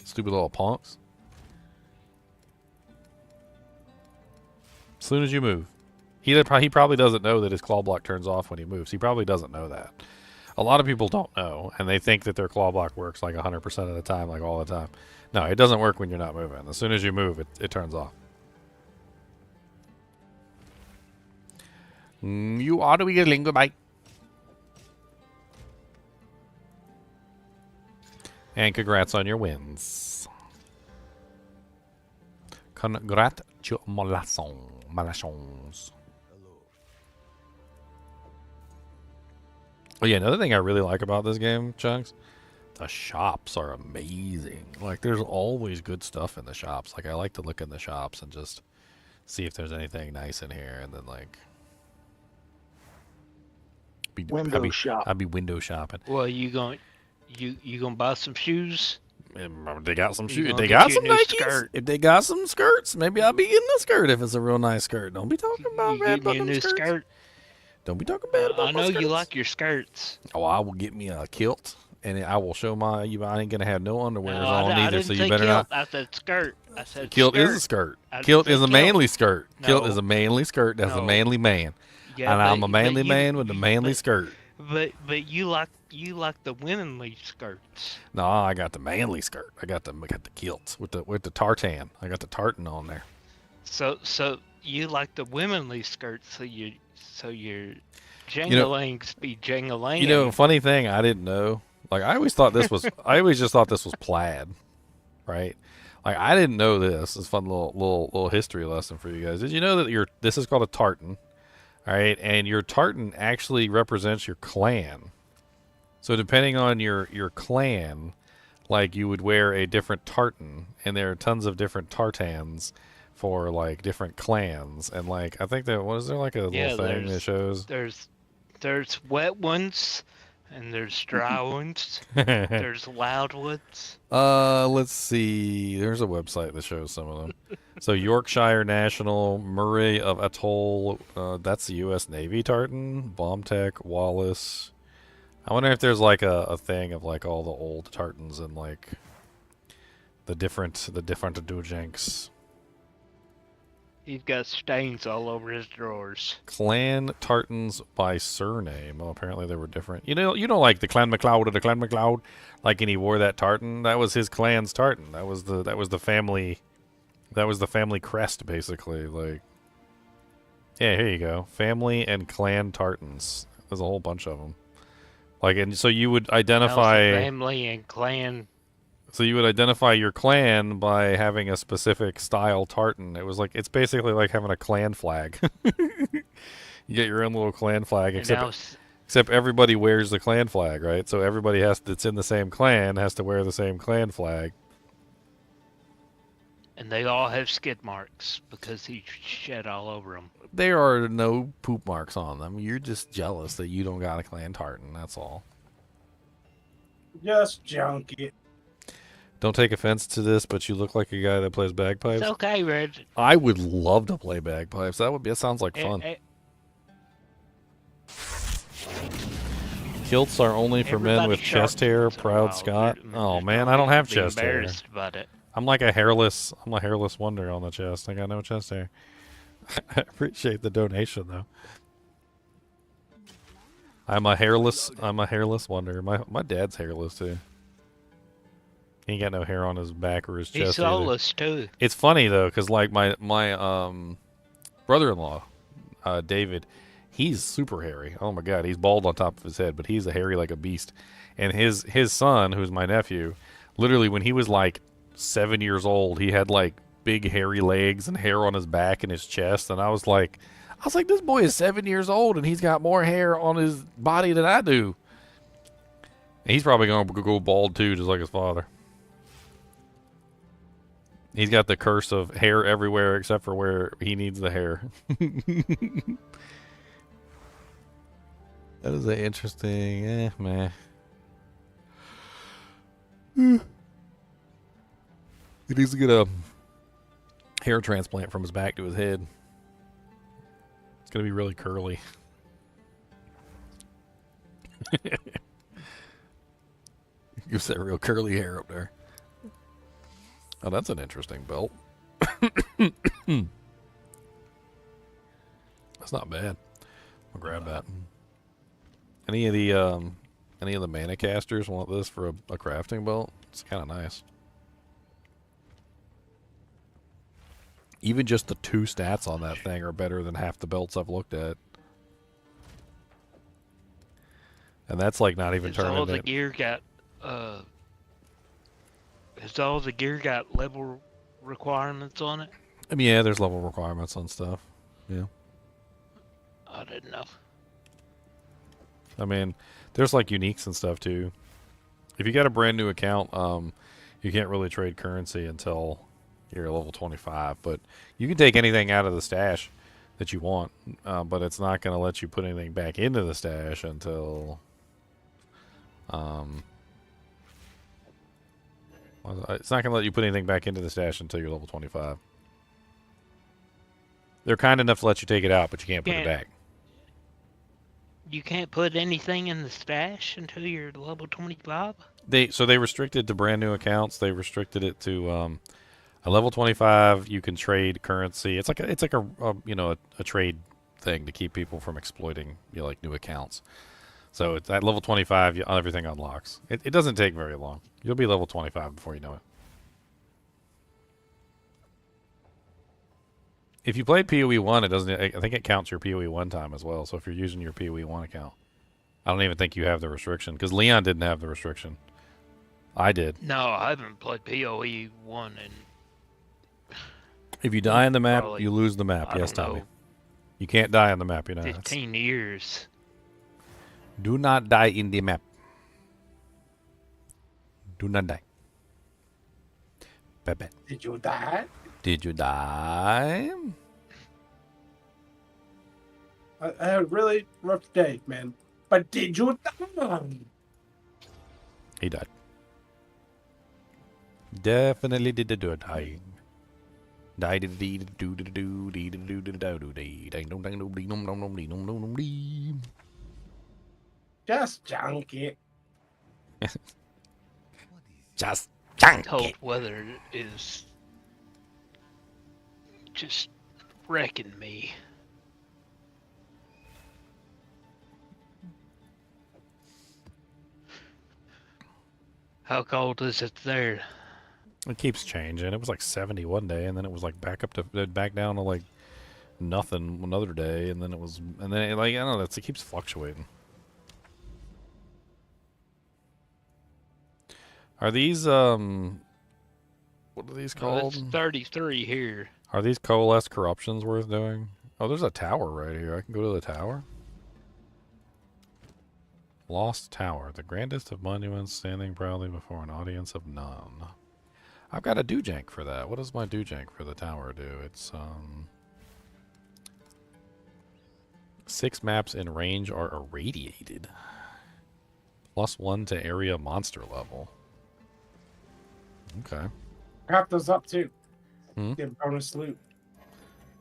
Stupid little punks. As soon as you move. He probably doesn't know that his claw block turns off when he moves. He probably doesn't know that. A lot of people don't know, and they think that their claw block works like 100% of the time, like all the time. No, it doesn't work when you're not moving. As soon as you move, it turns off. You ought to be a lingo bite. And congrats on your wins. Congratulations. Oh yeah, another thing I really like about this game, Chunks, the shops are amazing. Like, there's always good stuff in the shops. Like, I like to look in the shops and just see if there's anything nice in here, and then like Window shop. I'd be window shopping. Well, you gonna buy some shoes? If they got some shoes. If gonna they get got you some a new Nikes. skirt. If they got some skirts, maybe I'll be getting a skirt if it's a real nice skirt. Don't be talking about You red get me a button new skirts. skirt. Don't be talking bad about I my know skirts. you like your skirts. Oh, I will get me a kilt, and I will show I ain't gonna have no underwear No, on I either. didn't So you say better kilt. not. I said skirt. I said Kilt skirt. is a skirt. I didn't Kilt say is a kilt. manly skirt. Kilt No. is a manly skirt. That's a No. manly man. Yeah, and I'm a but manly you- man with a manly skirt. But you like the womenly skirts. No, I got the manly skirt. I got the kilt with the tartan. I got the tartan on there. So you like the womenly skirts, so your jangalings be jangaling. You know, funny thing, I didn't know. Like, I always thought this was. I always just thought this was plaid, right? Like, I didn't know this. It's a fun little history lesson for you guys. Did you know that this is called a tartan, all right? And your tartan actually represents your clan. So depending on your clan, like, you would wear a different tartan, and there are tons of different tartans for like different clans. And like, I think was there like a little thing that shows? There's wet ones, and there's dry ones. There's loud ones. Let's see. There's a website that shows some of them. So Yorkshire National, Murray of Atoll, that's the U.S. Navy tartan. Bombtech, Wallace. I wonder if there's like a thing of like all the old tartans and like the different dojinks. He's got stains all over his drawers. Clan tartans by surname. Well, apparently they were different. You know, like the Clan MacLeod or the Clan MacLeod, like, and he wore that tartan. That was his clan's tartan. That was the family. That was the family crest, basically. Like, yeah, here you go. Family and clan tartans. There's a whole bunch of them. Like, and so you would identify Family and clan. So you would identify your clan by having a specific style tartan. It was like, it's basically like having a clan flag. You get your own little clan flag, except everybody wears the clan flag, right? So everybody that's in the same clan has to wear the same clan flag. And they all have skid marks because he shed all over them. There are no poop marks on them. You're just jealous that you don't got a clan tartan. That's all. Just junk it. Don't take offense to this, but you look like a guy that plays bagpipes. It's okay, Red. I would love to play bagpipes. That sounds like fun. Kilts are only for men with chest hair. Proud Scott. Oh man, I don't have chest hair. About it. I'm a hairless wonder on the chest. I got no chest hair. I appreciate the donation though. I'm a hairless wonder. My dad's hairless too. He ain't got no hair on his back or his chest. He's soulless too. It's funny though, cause like my brother-in-law, David, he's super hairy. Oh my god, he's bald on top of his head, but he's a hairy like a beast. And his son, who's my nephew, literally when he was like 7 years old, he had like big hairy legs and hair on his back and his chest, and I was like, this boy is 7 years old and he's got more hair on his body than I do. And he's probably gonna go bald too, just like his father. He's got the curse of hair everywhere except for where he needs the hair. That is an interesting, man. He needs to get a hair transplant from his back to his head. It's going to be really curly. Gives that real curly hair up there. Oh, that's an interesting belt. That's not bad. I'll grab that. Any of the mana casters want this for a crafting belt? It's kind of nice. Even just the 2 stats on that thing are better than half the belts I've looked at. And that's like not even turning. All the gear got has all the gear got level requirements on it? I mean, yeah, there's level requirements on stuff. Yeah. I didn't know. I mean, there's like uniques and stuff too. If you got a brand new account, you can't really trade currency until you're level 25. But you can take anything out of the stash that you want, but it's not going to let you put anything back into the stash until it's not going to let you put anything back into the stash until you're level 25. They're kind enough to let you take it out, but you can't put it back. You can't put anything in the stash until you're level 25? They restricted to brand new accounts. They restricted it to a level 25. You can trade currency. It's like a trade thing to keep people from exploiting like new accounts. So at level 25, everything unlocks. It doesn't take very long. You'll be level 25 before you know it. If you played PoE 1, it doesn't. I think it counts your PoE 1 time as well. So if you're using your PoE 1 account, I don't even think you have the restriction because Leon didn't have the restriction. I did. No, I haven't played PoE 1 in. If you die on the map, you lose the map. Yes, Tommy. You can't die on the map. 15 years. Do not die in the map. Do not die. Bye-bye. Did you die? Did you die? I had a really rough day, man. But did you die? He died. Definitely did the die. Just junk it. Just junk Cold it. weather is just wrecking me. How cold is it there? It keeps changing. It was like 70 one day, and then it was like back down to like nothing another day, and then it was, and then it, like I don't know, it keeps fluctuating. Are these what are these called? It's 33 here. Are these coalesced corruptions worth doing? Oh, there's a tower right here. I can go to the tower. Lost Tower, the grandest of monuments, standing proudly before an audience of none. I've got a doojank for that. What does my doojank for the tower do? It's 6 maps in range are irradiated. +1 to area monster level. Okay. Wrap those up too. Hmm? Get bonus loot.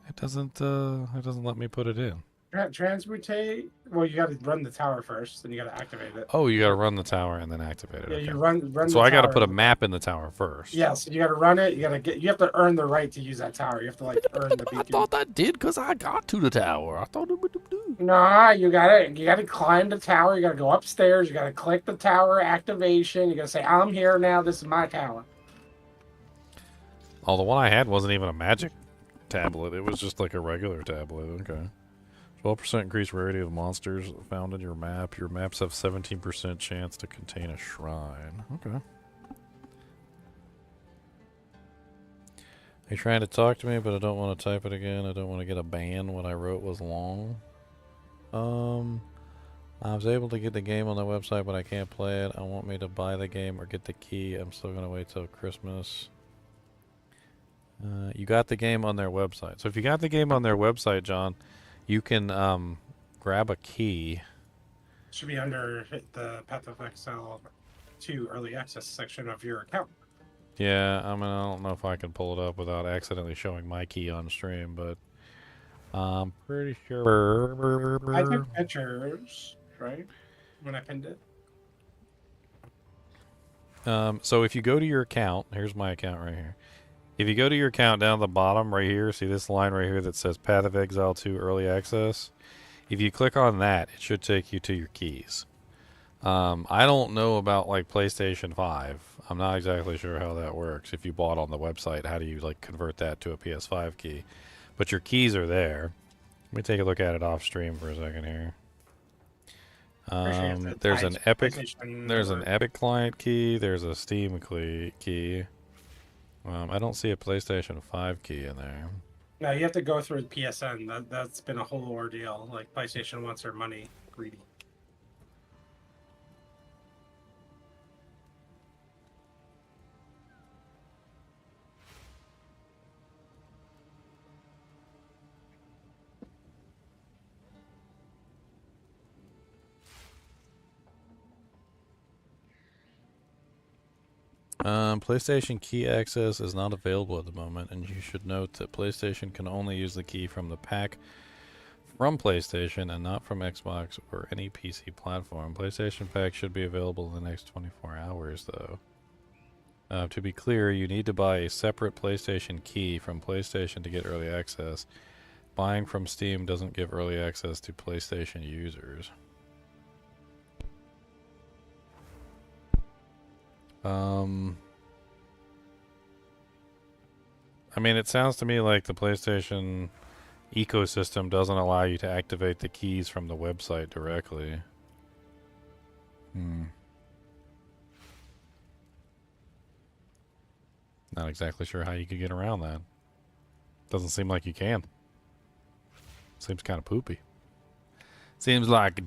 It doesn't let me put it in. Transmutate. Well, you got to run the tower first, then you got to activate it. Oh, you got to run the tower and then activate it. Yeah, Okay. you run. So the I got to tower put a and- map in the tower first. Yeah, so you got to run it. You have to earn the right to use that tower. You have to like earn the I beacon. thought that did because I got to the tower. I thought it would do. Nah, you gotta climb the tower. You gotta go upstairs. You gotta click the tower activation. You gotta say, "I'm here now. This is my tower." Oh, the one I had wasn't even a magic tablet. It was just like a regular tablet. Okay. 12% increased rarity of monsters found in your map. Your maps have 17% chance to contain a shrine. Okay. You're trying to talk to me, but I don't want to type it again. I don't want to get a ban. What I wrote was long. I was able to get the game on the website, but I can't play it. I want me to buy the game or get the key. I'm still going to wait till Christmas. You got the game on their website. So if you got the game on their website, John, you can grab a key. Should be under the Path of Exile 2 early access section of your account. Yeah, I mean, I don't know if I can pull it up without accidentally showing my key on stream, but I'm pretty sure. I took pictures, right? When I pinned it. So if you go to your account, here's my account right here. If you go to your account down at the bottom right here, see this line right here that says Path of Exile 2 Early Access? If you click on that, it should take you to your keys. I don't know about like PlayStation 5. I'm not exactly sure how that works. If you bought on the website, how do you like convert that to a PS5 key? But your keys are there. Let me take a look at it off stream for a second here. There's an Epic client key. There's a Steam key. I don't see a PlayStation 5 key in there. No, you have to go through PSN. That's been a whole ordeal. Like PlayStation wants their money greedy. PlayStation key access is not available at the moment, and you should note that PlayStation can only use the key from the pack from PlayStation and not from Xbox or any PC platform. PlayStation pack should be available in the next 24 hours, though. To be clear, you need to buy a separate PlayStation key from PlayStation to get early access. Buying from Steam doesn't give early access to PlayStation users. I mean, it sounds to me like the PlayStation ecosystem doesn't allow you to activate the keys from the website directly. Not exactly sure how you could get around that. Doesn't seem like you can. Seems kind of poopy. Seems like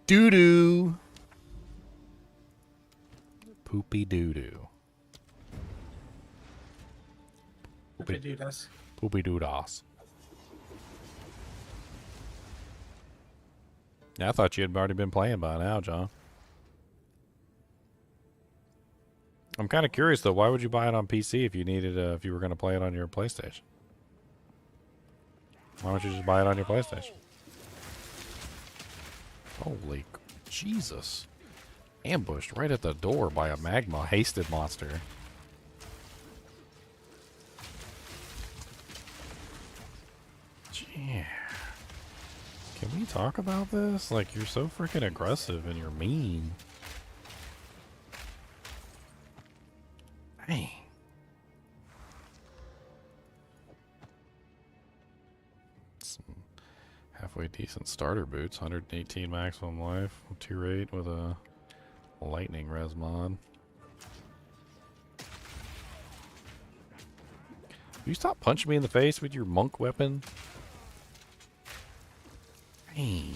doo-doo. Poopy doo-doo. Poopy doo-das. Poopy doo-das. Yeah, I thought you had already been playing by now, John. I'm kind of curious though. Why would you buy it on PC if you needed, if you were going to play it on your PlayStation? Why don't you just buy it on your PlayStation? Holy Jesus! Ambushed right at the door by a magma hasted monster. Yeah. Can we talk about this? Like, you're so freaking aggressive and you're mean. Dang. Some halfway decent starter boots. 118 maximum life. Tier 8 with a lightning res mod. Will you stop punching me in the face with your monk weapon? Dang.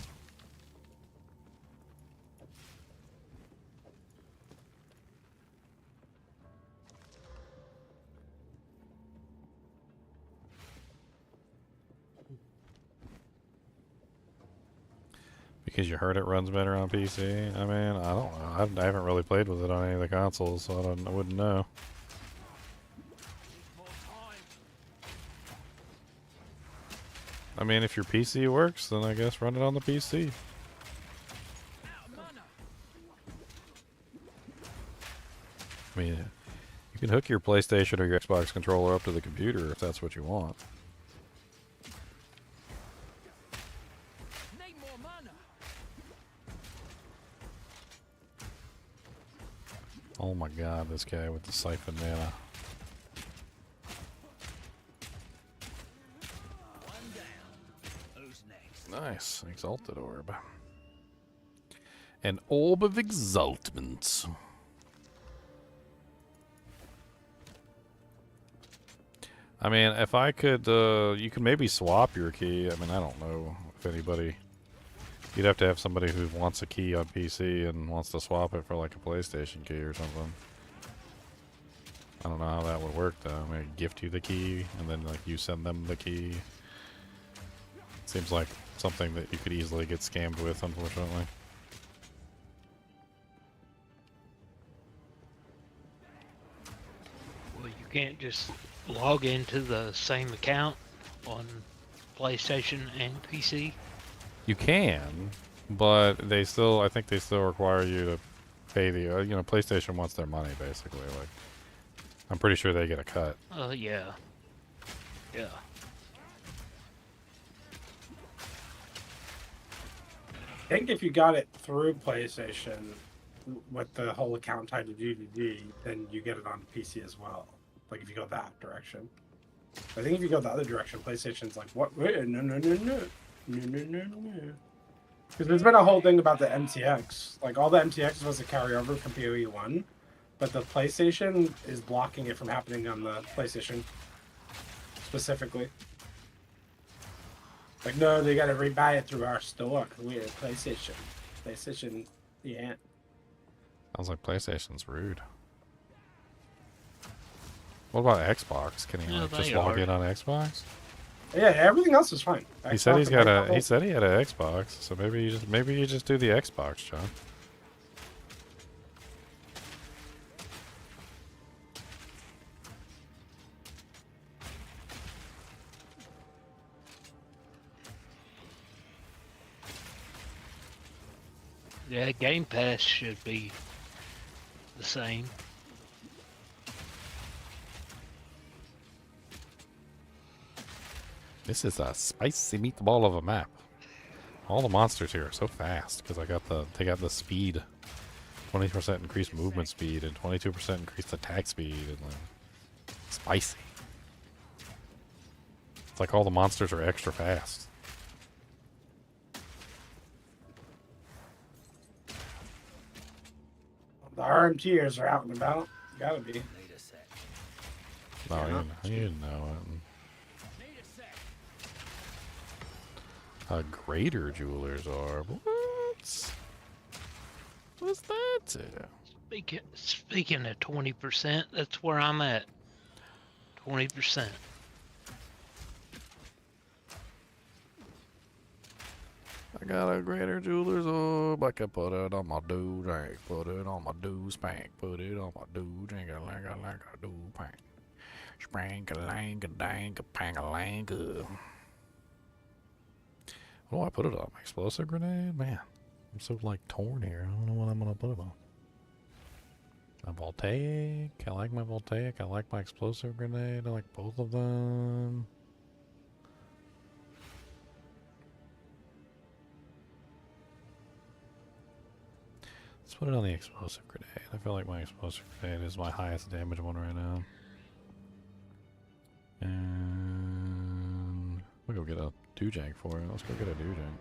Because you heard it runs better on PC? I mean, I don't know. I haven't really played with it on any of the consoles, so I wouldn't know. I mean, if your PC works, then I guess run it on the PC. I mean, you can hook your PlayStation or your Xbox controller up to the computer if that's what you want. Oh my god, this guy with the siphon mana. Nice, exalted orb. An orb of exaltment. I mean, if I could, you could maybe swap your key. I mean, I don't know if anybody... You'd have to have somebody who wants a key on PC and wants to swap it for like a PlayStation key or something. I don't know how that would work though. I mean, gift you the key and then like you send them the key. Seems like something that you could easily get scammed with, unfortunately. Well, you can't just log into the same account on PlayStation and PC. You can, but they still, I think they still require you to pay the, you know, PlayStation wants their money basically. Like, I'm pretty sure they get a cut. Yeah. Yeah. I think if you got it through PlayStation with the whole account tied to DDD, then you get it on PC as well. Like if you go that direction. I think if you go the other direction, PlayStation's like, what? Wait, no. Because there's been a whole thing about the MTX. Like all the MTX was supposed to carry over from PoE 1, but the PlayStation is blocking it from happening on the PlayStation specifically. Like, no, they gotta rebuy it through our store. We're PlayStation. PlayStation, yeah. Sounds like PlayStation's rude. What about Xbox? Can he Yeah, like, just they log are. in on Xbox? Yeah, everything else is fine. He said he's Xbox, got a. couple- He said he had an Xbox, so maybe you just do the Xbox, John. Yeah, Game Pass should be the same. This is a spicy meatball of a map. All the monsters here are so fast because they got the speed, 20% increased movement speed and 22% increased attack speed, and like, spicy. It's like all the monsters are extra fast. The RMTers are out and about. Gotta be. No, you didn't know it. Greater jewelers are. What? What's that to? Speaking of 20%, that's where I'm at. 20%. I got a greater jeweler's orb. I can put it on my dude jank. Put it on my dude's spank. Put it on my dude jank. Like a dude pank. Spank a lang a dank a pang a lang. What do I put it on? My explosive grenade? Man, I'm so like torn here. I don't know what I'm gonna put it on. My voltaic. I like my voltaic. I like my explosive grenade. I like both of them. Let's put it on the explosive grenade. I feel like my explosive grenade is my highest damage one right now. And we'll go get a Doojank for it. Let's go get a Doojank.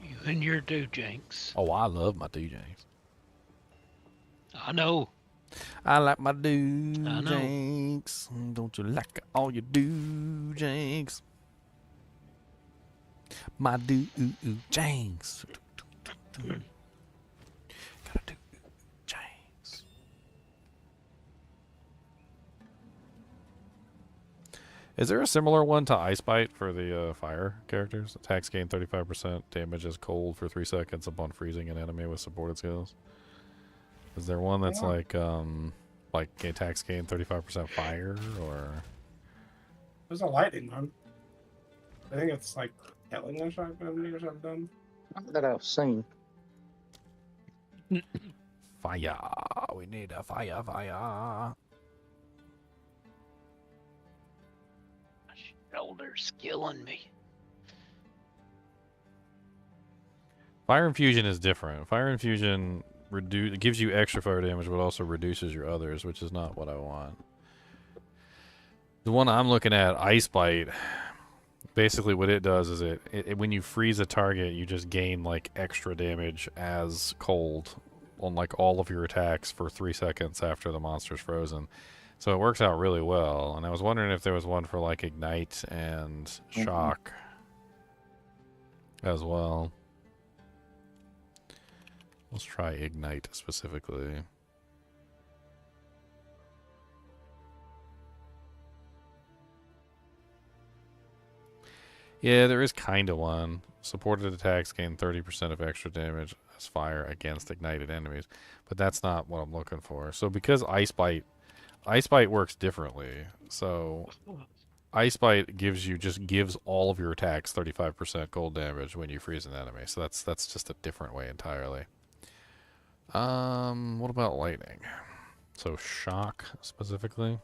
You and your Doojanks. Oh, I love my Doojanks. I know. I like my Doojanks. Don't you like all your Doojanks? My Doojanks. Gotta do Doojanks. Is there a similar one to Ice Bite for the fire characters? Attacks gain 35%, damage is cold for 3 seconds upon freezing an enemy with supported skills. Is there one that's like attacks gain 35% fire, or? There's a lightning one. I think it's like killing a shotgun enemy or something. Not that I've seen. Fire. We need a fire. Shoulder's killing me. Fire Infusion is different. Fire Infusion it gives you extra fire damage, but also reduces your others, which is not what I want. The one I'm looking at, Ice Bite, basically what it does is it when you freeze a target, you just gain like extra damage as cold on like all of your attacks for 3 seconds after the monster's frozen. So it works out really well. And I was wondering if there was one for like Ignite and Shock as well. Let's try Ignite specifically. Yeah, there is kind of one. Supported attacks gain 30% of extra damage as fire against ignited enemies. But that's not what I'm looking for. So because Ice Bite works differently. So Ice Bite gives all of your attacks 35% cold damage when you freeze an enemy. So that's just a different way entirely. What about lightning? So shock specifically.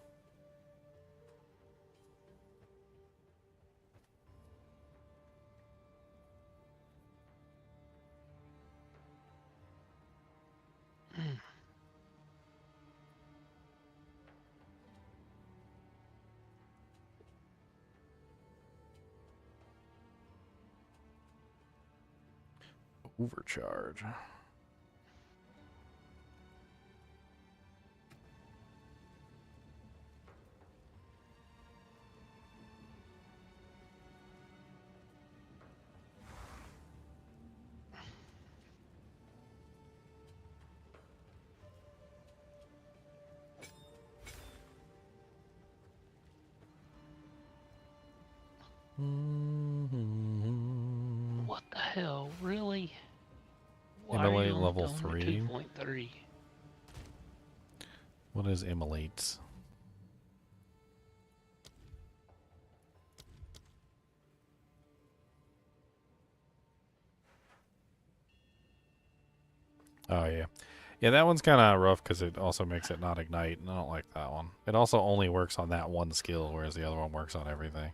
Overcharge. What the hell, really? Why Immolate are you only level going to 3. 2.3? What is Immolate? Oh, yeah. Yeah, that one's kind of rough because it also makes it not ignite, and I don't like that one. It also only works on that one skill, whereas the other one works on everything.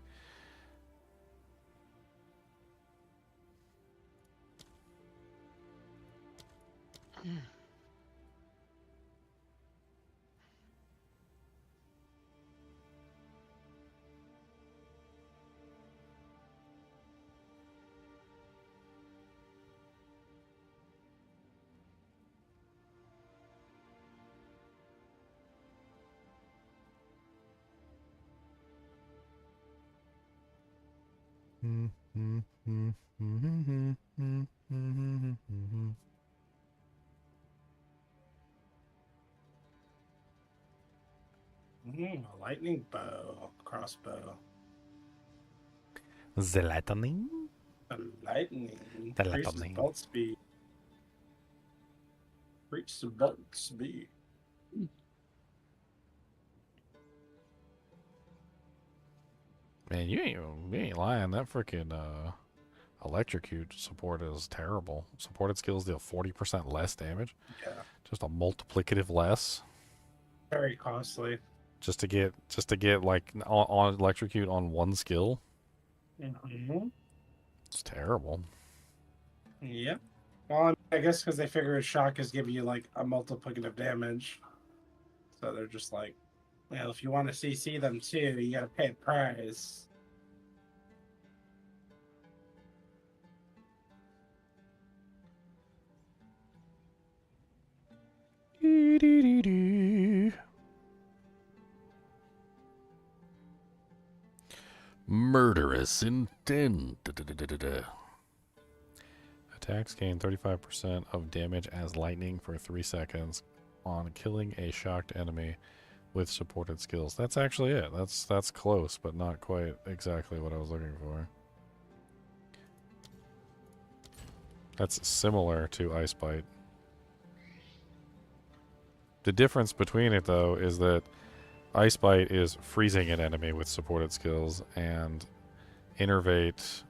A lightning bow, crossbow. The lightning? A lightning. The Increases lightning. bolt speed. Reach the bolt speed. Man, you ain't lying. That freaking electrocute support is terrible. Supported skills deal 40% less damage. Yeah. Just a multiplicative less. Very costly. Just to get like on electrocute on one skill. Mm-hmm. It's terrible. Yep. Well, I guess because they figure shock is giving you like a multiplicative damage. So they're just like, well, if you want to CC them too, you gotta pay a price. Murderous intent. Attacks gain 35% of damage as lightning for 3 seconds on killing a shocked enemy with supported skills. That's actually it. That's close, but not quite exactly what I was looking for. That's similar to Ice Bite. The difference between it, though, is that Ice Bite is freezing an enemy with supported skills, and Innervate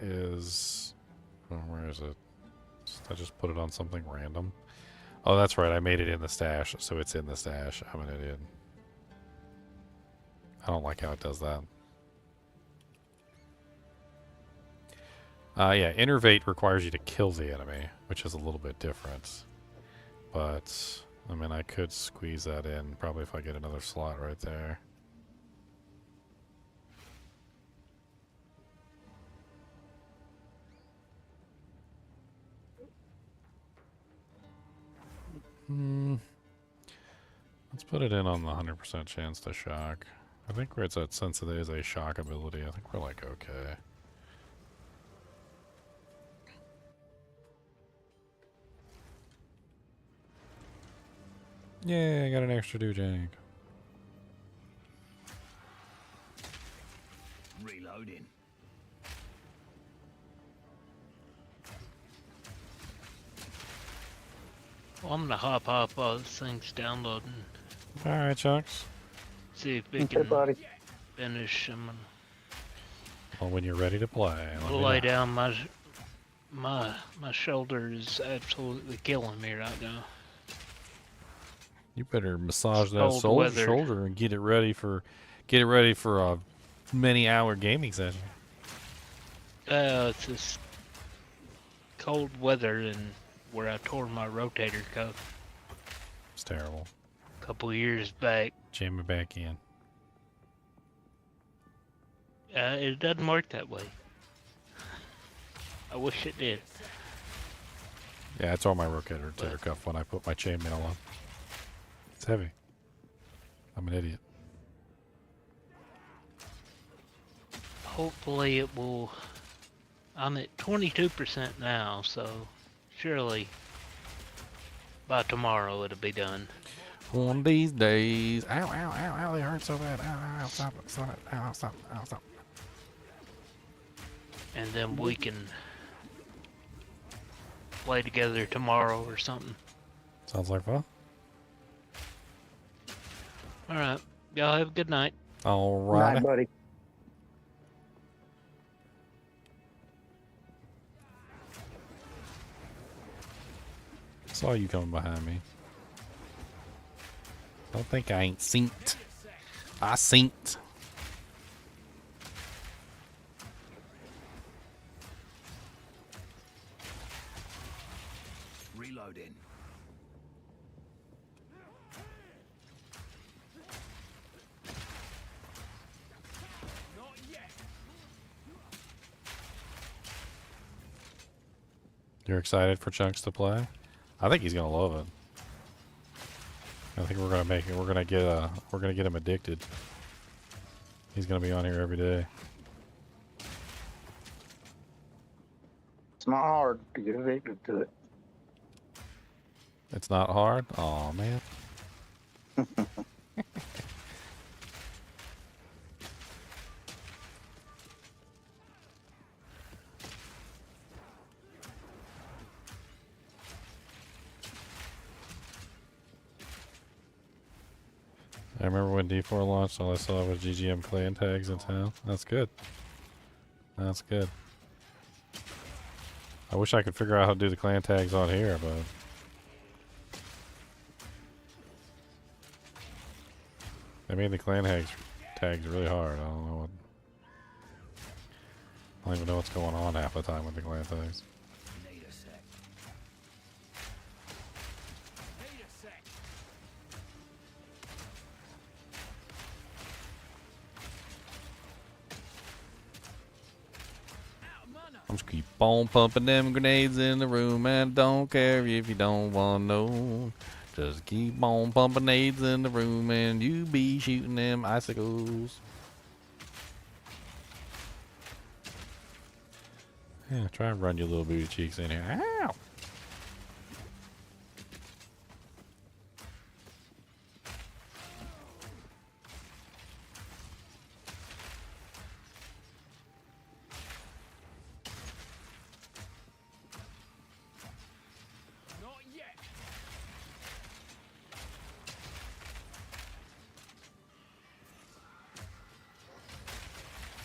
is... Oh, where is it? I just put it on something random. Oh, that's right. I made it in the stash, so it's in the stash. I'm an idiot. I don't like how it does that. Yeah, Innervate requires you to kill the enemy, which is a little bit different. But, I mean, I could squeeze that in, probably if I get another slot right there. Let's put it in on the 100% chance to shock. I think where it's at, since it is a shock ability, I think we're like okay. Yeah, I got an extra doojank. Reloading. Well, I'm gonna hop while this thing's downloading. Alright, Chucks. See if we Okay, can buddy. finish. I'm gonna Well, when you're ready to play, let me lay know. down. My shoulder is absolutely killing me right now. You better massage that Cold weather. shoulder and get it ready for a many-hour gaming session. It's this cold weather and where I tore my rotator cuff It's terrible. a couple years back. Jam it back in. It doesn't work that way. I wish it did. Yeah, I tore my rotator cuff when I put my chainmail on. It's heavy. I'm an idiot. Hopefully it will. I'm at 22% now, so surely by tomorrow it'll be done. One of these days. Ow, ow, ow, ow, they hurt so bad. Ow, ow, ow, stop it, stop it. Ow, stop, ow, stop. And then we can play together tomorrow or something. Sounds like fun. Alright. Y'all have a good night. All right. Night, buddy. Saw you coming behind me. Don't think I ain't synced. I synced. Reloading. You're excited for Chunks to play? I think he's gonna love it. I think we're gonna make it. We're gonna get him addicted. He's gonna be on here every day. It's not hard to get addicted to it. It's not hard. Oh man. I remember when D4 launched, all I saw was GGM clan tags in town. That's good. That's good. I wish I could figure out how to do the clan tags on here, but... They made the clan tags really hard. I don't know what... I don't even know what's going on half the time with the clan tags. Need a sec. Need a sec. I'm just keep on pumping them grenades in the room, and don't care if you don't want to know. Just keep on pumping nades in the room, and you be shooting them icicles. Yeah, try and run your little booty cheeks in here. Ow!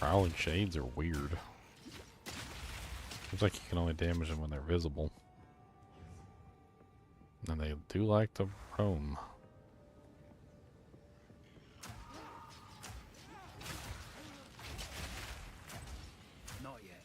Prowling shades are weird. Seems like you can only damage them when they're visible. And they do like to roam. Not yet.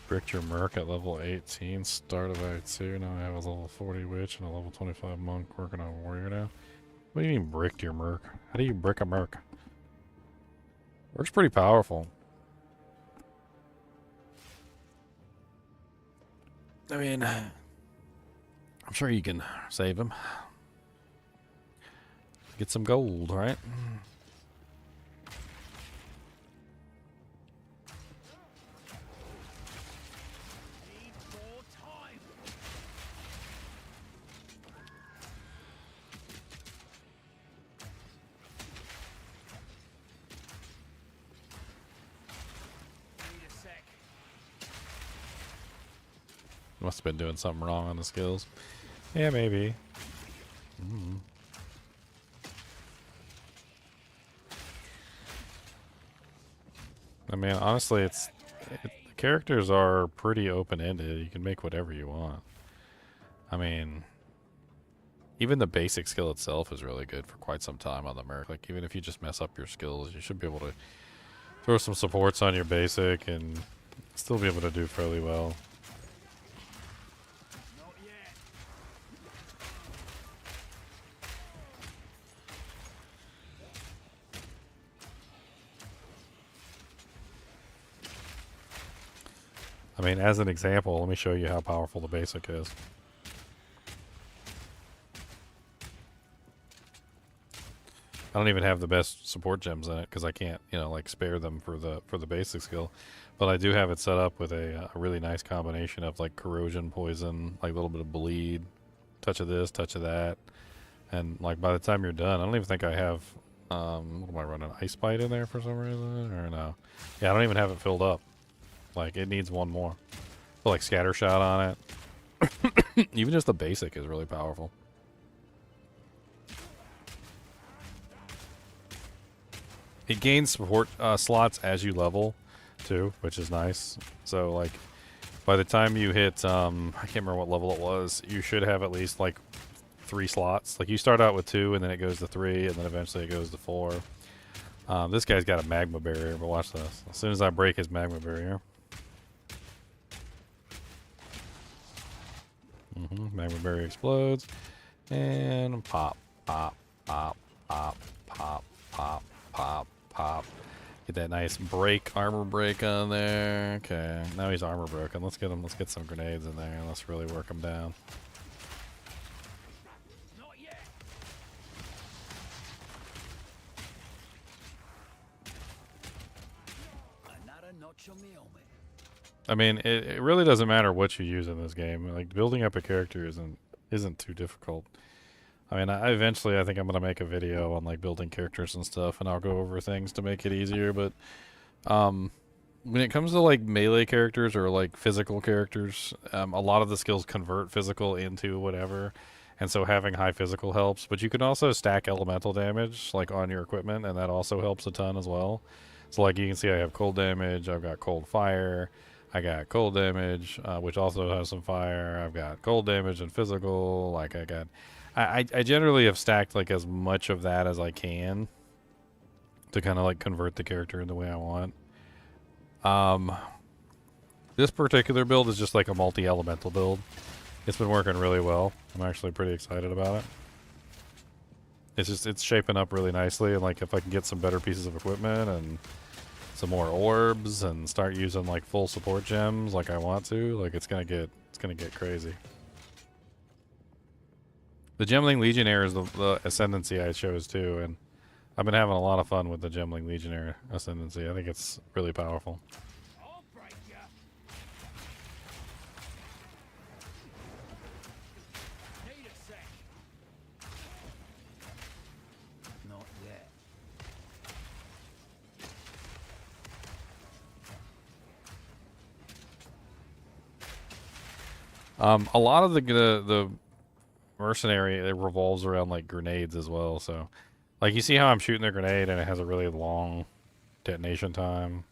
Bricked your merc at level 18, start of Act 2. Now I have a level 40 witch and a level 25 monk working on warrior now. What do you mean bricked your merc? How do you brick a merc? Merc's pretty powerful. I mean, I'm sure you can save him. Get some gold, right? Must have been doing something wrong on the skills. Yeah, maybe. I mean, honestly, the characters are pretty open-ended. You can make whatever you want. I mean, even the basic skill itself is really good for quite some time on the merc. Like, even if you just mess up your skills, you should be able to throw some supports on your basic and still be able to do fairly well. I mean, as an example, let me show you how powerful the basic is. I don't even have the best support gems in it because I can't, you know, like spare them for the basic skill. But I do have it set up with a really nice combination of like corrosion, poison, like a little bit of bleed, touch of this, touch of that, and like by the time you're done, I don't even think I have. What am I running? Ice Bite in there for some reason, or no? Yeah, I don't even have it filled up. Like, it needs one more. Put, like, Scatter Shot on it. Even just the basic is really powerful. It gains support slots as you level, too, which is nice. So, like, by the time you hit, I can't remember what level it was, you should have at least, like, 3 slots. Like, you start out with 2, and then it goes to 3, and then eventually it goes to 4. This guy's got a magma barrier, but watch this. As soon as I break his magma barrier... magma barrier explodes, and pop, pop, pop, pop, pop, pop, pop, pop. Get that nice break, armor break on there. Okay, now he's armor broken. Let's get him. Let's get some grenades in there. Let's really work him down. Another notch on the helmet. I mean, it really doesn't matter what you use in this game. Like, building up a character isn't too difficult. I mean, I eventually, I think I'm gonna make a video on like building characters and stuff, and I'll go over things to make it easier. But when it comes to like melee characters or like physical characters, a lot of the skills convert physical into whatever, and so having high physical helps. But you can also stack elemental damage like on your equipment, and that also helps a ton as well. So like you can see, I have cold damage. I've got cold fire. I got cold damage, which also has some fire. I've got cold damage and physical. Like I generally have stacked like as much of that as I can to kind of like convert the character in the way I want. This particular build is just like a multi-elemental build. It's been working really well. I'm actually pretty excited about it. It's shaping up really nicely, and like if I can get some better pieces of equipment and some more orbs and start using like full support gems like I want to, like it's gonna get crazy. The Gemling Legionnaire is the ascendancy I chose too, and I've been having a lot of fun with the Gemling Legionnaire ascendancy. I think it's really powerful. A lot of the mercenary, it revolves around like grenades as well. So, like you see how I'm shooting the grenade and it has a really long detonation time.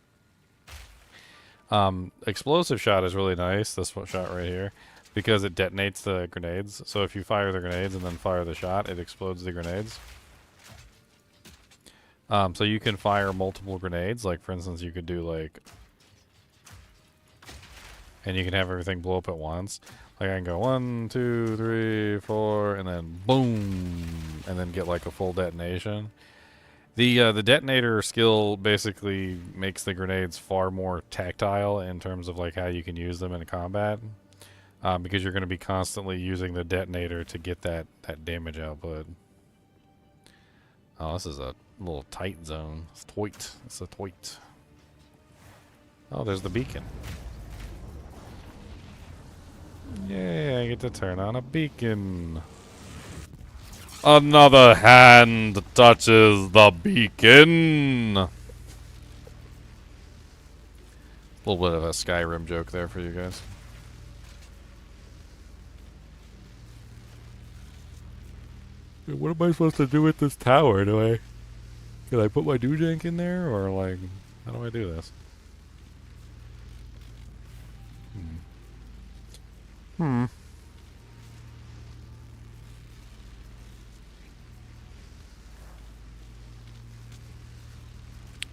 Explosive shot is really nice. This one shot right here, because it detonates the grenades. So if you fire the grenades and then fire the shot, it explodes the grenades. So you can fire multiple grenades. Like for instance, you could do like, and you can have everything blow up at once. Like I can go 1, 2, 3, 4, and then boom, and then get like a full detonation. The detonator skill basically makes the grenades far more tactile in terms of like how you can use them in combat, because you're going to be constantly using the detonator to get that damage output. Oh, this is a little tight zone. It's tight. It's a tight. Oh, there's the beacon. Yay, I get to turn on a beacon. Another hand touches the beacon. A little bit of a Skyrim joke there for you guys. What am I supposed to do with this tower? Can I put my doojank in there, or like, how do I do this? Man,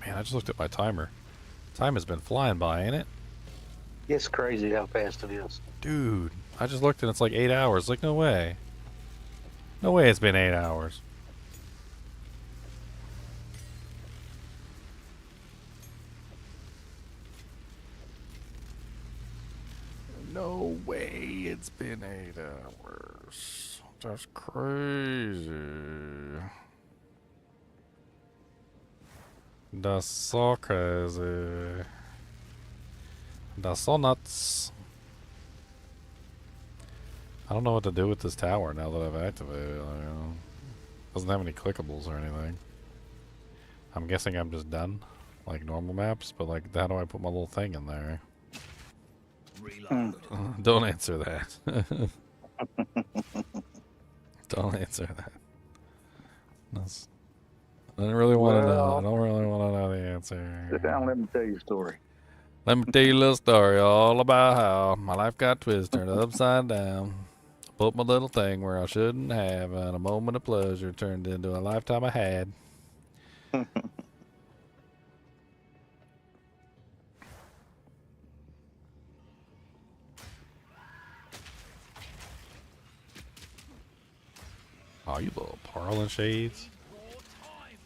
I just looked at my timer. Time has been flying by, ain't it? It's crazy how fast it is. Dude, I just looked and it's like 8 hours. Like, no way. No way it's been 8 hours. No way it's been 8 hours. That's crazy. That's so crazy. That's so nuts. I don't know what to do with this tower now that I've activated it. Doesn't have any clickables or anything. I'm guessing I'm just done, like normal maps, but like, how do I put my little thing in there? Don't answer that. Don't answer that. I don't really want to know. I don't really want to know the answer. Sit down and let me tell you a story. Let me tell you a little story all about how my life got twisted, turned upside down. Put my little thing where I shouldn't have, and a moment of pleasure turned into a lifetime I had. Oh, you little parlin shades.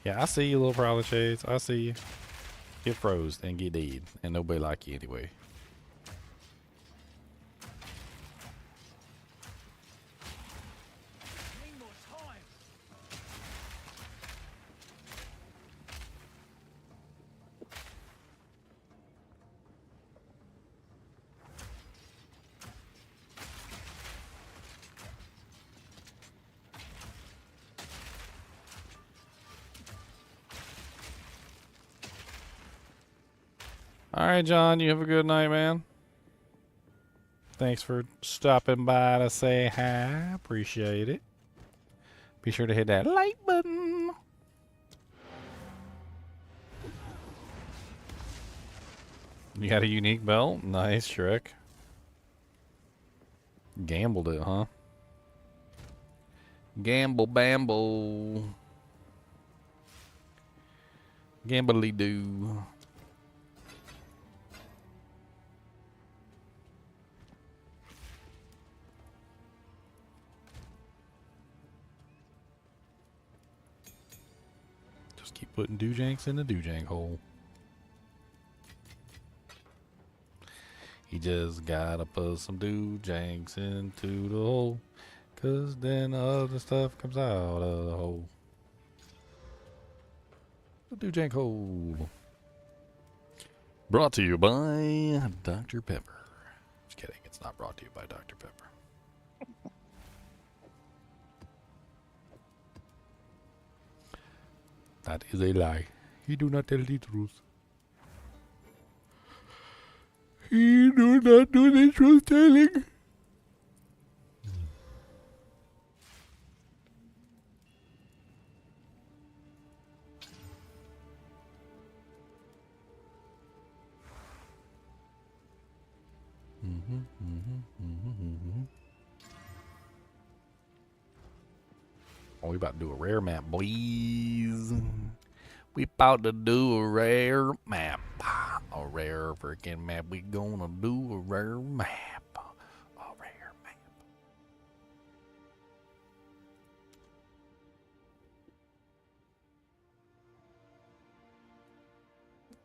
Yeah, I see you, little parlin shades. I see you. Get froze and get dead, and nobody like you anyway. All right, John, you have a good night, man. Thanks for stopping by to say hi. Appreciate it. Be sure to hit that like button. You got a unique belt? Nice, Shrek. Gambled it, huh? Gamble bamble. Gambly doo. Keep putting doojanks in the doojank hole. He just gotta put some doojanks into the hole, 'cause then other stuff comes out of the hole. The doojank hole. Brought to you by Dr. Pepper. Just kidding, it's not brought to you by Dr. Pepper. That is a lie. He do not tell the truth. He do not do the truth telling. Oh, we about to do a rare map, boys. We about to do a rare map. A rare freaking map. We gonna do a rare map. A rare map.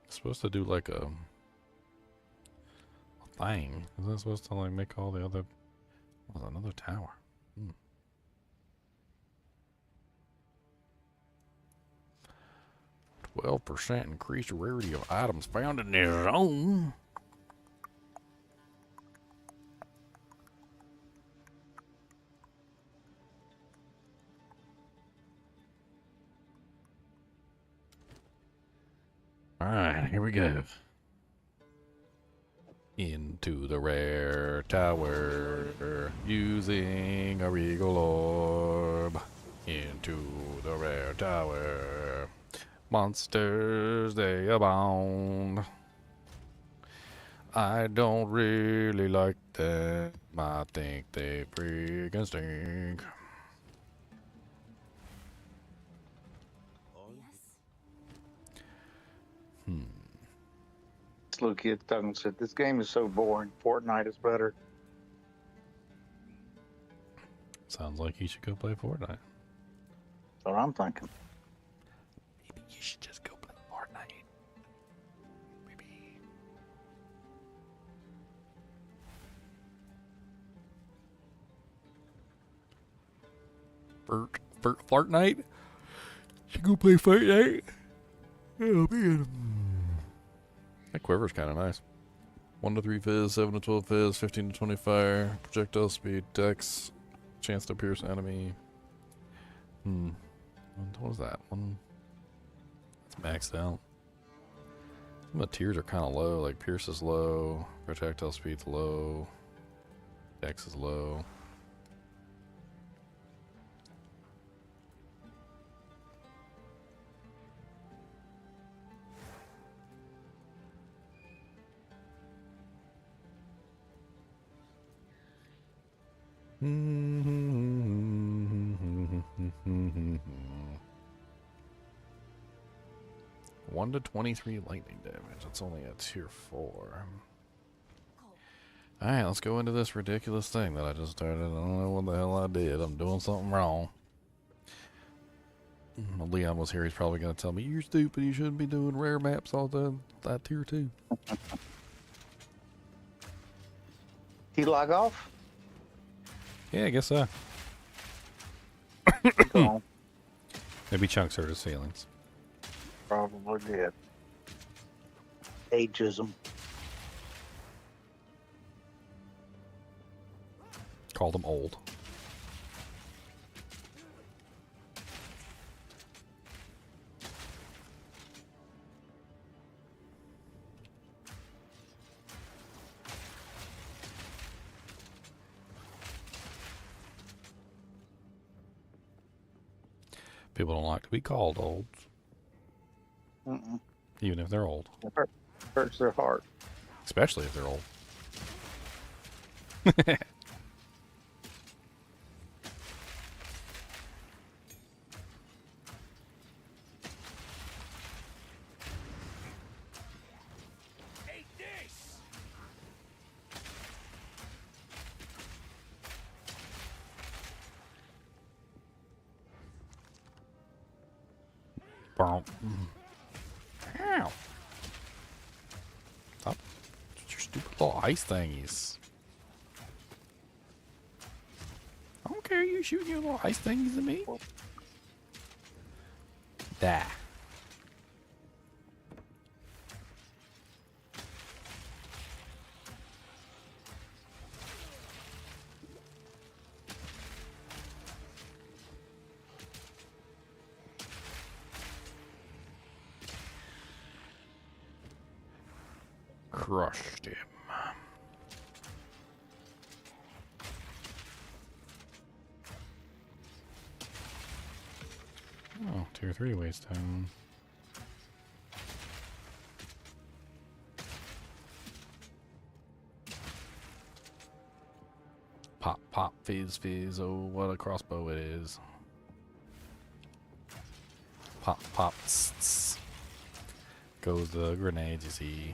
Supposed to do like a thing. Is that supposed to like make all the other... Oh, another tower. 12% increased rarity of items found in this zone. Alright, here we go. Into the rare tower using a regal orb. Into the rare tower. Monsters, they abound. I don't really like them. I think they freaking stink. This little kid's talking shit. This game is so boring. Fortnite is better. Sounds like you should go play Fortnite. That's what I'm thinking. Maybe you should just go play Fortnite. Maybe. Fortnite? You go play Fortnite? Oh man. That quiver's kind of nice. 1 to 3 fizz, 7 to 12 fizz, 15 to 20 fire, projectile speed, dex, chance to pierce enemy. What was that? One. It's maxed out. Some of the tiers are kind of low, like pierce is low, projectile speed's low, dex is low. One to 23 lightning damage. It's only a tier 4. Alright, let's go into this ridiculous thing that I just started. I don't know what the hell I did. I'm doing something wrong. Leon was here. He's probably going to tell me, you're stupid. You shouldn't be doing rare maps all that tier 2. He log off? Yeah, I guess so. Go on. Maybe Chunks hurt his feelings. Probably did. Ageism. Called him old. People don't like to be called old. Even if they're old. It hurts their heart. Especially if they're old. Ow. Stop with your stupid little ice thingies. I don't care you shooting your little ice thingies at me. Die. Crushed him. Oh, tier 3 Waystone. Fizz, fizz. Oh, what a crossbow it is. Pop, pop. Tss, tss. Goes the grenade, you see.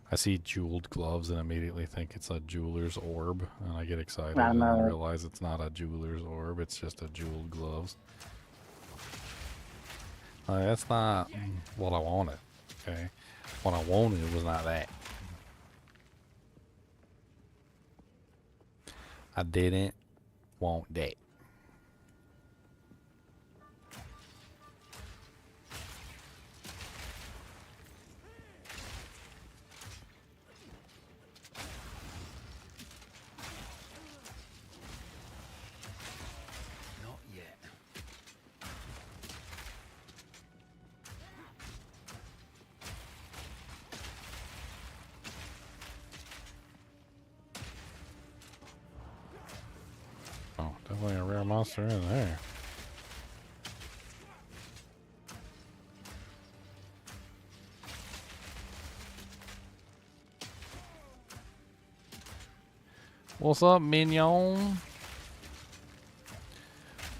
I see jeweled gloves and immediately think it's a jeweler's orb, and I get excited I and I know. realize it's not a jeweler's orb, it's just a jeweled gloves. That's not what I wanted, okay? What I wanted was not that. I didn't want that. Not yet. Oh, definitely a rare monster in there. What's up, minion?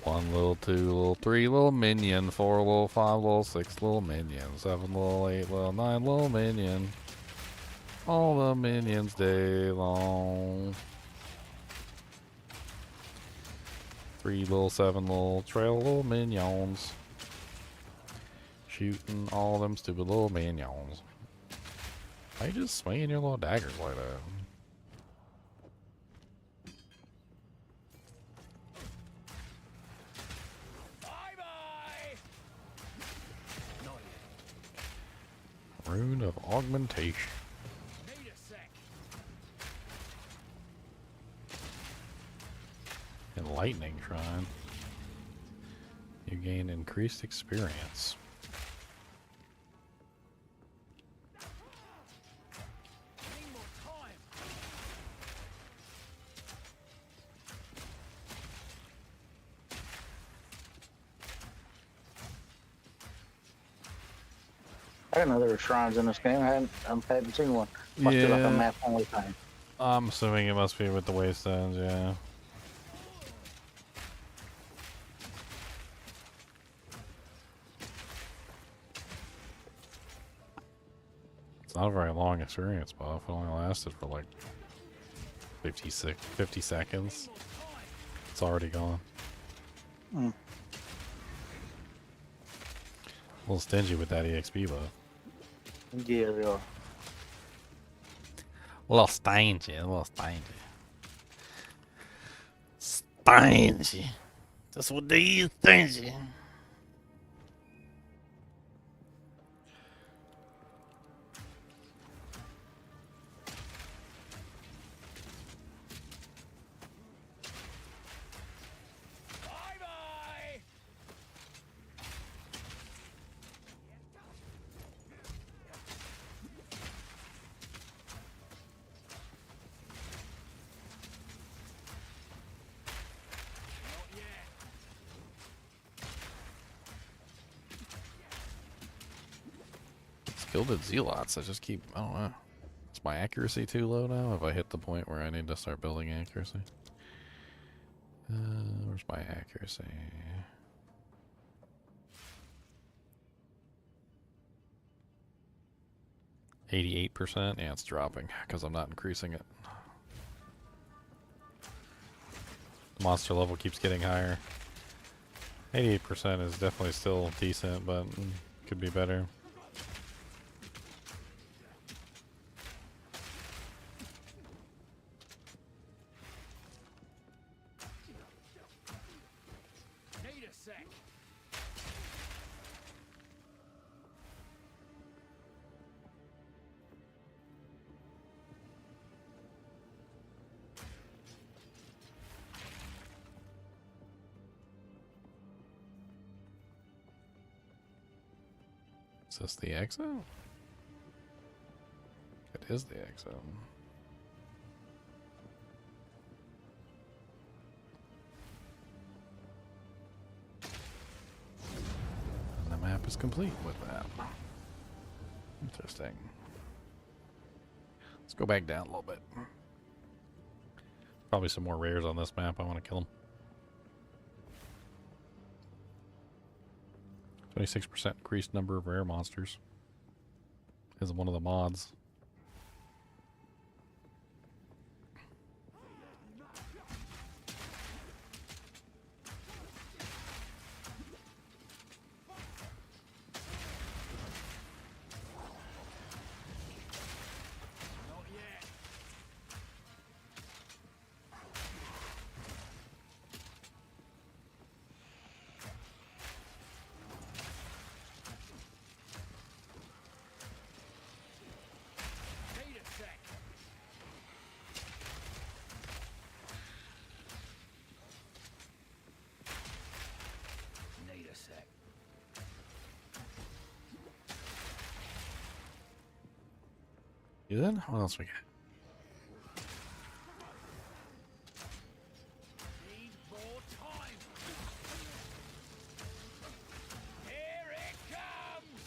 1 little, 2 little, 3 little minion, 4 little, 5 little, 6 little minion, 7 little, 8 little, 9 little minion. All the minions day long. 3 little, 7 little, trail little minions. Shooting all them stupid little minions. Why you just swinging your little daggers like that? Rune of Augmentation. Enlightening Shrine. You gain increased experience. I didn't know there were shrines in this game. I hadn't seen one. Must be like a map only thing. I'm assuming it must be with the Waystones, yeah. It's not a very long experience buff. It only lasted for like 50 seconds. It's already gone. Mm. A little stingy with that EXP buff. Yeah, they are. A little stingy, a little stingy. Stingy. That's what they is, stingy. Gilded Zealots, I just keep, I don't know. Is my accuracy too low now? Have I hit the point where I need to start building accuracy? Where's my accuracy? 88%? Yeah, it's dropping because I'm not increasing it. The monster level keeps getting higher. 88% is definitely still decent, but could be better. Is this the Exile? It is the Exile. is complete with that. Interesting. Let's go back down a little bit. Probably some more rares on this map. I want to kill them. 26% increased number of rare monsters is one of the mods. Good. What else we got? Need more time. Here it comes.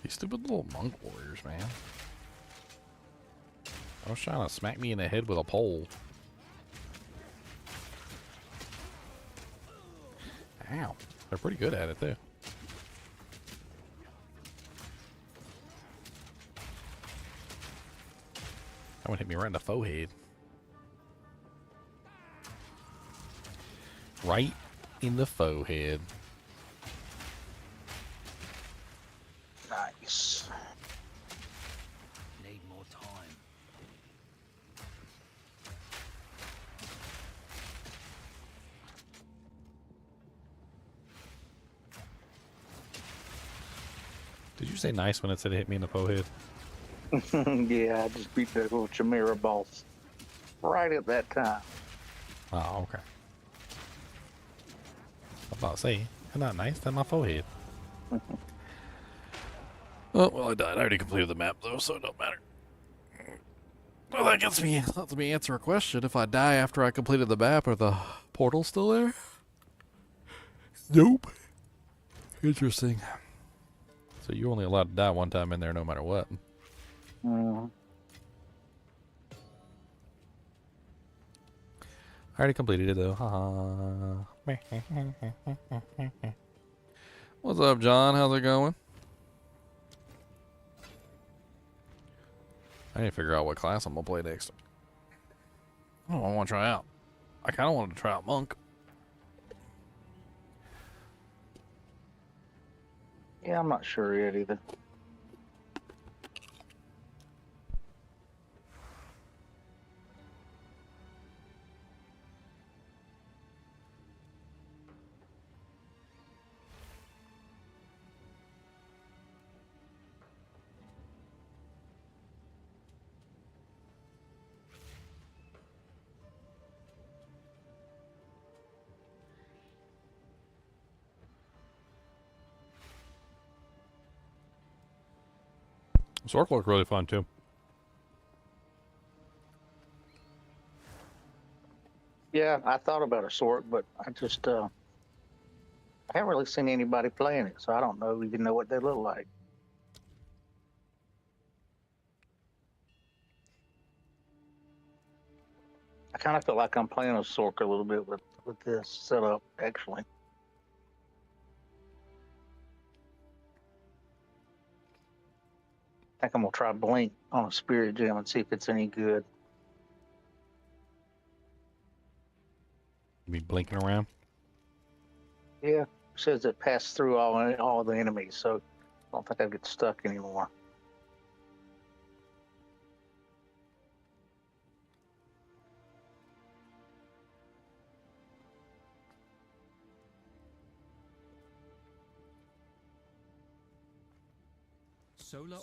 These stupid little monk warriors, man. I was trying to smack me in the head with a pole. Ow. They're pretty good at it, too. That one hit me right in the forehead. Right in the forehead. Nice. Need more time. Did you say nice when it said it hit me in the forehead? Yeah, I just beat that little Chimera boss right at that time. Oh, okay. I was about to say, isn't that nice? That's my forehead. Oh, well, I died. I already completed the map, though, so it don't matter. Well, that lets me answer a question. If I die after I completed the map, are the portals still there? Nope. Interesting. So you're only allowed to die one time in there no matter what. Mm. I already completed it, though. Haha. What's up, John? How's it going? I need to figure out what class I'm going to play next. I don't want to try out. I kind of wanted to try out Monk. Yeah, I'm not sure yet either. Sork looked really fun, too. Yeah, I thought about a sort, but I just I haven't really seen anybody playing it, so I don't even know what they look like. I kind of feel like I'm playing a Sork a little bit with this setup, actually. I think I'm gonna try Blink on a Spirit Gem and see if it's any good. You be blinking around? Yeah, it says it passed through all the enemies, so I don't think I get stuck anymore.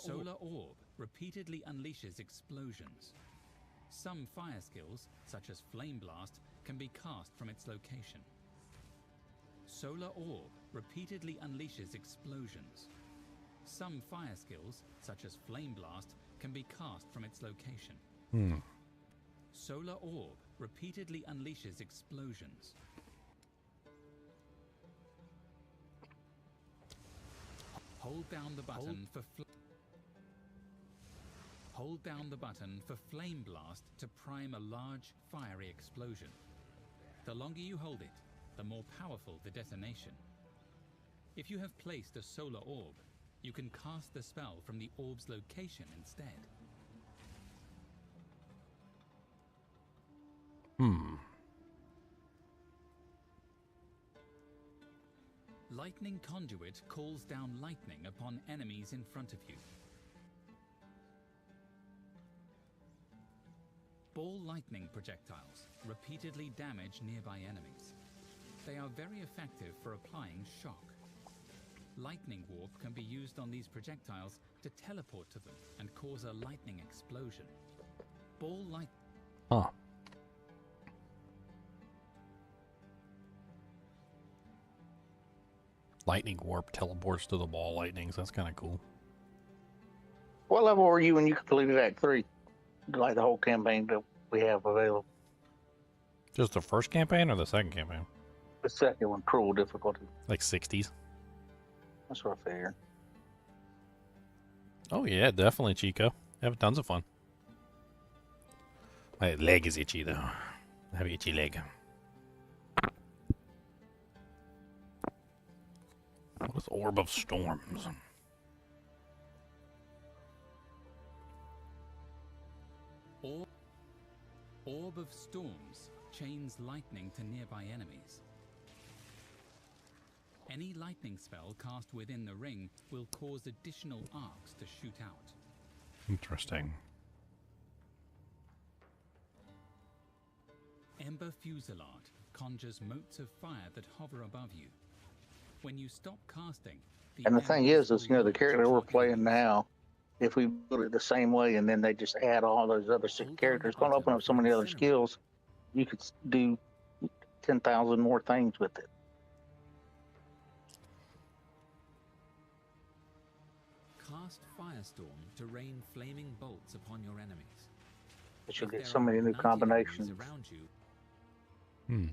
Solar Orb repeatedly unleashes explosions. Some fire skills, such as Flame Blast, can be cast from its location. Solar Orb repeatedly unleashes explosions. Some fire skills, such as Flame Blast, can be cast from its location. Solar orb repeatedly unleashes explosions. Hold down the button for Hold down the button for Flame Blast to prime a large, fiery explosion. The longer you hold it, the more powerful the detonation. If you have placed a solar orb, you can cast the spell from the orb's location instead. Lightning Conduit calls down lightning upon enemies in front of you. Ball lightning projectiles repeatedly damage nearby enemies. They are very effective for applying shock. Lightning warp can be used on these projectiles to teleport to them and cause a lightning explosion. Ball light. Huh. Lightning warp teleports to the ball lightnings. That's kind of cool. What level were you when you completed Act 3? Like the whole campaign that we have available. Just the first campaign or the second campaign? The second one, cruel difficulty. Like 60s. That's what I figured. Oh yeah, definitely, Chico. Having tons of fun. My leg is itchy though. I have an itchy leg. What is Orb of Storms? Orb of Storms chains lightning to nearby enemies. Any lightning spell cast within the ring will cause additional arcs to shoot out. Interesting. Ember Fusillade conjures motes of fire that hover above you. When you stop casting, And the thing is, you know, the character we're playing now, if we build it the same way and then they just add all those other 6 characters, it's going to open up so many other skills. You could do 10,000 more things with it. Cast Firestorm to rain flaming bolts upon your enemies. But you'll get so many new combinations. Around you,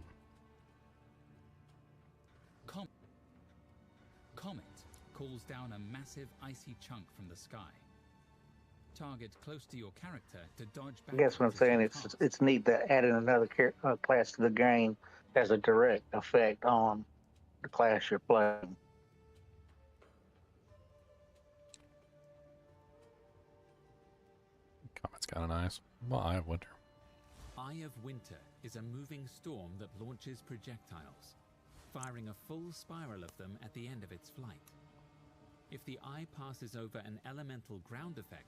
Comet calls down a massive icy chunk from the sky. Target close to your character to dodge back. I guess what I'm saying, it's neat that adding another class to the game has a direct effect on the class you're playing. Comet's kind of nice. Well, Eye of Winter. Eye of Winter is a moving storm that launches projectiles, firing a full spiral of them at the end of its flight. If the eye passes over an elemental ground effect,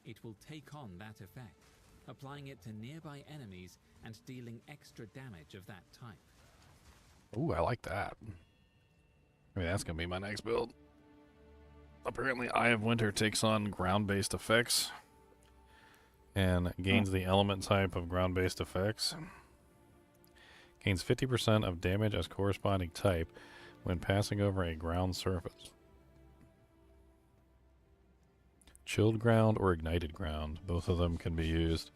it will take on that effect, applying it to nearby enemies and dealing extra damage of that type. Ooh, I like that. Maybe that's going to be my next build. Apparently, Eye of Winter takes on ground-based effects and gains the element type of ground-based effects. Gains 50% of damage as corresponding type when passing over a ground surface. Chilled ground or ignited ground. Both of them can be used.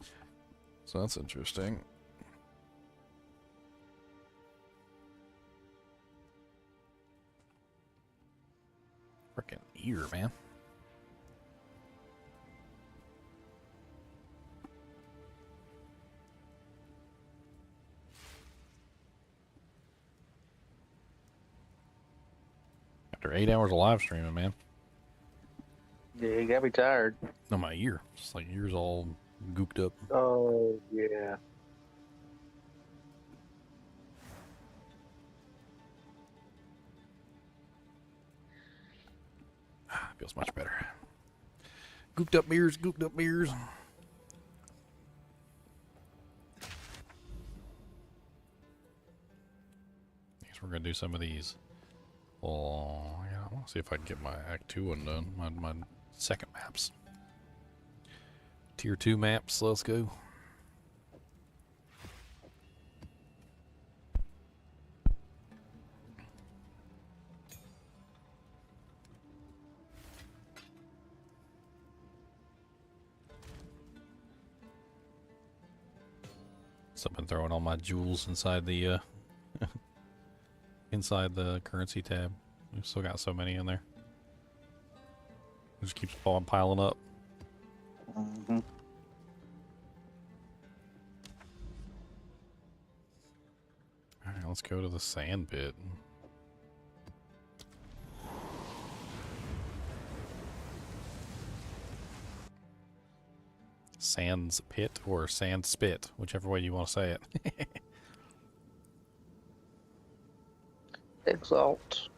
So that's interesting. Frickin' ear, man. After 8 hours of live streaming, man. Yeah, you gotta be tired. No, my ear. It's like ear's all gooped up. Oh, yeah. Feels much better. Gooped up ears, gooped up ears. Guess we're gonna do some of these. Oh, yeah, I want to see if I can get my Act 2 one done. My second maps. Tier 2 maps, let's go. So I've been throwing all my jewels inside the inside the currency tab. We've still got so many in there. It just keeps piling up. Mm-hmm. Alright, let's go to the sand pit. Sands pit or sand spit, whichever way you want to say it. Exalt.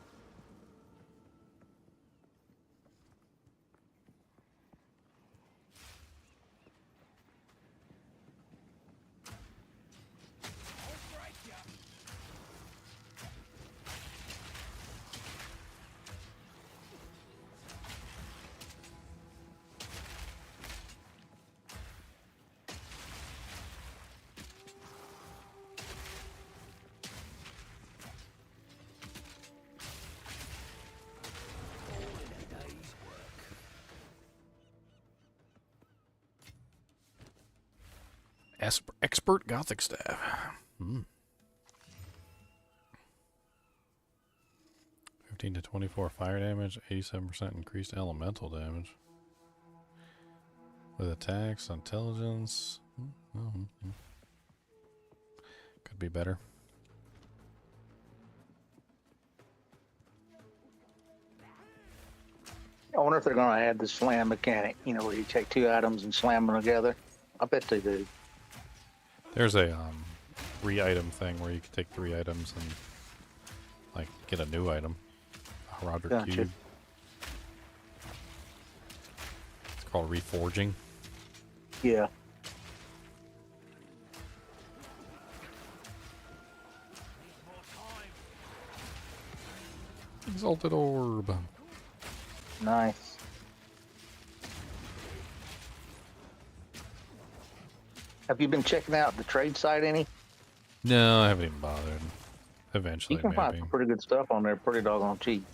Expert Gothic staff. 15 to 24 fire damage, 87% increased elemental damage. With attacks, intelligence. Could be better. I wonder if they're going to add the slam mechanic, you know, where you take two items and slam them together. I bet they do. There's a re-item thing where you can take 3 items and like get a new item. A Roderick Gotcha. Cube. It's called reforging. Yeah. Exalted Orb. Nice. Have you been checking out the trade site any? No, I haven't even bothered. Eventually, You can find maybe. some pretty good stuff on there, pretty doggone cheap.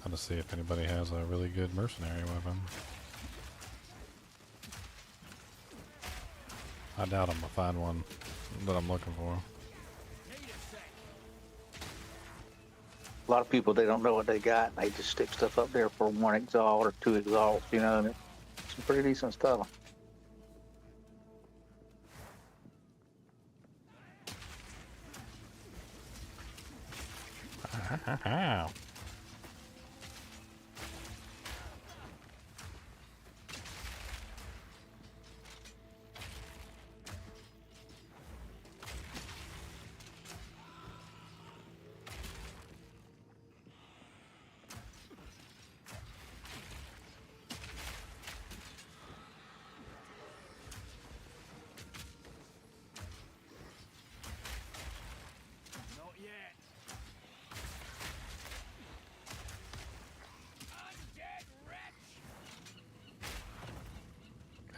Trying to see if anybody has a really good mercenary weapon. I doubt I'm gonna find one that I'm looking for. A lot of people, they don't know what they got. They just stick stuff up there for 1 exalt or 2 exalts, you know, and it's some pretty decent stuff.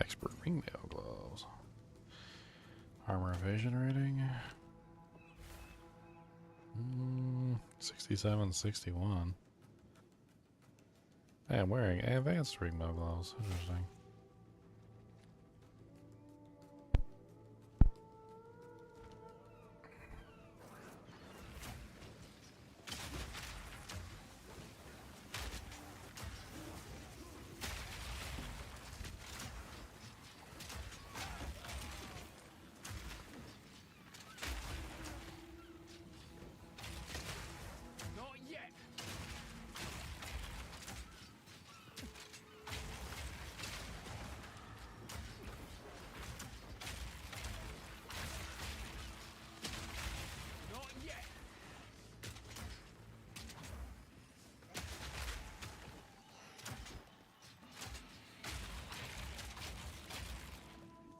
Expert ringmail gloves. Armor evasion rating. 67, 61. Hey, I'm wearing advanced ringmail gloves. Interesting.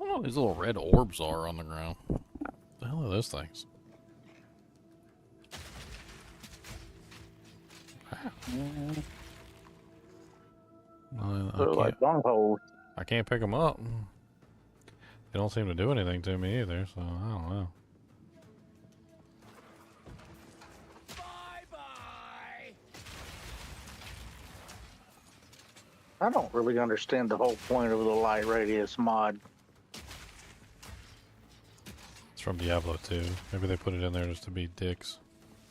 Oh, these little red orbs are on the ground. What the hell are those things? They're like bunghole. I can't pick them up. They don't seem to do anything to me either, so I don't know. I don't really understand the whole point of the light radius mod. It's from Diablo 2. Maybe they put it in there just to be dicks.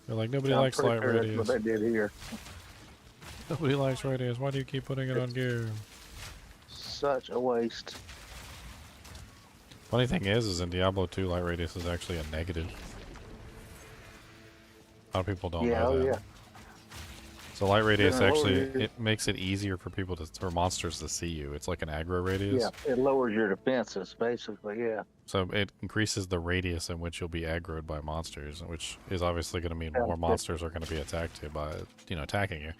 They're like, nobody I'm likes pretty light sure that's radius. what they did here. Nobody likes radius. Why do you keep putting it on gear? Such a waste. Funny thing is in Diablo 2, light radius is actually a negative. A lot of people don't know that. Yeah. So light radius Yeah, actually, lower- it makes it easier for people to, for monsters to see you. It's like an aggro radius. Yeah, it lowers your defenses, basically, yeah. So it increases the radius in which you'll be aggroed by monsters, which is obviously going to mean more monsters are going to be attacked by, attacking you.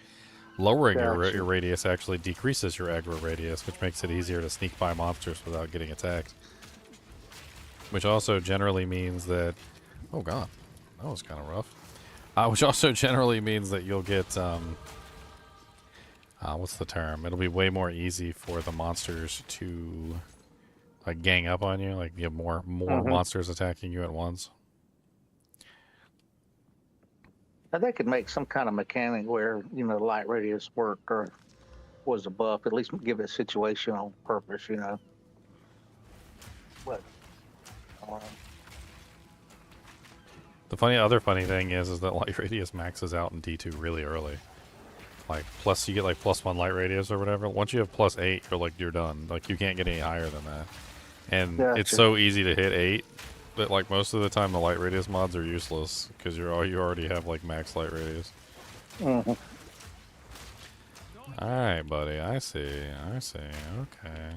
Lowering your radius actually decreases your aggro radius, which makes it easier to sneak by monsters without getting attacked. Which also generally means that, oh god, that was kind of rough. Which also generally means that you'll get, what's the term? It'll be way more easy for the monsters to, like, gang up on you. Like, you have more monsters attacking you at once. Now, they could make some kind of mechanic where, light radius work or was a buff, at least give it situational purpose, But, The other funny thing is that light radius maxes out in D2 really early. Like, you get like +1 light radius or whatever. Once you have +8, you're done. Like, you can't get any higher than that. And it's so easy to hit 8 that, like, most of the time the light radius mods are useless because you already have like max light radius. Mhm. Alright, buddy, I see. Okay.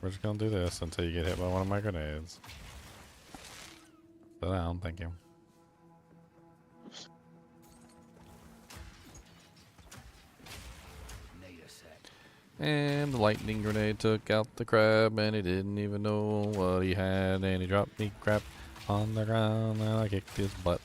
We're just gonna do this until you get hit by one of my grenades. Sit down, thank you. And the lightning grenade took out the crab, and he didn't even know what he had, and he dropped the crap on the ground, and I kicked his butt.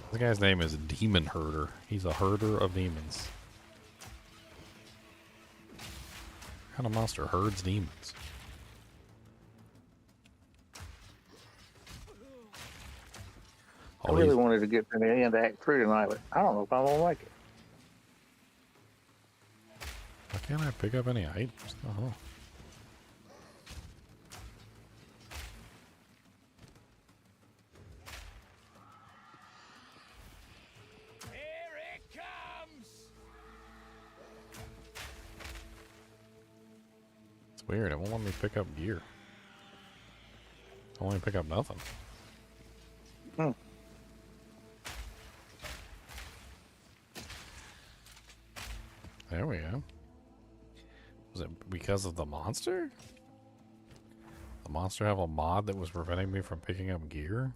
The guy's name is Demon Herder. He's a herder of demons. What kind of monster herds demons? I really wanted to get to the end of Act 3 tonight, but I don't know if I'm going to like it. Why can't I pick up any items? Oh. Weird, it won't let me pick up gear. I won't let me pick up nothing. There we go. Was it because of the monster? The monster have a mod that was preventing me from picking up gear?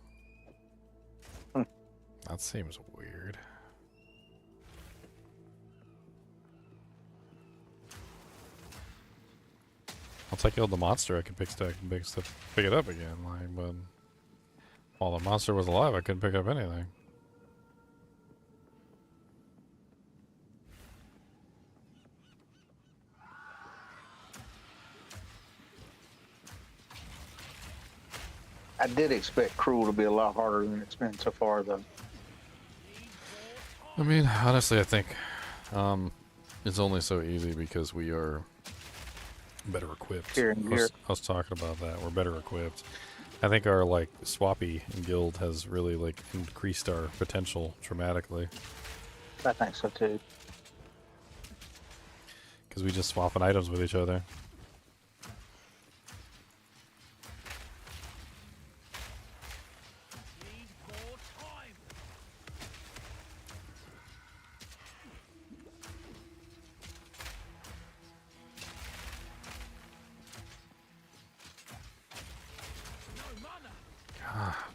That seems weird. Once I killed the monster, I could pick it up again. Like, but while the monster was alive, I couldn't pick up anything. I did expect Cruel to be a lot harder than it's been so far, though. I mean, honestly, I think it's only so easy because we are better equipped. I was talking about that. We're better equipped. I think our swappy guild has really increased our potential dramatically. I think so too. Because we just swapping items with each other.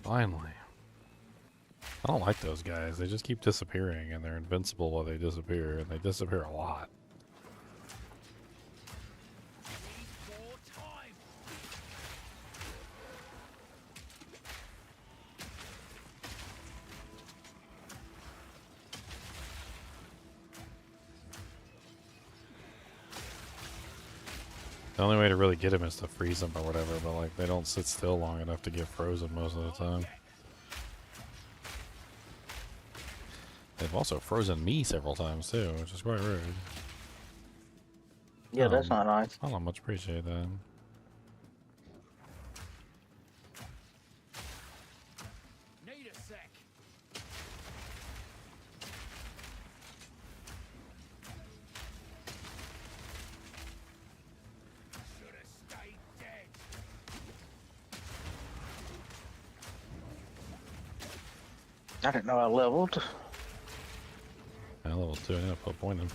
Finally. I don't like those guys. They just keep disappearing, and they're invincible while they disappear, and they disappear a lot. The only way to really get them is to freeze them or whatever, but like they don't sit still long enough to get frozen most of the time. They've also frozen me several times too, which is quite rude. Yeah, that's not nice. I don't much appreciate that. Need a sec. Should have stayed dead. I didn't know I leveled. I level 2, yeah, put point in.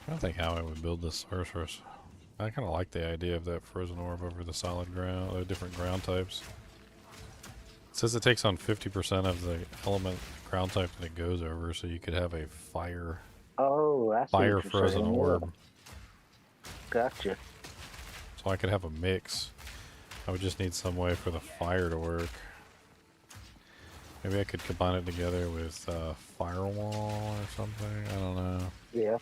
I don't think how I would build this sorceress. I kind of like the idea of that frozen orb over the solid ground, different ground types. It says it takes on 50% of the element ground type that it goes over, so you could have a fire. Oh, I see fire what you're frozen saying, orb. Gotcha. So I could have a mix. I would just need some way for the fire to work. Maybe I could combine it together with firewall or something. I don't know. Yeah.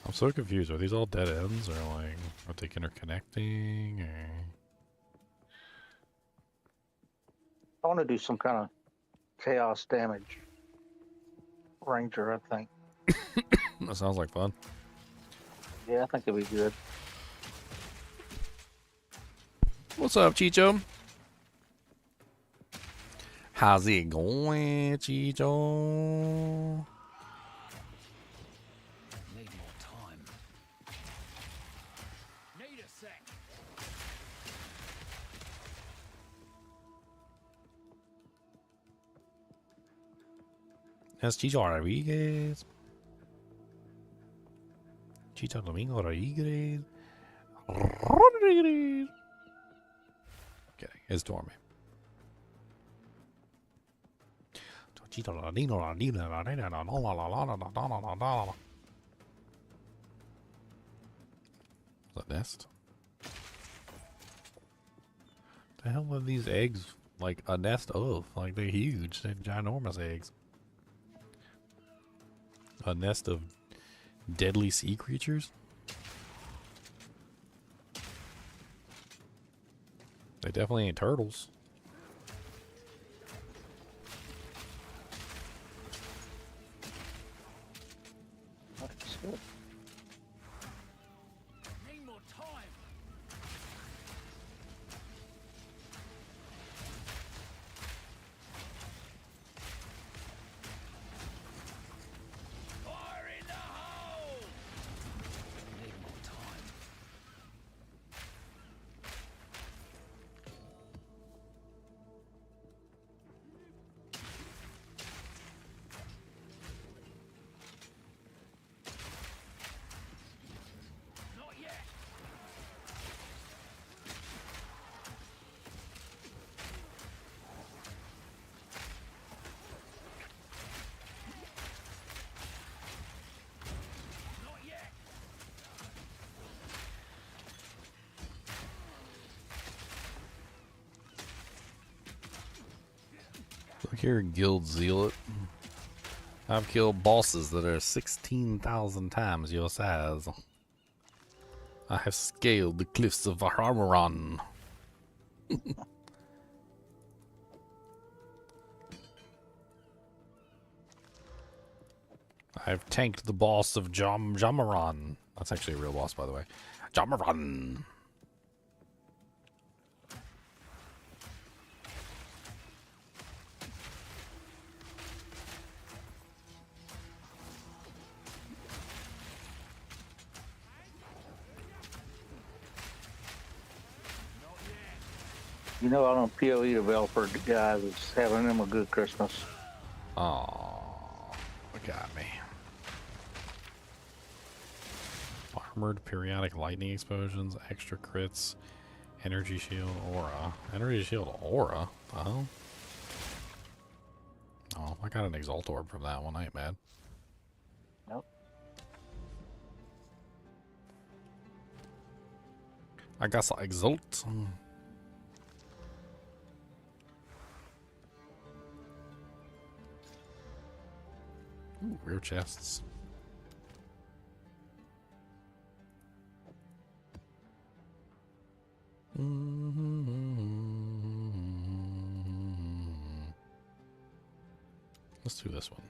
I'm so confused. Are these all dead ends, or like, are they interconnecting, or? I want to do some kind of chaos damage ranger, I think. That sounds like fun. Yeah, I think it'd be good. What's up, Chicho? How's it going, Chicho? Need more time. Need a sec. That's Chicho Rodriguez. Chicho Domingo Rodriguez. Rodriguez. Okay, it's dormant. Chicho Rodriguez. The nest? The hell are these eggs like a nest of? Like they're huge, they're ginormous eggs. A nest of deadly sea creatures? They definitely ain't turtles. That's good. Need more time. Fire in the hole. Need more time. Not yet. Not yet. Look here, Guild Zealot. I've killed bosses that are 16,000 times your size. I have scaled the cliffs of Ahararan. I've tanked the boss of Jamaran. That's actually a real boss, by the way. Jamaran. You know, I'm a PoE developer guy that's having them a good Christmas. Oh, got me. Armored periodic lightning explosions, extra crits, energy shield, aura. Energy shield, aura? Oh. Oh, I got an Exalt Orb from that one. I ain't mad. Nope. I got some Exalt. Ooh, rear chests. Let's do this one.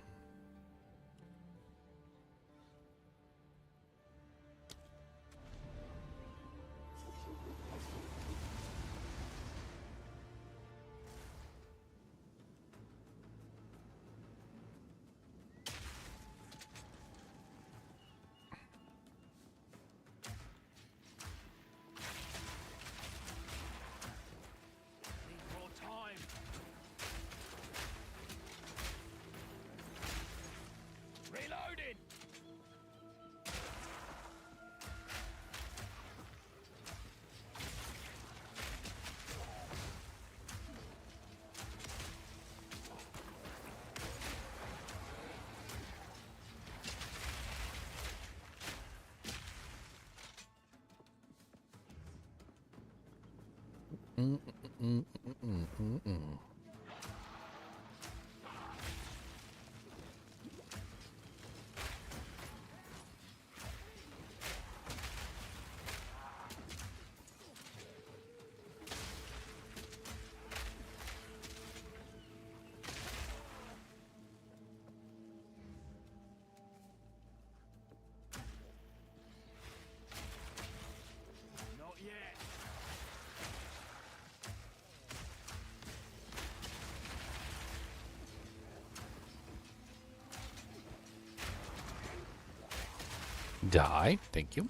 Die. Thank you.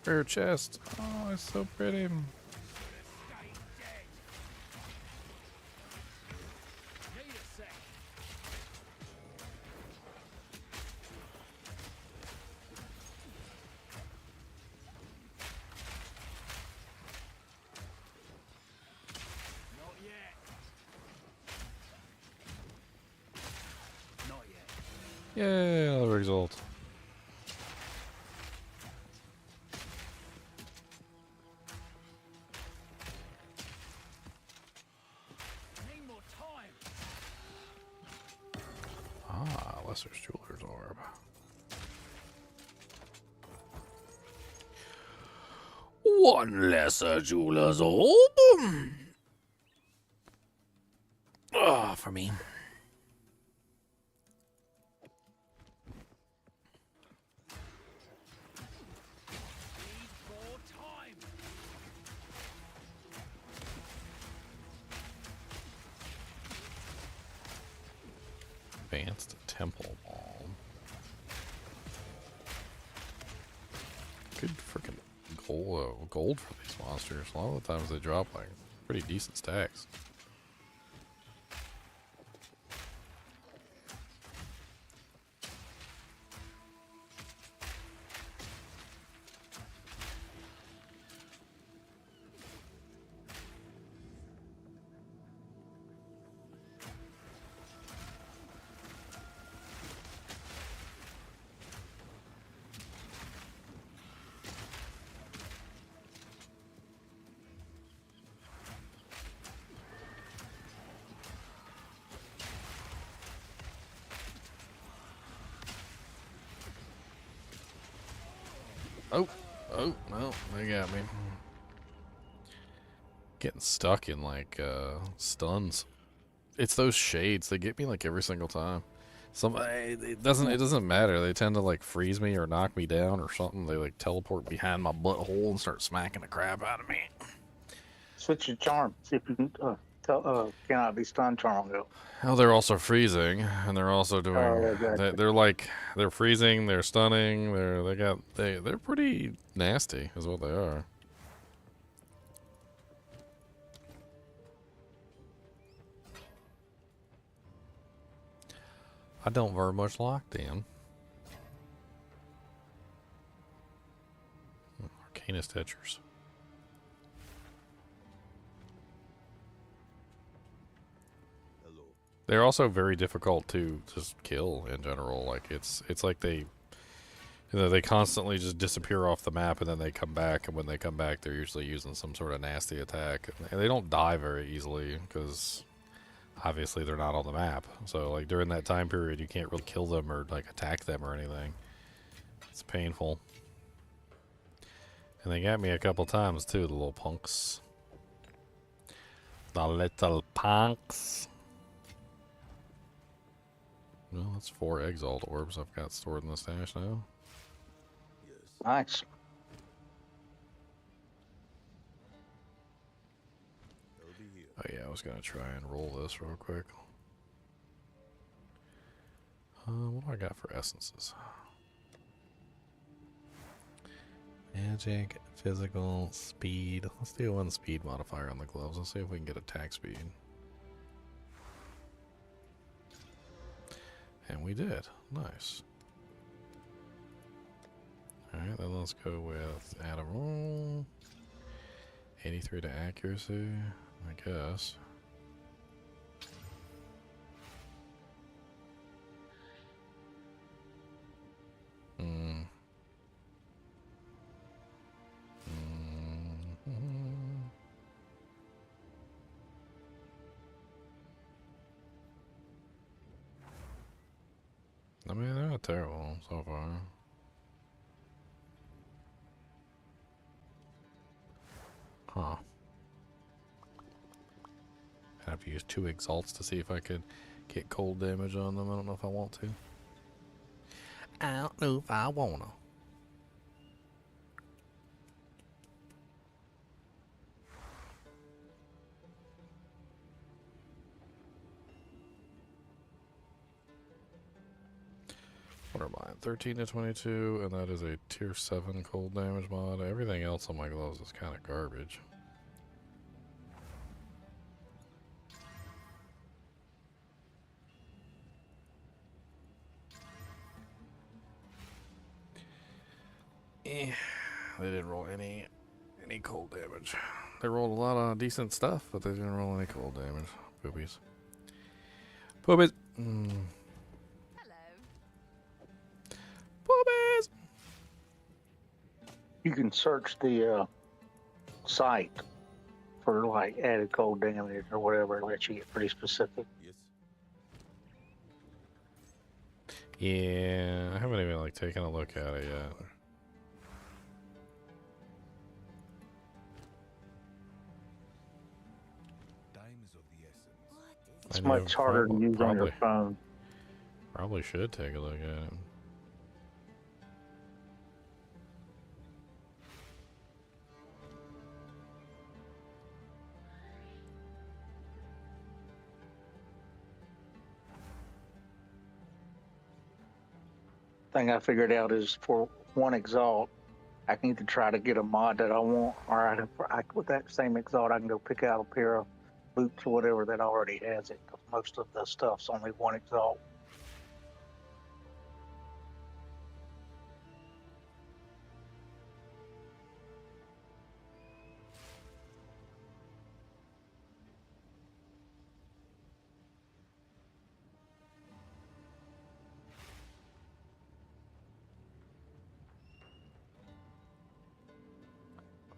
Rare chest. Oh, it's so pretty. Yeah, another Exalt. Ah, Lesser's Jeweler's Orb. One Lesser Jeweler's Orb. Ah, for me. Advanced Temple Ball. Good freaking gold for these monsters. A lot of the times they drop like pretty decent stacks. Oh, no, they got me. Getting stuck in like stuns. It's those shades. They get me like every single time. It doesn't matter. They tend to like freeze me or knock me down or something. They like teleport behind my butthole and start smacking the crap out of me. Switch your charm. See if you can cannot be stun charmed though. Oh, they're also freezing, and they're also doing. Oh, gotcha. They're freezing, they're stunning, they're pretty nasty, is what they are. I don't very much like them. Arcanist etchers. They're also very difficult to just kill in general. Like it's like they constantly just disappear off the map and then they come back, and when they come back they're usually using some sort of nasty attack. And they don't die very easily because obviously they're not on the map. So like during that time period you can't really kill them or like attack them or anything. It's painful. And they got me a couple times too, the little punks. The little punks. Well, that's 4 Exile orbs I've got stored in the stash now. Nice. Oh yeah, I was gonna try and roll this real quick. What do I got for essences? Magic, physical, speed. Let's do one speed modifier on the gloves. Let's see if we can get attack speed. And we did. Nice. Alright, then let's go with add a roll. 83 to accuracy, I guess. I mean, they're not terrible so far. Huh. I have to use 2 exalts to see if I could get cold damage on them. I don't know if I want to. I don't know if I wanna. What are mine? 13 to 22, and that is a tier 7 cold damage mod. Everything else on my gloves is kind of garbage. They didn't roll any cold damage. They rolled a lot of decent stuff, but they didn't roll any cold damage. Boobies. Boobies! Boobies! You can search the site for like added cold damage or whatever. It lets you get pretty specific. Yeah, I haven't even like taken a look at it yet. It's much harder to use on your phone. Probably should take a look at it. Thing I figured out is for one exalt, I can either try to get a mod that I want, or with that same exalt, I can go pick out a pair of boots or whatever that already has it. 'Cause most of the stuff's only one exalt.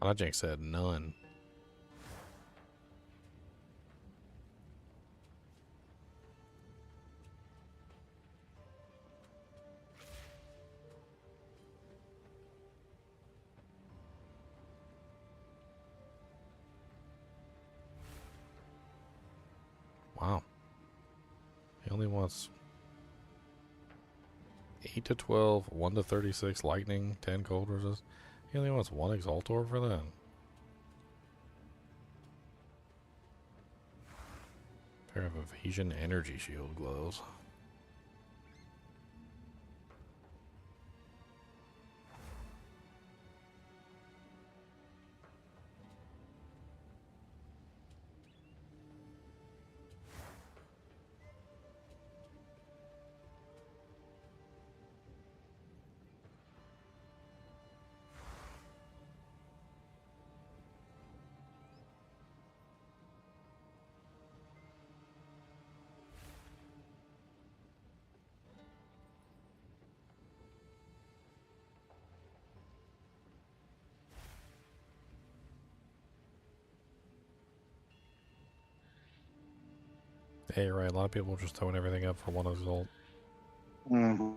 Logic said none. Wow. He only wants 8 to 12, 1 to 36 lightning, 10 cold resist. He only wants 1 exalt orb for that. Pair of evasion energy shield gloves. Hey, you're right. A lot of people are just throwing everything up for one result. Mm-hmm.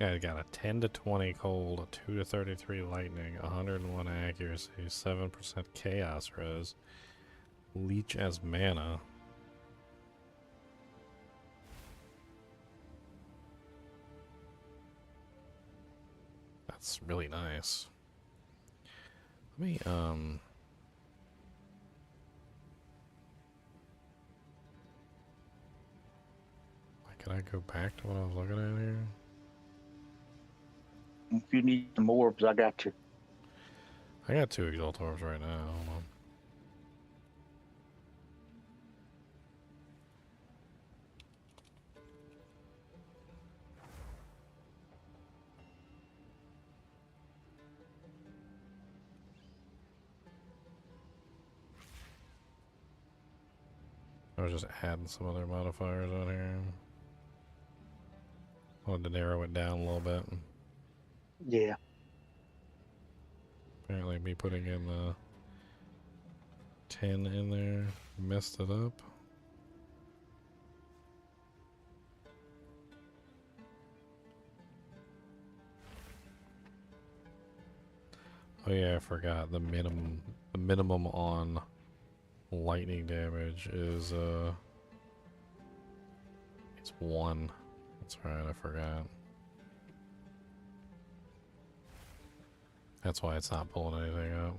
Yeah, I got a 10 to 20 cold, a 2 to 33 lightning, 101 accuracy, 7% chaos res, leech as mana. That's really nice. Let me, can I go back to what I was looking at here? If you need some orbs, I got you. I got 2 exalt orbs right now. Hold on. I was just adding some other modifiers on here. Wanted to narrow it down a little bit. Yeah. Apparently me putting in the 10 in there messed it up. Oh yeah, I forgot the minimum on lightning damage is it's 1. That's right, I forgot. That's why it's not pulling anything up.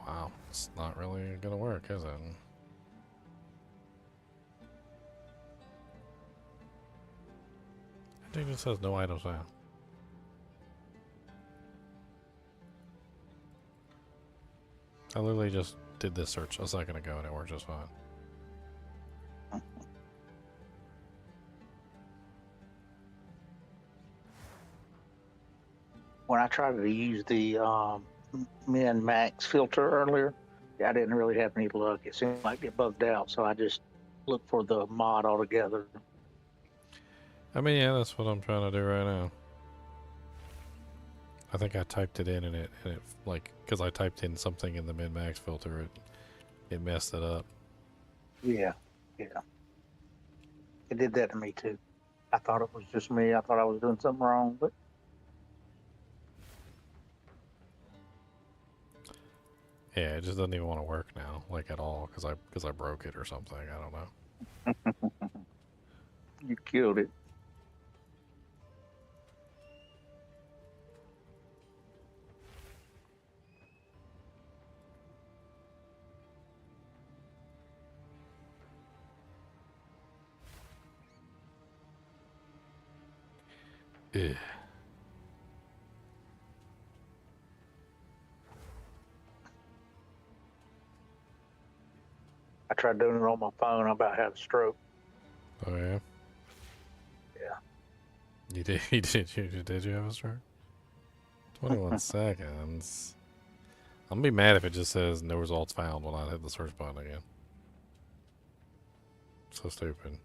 Wow, it's not really gonna work, is it? I think it says no items found. I literally just did this search a second ago and it worked just fine. When I tried to use the min max filter earlier, I didn't really have any luck. It seemed like it bugged out, so I just looked for the mod altogether. I mean, yeah, that's what I'm trying to do right now. I think I typed it in and it like, because I typed in something in the min-max filter, it messed it up. Yeah, yeah. It did that to me too. I thought it was just me. I thought I was doing something wrong, but Yeah, it just doesn't even want to work now, like at all, because I broke it or something. I don't know. you killed it. Ugh. I tried doing it on my phone. I about had a stroke. Oh yeah. Yeah. You did. Did you have a stroke? 21 seconds. I'm gonna be mad if it just says no results found when I hit the search button again. So stupid.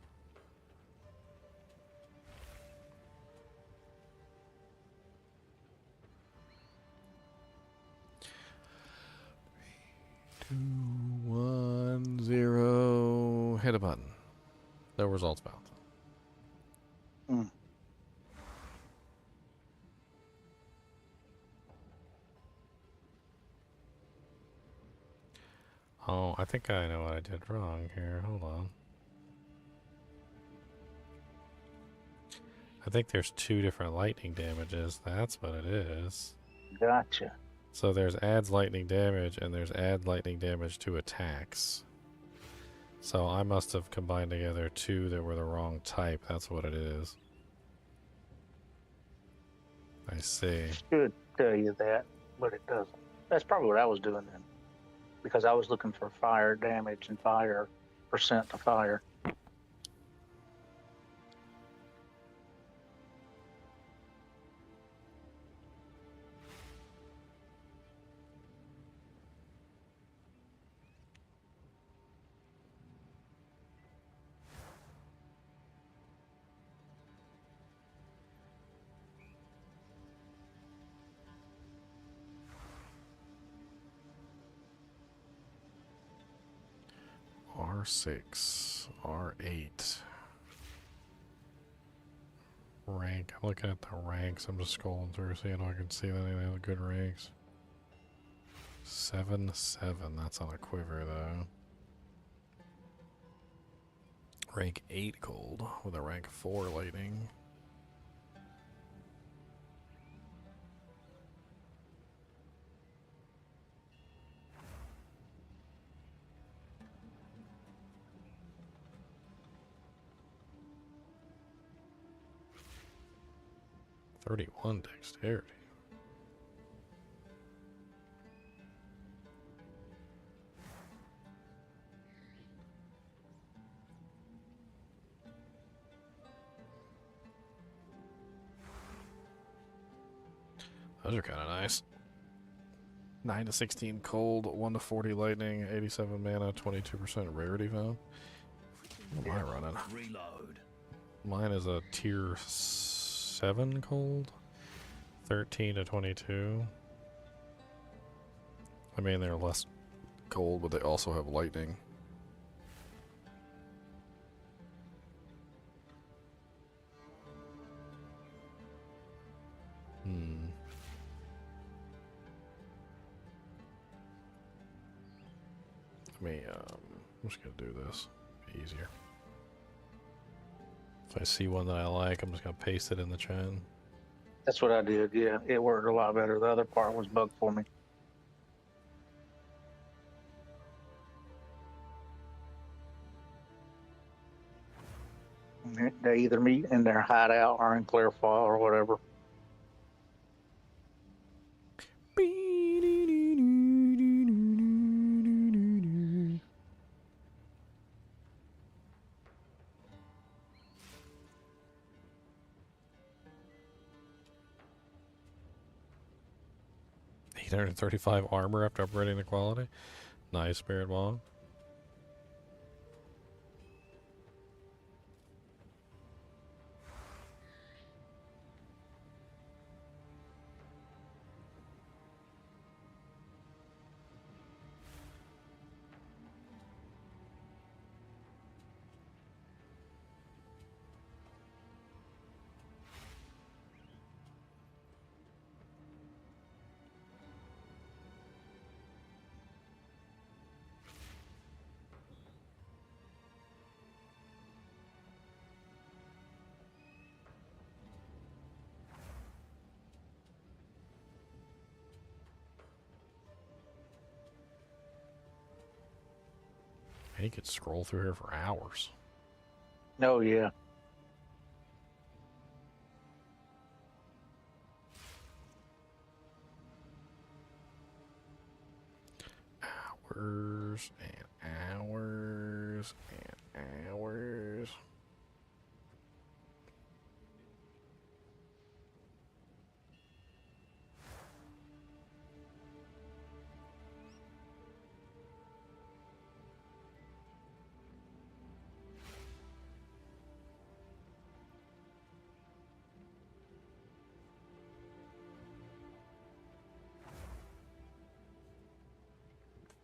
Two, 1, 0. Hit a button. No results found. Oh, I think I know what I did wrong here. Hold on. I think there's 2 different lightning damages. That's what it is. Gotcha. So there's adds lightning damage and there's add lightning damage to attacks. So I must have combined together 2 that were the wrong type. That's what it is. I see. Should tell you that, but it doesn't. That's probably what I was doing then, because I was looking for fire damage and fire percent to fire. R6, R8. Rank. I'm looking at the ranks. I'm just scrolling through, seeing if I can see any of the good ranks. 7-7. That's on a quiver, though. Rank 8 gold with a rank 4 lightning. .31 dexterity. Those are kind of nice. 9 to 16 cold, 1 to 40 lightning, 87 mana, 22% rarity found. What am I running? Reload. Mine is a tier 7 cold, 13 to 22. I mean, they're less cold, but they also have lightning. I'm just gonna do this. Be easier. If I see one that I like, I'm just gonna paste it in the chat. That's what I did, yeah. It worked a lot better. The other part was bugged for me. They either meet in their hideout or in Clarify or whatever. $835 armor after upgrading the quality. Nice, Spirit Wong. You could scroll through here for hours. Oh, yeah. Hours and hours and hours.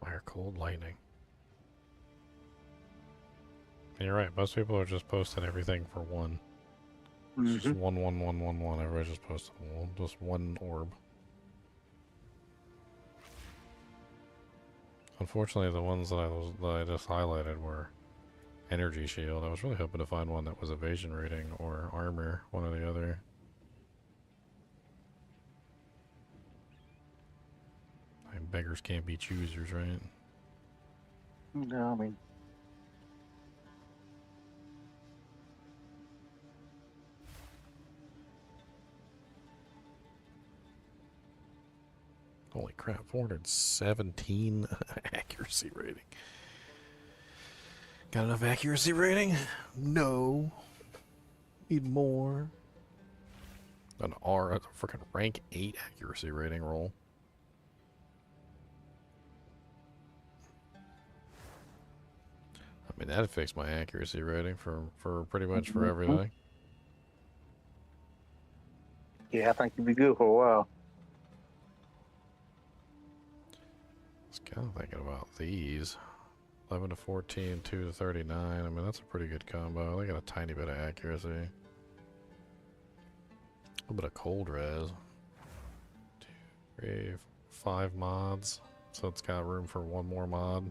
Fire, cold, lightning. And you're right. Most people are just posting everything for one. It's just 1, 1, 1, 1, 1. Everybody just posted just one orb. Unfortunately, the ones that I just highlighted were energy shield. I was really hoping to find one that was evasion rating or armor, one or the other. I mean, beggars can't be choosers, right? No, I mean, Holy crap, 417 accuracy rating. Got enough accuracy rating? No. Need more. An R, a freaking rank 8 accuracy rating roll. I mean, that'd fix my accuracy rating for pretty much for everything. yeah, I think you'd be good for a while. I was kind of thinking about these. 11 to 14, 2 to 39. I mean, that's a pretty good combo. They got a tiny bit of accuracy. A little bit of cold res. 2, 3, 5 mods. So it's got room for one more mod.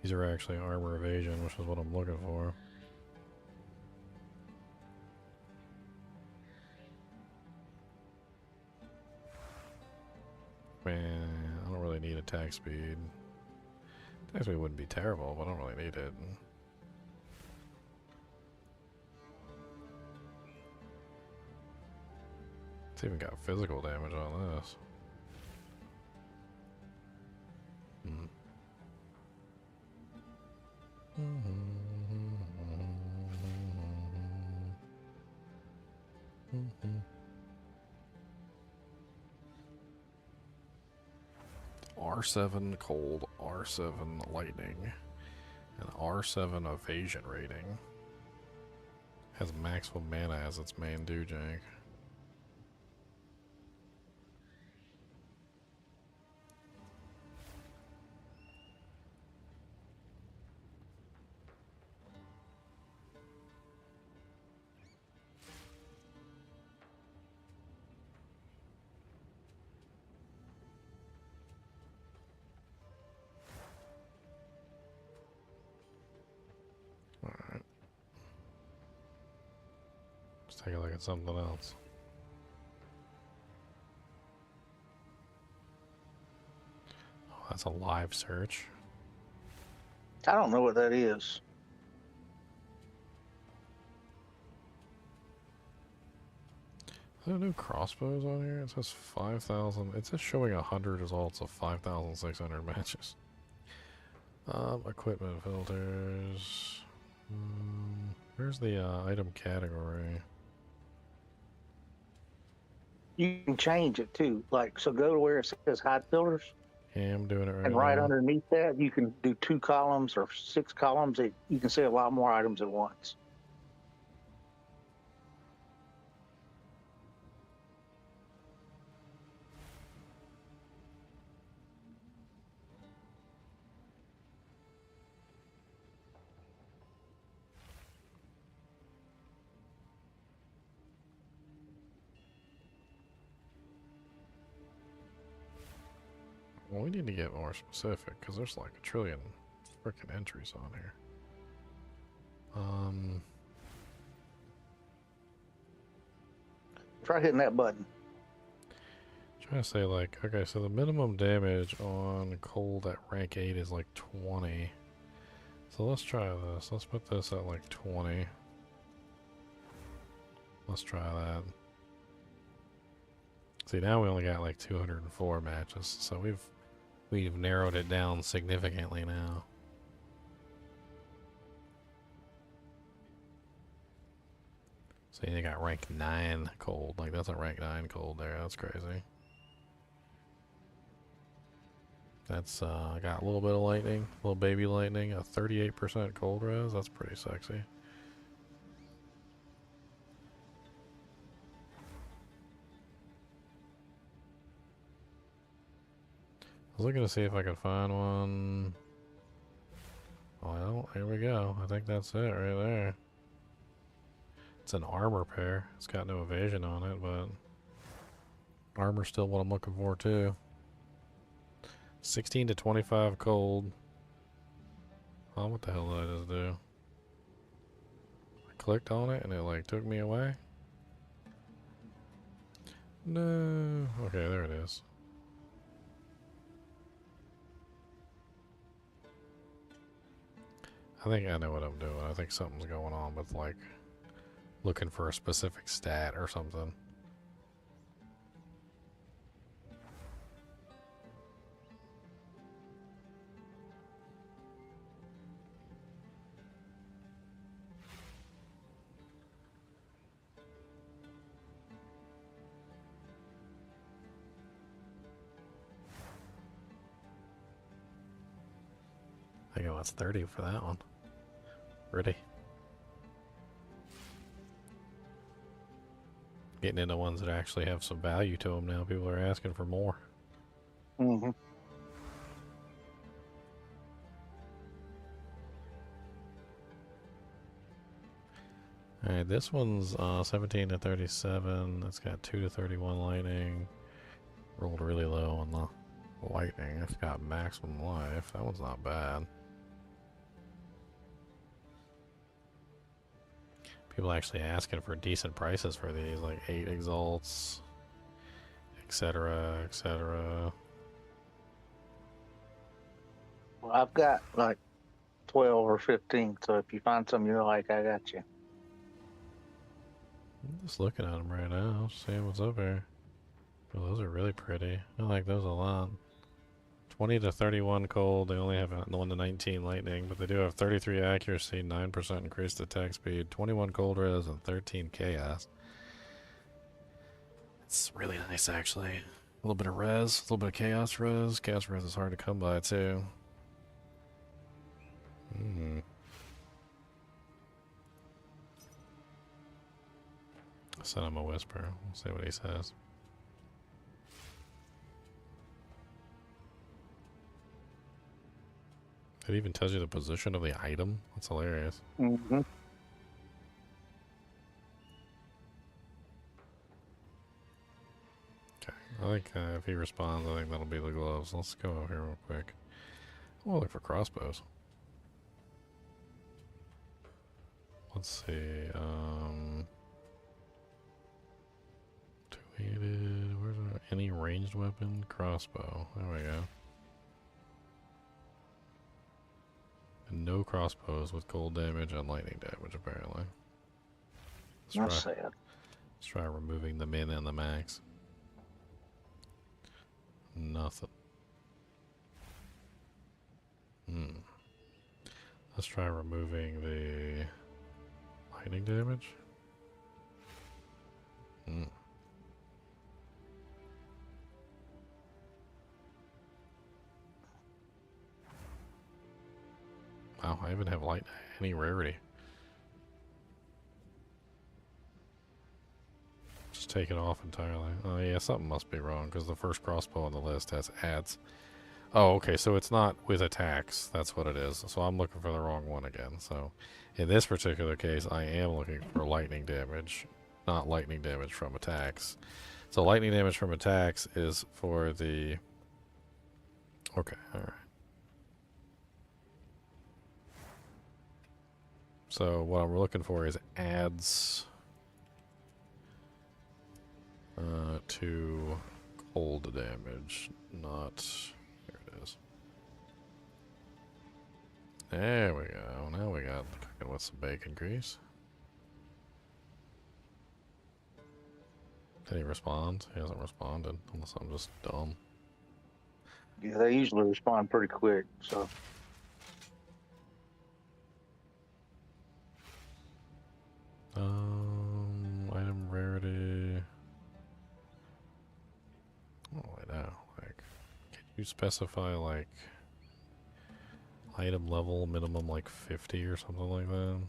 These are actually armor evasion, which is what I'm looking for. Man, I don't really need attack speed. Attack speed wouldn't be terrible, but I don't really need it. It's even got physical damage on this. R7 cold, R7 lightning, and R7 evasion rating. Has maximum mana as its main doujang. Take a look at something else. Oh, that's a live search. I don't know what that is. Are there new crossbows on here? It says 5,000. It's just showing 100 results of 5,600 matches. Equipment filters. Where's the item category? You can change it too. Like, so go to where it says hide filters. Yeah, I'm doing it right And right now. underneath that, you can do 2 columns or 6 columns. You can see a lot more items at once. Well, we need to get more specific because there's like a trillion freaking entries on here. Try hitting that button. Trying to say like, okay, so the minimum damage on cold at rank 8 is like 20. So let's try this. Let's put this at like 20. Let's try that. See, now we only got like 204 matches, so we've narrowed it down significantly now. So they got rank 9 cold. Like, that's a rank 9 cold there. That's crazy. That's got a little bit of lightning, a little baby lightning, a 38% cold res. That's pretty sexy. I was looking to see if I could find one. Well, here we go. I think that's it right there. It's an armor pair. It's got no evasion on it, but armor's still what I'm looking for too. 16 to 25 cold. Oh, what the hell did I just do? I clicked on it and it like took me away. No. Okay, there it is. I think I know what I'm doing. I think something's going on with like looking for a specific stat or something. I think it was 30 for that one. Ready. Getting into ones that actually have some value to them now. People are asking for more. Mm-hmm. Alright, this one's 17 to 37. It's got 2 to 31 lightning. Rolled really low on the lightning. It's got maximum life. That one's not bad. People actually asking for decent prices for these, like 8 exalts, etc., etc. Well, I've got like 12 or 15, so if you find something you like, I got you. I'm just looking at them right now, seeing what's up here. Oh, those are really pretty. I like those a lot. 20 to 31 cold. They only have a 1 to 19 lightning, but they do have 33 accuracy, 9% increased attack speed, 21 cold res, and 13 chaos. It's really nice, actually. A little bit of res, a little bit of chaos res. Chaos res is hard to come by, too. I'll send him a whisper. We'll see what he says. It even tells you the position of the item. That's hilarious. Mm-hmm. Okay, I think if he responds, I think that'll be the gloves. Let's go over here real quick. I want to look for crossbows. Let's see. Two-handed. Where's any ranged weapon? Crossbow. There we go. And no crossbows with cold damage and lightning damage, apparently. That's sad. Let's try removing the min and the max. Nothing. Let's try removing the lightning damage. Wow, I even have any rarity. Just take it off entirely. Oh yeah, something must be wrong because the first crossbow on the list has adds. Oh, okay, so it's not with attacks. That's what it is. So I'm looking for the wrong one again. So in this particular case, I am looking for lightning damage, not lightning damage from attacks. So lightning damage from attacks is for the... Okay, alright. So what I'm looking for is adds to cold damage, not... Here it is. There we go. Now we got cooking with some bacon grease. Did he respond? He hasn't responded, unless I'm just dumb. Yeah, they usually respond pretty quick, so... Item rarity. Oh, I know. Like, can you specify like item level minimum like 50 or something like that?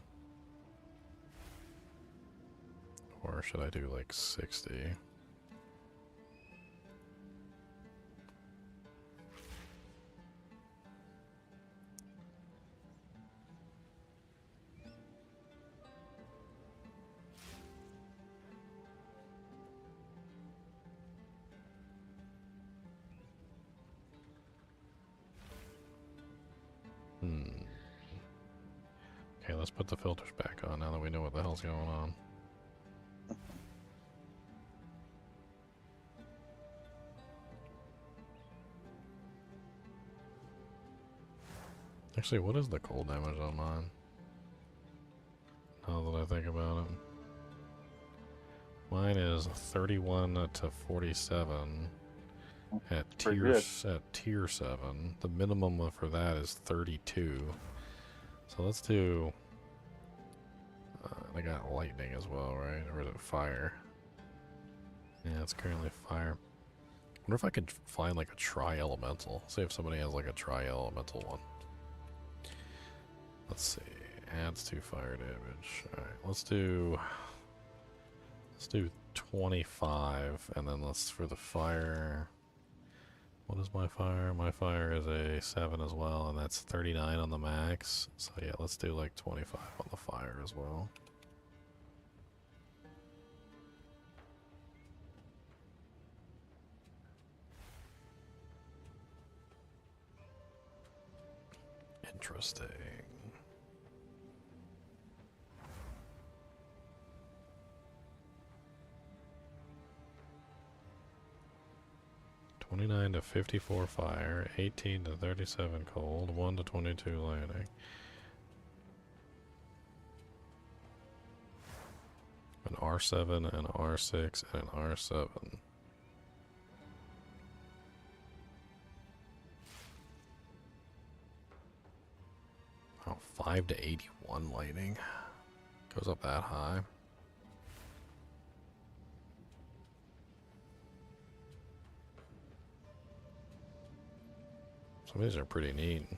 Or should I do like 60? Okay, let's put the filters back on now that we know what the hell's going on. Actually, what is the cold damage on mine? Now that I think about it. Mine is 31 to 47 at tier 7. The minimum for that is 32. So let's do... they got lightning as well, right? Or is it fire? Yeah, it's currently fire. I wonder if I could find like a tri-elemental. See if somebody has like a tri-elemental one. Let's see. Adds 2 fire damage. Alright, let's do 25, and then let's for the fire. What is my fire? My fire is a 7 as well, and that's 39 on the max. So yeah, let's do like 25 on the fire as well. Interesting. (29 to 54 fire, 18 to 37 cold, 1 to 22 lightning. An R7, an R6, and an R7. Oh, 5 to 81 lightning. Goes up that high. Some of these are pretty neat.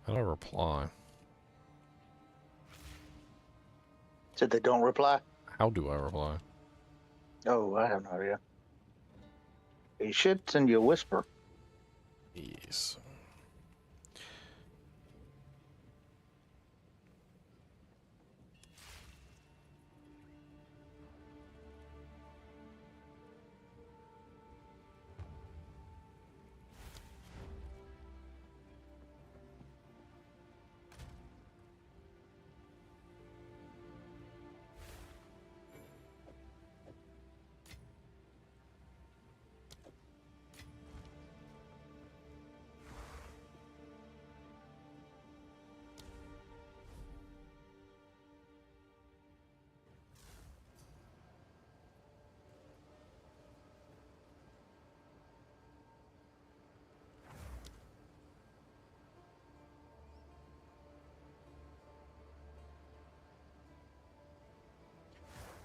How do I reply? Said they don't reply? How do I reply? Oh, I have no idea. He should send you a whisper. Yes.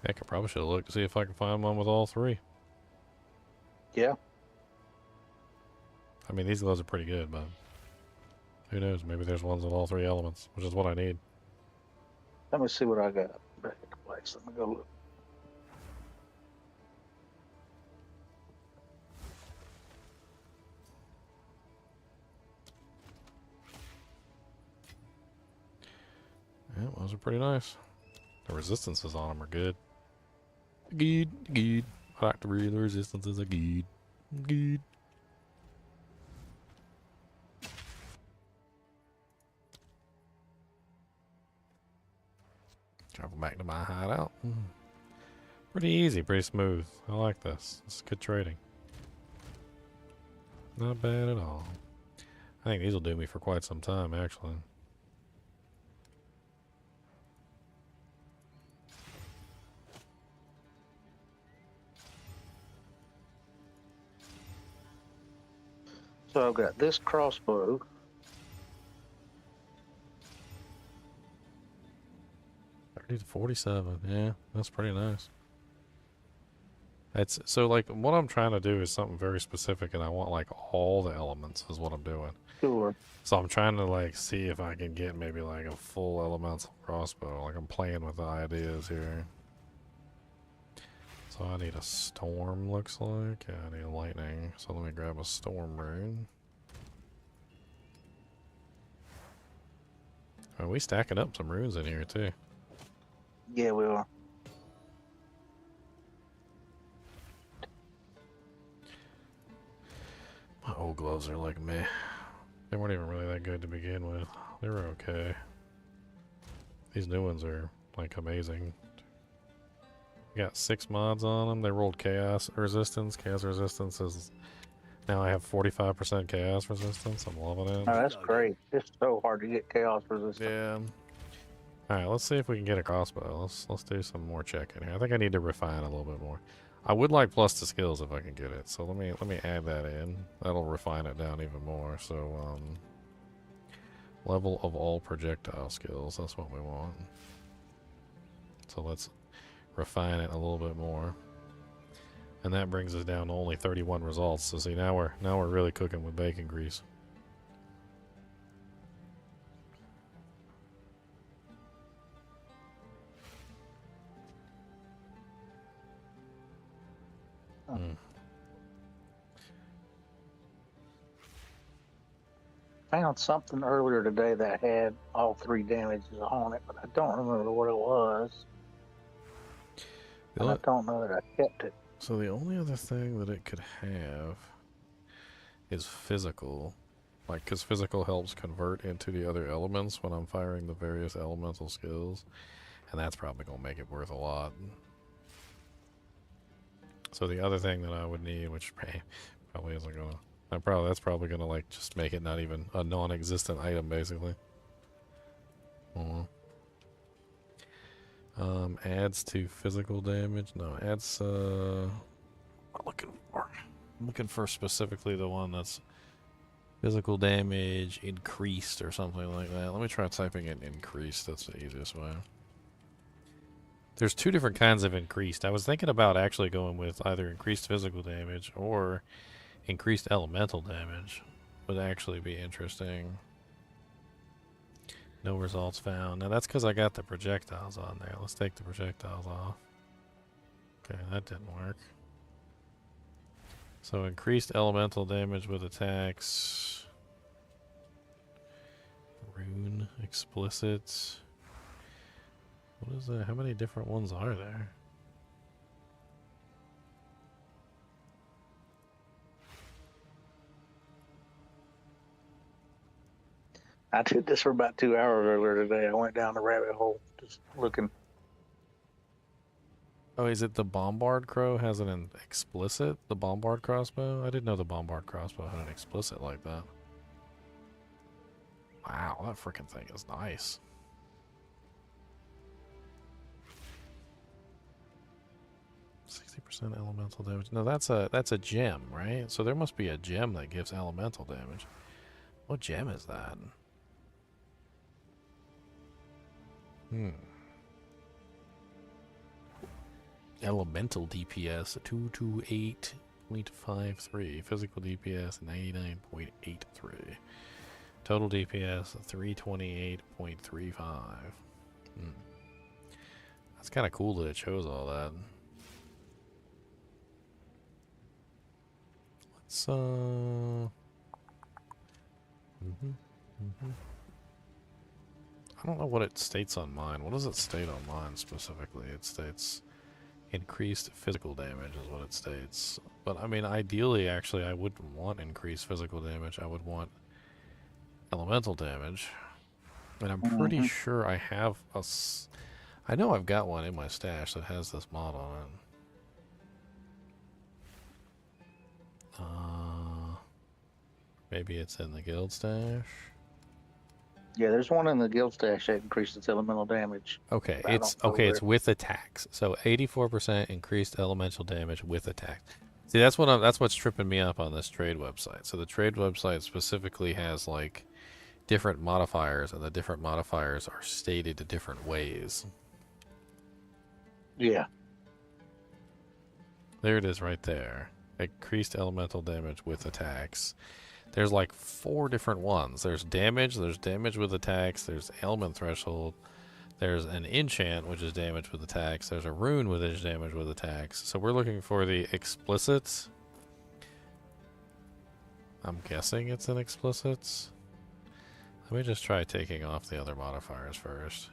Heck, I probably should have looked to see if I can find one with all 3. Yeah. I mean, these gloves are pretty good, but who knows? Maybe there's ones with all 3 elements, which is what I need. Let me see what I got back at the place. Let me go look. Yeah, those are pretty nice. The resistances on them are good. Good, good. I like to read the resistances are good. Good. Travel back to my hideout. Pretty easy, pretty smooth. I like this. It's good trading. Not bad at all. I think these will do me for quite some time, actually. So I've got this crossbow. To 47, yeah, that's pretty nice. It's so like what I'm trying to do is something very specific, and I want like all the elements is what I'm doing. Sure. So I'm trying to like see if I can get maybe like a full elemental crossbow. Like I'm playing with the ideas here. So I need a storm, looks like. Yeah, I need a lightning. So let me grab a storm rune. Are we stacking up some runes in here too? Yeah, we are. survival gloves are like meh. They weren't even really that good to begin with. They were okay. These new ones are like amazing. Got 6 mods on them. They rolled chaos resistance. Chaos resistance is now I have 45% chaos resistance. I'm loving it. Oh, that's great. It's so hard to get chaos resistant. Yeah. All right, let's see if we can get a crossbow. Let's do some more checking here. I think I need to refine a little bit more. I would like plus to skills if I can get it. So let me add that in. That'll refine it down even more. So level of all projectile skills. That's what we want. So let's refine it a little bit more. And that brings us down to only 31 results. So see, now we're really cooking with bacon grease. Found something earlier today that had all 3 damages on it, but I don't remember what it was. And I don't know that I kept it. So the only other thing that it could have is physical. Like, because physical helps convert into the other elements when I'm firing the various elemental skills. And that's probably going to make it worth a lot. So the other thing that I would need, which probably isn't going to... that's probably going to, like, just make it not even a non-existent item, basically. Adds to physical damage. No, adds, I'm looking for specifically the one that's physical damage increased or something like that. Let me try typing in increased. That's the easiest way. There's 2 different kinds of increased. I was thinking about actually going with either increased physical damage or increased elemental damage. Would actually be interesting. No results found. Now that's because I got the projectiles on there. Let's take the projectiles off. Okay, that didn't work. So increased elemental damage with attacks. Rune explicit. What is that? How many different ones are there? I did this for about 2 hours earlier today. I went down the rabbit hole just looking. Oh, is it the Bombard Crow has an explicit? The Bombard crossbow? I didn't know the Bombard crossbow had an explicit like that. Wow, that freaking thing is nice. % elemental damage. No, that's a gem, right? So there must be a gem that gives elemental damage. What gem is that? Elemental DPS 228.53. Physical DPS 99.83. Total DPS 328.35. That's kind of cool that it shows all that. Let's I don't know what it states on mine. What does it state on mine specifically? It states increased physical damage is what it states. But I mean, ideally, actually, I wouldn't want increased physical damage. I would want elemental damage. And I'm pretty sure I have I know I've got one in my stash that has this mod on it. Maybe it's in the guild stash. Yeah, there's one in the guild stash that increases elemental damage. Okay, it's with attacks. So 84% increased elemental damage with attacks. See, that's what's tripping me up on this trade website. So the trade website specifically has like different modifiers, and the different modifiers are stated in different ways. Yeah. There it is right there. Increased elemental damage with attacks. There's like 4 different ones. There's damage with attacks, there's ailment threshold, there's an enchant, which is damage with attacks, there's a rune which is damage with attacks. So we're looking for the explicit. I'm guessing it's an explicit. Let me just try taking off the other modifiers first.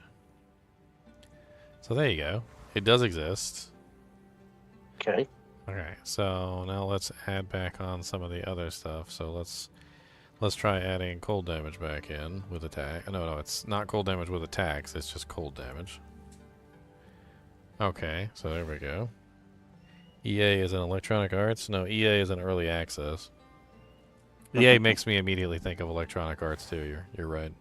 So there you go. It does exist. Okay. Okay, so now let's add back on some of the other stuff. So let's try adding cold damage back in with attack. No, it's not cold damage with attacks. It's just cold damage. Okay, so there we go. EA is in Electronic Arts. No, EA is in Early Access. EA makes me immediately think of Electronic Arts too. You're right.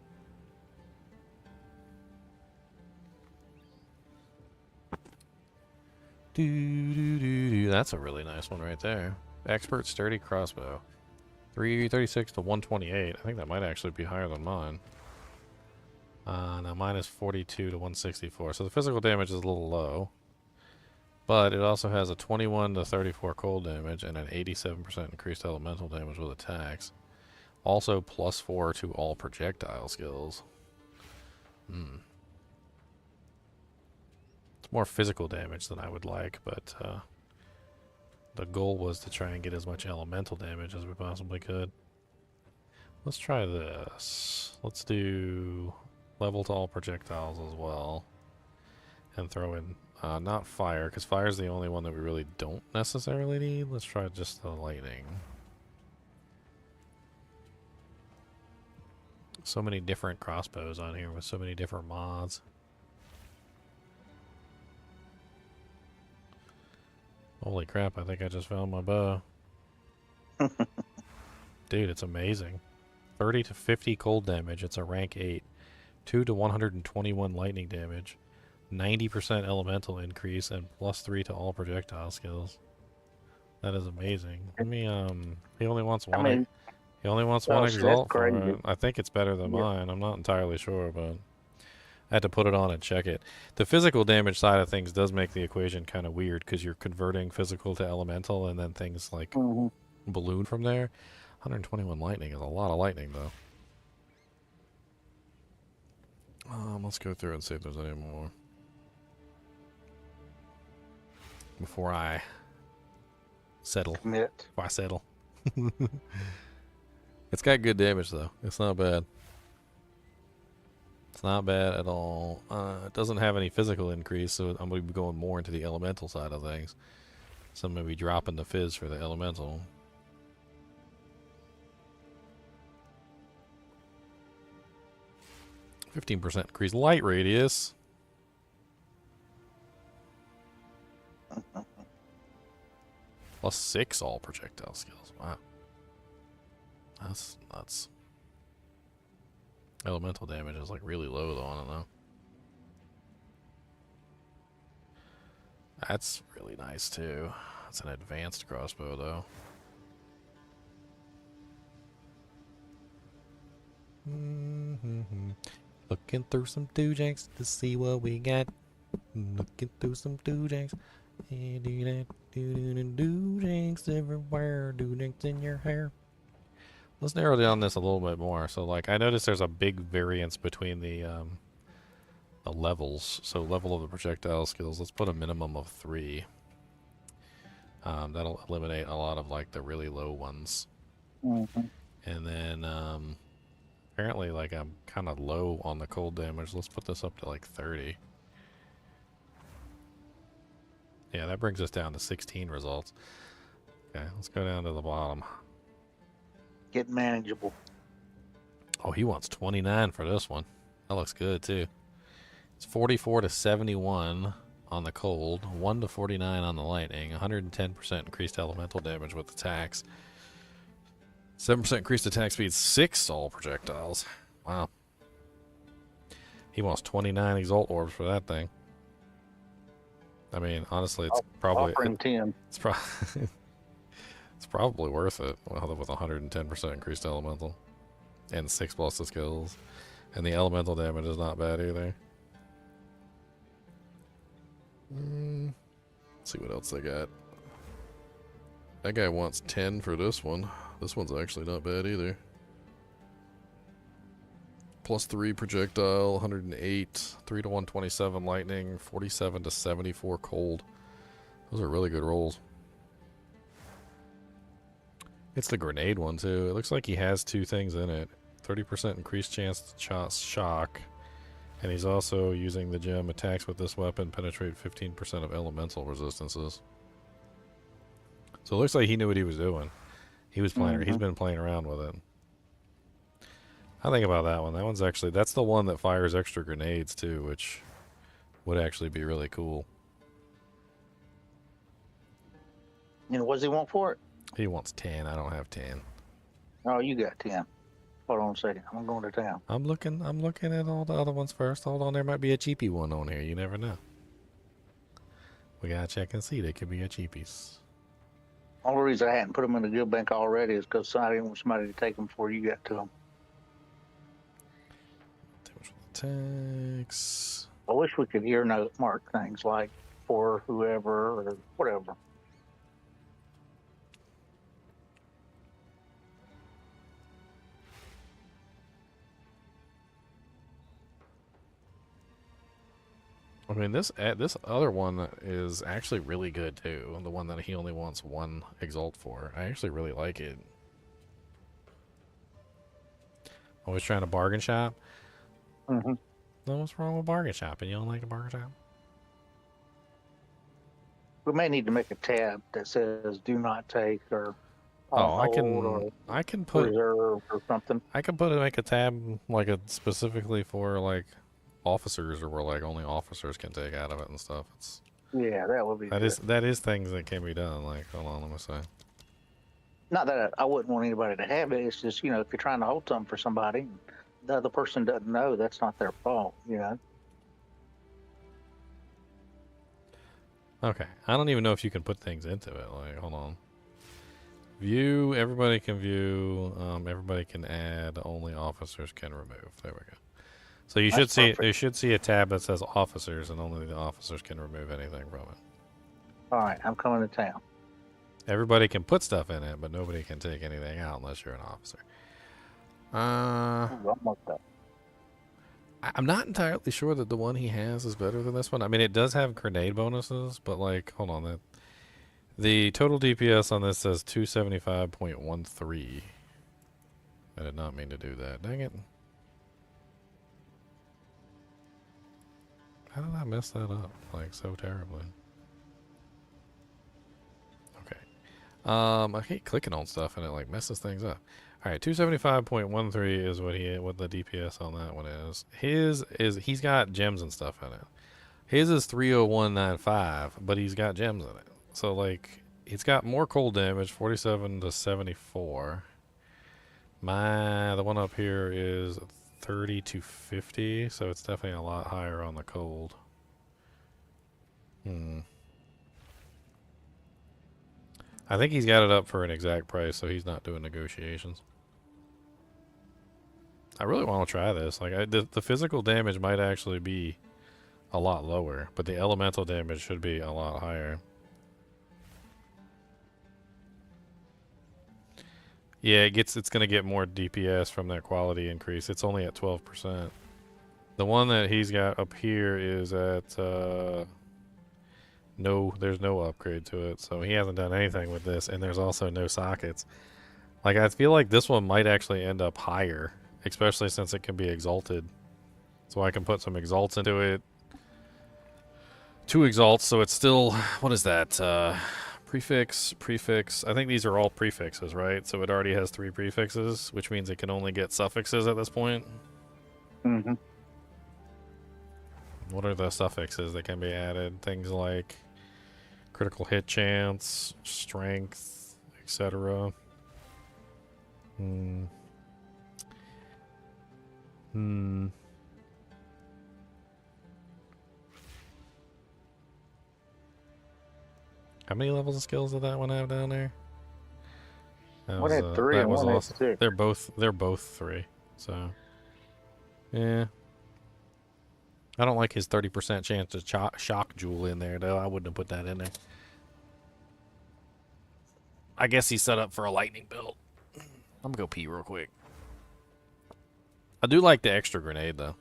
That's a really nice one right there. Expert sturdy crossbow. 336 to 128. I think that might actually be higher than mine. Now mine is 42 to 164. So the physical damage is a little low. But it also has a 21 to 34 cold damage and an 87% increased elemental damage with attacks. Also +4 to all projectile skills. It's more physical damage than I would like, but the goal was to try and get as much elemental damage as we possibly could. Let's try this. Let's do level to all projectiles as well. And throw in, not fire, because fire is the only one that we really don't necessarily need. Let's try just the lightning. So many different crossbows on here with so many different mods. Holy crap, I think I just found my bow. Dude, it's amazing. 30 to 50 cold damage. It's a rank 8. 2 to 121 lightning damage. 90% elemental increase and +3 to all projectile skills. That is amazing. Let me, he only wants one. He only wants one exalt for it. I think it's better than mine. I'm not entirely sure, but I had to put it on and check it. The physical damage side of things does make the equation kind of weird because you're converting physical to elemental and then things like balloon from there. 121 lightning is a lot of lightning, though. Let's go through and see if there's any more before I settle. Commit. Before I settle. It's got good damage, though. It's not bad. It's not bad at all. It doesn't have any physical increase, so I'm going to be going more into the elemental side of things. So I'm going to be dropping the fizz for the elemental. %, increase light radius. +6 all projectile skills. Wow. That's nuts. Elemental damage is like really low though, I don't know. That's really nice too. That's an advanced crossbow though. Looking through some doojanks to see what we got. Looking through some doojanks. Doojanks everywhere. Doojanks in your hair. Let's narrow down this a little bit more. So, like, I noticed there's a big variance between the levels. So, level of the projectile skills. Let's put a minimum of 3. That'll eliminate a lot of like the really low ones. And then apparently, like, I'm kind of low on the cold damage. Let's put this up to like 30. Yeah, that brings us down to 16 results. Okay, let's go down to the bottom. Get manageable. Oh, he wants 29 for this one. That looks good too. It's 44 to 71 on the cold, 1 to 49 on the lightning, 110% increased elemental damage with attacks, 7% increased attack speed, 6 all projectiles. Wow. He wants 29 exalt orbs for that thing. I mean, honestly, it's probably it's probably worth it with 110% increased elemental and 6 plus the skills, and the elemental damage is not bad either. Let's see what else they got. That guy wants 10 for this one. This one's actually not bad either. +3 projectile, 108, 3 to 127 lightning, 47 to 74 cold. Those are really good rolls. It's the grenade one too. It looks like he has 2 things in it. 30% increased chance to shock. And he's also using the gem. Attacks with this weapon penetrate 15% of elemental resistances. So it looks like he knew what he was doing. He was playing. He's Mhm. been playing around with it. I think about that one. That one's actually that's the one that fires extra grenades too, which would actually be really cool. And what does he want for it? He wants 10. I don't have 10. Oh, you got 10. Hold on a second. I'm going to town. I'm looking at all the other ones first. Hold on, there might be a cheapie one on here. You never know. We gotta check and see. They could be a cheapies. Only reason I hadn't put them in the good bank already is because I didn't want somebody to take them before you got to them. Tax. I wish we could ear note mark things like for whoever or whatever. I mean, this other one is actually really good too. The one that he only wants one exalt for. I actually really like it. Always trying to bargain shop. Mm-hmm. No, what's wrong with bargain shopping? You don't like a bargain shop? We may need to make a tab that says "Do not take" or Oh, I hold can or put reserve or something. I can put make a tab like a specifically for like officers or where like only officers can take out of it and stuff. It's Yeah, that would be. that is things that can be done. Like, hold on, let me see. Not that I wouldn't want anybody to have it. It's just, if you're trying to hold something for somebody, the other person doesn't know, that's not their fault. Okay, I don't even know if you can put things into it. Like, hold on. View. Everybody can view. Everybody can add. Only officers can remove. There we go. So you should see. You should see a tab that says officers, and only the officers can remove anything from it. All right, I'm coming to town. Everybody can put stuff in it, but nobody can take anything out unless you're an officer. I'm not entirely sure that the one he has is better than this one. I mean, it does have grenade bonuses, but like, hold on, the total DPS on this says 275.13. I did not mean to do that. Dang it. How did I mess that up, like, so terribly? Okay. I hate clicking on stuff and it, like, messes things up. Alright, 275.13 is what the DPS on that one is. He's got gems and stuff in it. His is 30195, but he's got gems in it. So, like, it's got more cold damage, 47 to 74. The one up here is 30 to 50, so it's definitely a lot higher on the cold. I think he's got it up for an exact price, so he's not doing negotiations. I really want to try this. Like, the physical damage might actually be a lot lower, but the elemental damage should be a lot higher. Yeah, it's gonna get more DPS from that quality increase. It's only at 12%. The one that he's got up here is at there's no upgrade to it, so he hasn't done anything with this, and there's also no sockets. Like, I feel like this one might actually end up higher, especially since it can be exalted. So I can put some exalts into it. 2 exalts, so it's still, what is that? Prefix. I think these are all prefixes, right? So it already has 3 prefixes, which means it can only get suffixes at this point. Mm-hmm. What are the suffixes that can be added? Things like critical hit chance, strength, etc. How many levels of skills did that one have down there? One had 3 and one had 6. They're both 3. So, yeah. I don't like his 30% chance to shock jewel in there, though. I wouldn't have put that in there. I guess he's set up for a lightning build. I'm gonna go pee real quick. I do like the extra grenade, though.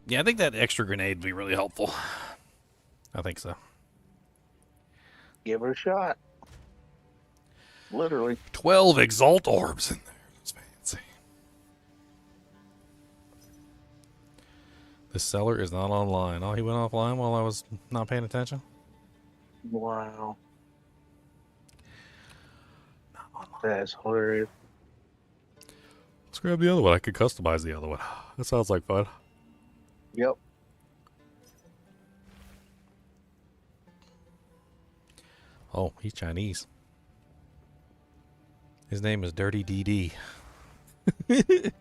Yeah, I think that extra grenade would be really helpful. I think so. Give her a shot. Literally. 12 Exalt orbs in there. That's fancy. This seller is not online. Oh, he went offline while I was not paying attention? Wow. That's hilarious. Let's grab the other one. I could customize the other one. That sounds like fun. Yep. Oh, he's Chinese. His name is Dirty DD. It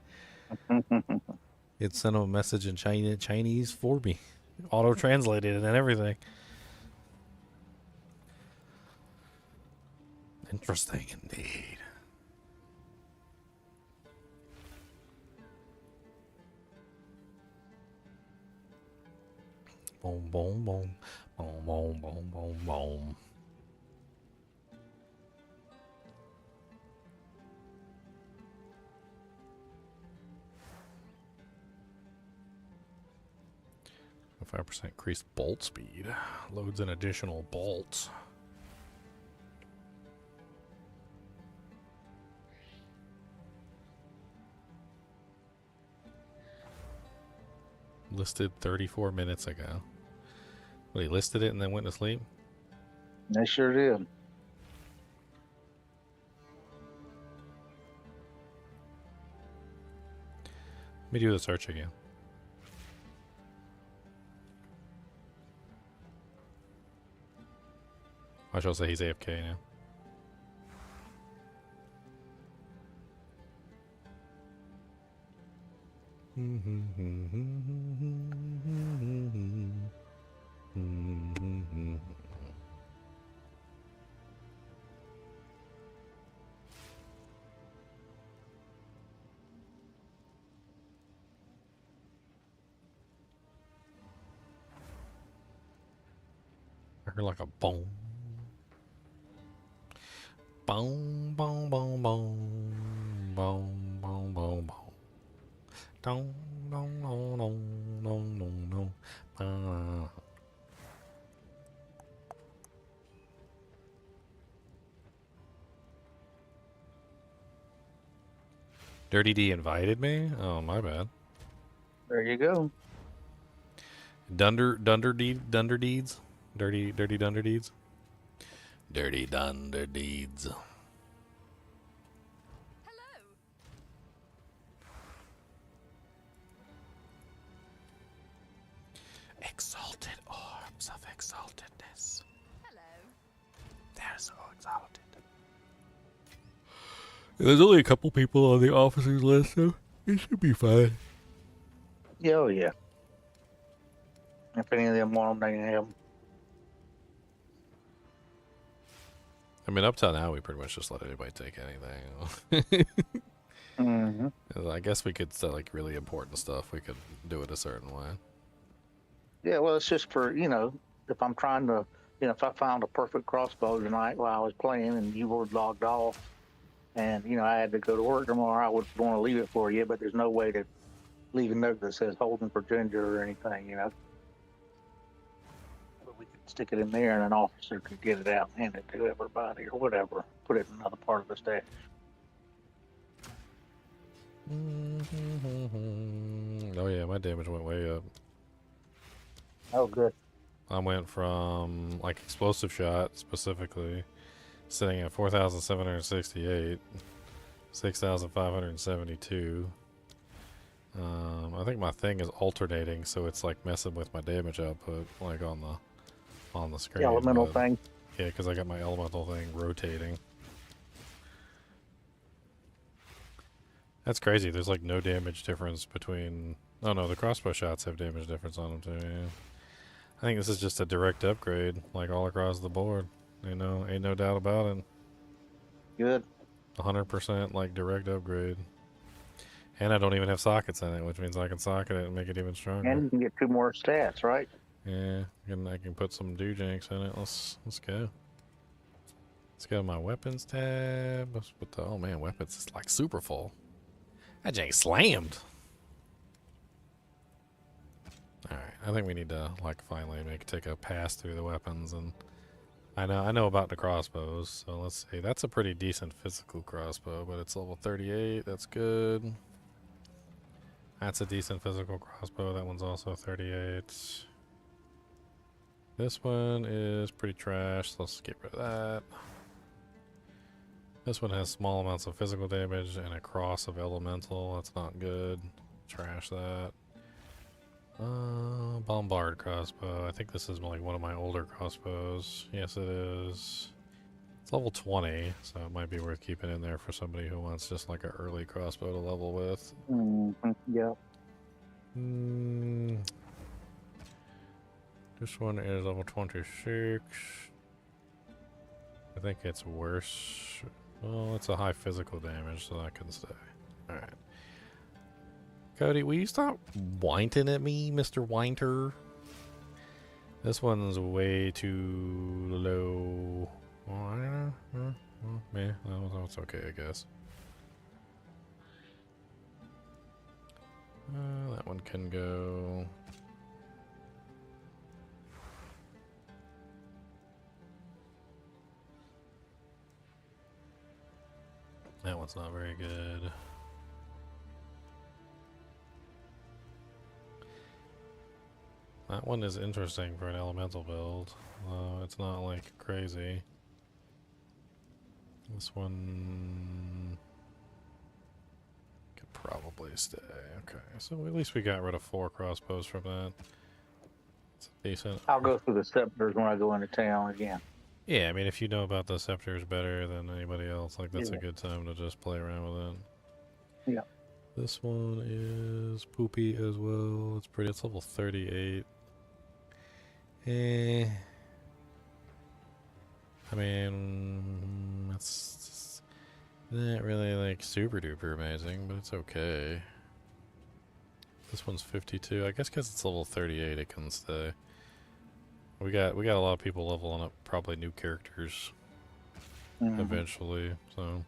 sent him a message in Chinese for me. Auto-translated it and everything. Interesting indeed. Boom, boom, boom. Boom, boom, boom, boom, boom. A 5% increased bolt speed. Loads in additional bolts. Listed 34 minutes ago. Well, he listed it and then went to sleep? They sure did. Let me do the search again. I shall say he's AFK now. I heard like a boom. Boom, boom, boom, boom. Boom, boom, boom, boom. Dong, dong, dong, dong, dong, dong, dong. Dirty D invited me? Oh, my bad. There you go. Dunder deeds? Dirty dunder deeds? Dirty dunder deeds. Exalted orbs of exaltedness. Hello. They're so exalted. There's only a couple people on the officers list, so it should be fine. Yeah, oh yeah. If any of them want them, they can have them. I mean, up till now, we pretty much just let anybody take anything. Mm-hmm. I guess we could say, like, really important stuff. We could do it a certain way. Yeah, well, it's just for, if I'm trying to, if I found a perfect crossbow tonight while I was playing and you were logged off and, I had to go to work tomorrow, I would want to leave it for you, but there's no way to leave a note that says holding for Ginger or anything, But we could stick it in there and an officer could get it out and hand it to everybody or whatever. Put it in another part of the stash. Oh, yeah, my damage went way up. Oh, good. I went from, like, explosive shot, specifically, sitting at 4,768, 6,572. I think my thing is alternating, so it's, like, messing with my damage output, like, on the screen. The elemental thing. Yeah, because I got my elemental thing rotating. That's crazy. There's, like, no damage difference between... Oh, no, the crossbow shots have damage difference on them, too, yeah. I think this is just a direct upgrade, like all across the board. Ain't no doubt about it. Good. 100% like direct upgrade. And I don't even have sockets in it, which means I can socket it and make it even stronger. And you can get 2 more stats, right? Yeah, and I can put some doojanks in it. Let's go. Let's go to my weapons tab. Let's put the, oh man, weapons is like super full. That jank slammed. Alright, I think we need to, like, finally take a pass through the weapons, and I know about the crossbows, so let's see. That's a pretty decent physical crossbow, but it's level 38, that's good. That's a decent physical crossbow, that one's also 38. This one is pretty trash, so let's get rid of that. This one has small amounts of physical damage and a cross of elemental, that's not good. Trash that. Bombard crossbow. I think this is like one of my older crossbows. Yes, it is. It's level 20, so it might be worth keeping in there for somebody who wants just like an early crossbow to level with. Yeah. This one is level 26. I think it's worse. Well, it's a high physical damage, so that can stay. Alright. Cody, will you stop whining at me, Mr. Winter? This one's way too low. Well, I don't know. Yeah, well, it's okay, I guess. That one can go. That one's not very good. That one is interesting for an elemental build. It's not like crazy. This one could probably stay. Okay, so at least we got rid of 4 crossbows from that. It's decent. I'll go through the scepters when I go into town again. Yeah, I mean, if you know about the scepters better than anybody else, like that's a good time to just play around with it. Yeah. This one is poopy as well. It's pretty. It's level 38. I mean, it's not really like super duper amazing, but it's okay. This one's 52. I guess because it's level 38, it can stay. We got a lot of people leveling up, probably new characters eventually. So,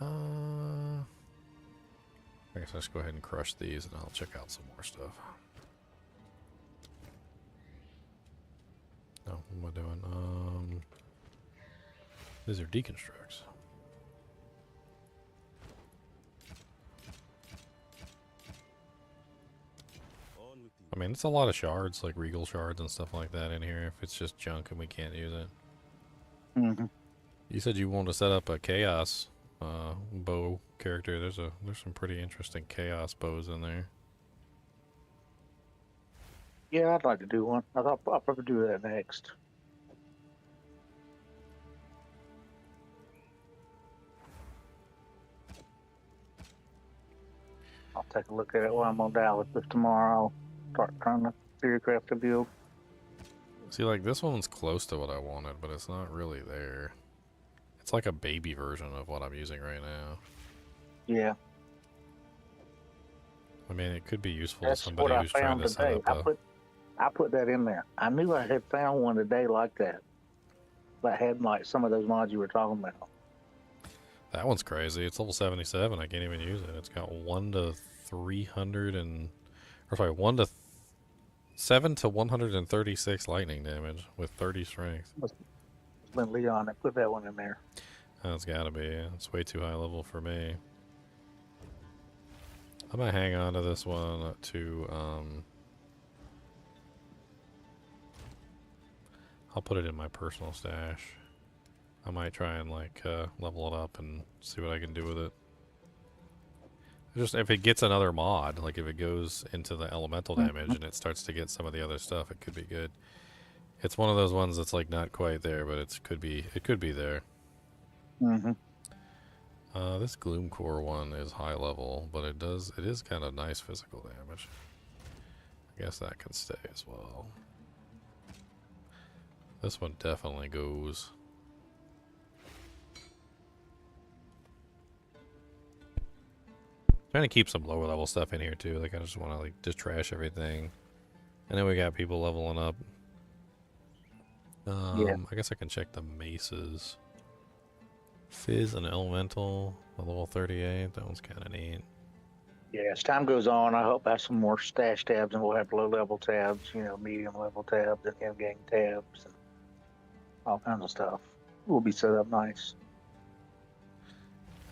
I guess I'll just go ahead and crush these, and I'll check out some more stuff. Oh, what am I doing? These are deconstructs. I mean, it's a lot of shards, like regal shards and stuff like that in here, if it's just junk and we can't use it. You said you wanted to set up a chaos bow character. There's some pretty interesting chaos bows in there. Yeah, I'd like to do one. I'll probably do that next. I'll take a look at it while I'm on Dallas tomorrow. I'll start trying to figure craft a build. See, like, this one's close to what I wanted, but it's not really there. It's like a baby version of what I'm using right now. Yeah. I mean, it could be useful That's to somebody what who's I trying found to set today. up a... I put that in there. I knew I had found one today like that. That had like some of those mods you were talking about. That one's crazy. It's level 77. I can't even use it. It's got 1 to 300 and... Or sorry, 7 to 136 lightning damage with 30 strength. It's been Leon that put that one in there. That's gotta be. It's way too high level for me. I'm gonna hang on to this one to, I'll put it in my personal stash. I might try and, like, level it up and see what I can do with it. Just if it gets another mod, like if it goes into the elemental damage and it starts to get some of the other stuff, it could be good. It's one of those ones that's like not quite there, but it could be there. This Gloom Core one is high level, but it is kind of nice physical damage. I guess that can stay as well. This one definitely goes. Trying to keep some lower level stuff in here too. Like I just want to like just trash everything. And then we got people leveling up. I guess I can check the maces. Fizz and Elemental, a level 38. That one's kind of neat. Yeah, as time goes on, I hope I have some more stash tabs, and we'll have low level tabs, medium level tabs, and end game tabs, and all kinds of stuff. Will be set up nice.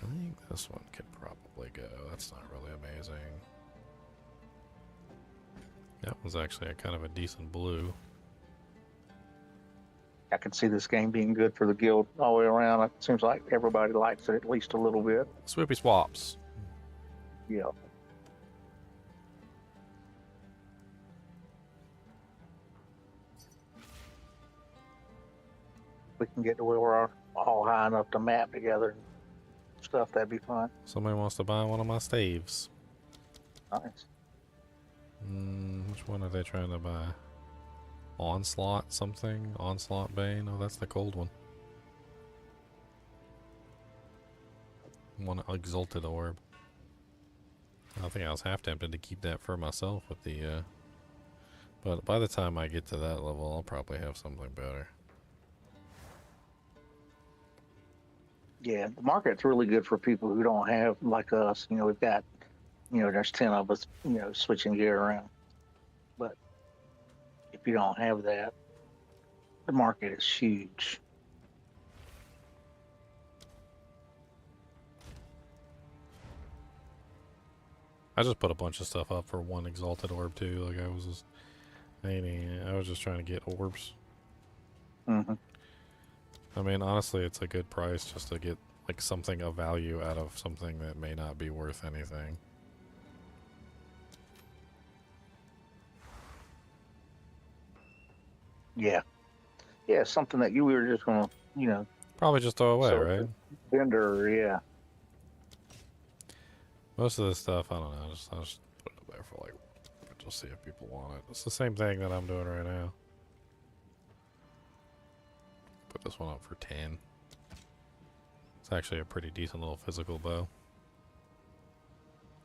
I think this one could probably go. That's not really amazing. That was actually a kind of a decent blue. I can see this game being good for the guild all the way around. It seems like everybody likes it at least a little bit. Swoopy swaps. Yeah. We can get to where we're all high enough to map together and stuff. That'd be fun. Somebody wants to buy one of my staves. Nice. Which one are they trying to buy? Onslaught something? Onslaught Bane? Oh, that's the cold one. One Exalted Orb. I think I was half tempted to keep that for myself with the, but by the time I get to that level, I'll probably have something better. Yeah, the market's really good for people who don't have, like us. We've got, there's 10 of us, switching gear around. But if you don't have that, the market is huge. I just put a bunch of stuff up for one Exalted Orb too. Like I was just trying to get orbs. Mm-hmm. I mean, honestly, it's a good price just to get like something of value out of something that may not be worth anything. Yeah. Yeah, something that we were just going to, probably just throw away, so right? Vendor, yeah. Most of this stuff, I don't know. I'll just put it up there for like, just see if people want it. It's the same thing that I'm doing right now. Put this one up for 10. It's actually a pretty decent little physical bow.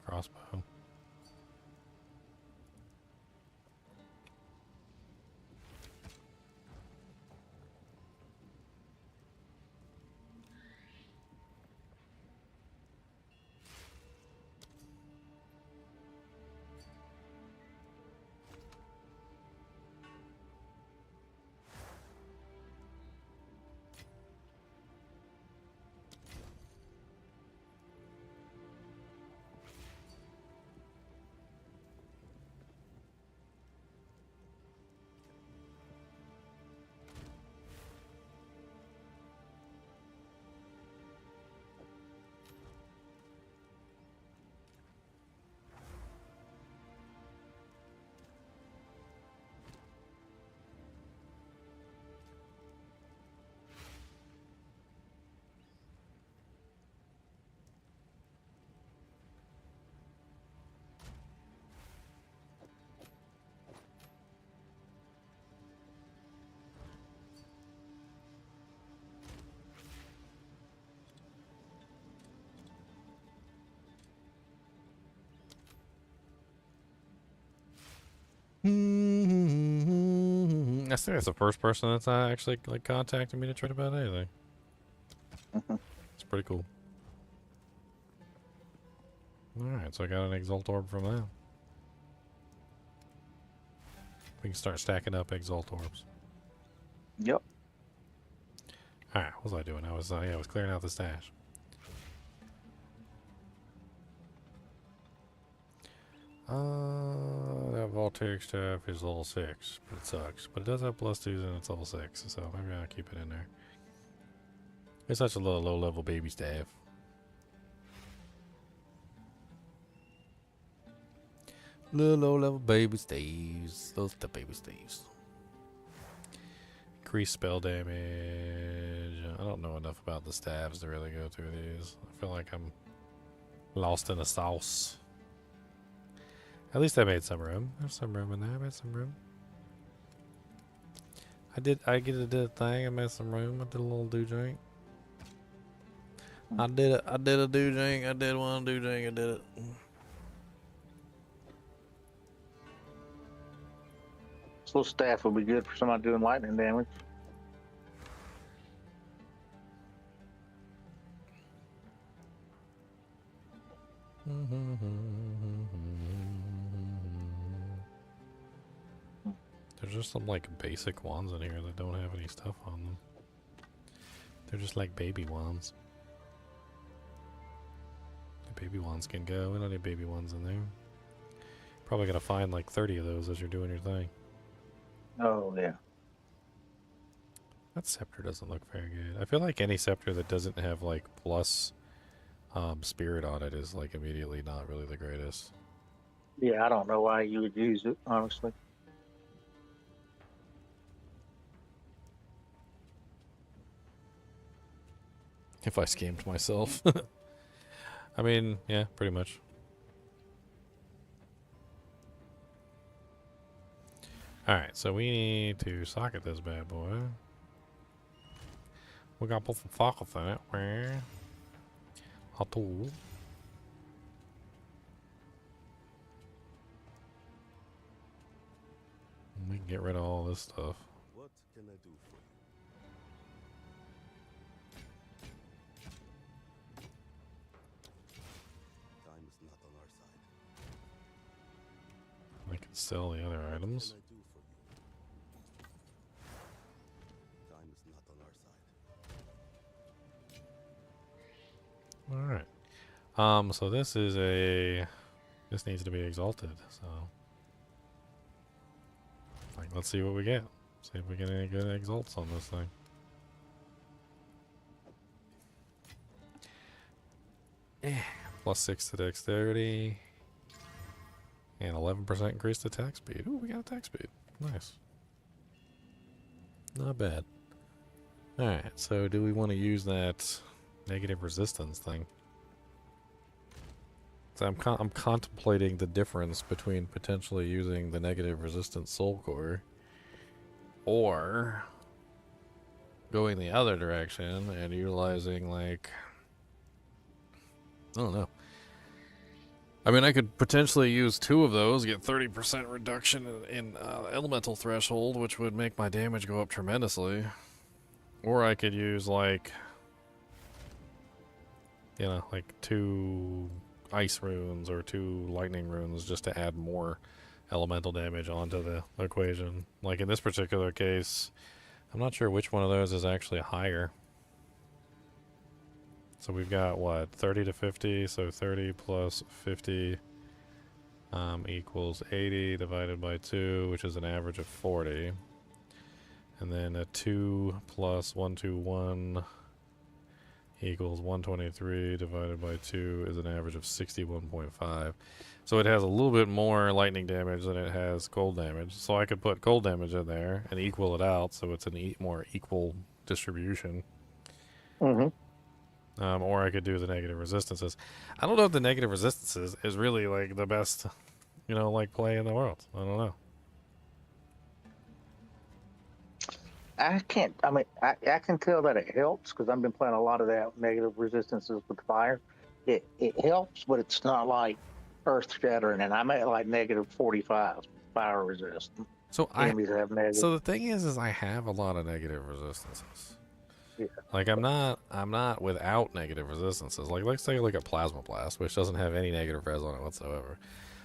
Crossbow. I think that's the first person that's actually like contacted me to trade about anything. It's pretty cool. Alright, so I got an Exalt Orb from that. We can start stacking up Exalt Orbs. Yep. Alright, what was I doing? I was clearing out the stash. That voltaic staff is level 6, but it sucks. But it does have +2s and it's level 6, so maybe I'll keep it in there. It's such a little low-level baby staff. Little low-level baby staves. Those the baby staves. Increase spell damage. I don't know enough about the staves to really go through these. I feel like I'm lost in the sauce. At least I made some room. There's some room in there. I made some room. I did a thing. I made some room. I did a little do drink. I did a do drink. I did one do drink. I did it. This little staff would be good for somebody doing lightning damage. There's just some like basic wands in here that don't have any stuff on them. They're just like baby wands. The baby wands can go. We don't need baby wands in there. Probably gonna find like 30 of those as you're doing your thing. Oh yeah. That scepter doesn't look very good. I feel like any scepter that doesn't have like plus spirit on it is like immediately not really the greatest. Yeah, I don't know why you would use it, honestly. If I scammed myself. I mean, yeah, pretty much. Alright, so we need to socket this bad boy. We got both the sockets in it. Where? A tool. We can get rid of all this stuff. What can I do for you? Time is not on our side. I can sell the other items. What can I do for you? Time is not on our side. Alright. So this is this needs to be exalted, so like let's see what we get. See if we get any good exalts on this thing. Plus 6 to dexterity. And 11% increased attack speed. Ooh, we got attack speed. Nice. Not bad. Alright, so do we want to use that negative resistance thing? So I'm contemplating the difference between potentially using the negative resistance soul core or going the other direction and utilizing like, I don't know. I mean, I could potentially use 2 of those, get 30% reduction in elemental threshold, which would make my damage go up tremendously. Or I could use like, you know, like 2 ice runes or 2 lightning runes just to add more elemental damage onto the equation. Like in this particular case, I'm not sure which one of those is actually higher. So we've got what, 30 to 50, so 30 plus 50 equals 80 divided by 2, which is an average of 40. And then a 2 plus 121 equals 123 divided by 2 is an average of 61.5. So it has a little bit more lightning damage than it has cold damage. So I could put cold damage in there and equal it out so it's an more equal distribution. Mm-hmm. Or I could do the negative resistances. I don't know if the negative resistances is really like the best, you know, like play in the world. I don't know. I can't. I mean, I can tell that it helps because I've been playing a lot of that negative resistances with fire. It helps, but it's not like earth shattering, and I'm at like negative 45 fire resist. So enemies have negative. So the thing is I have a lot of negative resistances. Yeah. Like I'm not without negative resistances. Like let's take a look at Plasma Blast, which doesn't have any negative res on it whatsoever.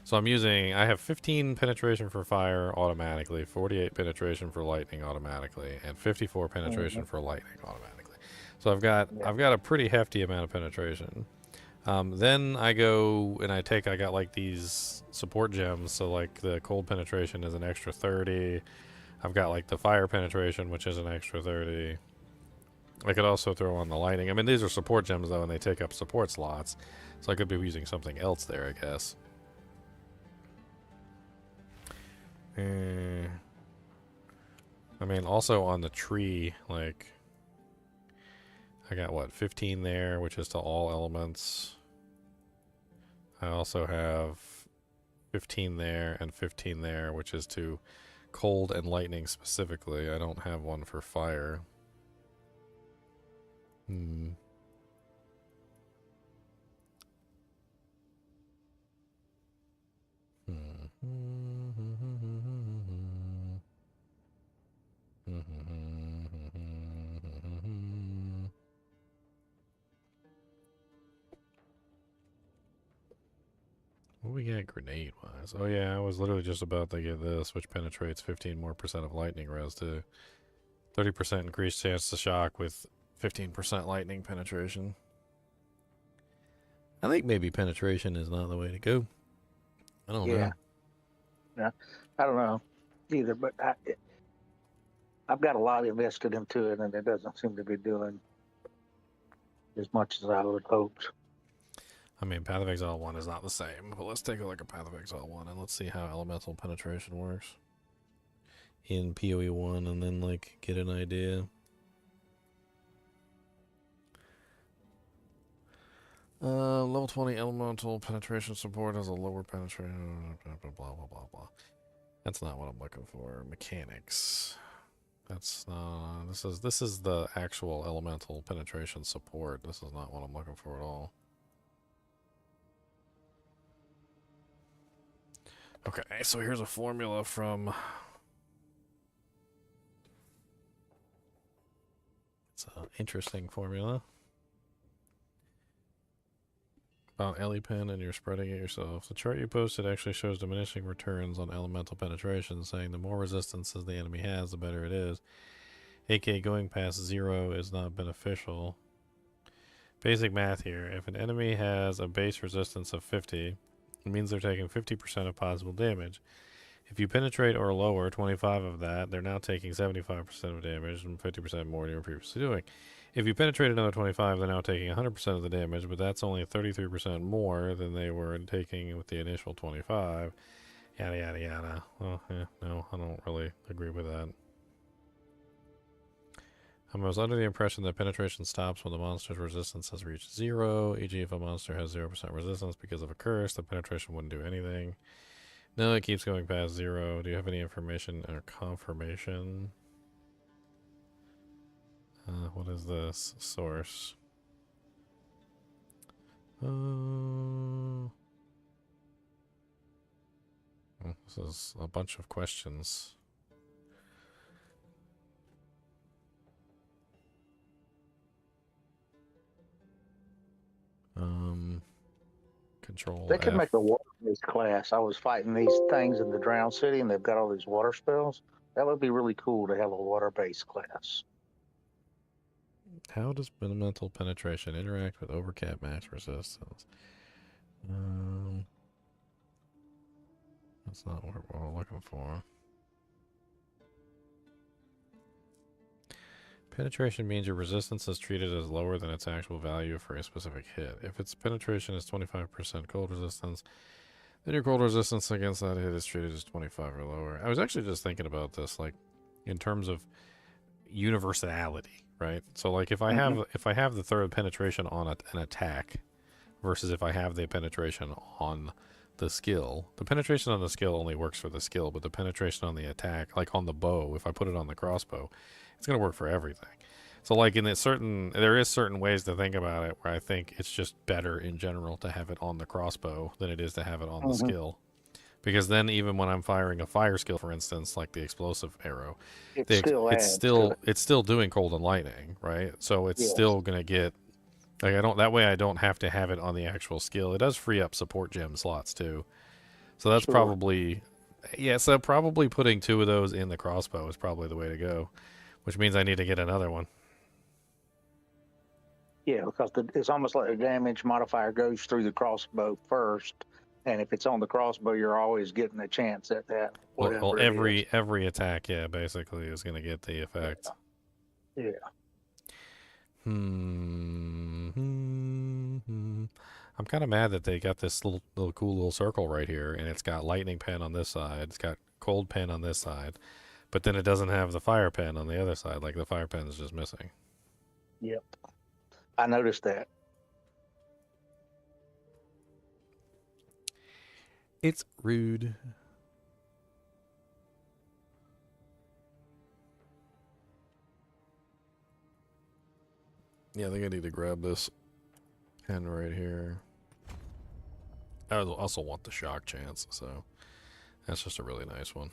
So I have 15 penetration for fire automatically, 48 penetration for lightning automatically, and 54 penetration for lightning automatically. So I've got a pretty hefty amount of penetration. Then I go and I got like these support gems, so like the cold penetration is an extra 30. I've got like the fire penetration, which is an extra 30. I could also throw on the lightning. I mean, these are support gems though, and they take up support slots, so I could be using something else there, I guess. I mean, also on the tree, like, I got what, 15 there, which is to all elements. I also have 15 there and 15 there, which is to cold and lightning specifically. I don't have one for fire. What we got grenade wise? Oh yeah, I was literally just about to get this, which penetrates 15% more of lightning res too. 30% increased chance to shock with 15% lightning penetration. I think maybe penetration is not the way to go. I don't know. Yeah, I don't know either, but I've got a lot invested into it, and it doesn't seem to be doing as much as I would hoped. I mean, Path of Exile 1 is not the same, but let's take a look at Path of Exile 1 and let's see how elemental penetration works in PoE 1 and then, like, get an idea. Level 20 elemental penetration support has a lower penetration. Blah, blah, blah, blah, blah. That's not what I'm looking for. Mechanics. That's this is the actual elemental penetration support. This is not what I'm looking for at all. Okay, so here's a formula from... It's an interesting formula. About EliPen, and you're spreading it yourself. The chart you posted actually shows diminishing returns on elemental penetration, saying the more resistances the enemy has, the better it is. AK going past 0 is not beneficial. Basic math here. If an enemy has a base resistance of 50, it means they're taking 50% of possible damage. If you penetrate or lower 25 of that, they're now taking 75% of damage and 50% more than you were previously doing. If you penetrate another 25, they're now taking 100% of the damage, but that's only 33% more than they were taking with the initial 25. Yada, yada, yada. Well, yeah, no, I don't really agree with that. I was under the impression that penetration stops when the monster's resistance has reached 0, e.g. if a monster has 0% resistance because of a curse, the penetration wouldn't do anything. No, it keeps going past 0. Do you have any information or confirmation? What is this? Source. This is a bunch of questions. Control They could F. make a water-based class. I was fighting these things in the Drowned City, and they've got all these water spells. That would be really cool to have a water-based class. How does elemental penetration interact with overcap max resistance? That's not what we're looking for. Penetration means your resistance is treated as lower than its actual value for a specific hit. If its penetration is 25% cold resistance, then your cold resistance against that hit is treated as 25 or lower. I was actually just thinking about this, like, in terms of universality, right? So, like, if I have the third penetration on an attack versus if I have the penetration on the skill, the penetration on the skill only works for the skill, but the penetration on the attack, like on the bow, if I put it on the crossbow, it's going to work for everything. So, like, there is certain ways to think about it where I think it's just better in general to have it on the crossbow than it is to have it on the skill. Because then even when I'm firing a fire skill, for instance, like the explosive arrow, it's still doing cold and lightning, right? So it's still going to get, like, that way I don't have to have it on the actual skill. It does free up support gem slots too. So that's probably, so probably putting 2 of those in the crossbow is probably the way to go. Which means I need to get another one. Yeah, because it's almost like the damage modifier goes through the crossbow first, and if it's on the crossbow, you're always getting a chance at that. Well, every attack, basically is going to get the effect. Yeah. I'm kind of mad that they got this little cool little circle right here, and it's got lightning pen on this side, it's got cold pen on this side. But then it doesn't have the fire pen on the other side. Like, the fire pen is just missing. Yep. I noticed that. It's rude. Yeah, I think I need to grab this pen right here. I also want the shock chance, so that's just a really nice one.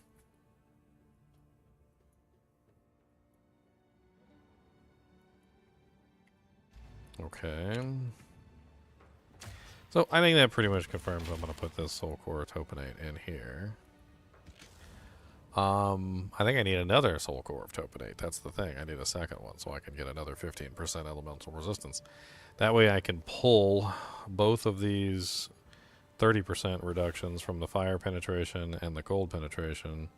Okay. So I think that pretty much confirms I'm going to put this Soul Core Toponate in here. I think I need another Soul Core of Toponate. That's the thing. I need a second one so I can get another 15% elemental resistance. That way I can pull both of these 30% reductions from the fire penetration and the cold penetration,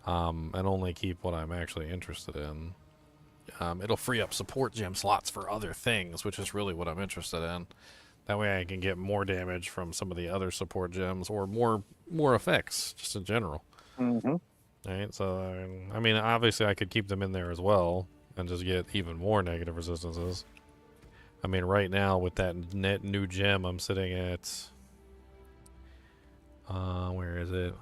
and only keep what I'm actually interested in. It'll free up support gem slots for other things, which is really what I'm interested in. That way I can get more damage from some of the other support gems, or more effects, just in general. Mm-hmm. Right, so, I mean, obviously I could keep them in there as well, and just get even more negative resistances. I mean, right now, with that net new gem, I'm sitting at... where is it?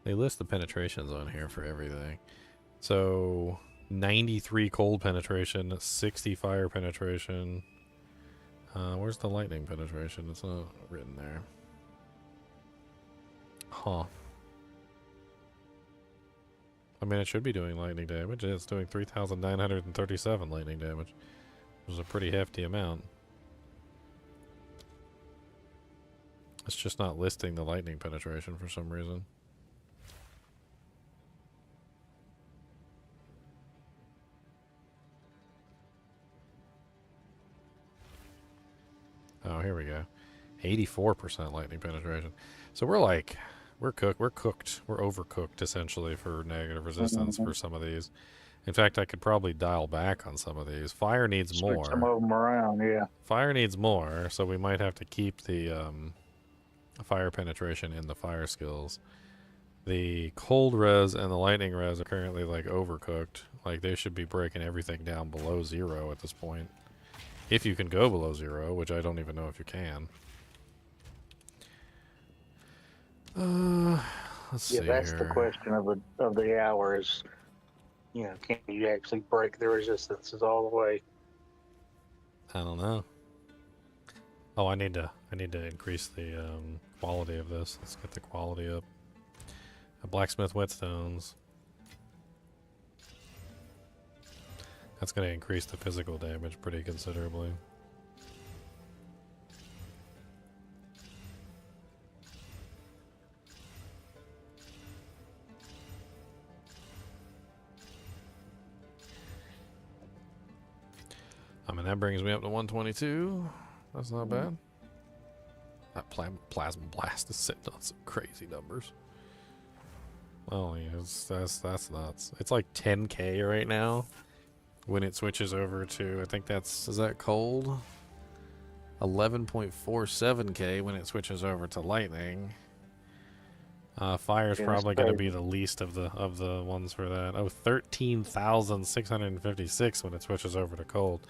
They list the penetrations on here for everything. So, 93 cold penetration, 60 fire penetration. Where's the lightning penetration? It's not written there. Huh. I mean, it should be doing lightning damage. It's doing 3,937 lightning damage, which is a pretty hefty amount. It's just not listing the lightning penetration for some reason. Oh, here we go. 84% lightning penetration. So we're like, we're cooked. We're overcooked, essentially, for negative resistance for some of these. In fact, I could probably dial back on some of these. Fire needs more. Some of them around, yeah. Fire needs more, so we might have to keep the fire penetration in the fire skills. The cold res and the lightning res are currently, like, overcooked. Like, they should be breaking everything down below 0 at this point. If you can go below 0, which I don't even know if you can. Let's see. Yeah, that's here. the question of the hour is, you know, can you actually break the resistances all the way? I don't know. Oh, I need to increase the quality of this. Let's get the quality up. Blacksmith whetstones. That's going to increase the physical damage pretty considerably. I mean, that brings me up to 122. That's not bad. That plasma blast is sitting on some crazy numbers. Well, yeah, that's nuts. It's like 10k right now. When it switches over to, I think is that cold? 11.47k when it switches over to lightning. Fire's probably going to be the least of the ones for that. Oh, 13,656 when it switches over to cold.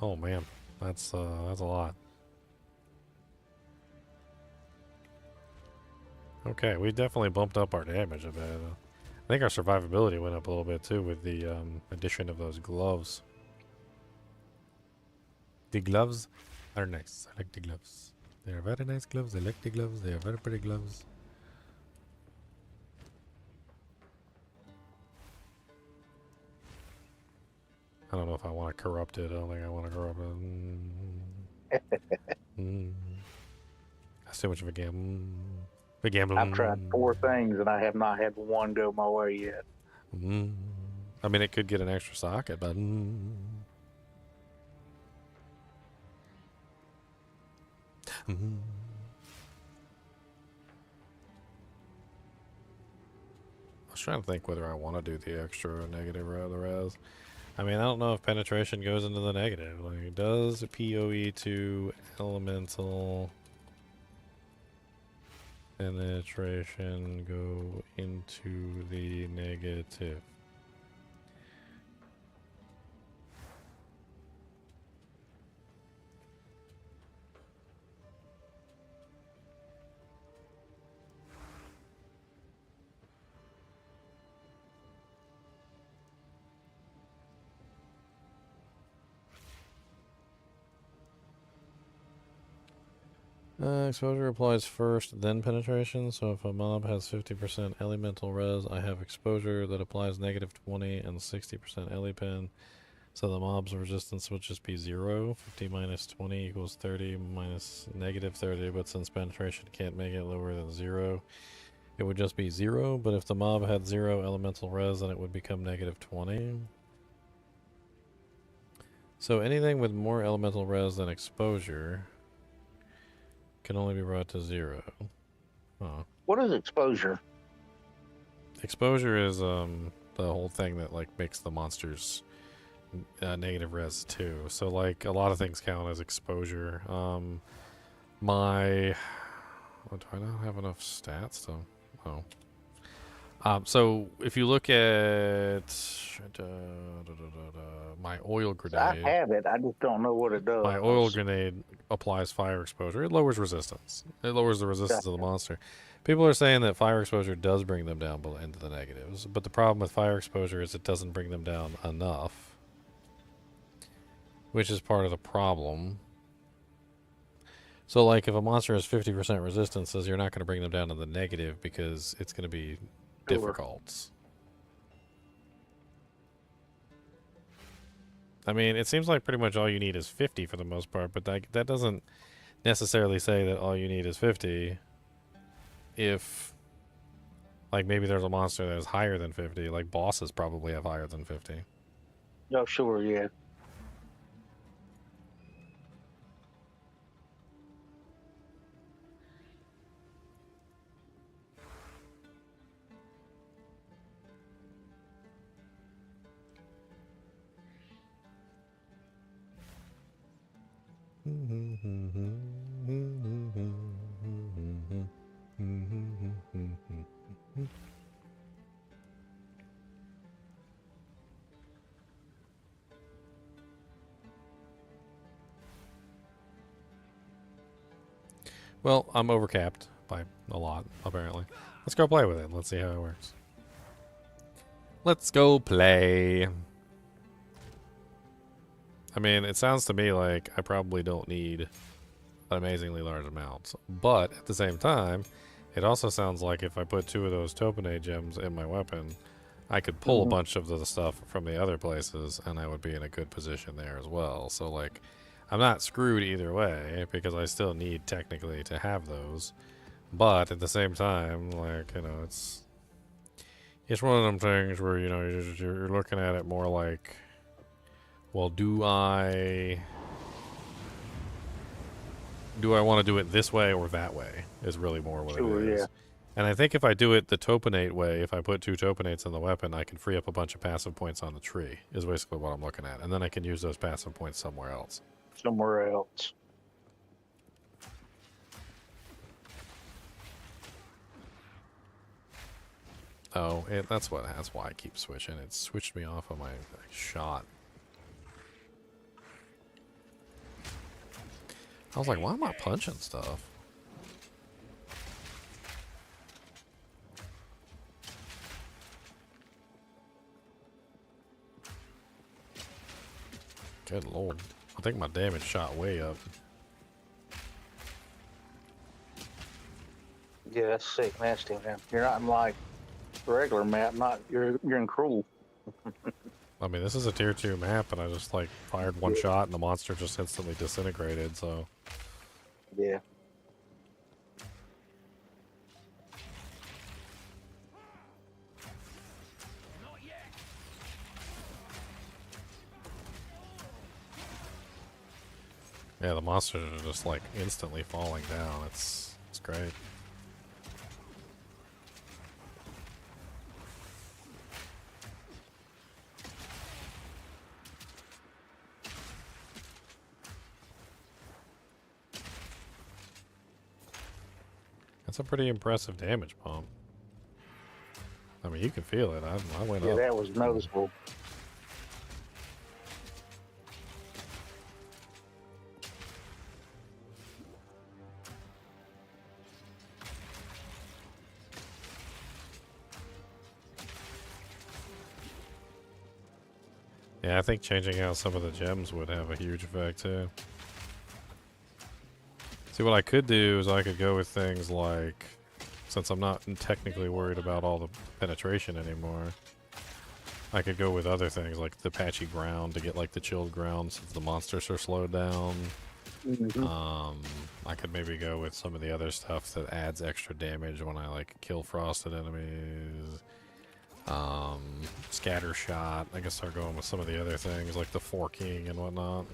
Oh man, that's a lot. Okay, we definitely bumped up our damage a bit. I think our survivability went up a little bit too with the addition of those gloves. The gloves are nice. I like the gloves. They are very nice gloves. I like the gloves. They are very pretty gloves. I don't know if I want to corrupt it. I don't think I want to corrupt it. That's too much of a gamble. Big gamble. I've tried 4 things and I have not had one go my way yet. I mean, it could get an extra socket, but... I was trying to think whether I want to do the extra or negative or the res. I mean, I don't know if penetration goes into the negative. Like, does PoE to elemental penetration go into the negative? Exposure applies first, then penetration. So if a mob has 50% elemental res, I have exposure that applies -20 and 60% ele pen. So the mob's resistance would just be 0. 50 minus 20 equals 30 minus negative 30, but since penetration can't make it lower than 0, it would just be 0. But if the mob had 0 elemental res, then it would become negative 20. So anything with more elemental res than exposure can only be brought to 0. Huh. What is exposure? Exposure is the whole thing that like makes the monsters negative res too. So like a lot of things count as exposure. Do I not have enough stats to? Oh. So if you look at my oil grenade, I have it. I just don't know what it does. my oil grenade applies fire exposure. It lowers resistance. It lowers the resistance of the monster. People are saying that fire exposure does bring them down into the negatives, but the problem with fire exposure is it doesn't bring them down enough, which is part of the problem. So, like, if a monster has 50% resistances, you're not going to bring them down to the negative because it's going to be difficult. I mean, it seems like pretty much all you need is 50 for the most part, but that doesn't necessarily say that all you need is 50. If, like, maybe there's a monster that is higher than 50, like bosses probably have higher than 50. Oh, sure, yeah. Well, I'm overcapped by a lot, apparently. Let's go play with it. Let's see how it works. Let's go play. I mean, it sounds to me like I probably don't need an amazingly large amount. But at the same time, it also sounds like if I put 2 of those Topinade gems in my weapon, I could pull a bunch of the stuff from the other places, and I would be in a good position there as well. So, like, I'm not screwed either way, because I still need, technically, to have those. But, at the same time, like, you know, it's one of them things where, you know, you're looking at it more like, well, do I want to do it this way or that way, is really more what it is. Yeah. And I think if I do it the Topinate way, if I put 2 Topinates in the weapon, I can free up a bunch of passive points on the tree, is basically what I'm looking at. And then I can use those passive points somewhere else. Somewhere else. Oh, that's why I keep switching. It switched me off of my shot. I was like, why am I punching stuff? Good lord. I think my damage shot way up. Yeah, that's sick, nasty, man. You're not in like regular map, you're in cruel. I mean, this is a tier 2 map, and I just like fired one shot, and the monster just instantly disintegrated. So yeah. yeah, the monsters are just like instantly falling down. It's great. That's a pretty impressive damage pump. I mean, you can feel it. I went up. Yeah, that was noticeable. Yeah, I think changing out some of the gems would have a huge effect too. See, what I could do is I could go with things like, since I'm not technically worried about all the penetration anymore, I could go with other things like the patchy ground to get like the chilled ground since the monsters are slowed down. I could maybe go with some of the other stuff that adds extra damage when I like kill frosted enemies. Scatter shot. I guess start going with some of the other things like the forking and whatnot.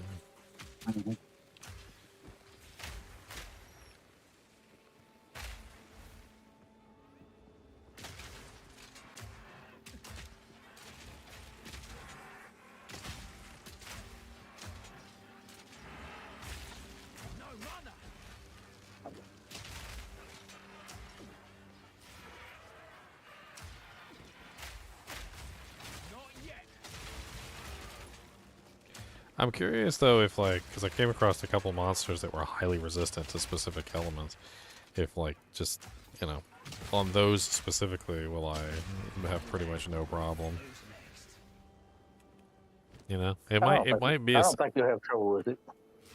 I'm curious though if like, because I came across a couple monsters that were highly resistant to specific elements. If like just, you know, on those specifically, will I have pretty much no problem? You know, it might be. I don't think you'll have trouble with it.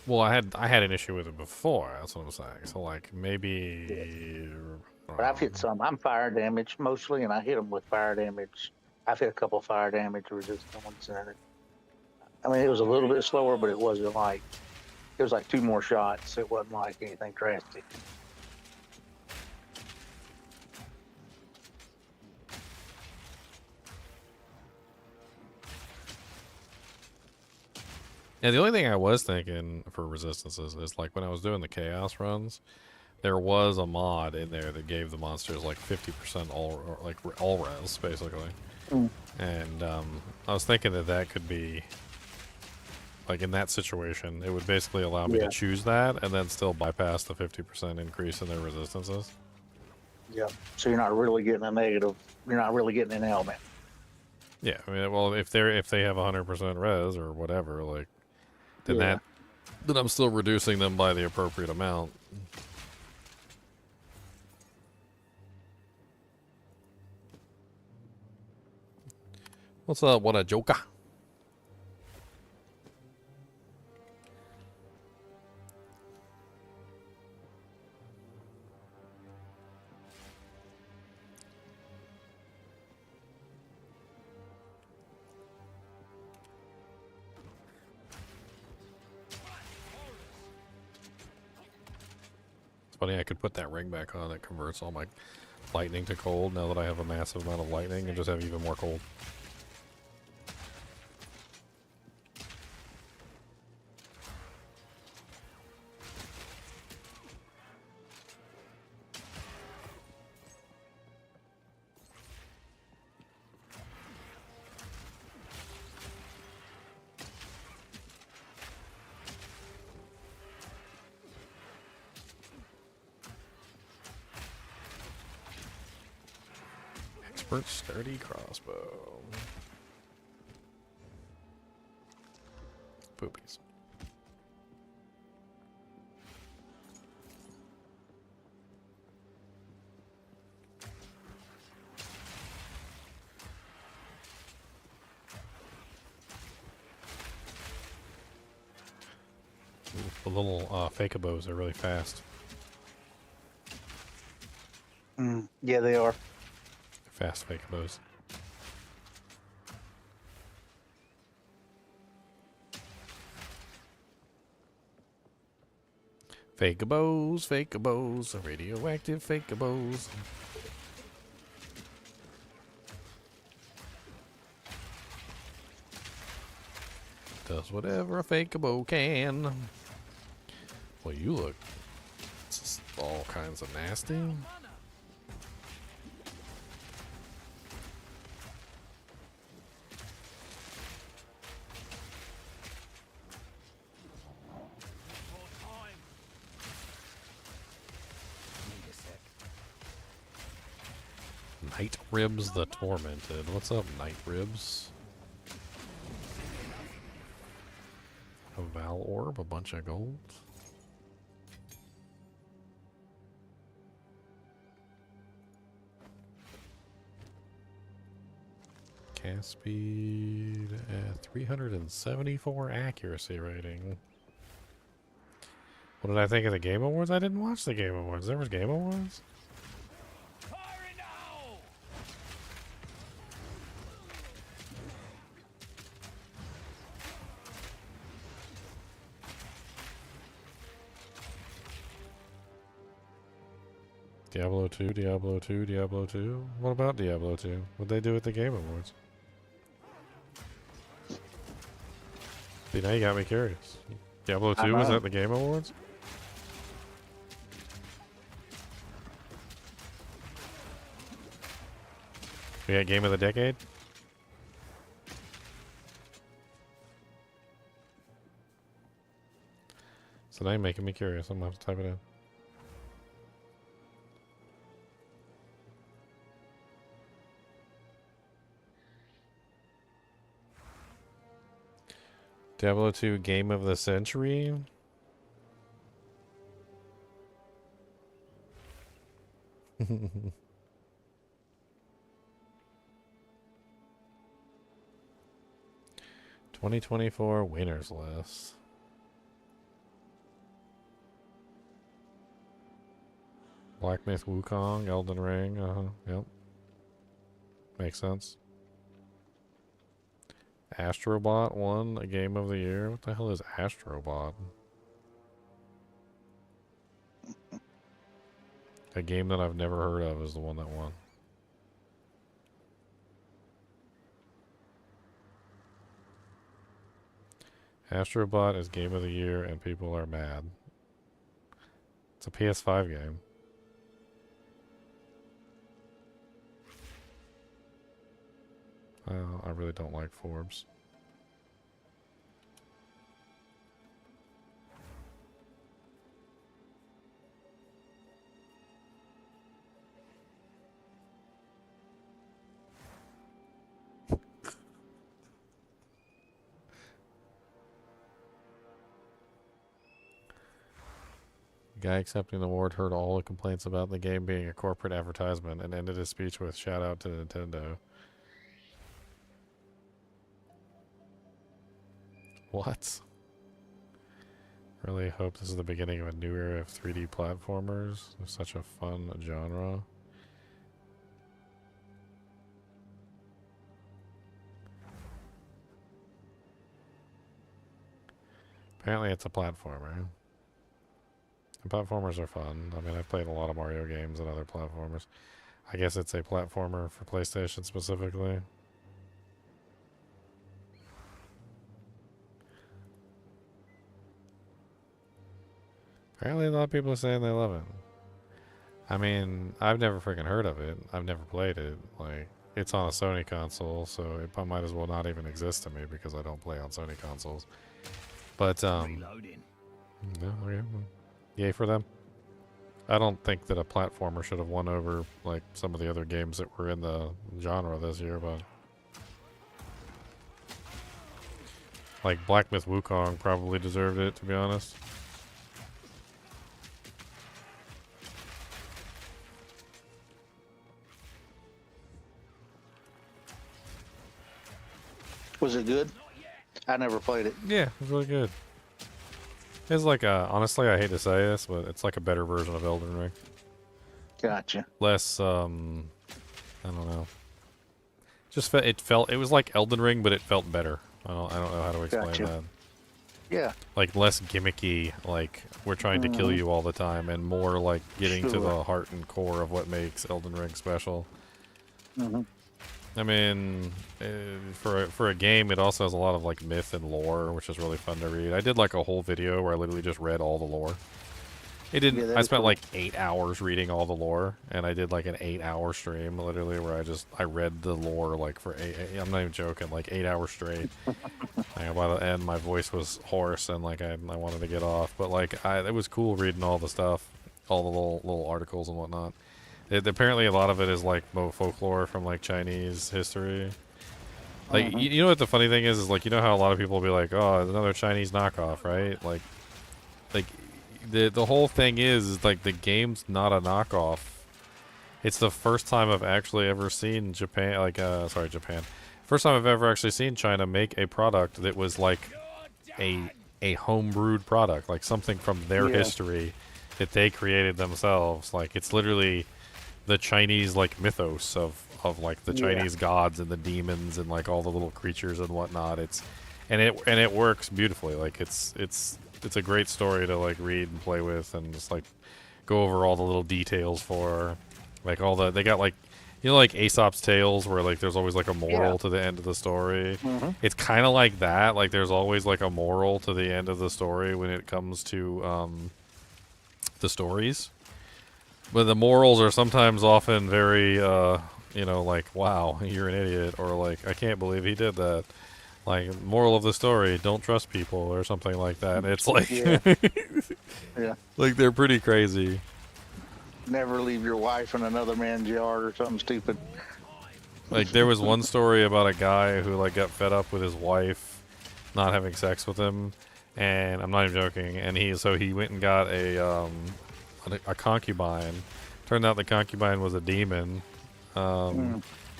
Well, I had an issue with it before. That's what I'm saying. So like maybe. But I've hit some. I'm fire damage mostly, and I hit them with fire damage. I've hit a couple fire damage resistant ones. I mean, it was a little bit slower, but it wasn't like, it was like 2 more shots. It wasn't like anything drastic. Yeah, the only thing I was thinking for resistances is like when I was doing the chaos runs, there was a mod in there that gave the monsters like 50% all res basically. And I was thinking that could be like in that situation, it would basically allow me to choose that and then still bypass the 50% increase in their resistances. Yeah. So you're not really getting a negative. You're not really getting an element. Yeah. I mean, well, if they have 100% res or whatever, like then then I'm still reducing them by the appropriate amount. What's up? What a joker. Funny, I could put that ring back on that converts all my lightning to cold now that I have a massive amount of lightning and just have even more cold. Sturdy crossbow. Poopies. The little fake-a-bows are really fast. Yeah, they are. Fast fake-a-bows. Fake-a-bows, fake-a-bows, radioactive fake-a-bows. Does whatever a fake-a-bow can. Well, you look just all kinds of nasty. Night Ribs the Tormented. What's up, Night Ribs? A Val Orb, a bunch of gold. Cast speed at 374 accuracy rating. What did I think of the Game Awards? I didn't watch the Game Awards. There was Game Awards? Diablo 2, Diablo 2, Diablo 2. What about Diablo 2? What'd they do at the Game Awards? See, now you got me curious. Diablo 2 was at the Game Awards? We got Game of the Decade? So now you're making me curious. I'm gonna have to type it in. Diablo 2 Game of the Century? (2024) winners list. Black Myth Wukong, Elden Ring, yep. Makes sense. Astrobot won a Game of the Year. What the hell is Astrobot? A game that I've never heard of is the one that won. Astrobot is Game of the Year and people are mad. It's a PS5 game. I really don't like Forbes. Guy accepting the award heard all the complaints about the game being a corporate advertisement and ended his speech with shout out to Nintendo. What? Really hope this is the beginning of a new era of 3D platformers. It's such a fun genre. Apparently it's a platformer. And platformers are fun. I mean, I've played a lot of Mario games and other platformers. I guess it's a platformer for PlayStation specifically. Apparently a lot of people are saying they love it. I mean, I've never freaking heard of it. I've never played it. Like, it's on a Sony console, so it might as well not even exist to me because I don't play on Sony consoles. But, Reloading. no, okay. Yay for them. I don't think that a platformer should have won over, like, some of the other games that were in the genre this year, but... Like, Black Myth Wukong probably deserved it, to be honest. Was it good? I never played it. Yeah, it was really good. It's like a, honestly, I hate to say this, but it's like a better version of Elden Ring. Gotcha. Less, I don't know. Just it was like Elden Ring, but it felt better. I don't know how to explain Gotcha. that. Yeah. Like less gimmicky, like we're trying to kill you all the time, and more like getting to Sure. the heart and core of what makes Elden Ring special. Mm-hmm. I mean, for a game, it also has a lot of like myth and lore, which is really fun to read. I did like a whole video where I literally just read all the lore. It didn't. Yeah, that I is spent cool. like 8 hours reading all the lore, and I did like an 8-hour stream, literally, where I read the lore like for I'm not even joking, like 8 hours straight. And by the end, my voice was hoarse, and like I wanted to get off. But like it was cool reading all the stuff, all the little articles and whatnot. Apparently, a lot of it is like folklore from like Chinese history. Like you know what the funny thing is like, you know how a lot of people will be like, oh, another Chinese knockoff, right? Like the whole thing is like the game's not a knockoff. It's the first time I've actually ever seen Japan, like Japan. First time I've ever actually seen China make a product that was like a home-brewed product, like something from their history that they created themselves. Like it's literally the Chinese like mythos of like the Chinese gods and the demons and like all the little creatures and whatnot. It works beautifully. Like it's a great story to like read and play with and just like go over all the little details for, like all the they got like, you know, like Aesop's Tales where like there's always like a moral to the end of the story. It's kind of like that. Like there's always like a moral to the end of the story when it comes to the stories. But the morals are sometimes often very, you know, like, wow, you're an idiot, or like, I can't believe he did that. Like, moral of the story, don't trust people, or something like that. It's like, Yeah. like they're pretty crazy. Never leave your wife in another man's yard or something stupid. Like, there was one story about a guy who, like, got fed up with his wife not having sex with him, and I'm not even joking, and he went and got a concubine. Turned out the concubine was a demon.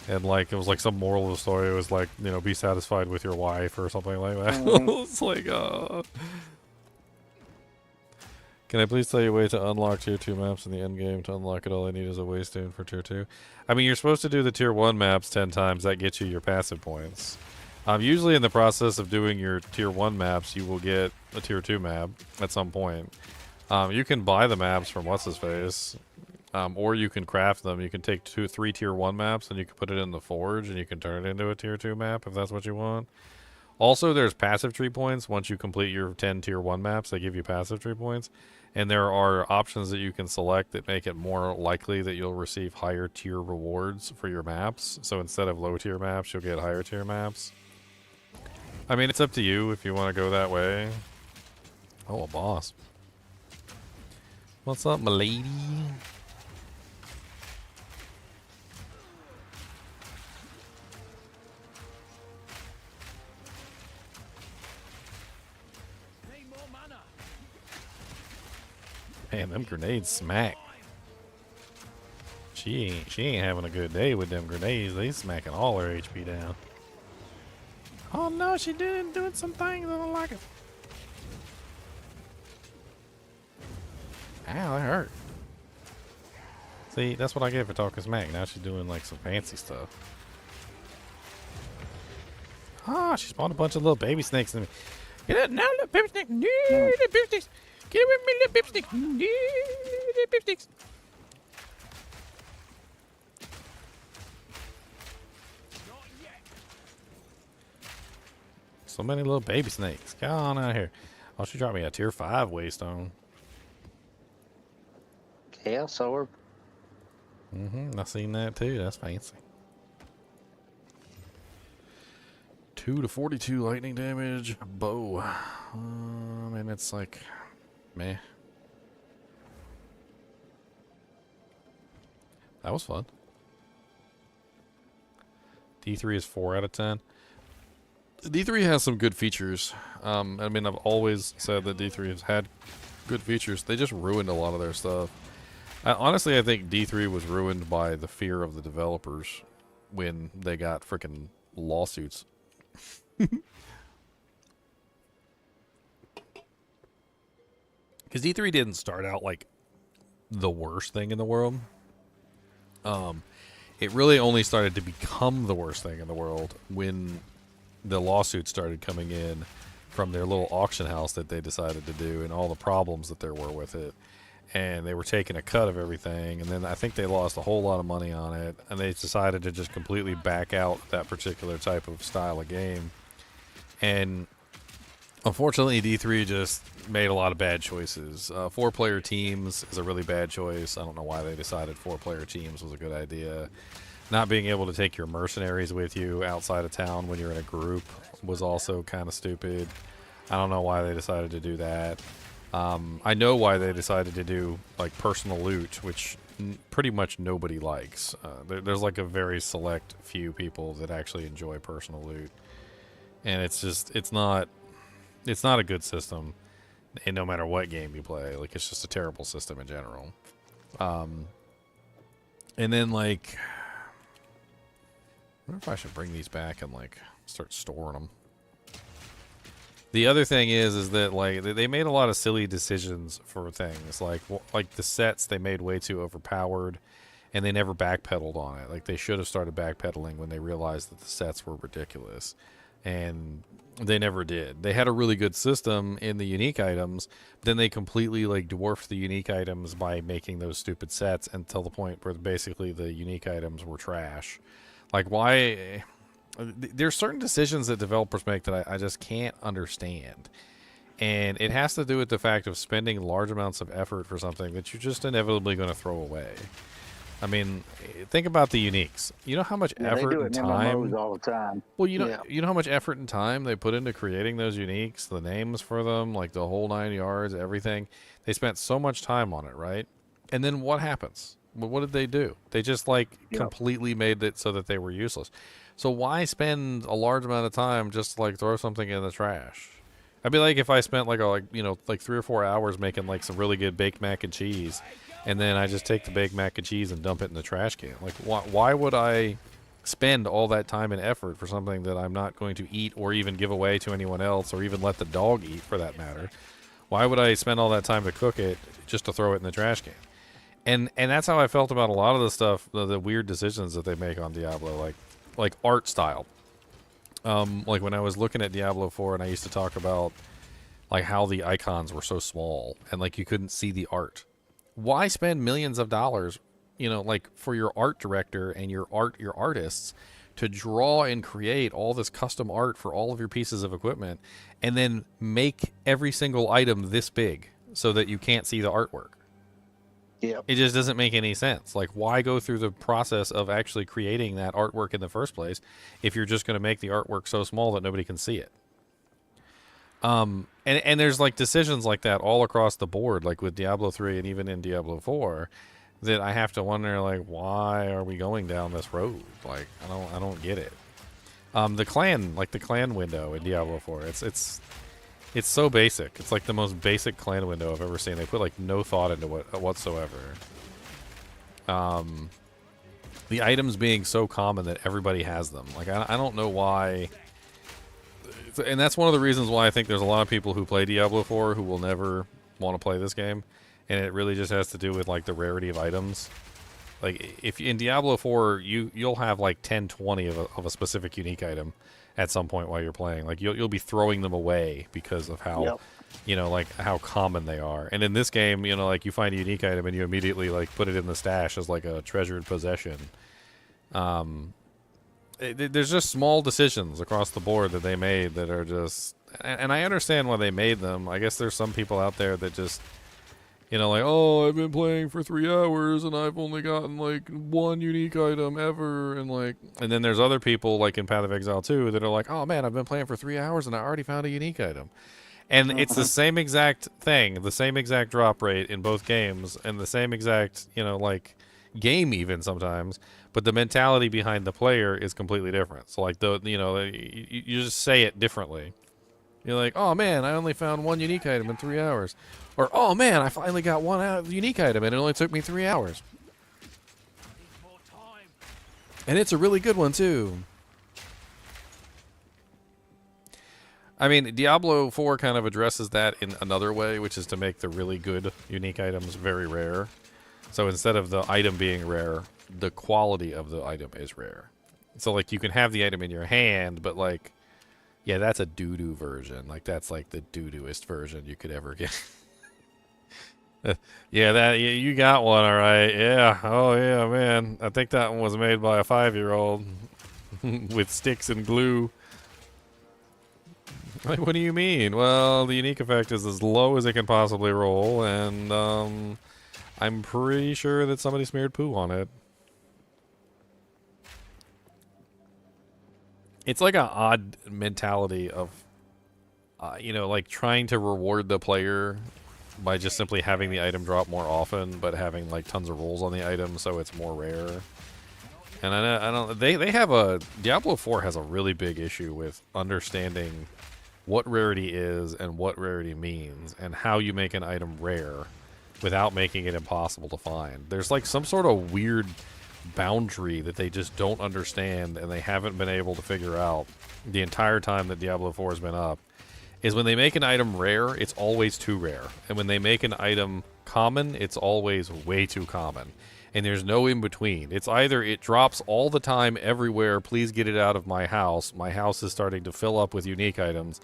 And like it was like some moral of the story. It was like, you know, be satisfied with your wife or something like that. It's like, can I please tell you a way to unlock tier 2 maps in the end game? To unlock it, all I need is a waystone for tier 2. I mean, you're supposed to do the tier 1 maps 10 times. That gets you your passive points. Usually in the process of doing your tier 1 maps, you will get a tier 2 map at some point. You can buy the maps from What's-His-Face, or you can craft them. You can take 3 tier 1 maps and you can put it in the forge and you can turn it into a tier 2 map if that's what you want. Also, there's passive tree points. Once you complete your 10 tier 1 maps, they give you passive tree points. And there are options that you can select that make it more likely that you'll receive higher tier rewards for your maps. So instead of low tier maps, you'll get higher tier maps. I mean, it's up to you if you want to go that way. Oh, a boss. What's up, my lady? Man, them grenades smack. She ain't having a good day with them grenades. They smacking all her HP down. Oh no, she doing some things I don't like it. Ow, that hurt. See, that's what I get for talking smack. Now she's doing like some fancy stuff. Ah, she spawned a bunch of little baby snakes in me. Get up now, little baby snake. No, little baby snakes. Get away from me, little baby snakes. No, little baby snakes. So many little baby snakes. Get on out here. Oh, she dropped me a tier 5 waystone. Yeah, so we're... I seen that too. That's fancy. 2 to 42 lightning damage. Bow. And it's like, meh. That was fun. D3 is 4 out of 10. D3 has some good features. I mean, I've always said that D3 has had good features. They just ruined a lot of their stuff. Honestly, I think D3 was ruined by the fear of the developers when they got freaking lawsuits. Because D3 didn't start out like the worst thing in the world. It really only started to become the worst thing in the world when the lawsuits started coming in from their little auction house that they decided to do and all the problems that there were with it. And they were taking a cut of everything, and then I think they lost a whole lot of money on it, and they decided to just completely back out that particular type of style of game. And unfortunately, D3 just made a lot of bad choices. 4-player teams is a really bad choice. I don't know why they decided 4-player teams was a good idea. Not being able to take your mercenaries with you outside of town when you're in a group was also kind of stupid. I don't know why they decided to do that. I know why they decided to do like personal loot, which pretty much nobody likes. There's like a very select few people that actually enjoy personal loot, and it's not a good system. And no matter what game you play, like it's just a terrible system in general. And then like, I wonder if I should bring these back and like start storing them. The other thing is that like they made a lot of silly decisions for things like the sets they made way too overpowered, and they never backpedaled on it. Like they should have started backpedaling when they realized that the sets were ridiculous. and they never did. They had a really good system in the unique items, but then they completely like dwarfed the unique items by making those stupid sets until the point where basically the unique items were trash. Like, why? There's certain decisions that developers make that I just can't understand. And it has to do with the fact of spending large amounts of effort for something that you're just inevitably going to throw away. I mean, think about the uniques. You know how much effort they do and it in time. MMOs all the time. Well, you know how much effort and time they put into creating those uniques, the names for them, like the whole 9 yards, everything. They spent so much time on it, right? And then what happens? Well, what did they do? They just like completely made it so that they were useless. So why spend a large amount of time just to, like, throw something in the trash? I'd be like if I spent like 3 or 4 hours making like some really good baked mac and cheese, and then I just take the baked mac and cheese and dump it in the trash can. Like, why would I spend all that time and effort for something that I'm not going to eat or even give away to anyone else or even let the dog eat, for that matter? Why would I spend all that time to cook it just to throw it in the trash can? And that's how I felt about a lot of the stuff, the weird decisions that they make on Diablo, like art style. Like when I was looking at Diablo 4 and I used to talk about like how the icons were so small and like you couldn't see the art. Why spend millions of dollars, like for your art director and your artists to draw and create all this custom art for all of your pieces of equipment and then make every single item this big so that you can't see the artwork? Yeah. It just doesn't make any sense. Like, why go through the process of actually creating that artwork in the first place if you're just going to make the artwork so small that nobody can see it? And there's like decisions like that all across the board, like with Diablo 3 and even in Diablo 4, that I have to wonder, like, why are we going down this road? Like, I don't get it. The clan window in Diablo 4, it's so basic. It's like the most basic clan window I've ever seen. They put like no thought into it whatsoever. The items being so common that everybody has them. Like, I don't know why. And that's one of the reasons why I think there's a lot of people who play Diablo 4 who will never want to play this game. And it really just has to do with like the rarity of items. Like, if in Diablo 4 you'll have like 10, 20 of a specific unique item at some point while you're playing. Like, you'll be throwing them away because of how like how common they are. And in this game, like you find a unique item and you immediately like put it in the stash as like a treasured possession. There's just small decisions across the board that they made that are just, and I understand why they made them. I guess there's some people out there that just, like, oh, I've been playing for 3 hours and I've only gotten like one unique item ever, and then there's other people like in Path of Exile 2 that are like, oh man, I've been playing for 3 hours and I already found a unique item. And it's the same exact thing, the same exact drop rate in both games, and the same exact, like game even sometimes, but the mentality behind the player is completely different. So like you just say it differently. You're like, oh man, I only found one unique item in 3 hours. Or, oh man, I finally got one unique item and it only took me 3 hours. And it's a really good one too. I mean, Diablo 4 kind of addresses that in another way, which is to make the really good unique items very rare. So instead of the item being rare, the quality of the item is rare. So like you can have the item in your hand, but like, yeah, that's a doo-doo version. Like, that's like the doo-dooest version you could ever get. Yeah, you got one, all right. Yeah, oh yeah, man. I think that one was made by a 5-year-old with sticks and glue. Like, what do you mean? Well, the unique effect is as low as it can possibly roll, and I'm pretty sure that somebody smeared poo on it. It's like an odd mentality of, like trying to reward the player by just simply having the item drop more often, but having like tons of rolls on the item so it's more rare. And I don't. They have a Diablo 4 has a really big issue with understanding what rarity is and what rarity means, and how you make an item rare without making it impossible to find. There's like some sort of weird boundary that they just don't understand, and they haven't been able to figure out the entire time that Diablo 4 has been up. Is when they make an item rare, it's always too rare. And when they make an item common, it's always way too common. And there's no in between. It's either it drops all the time everywhere, please get it out of my house. My house is starting to fill up with unique items.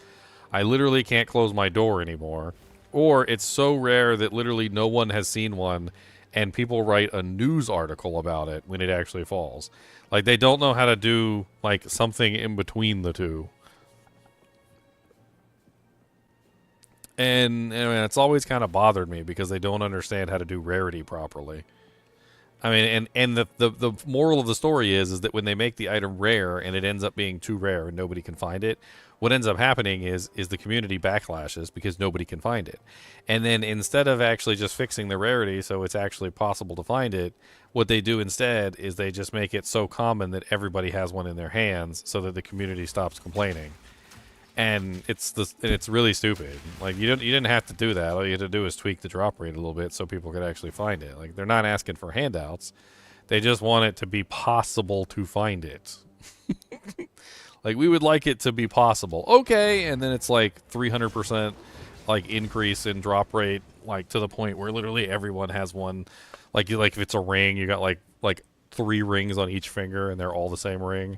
I literally can't close my door anymore. Or it's so rare that literally no one has seen one, and people write a news article about it when it actually falls. Like, they don't know how to do, like, something in between the two. And I mean, it's always kind of bothered me because they don't understand how to do rarity properly. I mean, and the moral of the story is that when they make the item rare and it ends up being too rare and nobody can find it, what ends up happening is the community backlashes because nobody can find it. And then instead of actually just fixing the rarity so it's actually possible to find it, what they do instead is they just make it so common that everybody has one in their hands so that the community stops complaining. And it's really stupid. Like, you didn't have to do that. All you had to do is tweak the drop rate a little bit so people could actually find it. Like, they're not asking for handouts. They just want it to be possible to find it. Like, we would like it to be possible. Okay, and then it's like 300% like increase in drop rate, like to the point where literally everyone has one. Like if it's a ring, you got like 3 rings on each finger and they're all the same ring.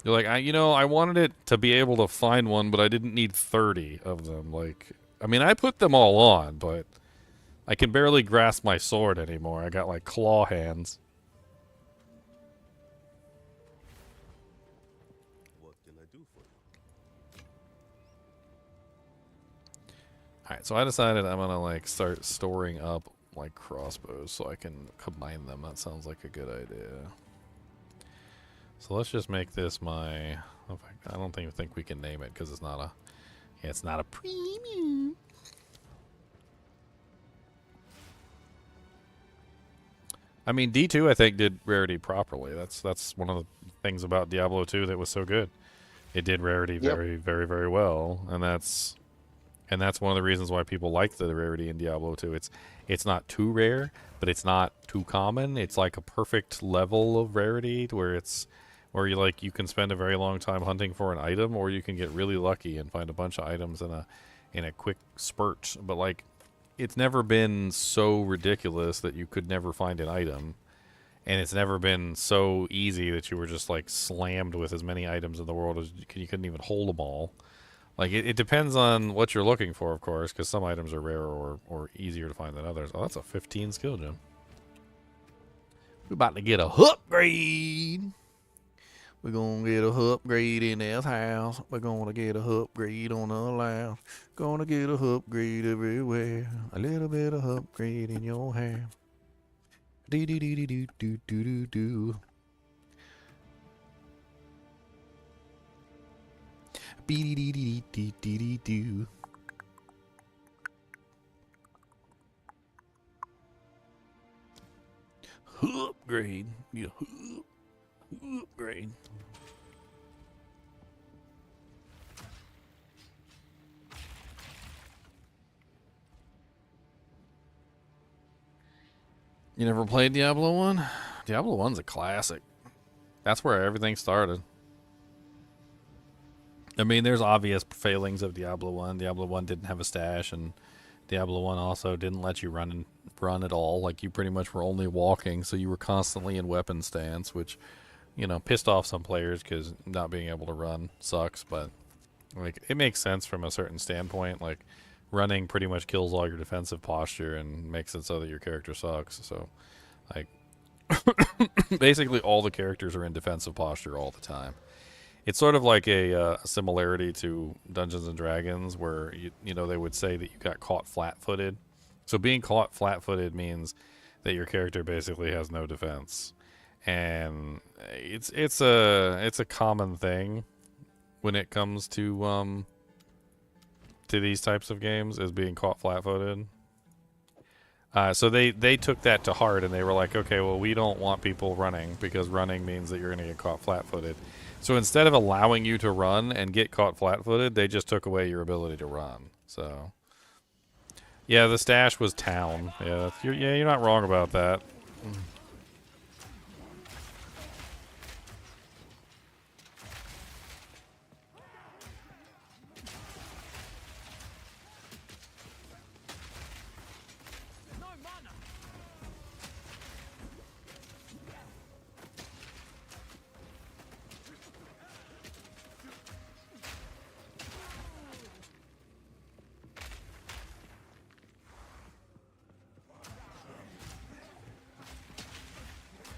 You're like, I wanted it to be able to find one, but I didn't need 30 of them. Like, I mean, I put them all on, but I can barely grasp my sword anymore. I got, like, claw hands. What can I do for you? Alright, so I decided I'm gonna, like, start storing up, like, crossbows so I can combine them. That sounds like a good idea. So let's just make this my... I don't think we can name it because it's not a... Yeah, it's not a premium. I mean, D2 I think did rarity properly. That's one of the things about Diablo 2 that was so good. It did rarity very, very, very well, and that's one of the reasons why people like the rarity in Diablo 2. It's not too rare, but it's not too common. It's like a perfect level of rarity where you can spend a very long time hunting for an item, or you can get really lucky and find a bunch of items in a quick spurt. But like, it's never been so ridiculous that you could never find an item, and it's never been so easy that you were just like slammed with as many items in the world as you couldn't even hold them all. Like, it depends on what you're looking for, of course, because some items are rarer or easier to find than others. Oh, that's a 15 skill gem. We're about to get a upgrade. We're going to get a upgrade in this house. We're going to get a upgrade on the lounge. Gonna get a upgrade everywhere. A little bit of upgrade in your hair. Do-do-do-do-do-do-do-do. Be-dee-dee-dee-dee-dee-dee-doo. Upgrade. Yeah. Upgrade. You never played Diablo 1? Diablo 1's a classic. That's where everything started. I mean, there's obvious failings of Diablo 1. Diablo 1 didn't have a stash, and Diablo 1 also didn't let you run at all. Like, you pretty much were only walking, so you were constantly in weapon stance, which, pissed off some players because not being able to run sucks. But, like, it makes sense from a certain standpoint. Like, running pretty much kills all your defensive posture and makes it so that your character sucks. So, like, basically all the characters are in defensive posture all the time. It's sort of like a similarity to Dungeons and Dragons, where they would say that you got caught flat-footed. So being caught flat-footed means that your character basically has no defense, and it's a common thing when it comes to these types of games, is being caught flat-footed. So they took that to heart, and they were like, okay, well, we don't want people running, because running means that you're going to get caught flat-footed. So instead of allowing you to run and get caught flat-footed, they just took away your ability to run. So, yeah, the stash was town. Yeah, you're not wrong about that.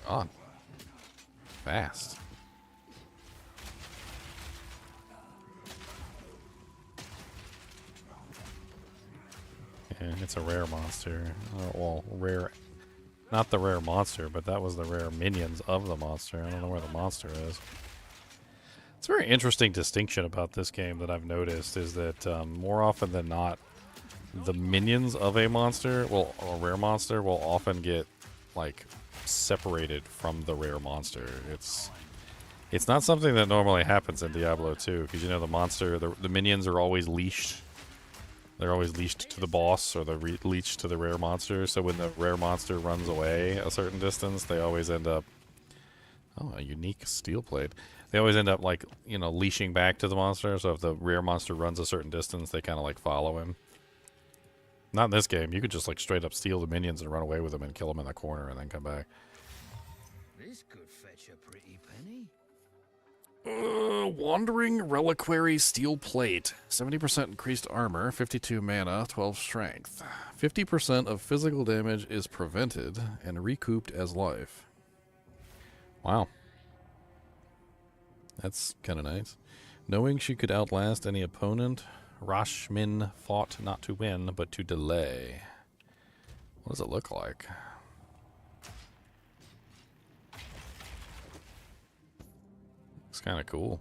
God. Fast. Yeah, it's a rare monster. Well, rare. Not the rare monster, but that was the rare minions of the monster. I don't know where the monster is. It's a very interesting distinction about this game that I've noticed is that more often than not, the minions of a monster, well, a rare monster, will often get like separated from the rare monster. It's not something that normally happens in Diablo 2 because you know the monster, the minions are always leashed. They're always leashed to the boss or they're leashed to the rare monster. So when the rare monster runs away a certain distance, they always end up. Oh, a unique steel plate. They always end up like, you know, leashing back to the monster. So if the rare monster runs a certain distance, they kind of like follow him. Not in this game. You could just like straight up steal the minions and run away with them and kill them in the corner and then come back. This could fetch a pretty penny. Wandering Reliquary Steel Plate. 70% increased armor, 52 mana, 12 strength. 50% of physical damage is prevented and recouped as life. Wow. That's kind of nice. Knowing she could outlast any opponent, Rashmin fought not to win, but to delay. What does it look like? It's kind of cool.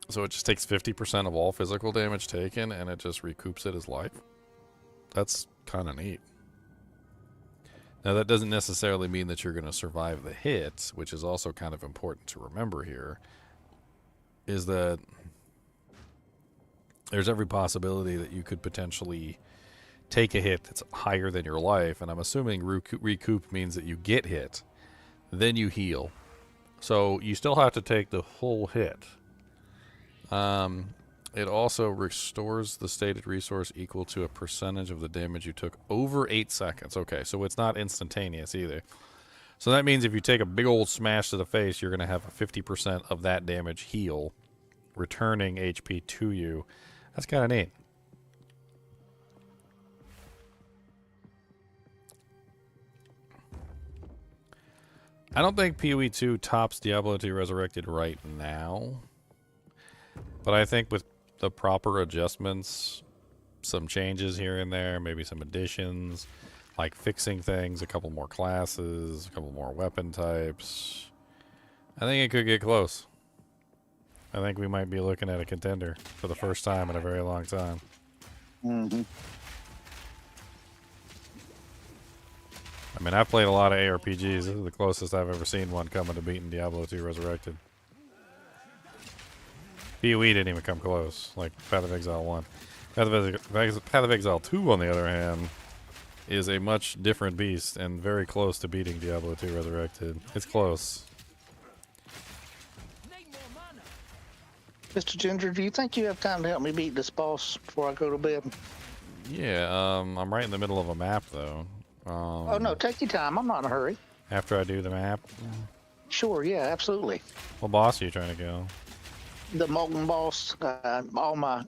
So it just takes 50% of all physical damage taken, and it just recoups it as life? That's kind of neat. Now, that doesn't necessarily mean that you're going to survive the hit, which is also kind of important to remember here, is that there's every possibility that you could potentially take a hit that's higher than your life, and I'm assuming recoup means that you get hit, then you heal. So you still have to take the full hit. It also restores the stated resource equal to a percentage of the damage you took over 8 seconds. Okay, so it's not instantaneous either. So that means if you take a big old smash to the face, you're going to have a 50% of that damage heal, returning HP to you. That's kind of neat. I don't think PoE 2 tops Diablo 2 Resurrected right now. But I think with the proper adjustments, some changes here and there, maybe some additions, like fixing things, a couple more classes, a couple more weapon types, I think it could get close. I think we might be looking at a contender for the first time in a very long time. Mm-hmm. I mean, I've played a lot of ARPGs. This is the closest I've ever seen one coming to beating Diablo 2 Resurrected. PoE didn't even come close, like Path of Exile 1. Path of Exile 2, on the other hand, is a much different beast and very close to beating Diablo 2 Resurrected. It's close. Mr. Ginger, do you think you have time to help me beat this boss before I go to bed? Yeah, I'm right in the middle of a map, though. Oh, no, take your time. I'm not in a hurry. After I do the map? Sure, yeah, absolutely. What boss are you trying to kill? The molten boss.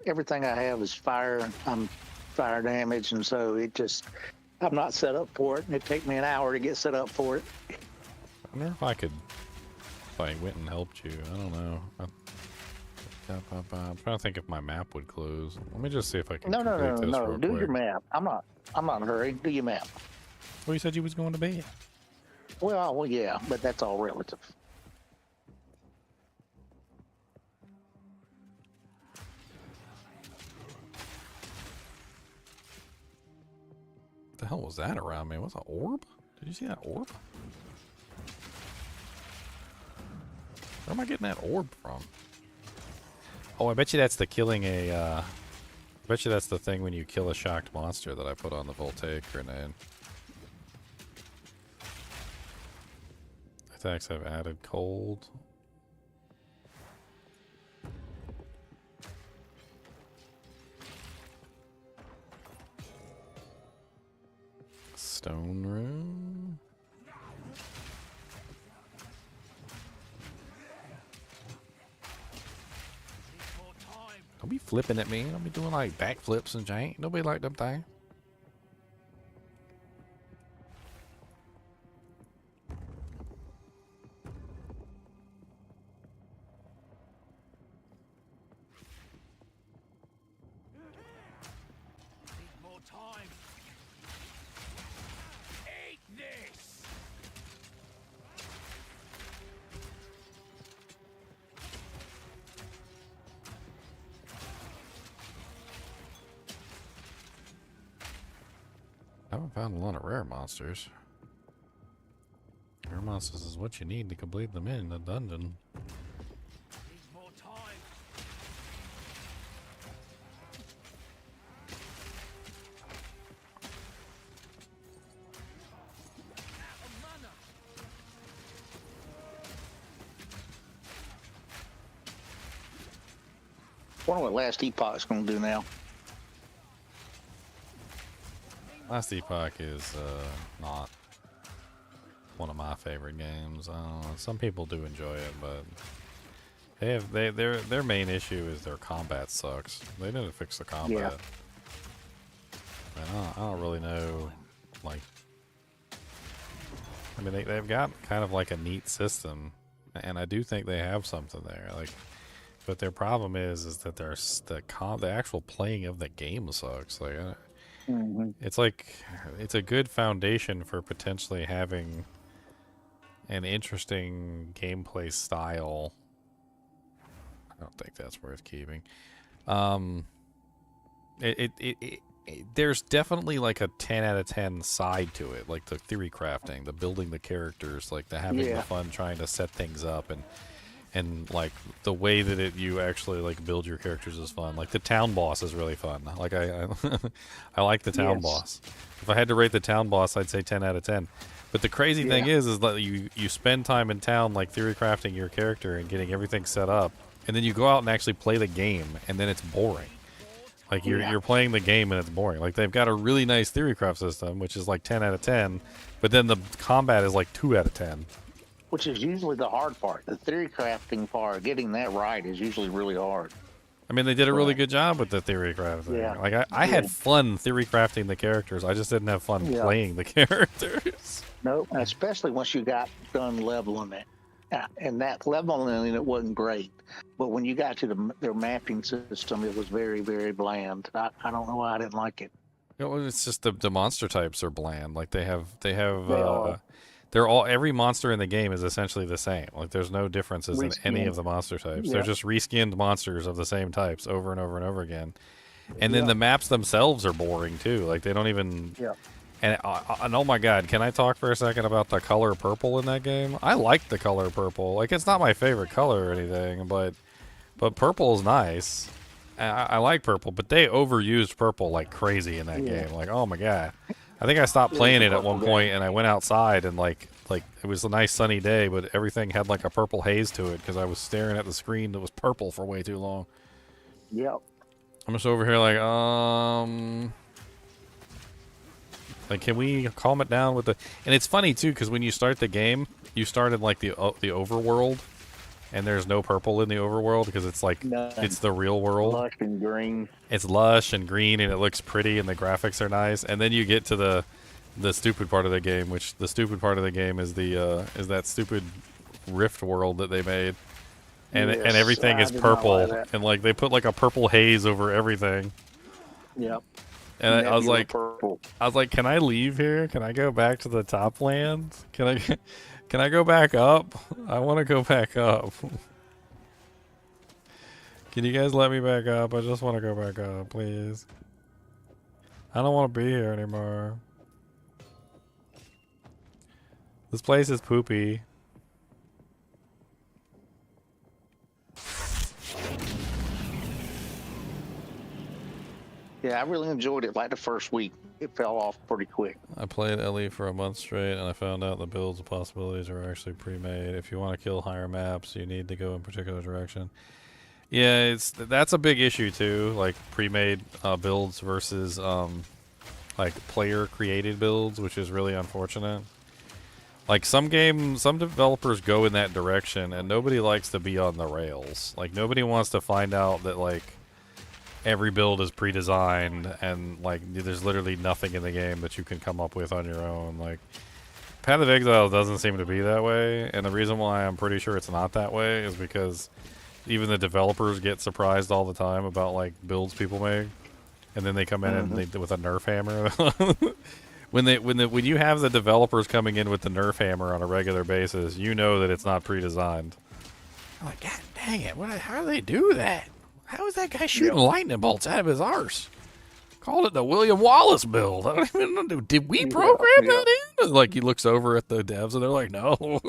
Everything I have is fire. I'm fire damage, and so I'm not set up for it, and it'd take me an hour to get set up for it. I wonder if I went and helped you. I don't know. I'm trying to think if my map would close. Let me just see if I can complete this real quick. Do your map. I'm not in a hurry. Do your map. Well, you said you was going to bed. Well, yeah, but that's all relative. What the hell was that around me? What's an orb? Did you see that orb? Where am I getting that orb from? Oh, I bet you that's the I bet you that's the thing when you kill a shocked monster that I put on the voltaic grenade. Attacks have added cold. Stone room. Don't be flipping at me. Don't be doing like backflips and jank. Nobody like them things. I haven't found a lot of rare monsters. Rare monsters is what you need to complete them in the dungeon. Wonder what Last Epoch's gonna do now. Last Epoch is not one of my favorite games. Some people do enjoy it, but their main issue is their combat sucks. They didn't fix the combat. And I don't really know, like, I mean they've got kind of like a neat system, and I do think they have something there. Like, but their problem is that the actual playing of the game sucks. Like. It's like, it's a good foundation for potentially having an interesting gameplay style. I don't think that's worth keeping. There's definitely like a 10 out of 10 side to it, like the theory crafting, the building the characters, like the having the fun trying to set things up, and like the way that you actually like build your characters is fun. Like the town boss is really fun. Like I like the town boss. If I had to rate the town boss, I'd say 10 out of 10. But the crazy thing is that you spend time in town like theory crafting your character and getting everything set up, and then you go out and actually play the game, and then it's boring. Like you're playing the game and it's boring. Like they've got a really nice theory craft system, which is like 10 out of 10, but then the combat is like 2 out of 10. Which is usually the hard part. The theory crafting part, getting that right, is usually really hard. I mean, they did a really good job with the theory crafting. Yeah. Like I had fun theory crafting the characters. I just didn't have fun playing the characters. Nope, especially once you got done leveling it. And that leveling it wasn't great. But when you got to their mapping system, it was very, very bland. I don't know why I didn't like it. It's just the monster types are bland. Like they have they're all, every monster in the game is essentially the same. Like there's no differences in any of the monster types. They're just reskinned monsters of the same types over and over and over again. And then the maps themselves are boring too. Like they don't even. And oh my god, can I talk for a second about the color purple in that game? I like the color purple. Like it's not my favorite color or anything, but purple is nice. I like purple, but they overused purple like crazy in that game. Like oh my god. I think I stopped playing it at one point, and I went outside, and like it was a nice sunny day, but everything had like a purple haze to it because I was staring at the screen that was purple for way too long. Yep. I'm just over here like can we calm it down with the? And it's funny too because when you start the game, you started like the overworld, and there's no purple in the overworld because it's like it's the real world. Lush and green. It's lush and green, and it looks pretty, and the graphics are nice. And then you get to the stupid part of the game, which the stupid part of the game is is that stupid Rift world that they made, and and everything is purple, and like they put like a purple haze over everything. Yep. And I was like, can I leave here? Can I go back to the top lands? Can I go back up? I want to go back up. Can you guys let me back up? I just want to go back up, please. I don't want to be here anymore. This place is poopy. Yeah, I really enjoyed it like the first week. It fell off pretty quick. I played LE for a month straight, and I found out the builds and possibilities are actually pre-made. If you want to kill higher maps, you need to go in a particular direction. Yeah, that's a big issue too, like pre-made builds versus like player-created builds, which is really unfortunate. Like some developers go in that direction, and nobody likes to be on the rails. Like nobody wants to find out that like every build is pre-designed and like there's literally nothing in the game that you can come up with on your own. Like Path of Exile doesn't seem to be that way, and the reason why I'm pretty sure it's not that way is because even the developers get surprised all the time about like builds people make, and then they come in and they with a Nerf hammer. when you have the developers coming in with the Nerf hammer on a regular basis, you know that it's not pre-designed. I'm like, God dang it! How do they do that? How is that guy shooting lightning bolts out of his arse? Called it the William Wallace build. I don't even know. Did we program that in? Like, he looks over at the devs and they're like, no.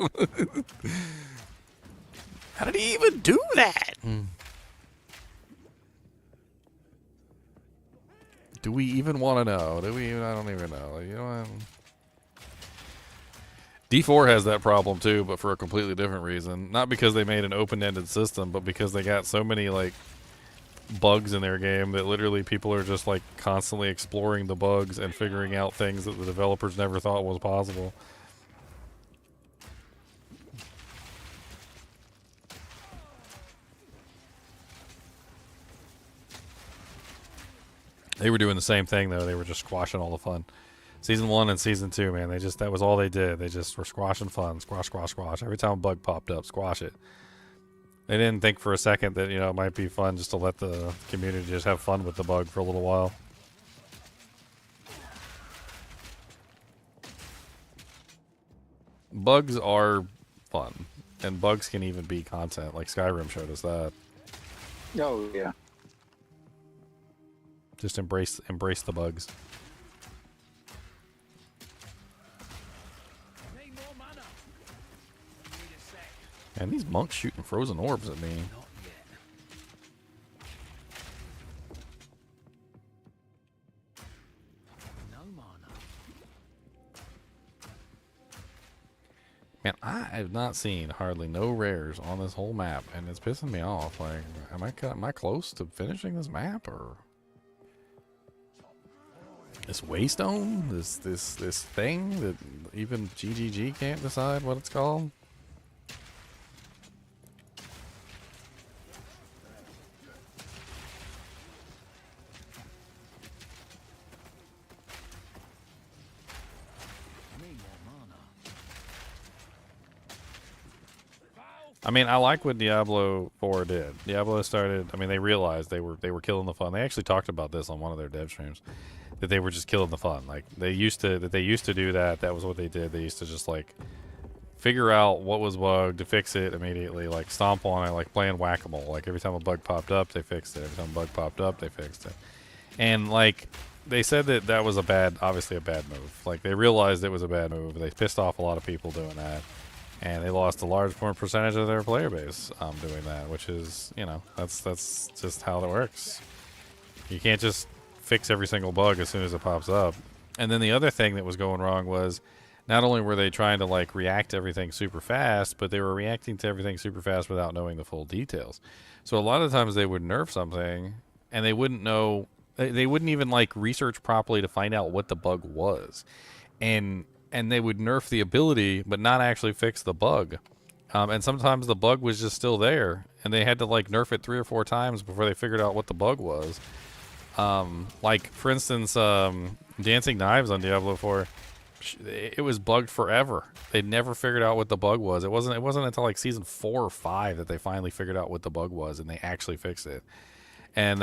How did he even do that? Do we even want to know? Do we even? I don't even know. You know, D4 has that problem too, but for a completely different reason. Not because they made an open-ended system, but because they got so many like bugs in their game that literally people are just like constantly exploring the bugs and figuring out things that the developers never thought was possible. They were doing the same thing though. They were just squashing all the fun. Season 1 and Season 2, man, that was all they did. They just were squashing fun. Squash, squash, squash. Every time a bug popped up, squash it. They didn't think for a second that, you know, it might be fun just to let the community just have fun with the bug for a little while. Bugs are fun. And bugs can even be content. Like Skyrim showed us that. Oh, yeah. Just embrace the bugs. And these monks shooting frozen orbs at me. Man, I have not seen hardly no rares on this whole map, and it's pissing me off. Like, am I close to finishing this map, or this Waystone, this thing that even GGG can't decide what it's called? I mean, I like what Diablo 4 did. Diablo started, I mean, they realized they were killing the fun. They actually talked about this on one of their dev streams, that they were just killing the fun. Like, they used to do that. That was what they did. They used to just, like, figure out what was bugged, to fix it immediately, like, stomp on it, like playing whack-a-mole. Like, every time a bug popped up, they fixed it. Every time a bug popped up, they fixed it. And, like, they said that was obviously a bad move. Like, they realized it was a bad move. They pissed off a lot of people doing that. And they lost a large percentage of their player base doing that, which is, you know, that's just how it works. You can't just fix every single bug as soon as it pops up. And then the other thing that was going wrong was, not only were they trying to, like, react to everything super fast, but they were reacting to everything super fast without knowing the full details. So a lot of times they would nerf something, and they wouldn't know, they wouldn't even, like, research properly to find out what the bug was. And they would nerf the ability, but not actually fix the bug. And sometimes the bug was just still there, and they had to, like, nerf it 3 or 4 times before they figured out what the bug was. Like, for instance, Dancing Knives on Diablo 4, it was bugged forever. They never figured out what the bug was. It wasn't until, like, Season 4 or 5 that they finally figured out what the bug was, and they actually fixed it. And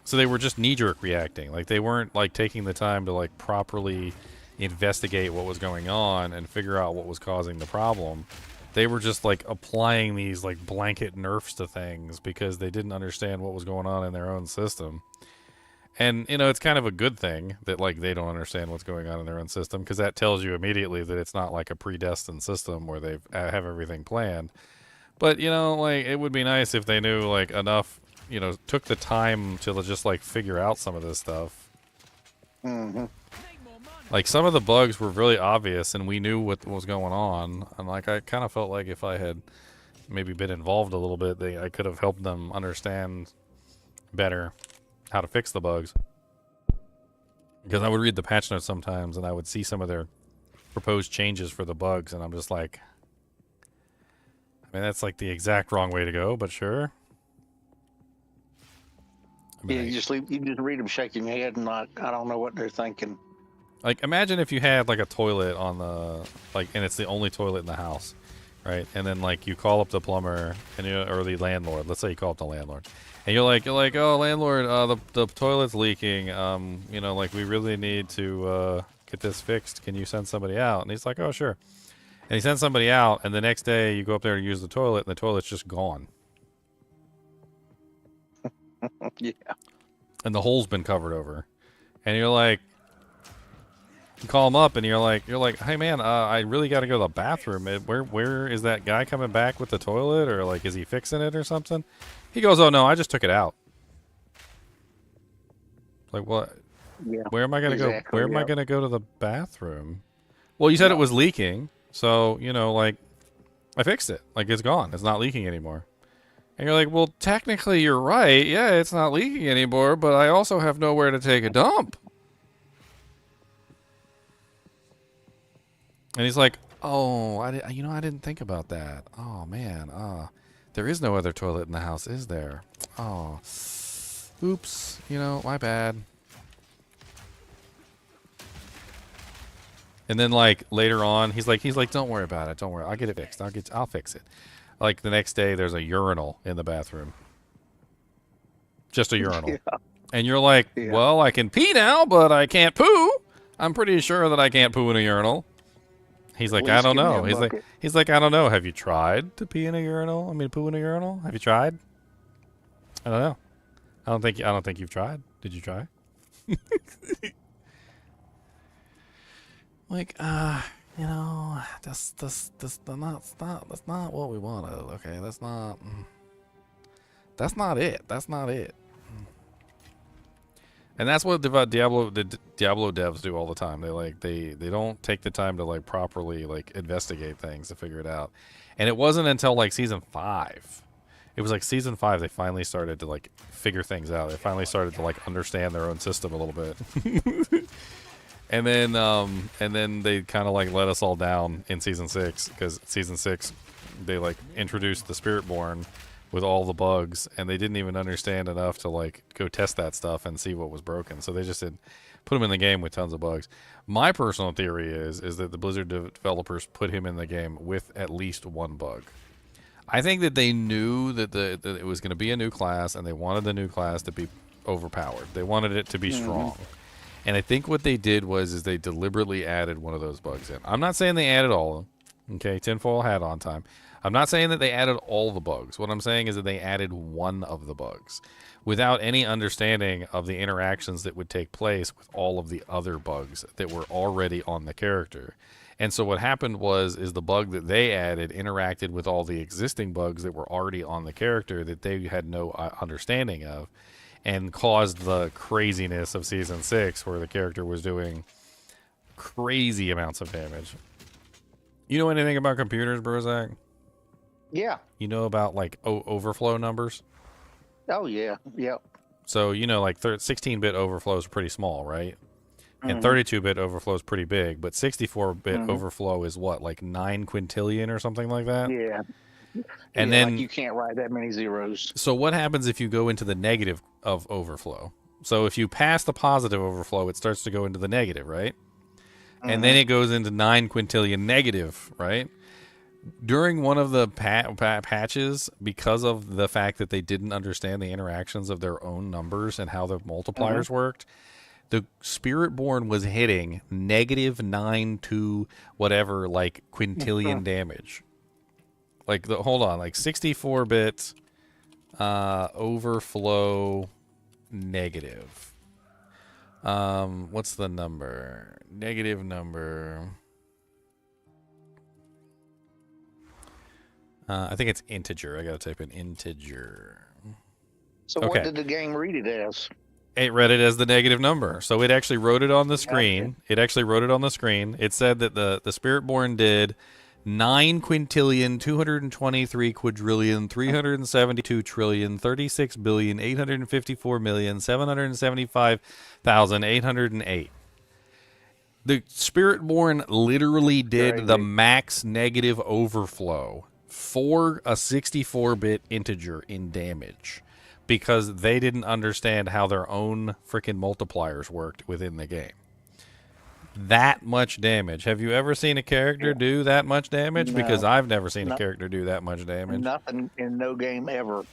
so they were just knee-jerk reacting. Like, they weren't, like, taking the time to, like, properly investigate what was going on and figure out what was causing the problem. They were just, like, applying these, like, blanket nerfs to things because they didn't understand what was going on in their own system. And, you know, it's kind of a good thing that, like, they don't understand what's going on in their own system, because that tells you immediately that it's not like a predestined system where they have everything planned. But, you know, like, it would be nice if they knew, like, enough, you know, took the time to just, like, figure out some of this stuff. Mm-hmm. Like, some of the bugs were really obvious, and we knew what was going on. And, like, I kind of felt like if I had maybe been involved a little bit, I could have helped them understand better how to fix the bugs. Because I would read the patch notes sometimes, and I would see some of their proposed changes for the bugs, and I'm just like, I mean, that's, like, the exact wrong way to go, but sure. I mean, Yeah, you just read them shaking your head and like, I don't know what they're thinking. Like, imagine if you had, like, a toilet on the, like, and it's the only toilet in the house, right? And then, like, you call up the plumber and or the landlord. Let's say you call up the landlord, and you're like, oh, landlord, the toilet's leaking. You know, like, we really need to get this fixed. Can you send somebody out? And he's like, oh, sure. And he sends somebody out, and the next day you go up there to use the toilet, and the toilet's just gone. Yeah. and the hole's been covered over, and you're like, you call him up, and you're like, hey man, I really got to go to the bathroom. Where is that guy coming back with the toilet, or like, is he fixing it or something? He goes, oh no, I just took it out. Like what? Yeah. Where am I gonna go? Where am I yeah. gonna go to the bathroom? Well, you said it was leaking, so you know, like, I fixed it. Like, it's gone. It's not leaking anymore. And you're like, well, technically you're right. Yeah, it's not leaking anymore, but I also have nowhere to take a dump. And he's like, oh, I didn't think about that. Oh, man. There is no other toilet in the house, is there? Oh, oops. You know, my bad. And then, like, later on, he's like, don't worry about it. Don't worry. I'll get it fixed. I'll fix it. Like, the next day, there's a urinal in the bathroom. Just a urinal. Yeah. And you're like, well, I can pee now, but I can't poo. I'm pretty sure that I can't poo in a urinal. He's like, I don't know. He's like, I don't know. Have you tried to pee in a urinal? I mean, poo in a urinal? Have you tried? I don't know. I don't think you've tried. Did you try? Like, you know, that's not what we wanted. Okay, that's not it. That's not it. And that's what the Diablo devs do all the time. They don't take the time to like properly like investigate things to figure it out. And it wasn't until like season 5. It was like season 5 they finally started to like figure things out. They finally started to like understand their own system a little bit. And then they kind of like let us all down in season 6, because season 6 they like introduced the Spiritborn with all the bugs, and they didn't even understand enough to like go test that stuff and see what was broken. So they just did put him in the game with tons of bugs. My personal theory is that the Blizzard developers put him in the game with at least one bug. I think that they knew that that it was going to be a new class, and they wanted the new class to be overpowered. They wanted it to be strong. And I think what they did was they deliberately added one of those bugs in. I'm not saying they added all of them. Okay, tinfoil hat on time. I'm not saying that they added all the bugs. What I'm saying is that they added one of the bugs without any understanding of the interactions that would take place with all of the other bugs that were already on the character. And so what happened is the bug that they added interacted with all the existing bugs that were already on the character that they had no understanding of, and caused the craziness of season 6, where the character was doing crazy amounts of damage. You know anything about computers, Brozak? Yeah. You know about like overflow numbers? Oh yeah. Yep. So you know, like 16-bit overflow is pretty small, right? And 32-bit overflow is pretty big, but 64-bit overflow is what, like 9 quintillion or something like that? Yeah. And yeah, then like you can't write that many zeros. So what happens if you go into the negative of overflow? So if you pass the positive overflow, it starts to go into the negative, right? And then it goes into 9 quintillion negative, right? During one of the patches, because of the fact that they didn't understand the interactions of their own numbers and how the multipliers worked, the Spiritborn was hitting -9 to whatever, like quintillion damage. Like hold on, like 64-bit overflow negative. What's the number? Negative number. I think it's integer. I gotta type in integer. So what did the game read it as? It read it as the negative number. So it actually wrote it on the screen. It said that the Spiritborn did 9 quintillion, 223 quadrillion, 372 trillion, 36 billion, 854 million, 775,808. The Spiritborn literally did the max negative overflow for a 64-bit integer in damage, because they didn't understand how their own freaking multipliers worked within the game. That much damage. Have you ever seen a character do that much damage? No. Because I've never seen a character do that much damage. Nothing in no game ever.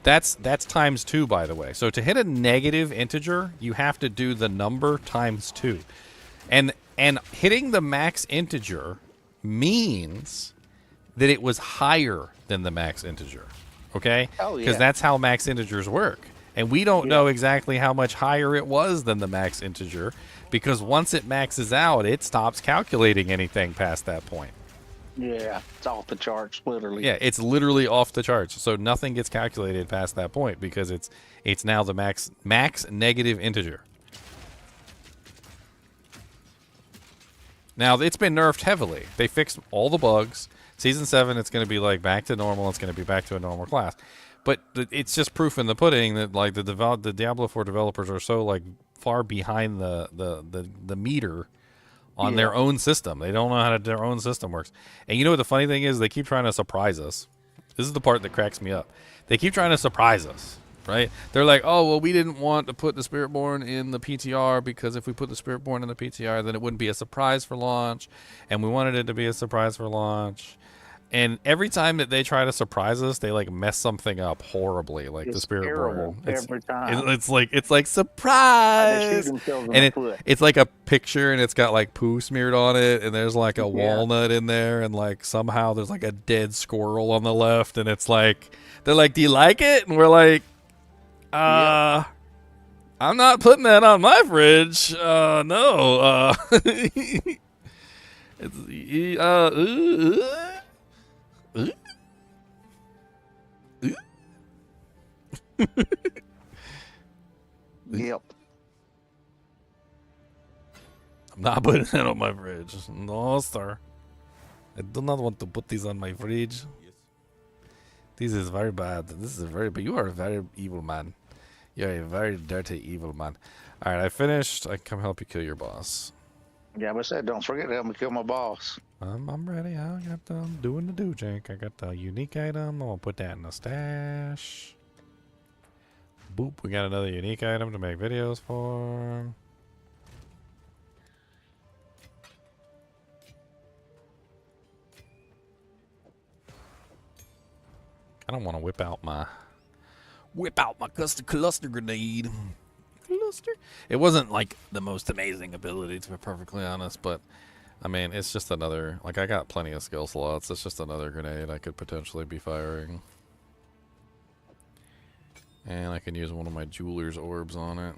That's times 2, by the way. So to hit a negative integer, you have to do the number times 2. And hitting the max integer means that it was higher than the max integer. okay? Oh, Because yeah. that's how max integers work. And we don't know exactly how much higher it was than the max integer, because once it maxes out, it stops calculating anything past that point. Yeah, it's off the charts, literally. Yeah, it's literally off the charts. So nothing gets calculated past that point because it's now the max negative integer. Now, it's been nerfed heavily. They fixed all the bugs. Season 7, it's going to be like back to normal. It's going to be back to a normal class. But it's just proof in the pudding that like the Diablo 4 developers are so like far behind the meter on their own system. They don't know how their own system works. And you know what the funny thing is? They keep trying to surprise us. This is the part that cracks me up. They keep trying to surprise us, right? They're like, oh, well, we didn't want to put the Spiritborn in the PTR because if we put the Spiritborn in the PTR, then it wouldn't be a surprise for launch. And we wanted it to be a surprise for launch. And every time that they try to surprise us, they like mess something up horribly, like It's the Spiritborn. every time. It's like surprise, They shoot themselves in and the foot. it's like a picture, and it's got like poo smeared on it, and there's like a walnut in there, and like somehow there's like a dead squirrel on the left, and it's like they're like, "Do you like it?" And we're like, I'm not putting that on my fridge. No. Yep. I'm not putting that on my fridge. No, sir. I do not want to put these on my fridge. This is very bad. This is very bad. You are a very evil man. You're a very dirty, evil man. All right, I finished. I come help you kill your boss. Yeah, but I said, don't forget to help me kill my boss. I'm ready. I got I'm doing the do, Jake. I got the unique item. I'm gonna put that in the stash. Boop. We got another unique item to make videos for. I don't want to whip out my cluster grenade. Cluster. It wasn't like the most amazing ability, to be perfectly honest, but I mean, it's just another, like, I got plenty of skill slots. It's just another grenade I could potentially be firing. And I can use one of my jeweler's orbs on it.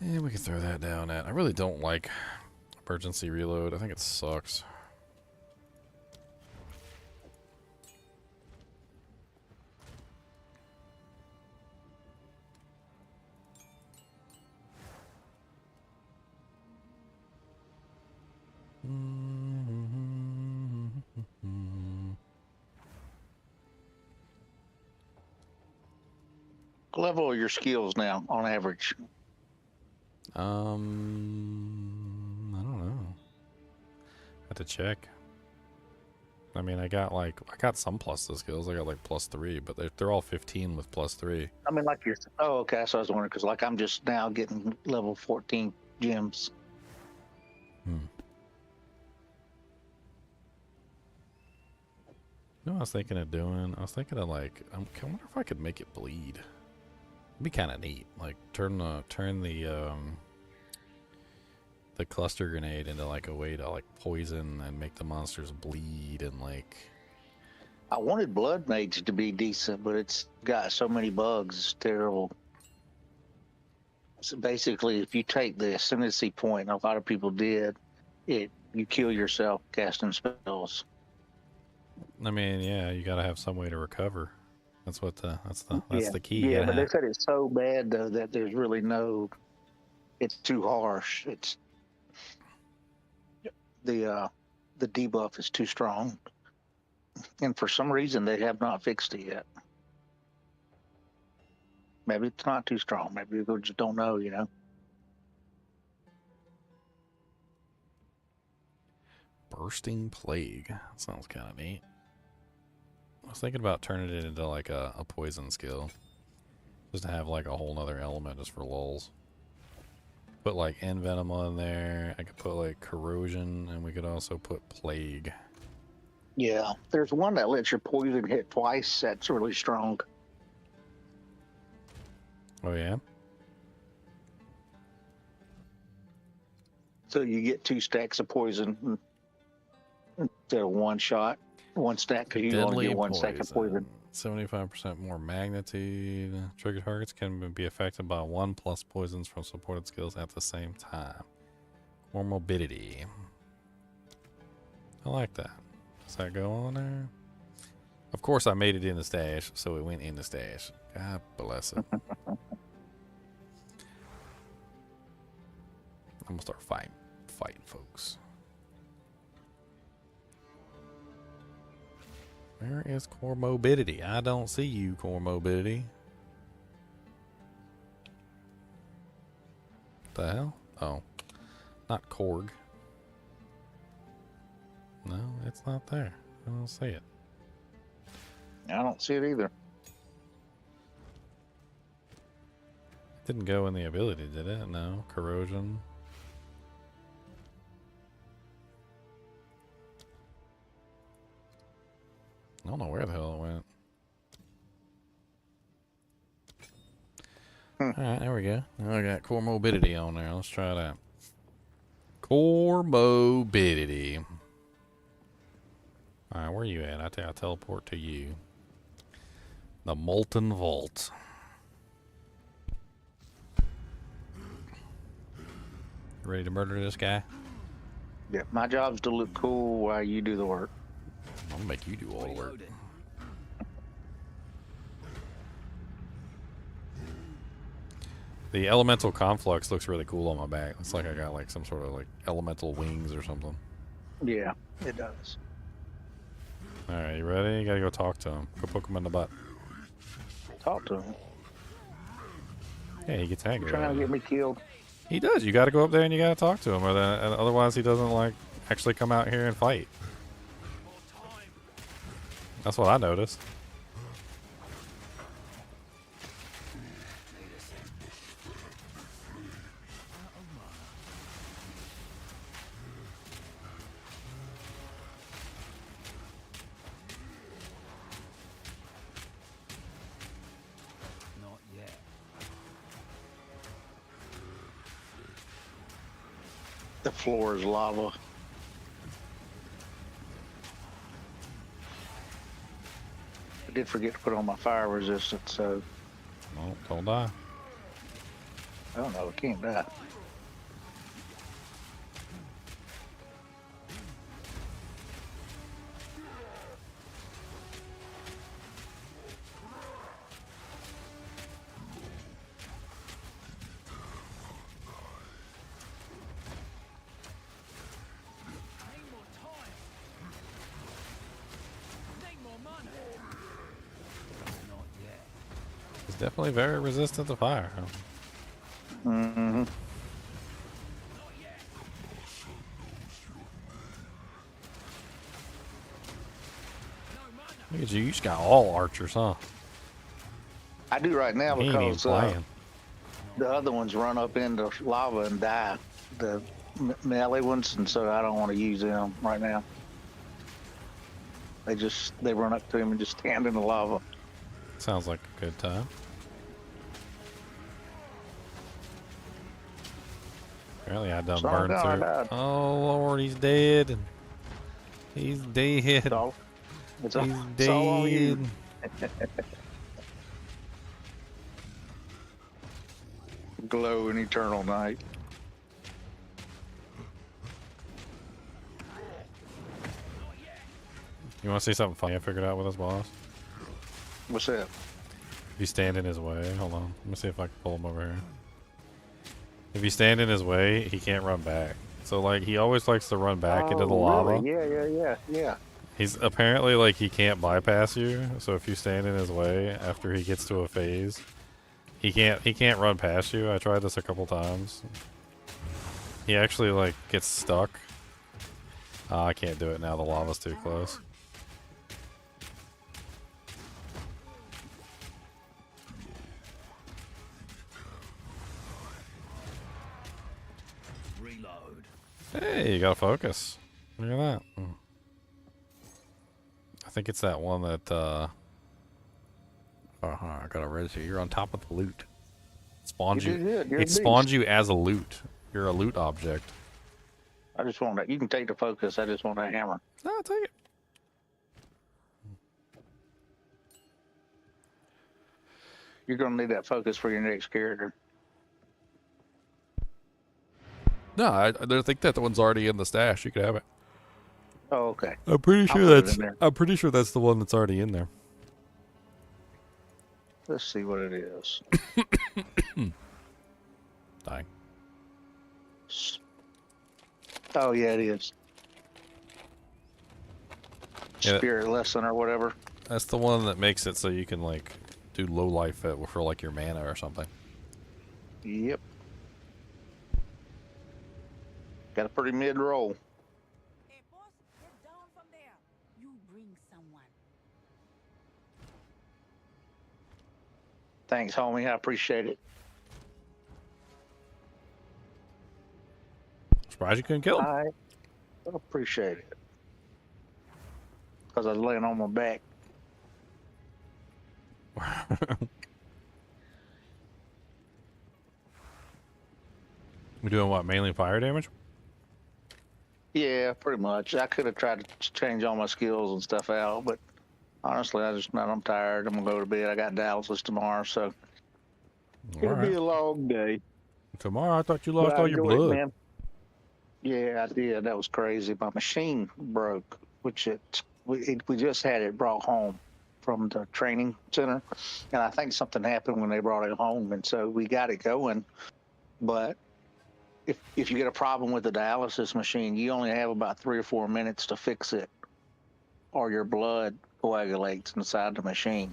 And we can throw that down at. I really don't like emergency reload. I think it sucks. Level are your skills now, on average? I don't know. Have to check. I mean, I got some plus the skills. I got like +3, but they're all 15 with +3. I mean, like you're. Oh, okay. So I was wondering because, like, I'm just now getting level 14 gems. You know what I was thinking of doing? I was thinking of like, I wonder if I could make it bleed. It'd be kind of neat. Like turn the cluster grenade into like a way to like poison and make the monsters bleed and like. I wanted Blood Mage to be decent, but it's got so many bugs. It's terrible. So basically, if you take the ascendancy point, a lot of people did, you kill yourself casting spells. I mean, yeah, you gotta have some way to recover. That's the key. Yeah, but they said it's so bad though that there's really no. It's too harsh. It's the debuff is too strong, and for some reason they have not fixed it yet. Maybe it's not too strong. Maybe we just don't know. You know. Bursting Plague. That sounds kind of neat. I was thinking about turning it into like a poison skill. Just to have like a whole nother element just for lulz. Put like Envenom on there. I could put like Corrosion, and we could also put Plague. Yeah, there's one that lets your poison hit twice. That's really strong. Oh yeah? So you get 2 stacks of poison instead of 1 shot, 1 stack, because you only get 1 stack of poison. 75% more magnitude. Trigger targets can be affected by 1+ poisons from supported skills at the same time. More morbidity. I like that. Does that go on there? Of course, I made it in the stash, so it went in the stash. God bless it. I'm gonna start fighting folks. Where is core morbidity? I don't see you, core morbidity. The hell? Oh, not Korg. No, it's not there. I don't see it. I don't see it either. It didn't go in the ability, did it? No. Corrosion. I don't know where the hell it went. Alright, there we go. Now I got core morbidity on there. Let's try that. Core morbidity. Alright, where are you at? I think I'll teleport to you. The Molten Vault. Ready to murder this guy? Yeah, my job's to look cool while you do the work. I'm gonna make you do all the work. The elemental conflux looks really cool on my back. It's like I got like some sort of like elemental wings or something. Yeah, it does. Alright, you ready? You gotta go talk to him. Go poke him in the butt. Talk to him. Yeah, he gets angry. Trying to get me killed. He does. You gotta go up there and you gotta talk to him, or then otherwise he doesn't like actually come out here and fight. That's what I noticed. Not yet. The floor is lava. I did forget to put on my fire resistance, so. Oh, don't die. I don't know, I can't die. He's definitely very resistant to fire. Mm-hmm. Look at you. You just got all archers, huh? I do right now He ain't even because playing. the other ones run up into lava and die. The melee ones, and so I don't want to use them right now. They run up to him and just stand in the lava. Sounds like a good time. Apparently I done Sorry, burned I through. died. Oh Lord, he's dead. He's dead. It's all on you. Glow in eternal night. You want to see something funny I figured out with this boss? What's that? If you stand in his way, hold on. Let me see if I can pull him over here. If you stand in his way, he can't run back. So like he always likes to run back into the lava. Really? Yeah. He's apparently like he can't bypass you. So if you stand in his way after he gets to a phase, he can't run past you. I tried this a couple times. He actually like gets stuck. I can't do it now. The lava's too close. Reload. Hey, you gotta focus. Look at that. I think it's that one that, I gotta register. You're on top of the loot. It spawns You did good. You're it a spawns beast. you as a loot. You're a loot object. I just want that. You can take the focus. I just want that hammer. No, I'll take it. You're gonna need that focus for your next character. No, I think that the one's already in the stash. You could have it. Oh, okay. I'm pretty I'll sure put it that's. in there. I'm pretty sure that's the one that's already in there. Let's see what it is. Dying. Oh yeah, it is. Yeah. Spirit lesson or whatever. That's the one that makes it so you can like do low life for like your mana or something. Yep. Got a pretty mid roll. Hey, boss, get down from there. You bring someone. Thanks, homie. I appreciate it. Surprised you couldn't kill him. I appreciate it. Because I was laying on my back. You doing what? Mainly fire damage? Yeah, pretty much. I could have tried to change all my skills and stuff out, but honestly, I'm tired. I'm gonna go to bed. I got Dallas tomorrow, so it'll be a long day. Tomorrow, I thought you lost But I all your enjoyed it, blood. man. Yeah, I did. That was crazy. My machine broke, which we just had it brought home from the training center, and I think something happened when they brought it home, and so we got it going. But if you get a problem with the dialysis machine, you only have about 3 or 4 minutes to fix it, or your blood coagulates inside the machine.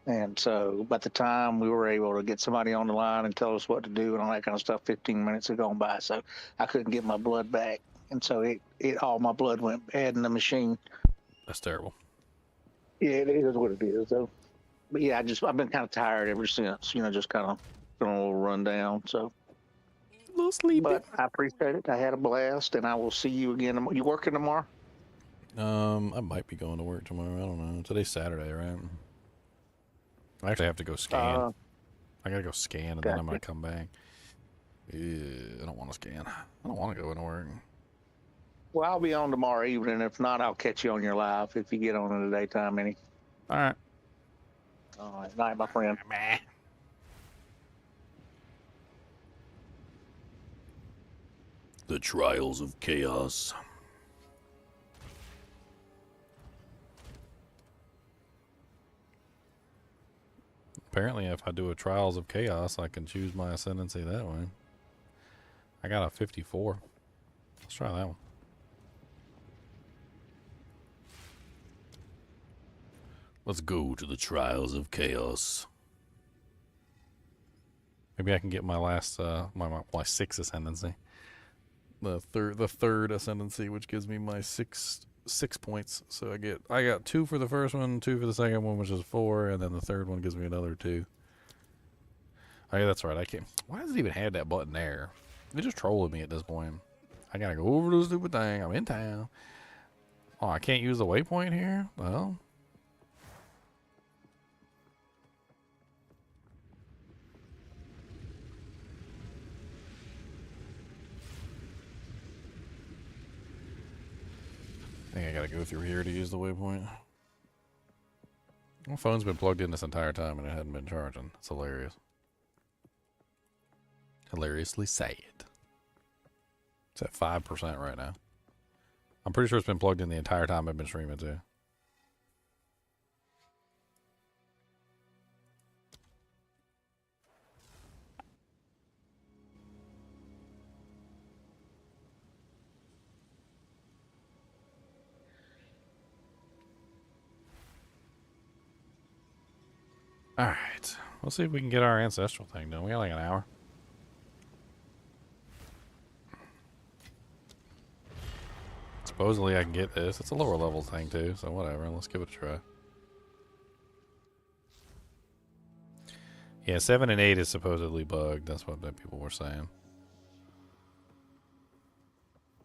And so by the time we were able to get somebody on the line and tell us what to do and all that kind of stuff, 15 minutes had gone by. So I couldn't get my blood back. And so all my blood went bad in the machine. That's terrible. Yeah, it is what it is. So, but yeah, I've been kind of tired ever since, just kind of feeling a little run down. So, a little sleepy. But I appreciate it. I had a blast, and I will see you again. You working tomorrow? I might be going to work tomorrow. I don't know. Today's Saturday, right? I actually have to go scan. I gotta go scan, and then I'm gonna come back. I don't want to scan. I don't want to go into work. Well, I'll be on tomorrow evening. If not, I'll catch you on your live if you get on in the daytime, any. All right. All right. Night, my friend. The Trials of Chaos. Apparently, if I do a Trials of Chaos, I can choose my ascendancy that way. I got a 54. Let's try that one. Let's go to the Trials of Chaos. Maybe I can get my last, my 6th ascendancy. The third ascendancy, which gives me my six points. So I got 2 for the first one, 2 for the second one, which is 4, and then the third one gives me another 2. Oh yeah, that's right. I can't. Why does it even have that button there? They're just trolling me at this point. I gotta go over to the stupid thing. I'm in town. Oh, I can't use the waypoint here? Well. I think I gotta go through here to use the waypoint. My phone's been plugged in this entire time and it hadn't been charging. It's hilarious. Hilariously sad. It's at 5% right now. I'm pretty sure it's been plugged in the entire time I've been streaming too. Alright. We'll see if we can get our ancestral thing done. We got like an hour. Supposedly I can get this. It's a lower level thing too, so whatever. Let's give it a try. Yeah, 7 and 8 is supposedly bugged. That's what people were saying.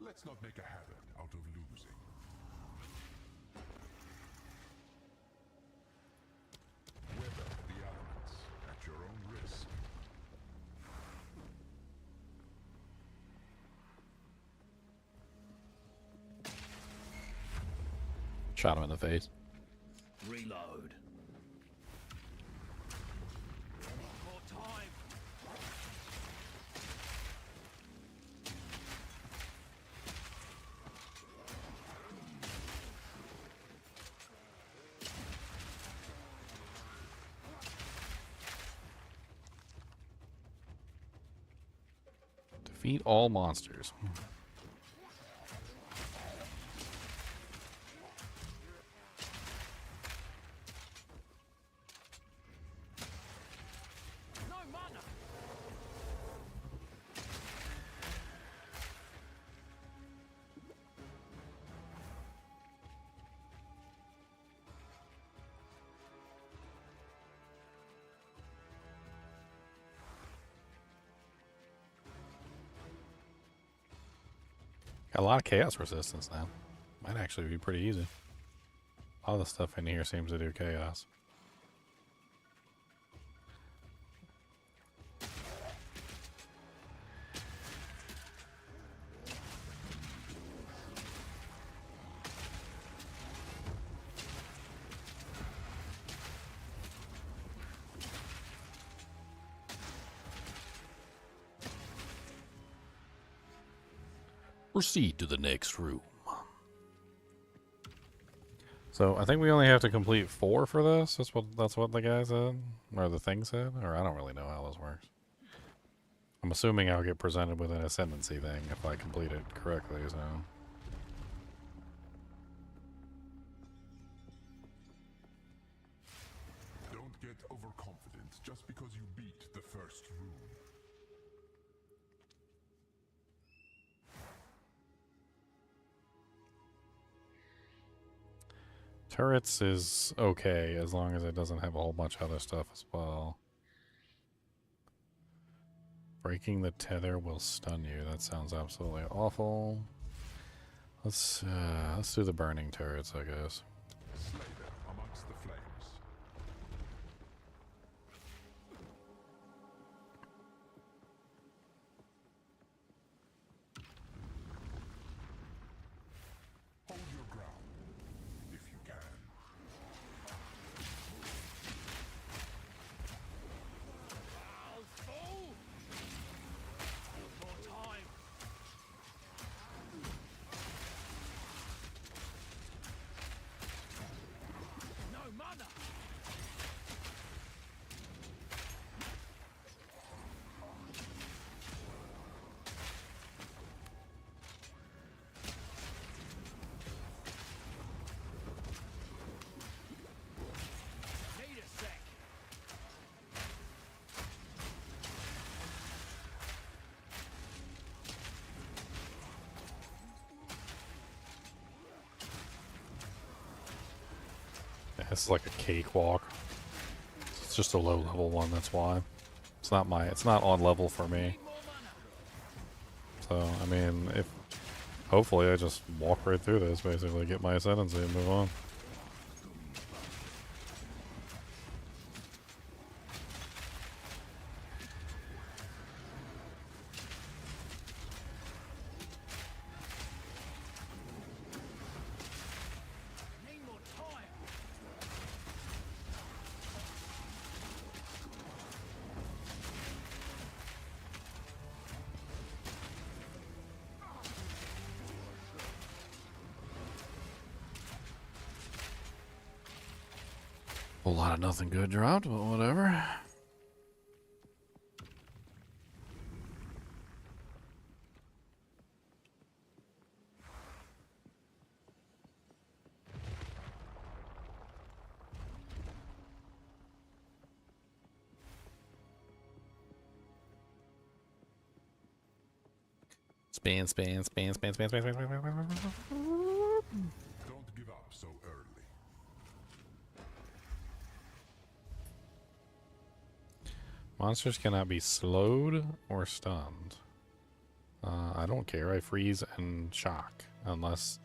Let's not make a habit out of losing. Weather the elements at your own risk. Shot him in the face. Reload. More time. Defeat all monsters. No mana. Got a lot of chaos resistance now. Might actually be pretty easy. All the stuff in here seems to do chaos. Proceed to the next room. So I think we only have to complete 4 for this. That's what the guy said, or the thing said, or I don't really know how this works. I'm assuming I'll get presented with an ascendancy thing if I complete it correctly. So Don't get overconfident just because you beat the first room. turrets is okay as long as it doesn't have a whole bunch of other stuff as well. Breaking the tether will stun you. That sounds absolutely awful. Let's do the burning turrets, I guess. Slay them amongst the flames. Hold your ground, if you can. More time. No mana. Need a sec. Yeah, it's like a cakewalk. It's just a low level one, that's why. It's not on level for me. So, I mean, hopefully I just walk right through this, basically, get my ascendancy and move on. Need more time. Whole lot of nothing good dropped, but whatever. Span. Don't give up so early. Monsters cannot be slowed or stunned. I don't care. I freeze and shock. Unless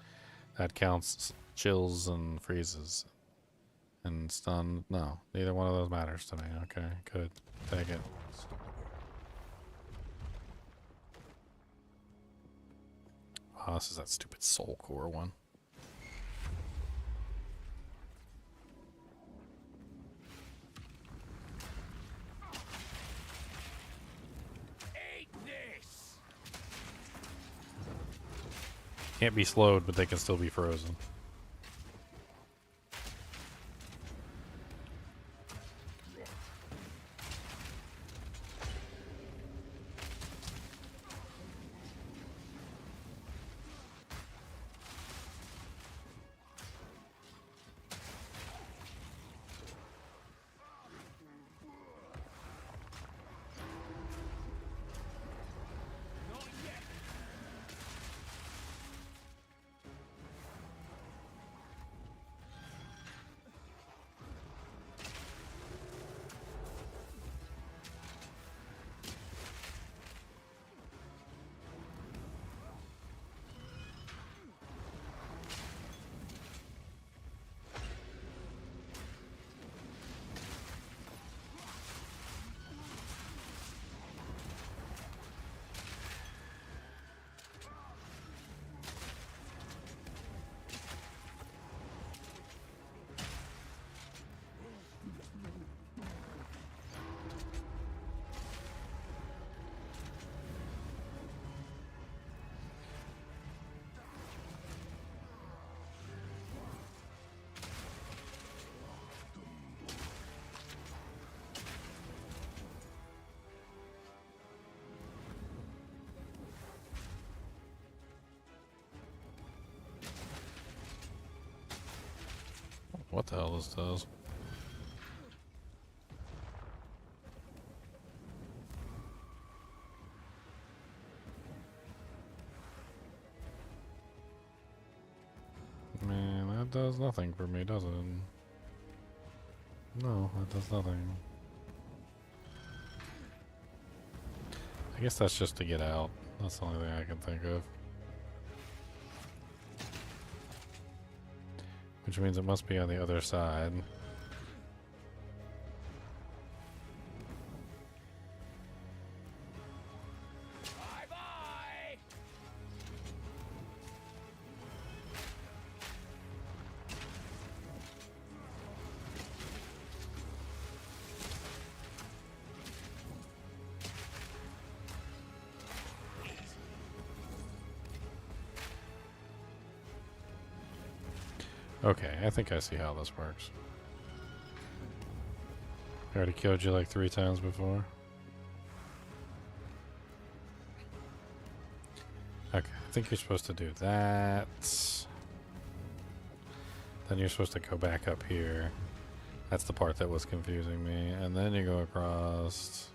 that counts chills and freezes. And stun. No. Neither one of those matters to me. Okay, good. Take it. Oh, this is that stupid soul core one. Can't be slowed, but they can still be frozen. What the hell this does? Man, that does nothing for me, does it? No, that does nothing. I guess that's just to get out. That's the only thing I can think of. Which means it must be on the other side. Okay, I think I see how this works. I already killed you like 3 times before. Okay, I think you're supposed to do that. Then you're supposed to go back up here. That's the part that was confusing me. And then you go across.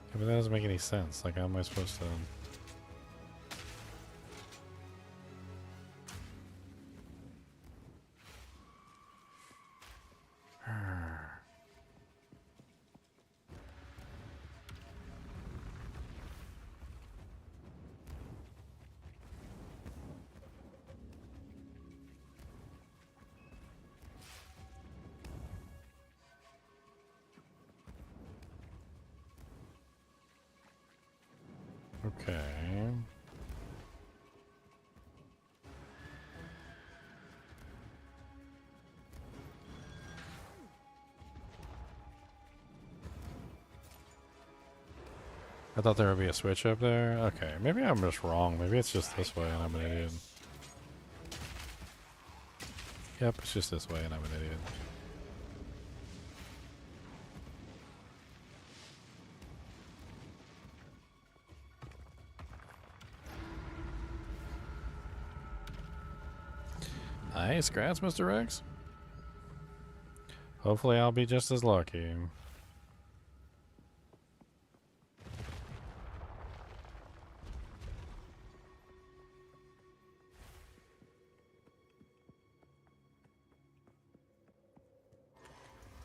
Yeah, but that doesn't make any sense. Like, how am I supposed to... Okay. I thought there would be a switch up there. Okay, maybe I'm just wrong. Maybe it's just this way and I'm an idiot. Yep, it's just this way and I'm an idiot. Nice, congrats, Mr. Rex. Hopefully I'll be just as lucky.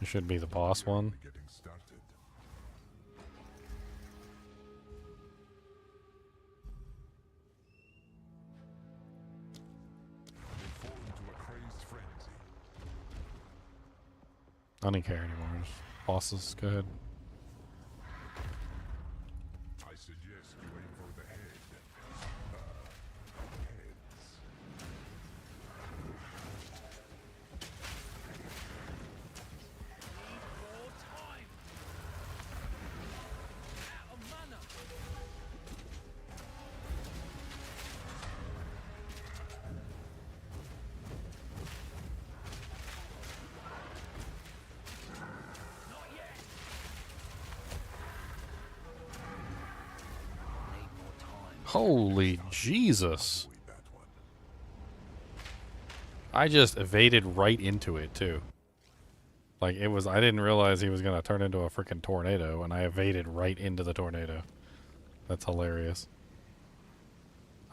It should be the boss one. I don't care anymore. Just bosses, go ahead. I suggest you aim for the head. Heads. Holy Jesus. I just evaded right into it, too. Like, it was, I didn't realize he was going to turn into a freaking tornado, and I evaded right into the tornado. That's hilarious.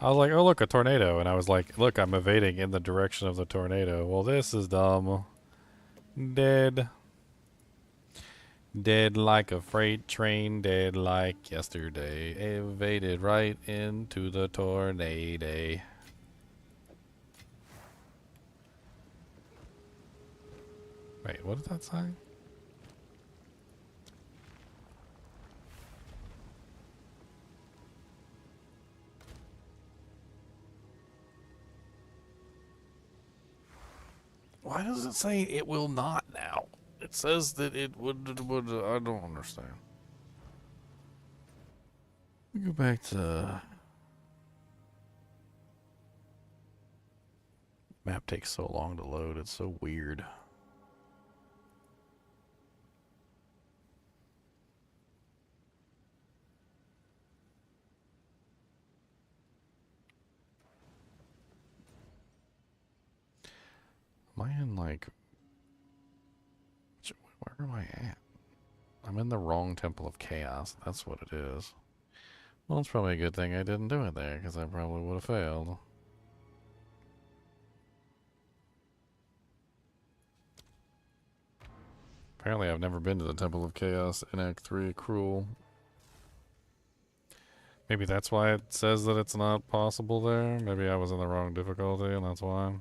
I was like, oh, look, a tornado. And I was like, look, I'm evading in the direction of the tornado. Well, this is dumb. Dead. Dead like a freight train, dead like yesterday. Evaded right into the tornado. Wait, what did that say? Why does it say it will not now? It says that it would I don't understand. We go back to... Map takes so long to load, it's so weird. Am I in, like... Where am I at? I'm in the wrong Temple of Chaos. That's what it is. Well, it's probably a good thing I didn't do it there, because I probably would have failed. Apparently I've never been to the Temple of Chaos in Act 3. Cruel. Maybe that's why it says that it's not possible there. Maybe I was in the wrong difficulty, and that's why.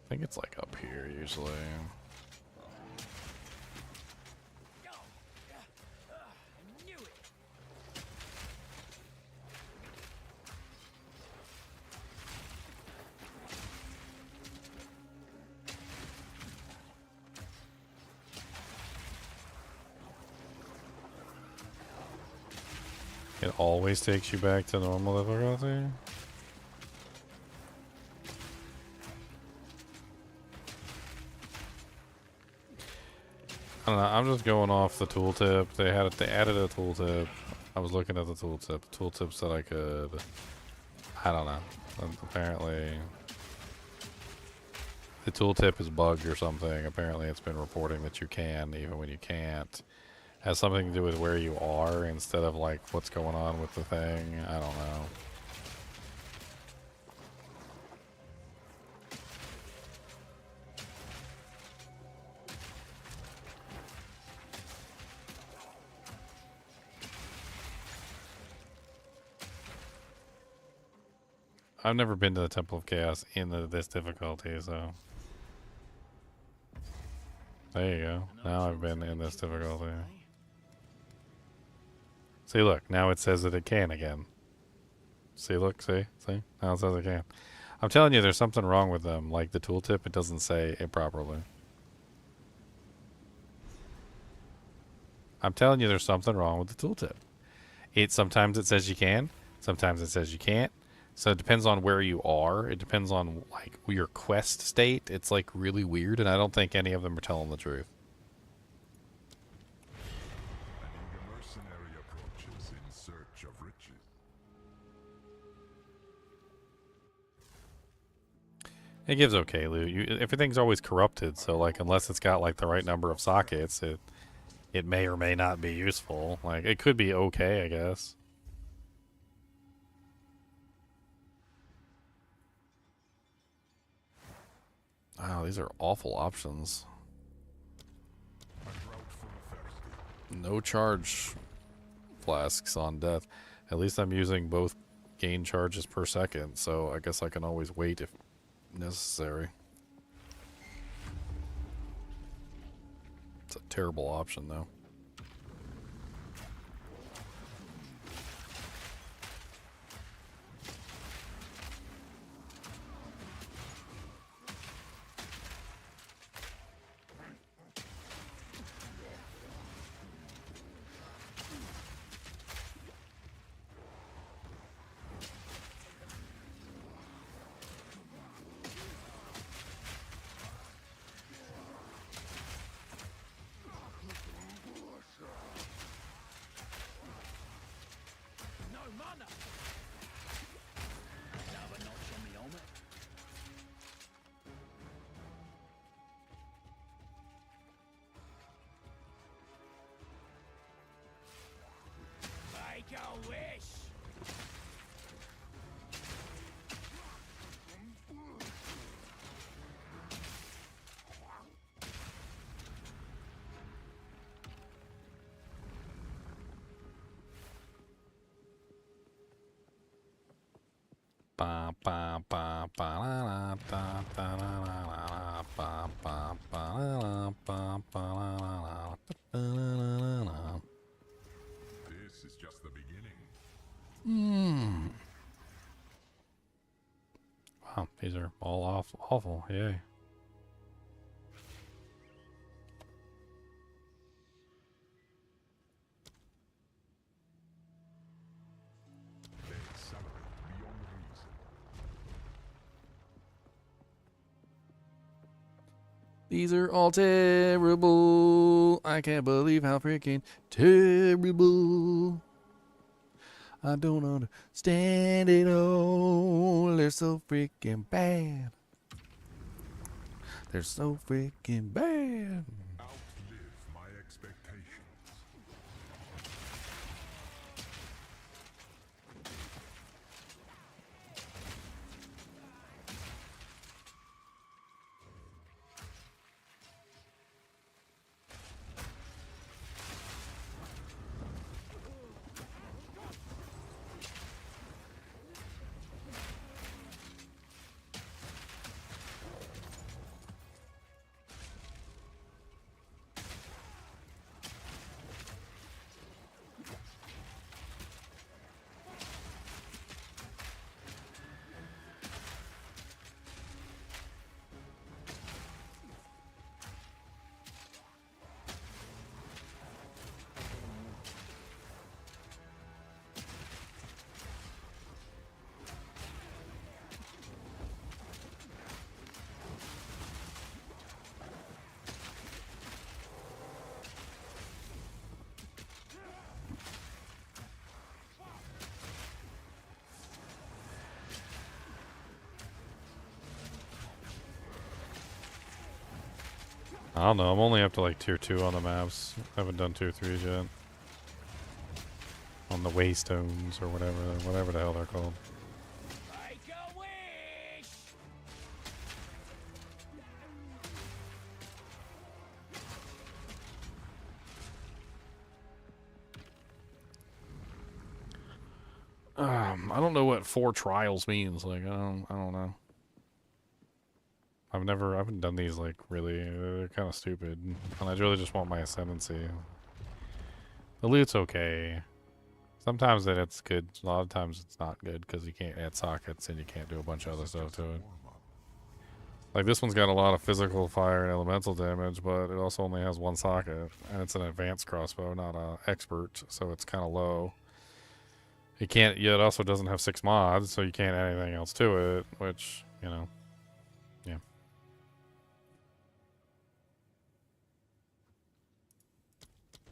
I think it's like up here usually. It always takes you back to normal difficulty? I don't know, I'm just going off the tooltip. They added a tooltip. I was looking at the tooltip. Tooltip said I could... I don't know. Apparently... The tooltip is bugged or something. Apparently it's been reporting that you can, even when you can't. Has something to do with where you are instead of like what's going on with the thing. I don't know. I've never been to the Temple of Chaos in this difficulty, so... There you go. Now I've been in this difficulty. See, look. Now it says that it can again. See, look. See? See? Now it says it can. I'm telling you, there's something wrong with them. Like the tooltip, it doesn't say it properly. I'm telling you, there's something wrong with the tooltip. Sometimes it says you can. Sometimes it says you can't. So it depends on where you are. It depends on like your quest state. It's like really weird, and I don't think any of them are telling the truth. The mercenary approaches in search of riches. It gives okay loot. Everything's always corrupted, so like unless it's got like the right number of sockets, it may or may not be useful. Like it could be okay, I guess. Wow, these are awful options. No charge flasks on death. At least I'm using both gain charges per second, so I guess I can always wait if necessary. It's a terrible option, though. Ba ba ba ba la la da da la la la ba ba ba la ba ba la la da la la. This is just the beginning. Wow, these are all awful. Yay. They accelerate beyond reason. These are all terrible. I can't believe how freaking terrible. I don't understand it all. They're so freaking bad. They're so freaking bad. Outlive my expectations. I don't know. I'm only up to like tier 2 on the maps. I haven't done tier 3s yet. On the Waystones or whatever the hell they're called. I don't know what 4 trials means. Like I don't know. I haven't done these like really. They're kind of stupid, and I really just want my ascendancy. The loot's okay. Sometimes it's good. A lot of times it's not good because you can't add sockets and you can't do a bunch of other stuff to it. Like this one's got a lot of physical fire and elemental damage, but it also only has 1 socket, and it's an advanced crossbow, not a expert, so it's kind of low. You can't. Yet it also doesn't have 6 mods, so you can't add anything else to it, which you know. Yeah.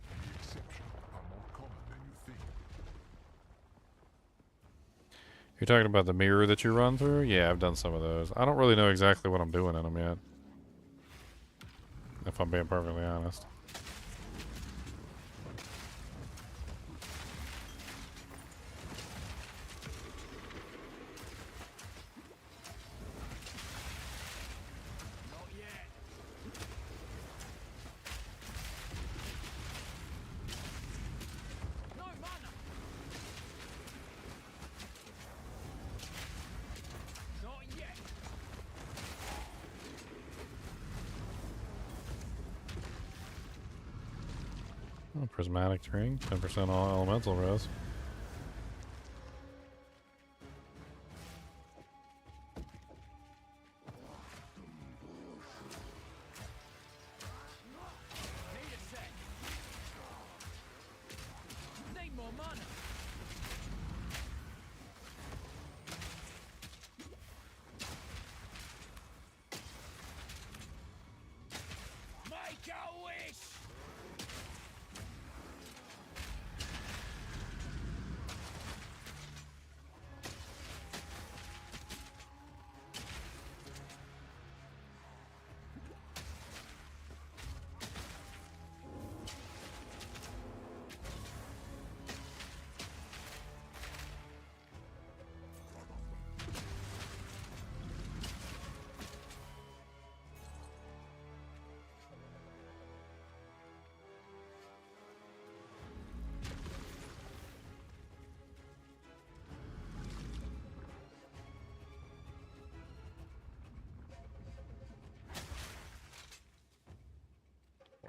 The exceptions are more common than you think. You're talking about the mirror that you run through? Yeah, I've done some of those. I don't really know exactly what I'm doing in them yet. If I'm being perfectly honest. Oh, prismatic ring, 10% all elemental res.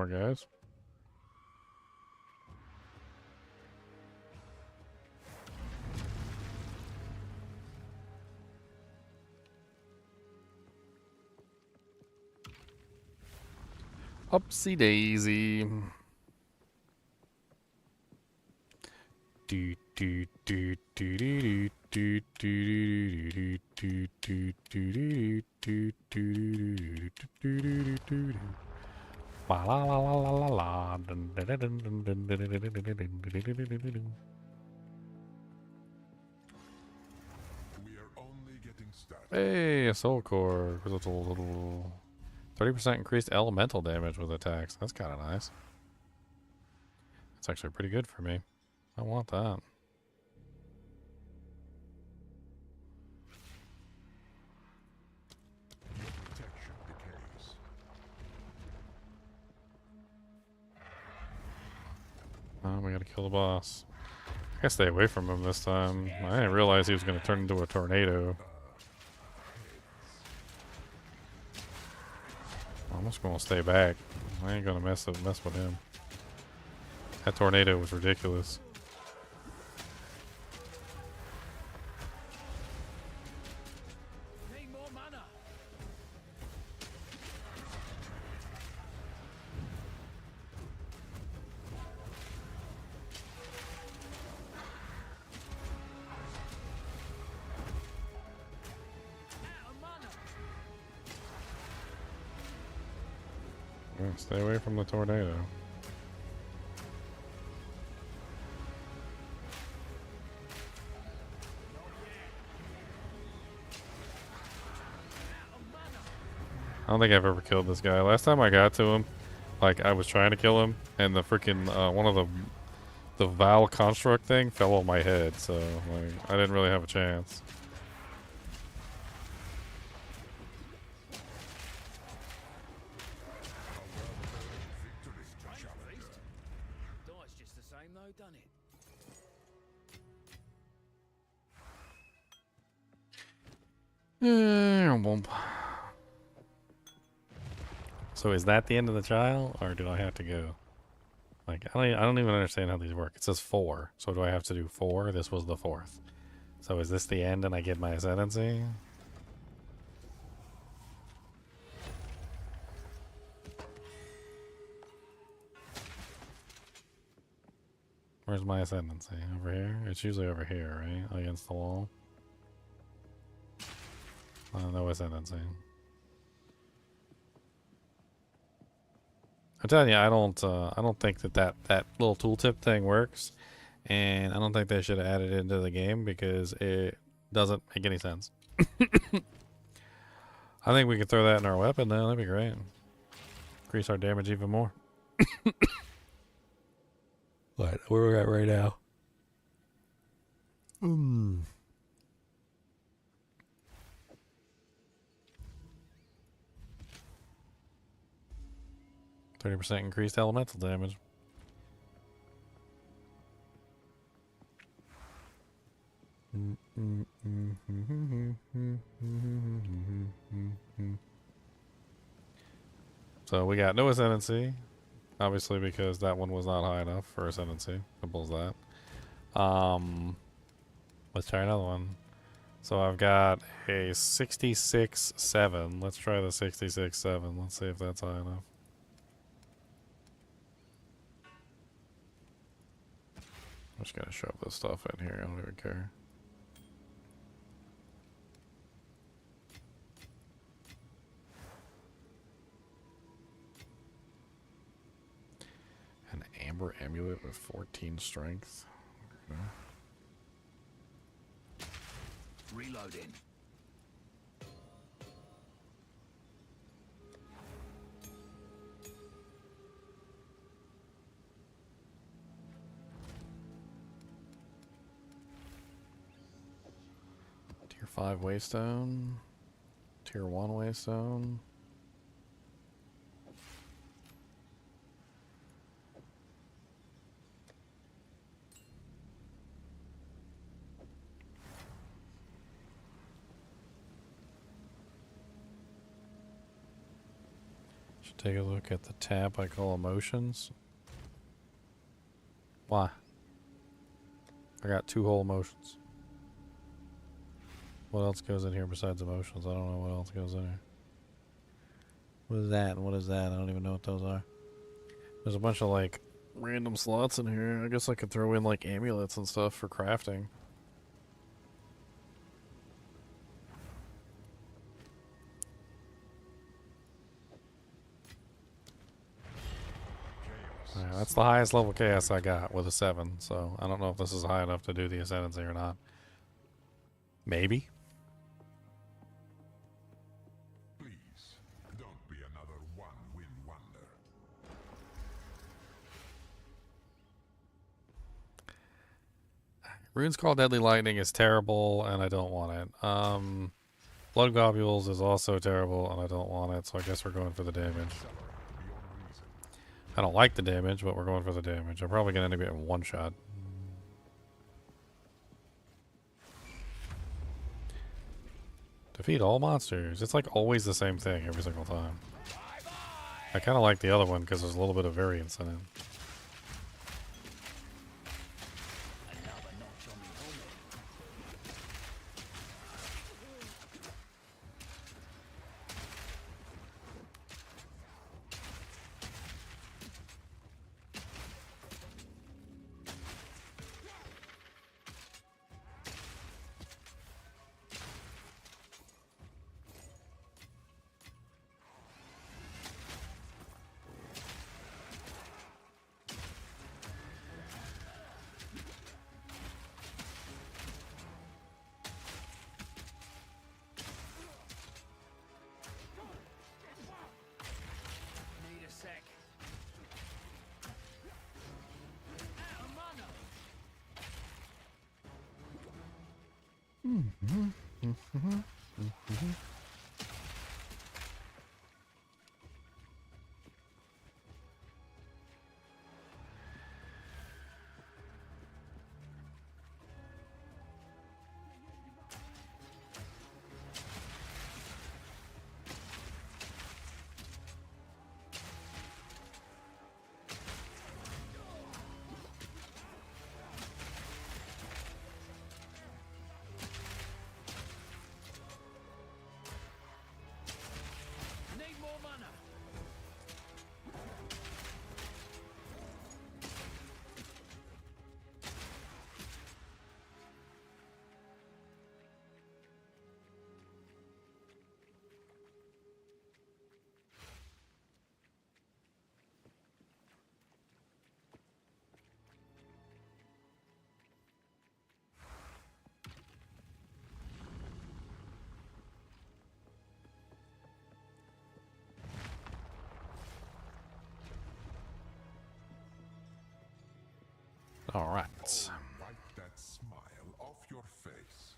Poor guys. Upsy daisy. Do do do do do do do do do do do do do. La la la la la la. Hey, a soul core. 30% increased elemental damage with attacks. That's kind of nice. That's actually pretty good for me. I want that. Oh, we gotta kill the boss. I gotta stay away from him this time. I didn't realize he was gonna turn into a tornado. I'm just gonna stay back. I ain't gonna mess with him. That tornado was ridiculous. Need more mana. Yeah, stay away from the tornado. I don't think I've ever killed this guy. Last time I got to him, like I was trying to kill him, and the freaking one of the Val construct thing fell on my head, so like I didn't really have a chance. Dice just the same though, done it? So is that the end of the trial, or do I have to go? Like I don't even understand how these work. It says 4, so do I have to do 4? This was the 4th. So is this the end, and I get my ascendancy? Where's my ascendancy? Over here? It's usually over here, right? Against the wall. No ascendancy. I'm telling you, I don't think that little tooltip thing works, and I don't think they should have added it into the game because it doesn't make any sense. I think we could throw that in our weapon now. That'd be great. Increase our damage even more. What? Where we're at right now? 30% increased elemental damage. So we got no ascendancy, obviously because that one was not high enough for ascendancy. Simple as that. Let's try another one. So I've got a 66.7. Let's try the 66.7. Let's see if that's high enough. I'm just gonna shove this stuff in here. I don't even care. An amber amulet with 14 strength. Okay. Reloading. Tier 5 Waystone. Tier 1 Waystone. Should take a look at the tab I call emotions. Why? I got 2 whole emotions. What else goes in here besides emotions? I don't know what else goes in here. What is that? And what is that? I don't even know what those are. There's a bunch of like random slots in here. I guess I could throw in like amulets and stuff for crafting. Alright, that's the highest level chaos I got with a 7, so I don't know if this is high enough to do the ascendancy or not. Maybe. Please, don't be another one-win wonder. Rune's Call Deadly Lightning is terrible, and I don't want it. Blood Globules is also terrible, and I don't want it, so I guess we're going for the damage. I don't like the damage, but we're going for the damage. I'm probably going to end up getting 1 shot. Defeat all monsters. It's like always the same thing every single time. I kind of like the other one because there's a little bit of variance in it. Need a sec. Need more mana. All right. Wipe that smile off your face.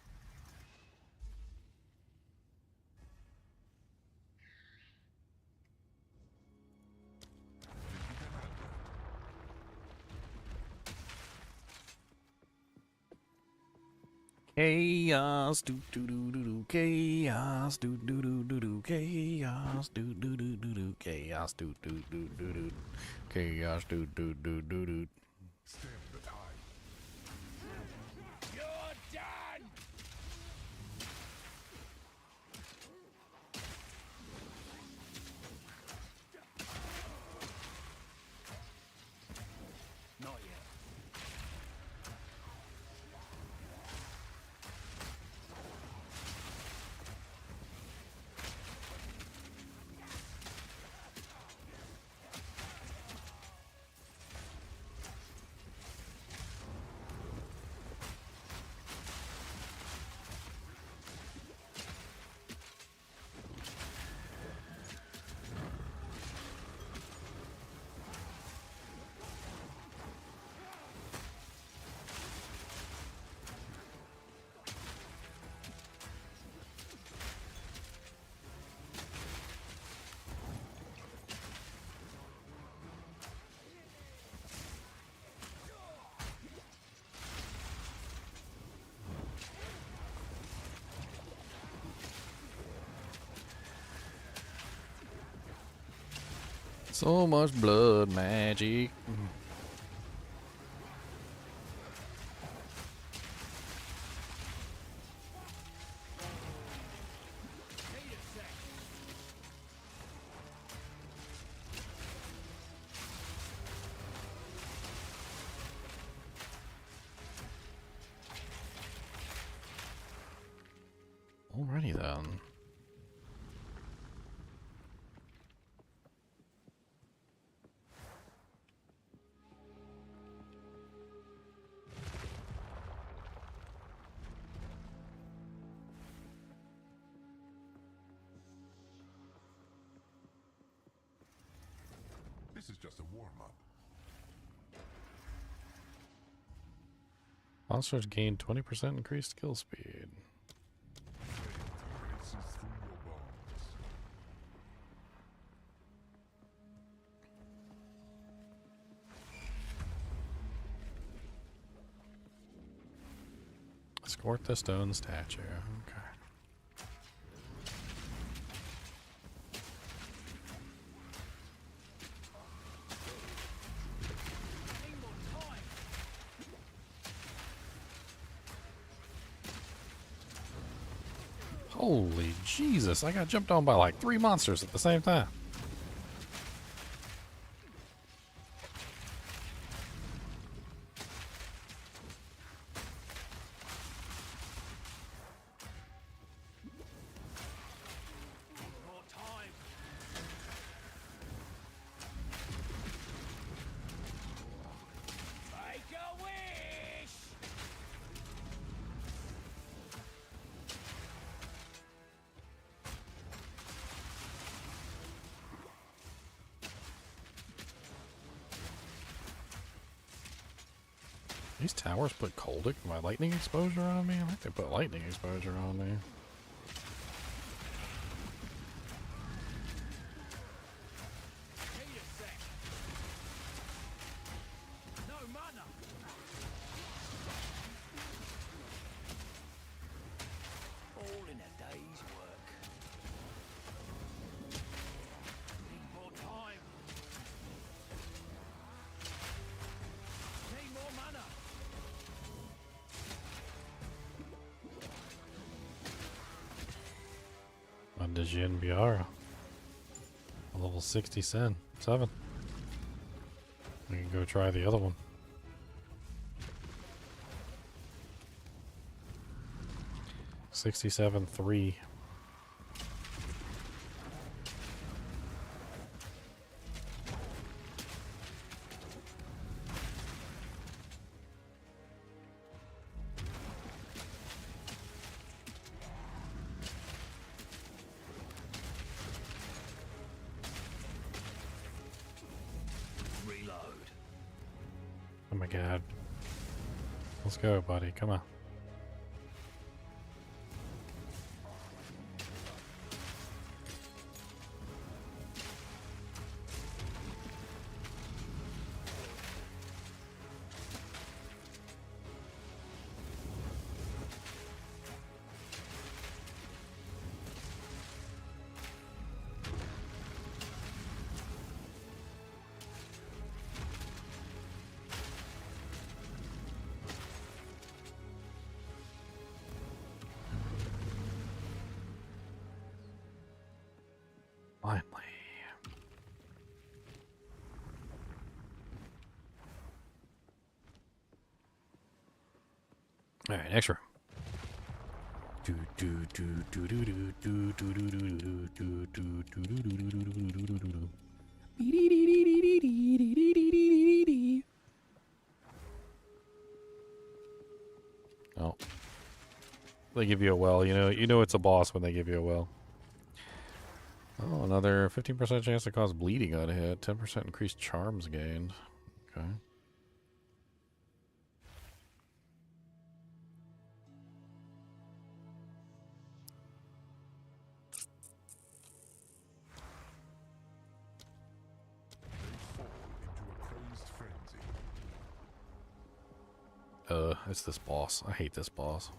Chaos, do do do do do, chaos, do do do do do, chaos, do do do do do, chaos, do do do do do, chaos, do do do do do. Stem the tide. You're done. Not yet. So much blood magic. Alrighty then. This is just a warm-up. Monsters gain 20% increased kill speed. Races through your bones. Escort the stone statue. Okay. Holy Jesus, I got jumped on by like 3 monsters at the same time. These towers put cold my lightning exposure on me? I think they put lightning exposure on me. All in a day's work. Need more time. Need more mana. On the Jin Biara. Level 67. We can go try the other one. 67-3. Reload. Oh my god. Let's go, buddy. Come on. Finally. All right, next room. Oh. They give you a well, you know it's a boss when they give you a well. Oh, another 15% chance to cause bleeding on a hit, 10% increased charms gained. Okay. Fall into a crazed frenzy. It's this boss. I hate this boss.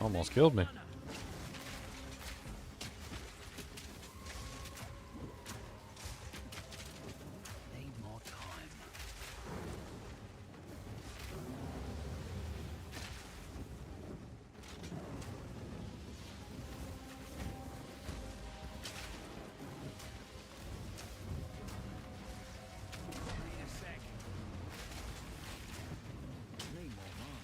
Almost killed me. Need more time. Need a sec. Need more mana.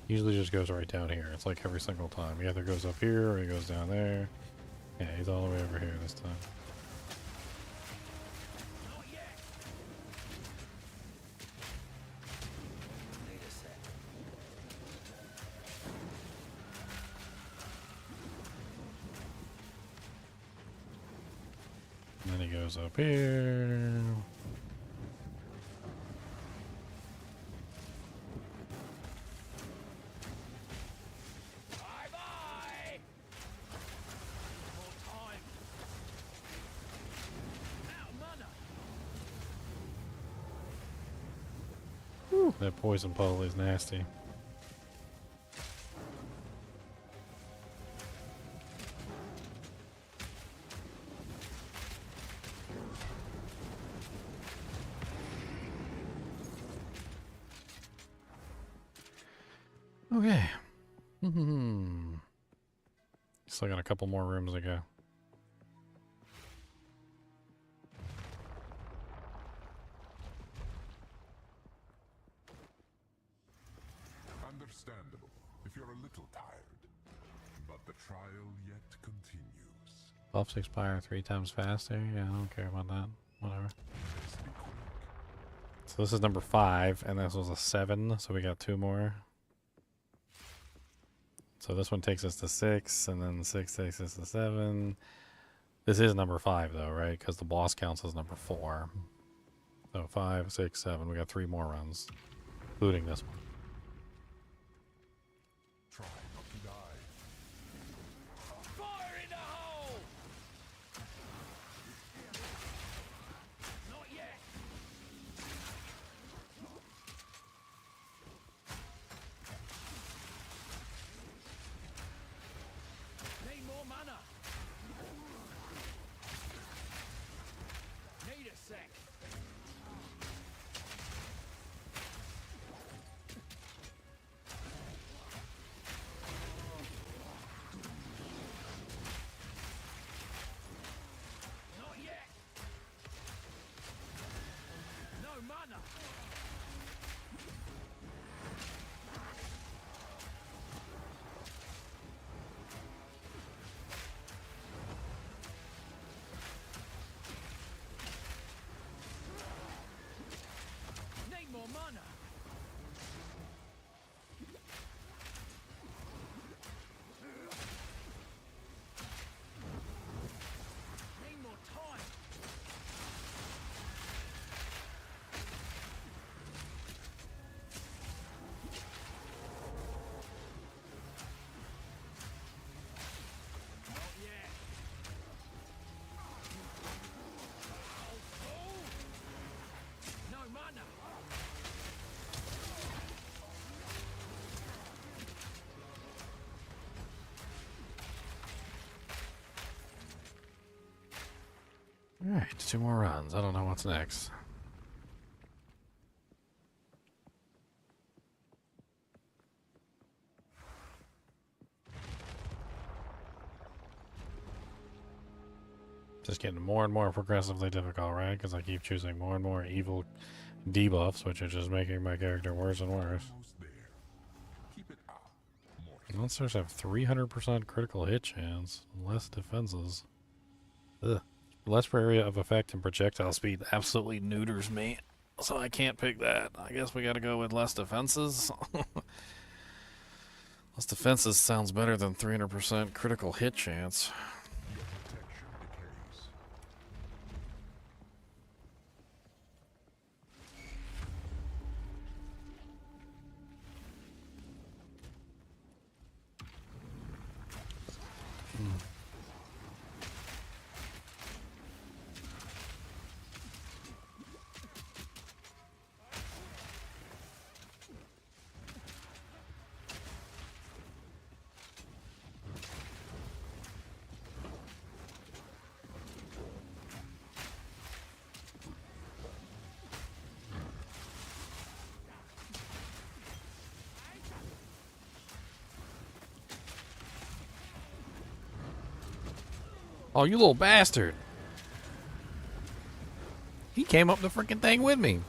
Usually just goes right down here. It's like every single time. He either goes up here or he goes down there. Yeah, he's all the way over here this time. Not yet. Need a sec. And then he goes up here. Bye bye. More time. Out of mana. Whew, that poison puddle is nasty. Okay. Still got a couple more rooms to go. Understandable if you're a little tired. But the trial yet continues. Buffs expire 3 times faster. Yeah, I don't care about that. Whatever. So this is number 5, and this was a 7, so we got 2 more. So this one takes us to 6, and then 6 takes us to 7. This is number 5, though, right? Because the boss counts as number 4. So 5, 6, 7. We got 3 more runs, including this one. Try not to die. Fire in the hole. Not yet. Need more mana. Need a sec. Not yet. No mana. Need more mana. Need more time. Not yet. Oh. No mana. Alright, 2 more runs. I don't know what's next. Just getting more and more progressively difficult, right? Because I keep choosing more and more evil debuffs, which are just making my character worse and worse. Almost there. Keep it up. More. Monsters have 300% critical hit chance, less defenses. Ugh. Less per area of effect and projectile speed absolutely neuters me, so I can't pick that. I guess we gotta go with less defenses. Less defenses sounds better than 300% critical hit chance. Your protection decays. Oh, you little bastard. He came up the freaking thing with me.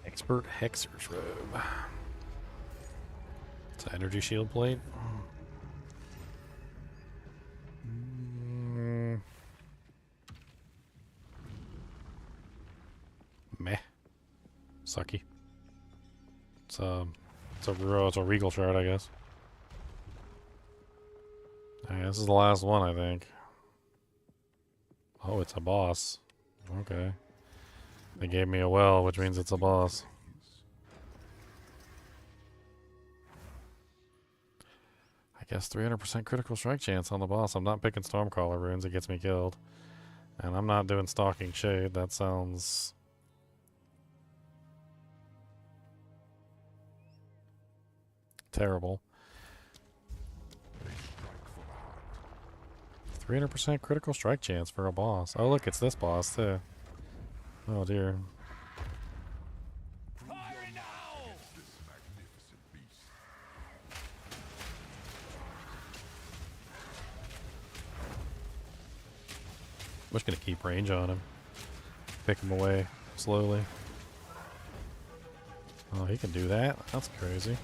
Expert Hexer's Robe. It's an energy shield plate. Meh. Sucky. It's a regal shard, I guess. Alright, this is the last one, I think. Oh, it's a boss. Okay. They gave me a well, which means it's a boss. I guess 300% critical strike chance on the boss. I'm not picking Stormcaller runes, it gets me killed. And I'm not doing Stalking Shade, that sounds... terrible. 300% critical strike chance for a boss. Oh look, it's this boss too. Oh dear. I'm just gonna keep range on him. Pick him away slowly. Oh, he can do that? That's crazy.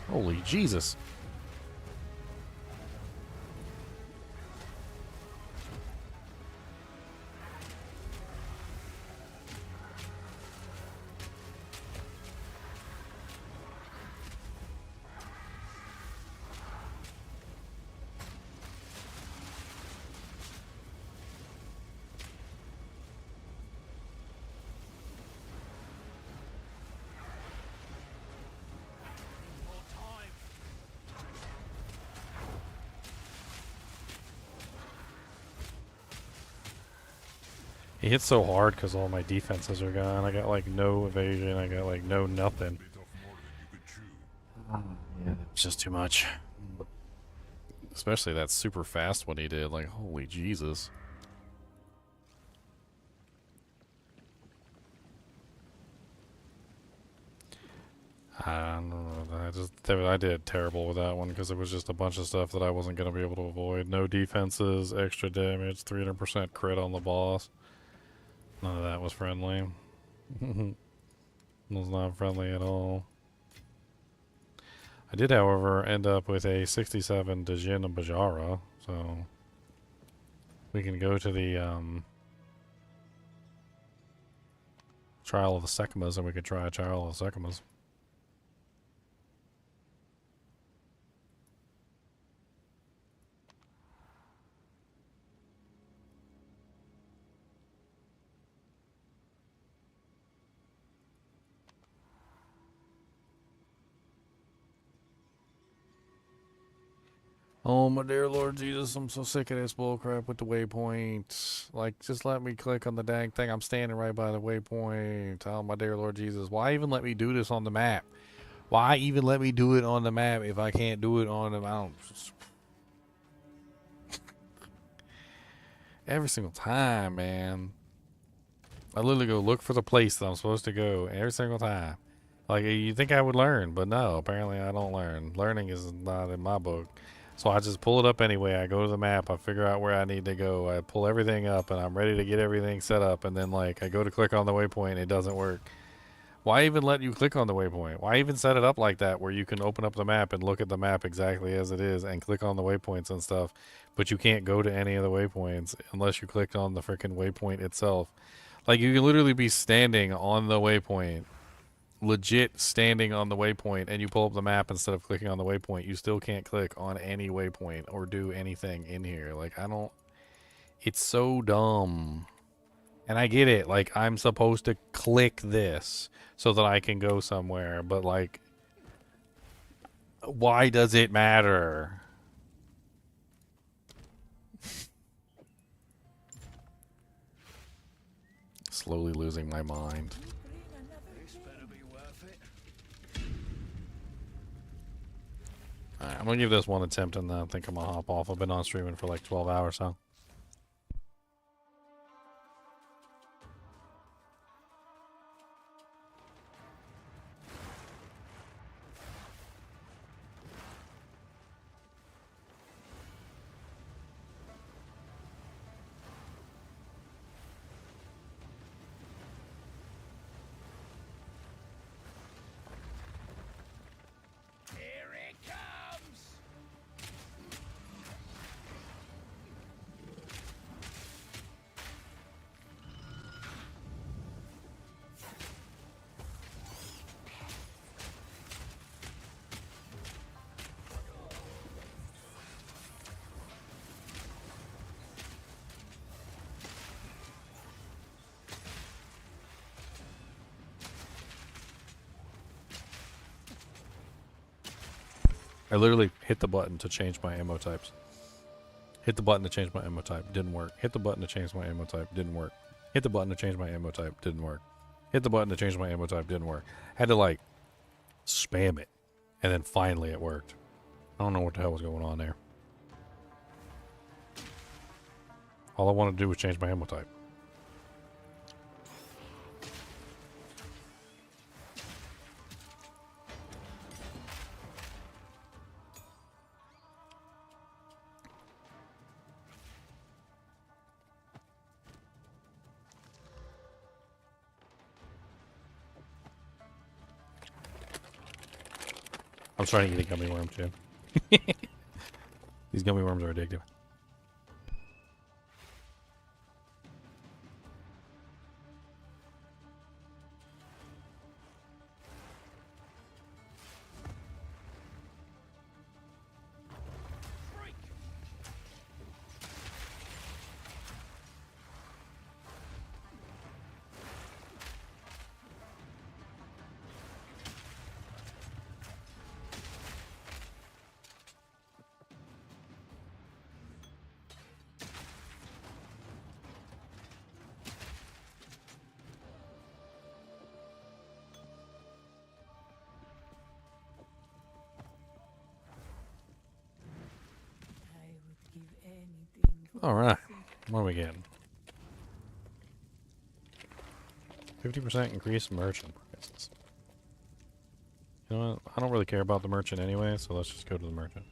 Holy Jesus. He hits so hard because all my defenses are gone. I got like no evasion. I got like no nothing. Yeah, it's just too much. Especially that super fast one he did. Like, holy Jesus. I don't know. I did terrible with that one because it was just a bunch of stuff that I wasn't going to be able to avoid. No defenses, extra damage, 300% crit on the boss. None of that was friendly. It was not friendly at all. I did, however, end up with a 67 Djinn Bajara, so we can go to the Trial of the Sekimas, and we could try a Trial of the Sekimas. Oh, my dear Lord Jesus, I'm so sick of this bullcrap with the waypoints. Like, just let me click on the dang thing. I'm standing right by the waypoint. Oh, my dear Lord Jesus. Why even let me do this on the map? Why even let me do it on the map if I can't do it on the mount? Every single time, man. I literally go look for the place that I'm supposed to go every single time. Like, you think I would learn, but no, apparently I don't learn. Learning is not in my book. So I just pull it up anyway. I go to the map. I figure out where I need to go. I pull everything up, and I'm ready to get everything set up. And then, like, I go to click on the waypoint, and it doesn't work. Why even let you click on the waypoint? Why even set it up like that where you can open up the map and look at the map exactly as it is and click on the waypoints and stuff, but you can't go to any of the waypoints unless you click on the freaking waypoint itself? Like, you can literally be standing on the waypoint, legit standing on the waypoint, and you pull up the map instead of clicking on the waypoint. You still can't click on any waypoint or do anything in here. Like, I don't... It's so dumb. And I get it. Like, I'm supposed to click this so that I can go somewhere. But, like, why does it matter? Slowly losing my mind. Alright, I'm gonna give this one attempt and then I think I'm gonna hop off. I've been on streaming for like 12 hours, so. I literally hit the button to change my ammo types. Hit the button to change my ammo type. Didn't work. Hit the button to change my ammo type. Didn't work. Hit the button to change my ammo type. Didn't work. Hit the button to change my ammo type. Didn't work. Had to, like, spam it. And then finally it worked. I don't know what the hell was going on there. All I wanted to do was change my ammo type. I'm trying to eat a gummy worm too. These gummy worms are addictive. Alright, what are we getting? 50% increase in merchant prices. You know what? I don't really care about the merchant anyway, so let's just go to the merchant.